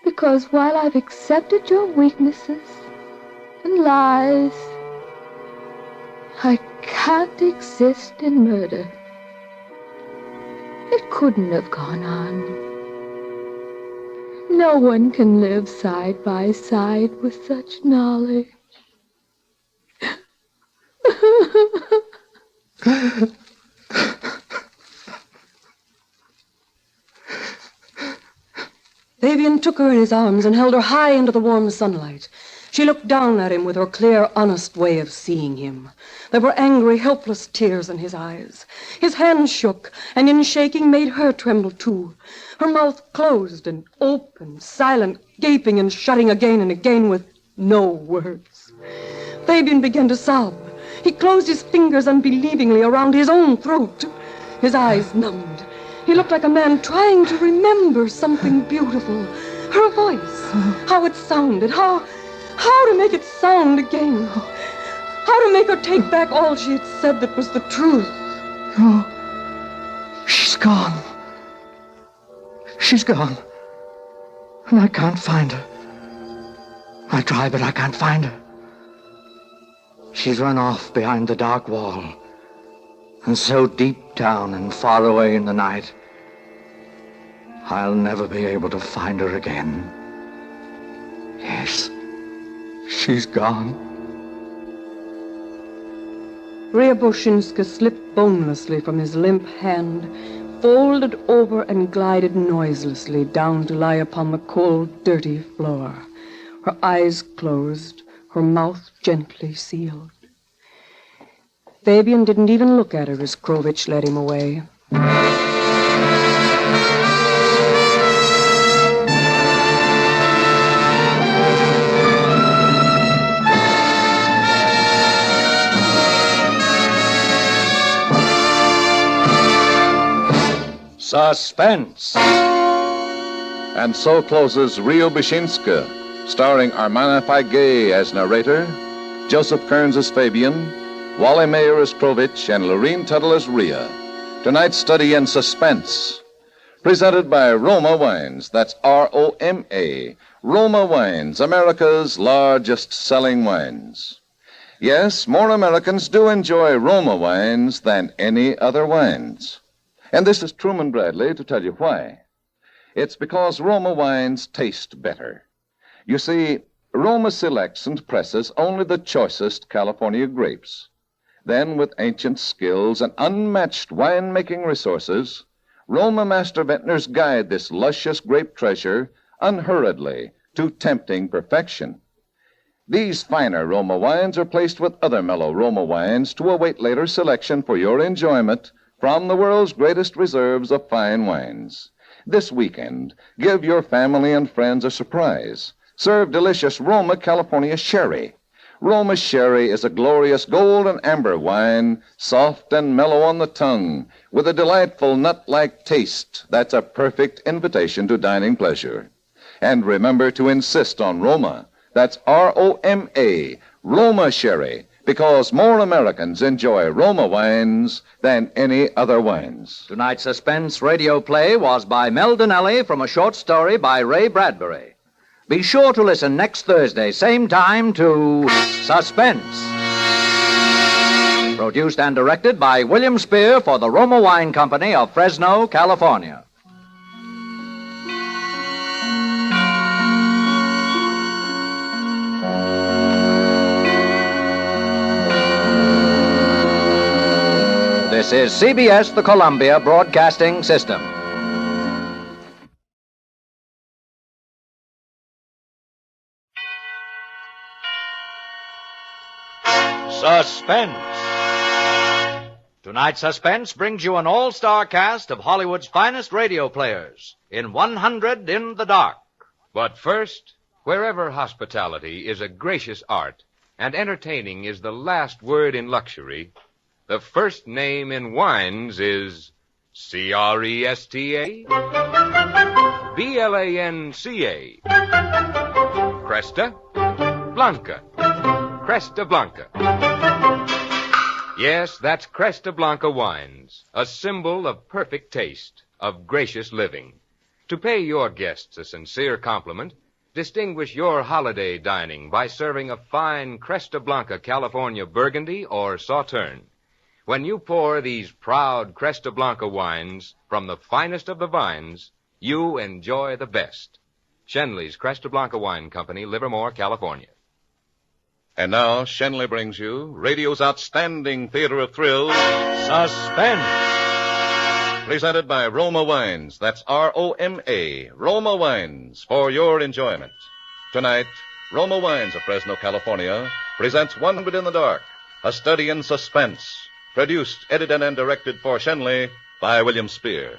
Because while I've accepted your weaknesses and lies, I can't exist in murder. It couldn't have gone on. No one can live side by side with such knowledge. Fabian took her in his arms and held her high into the warm sunlight. She looked down at him with her clear, honest way of seeing him. There were angry, helpless tears in his eyes. His hands shook, and in shaking made her tremble too. Her mouth closed and opened, silent, gaping and shutting again and again with no words. Fabian began to sob. He closed his fingers unbelievingly around his own throat. His eyes numbed. He looked like a man trying to remember something beautiful. Her voice, how it sounded, how to make it sound again. How to make her take back all she had said that was the truth. No, she's gone. She's gone. And I can't find her. I try, but I can't find her. She's run off behind the dark wall. And so deep down and far away in the night, I'll never be able to find her again. Yes, she's gone. Rhea Buczynska slipped bonelessly from his limp hand, folded over and glided noiselessly down to lie upon the cold, dirty floor, her eyes closed, her mouth gently sealed. Fabian didn't even look at her as Krovich led him away. Suspense. And so closes Ryobushinska, starring Armana Faye as narrator, Joseph Kearns as Fabian, Wally Mayer as Krovich, and Lorene Tuttle as Rhea. Tonight's study in suspense. Presented by Roma Wines. That's R-O-M-A. Roma Wines, America's largest selling wines. Yes, more Americans do enjoy Roma wines than any other wines. And this is Truman Bradley to tell you why. It's because Roma wines taste better. You see, Roma selects and presses only the choicest California grapes. Then, with ancient skills and unmatched wine-making resources, Roma master vintners guide this luscious grape treasure unhurriedly to tempting perfection. These finer Roma wines are placed with other mellow Roma wines to await later selection for your enjoyment from the world's greatest reserves of fine wines. This weekend, give your family and friends a surprise. Serve delicious Roma California Sherry. Roma Sherry is a glorious gold and amber wine, soft and mellow on the tongue, with a delightful nut-like taste that's a perfect invitation to dining pleasure. And remember to insist on Roma. That's R-O-M-A, Roma Sherry, because more Americans enjoy Roma wines than any other wines. Tonight's Suspense radio play was by Mel Donnelly from a short story by Ray Bradbury. Be sure to listen next Thursday, same time, to Suspense. Produced and directed by William Spier for the Roma Wine Company of Fresno, California. This is CBS, the Columbia Broadcasting System. Suspense. Tonight's Suspense brings you an all-star cast of Hollywood's finest radio players in 100 in the Dark. But first, wherever hospitality is a gracious art and entertaining is the last word in luxury, the first name in wines is C-R-E-S-T-A, B-L-A-N-C-A, Cresta Blanca. Cresta Blanca. Yes, that's Cresta Blanca wines, a symbol of perfect taste, of gracious living. To pay your guests a sincere compliment, distinguish your holiday dining by serving a fine Cresta Blanca California Burgundy or Sauterne. When you pour these proud Cresta Blanca wines from the finest of the vines, you enjoy the best. Shenley's Cresta Blanca Wine Company, Livermore, California. And now, Shenley brings you radio's outstanding theater of thrills, Suspense. Presented by Roma Wines. That's R-O-M-A, Roma Wines, for your enjoyment. Tonight, Roma Wines of Fresno, California, presents 100 in the Dark, a study in suspense. Produced, edited, and directed for Shenley by William Spier.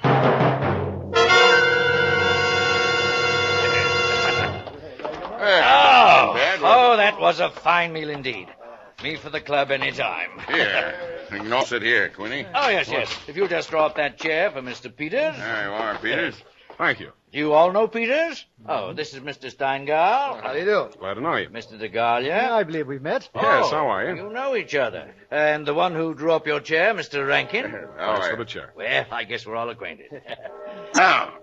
Oh, that was a fine meal indeed. Me for the club any time. Here. You can all sit here, Queenie. Oh, yes. If you'll just draw up that chair for Mr. Peters. There you are, Peters. Thank you. Do you all know Peters? Oh, this is Mr. Steingall. How do you do? Glad to know you. Mr. DeGalia. Yeah, I believe we've met. Yes, how are you? You know each other. And the one who drew up your chair, Mr. Rankin. Thanks for the chair. Well, I guess we're all acquainted. Now,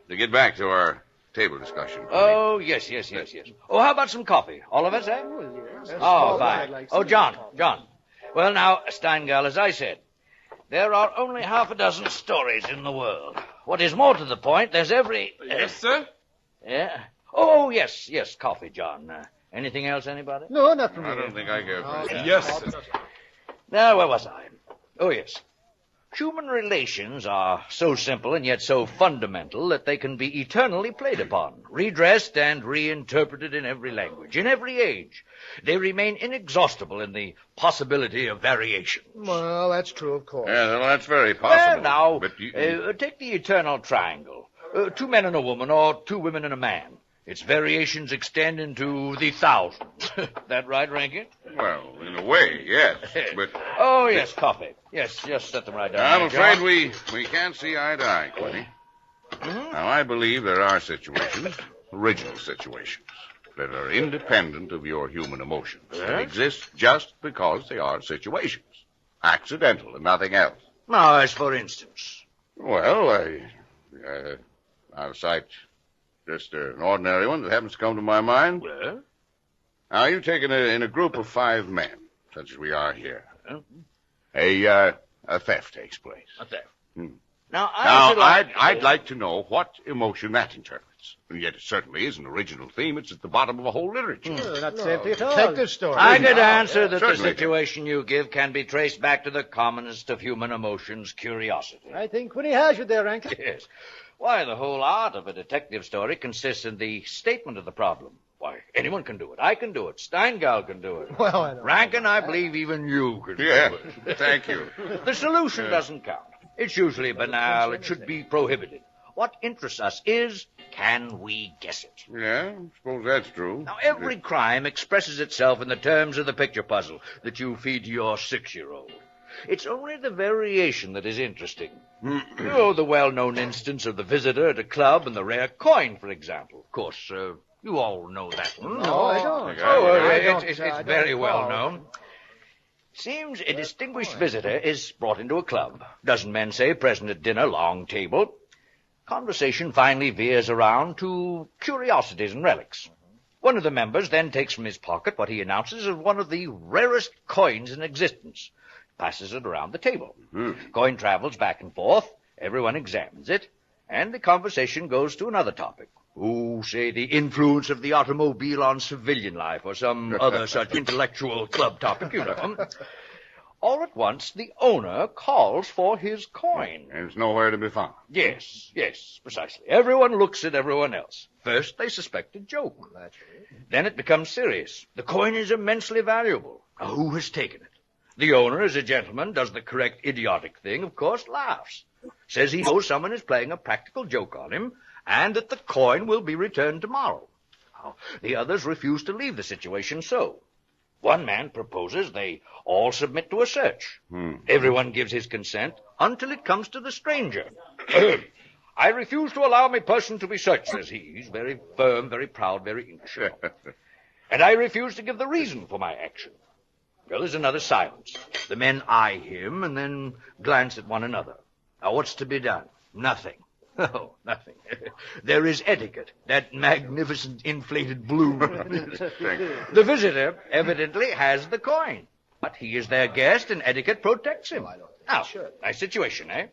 to get back to our table discussion. Oh, yes. Oh, how about some coffee? All of us, eh? Oh, fine. Oh, John. Well, now, Steingall, as I said, there are only half a dozen stories in the world. What is more to the point, there's every... Yes, sir? Yeah? Oh, yes, coffee, John. Anything else, anybody? No, not from me. I don't think I care for it. Okay. Yes, sir. Now, where was I? Oh, yes. Human relations are so simple and yet so fundamental that they can be eternally played upon, redressed and reinterpreted in every language, in every age. They remain inexhaustible in the possibility of variation. Well, that's true, of course. Yeah, well, that's very possible. Well, now, But take the eternal triangle. 2 men and a woman, or 2 women and a man. Its variations extend into the thousands. That right, Rankin? Well, in a way, yes. But Oh, yes, coffee. Yes, just set them right down. I'm there, afraid John. we can't see eye to eye, Quinny. Now, I believe there are situations, original situations, that are independent of your human emotions. That exist just because they are situations. Accidental and nothing else. Now, as for instance. Well, I'll cite just an ordinary one that happens to come to my mind. Well? Now, you take in a group of 5 men, such as we are here. A theft takes place. A theft. Hmm. Now, I'd like to know what emotion that interprets. And yet it certainly is an original theme. It's at the bottom of a whole literature. Not safety at all. Take this story. I could answer that the Certainly. situation you give can be traced back to the commonest of human emotions, curiosity. I think Quinny has you there, Rankin. Yes. Why, the whole art of a detective story consists in the statement of the problem. Why, anyone can do it. I can do it. Steingal can do it. Well, I know. Rankin, I believe even you can do it. Thank you. The solution doesn't count. It's usually banal. It should be prohibited. What interests us is, can we guess it? Yeah, I suppose that's true. Now, every crime expresses itself in the terms of the picture puzzle that you feed to your 6-year-old. It's only the variation that is interesting. The well-known instance of the visitor at a club and the rare coin, for example. Of course, you all know that one. No, I don't. It's very well known. Seems a distinguished visitor is brought into a club. Dozen men, say, present at dinner, long table. Conversation finally veers around to curiosities and relics. One of the members then takes from his pocket what he announces as one of the rarest coins in existence. Passes it around the table. Coin travels back and forth. Everyone examines it. And the conversation goes to another topic. Say, the influence of the automobile on civilian life, or some other such intellectual club topic, you know. All at once, the owner calls for his coin. And it's nowhere to be found. Yes, precisely. Everyone looks at everyone else. First, they suspect a joke. Then it becomes serious. The coin is immensely valuable. Now, who has taken it? The owner, as a gentleman, does the correct idiotic thing, of course, laughs. Says he knows someone is playing a practical joke on him, and that the coin will be returned tomorrow. Now, the others refuse to leave the situation so. One man proposes they all submit to a search. Everyone gives his consent until it comes to the stranger. I refuse to allow my person to be searched, says he. He's very firm, very proud, very English. And I refuse to give the reason for my action. Well, there's another silence. The men eye him and then glance at one another. Now, what's to be done? Nothing. Oh, nothing. There is etiquette, that magnificent inflated balloon. The visitor evidently has the coin, but he is their guest and etiquette protects him. Now, nice situation, eh?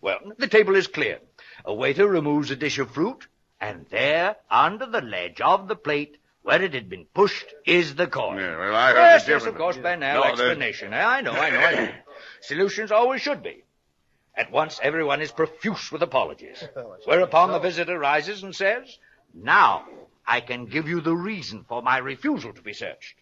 Well, the table is cleared. A waiter removes a dish of fruit, and there, under the ledge of the plate, where it had been pushed, is the coin. Yeah, well, I heard Yes, of course, banal explanation. I know. Solutions always should be. At once, everyone is profuse with apologies. Whereupon the visitor rises and says, now, I can give you the reason for my refusal to be searched.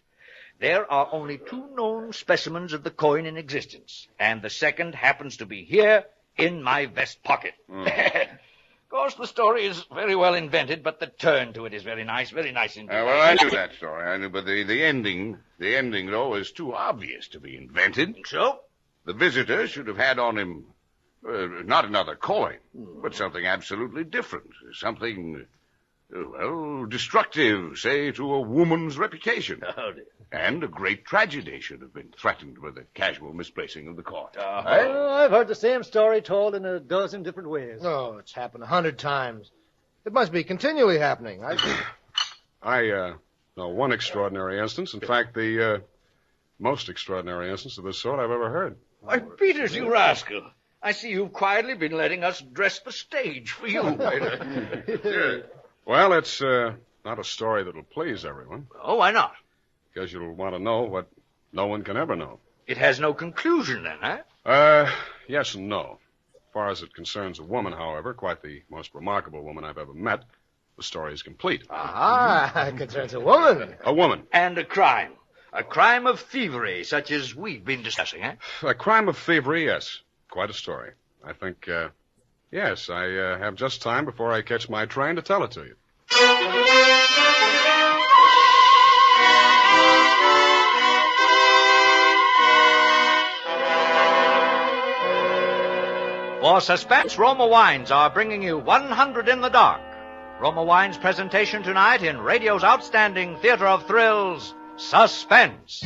There are only 2 known specimens of the coin in existence, and the second happens to be here in my vest pocket. Of course, the story is very well invented, but the turn to it is very nice indeed. Well, I knew that story. I knew, but the ending, though, is too obvious to be invented. Think so? The visitor should have had on him not another coin, but something absolutely different. Something, destructive, say, to a woman's reputation. Oh, dear. And a great tragedy should have been threatened with the casual misplacing of the coin. I've heard the same story told in a dozen different ways. Oh, it's happened 100 times. It must be continually happening. I know one extraordinary instance. In fact, the most extraordinary instance of this sort I've ever heard. Why, Peters, you rascal. I see you've quietly been letting us dress the stage for you. Well, it's not a story that'll please everyone. Oh, why not? Because you'll want to know what no one can ever know. It has no conclusion, then, huh? Yes and no. As far as it concerns a woman, however, quite the most remarkable woman I've ever met, the story is complete. It concerns a woman. A woman. And a crime. A crime of thievery, such as we've been discussing, eh? A crime of thievery, yes. Quite a story. I think, yes, I have just time before I catch my train to tell it to you. For Suspense, Roma Wines are bringing you 100 in the Dark. Roma Wines' presentation tonight in radio's outstanding theater of thrills, Suspense.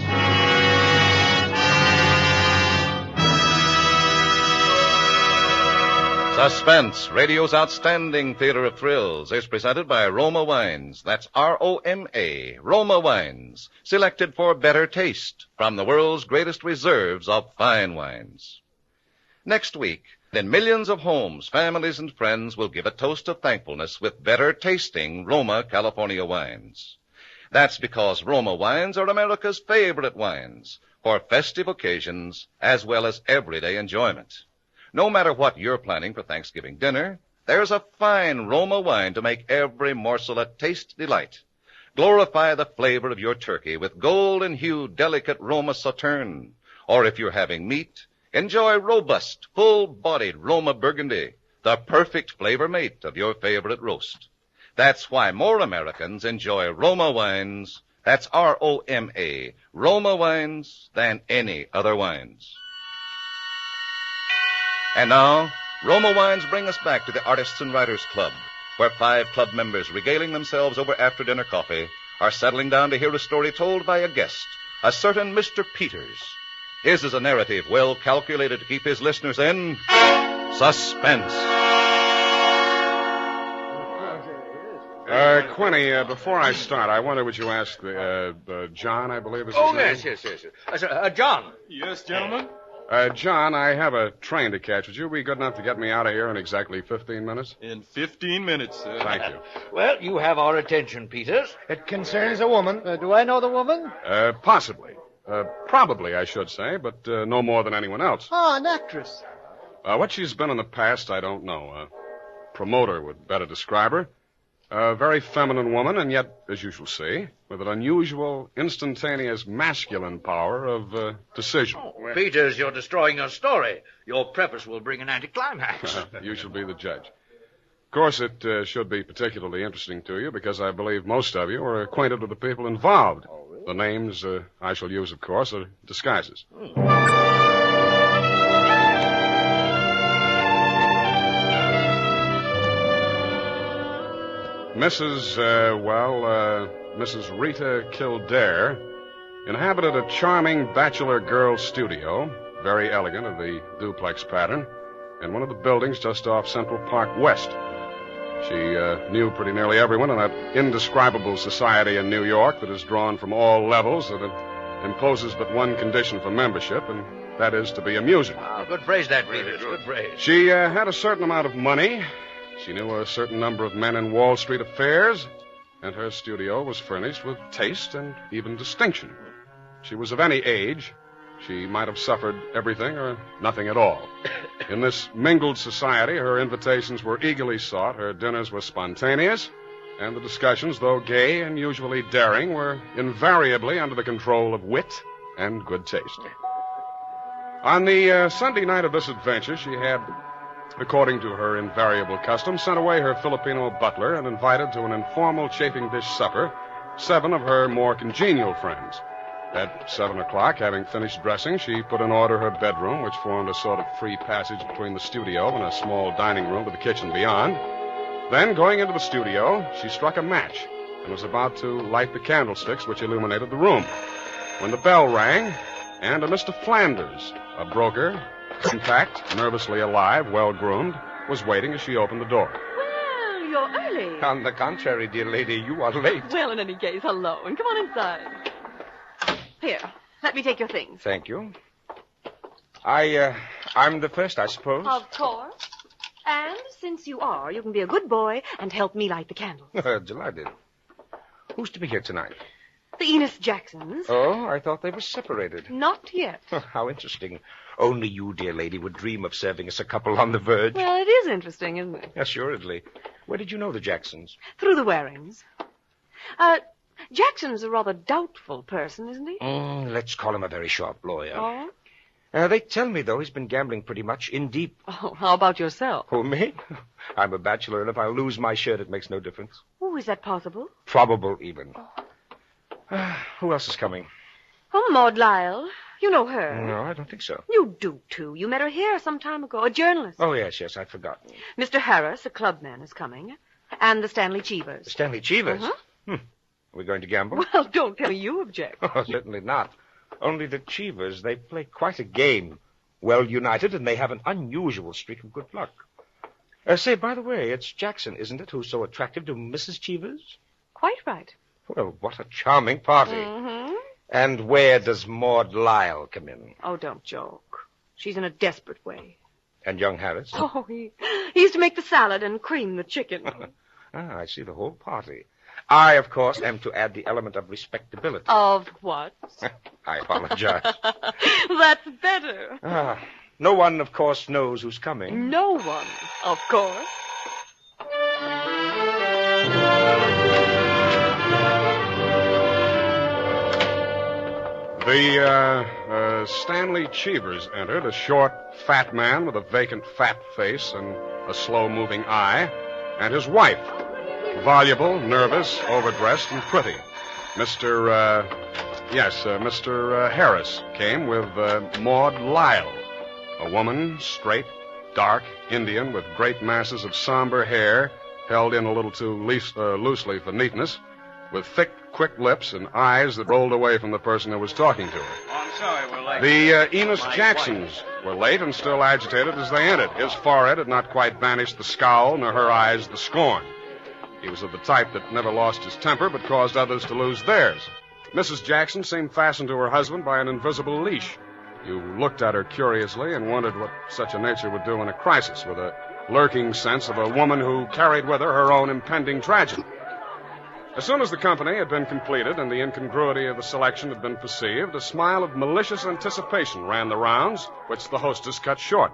Suspense, radio's outstanding theater of thrills, is presented by Roma Wines. That's R-O-M-A, Roma Wines, selected for better taste from the world's greatest reserves of fine wines. Next week, in millions of homes, families, and friends will give a toast of thankfulness with better-tasting Roma California wines. That's because Roma wines are America's favorite wines for festive occasions as well as everyday enjoyment. No matter what you're planning for Thanksgiving dinner, there's a fine Roma wine to make every morsel a taste delight. Glorify the flavor of your turkey with golden-hued, delicate Roma Sauterne. Or if you're having meat, enjoy robust, full-bodied Roma Burgundy, the perfect flavor mate of your favorite roast. That's why more Americans enjoy Roma wines, that's R-O-M-A, Roma wines, than any other wines. And now, Roma Wines bring us back to the Artists and Writers Club, where 5 club members regaling themselves over after-dinner coffee are settling down to hear a story told by a guest, a certain Mr. Peters. His is a narrative well calculated to keep his listeners in suspense. Quinny, before I start, I wonder would you ask John, I believe is his Oh, name? yes. John. Yes, gentlemen? John, I have a train to catch. Would you be good enough to get me out of here in exactly 15 minutes? In 15 minutes, sir. Thank you. Well, you have our attention, Peters. It concerns a woman. Do I know the woman? Possibly. Probably, I should say, but no more than anyone else. Oh, an actress. What she's been in the past, I don't know. A promoter would better describe her. A very feminine woman, and yet, as you shall see, with an unusual, instantaneous masculine power of decision. Oh, Peters, you're destroying your story. Your preface will bring an anticlimax. You shall be the judge. Of course, it should be particularly interesting to you, because I believe most of you are acquainted with the people involved. Oh, really? The names I shall use, of course, are disguises. Mrs. Rita Kildare inhabited a charming bachelor girl studio, very elegant of the duplex pattern, in one of the buildings just off Central Park West. She knew pretty nearly everyone in that indescribable society in New York that is drawn from all levels, that it imposes but one condition for membership, and that is to be amusing. Oh, good phrase that, Peters. Good phrase. She had a certain amount of money. She knew a certain number of men in Wall Street affairs, and her studio was furnished with taste and even distinction. She was of any age. She might have suffered everything or nothing at all. In this mingled society, her invitations were eagerly sought, her dinners were spontaneous, and the discussions, though gay and usually daring, were invariably under the control of wit and good taste. On the Sunday night of this adventure, she had, according to her invariable custom, sent away her Filipino butler and invited to an informal chafing dish supper 7 of her more congenial friends. At 7 o'clock, having finished dressing, she put in order her bedroom, which formed a sort of free passage between the studio and a small dining room with the kitchen beyond. Then, going into the studio, she struck a match and was about to light the candlesticks which illuminated the room, when the bell rang, and a Mr. Flanders, a broker, compact, nervously alive, well-groomed, was waiting as she opened the door. Well, you're early. On the contrary, dear lady, you are late. Well, in any case, hello, and come on inside. Here, let me take your things. Thank you. I'm the first, I suppose. Of course. And since you are, you can be a good boy and help me light the candles. Delighted. Who's to be here tonight? The Enos Jacksons. Oh, I thought they were separated. Not yet. How interesting. Only you, dear lady, would dream of serving us a couple on the verge. Well, it is interesting, isn't it? Assuredly. Where did you know the Jacksons? Through the Warings. Jackson's a rather doubtful person, isn't he? Let's call him a very sharp lawyer. Oh? They tell me, though, he's been gambling pretty much in deep. Oh, how about yourself? Who, me? I'm a bachelor, and if I lose my shirt, it makes no difference. Oh, is that possible? Probable, even. Who else is coming? Oh, Maud Lyle. You know her. No, I don't think so. You do, too. You met her here some time ago. A journalist. Oh, yes, I'd forgotten. Mr. Harris, a clubman, is coming. And the Stanley Cheevers. Stanley Cheevers? Uh-huh. Are we going to gamble? Well, don't tell me you object. Oh, certainly not. Only the Cheevers, they play quite a game. Well united, and they have an unusual streak of good luck. Say, by the way, it's Jackson, isn't it, who's so attractive to Mrs. Cheevers? Quite right. Well, what a charming party. Mm-hmm. And where does Maud Lyle come in? Oh, don't joke. She's in a desperate way. And young Harris? Oh, he used to make the salad and cream the chicken. I see the whole party. I, of course, am to add the element of respectability. Of what? I apologize. That's better. No one, of course, knows who's coming. No one, of course. The Stanley Cheevers entered, a short, fat man with a vacant, fat face and a slow-moving eye, and his wife, voluble, nervous, overdressed, and pretty. Mr. Harris came with Maud Lyle, a woman, straight, dark, Indian, with great masses of somber hair, held in a little too loosely for neatness, with thick, quick lips and eyes that rolled away from the person who was talking to her. Oh, I'm sorry, we're late. The Enos Jacksons were late and still agitated as they entered. His forehead had not quite banished the scowl, nor her eyes the scorn. He was of the type that never lost his temper but caused others to lose theirs. Mrs. Jackson seemed fastened to her husband by an invisible leash. You looked at her curiously and wondered what such a nature would do in a crisis, with a lurking sense of a woman who carried with her own impending tragedy. As soon as the company had been completed and the incongruity of the selection had been perceived, a smile of malicious anticipation ran the rounds, which the hostess cut short.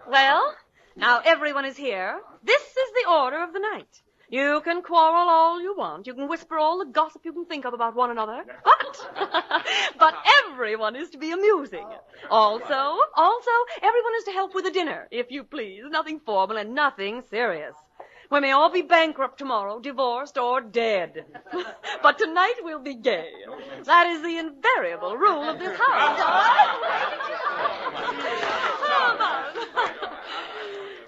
Well, now everyone is here. This is the order of the night. You can quarrel all you want. You can whisper all the gossip you can think of about one another. But everyone is to be amusing. Also, everyone is to help with the dinner, if you please. Nothing formal and nothing serious. We may all be bankrupt tomorrow, divorced, or dead. But tonight we'll be gay. That is the invariable rule of this house.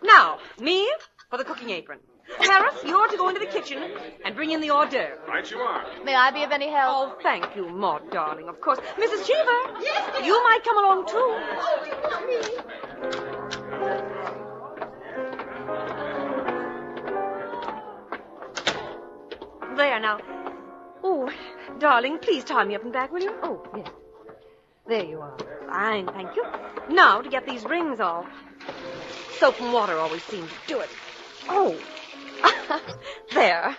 Now, me for the cooking apron. Harris, you're to go into the kitchen and bring in the hors d'oeuvre. Right you are. May I be of any help? Oh, thank you, Maud, darling, of course. Mrs. Cheever, yes, you might come along, too. There, now. Oh, darling, please tie me up and back, will you? Oh, yes. There you are. Fine, thank you. Now, to get these rings off. Soap and water always seem to do it. Oh. There.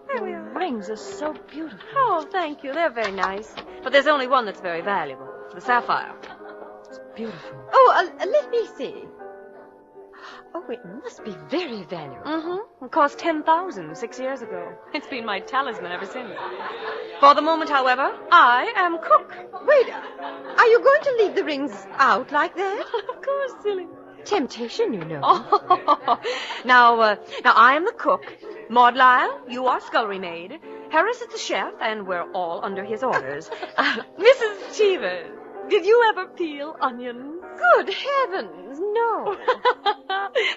There we are. The rings are so beautiful. Oh, thank you. They're very nice. But there's only one that's very valuable. The sapphire. It's beautiful. Oh, let me see. Oh, it must be very valuable. Mm-hmm. It cost $10,000 6 years ago. It's been my talisman ever since. For the moment, however, I am cook. Wait, are you going to leave the rings out like that? Of course, silly. Temptation, you know. Oh. Now I am the cook. Maud Lyle, you are scullery maid. Harris is the chef, and we're all under his orders. Mrs. Cheever, did you ever peel onions? Good heavens, no.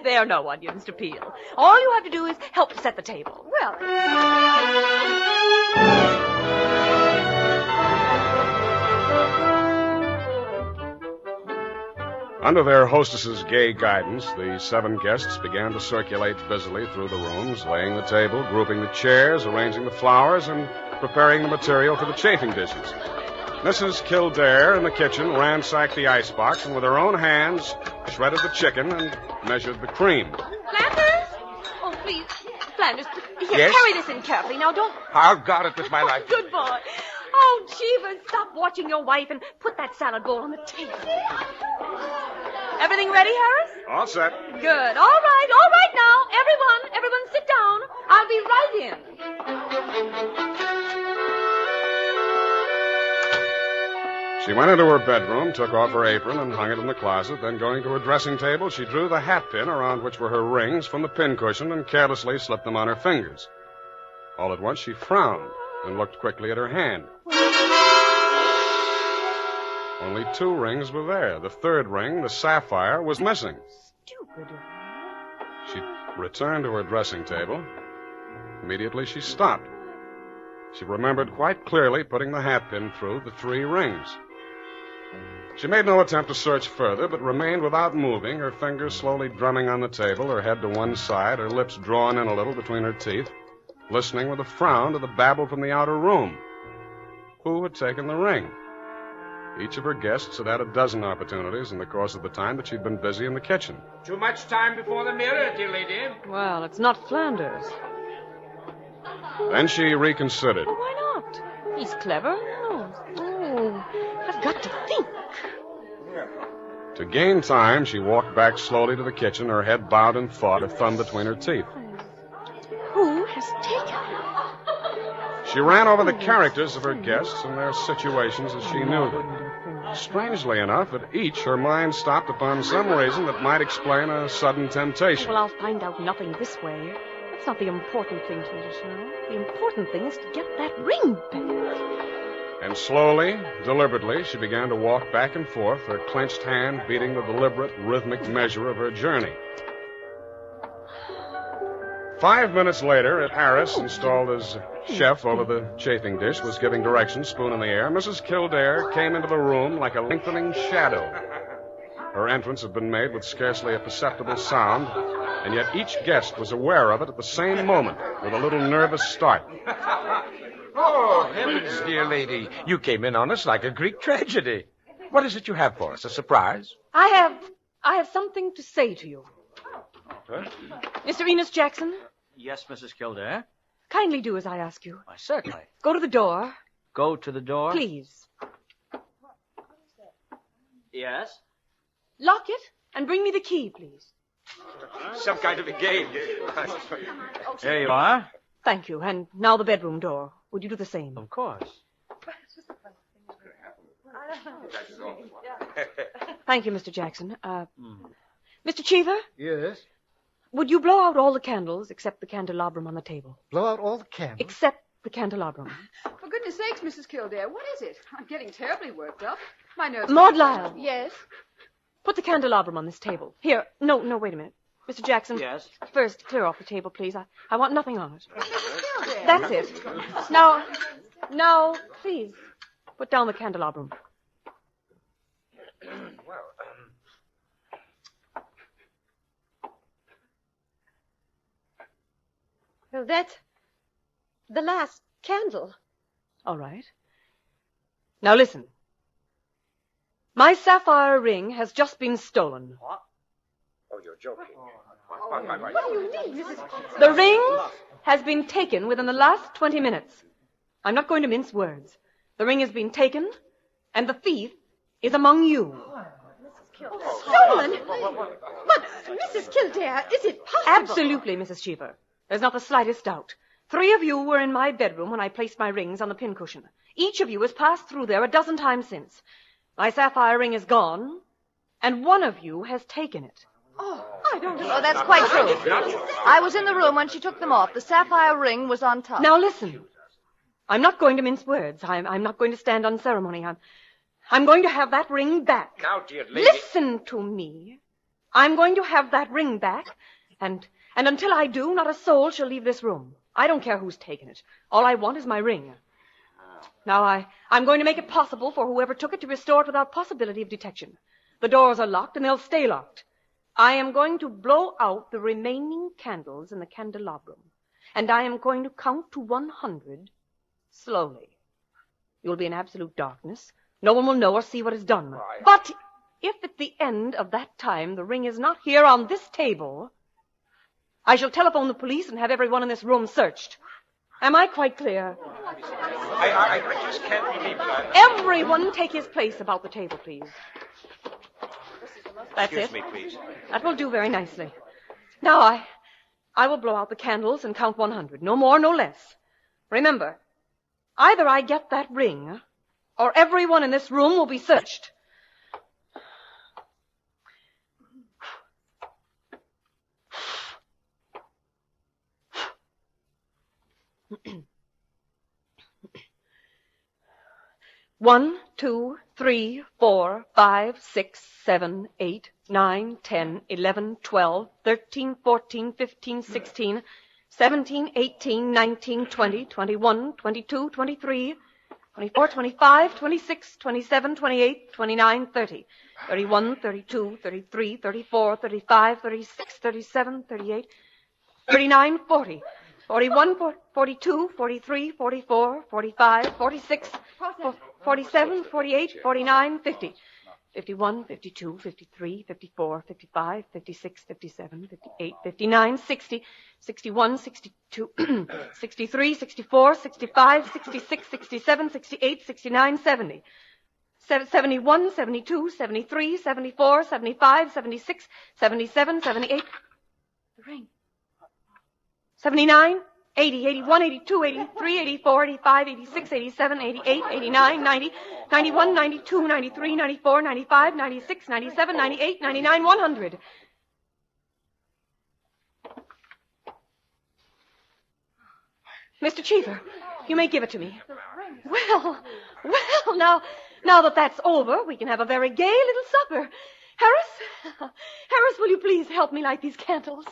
There are no onions to peel. All you have to do is help to set the table. Well... Under their hostess's gay guidance, the 7 guests began to circulate busily through the rooms, laying the table, grouping the chairs, arranging the flowers, and preparing the material for the chafing dishes. Mrs. Kildare in the kitchen ransacked the icebox and with her own hands shredded the chicken and measured the cream. Flanders? Oh, please. Flanders, here, Yes? carry this in carefully. Now, don't... I've got it with my life. Good boy. Oh, Cheever, stop watching your wife and put that salad bowl on the table. Everything ready, Harris? All set. Good. All right now. Everyone sit down. I'll be right in. She went into her bedroom, took off her apron, and hung it in the closet. Then, going to her dressing table, she drew the hat pin around which were her rings from the pincushion and carelessly slipped them on her fingers. All at once, she frowned and looked quickly at her hand. Only 2 rings were there. The third ring, the sapphire, was missing. Stupid. She returned to her dressing table. Immediately she stopped. She remembered quite clearly putting the hatpin through the 3 rings. She made no attempt to search further, but remained without moving, her fingers slowly drumming on the table, her head to one side, her lips drawn in a little between her teeth, listening with a frown to the babble from the outer room. Who had taken the ring? Each of her guests had had a dozen opportunities in the course of the time that she'd been busy in the kitchen. Too much time before the mirror, dear lady. Well, it's not Flanders. Then she reconsidered. Well, why not? He's clever. Oh, I've got to think. To gain time, she walked back slowly to the kitchen, her head bowed in thought, her thumb between her teeth. Who has taken it? She ran over the characters of her guests and their situations as she knew them. Strangely enough, at each her mind stopped upon some reason that might explain a sudden temptation. Well, I'll find out nothing this way. That's not the important thing to me just now. The important thing is to get that ring back. And slowly, deliberately, she began to walk back and forth, her clenched hand beating the deliberate, rhythmic measure of her journey. 5 minutes later, Harris, installed as chef over the chafing dish, was giving directions, spoon in the air. Mrs. Kildare came into the room like a lengthening shadow. Her entrance had been made with scarcely a perceptible sound, and yet each guest was aware of it at the same moment, with a little nervous start. Oh, heavens, dear lady. You came in on us like a Greek tragedy. What is it you have for us? A surprise? I have something to say to you. Huh? Mr. Enos Jackson, Yes, Mrs. Kildare. kindly do as I ask you. Why, certainly. Go to the door. Go to the door. Please. Yes? Lock it and bring me the key, please. Some kind of a game. There you are. Thank you. And now the bedroom door. Would you do the same? Of course. Thank you, Mr. Jackson. Mr. Cheever, Yes? would you blow out all the candles except the candelabrum on the table? Blow out all the candles? Except the candelabrum. For goodness sakes, Mrs. Kildare, what is it? I'm getting terribly worked up. My nerves... Maud Lyle. Yes? Put the candelabrum on this table. Here. No, wait a minute. Mr. Jackson. Yes? First, clear off the table, please. I want nothing on it. Mrs. Kildare. That's it. Now, please, put down the candelabrum. Well, that's the last candle. All right. Now listen. My sapphire ring has just been stolen. What? Oh, you're joking. What do you mean, Mrs. The ring has been taken within the last 20 minutes. I'm not going to mince words. The ring has been taken, and the thief is among you. Stolen? But, Mrs. Kildare, is it possible? Absolutely, Mrs. Cheever. There's not the slightest doubt. 3 of you were in my bedroom when I placed my rings on the pincushion. Each of you has passed through there a dozen times since. My sapphire ring is gone, and one of you has taken it. Oh, I don't know. Oh, that's quite true. I was in the room when she took them off. The sapphire ring was on top. Now listen. I'm not going to mince words. I'm not going to stand on ceremony. I'm going to have that ring back. Now, dear lady. Listen to me. I'm going to have that ring back, and until I do, not a soul shall leave this room. I don't care who's taken it. All I want is my ring. Now, I'm going to make it possible for whoever took it to restore it without possibility of detection. The doors are locked, and they'll stay locked. I am going to blow out the remaining candles in the candelabrum, and I am going to count to 100 slowly. You'll be in absolute darkness. No one will know or see what is done. Right. But if at the end of that time the ring is not here on this table, I shall telephone the police and have everyone in this room searched. Am I quite clear? I just can't believe that. Everyone take his place about the table, please. That's Excuse it. me, please. That will do very nicely. Now, I will blow out the candles and count 100. No more, no less. Remember, either I get that ring, or everyone in this room will be searched. 1, 2, 3, 4, 5, 6, 7, 8, 9, 10, 11, 12, 13, 14, 15, 16, 17, 18, 19, 20, 21, 22, 23, 24, 25, 26, 27, 28, 29, 30, 31, 32, 33, 34, 35, 36, 37, 38, 39, 40, 41, 42, 43, 44, 45, 46, 47, 48, 49, 50. 51, 52, 53, 54, 55, 56, 57, 58, 59, 60, 61, 62, 63, 64, 65, 66, 67, 68, 69, 70. 71, 72, 73, 74, 75, 76, 77, 78. The ring. 79, 80, 81, 82, 83, 84, 85, 86, 87, 88, 89, 90, 91, 92, 93, 94, 95, 96, 97, 98, 99, 100. Mr. Cheever, you may give it to me. Well, now that that's over, we can have a very gay little supper. Harris, will you please help me light these candles?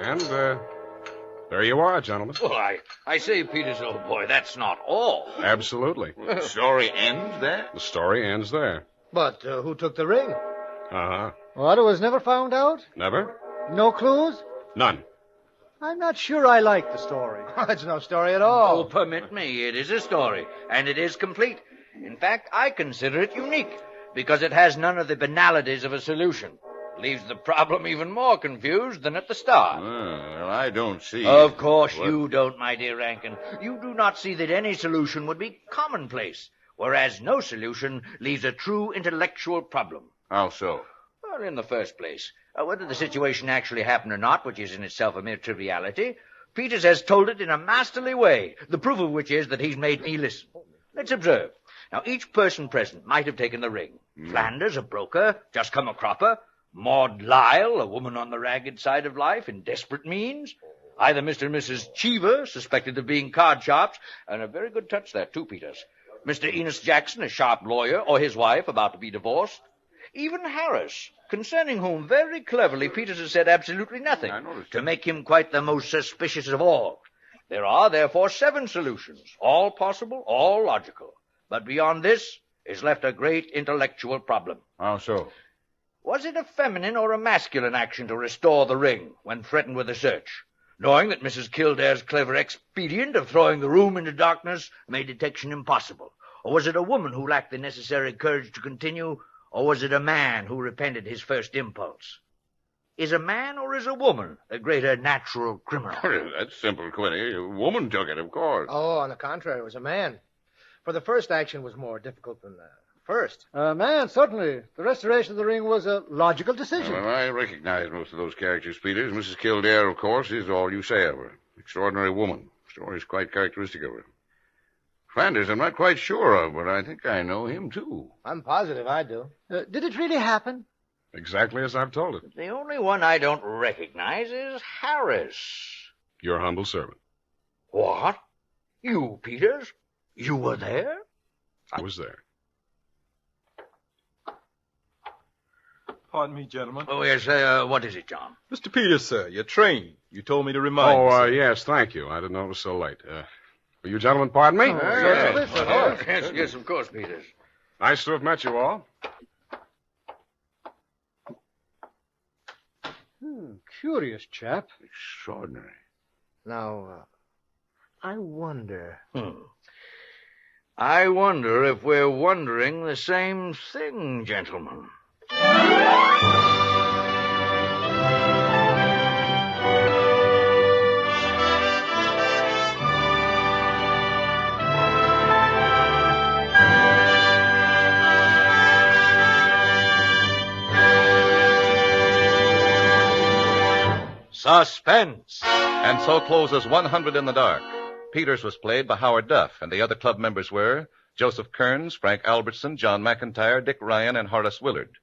And, there you are, gentlemen. Well, I say, Peters, old boy, that's not all. Absolutely. The story ends there? The story ends there. But who took the ring? Uh-huh. What, it was never found out? Never? No clues? None. I'm not sure I like the story. It's no story at all. Oh, permit me. It is a story, and it is complete. In fact, I consider it unique, because it has none of the banalities of a solution. Leaves the problem even more confused than at the start. Well, I don't see. Of course you don't, my dear Rankin. You do not see that any solution would be commonplace, whereas no solution leaves a true intellectual problem. How so? Well, in the first place, whether the situation actually happened or not, which is in itself a mere triviality, Peters has told it in a masterly way, the proof of which is that he's made me listen. Let's observe. Now, each person present might have taken the ring. Flanders, a broker, just come a cropper. Maud Lyle, a woman on the ragged side of life in desperate means. Either Mr. and Mrs. Cheever, suspected of being card sharps, and a very good touch that, too, Peters. Mr. Enos Jackson, a sharp lawyer, or his wife, about to be divorced. Even Harris, concerning whom very cleverly Peters has said absolutely nothing, to make him quite the most suspicious of all. There are, therefore, 7 solutions, all possible, all logical. But beyond this is left a great intellectual problem. How so? Was it a feminine or a masculine action to restore the ring when threatened with a search, knowing that Mrs. Kildare's clever expedient of throwing the room into darkness made detection impossible? Or was it a woman who lacked the necessary courage to continue, or was it a man who repented his first impulse? Is a man or is a woman a greater natural criminal? That's simple, Quinny. A woman took it, of course. Oh, on the contrary, it was a man. For the first action was more difficult than the first. Man, certainly. The restoration of the ring was a logical decision. Well, I recognize most of those characters, Peters. Mrs. Kildare, of course, is all you say of her. Extraordinary woman. Story's quite characteristic of her. Flanders, I'm not quite sure of, but I think I know him, too. I'm positive I do. Did it really happen? Exactly as I've told it. The only one I don't recognize is Harris. Your humble servant. What? You, Peters? You were there? I was there. Pardon me, gentlemen. Oh, yes, what is it, John? Mr. Peters, sir, your train. You told me to remind you. Oh, yes, thank you. I didn't know it was so late. Will you gentlemen pardon me? Yes, of course, Peters. Nice to have met you all. Curious chap. Extraordinary. Now, I wonder... I wonder if we're wondering the same thing, gentlemen. Suspense! And so closes 100 in the Dark. Peters was played by Howard Duff, and the other club members were Joseph Kearns, Frank Albertson, John McIntyre, Dick Ryan, and Horace Willard.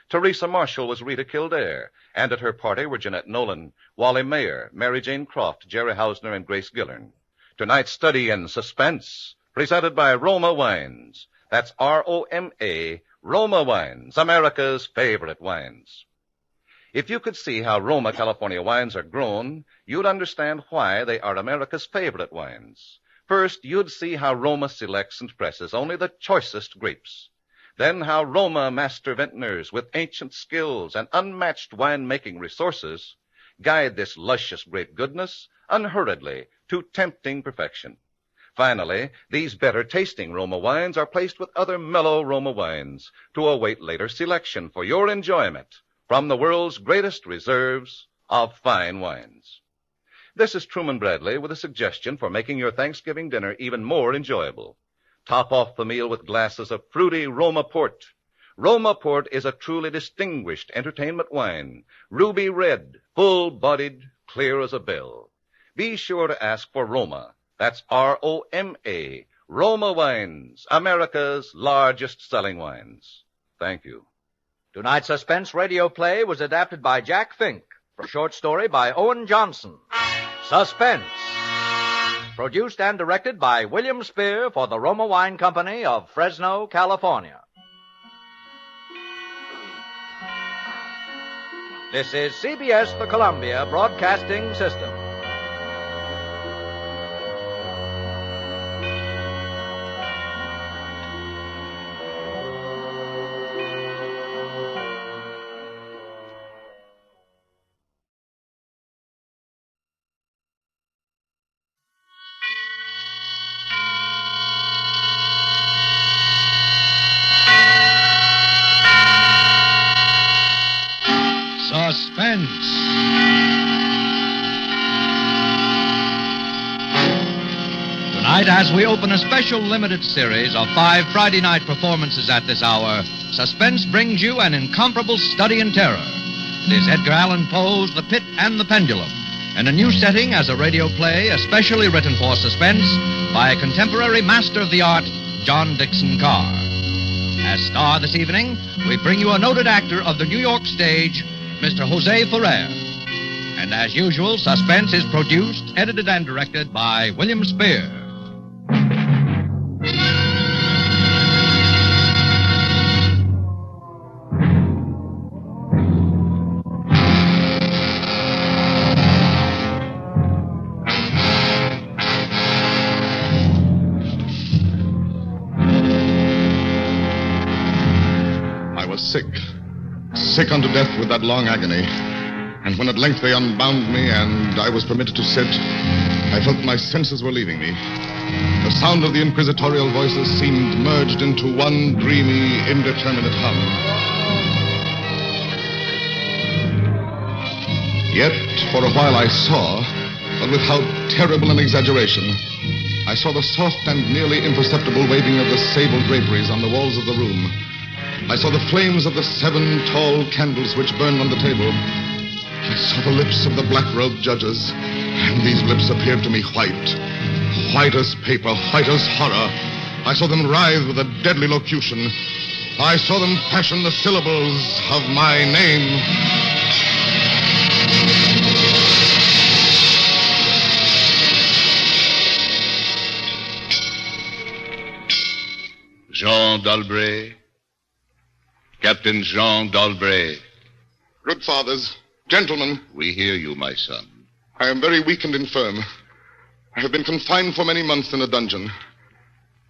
Teresa Marshall was Rita Kildare, and at her party were Jeanette Nolan, Wally Mayer, Mary Jane Croft, Jerry Hausner, and Grace Gillern. Tonight's study in suspense, presented by Roma Wines. That's R-O-M-A, Roma Wines, America's favorite wines. If you could see how Roma California wines are grown, you'd understand why they are America's favorite wines. First, you'd see how Roma selects and presses only the choicest grapes. Then how Roma master vintners with ancient skills and unmatched wine-making resources guide this luscious grape goodness unhurriedly to tempting perfection. Finally, these better-tasting Roma wines are placed with other mellow Roma wines to await later selection for your enjoyment from the world's greatest reserves of fine wines. This is Truman Bradley with a suggestion for making your Thanksgiving dinner even more enjoyable. Top off the meal with glasses of fruity Roma Port. Roma Port is a truly distinguished entertainment wine, ruby red, full-bodied, clear as a bell. Be sure to ask for Roma. That's R-O-M-A, Roma Wines, America's largest-selling wines. Thank you. Tonight's suspense radio play was adapted by Jack Fink for a short story by Owen Johnson. Suspense. Produced and directed by William Spier for the Roma Wine Company of Fresno, California. This is CBS, the Columbia Broadcasting System. Suspense. Tonight, as we open a special limited series of 5 Friday night performances at this hour, Suspense brings you an incomparable study in terror. It is Edgar Allan Poe's The Pit and the Pendulum, in a new setting as a radio play especially written for suspense by a contemporary master of the art, John Dixon Carr. As star this evening, we bring you a noted actor of the New York stage, Mr. Jose Ferrer. And as usual, Suspense is produced, edited, and directed by William Spier. I was sick unto death with that long agony. And when at length they unbound me and I was permitted to sit, I felt my senses were leaving me. The sound of the inquisitorial voices seemed merged into one dreamy, indeterminate hum. Yet, for a while I saw, but with how terrible an exaggeration, I saw the soft and nearly imperceptible waving of the sable draperies on the walls of the room. I saw the flames of the 7 tall candles which burned on the table. I saw the lips of the black-robed judges, and these lips appeared to me white as paper, white as horror. I saw them writhe with a deadly locution. I saw them fashion the syllables of my name. Jean d'Albret. Captain Jean d'Albret. Good fathers, gentlemen. We hear you, my son. I am very weak and infirm. I have been confined for many months in a dungeon.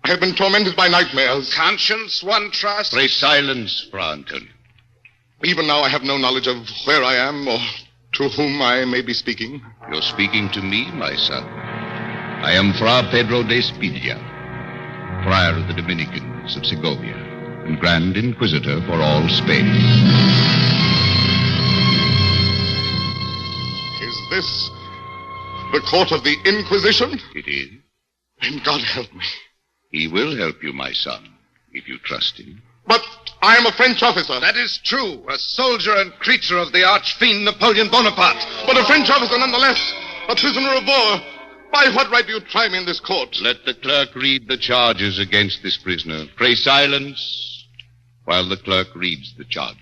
I have been tormented by nightmares. Conscience, one trusts. Pray silence, Fra Antonio. Even now I have no knowledge of where I am or to whom I may be speaking. You're speaking to me, my son. I am Fra Pedro de Spidia, friar of the Dominicans of Segovia, and Grand Inquisitor for all Spain. Is this the court of the Inquisition? It is. Then God help me. He will help you, my son, if you trust him. But I am a French officer. That is true. A soldier and creature of the arch-fiend Napoleon Bonaparte. But a French officer nonetheless. A prisoner of war. By what right do you try me in this court? Let the clerk read the charges against this prisoner. Pray silence while the clerk reads the charges.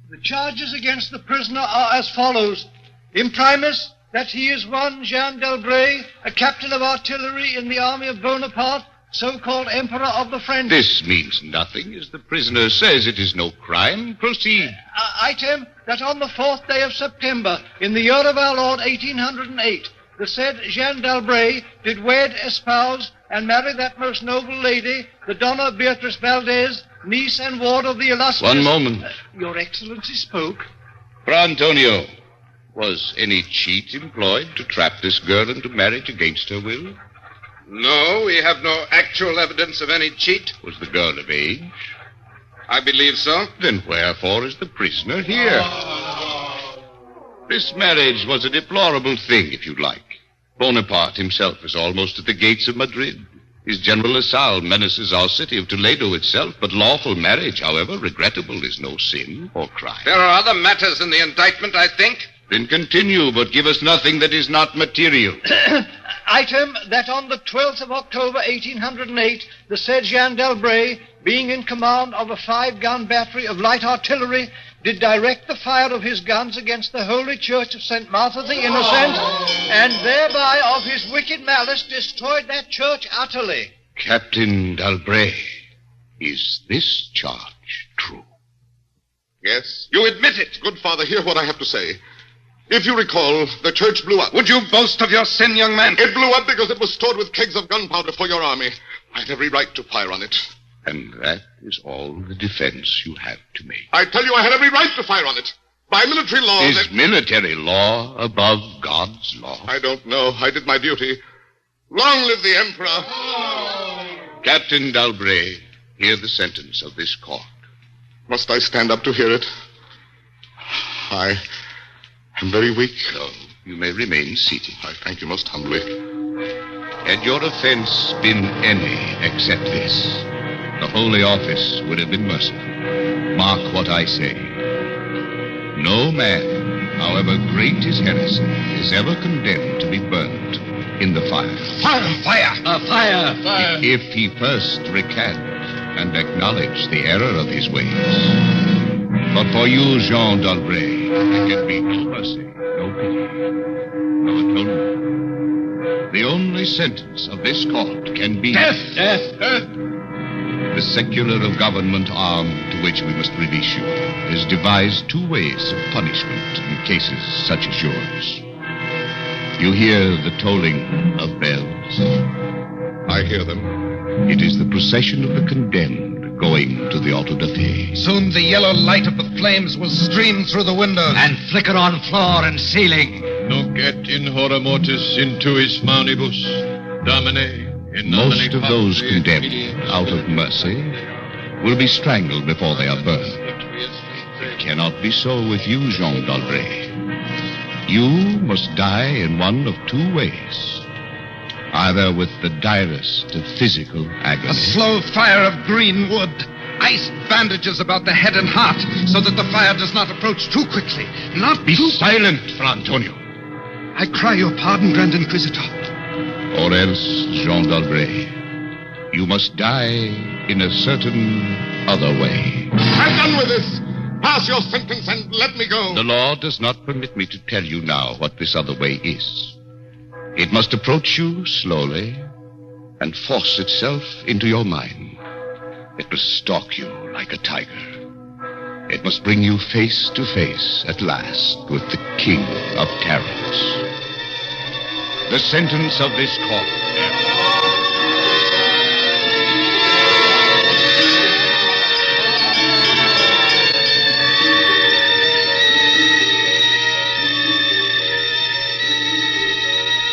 The charges against the prisoner are as follows. Imprimis, that he is one Jean d'Albret, a captain of artillery in the army of Bonaparte, so-called Emperor of the French. This means nothing. As the prisoner says, it is no crime. Proceed. Item, that on the 4th day of September, in the year of our Lord 1808, the said Jean d'Albret did wed, espouse, and marry that most noble lady, the Donna Beatrice Valdez, niece and ward of the illustrious... One moment. Your Excellency spoke. Fra Antonio, was any cheat employed to trap this girl into marriage against her will? No, we have no actual evidence of any cheat. Was the girl of age? I believe so. Then wherefore is the prisoner here? This marriage was a deplorable thing, if you like. Bonaparte himself is almost at the gates of Madrid. His General Lasalle menaces our city of Toledo itself, but lawful marriage, however regrettable, is no sin or crime. There are other matters in the indictment, I think. Then continue, but give us nothing that is not material. Item, that on the 12th of October, 1808, the said Jean d'Albret, being in command of a 5-gun battery of light artillery, did direct the fire of his guns against the Holy Church of St. Martha the Innocent, and thereby of his wicked malice destroyed that church utterly. Captain d'Albret, is this charge true? Yes. You admit it. Good father, hear what I have to say. If you recall, the church blew up. Would you boast of your sin, young man? It blew up because it was stored with kegs of gunpowder for your army. I had every right to fire on it. And that is all the defense you have to make. I tell you, I had every right to fire on it. By military law... Is military law above God's law? I don't know. I did my duty. Long live the Emperor! Captain d'Albret, hear the sentence of this court. Must I stand up to hear it? I am very weak. So, you may remain seated. I thank you most humbly. Had your offense been any except this, the Holy Office would have been merciful. Mark what I say. No man, however great his heresy, is ever condemned to be burnt in the fire. Fire! Fire! Fire! Fire! If he first recant and acknowledge the error of his ways. But for you, Jean d'Albret, there can be no mercy, no pity, no atonement. The only sentence of this court can be... Death! Death! Death! The secular of government arm to which we must release you has devised 2 ways of punishment in cases such as yours. You hear the tolling of bells? I hear them. It is the procession of the condemned going to the Auto da Fe. Soon the yellow light of the flames will stream through the windows and flicker on floor and ceiling. Nunc et in hora mortis intuis maunibus, Domine. Most of those condemned, out of mercy, will be strangled before they are burned. It cannot be so with you, Jean d'Albret. You must die in one of 2 ways. Either with the direst of physical agony. A slow fire of green wood. Ice bandages about the head and heart so that the fire does not approach too quickly. Not be silent, Fra Antonio. I cry your pardon, Grand Inquisitor. Or else, Jean d'Albret, you must die in a certain other way. I'm done with this. Pass your sentence and let me go. The law does not permit me to tell you now what this other way is. It must approach you slowly and force itself into your mind. It must stalk you like a tiger. It must bring you face to face at last with the King of Terrors. The sentence of this court.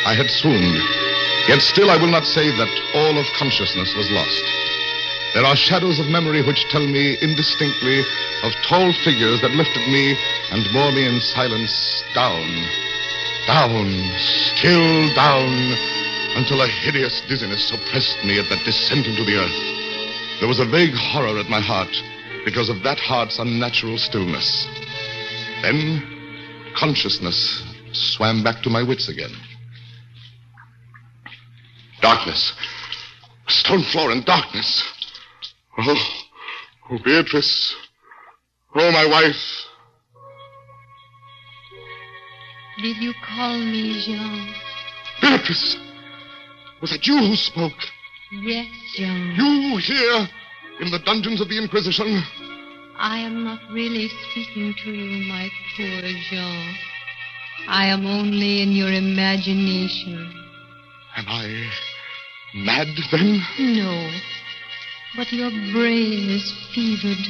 I had swooned, yet still I will not say that all of consciousness was lost. There are shadows of memory which tell me indistinctly of tall figures that lifted me and bore me in silence down, still down, until a hideous dizziness oppressed me at that descent into the earth. There was a vague horror at my heart because of that heart's unnatural stillness. Then consciousness swam back to my wits again. darkness. Stone floor and darkness. Oh, Beatrice. Oh, my wife. Did you call me, Jean? Beatrice! Was it you who spoke? Yes, Jean. You here in the dungeons of the Inquisition? I am not really speaking to you, my poor Jean. I am only in your imagination. Am I mad, then? No, but your brain is fevered.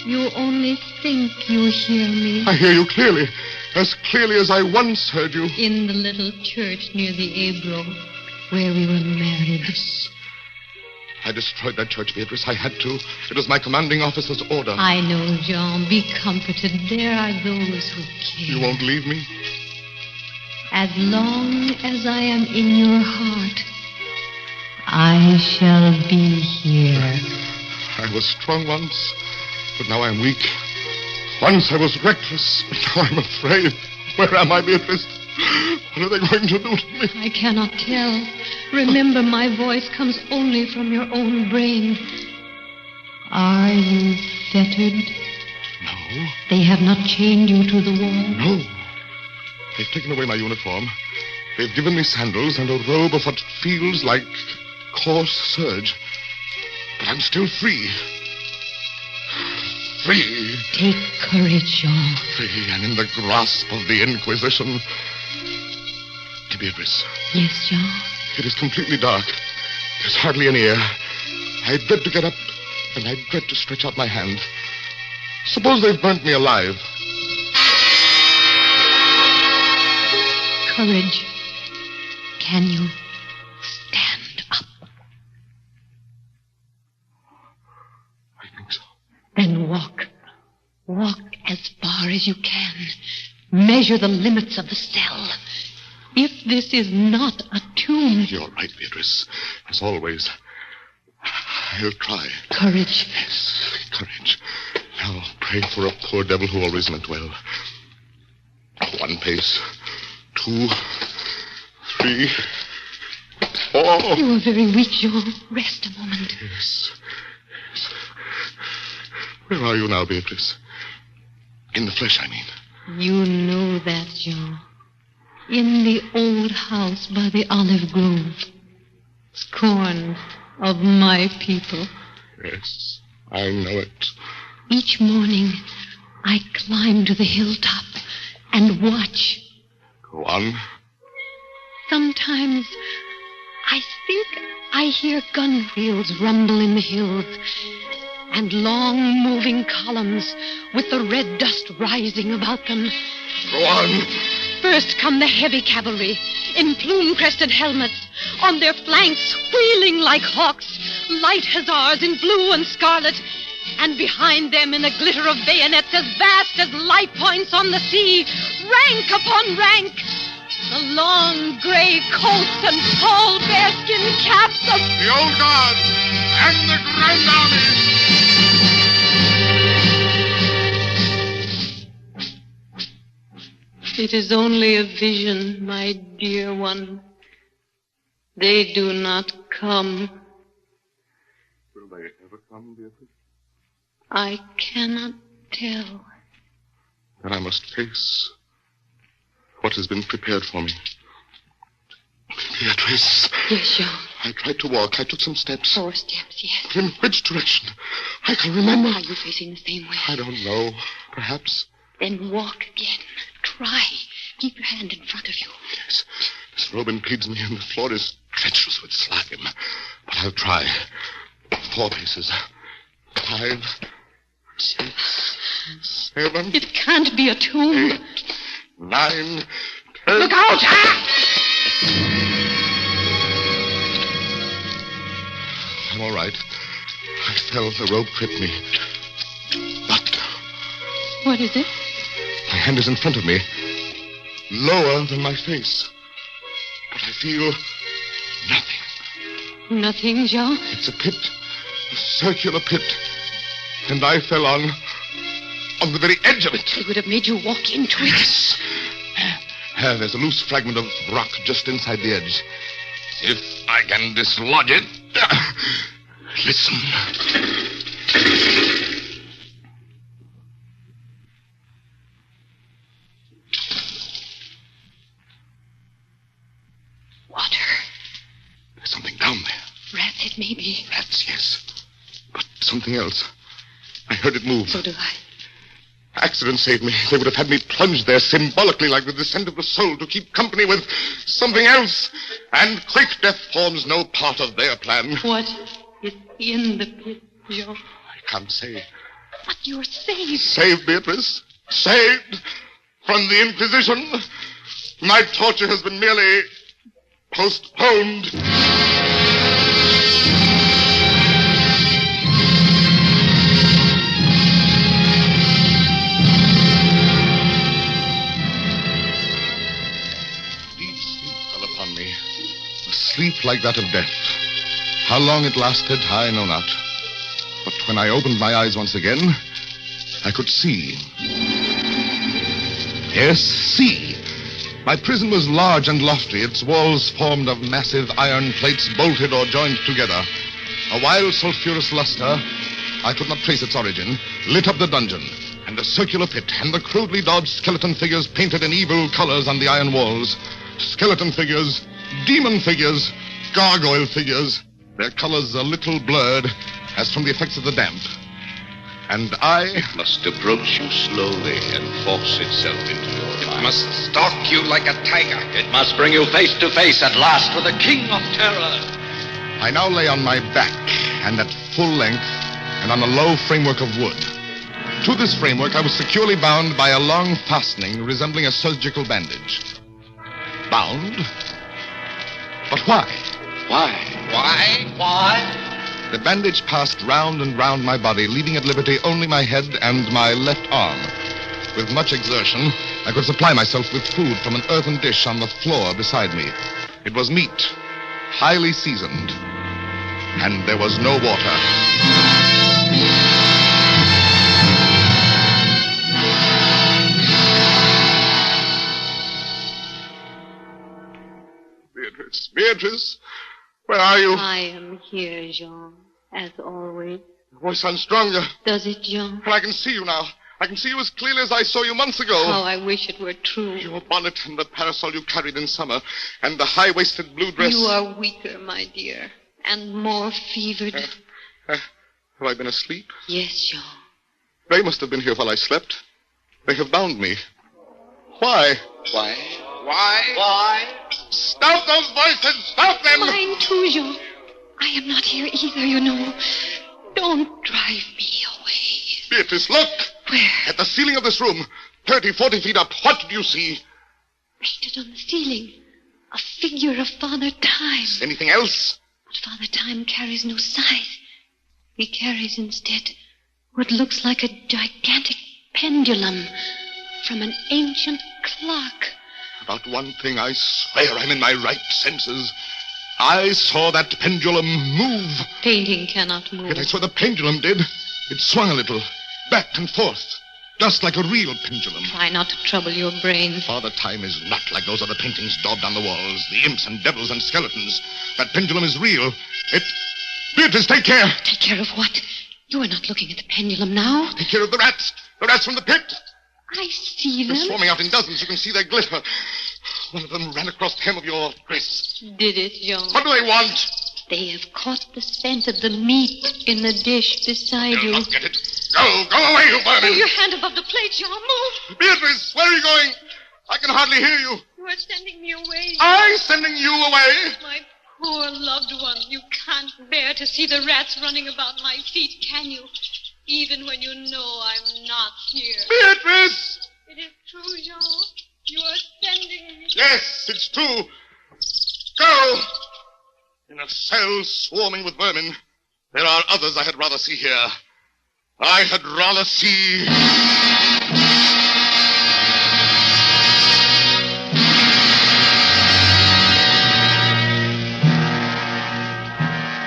You only think you hear me. I hear you clearly, as clearly as I once heard you. In the little church near the Ebro, where we were married. Yes. I destroyed that church, Beatrice. I had to. It was my commanding officer's order. I know, Jean. Be comforted. There are those who care. You won't leave me? As long as I am in your heart, I shall be here. I was strong once, but now I'm weak. Once I was reckless, but now I'm afraid. Where am I, Beatrice? What are they going to do to me? I cannot tell. Remember, my voice comes only from your own brain. Are you fettered? No. They have not chained you to the wall? No. They've taken away my uniform. They've given me sandals and a robe of what feels like coarse serge. But I'm still free. Free. Take courage, Jean. Free and in the grasp of the Inquisition. Beatrice. Yes, Jean? It is completely dark. There's hardly any air. I dread to get up, and I dread to stretch out my hand. Suppose they've burnt me alive. Courage. Can you stand up? I think so. Then walk. Walk as far as you can. Measure the limits of the cell. If this is not a tomb... You're right, Beatrice. As always. I'll try. Courage. Yes, courage. Now pray for a poor devil who always meant well. 1 pace. 2. 3. 4. You are very weak, Jean. Rest a moment. Yes. Yes. Where are you now, Beatrice? In the flesh, I mean. You know that, Jean. In the old house by the olive grove. Scorn of my people. Yes, I know it. Each morning, I climb to the hilltop and watch. Go on. Sometimes I think I hear gun wheels rumble in the hills and long moving columns with the red dust rising about them. Go on. First come the heavy cavalry, in plume-crested helmets, on their flanks wheeling like hawks, light hussars in blue and scarlet, and behind them in a glitter of bayonets as vast as light points on the sea, rank upon rank, the long gray coats and tall bearskin caps of... The Old Guard and the Grand Army! It is only a vision, my dear one. They do not come. Will they ever come, Beatrice? I cannot tell. Then I must face what has been prepared for me. Beatrice. Yes, Jean. I tried to walk. I took some steps. 4 steps, yes. But in which direction? I can remember. Are you facing the same way? I don't know. Perhaps. Then walk again. Try. Keep your hand in front of you. Yes. This robe impedes me, and the floor is treacherous with slime. But I'll try. 4 paces. 5, 6, 7. It can't be a tomb. 8, 9, 10. Look out! Ah! I'm all right. I fell. The rope tripped me. But what is it? my hand is in front of me, lower than my face. But I feel nothing. Nothing, Jean? It's a pit, a circular pit. And I fell on the very edge of it. It would have made you walk into it. There's a loose fragment of rock just inside the edge. If I can dislodge it. Listen. Water. There's something down there. Rats, it may be. Rats, yes. But something else. I heard it move. So do I. Accident saved me. They would have had me plunged there symbolically like the descent of the soul to keep company with something else. And quick death forms no part of their plan. What is in the pit, Jean? I can't say. But you're saved. Saved, Beatrice. Saved from the Inquisition. My torture has been merely postponed. Sleep like that of death. How long it lasted, I know not. But when I opened my eyes once again, I could see. Yes, see. My prison was large and lofty, its walls formed of massive iron plates bolted or joined together. A wild sulphurous luster, I could not trace its origin, lit up the dungeon, and the circular pit, and the crudely daubed skeleton figures painted in evil colors on the iron walls. Skeleton figures, demon figures, gargoyle figures, their colors a little blurred as from the effects of the damp. And I... It must approach you slowly and force itself into your mind. It must stalk you like a tiger. It must bring you face to face at last with the King of Terror. I now lay on my back and at full length and on a low framework of wood. To this framework I was securely bound by a long fastening resembling a surgical bandage. Bound? But why? Why? The bandage passed round and round my body, leaving at liberty only my head and my left arm. With much exertion, I could supply myself with food from an earthen dish on the floor beside me. It was meat, highly seasoned, and there was no water. Beatrice, where are you? I am here, Jean, as always. Your voice sounds stronger. Does it, Jean? Well, I can see you now. I can see you as clearly as I saw you months ago. How I wish it were true. Your bonnet and the parasol you carried in summer, and the high-waisted blue dress. You are weaker, my dear, and more fevered. Have I been asleep? Yes, Jean. They must have been here while I slept. They have bound me. Why? Why? Stop those voices! Stop them! Mine too, Jean. I am not here either, you know. Don't drive me away. Beatrice, look! Where? At the ceiling of this room. 30, 40 feet up. What do you see? Painted on the ceiling. A figure of Father Time. Anything else? But Father Time carries no scythe. He carries instead what looks like a gigantic pendulum from an ancient clock. About one thing I swear I'm in my right senses. I saw that pendulum move. Painting cannot move. Yet I saw the pendulum did. It swung a little, back and forth, just like a real pendulum. Try not to trouble your brain. Father Time is not like those other paintings daubed on the walls, the imps and devils and skeletons. That pendulum is real. Beatrice, take care. Take care of what? You are not looking at the pendulum now. Take care of the rats. The rats from the pit. I see them. They're swarming out in dozens. You can see their glitter. One of them ran across the hem of your dress. Did it, Jean? What do they want? They have caught the scent of the meat in the dish beside They'll you. not get it. Go away, you vermin. Move your hand above the plate, Jean. Move. Beatrice, where are you going? I can hardly hear you. You are sending me away. I'm sending you away. My poor loved one. You can't bear to see the rats running about my feet, can you? Even when you know I'm not here. Beatrice! It is true, Jean. You are sending me. Yes, it's true. Go! In a cell swarming with vermin, there are others I had rather see here. I had rather see...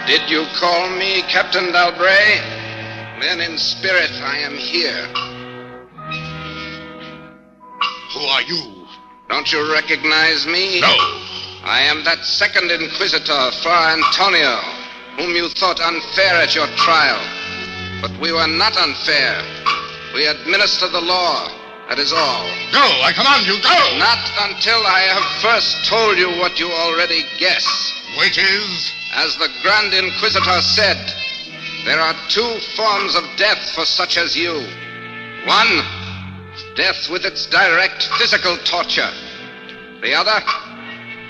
Did you call me, Captain Dalbray? Then in spirit I am here. Who are you? Don't you recognize me? No. I am that second inquisitor, Fra Antonio, whom you thought unfair at your trial. But we were not unfair. We administer the law, that is all. Go, I command you, go! Not until I have first told you what you already guess. Which is? As the Grand Inquisitor said, there are two forms of death for such as you. One, death with its direct physical torture. The other,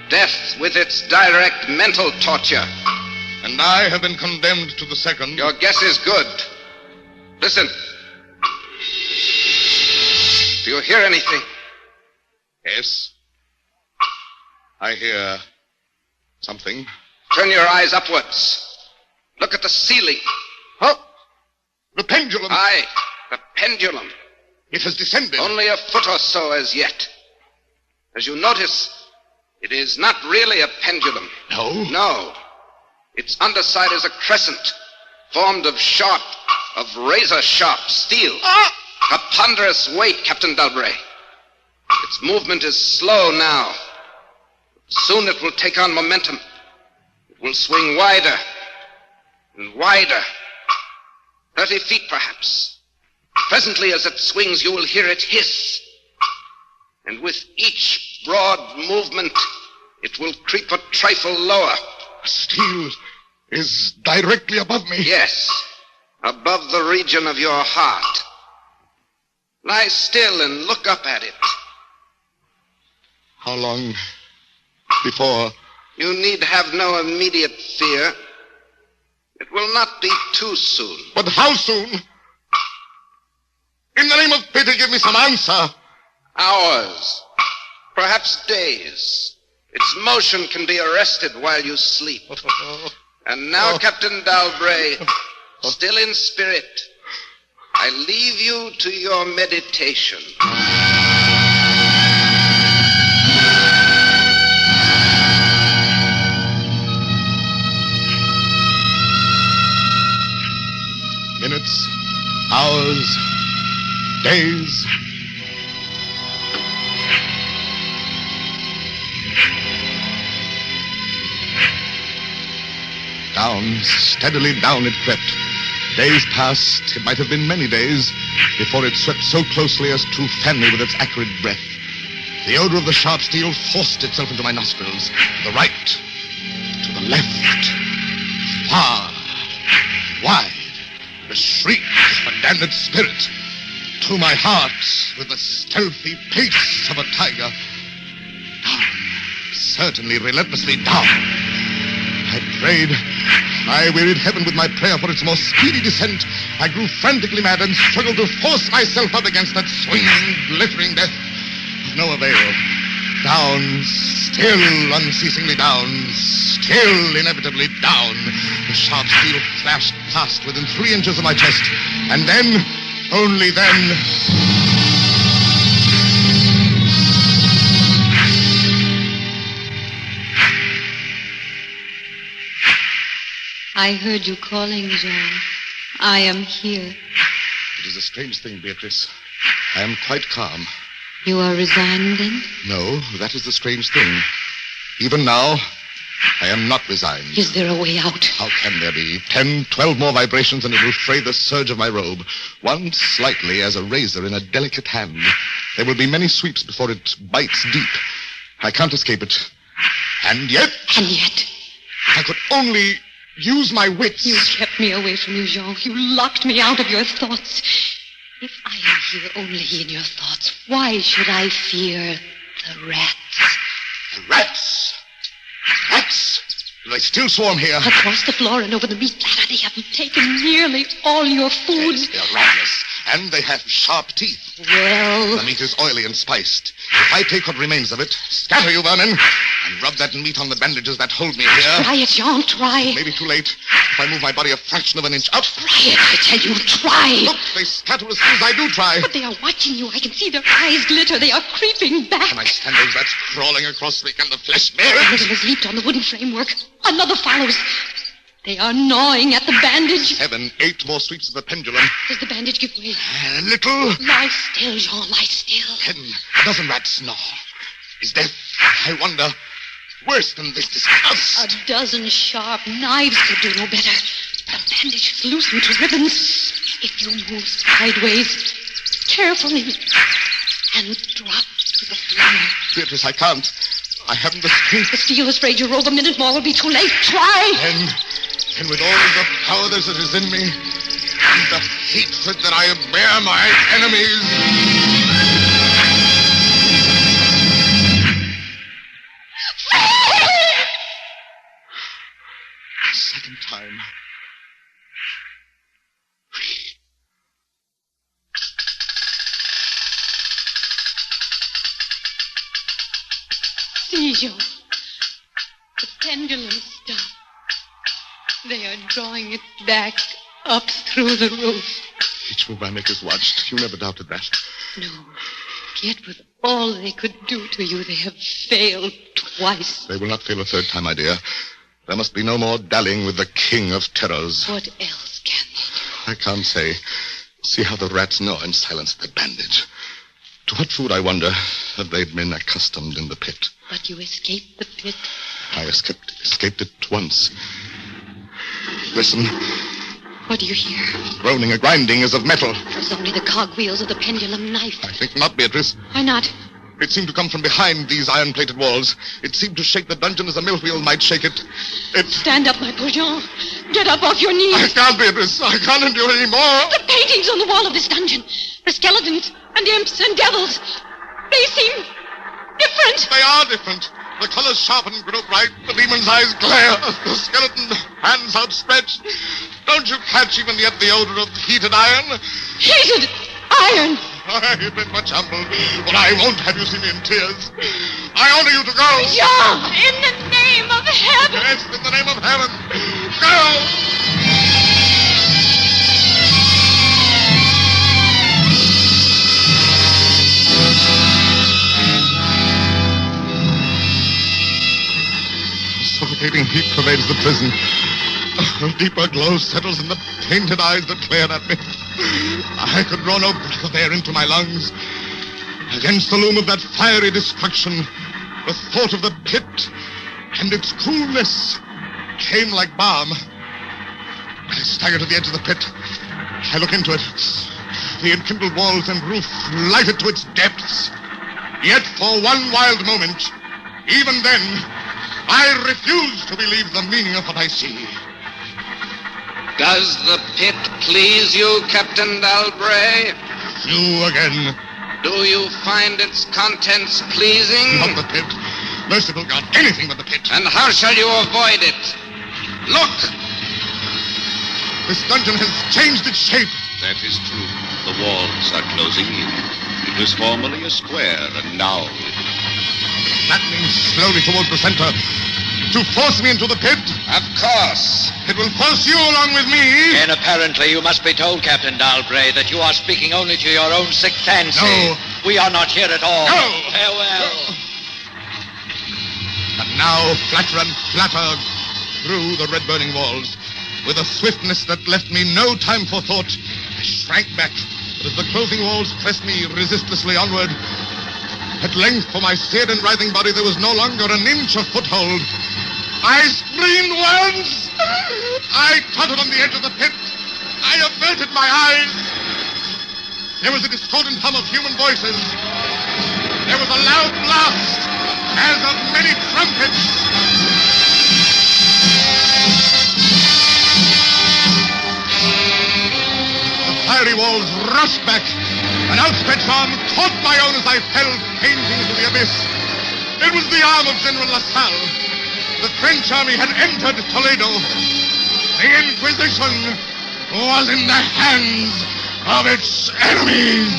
death with its direct mental torture. And I have been condemned to the second. Your guess is good. Listen. Do you hear anything? Yes. I hear something. Turn your eyes upwards. Look at the ceiling. Huh? The pendulum. Aye, the pendulum. It has descended. Only a foot or so as yet. As you notice, it is not really a pendulum. No? No. Its underside is a crescent, formed of razor-sharp steel. Ah! A ponderous weight, Captain Dalbray. Its movement is slow now. Soon it will take on momentum. It will swing wider and wider. 30 feet, perhaps. Presently, as it swings, you will hear it hiss. And with each broad movement, it will creep a trifle lower. Steel is directly above me. Yes, above the region of your heart. Lie still and look up at it. How long before? You need have no immediate fear. It will not be too soon. But how soon? In the name of pity, give me some answer. Hours, perhaps days. Its motion can be arrested while you sleep. And now, Captain Dalbray, still in spirit, I leave you to your meditation. Minutes, hours, days. Down, steadily down it crept. Days passed, it might have been many days, before it swept so closely as to fan me with its acrid breath. The odor of the sharp steel forced itself into my nostrils. To the right, to the left, far, wide. The shriek of a damned spirit. To my heart, with the stealthy pace of a tiger. Down, certainly relentlessly down. I prayed. I wearied heaven with my prayer for its more speedy descent. I grew frantically mad and struggled to force myself up against that swinging, glittering death. Of no avail. Down, still unceasingly down, still inevitably down. The sharp steel flashed past within 3 inches of my chest. And then, only then... I heard you calling, Jean. I am here. It is a strange thing, Beatrice. I am quite calm. You are resigned, then? No, that is the strange thing. Even now, I am not resigned. Is there a way out? How can there be? 10, 12 more vibrations and it will fray the serge of my robe. One slightly as a razor in a delicate hand. There will be many sweeps before it bites deep. I can't escape it. And yet... And yet? If I could only... use my wits. You kept me away from you, Jean. You locked me out of your thoughts. If I am here only in your thoughts, why should I fear the rats? The rats? Rats? Do they still swarm here? Across the floor and over the meat platter, they have taken nearly all your food. Yes, they are ravenous, and they have sharp teeth. Well... The meat is oily and spiced. If I take what remains of it, scatter you vermin, and rub that meat on the bandages that hold me here. Try it, Jean, try. It may be too late if I move my body a fraction of an inch out. Try it, I tell you, try. Look, they scatter as soon as I do try. But they are watching you. I can see their eyes glitter. They are creeping back. Can I stand those rats crawling across me? Can the flesh bear One of it? them has leaped on the wooden framework. Another follows. They are gnawing at the bandage. 7, 8 more sweeps of the pendulum. Does the bandage give way? A little. Lie still, Jean, lie still. 10, a dozen rats gnaw. Is death, I wonder, Worse than this disgust. A dozen sharp knives could do no better. The bandage is loosened to ribbons. If you move sideways, carefully, and drop to the floor. Beatrice, I can't. I haven't the strength. The steel is frayed. You roll a minute more will be too late. Try. And with all the power that is in me, and the hatred that I bear my enemies. Second time. Theo, the pendulum stopped. They are drawing it back up through the roof. Each move I make is watched. You never doubted that. No. Yet with all they could do to you, they have failed twice. They will not fail a third time, my dear. There must be no more dallying with the king of terrors. What else can they do? I can't say. See how the rats gnaw in silence at the bandage. To what food, I wonder, have they been accustomed in the pit? But you escaped the pit. I escaped it once. Listen. What do you hear? Groaning, a grinding as of metal. It was only the cogwheels of the pendulum knife. I think not, Beatrice. Why not? It seemed to come from behind these iron-plated walls. It seemed to shake the dungeon as a mill wheel might shake it. Stand up, my poor Jean. Get up off your knees. I can't, Beatrice. I can't endure any more. The paintings on the wall of this dungeon. The skeletons and imps and devils. They seem different. They are different. The colors sharpen, grow bright. The demon's eyes glare. The skeleton hands outstretched. Don't you catch even yet the odor of heated iron? Heated iron? I've been much humbled, but I won't have you see me in tears. I order you to go. Jean, in the name of heaven. Yes, in the name of heaven. Go! Suffocating heat pervades the prison. A deeper glow settles in the painted eyes that glared at me. I could draw no breath of air into my lungs. Against the loom of that fiery destruction, the thought of the pit and its coolness came like balm. I stagger to the edge of the pit. I look into it. The enkindled walls and roof lighted to its depths. Yet for one wild moment, even then, I refuse to believe the meaning of what I see. Does the pit please you, Captain Dalbray? You again. Do you find its contents pleasing? Not the pit. Merciful God, anything but the pit. And how shall you avoid it? Look! This dungeon has changed its shape. That is true. The walls are closing in. It was formerly a square, and now flattening slowly towards the center. To force me into the pit? Of course. It will force you along with me. And apparently you must be told, Captain Dalbray, that you are speaking only to your own sick fancy. No. We are not here at all. No. Farewell. And now, flatter and flatter through the red-burning walls. With a swiftness that left me no time for thought, I shrank back. But as the closing walls pressed me resistlessly onward, at length, for my seared and writhing body, there was no longer an inch of foothold. I screamed once. I tottered on the edge of the pit. I averted my eyes. There was a discordant hum of human voices. There was a loud blast, as of many trumpets. The fiery walls rushed back. An outstretched arm caught my own as I fell fainting into the abyss. It was the arm of General LaSalle. The French army had entered Toledo. The Inquisition was in the hands of its enemies.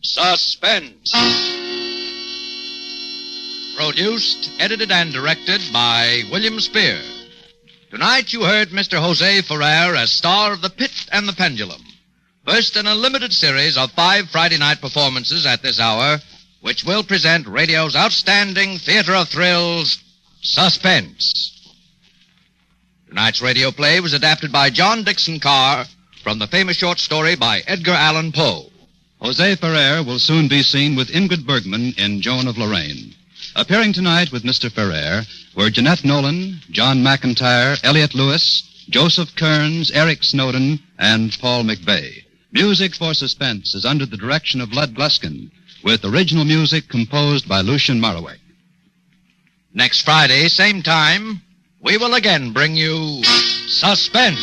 Suspense. Produced, edited, and directed by William Spier. Tonight you heard Mr. Jose Ferrer as star of The Pit and the Pendulum. First in a limited series of 5 Friday night performances at this hour, which will present radio's outstanding theater of thrills, Suspense. Tonight's radio play was adapted by John Dixon Carr from the famous short story by Edgar Allan Poe. Jose Ferrer will soon be seen with Ingrid Bergman in Joan of Lorraine. Appearing tonight with Mr. Ferrer were Jeanette Nolan, John McIntyre, Elliot Lewis, Joseph Kearns, Eric Snowden, and Paul McVeigh. Music for Suspense is under the direction of Lud Gluskin, with original music composed by Lucien Moraweck. Next Friday, same time, we will again bring you Suspense.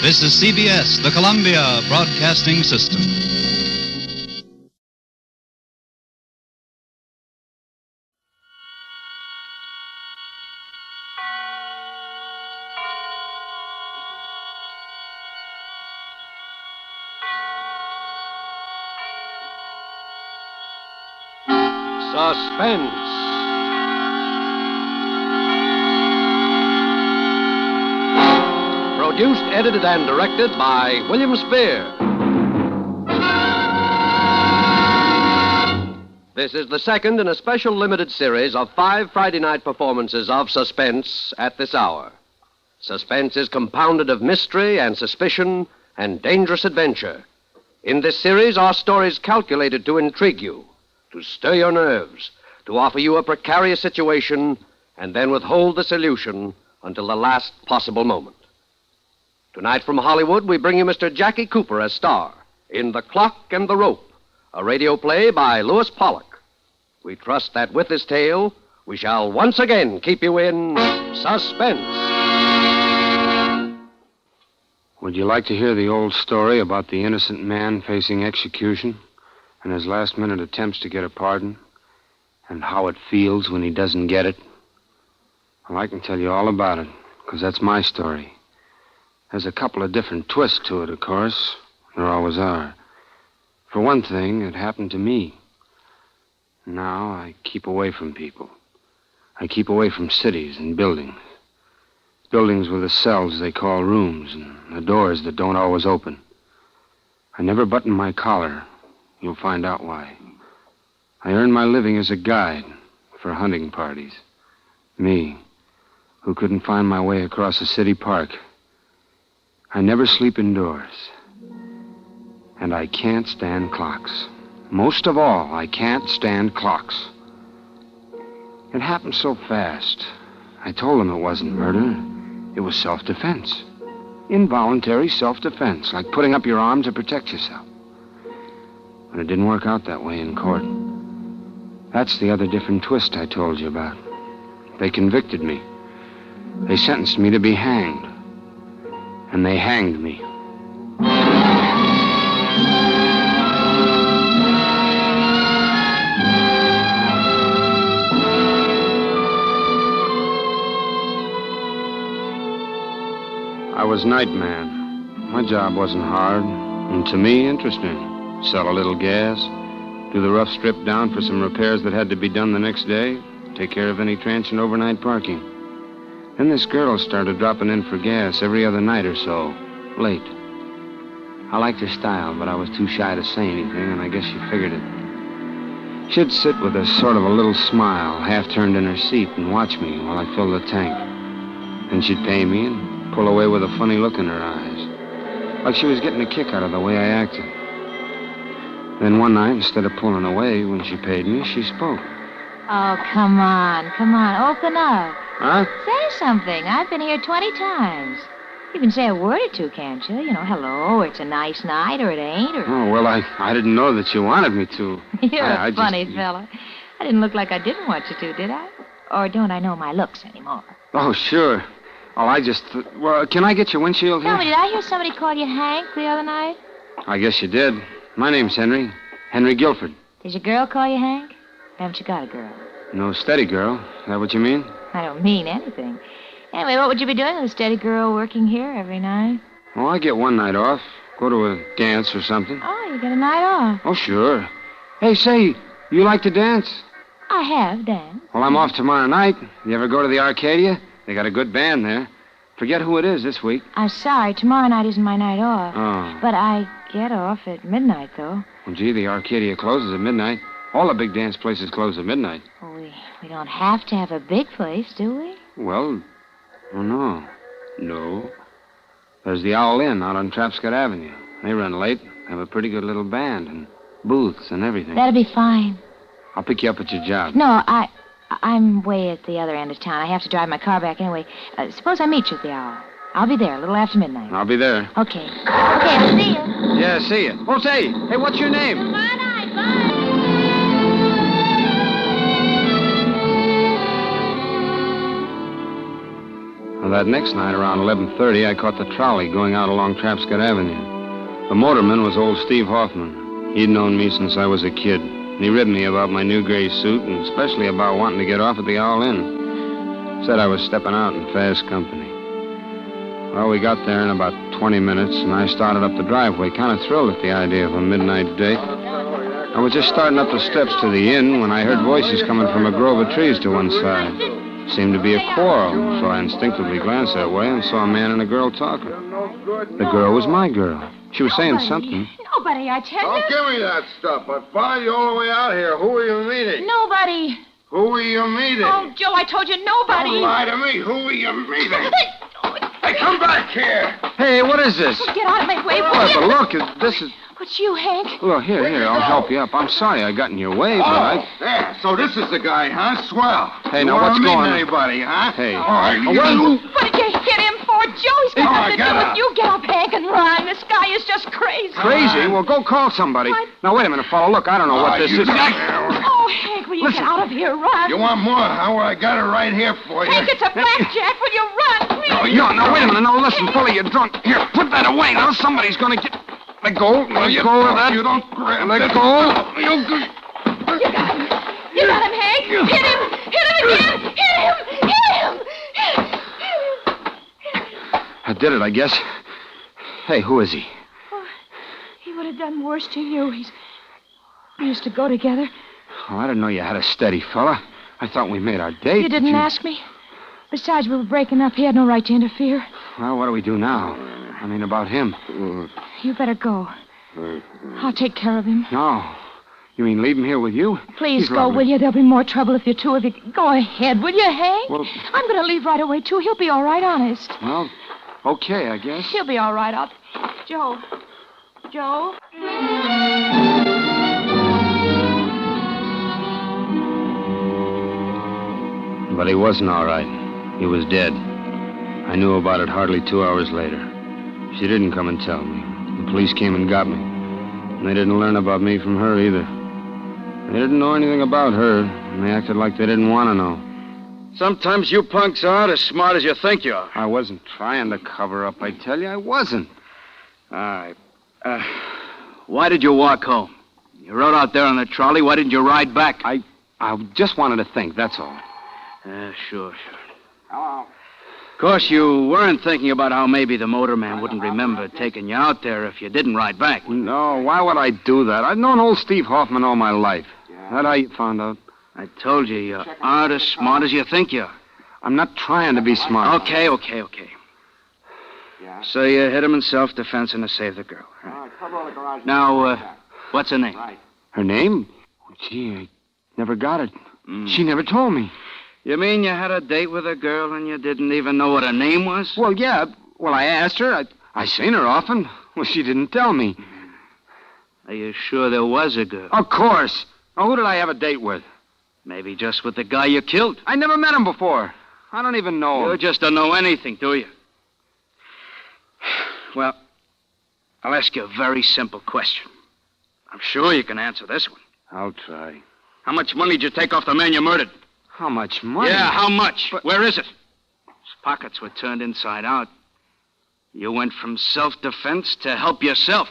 This is CBS, the Columbia Broadcasting System. Suspense. Produced, edited, and directed by William Spier. This is the second in a special limited series of 5 Friday night performances of Suspense at this hour. Suspense is compounded of mystery and suspicion and dangerous adventure. In this series are stories calculated to intrigue you, to stir your nerves, to offer you a precarious situation, and then withhold the solution until the last possible moment. Tonight from Hollywood, we bring you Mr. Jackie Cooper as star in The Clock and the Rope, a radio play by Lewis Pollock. We trust that with this tale, we shall once again keep you in suspense. Would you like to hear the old story about the innocent man facing execution and his last-minute attempts to get a pardon, and how it feels when he doesn't get it? Well, I can tell you all about it, because that's my story. There's a couple of different twists to it, of course. There always are. For one thing, it happened to me. Now I keep away from people. I keep away from cities and buildings. Buildings with the cells they call rooms and the doors that don't always open. I never button my collar. You'll find out why. I earn my living as a guide for hunting parties. Me, who couldn't find my way across a city park. I never sleep indoors. And I can't stand clocks. Most of all, I can't stand clocks. It happened so fast. I told them it wasn't murder. It was self-defense. Involuntary self-defense, like putting up your arm to protect yourself. But it didn't work out that way in court. That's the other different twist I told you about. They convicted me. They sentenced me to be hanged. And they hanged me. I was night man. My job wasn't hard, and to me, interesting. Sell a little gas, do the rough strip down for some repairs that had to be done the next day, take care of any transient overnight parking. Then this girl started dropping in for gas every other night or so, late. I liked her style, but I was too shy to say anything, and I guess she figured it. She'd sit with a sort of a little smile, half turned in her seat, and watch me while I filled the tank. Then she'd pay me and pull away with a funny look in her eyes, like she was getting a kick out of the way I acted. Then one night, instead of pulling away when she paid me, she spoke. Oh, come on, open up. Huh? Say something. I've been here 20 times. You can say a word or two, can't you? You know, hello, or it's a nice night, or it ain't, or... Oh, well, I didn't know that you wanted me to. You're a funny fella. I didn't look like I didn't want you to, did I? Or don't I know my looks anymore? Oh, sure. Oh, well, can I get your windshield here? Tell me, did I hear somebody call you Hank the other night? I guess you did. My name's Henry. Henry Guilford. Did your girl call you Hank? Haven't you got a girl? No steady girl. Is that what you mean? I don't mean anything. Anyway, what would you be doing with a steady girl working here every night? Oh, I get one night off. Go to a dance or something. Oh, you get a night off. Oh, sure. Hey, say, you like to dance? I have danced. Well, I'm off tomorrow night. You ever go to the Arcadia? They got a good band there. Forget who it is this week. I'm sorry, tomorrow night isn't my night off. Oh. But I get off at midnight, though. Well, gee, the Arcadia closes at midnight. All the big dance places close at midnight. Well, we don't have to have a big place, do we? Well, oh, no. No. There's the Owl Inn out on Trapscott Avenue. They run late. They have a pretty good little band and booths and everything. That'll be fine. I'll pick you up at your job. No, I'm way at the other end of town. I have to drive my car back anyway. Suppose I meet you at the Owl. I'll be there a little after midnight. I'll be there. Okay. Okay, I'll see you. Yeah, see you. Oh, say, hey, what's your name? Tomorrow night, bye. Well, that next night, around 11:30, I caught the trolley going out along Trapscott Avenue. The motorman was old Steve Hoffman. He'd known me since I was a kid. And he ribbed me about my new gray suit, and especially about wanting to get off at the Owl Inn. Said I was stepping out in fast company. Well, we got there in about 20 minutes, and I started up the driveway, kind of thrilled at the idea of a midnight date. I was just starting up the steps to the inn when I heard voices coming from a grove of trees to one side. Seemed to be a quarrel, so I instinctively glanced that way and saw a man and a girl talking. The girl was my girl. She was saying something. Nobody, I tell you. Don't give me that stuff. I followed you all the way out here. Who are you meeting? Nobody. Who are you meeting? Oh, Joe, I told you nobody. Don't lie to me. Who are you meeting? Hey, come back here. Hey, what is this? Get out of my way, will Oh, you? but look, this is... What's you, Hank? Look, here, I'll help you up. I'm sorry I got in your way, but I... There. So this is the guy, huh? Swell. Hey, you now, wanna what's meet going on? anybody, huh? Hey. All right, Oh, you... What did you hit him for, Joe? He's got nothing to get do up. with you. Get up, Hank, and run. This guy is just crazy. Crazy? Well, go call somebody. What? Now, wait a minute, fella. Look, I don't know what this is. Oh, Hank, will you get out of here? Run. You want more, huh? Well, I got it right here for you. Hank, it's a blackjack. Will you run, please? No, wait a minute. Now, listen, fella, you're drunk. Here, put that away. Now, somebody's going to get... Let go. Let go of that. You don't grab Let it. go. You got him. You got him, Hank. Hit him. Hit him again. Hit him. Hit him. I did it, I guess. Hey, who is he? Oh, he would have done worse to you. We used to go together. Oh, I didn't know you had a steady fella. I thought we made our date. You didn't ask me. Besides, we were breaking up. He had no right to interfere. Well, what do we do now? I mean, about him. You better go. I'll take care of him. No. You mean leave him here with you? Please He's go, lovely. will you? There'll be more trouble if you two of you... Go ahead, will you, Hank? Well- I'm going to leave right away, too. He'll be all right, honest. Well, okay, I guess. He'll be all right. Joe. Joe? But he wasn't all right. He was dead. I knew about it hardly 2 hours later. She didn't come and tell me. The police came and got me. And they didn't learn about me from her either. They didn't know anything about her, and they acted like they didn't want to know. Sometimes you punks aren't as smart as you think you are. I wasn't trying to cover up, I tell you. I wasn't. All right. Why did you walk home? You rode out there on the trolley. Why didn't you ride back? I just wanted to think, that's all. Sure. Hello. Of course, you weren't thinking about how maybe the motorman wouldn't remember taking you out there if you didn't ride back. No, why would I do that? I've known old Steve Hoffman all my life. That how you found out? I told you, you aren't as smart as you think you are. I'm not trying to be smart. Okay. So you hit him in self-defense and to save the girl. Right. Now, what's her name? Her name? Oh, gee, I never got it. She never told me. You mean you had a date with a girl and you didn't even know what her name was? Well, yeah. Well, I asked her. I seen her often. Well, she didn't tell me. Are you sure there was a girl? Of course. Now, who did I have a date with? Maybe just with the guy you killed. I never met him before. I don't even know him. You just don't know anything, do you? Well, I'll ask you a very simple question. I'm sure you can answer this one. I'll try. How much money did you take off the man you murdered? How much money? Yeah, how much? Where is it? His pockets were turned inside out. You went from self-defense to help yourself.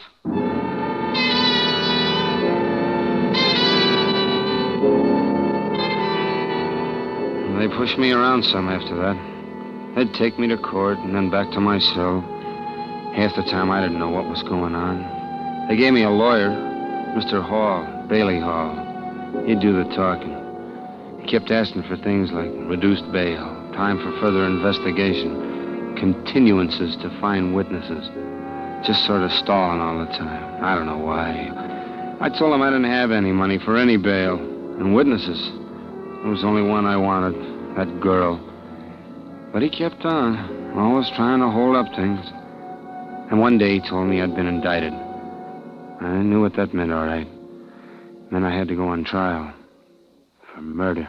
They pushed me around some after that. They'd take me to court and then back to my cell. Half the time I didn't know what was going on. They gave me a lawyer, Mr. Hall, Bailey Hall. He'd do the talking. He kept asking for things like reduced bail, time for further investigation, continuances to find witnesses. Just sort of stalling all the time. I don't know why. I told him I didn't have any money for any bail. And witnesses. There was only one I wanted, that girl. But he kept on, always trying to hold up things. And one day he told me I'd been indicted. I knew what that meant, all right. Then I had to go on trial for murder.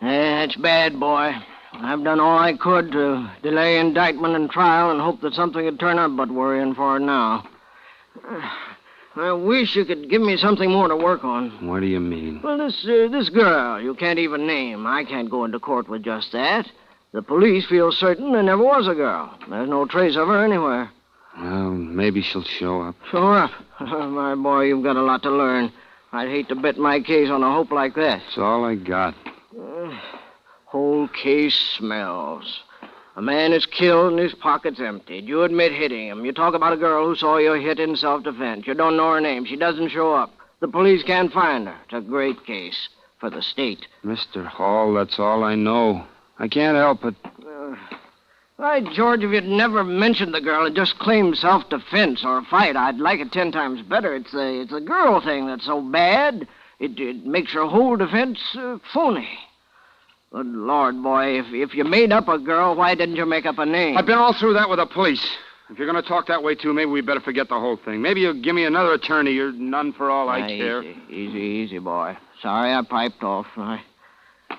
That's bad, boy. I've done all I could to delay indictment and trial and hope that something would turn up, but worrying for it now. I wish you could give me something more to work on. What do you mean? Well, this girl you can't even name. I can't go into court with just that. The police feel certain there never was a girl. There's no trace of her anywhere. Well, maybe she'll show up. Show up? My boy, you've got a lot to learn. I'd hate to bet my case on a hope like that. That's all I got. Whole case smells. A man is killed and his pockets emptied. You admit hitting him. You talk about a girl who saw you hit in self-defense. You don't know her name. She doesn't show up. The police can't find her. It's a great case for the state. Mr. Hall, that's all I know. I can't help it. Why, George, if you'd never mentioned the girl and just claimed self-defense or a fight, I'd like it 10 times better. It's the girl thing that's so bad. It makes your whole defense phony. Good Lord, boy, if you made up a girl, why didn't you make up a name? I've been all through that with the police. If you're going to talk that way, too, maybe we better forget the whole thing. Maybe you'll give me another attorney. You're none for all I care. Easy, boy. Sorry I piped off.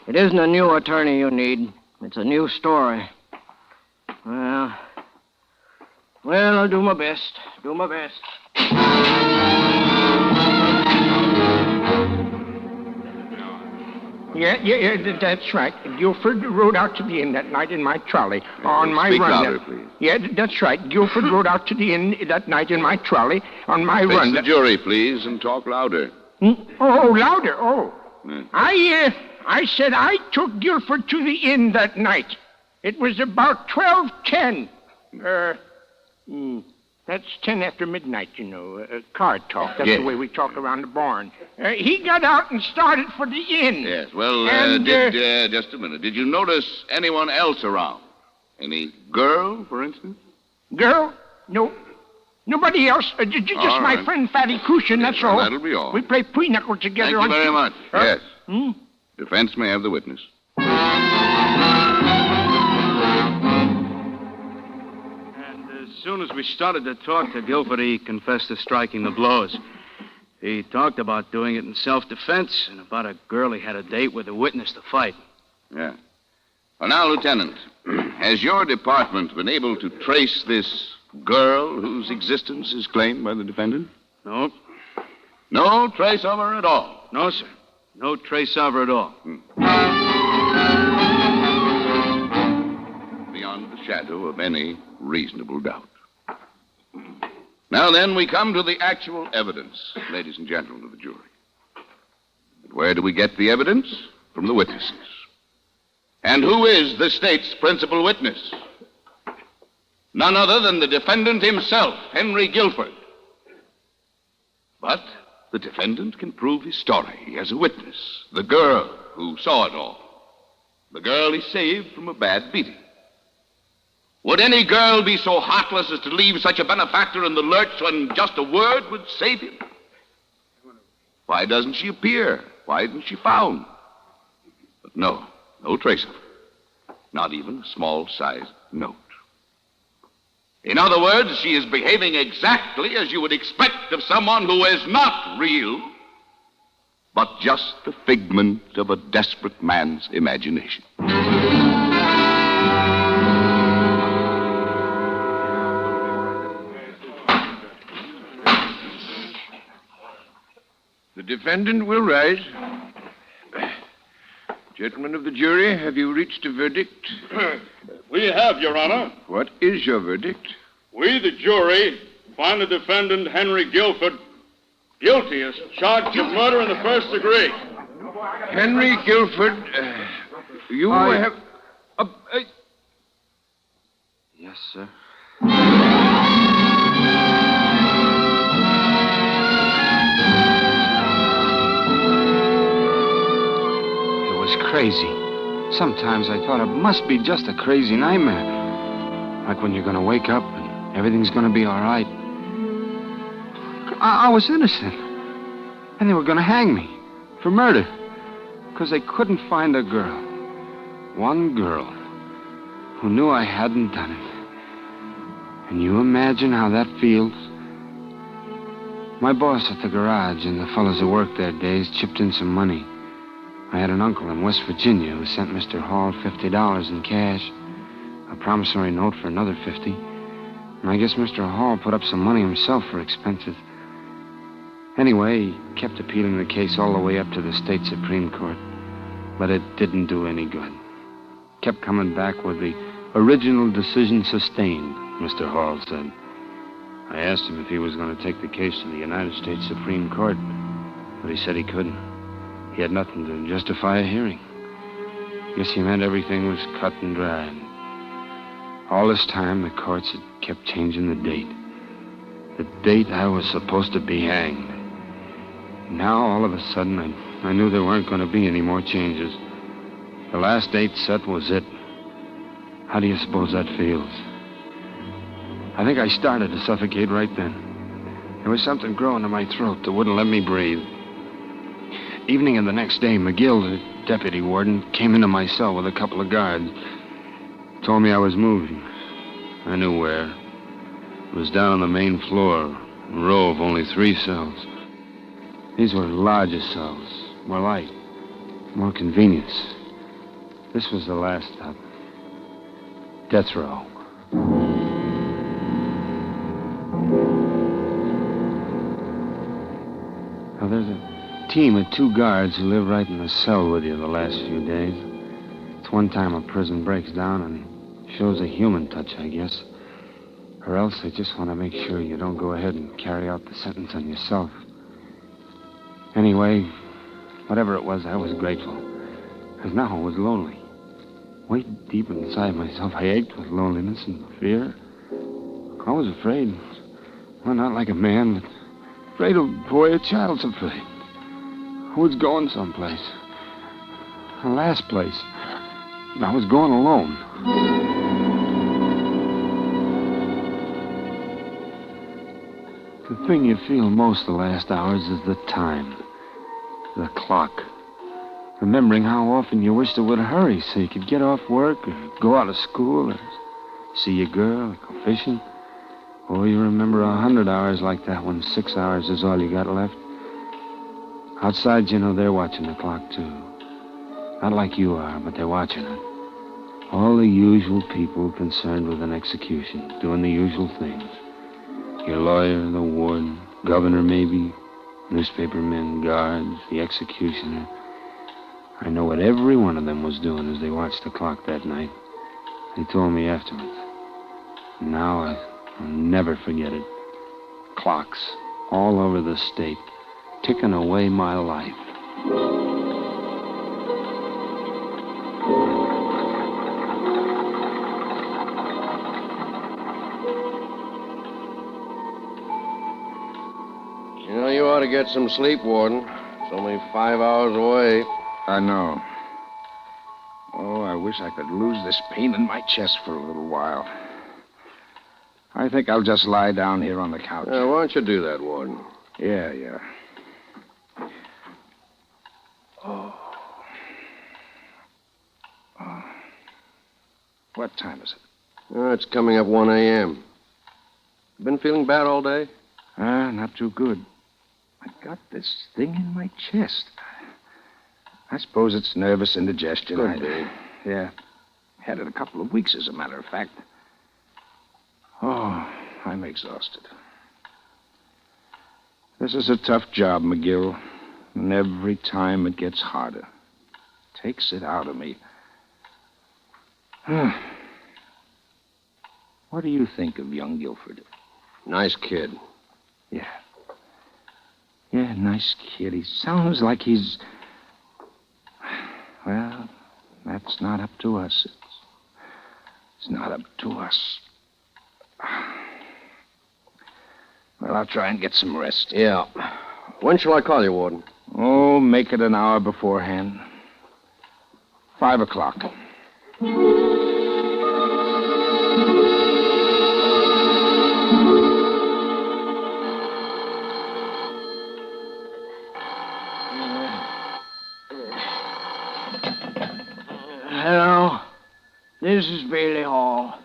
It isn't a new attorney you need. It's a new story. Well, I'll do my best. Yeah, that's right. Guilford rode out to the inn that night in my trolley on my Speak run. louder, please. Yeah, that's right. Guilford rode out to the inn that night in my trolley on my Face run. the jury, please, and talk louder. Oh, louder. Oh. I said I took Guilford to the inn that night. It was about 12:10. That's 10 after midnight, you know. Card talk. That's Yes. the way we talk around the barn. He got out and started for the inn. Yes, well, And, just a minute. Did you notice anyone else around? Any girl, for instance? Girl? No. Nobody else. Just All my right. friend Fatty Cushion, that's well, all. that'll be all. We play pinochle together Thank you very much. Yes. Hmm? Defense may have the witness. As soon as we started to talk to Guilford, he confessed to striking the blows. He talked about doing it in self-defense and about a girl he had a date with a witness to fight. Yeah. Well, now, Lieutenant, has your department been able to trace this girl whose existence is claimed by the defendant? No. No trace of her at all? No, sir. No trace of her at all. Beyond the shadow of any reasonable doubt. Now then, we come to the actual evidence, ladies and gentlemen of the jury. But where do we get the evidence? From the witnesses. And who is the state's principal witness? None other than the defendant himself, Henry Guilford. But the defendant can prove his story as a witness. The girl who saw it all. The girl he saved from a bad beating. Would any girl be so heartless as to leave such a benefactor in the lurch when just a word would save him? Why doesn't she appear? Why isn't she found? But no trace of her. Not even a small-sized note. In other words, she is behaving exactly as you would expect of someone who is not real, but just the figment of a desperate man's imagination. The defendant will rise. Gentlemen of the jury, have you reached a verdict? We have, Your Honor. What is your verdict? We, the jury, find the defendant, Henry Guilford, guilty as charged of murder in the first degree. Henry Guilford, you have... Yes, sir. It was crazy. Sometimes I thought it must be just a crazy nightmare. Like when you're going to wake up and everything's going to be all right. I was innocent. And they were going to hang me for murder. Because they couldn't find a girl. One girl who knew I hadn't done it. Can you imagine how that feels? My boss at the garage and the fellows who worked there days chipped in some money. I had an uncle in West Virginia who sent Mr. Hall $50 in cash, a promissory note for another $50. And I guess Mr. Hall put up some money himself for expenses. Anyway, he kept appealing the case all the way up to the state Supreme Court. But it didn't do any good. Kept coming back with the original decision sustained, Mr. Hall said. I asked him if he was going to take the case to the United States Supreme Court, but he said he couldn't. He had nothing to justify a hearing. Guess he meant everything was cut and dried. All this time, the courts had kept changing the date. The date I was supposed to be hanged. Now, all of a sudden, I knew there weren't going to be any more changes. The last date set was it. How do you suppose that feels? I think I started to suffocate right then. There was something growing in my throat that wouldn't let me breathe. Evening of the next day, McGill, the deputy warden, came into my cell with a couple of guards. Told me I was moving. I knew where. It was down on the main floor, a row of only 3 cells. These were larger cells, more light, more convenience. This was the last stop. Death row. Now, there's a team of 2 guards who live right in the cell with you the last few days. It's one time a prison breaks down and shows a human touch, I guess. Or else they just want to make sure you don't go ahead and carry out the sentence on yourself. Anyway, whatever it was, I was grateful. Because now I was lonely. Way deep inside myself, I ached with loneliness and fear. I was afraid. Well, not like a man, but afraid of the way a child's afraid. I was going someplace. The last place. I was going alone. The thing you feel most the last hours is the time. The clock. Remembering how often you wished it would hurry so you could get off work or go out of school or see your girl or go fishing. Or you remember 100 hours like that when 6 hours is all you got left. Outside, you know, they're watching the clock, too. Not like you are, but they're watching it. All the usual people concerned with an execution, doing the usual things. Your lawyer, the warden, governor maybe, newspapermen, guards, the executioner. I know what every one of them was doing as they watched the clock that night. They told me afterwards. Now I'll never forget it. Clocks all over the state, ticking away my life. You know, you ought to get some sleep, Warden. It's only 5 hours away. I know. Oh, I wish I could lose this pain in my chest for a little while. I think I'll just lie down here on the couch. Why don't you do that, Warden? Yeah. What time is it? It's coming up 1 a.m. Been feeling bad all day? Not too good. I've got this thing in my chest. I suppose it's nervous indigestion. Could be. Yeah. Had it a couple of weeks, as a matter of fact. Oh, I'm exhausted. This is a tough job, McGill. And every time it gets harder. Takes it out of me. What do you think of young Guilford? Nice kid. Yeah. Yeah, nice kid. He sounds like he's... Well, that's not up to us. It's not up to us. Well, I'll try and get some rest. Yeah. When shall I call you, Warden? Oh, make it an hour beforehand. 5 o'clock. Hello. This is Bailey Hall.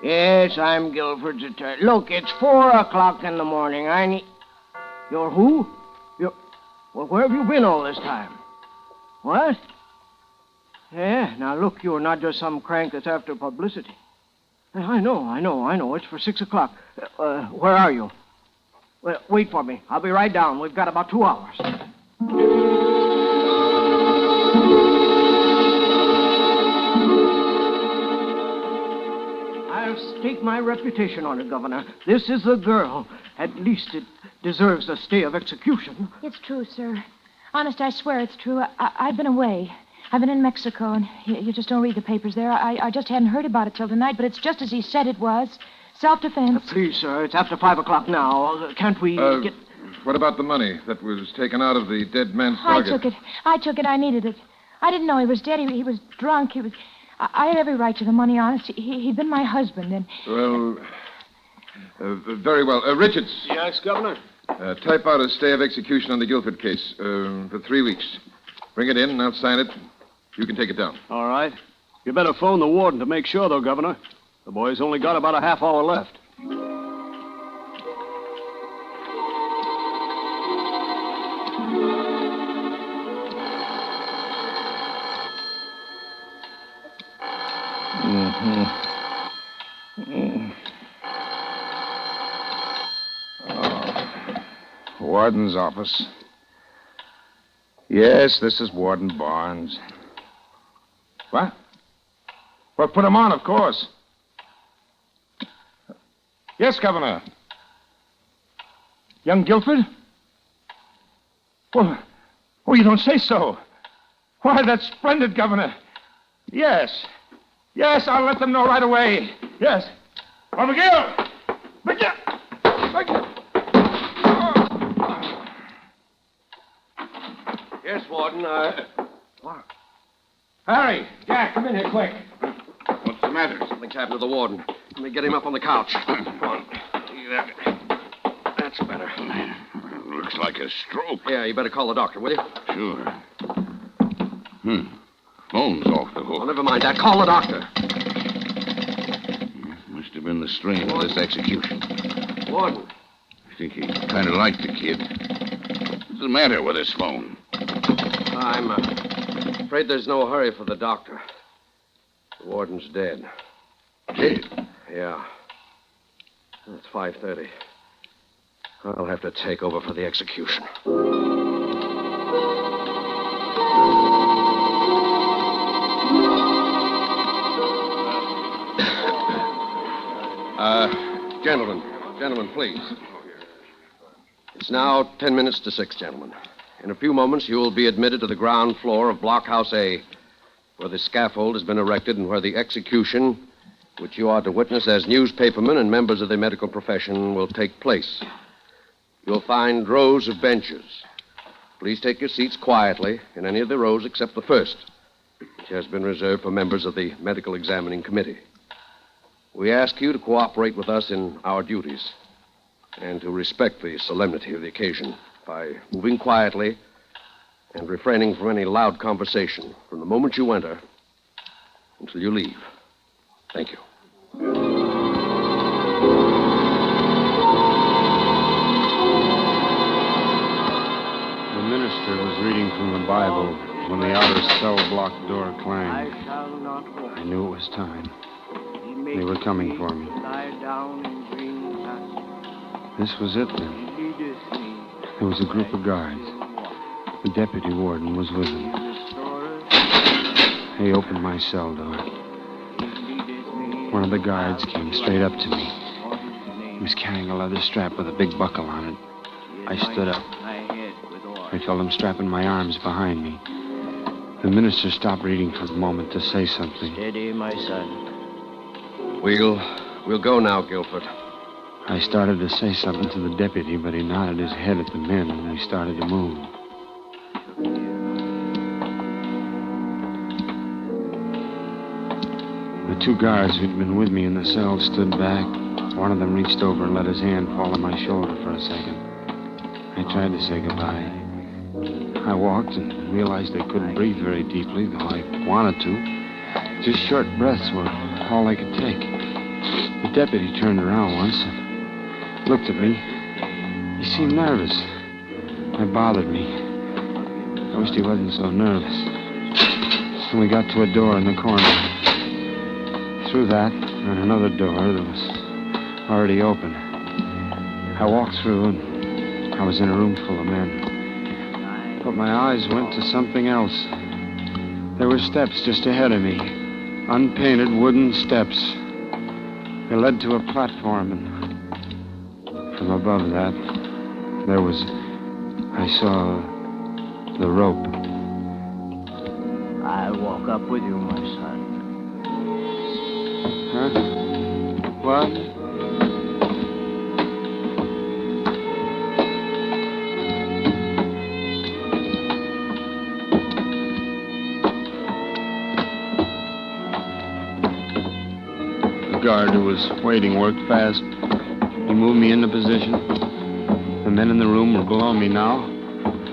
Yes, I'm Guilford's attorney. Look, it's 4 o'clock in the morning. I need... You're who? You're... Well, where have you been all this time? What? Yeah, now look, you're not just some crank that's after publicity. I know. It's for 6 o'clock. Where are you? Well, wait for me. I'll be right down. We've got about 2 hours. I'll stake my reputation on it, Governor. This is the girl. At least it deserves a stay of execution. It's true, sir. Honest, I swear it's true. I've been away. I've been in Mexico, and you just don't read the papers there. I just hadn't heard about it till tonight, but it's just as he said it was. Self-defense. Please, sir, it's after 5 o'clock now. Can't we get... What about the money that was taken out of the dead man's pocket? I took it. I needed it. I didn't know he was dead. He was drunk. I had every right to the money, honest. He'd been my husband, and... Well, very well. Richards. Yes, Governor? Type out a stay of execution on the Guilford case for 3 weeks. Bring it in, and I'll sign it. You can take it down. All right. You better phone the warden to make sure, though, Governor. The boy's only got about a half hour left. Warden's office. Yes, this is Warden Barnes. What? Well, put him on, of course. Yes, Governor. Young Guilford? Well, you don't say so. Why, that's splendid, Governor. Yes. Yes, I'll let them know right away. Yes. Oh, McGill! McGill! Yes, Warden, What? Harry, Jack, come in here quick. What's the matter? Something's happened to the warden. Let me get him up on the couch. Come on. That's better. Looks like a stroke. Yeah, you better call the doctor, will you? Sure. Phone's off the hook. Well, never mind that. Call the doctor. Must have been the strain of this execution. Warden. I think he kind of liked the kid. What's the matter with his phone? I'm afraid there's no hurry for the doctor. The warden's dead. Dead? Yeah. It's 5:30. I'll have to take over for the execution. Gentlemen, please. It's now 10 minutes to 6, gentlemen. In a few moments, you will be admitted to the ground floor of Blockhouse A, where the scaffold has been erected and where the execution, which you are to witness as newspapermen and members of the medical profession, will take place. You'll find rows of benches. Please take your seats quietly in any of the rows except the first, which has been reserved for members of the Medical Examining Committee. We ask you to cooperate with us in our duties and to respect the solemnity of the occasion by moving quietly and refraining from any loud conversation from the moment you enter until you leave. Thank you. The minister was reading from the Bible when the outer cell block door clanged. I knew it was time. They were coming for me. This was it, then. There was a group of guards. The deputy warden was with him. He opened my cell door. One of the guards came straight up to me. He was carrying a leather strap with a big buckle on it. I stood up. I felt him strapping my arms behind me. The minister stopped reading for a moment to say something. Steady, my son. We'll go now, Guilford. I started to say something to the deputy, but he nodded his head at the men, and they started to move. The two guards who'd been with me in the cell stood back. One of them reached over and let his hand fall on my shoulder for a second. I tried to say goodbye. I walked and realized I couldn't breathe very deeply, though I wanted to. Just short breaths were all I could take. The deputy turned around once and looked at me. He seemed nervous. It bothered me. I wished he wasn't so nervous. And we got to a door in the corner. Through that and another door that was already open. I walked through and I was in a room full of men. But my eyes went to something else. There were steps just ahead of me. Unpainted wooden steps. They led to a platform, and from above that, I saw the rope. I'll walk up with you, my son. Huh? What? The guard who was waiting worked fast. He moved me into position. The men in the room were below me now,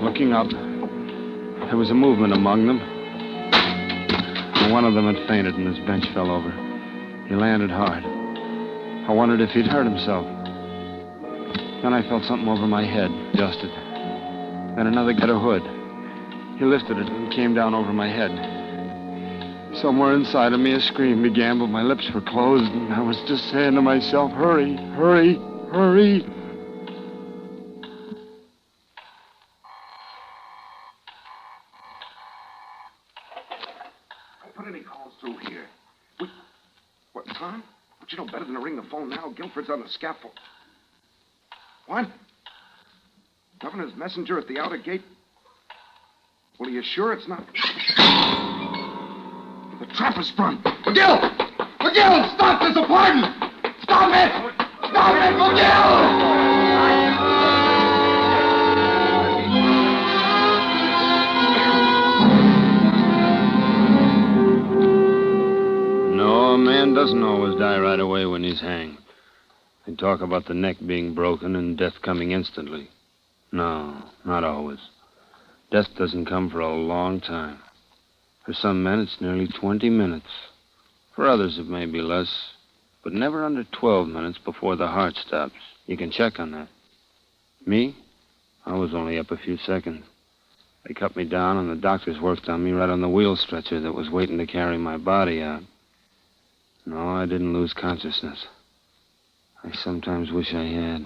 looking up. There was a movement among them. And one of them had fainted and his bench fell over. He landed hard. I wondered if he'd hurt himself. Then I felt something over my head, adjusted. Then another got a hood. He lifted it and came down over my head. Somewhere inside of me a scream began, but my lips were closed, and I was just saying to myself, hurry, hurry, hurry. Don't put any calls through here. What, Tom? But you know better than to ring the phone now. Guilford's on the scaffold. What? Governor's messenger at the outer gate? Well, are you sure it's not? The trap is sprung. McGill! McGill, stop this apartment! Stop it! Stop it, McGill! No, a man doesn't always die right away when he's hanged. They talk about the neck being broken and death coming instantly. No, not always. Death doesn't come for a long time. For some men, it's nearly 20 minutes. For others, it may be less, but never under 12 minutes before the heart stops. You can check on that. Me? I was only up a few seconds. They cut me down, and the doctors worked on me right on the wheel stretcher that was waiting to carry my body out. No, I didn't lose consciousness. I sometimes wish I had.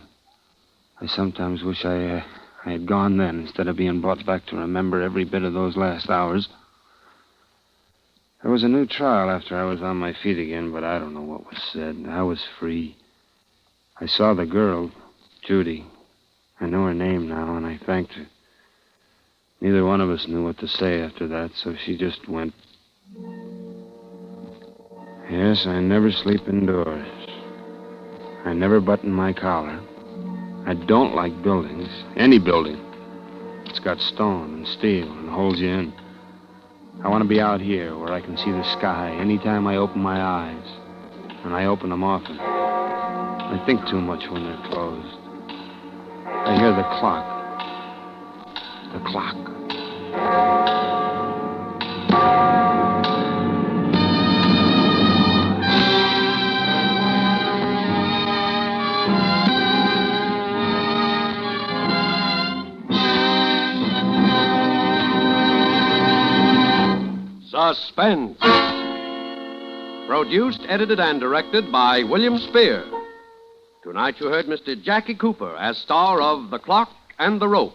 I sometimes wish I had gone then instead of being brought back to remember every bit of those last hours. There was a new trial after I was on my feet again, but I don't know what was said. I was free. I saw the girl, Judy. I know her name now, and I thanked her. Neither one of us knew what to say after that, so she just went. Yes, I never sleep indoors. I never button my collar. I don't like buildings, any building. It's got stone and steel and holds you in. I want to be out here where I can see the sky anytime I open my eyes. And I open them often. I think too much when they're closed. I hear the clock. The clock. Suspense. Produced, edited, and directed by William Spier. Tonight you heard Mr. Jackie Cooper as star of The Clock and the Rope.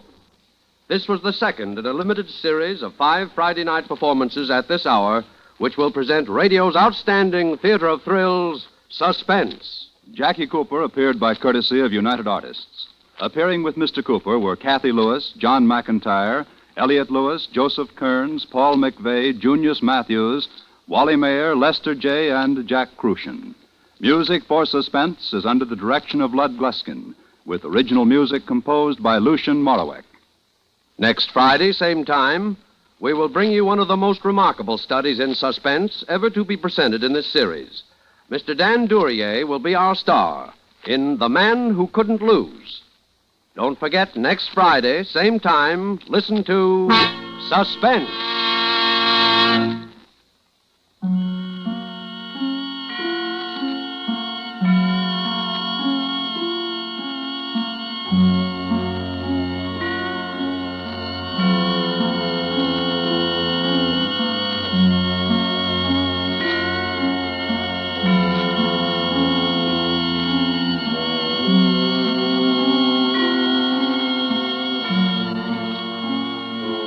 This was the second in a limited series of 5 Friday night performances at this hour, which will present radio's outstanding theater of thrills, Suspense. Jackie Cooper appeared by courtesy of United Artists. Appearing with Mr. Cooper were Kathy Lewis, John McIntyre, Elliott Lewis, Joseph Kearns, Paul McVeigh, Junius Matthews, Wally Mayer, Lester J., and Jack Crucian. Music for Suspense is under the direction of Lud Gluskin, with original music composed by Lucian Morawek. Next Friday, same time, we will bring you one of the most remarkable studies in suspense ever to be presented in this series. Mr. Dan Duryea will be our star in The Man Who Couldn't Lose. Don't forget, next Friday, same time, listen to Suspense.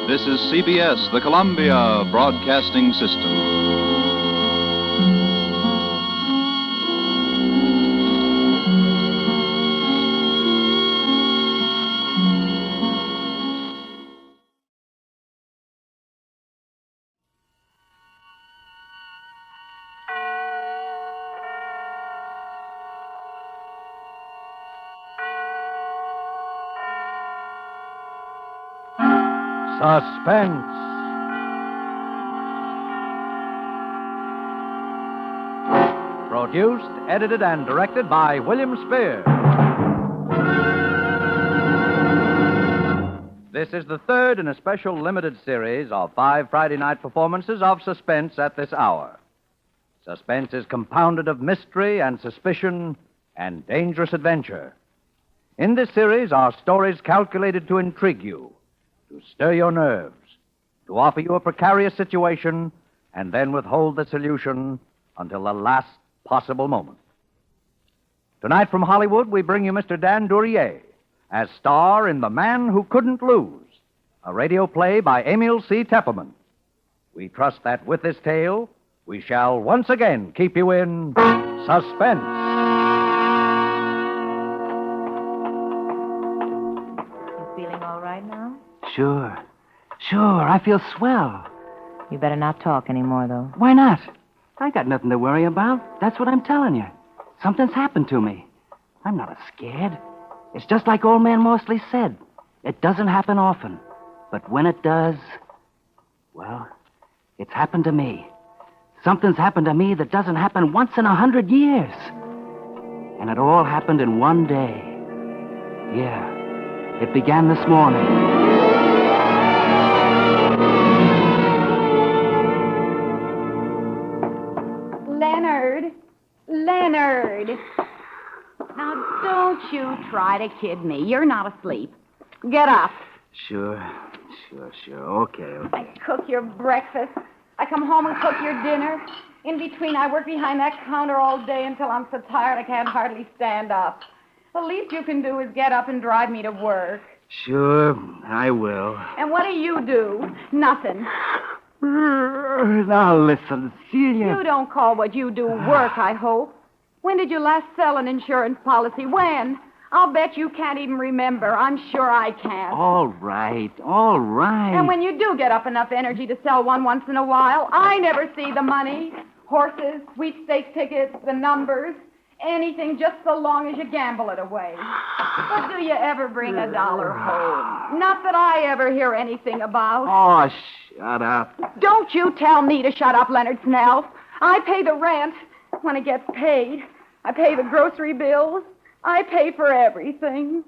This is CBS, the Columbia Broadcasting System. Suspense. Produced, edited, and directed by William Spier. This is the third in a special limited series of 5 Friday night performances of Suspense at this hour. Suspense is compounded of mystery and suspicion and dangerous adventure. In this series are stories calculated to intrigue you, to stir your nerves, to offer you a precarious situation, and then withhold the solution until the last possible moment. Tonight from Hollywood, we bring you Mr. Dan Duryea as star in The Man Who Couldn't Lose, a radio play by Emil C. Tepperman. We trust that with this tale, we shall once again keep you in suspense. You feeling all right now? Sure. I feel swell. You better not talk anymore, though. Why not? I got nothing to worry about. That's what I'm telling you. Something's happened to me. I'm not scared. It's just like old man Morsley said. It doesn't happen often. But when it does, well, it's happened to me. Something's happened to me that doesn't happen once in 100 years. And it all happened in one day. Yeah, it began this morning. Leonard. Now, don't you try to kid me. You're not asleep. Get up. Sure. Okay. I cook your breakfast. I come home and cook your dinner. In between, I work behind that counter all day until I'm so tired I can't hardly stand up. The least you can do is get up and drive me to work. Sure, I will. And what do? Nothing. Now, listen, Celia. You don't call what you do work, I hope. When did you last sell an insurance policy? When? I'll bet you can't even remember. I'm sure I can't. All right. And when you do get up enough energy to sell one once in a while, I never see the money. Horses, sweepstakes tickets, the numbers, anything just so long as you gamble it away. But do you ever bring $1 home? Not that I ever hear anything about. Oh, shut up. Don't you tell me to shut up, Leonard Snell. I pay the rent when it gets paid. I pay the grocery bills. I pay for everything.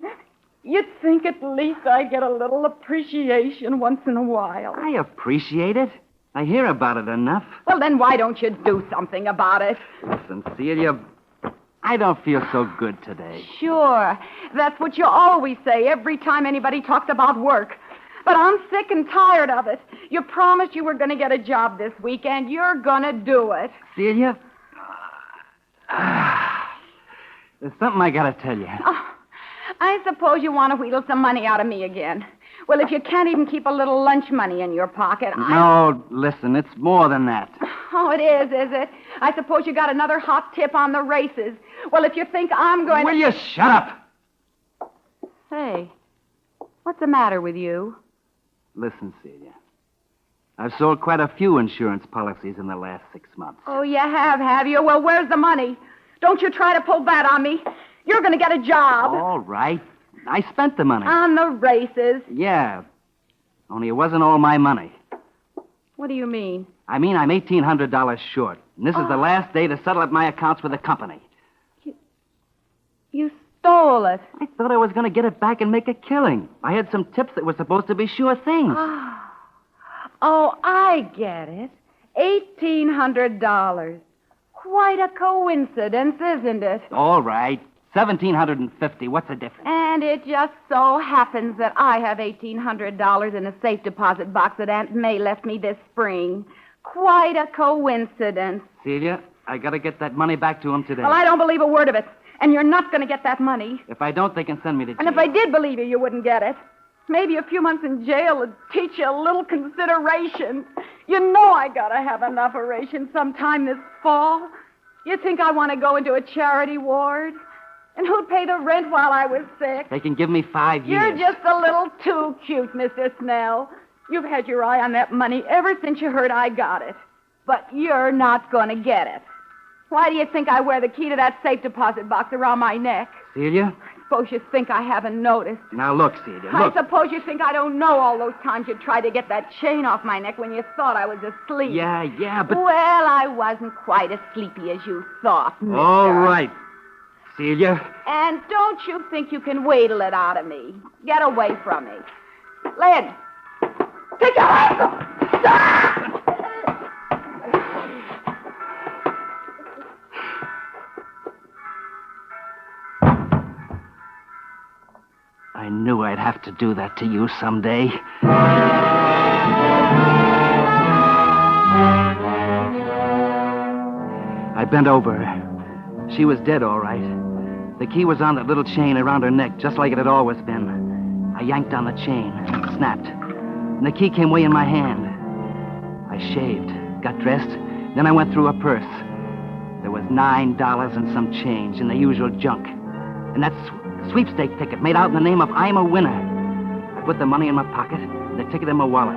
You'd think at least I'd get a little appreciation once in a while. I appreciate it. I hear about it enough. Well, then why don't you do something about it? Listen, Celia, I don't feel so good today. Sure. That's what you always say every time anybody talks about work. But I'm sick and tired of it. You promised you were going to get a job this week, and you're going to do it. Celia? There's something I got to tell you. Oh, I suppose you want to wheedle some money out of me again. Well, if you can't even keep a little lunch money in your pocket, No, listen, it's more than that. Oh, it is it? I suppose you got another hot tip on the races. Well, if you think I'm going Will you shut up? Hey, what's the matter with you? Listen, Celia. I've sold quite a few insurance policies in the last 6 months. Oh, you have you? Well, where's the money? Don't you try to pull that on me. You're going to get a job. All right. I spent the money. On the races. Yeah. Only it wasn't all my money. What do you mean? I mean, I'm $1,800 short. And this is the last day to settle up my accounts with the company. You stole it. I thought I was going to get it back and make a killing. I had some tips that were supposed to be sure things. Oh, I get it. $1,800. Quite a coincidence, isn't it? All right. $1,750. What's the difference? And it just so happens that I have $1,800 in a safe deposit box that Aunt May left me this spring. Quite a coincidence. Celia, I got to get that money back to him today. Well, I don't believe a word of it. And you're not going to get that money. If I don't, they can send me to jail. And if I did believe you wouldn't get it. Maybe a few months in jail would teach you a little consideration. You know I gotta have an operation sometime this fall. You think I want to go into a charity ward? And who'd pay the rent while I was sick? They can give me 5 years. You're just a little too cute, Mr. Snell. You've had your eye on that money ever since you heard I got it. But you're not going to get it. Why do you think I wear the key to that safe deposit box around my neck? Celia? Suppose you think I haven't noticed. Now, look, Celia, look. I suppose you think I don't know all those times you tried to get that chain off my neck when you thought I was asleep. Yeah, but... Well, I wasn't quite as sleepy as you thought, mister. All right, Celia. And don't you think you can wheedle it out of me? Get away from me. Lynn, take your hands off! I knew I'd have to do that to you someday. I bent over her. She was dead, all right. The key was on that little chain around her neck, just like it had always been. I yanked on the chain. It snapped. And the key came way in my hand. I shaved, got dressed, then I went through her purse. There was $9 and some change in the usual junk. And that's sweepstake ticket made out in the name of I'm a Winner. I put the money in my pocket and the ticket in my wallet.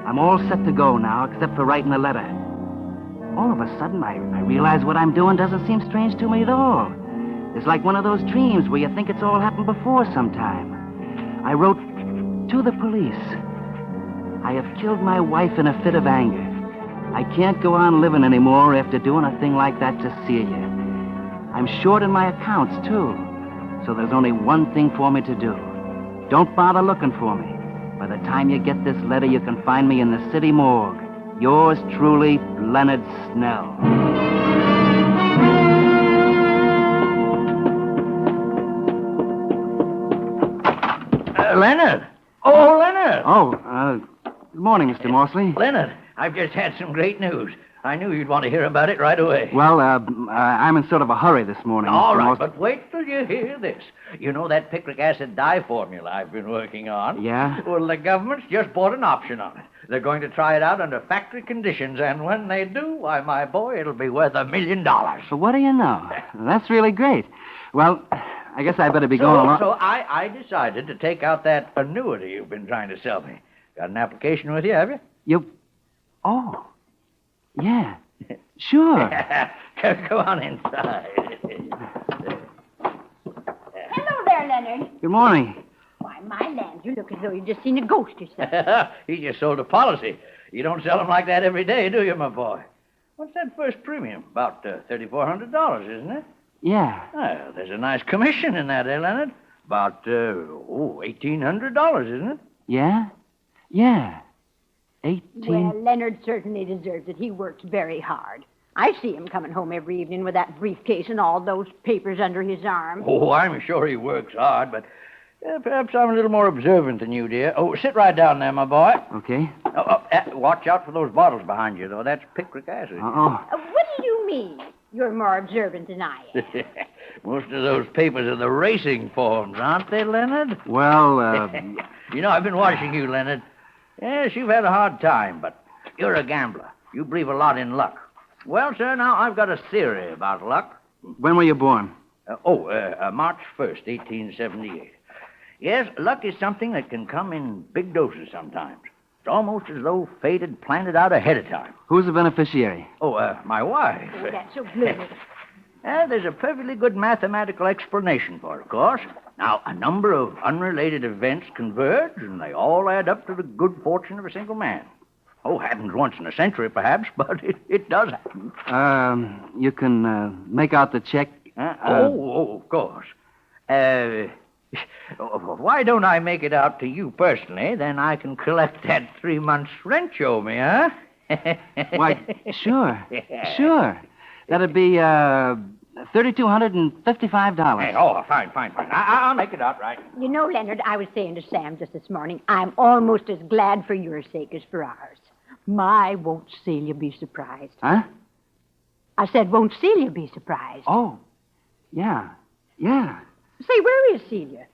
I'm all set to go now, except for writing a letter. All of a sudden, I realize what I'm doing doesn't seem strange to me at all. It's like one of those dreams where you think it's all happened before sometime. I wrote to the police. I have killed my wife in a fit of anger. I can't go on living anymore after doing a thing like that to Celia. I'm short in my accounts, too. So there's only one thing for me to do. Don't bother looking for me. By the time you get this letter, you can find me in the city morgue. Yours truly, Leonard Snell. Leonard. Oh, Leonard. Oh, good morning, Mr. Morsley. Leonard, I've just had some great news. I knew you'd want to hear about it right away. Well, I'm in sort of a hurry this morning. All Mr. right, Morsley. but wait till you hear this. You know that picric acid dye formula I've been working on? Yeah? Well, the government's just bought an option on it. They're going to try it out under factory conditions, and when they do, why, my boy, it'll be worth $1 million. So what do you know? That's really great. Well, I guess I better be going along. So I decided to take out that annuity you've been trying to sell me. Got an application with you, have you? Oh, yeah. Sure. Go on inside. Hello there, Leonard. Good morning. Why, my land, you look as though you'd just seen a ghost or something. He just sold a policy. You don't sell them like that every day, do you, my boy? What's that first premium? About $3,400, isn't it? Yeah. Well, there's a nice commission in that, Leonard? About, $1,800, isn't it? Yeah? Yeah. 18. Well, Leonard certainly deserves it. He works very hard. I see him coming home every evening with that briefcase and all those papers under his arm. Oh, I'm sure he works hard, but perhaps I'm a little more observant than you, dear. Oh, sit right down there, my boy. Okay. Watch out for those bottles behind you, though. That's picric acid. Uh-oh. What do you mean? You're more observant than I am. Most of those papers are the racing forms, aren't they, Leonard? Well, You know, I've been watching you, Leonard. Yes, you've had a hard time, but you're a gambler. You believe a lot in luck. Well, sir, now I've got a theory about luck. when were you born? March 1st, 1878. Yes, luck is something that can come in big doses sometimes. It's almost as though fate had planned it out ahead of time. Who's the beneficiary? My wife. Oh, that's so good. There's a perfectly good mathematical explanation for it, of course. Now, a number of unrelated events converge, and they all add up to the good fortune of a single man. Happens once in a century, perhaps, but it does happen. You can make out the check. Of course. Why don't I make it out to you personally? Then I can collect that 3 months' rent you owe me, huh? Why, sure. Sure. That'd be $3,255. Hey, fine. I'll make it out right. You know, Leonard, I was saying to Sam just this morning, I'm almost as glad for your sake as for ours. My, won't Celia be surprised? Huh? I said, won't Celia be surprised? Oh, yeah. Say, where is Celia?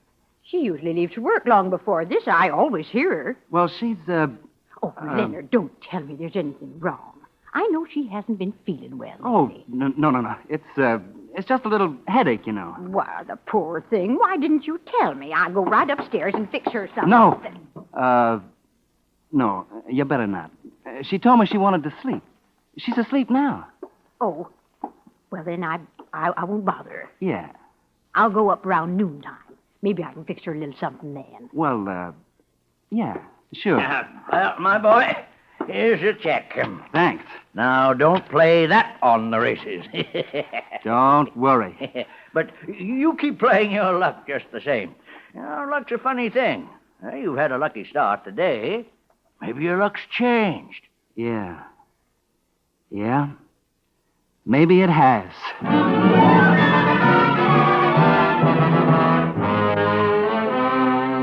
She usually leaves work long before this. I always hear her. Well, she's, Leonard, don't tell me there's anything wrong. I know she hasn't been feeling well. Oh, no. It's just a little headache, you know. Why, the poor thing. Why didn't you tell me? I'll go right upstairs and fix her something. No. No, you better not. She told me she wanted to sleep. She's asleep now. Oh, well, then I won't bother her. Yeah. I'll go up around noontime. Maybe I can fix her a little something then. Well, yeah, sure. Well, my boy, here's your check. Thanks. Now, don't play that on the races. Don't worry. But you keep playing your luck just the same. You know, luck's a funny thing. You've had a lucky start today. Maybe your luck's changed. Yeah. Maybe it has.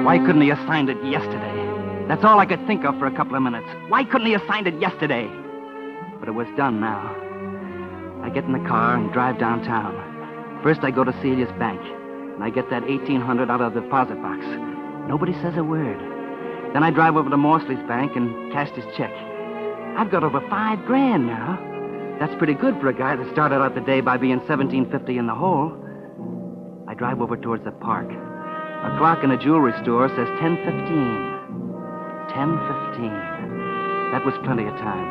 Why couldn't he have signed it yesterday? That's all I could think of for a couple of minutes. Why couldn't he have signed it yesterday? But it was done now. I get in the car and drive downtown. First, I go to Celia's bank, and I get that $1,800 out of the deposit box. Nobody says a word. Then I drive over to Morsley's bank and cash his check. I've got over $5,000 now. That's pretty good for a guy that started out the day by being $1,750 in the hole. I drive over towards the park. A clock in a jewelry store says 10:15. 10:15. That was plenty of time.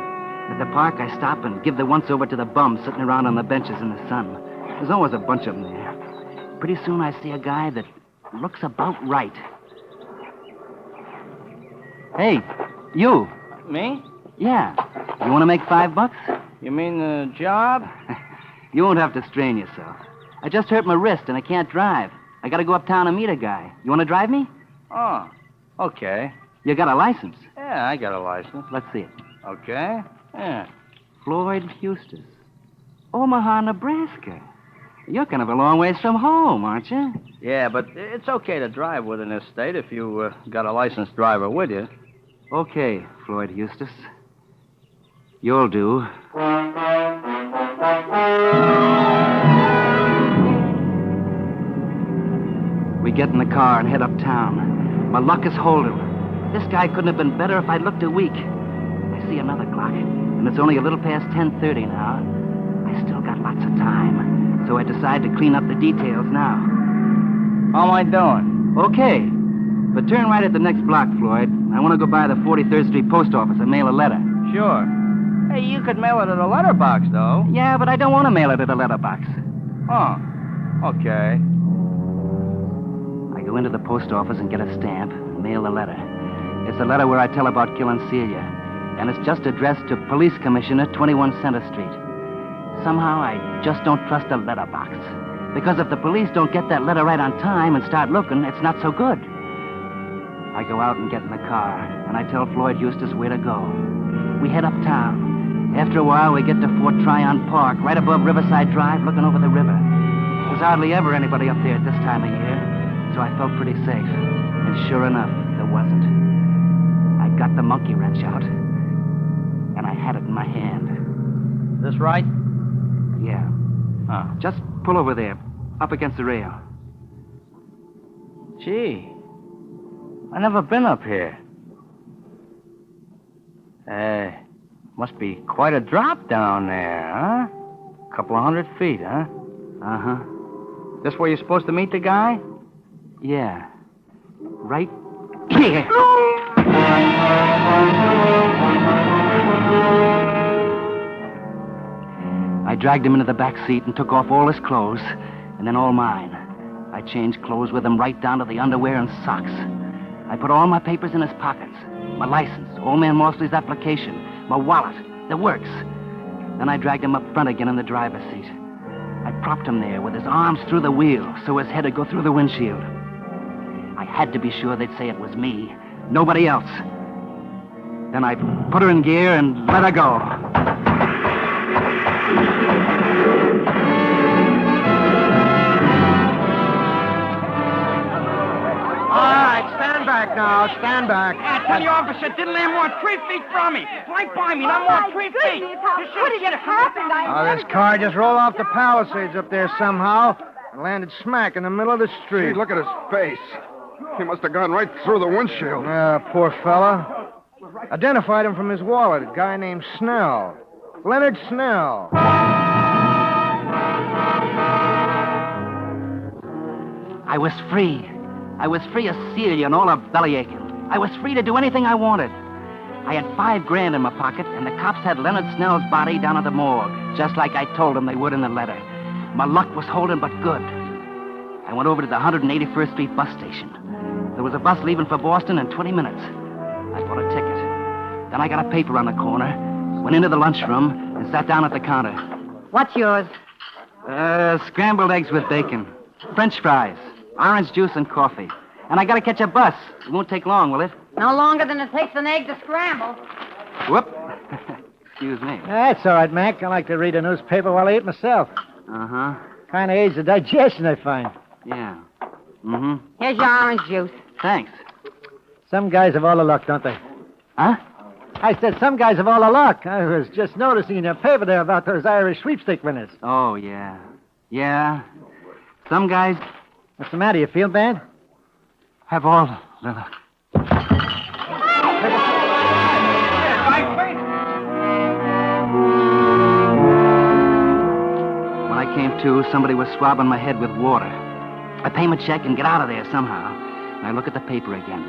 At the park, I stop and give the once-over to the bums sitting around on the benches in the sun. There's always a bunch of them there. Pretty soon I see a guy that looks about right. Hey, you. Me? Yeah. You want to make $5? You mean the job? You won't have to strain yourself. I just hurt my wrist and I can't drive. I got to go uptown and meet a guy. You want to drive me? Oh, okay. You got a license? Yeah, I got a license. Let's see it. Okay. Yeah. Floyd Eustace. Omaha, Nebraska. You're kind of a long ways from home, aren't you? Yeah, but it's okay to drive within this state if you got a licensed driver with you. Okay, Floyd Eustace. You'll do. We get in the car and head uptown. My luck is holding. This guy couldn't have been better if I'd looked a week. I see another clock, and it's only a little past 10:30 now. I still got lots of time, so I decide to clean up the details now. How am I doing? Okay. But turn right at the next block, Floyd. I want to go by the 43rd Street post office and mail a letter. Sure. Hey, you could mail it at a letterbox, though. Yeah, but I don't want to mail it at a letterbox. Oh, okay. I go into the post office and get a stamp and mail the letter. It's a letter where I tell about killing Celia, and it's just addressed to Police Commissioner, 21 Center Street. Somehow, I just don't trust a letterbox. Because if the police don't get that letter right on time and start looking, it's not so good. I go out and get in the car, and I tell Floyd Eustace where to go. We head uptown. After a while, we get to Fort Tryon Park, right above Riverside Drive, looking over the river. There's hardly ever anybody up there at this time of year, so I felt pretty safe. And sure enough, there wasn't. I got the monkey wrench out, and I had it in my hand. This right? Yeah. Huh. Just pull over there. Up against the rail. Gee, I never been up here. Must be quite a drop down there, huh? Couple of 100 feet, huh? Uh-huh. This where you're supposed to meet the guy? Yeah. Right here. I dragged him into the back seat and took off all his clothes, and then all mine. I changed clothes with him right down to the underwear and socks. I put all my papers in his pockets. My license, old man Morsley's application, my wallet, the works. Then I dragged him up front again in the driver's seat. I propped him there with his arms through the wheel so his head would go through the windshield. I had to be sure they'd say it was me, nobody else. Then I put her in gear and let her go. All right, stand back now. Stand back. I tell you, officer, didn't land more than 3 feet from me. Right by me, not more than 3 feet. How could it have happened? This car just rolled off the Palisades up there somehow and landed smack in the middle of the street. Gee, look at his face. He must have gone right through the windshield. Poor fella. Identified him from his wallet, a guy named Snell. Leonard Snell. I was free. I was free of Celia and all her bellyaching. I was free to do anything I wanted. I had $5,000 in my pocket, and the cops had Leonard Snell's body down at the morgue, just like I told them they would in the letter. My luck was holding but good. I went over to the 181st Street bus station. There was a bus leaving for Boston in 20 minutes. I bought a ticket. Then I got a paper on the corner, went into the lunchroom, and sat down at the counter. What's yours? Scrambled eggs with bacon, French fries, orange juice, and coffee. And I gotta catch a bus. It won't take long, will it? No longer than it takes an egg to scramble. Whoop. Excuse me. That's all right, Mac. I like to read a newspaper while I eat myself. Uh-huh. Kind of aids the digestion, I find. Yeah. Mm-hmm. Here's your orange juice. Thanks. Some guys have all the luck, don't they? Huh? I said some guys have all the luck. I was just noticing in your paper there about those Irish sweepstake winners. Oh, yeah. Yeah. Some guys... What's the matter? You feel bad? Have all the luck. When I came to, somebody was swabbing my head with water. I pay my check and get out of there somehow. And I look at the paper again.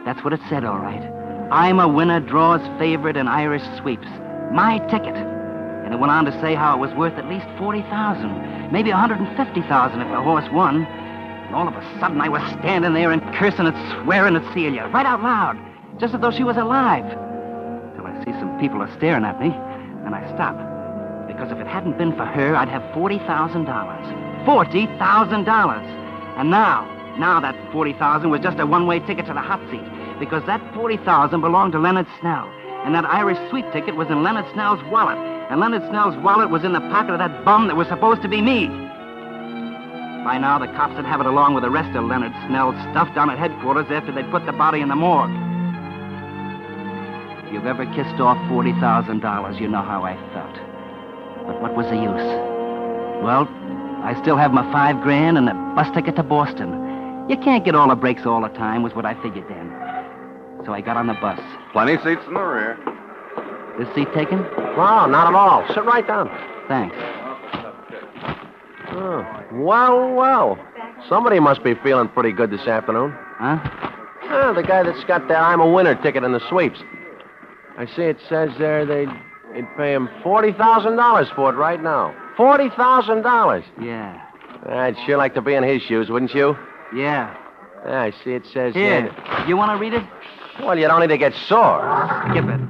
That's what it said, all right. I'm a winner, draws favorite in Irish sweeps. My ticket. And it went on to say how it was worth at least $40,000, maybe $150,000 if the horse won. And all of a sudden, I was standing there and cursing and swearing at Celia, right out loud, just as though she was alive. Till I see some people are staring at me, and I stop. Because if it hadn't been for her, I'd have $40,000. $40,000! And now that $40,000 was just a one-way ticket to the hot seat, because that $40,000 belonged to Leonard Snell, and that Irish sweep ticket was in Leonard Snell's wallet, and Leonard Snell's wallet was in the pocket of that bum that was supposed to be me. By now, the cops would have it along with the rest of Leonard Snell's stuff down at headquarters after they'd put the body in the morgue. If you've ever kissed off $40,000, you know how I felt. But what was the use? Well, I still have my $5,000 and a bus ticket to Boston. You can't get all the breaks all the time, was what I figured then. So I got on the bus. Plenty seats in the rear. This seat taken? No, not at all. Sit right down. Thanks. Oh, well. Somebody must be feeling pretty good this afternoon. Huh? The guy that's got that I'm a winner ticket in the sweeps. I see it says there they'd pay him $40,000 for it right now. $40,000. Yeah. I'd sure like to be in his shoes, wouldn't you? Yeah. I see it says... Here, you want to read it? Well, you don't need to get sore. Skip it.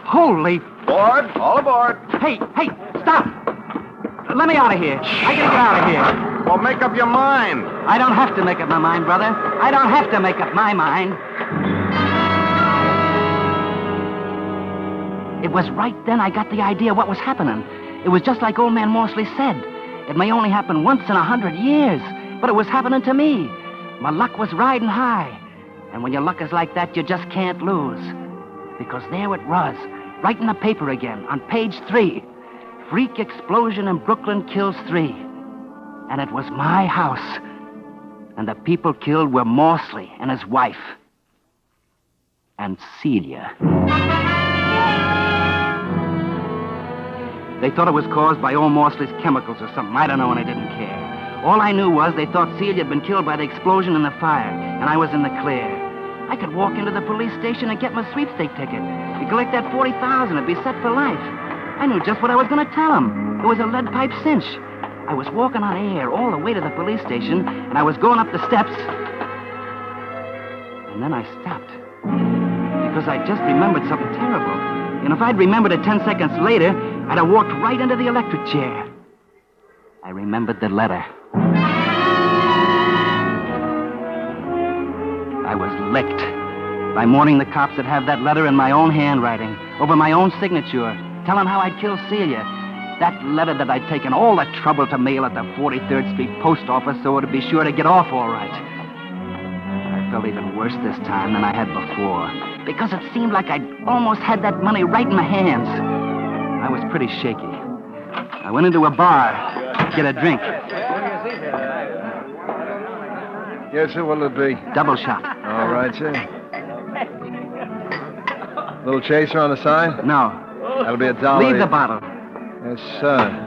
Holy... Board, all aboard. Hey, stop! Let me out of here. I gotta get out of here. Well, make up your mind. I don't have to make up my mind, brother. I don't have to make up my mind. It was right then I got the idea what was happening. It was just like old man Morsley said. It may only happen once in 100 years, but it was happening to me. My luck was riding high. And when your luck is like that, you just can't lose. Because there it was, right in the paper again, on page 3. Freak explosion in Brooklyn kills 3. And it was my house. And the people killed were Morsley and his wife. And Celia. They thought it was caused by old Morsley's chemicals or something. I don't know, and I didn't care. All I knew was they thought Celia had been killed by the explosion and the fire, and I was in the clear. I could walk into the police station and get my sweepstake ticket. You collect that $40,000, it'd be set for life. I knew just what I was going to tell them. It was a lead pipe cinch. I was walking on air all the way to the police station, and I was going up the steps. And then I stopped. Because I just remembered something terrible. And if I'd remembered it 10 seconds later, I'd have walked right into the electric chair. I remembered the letter. I was licked. By morning, the cops would have that letter in my own handwriting, over my own signature, telling how I'd killed Celia. That letter that I'd taken all the trouble to mail at the 43rd Street post office so it'd be sure to get off all right. I felt even worse this time than I had before, because it seemed like I'd almost had that money right in my hands. I was pretty shaky. I went into a bar to get a drink. Yes, sir, what'll it be? Double shot. All right, sir. Little chaser on the side? No. That'll be $1. Leave the bottle. Yes, sir.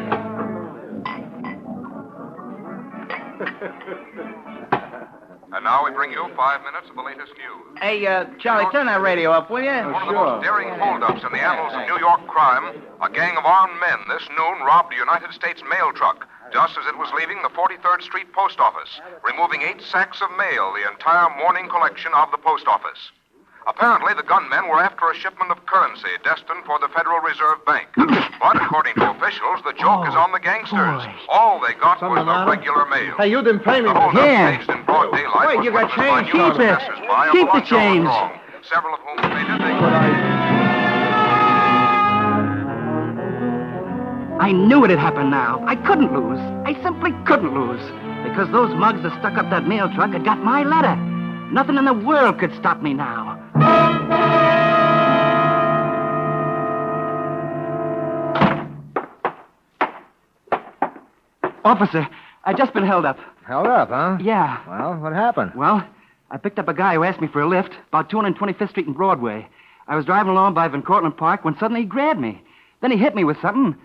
And now we bring you 5 minutes of the latest news. Hey, Charlie, turn that radio up, will you? One of the most daring holdups in the annals of New York crime, a gang of armed men this noon robbed a United States mail truck just as it was leaving the 43rd Street post office, removing 8 sacks of mail, the entire morning collection of the post office. Apparently, the gunmen were after a shipment of currency destined for the Federal Reserve Bank. But according to officials, the joke is on the gangsters. All they got was the regular mail. Hey, you didn't pay me. The holdup Here. staged in broad daylight. Wait, you got change. Keep it. Keep the change. Several of whom stated they could. I knew it had happened now. I couldn't lose. I simply couldn't lose. Because those mugs that stuck up that mail truck had got my letter. Nothing in the world could stop me now. Officer, I just been held up. Held up, huh? Yeah. Well, what happened? Well, I picked up a guy who asked me for a lift, about 225th Street and Broadway. I was driving along by Van Cortlandt Park when suddenly he grabbed me. Then he hit me with something.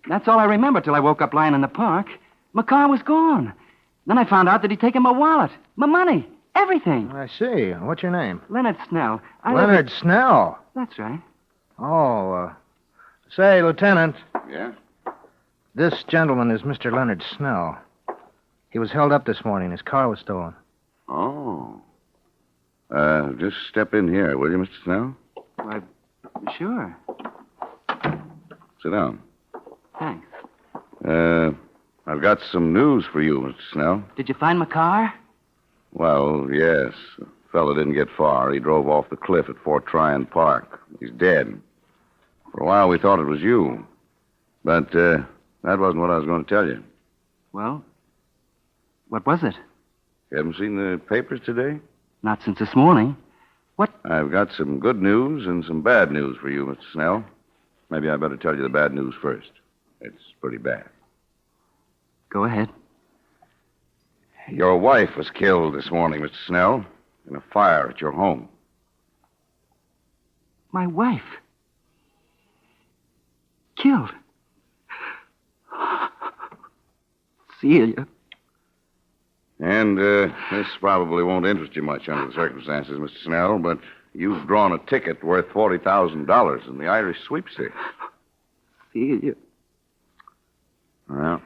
That's all I remember till I woke up lying in the park. My car was gone. Then I found out that he'd taken my wallet, my money, everything. I see. What's your name? Leonard Snell. Leonard Snell? That's right. Oh, say, Lieutenant. Yeah? This gentleman is Mr. Leonard Snell. He was held up this morning. His car was stolen. Oh. Just step in here, will you, Mr. Snell? Why, sure. Sit down. Thanks. I've got some news for you, Mr. Snell. Did you find my car? Well, yes. The fellow didn't get far. He drove off the cliff at Fort Tryon Park. He's dead. For a while, we thought it was you. But, that wasn't what I was going to tell you. Well, what was it? You haven't seen the papers today? Not since this morning. What? I've got some good news and some bad news for you, Mr. Snell. Maybe I better tell you the bad news first. It's pretty bad. Go ahead. Your wife was killed this morning, Mr. Snell, in a fire at your home. My wife? Killed? Celia. And this probably won't interest you much under the circumstances, Mr. Snell, but you've drawn a ticket worth $40,000 in the Irish sweepstakes. Celia. Well,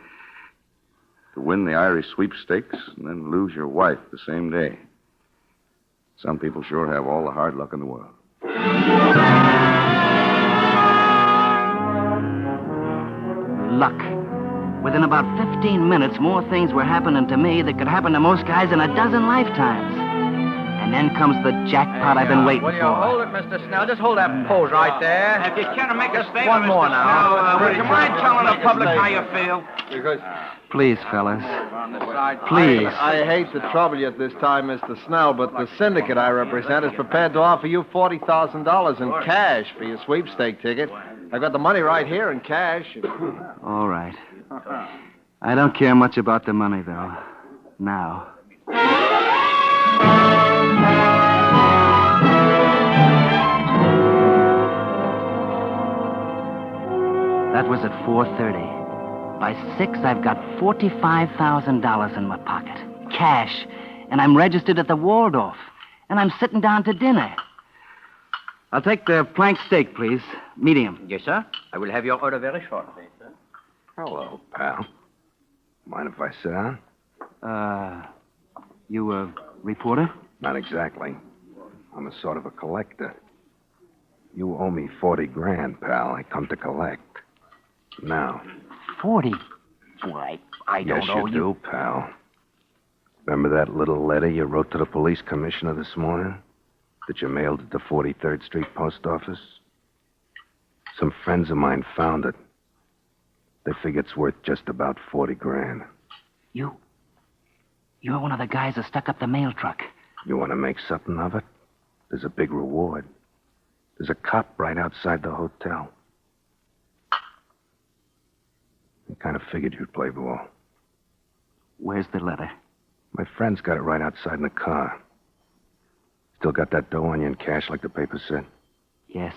to win the Irish sweepstakes and then lose your wife the same day. Some people sure have all the hard luck in the world. Luck. Within about 15 minutes, more things were happening to me that could happen to most guys in a dozen lifetimes. And then comes the jackpot I've been waiting Will you for. hold it, Mr. Snell? Just hold that pose right there. If you care to make us one more now. Would you mind telling the public how you feel? Because Please, fellas. Please. I hate to trouble you at this time, Mr. Snell, but the syndicate I represent is prepared to offer you $40,000 in cash for your sweepstake ticket. I've got the money right here in cash. All right. I don't care much about the money, though. Now. That was at 4:30. By 6, I've got $45,000 in my pocket. Cash. And I'm registered at the Waldorf. And I'm sitting down to dinner. I'll take the plank steak, please. Medium. Yes, sir. I will have your order very shortly, sir. Hello, pal. Mind if I sit down? You a reporter? Not exactly. I'm a sort of a collector. You owe me 40 grand, pal. I come to collect. Now. 40? Why, I don't yes, owe you do, pal. Remember that little letter you wrote to the police commissioner this morning? That you mailed at the 43rd Street post office? Some friends of mine found it. They figure it's worth just about 40 grand. You're one of the guys that stuck up the mail truck. You want to make something of it? There's a big reward. There's a cop right outside the hotel. I kind of figured you'd play ball. Where's the letter? My friend's got it right outside in the car. Still got that dough on you in cash like the paper said? Yes.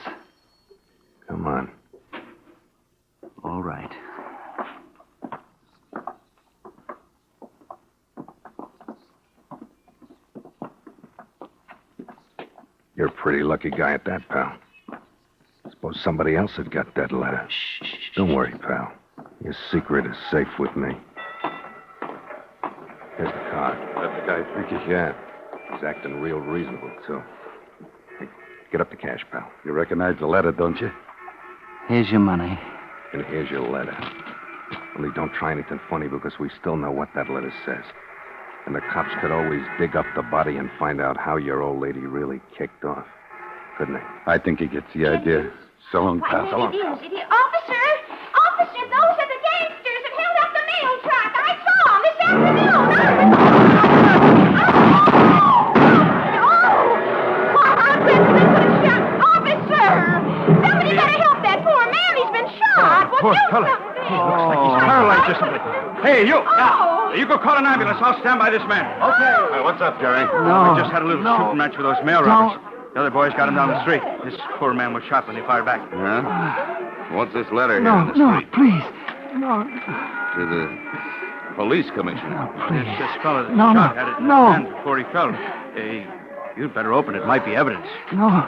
Come on. All right. You're a pretty lucky guy at that, pal. Suppose somebody else had got that letter. Shh. Don't worry, pal. Your secret is safe with me. Here's the card. That the guy freaky? Yeah. He's acting real reasonable, too. Hey, get up the cash, pal. You recognize the letter, don't you? Here's your money. And here's your letter. Only don't try anything funny because we still know what that letter says. And the cops could always dig up the body and find out how your old lady really kicked off. Couldn't they? I think he gets the idea. So long, pal. So long. Officer! Officer, those are the gangsters that held up the mail truck. I saw them this afternoon. Officer! Somebody better help that poor man. He's been shot. Poor fella. He looks like he's paralyzed or something. Hey, you! You go call an ambulance. I'll stand by this man. Okay. What's up, Jerry? No. We just had a little shooting match with those mail robbers. The other boys got him down the street. This poor man was shot when they fired back. Yeah? What's this letter here No, on the street? Please. No. To the police commissioner. No, please. This fella that No, shot no, had it in no. his hand before he fell. Hey, you'd better open it. It might be evidence. No.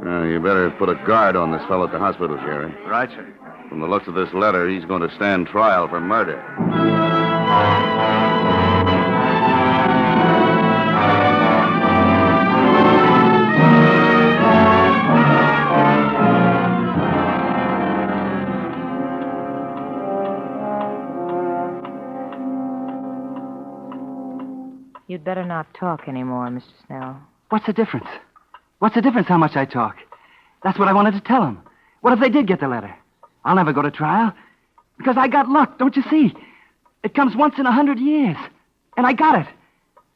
You better put a guard on this fellow at the hospital, Jerry. Right, sir. From the looks of this letter, he's going to stand trial for murder. You'd better not talk anymore, Mr. Snell. What's the difference? What's the difference how much I talk? That's what I wanted to tell him. What if they did get the letter? I'll never go to trial. Because I got luck, don't you see? It comes once in 100 years. And I got it.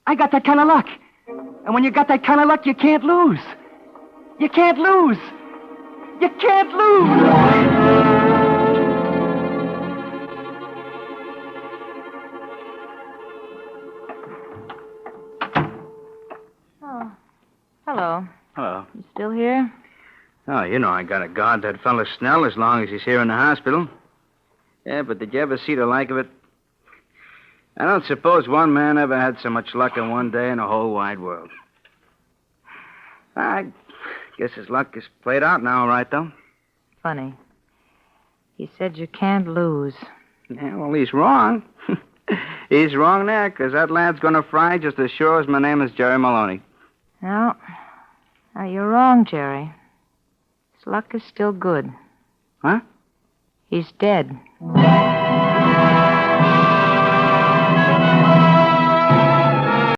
I got that kind of luck. And when you got that kind of luck, you can't lose. You can't lose. You can't lose. Oh. Hello. Hello. You still here? Oh, you know I gotta guard that fella Snell as long as he's here in the hospital. Yeah, but did you ever see the like of it? I don't suppose one man ever had so much luck in one day in the whole wide world. I guess his luck is played out now, all right, though. Funny. He said you can't lose. Yeah, well, he's wrong. He's wrong there, because that lad's gonna fry just as sure as my name is Jerry Maloney. No. Now, you're wrong, Jerry. His luck is still good. Huh? He's dead.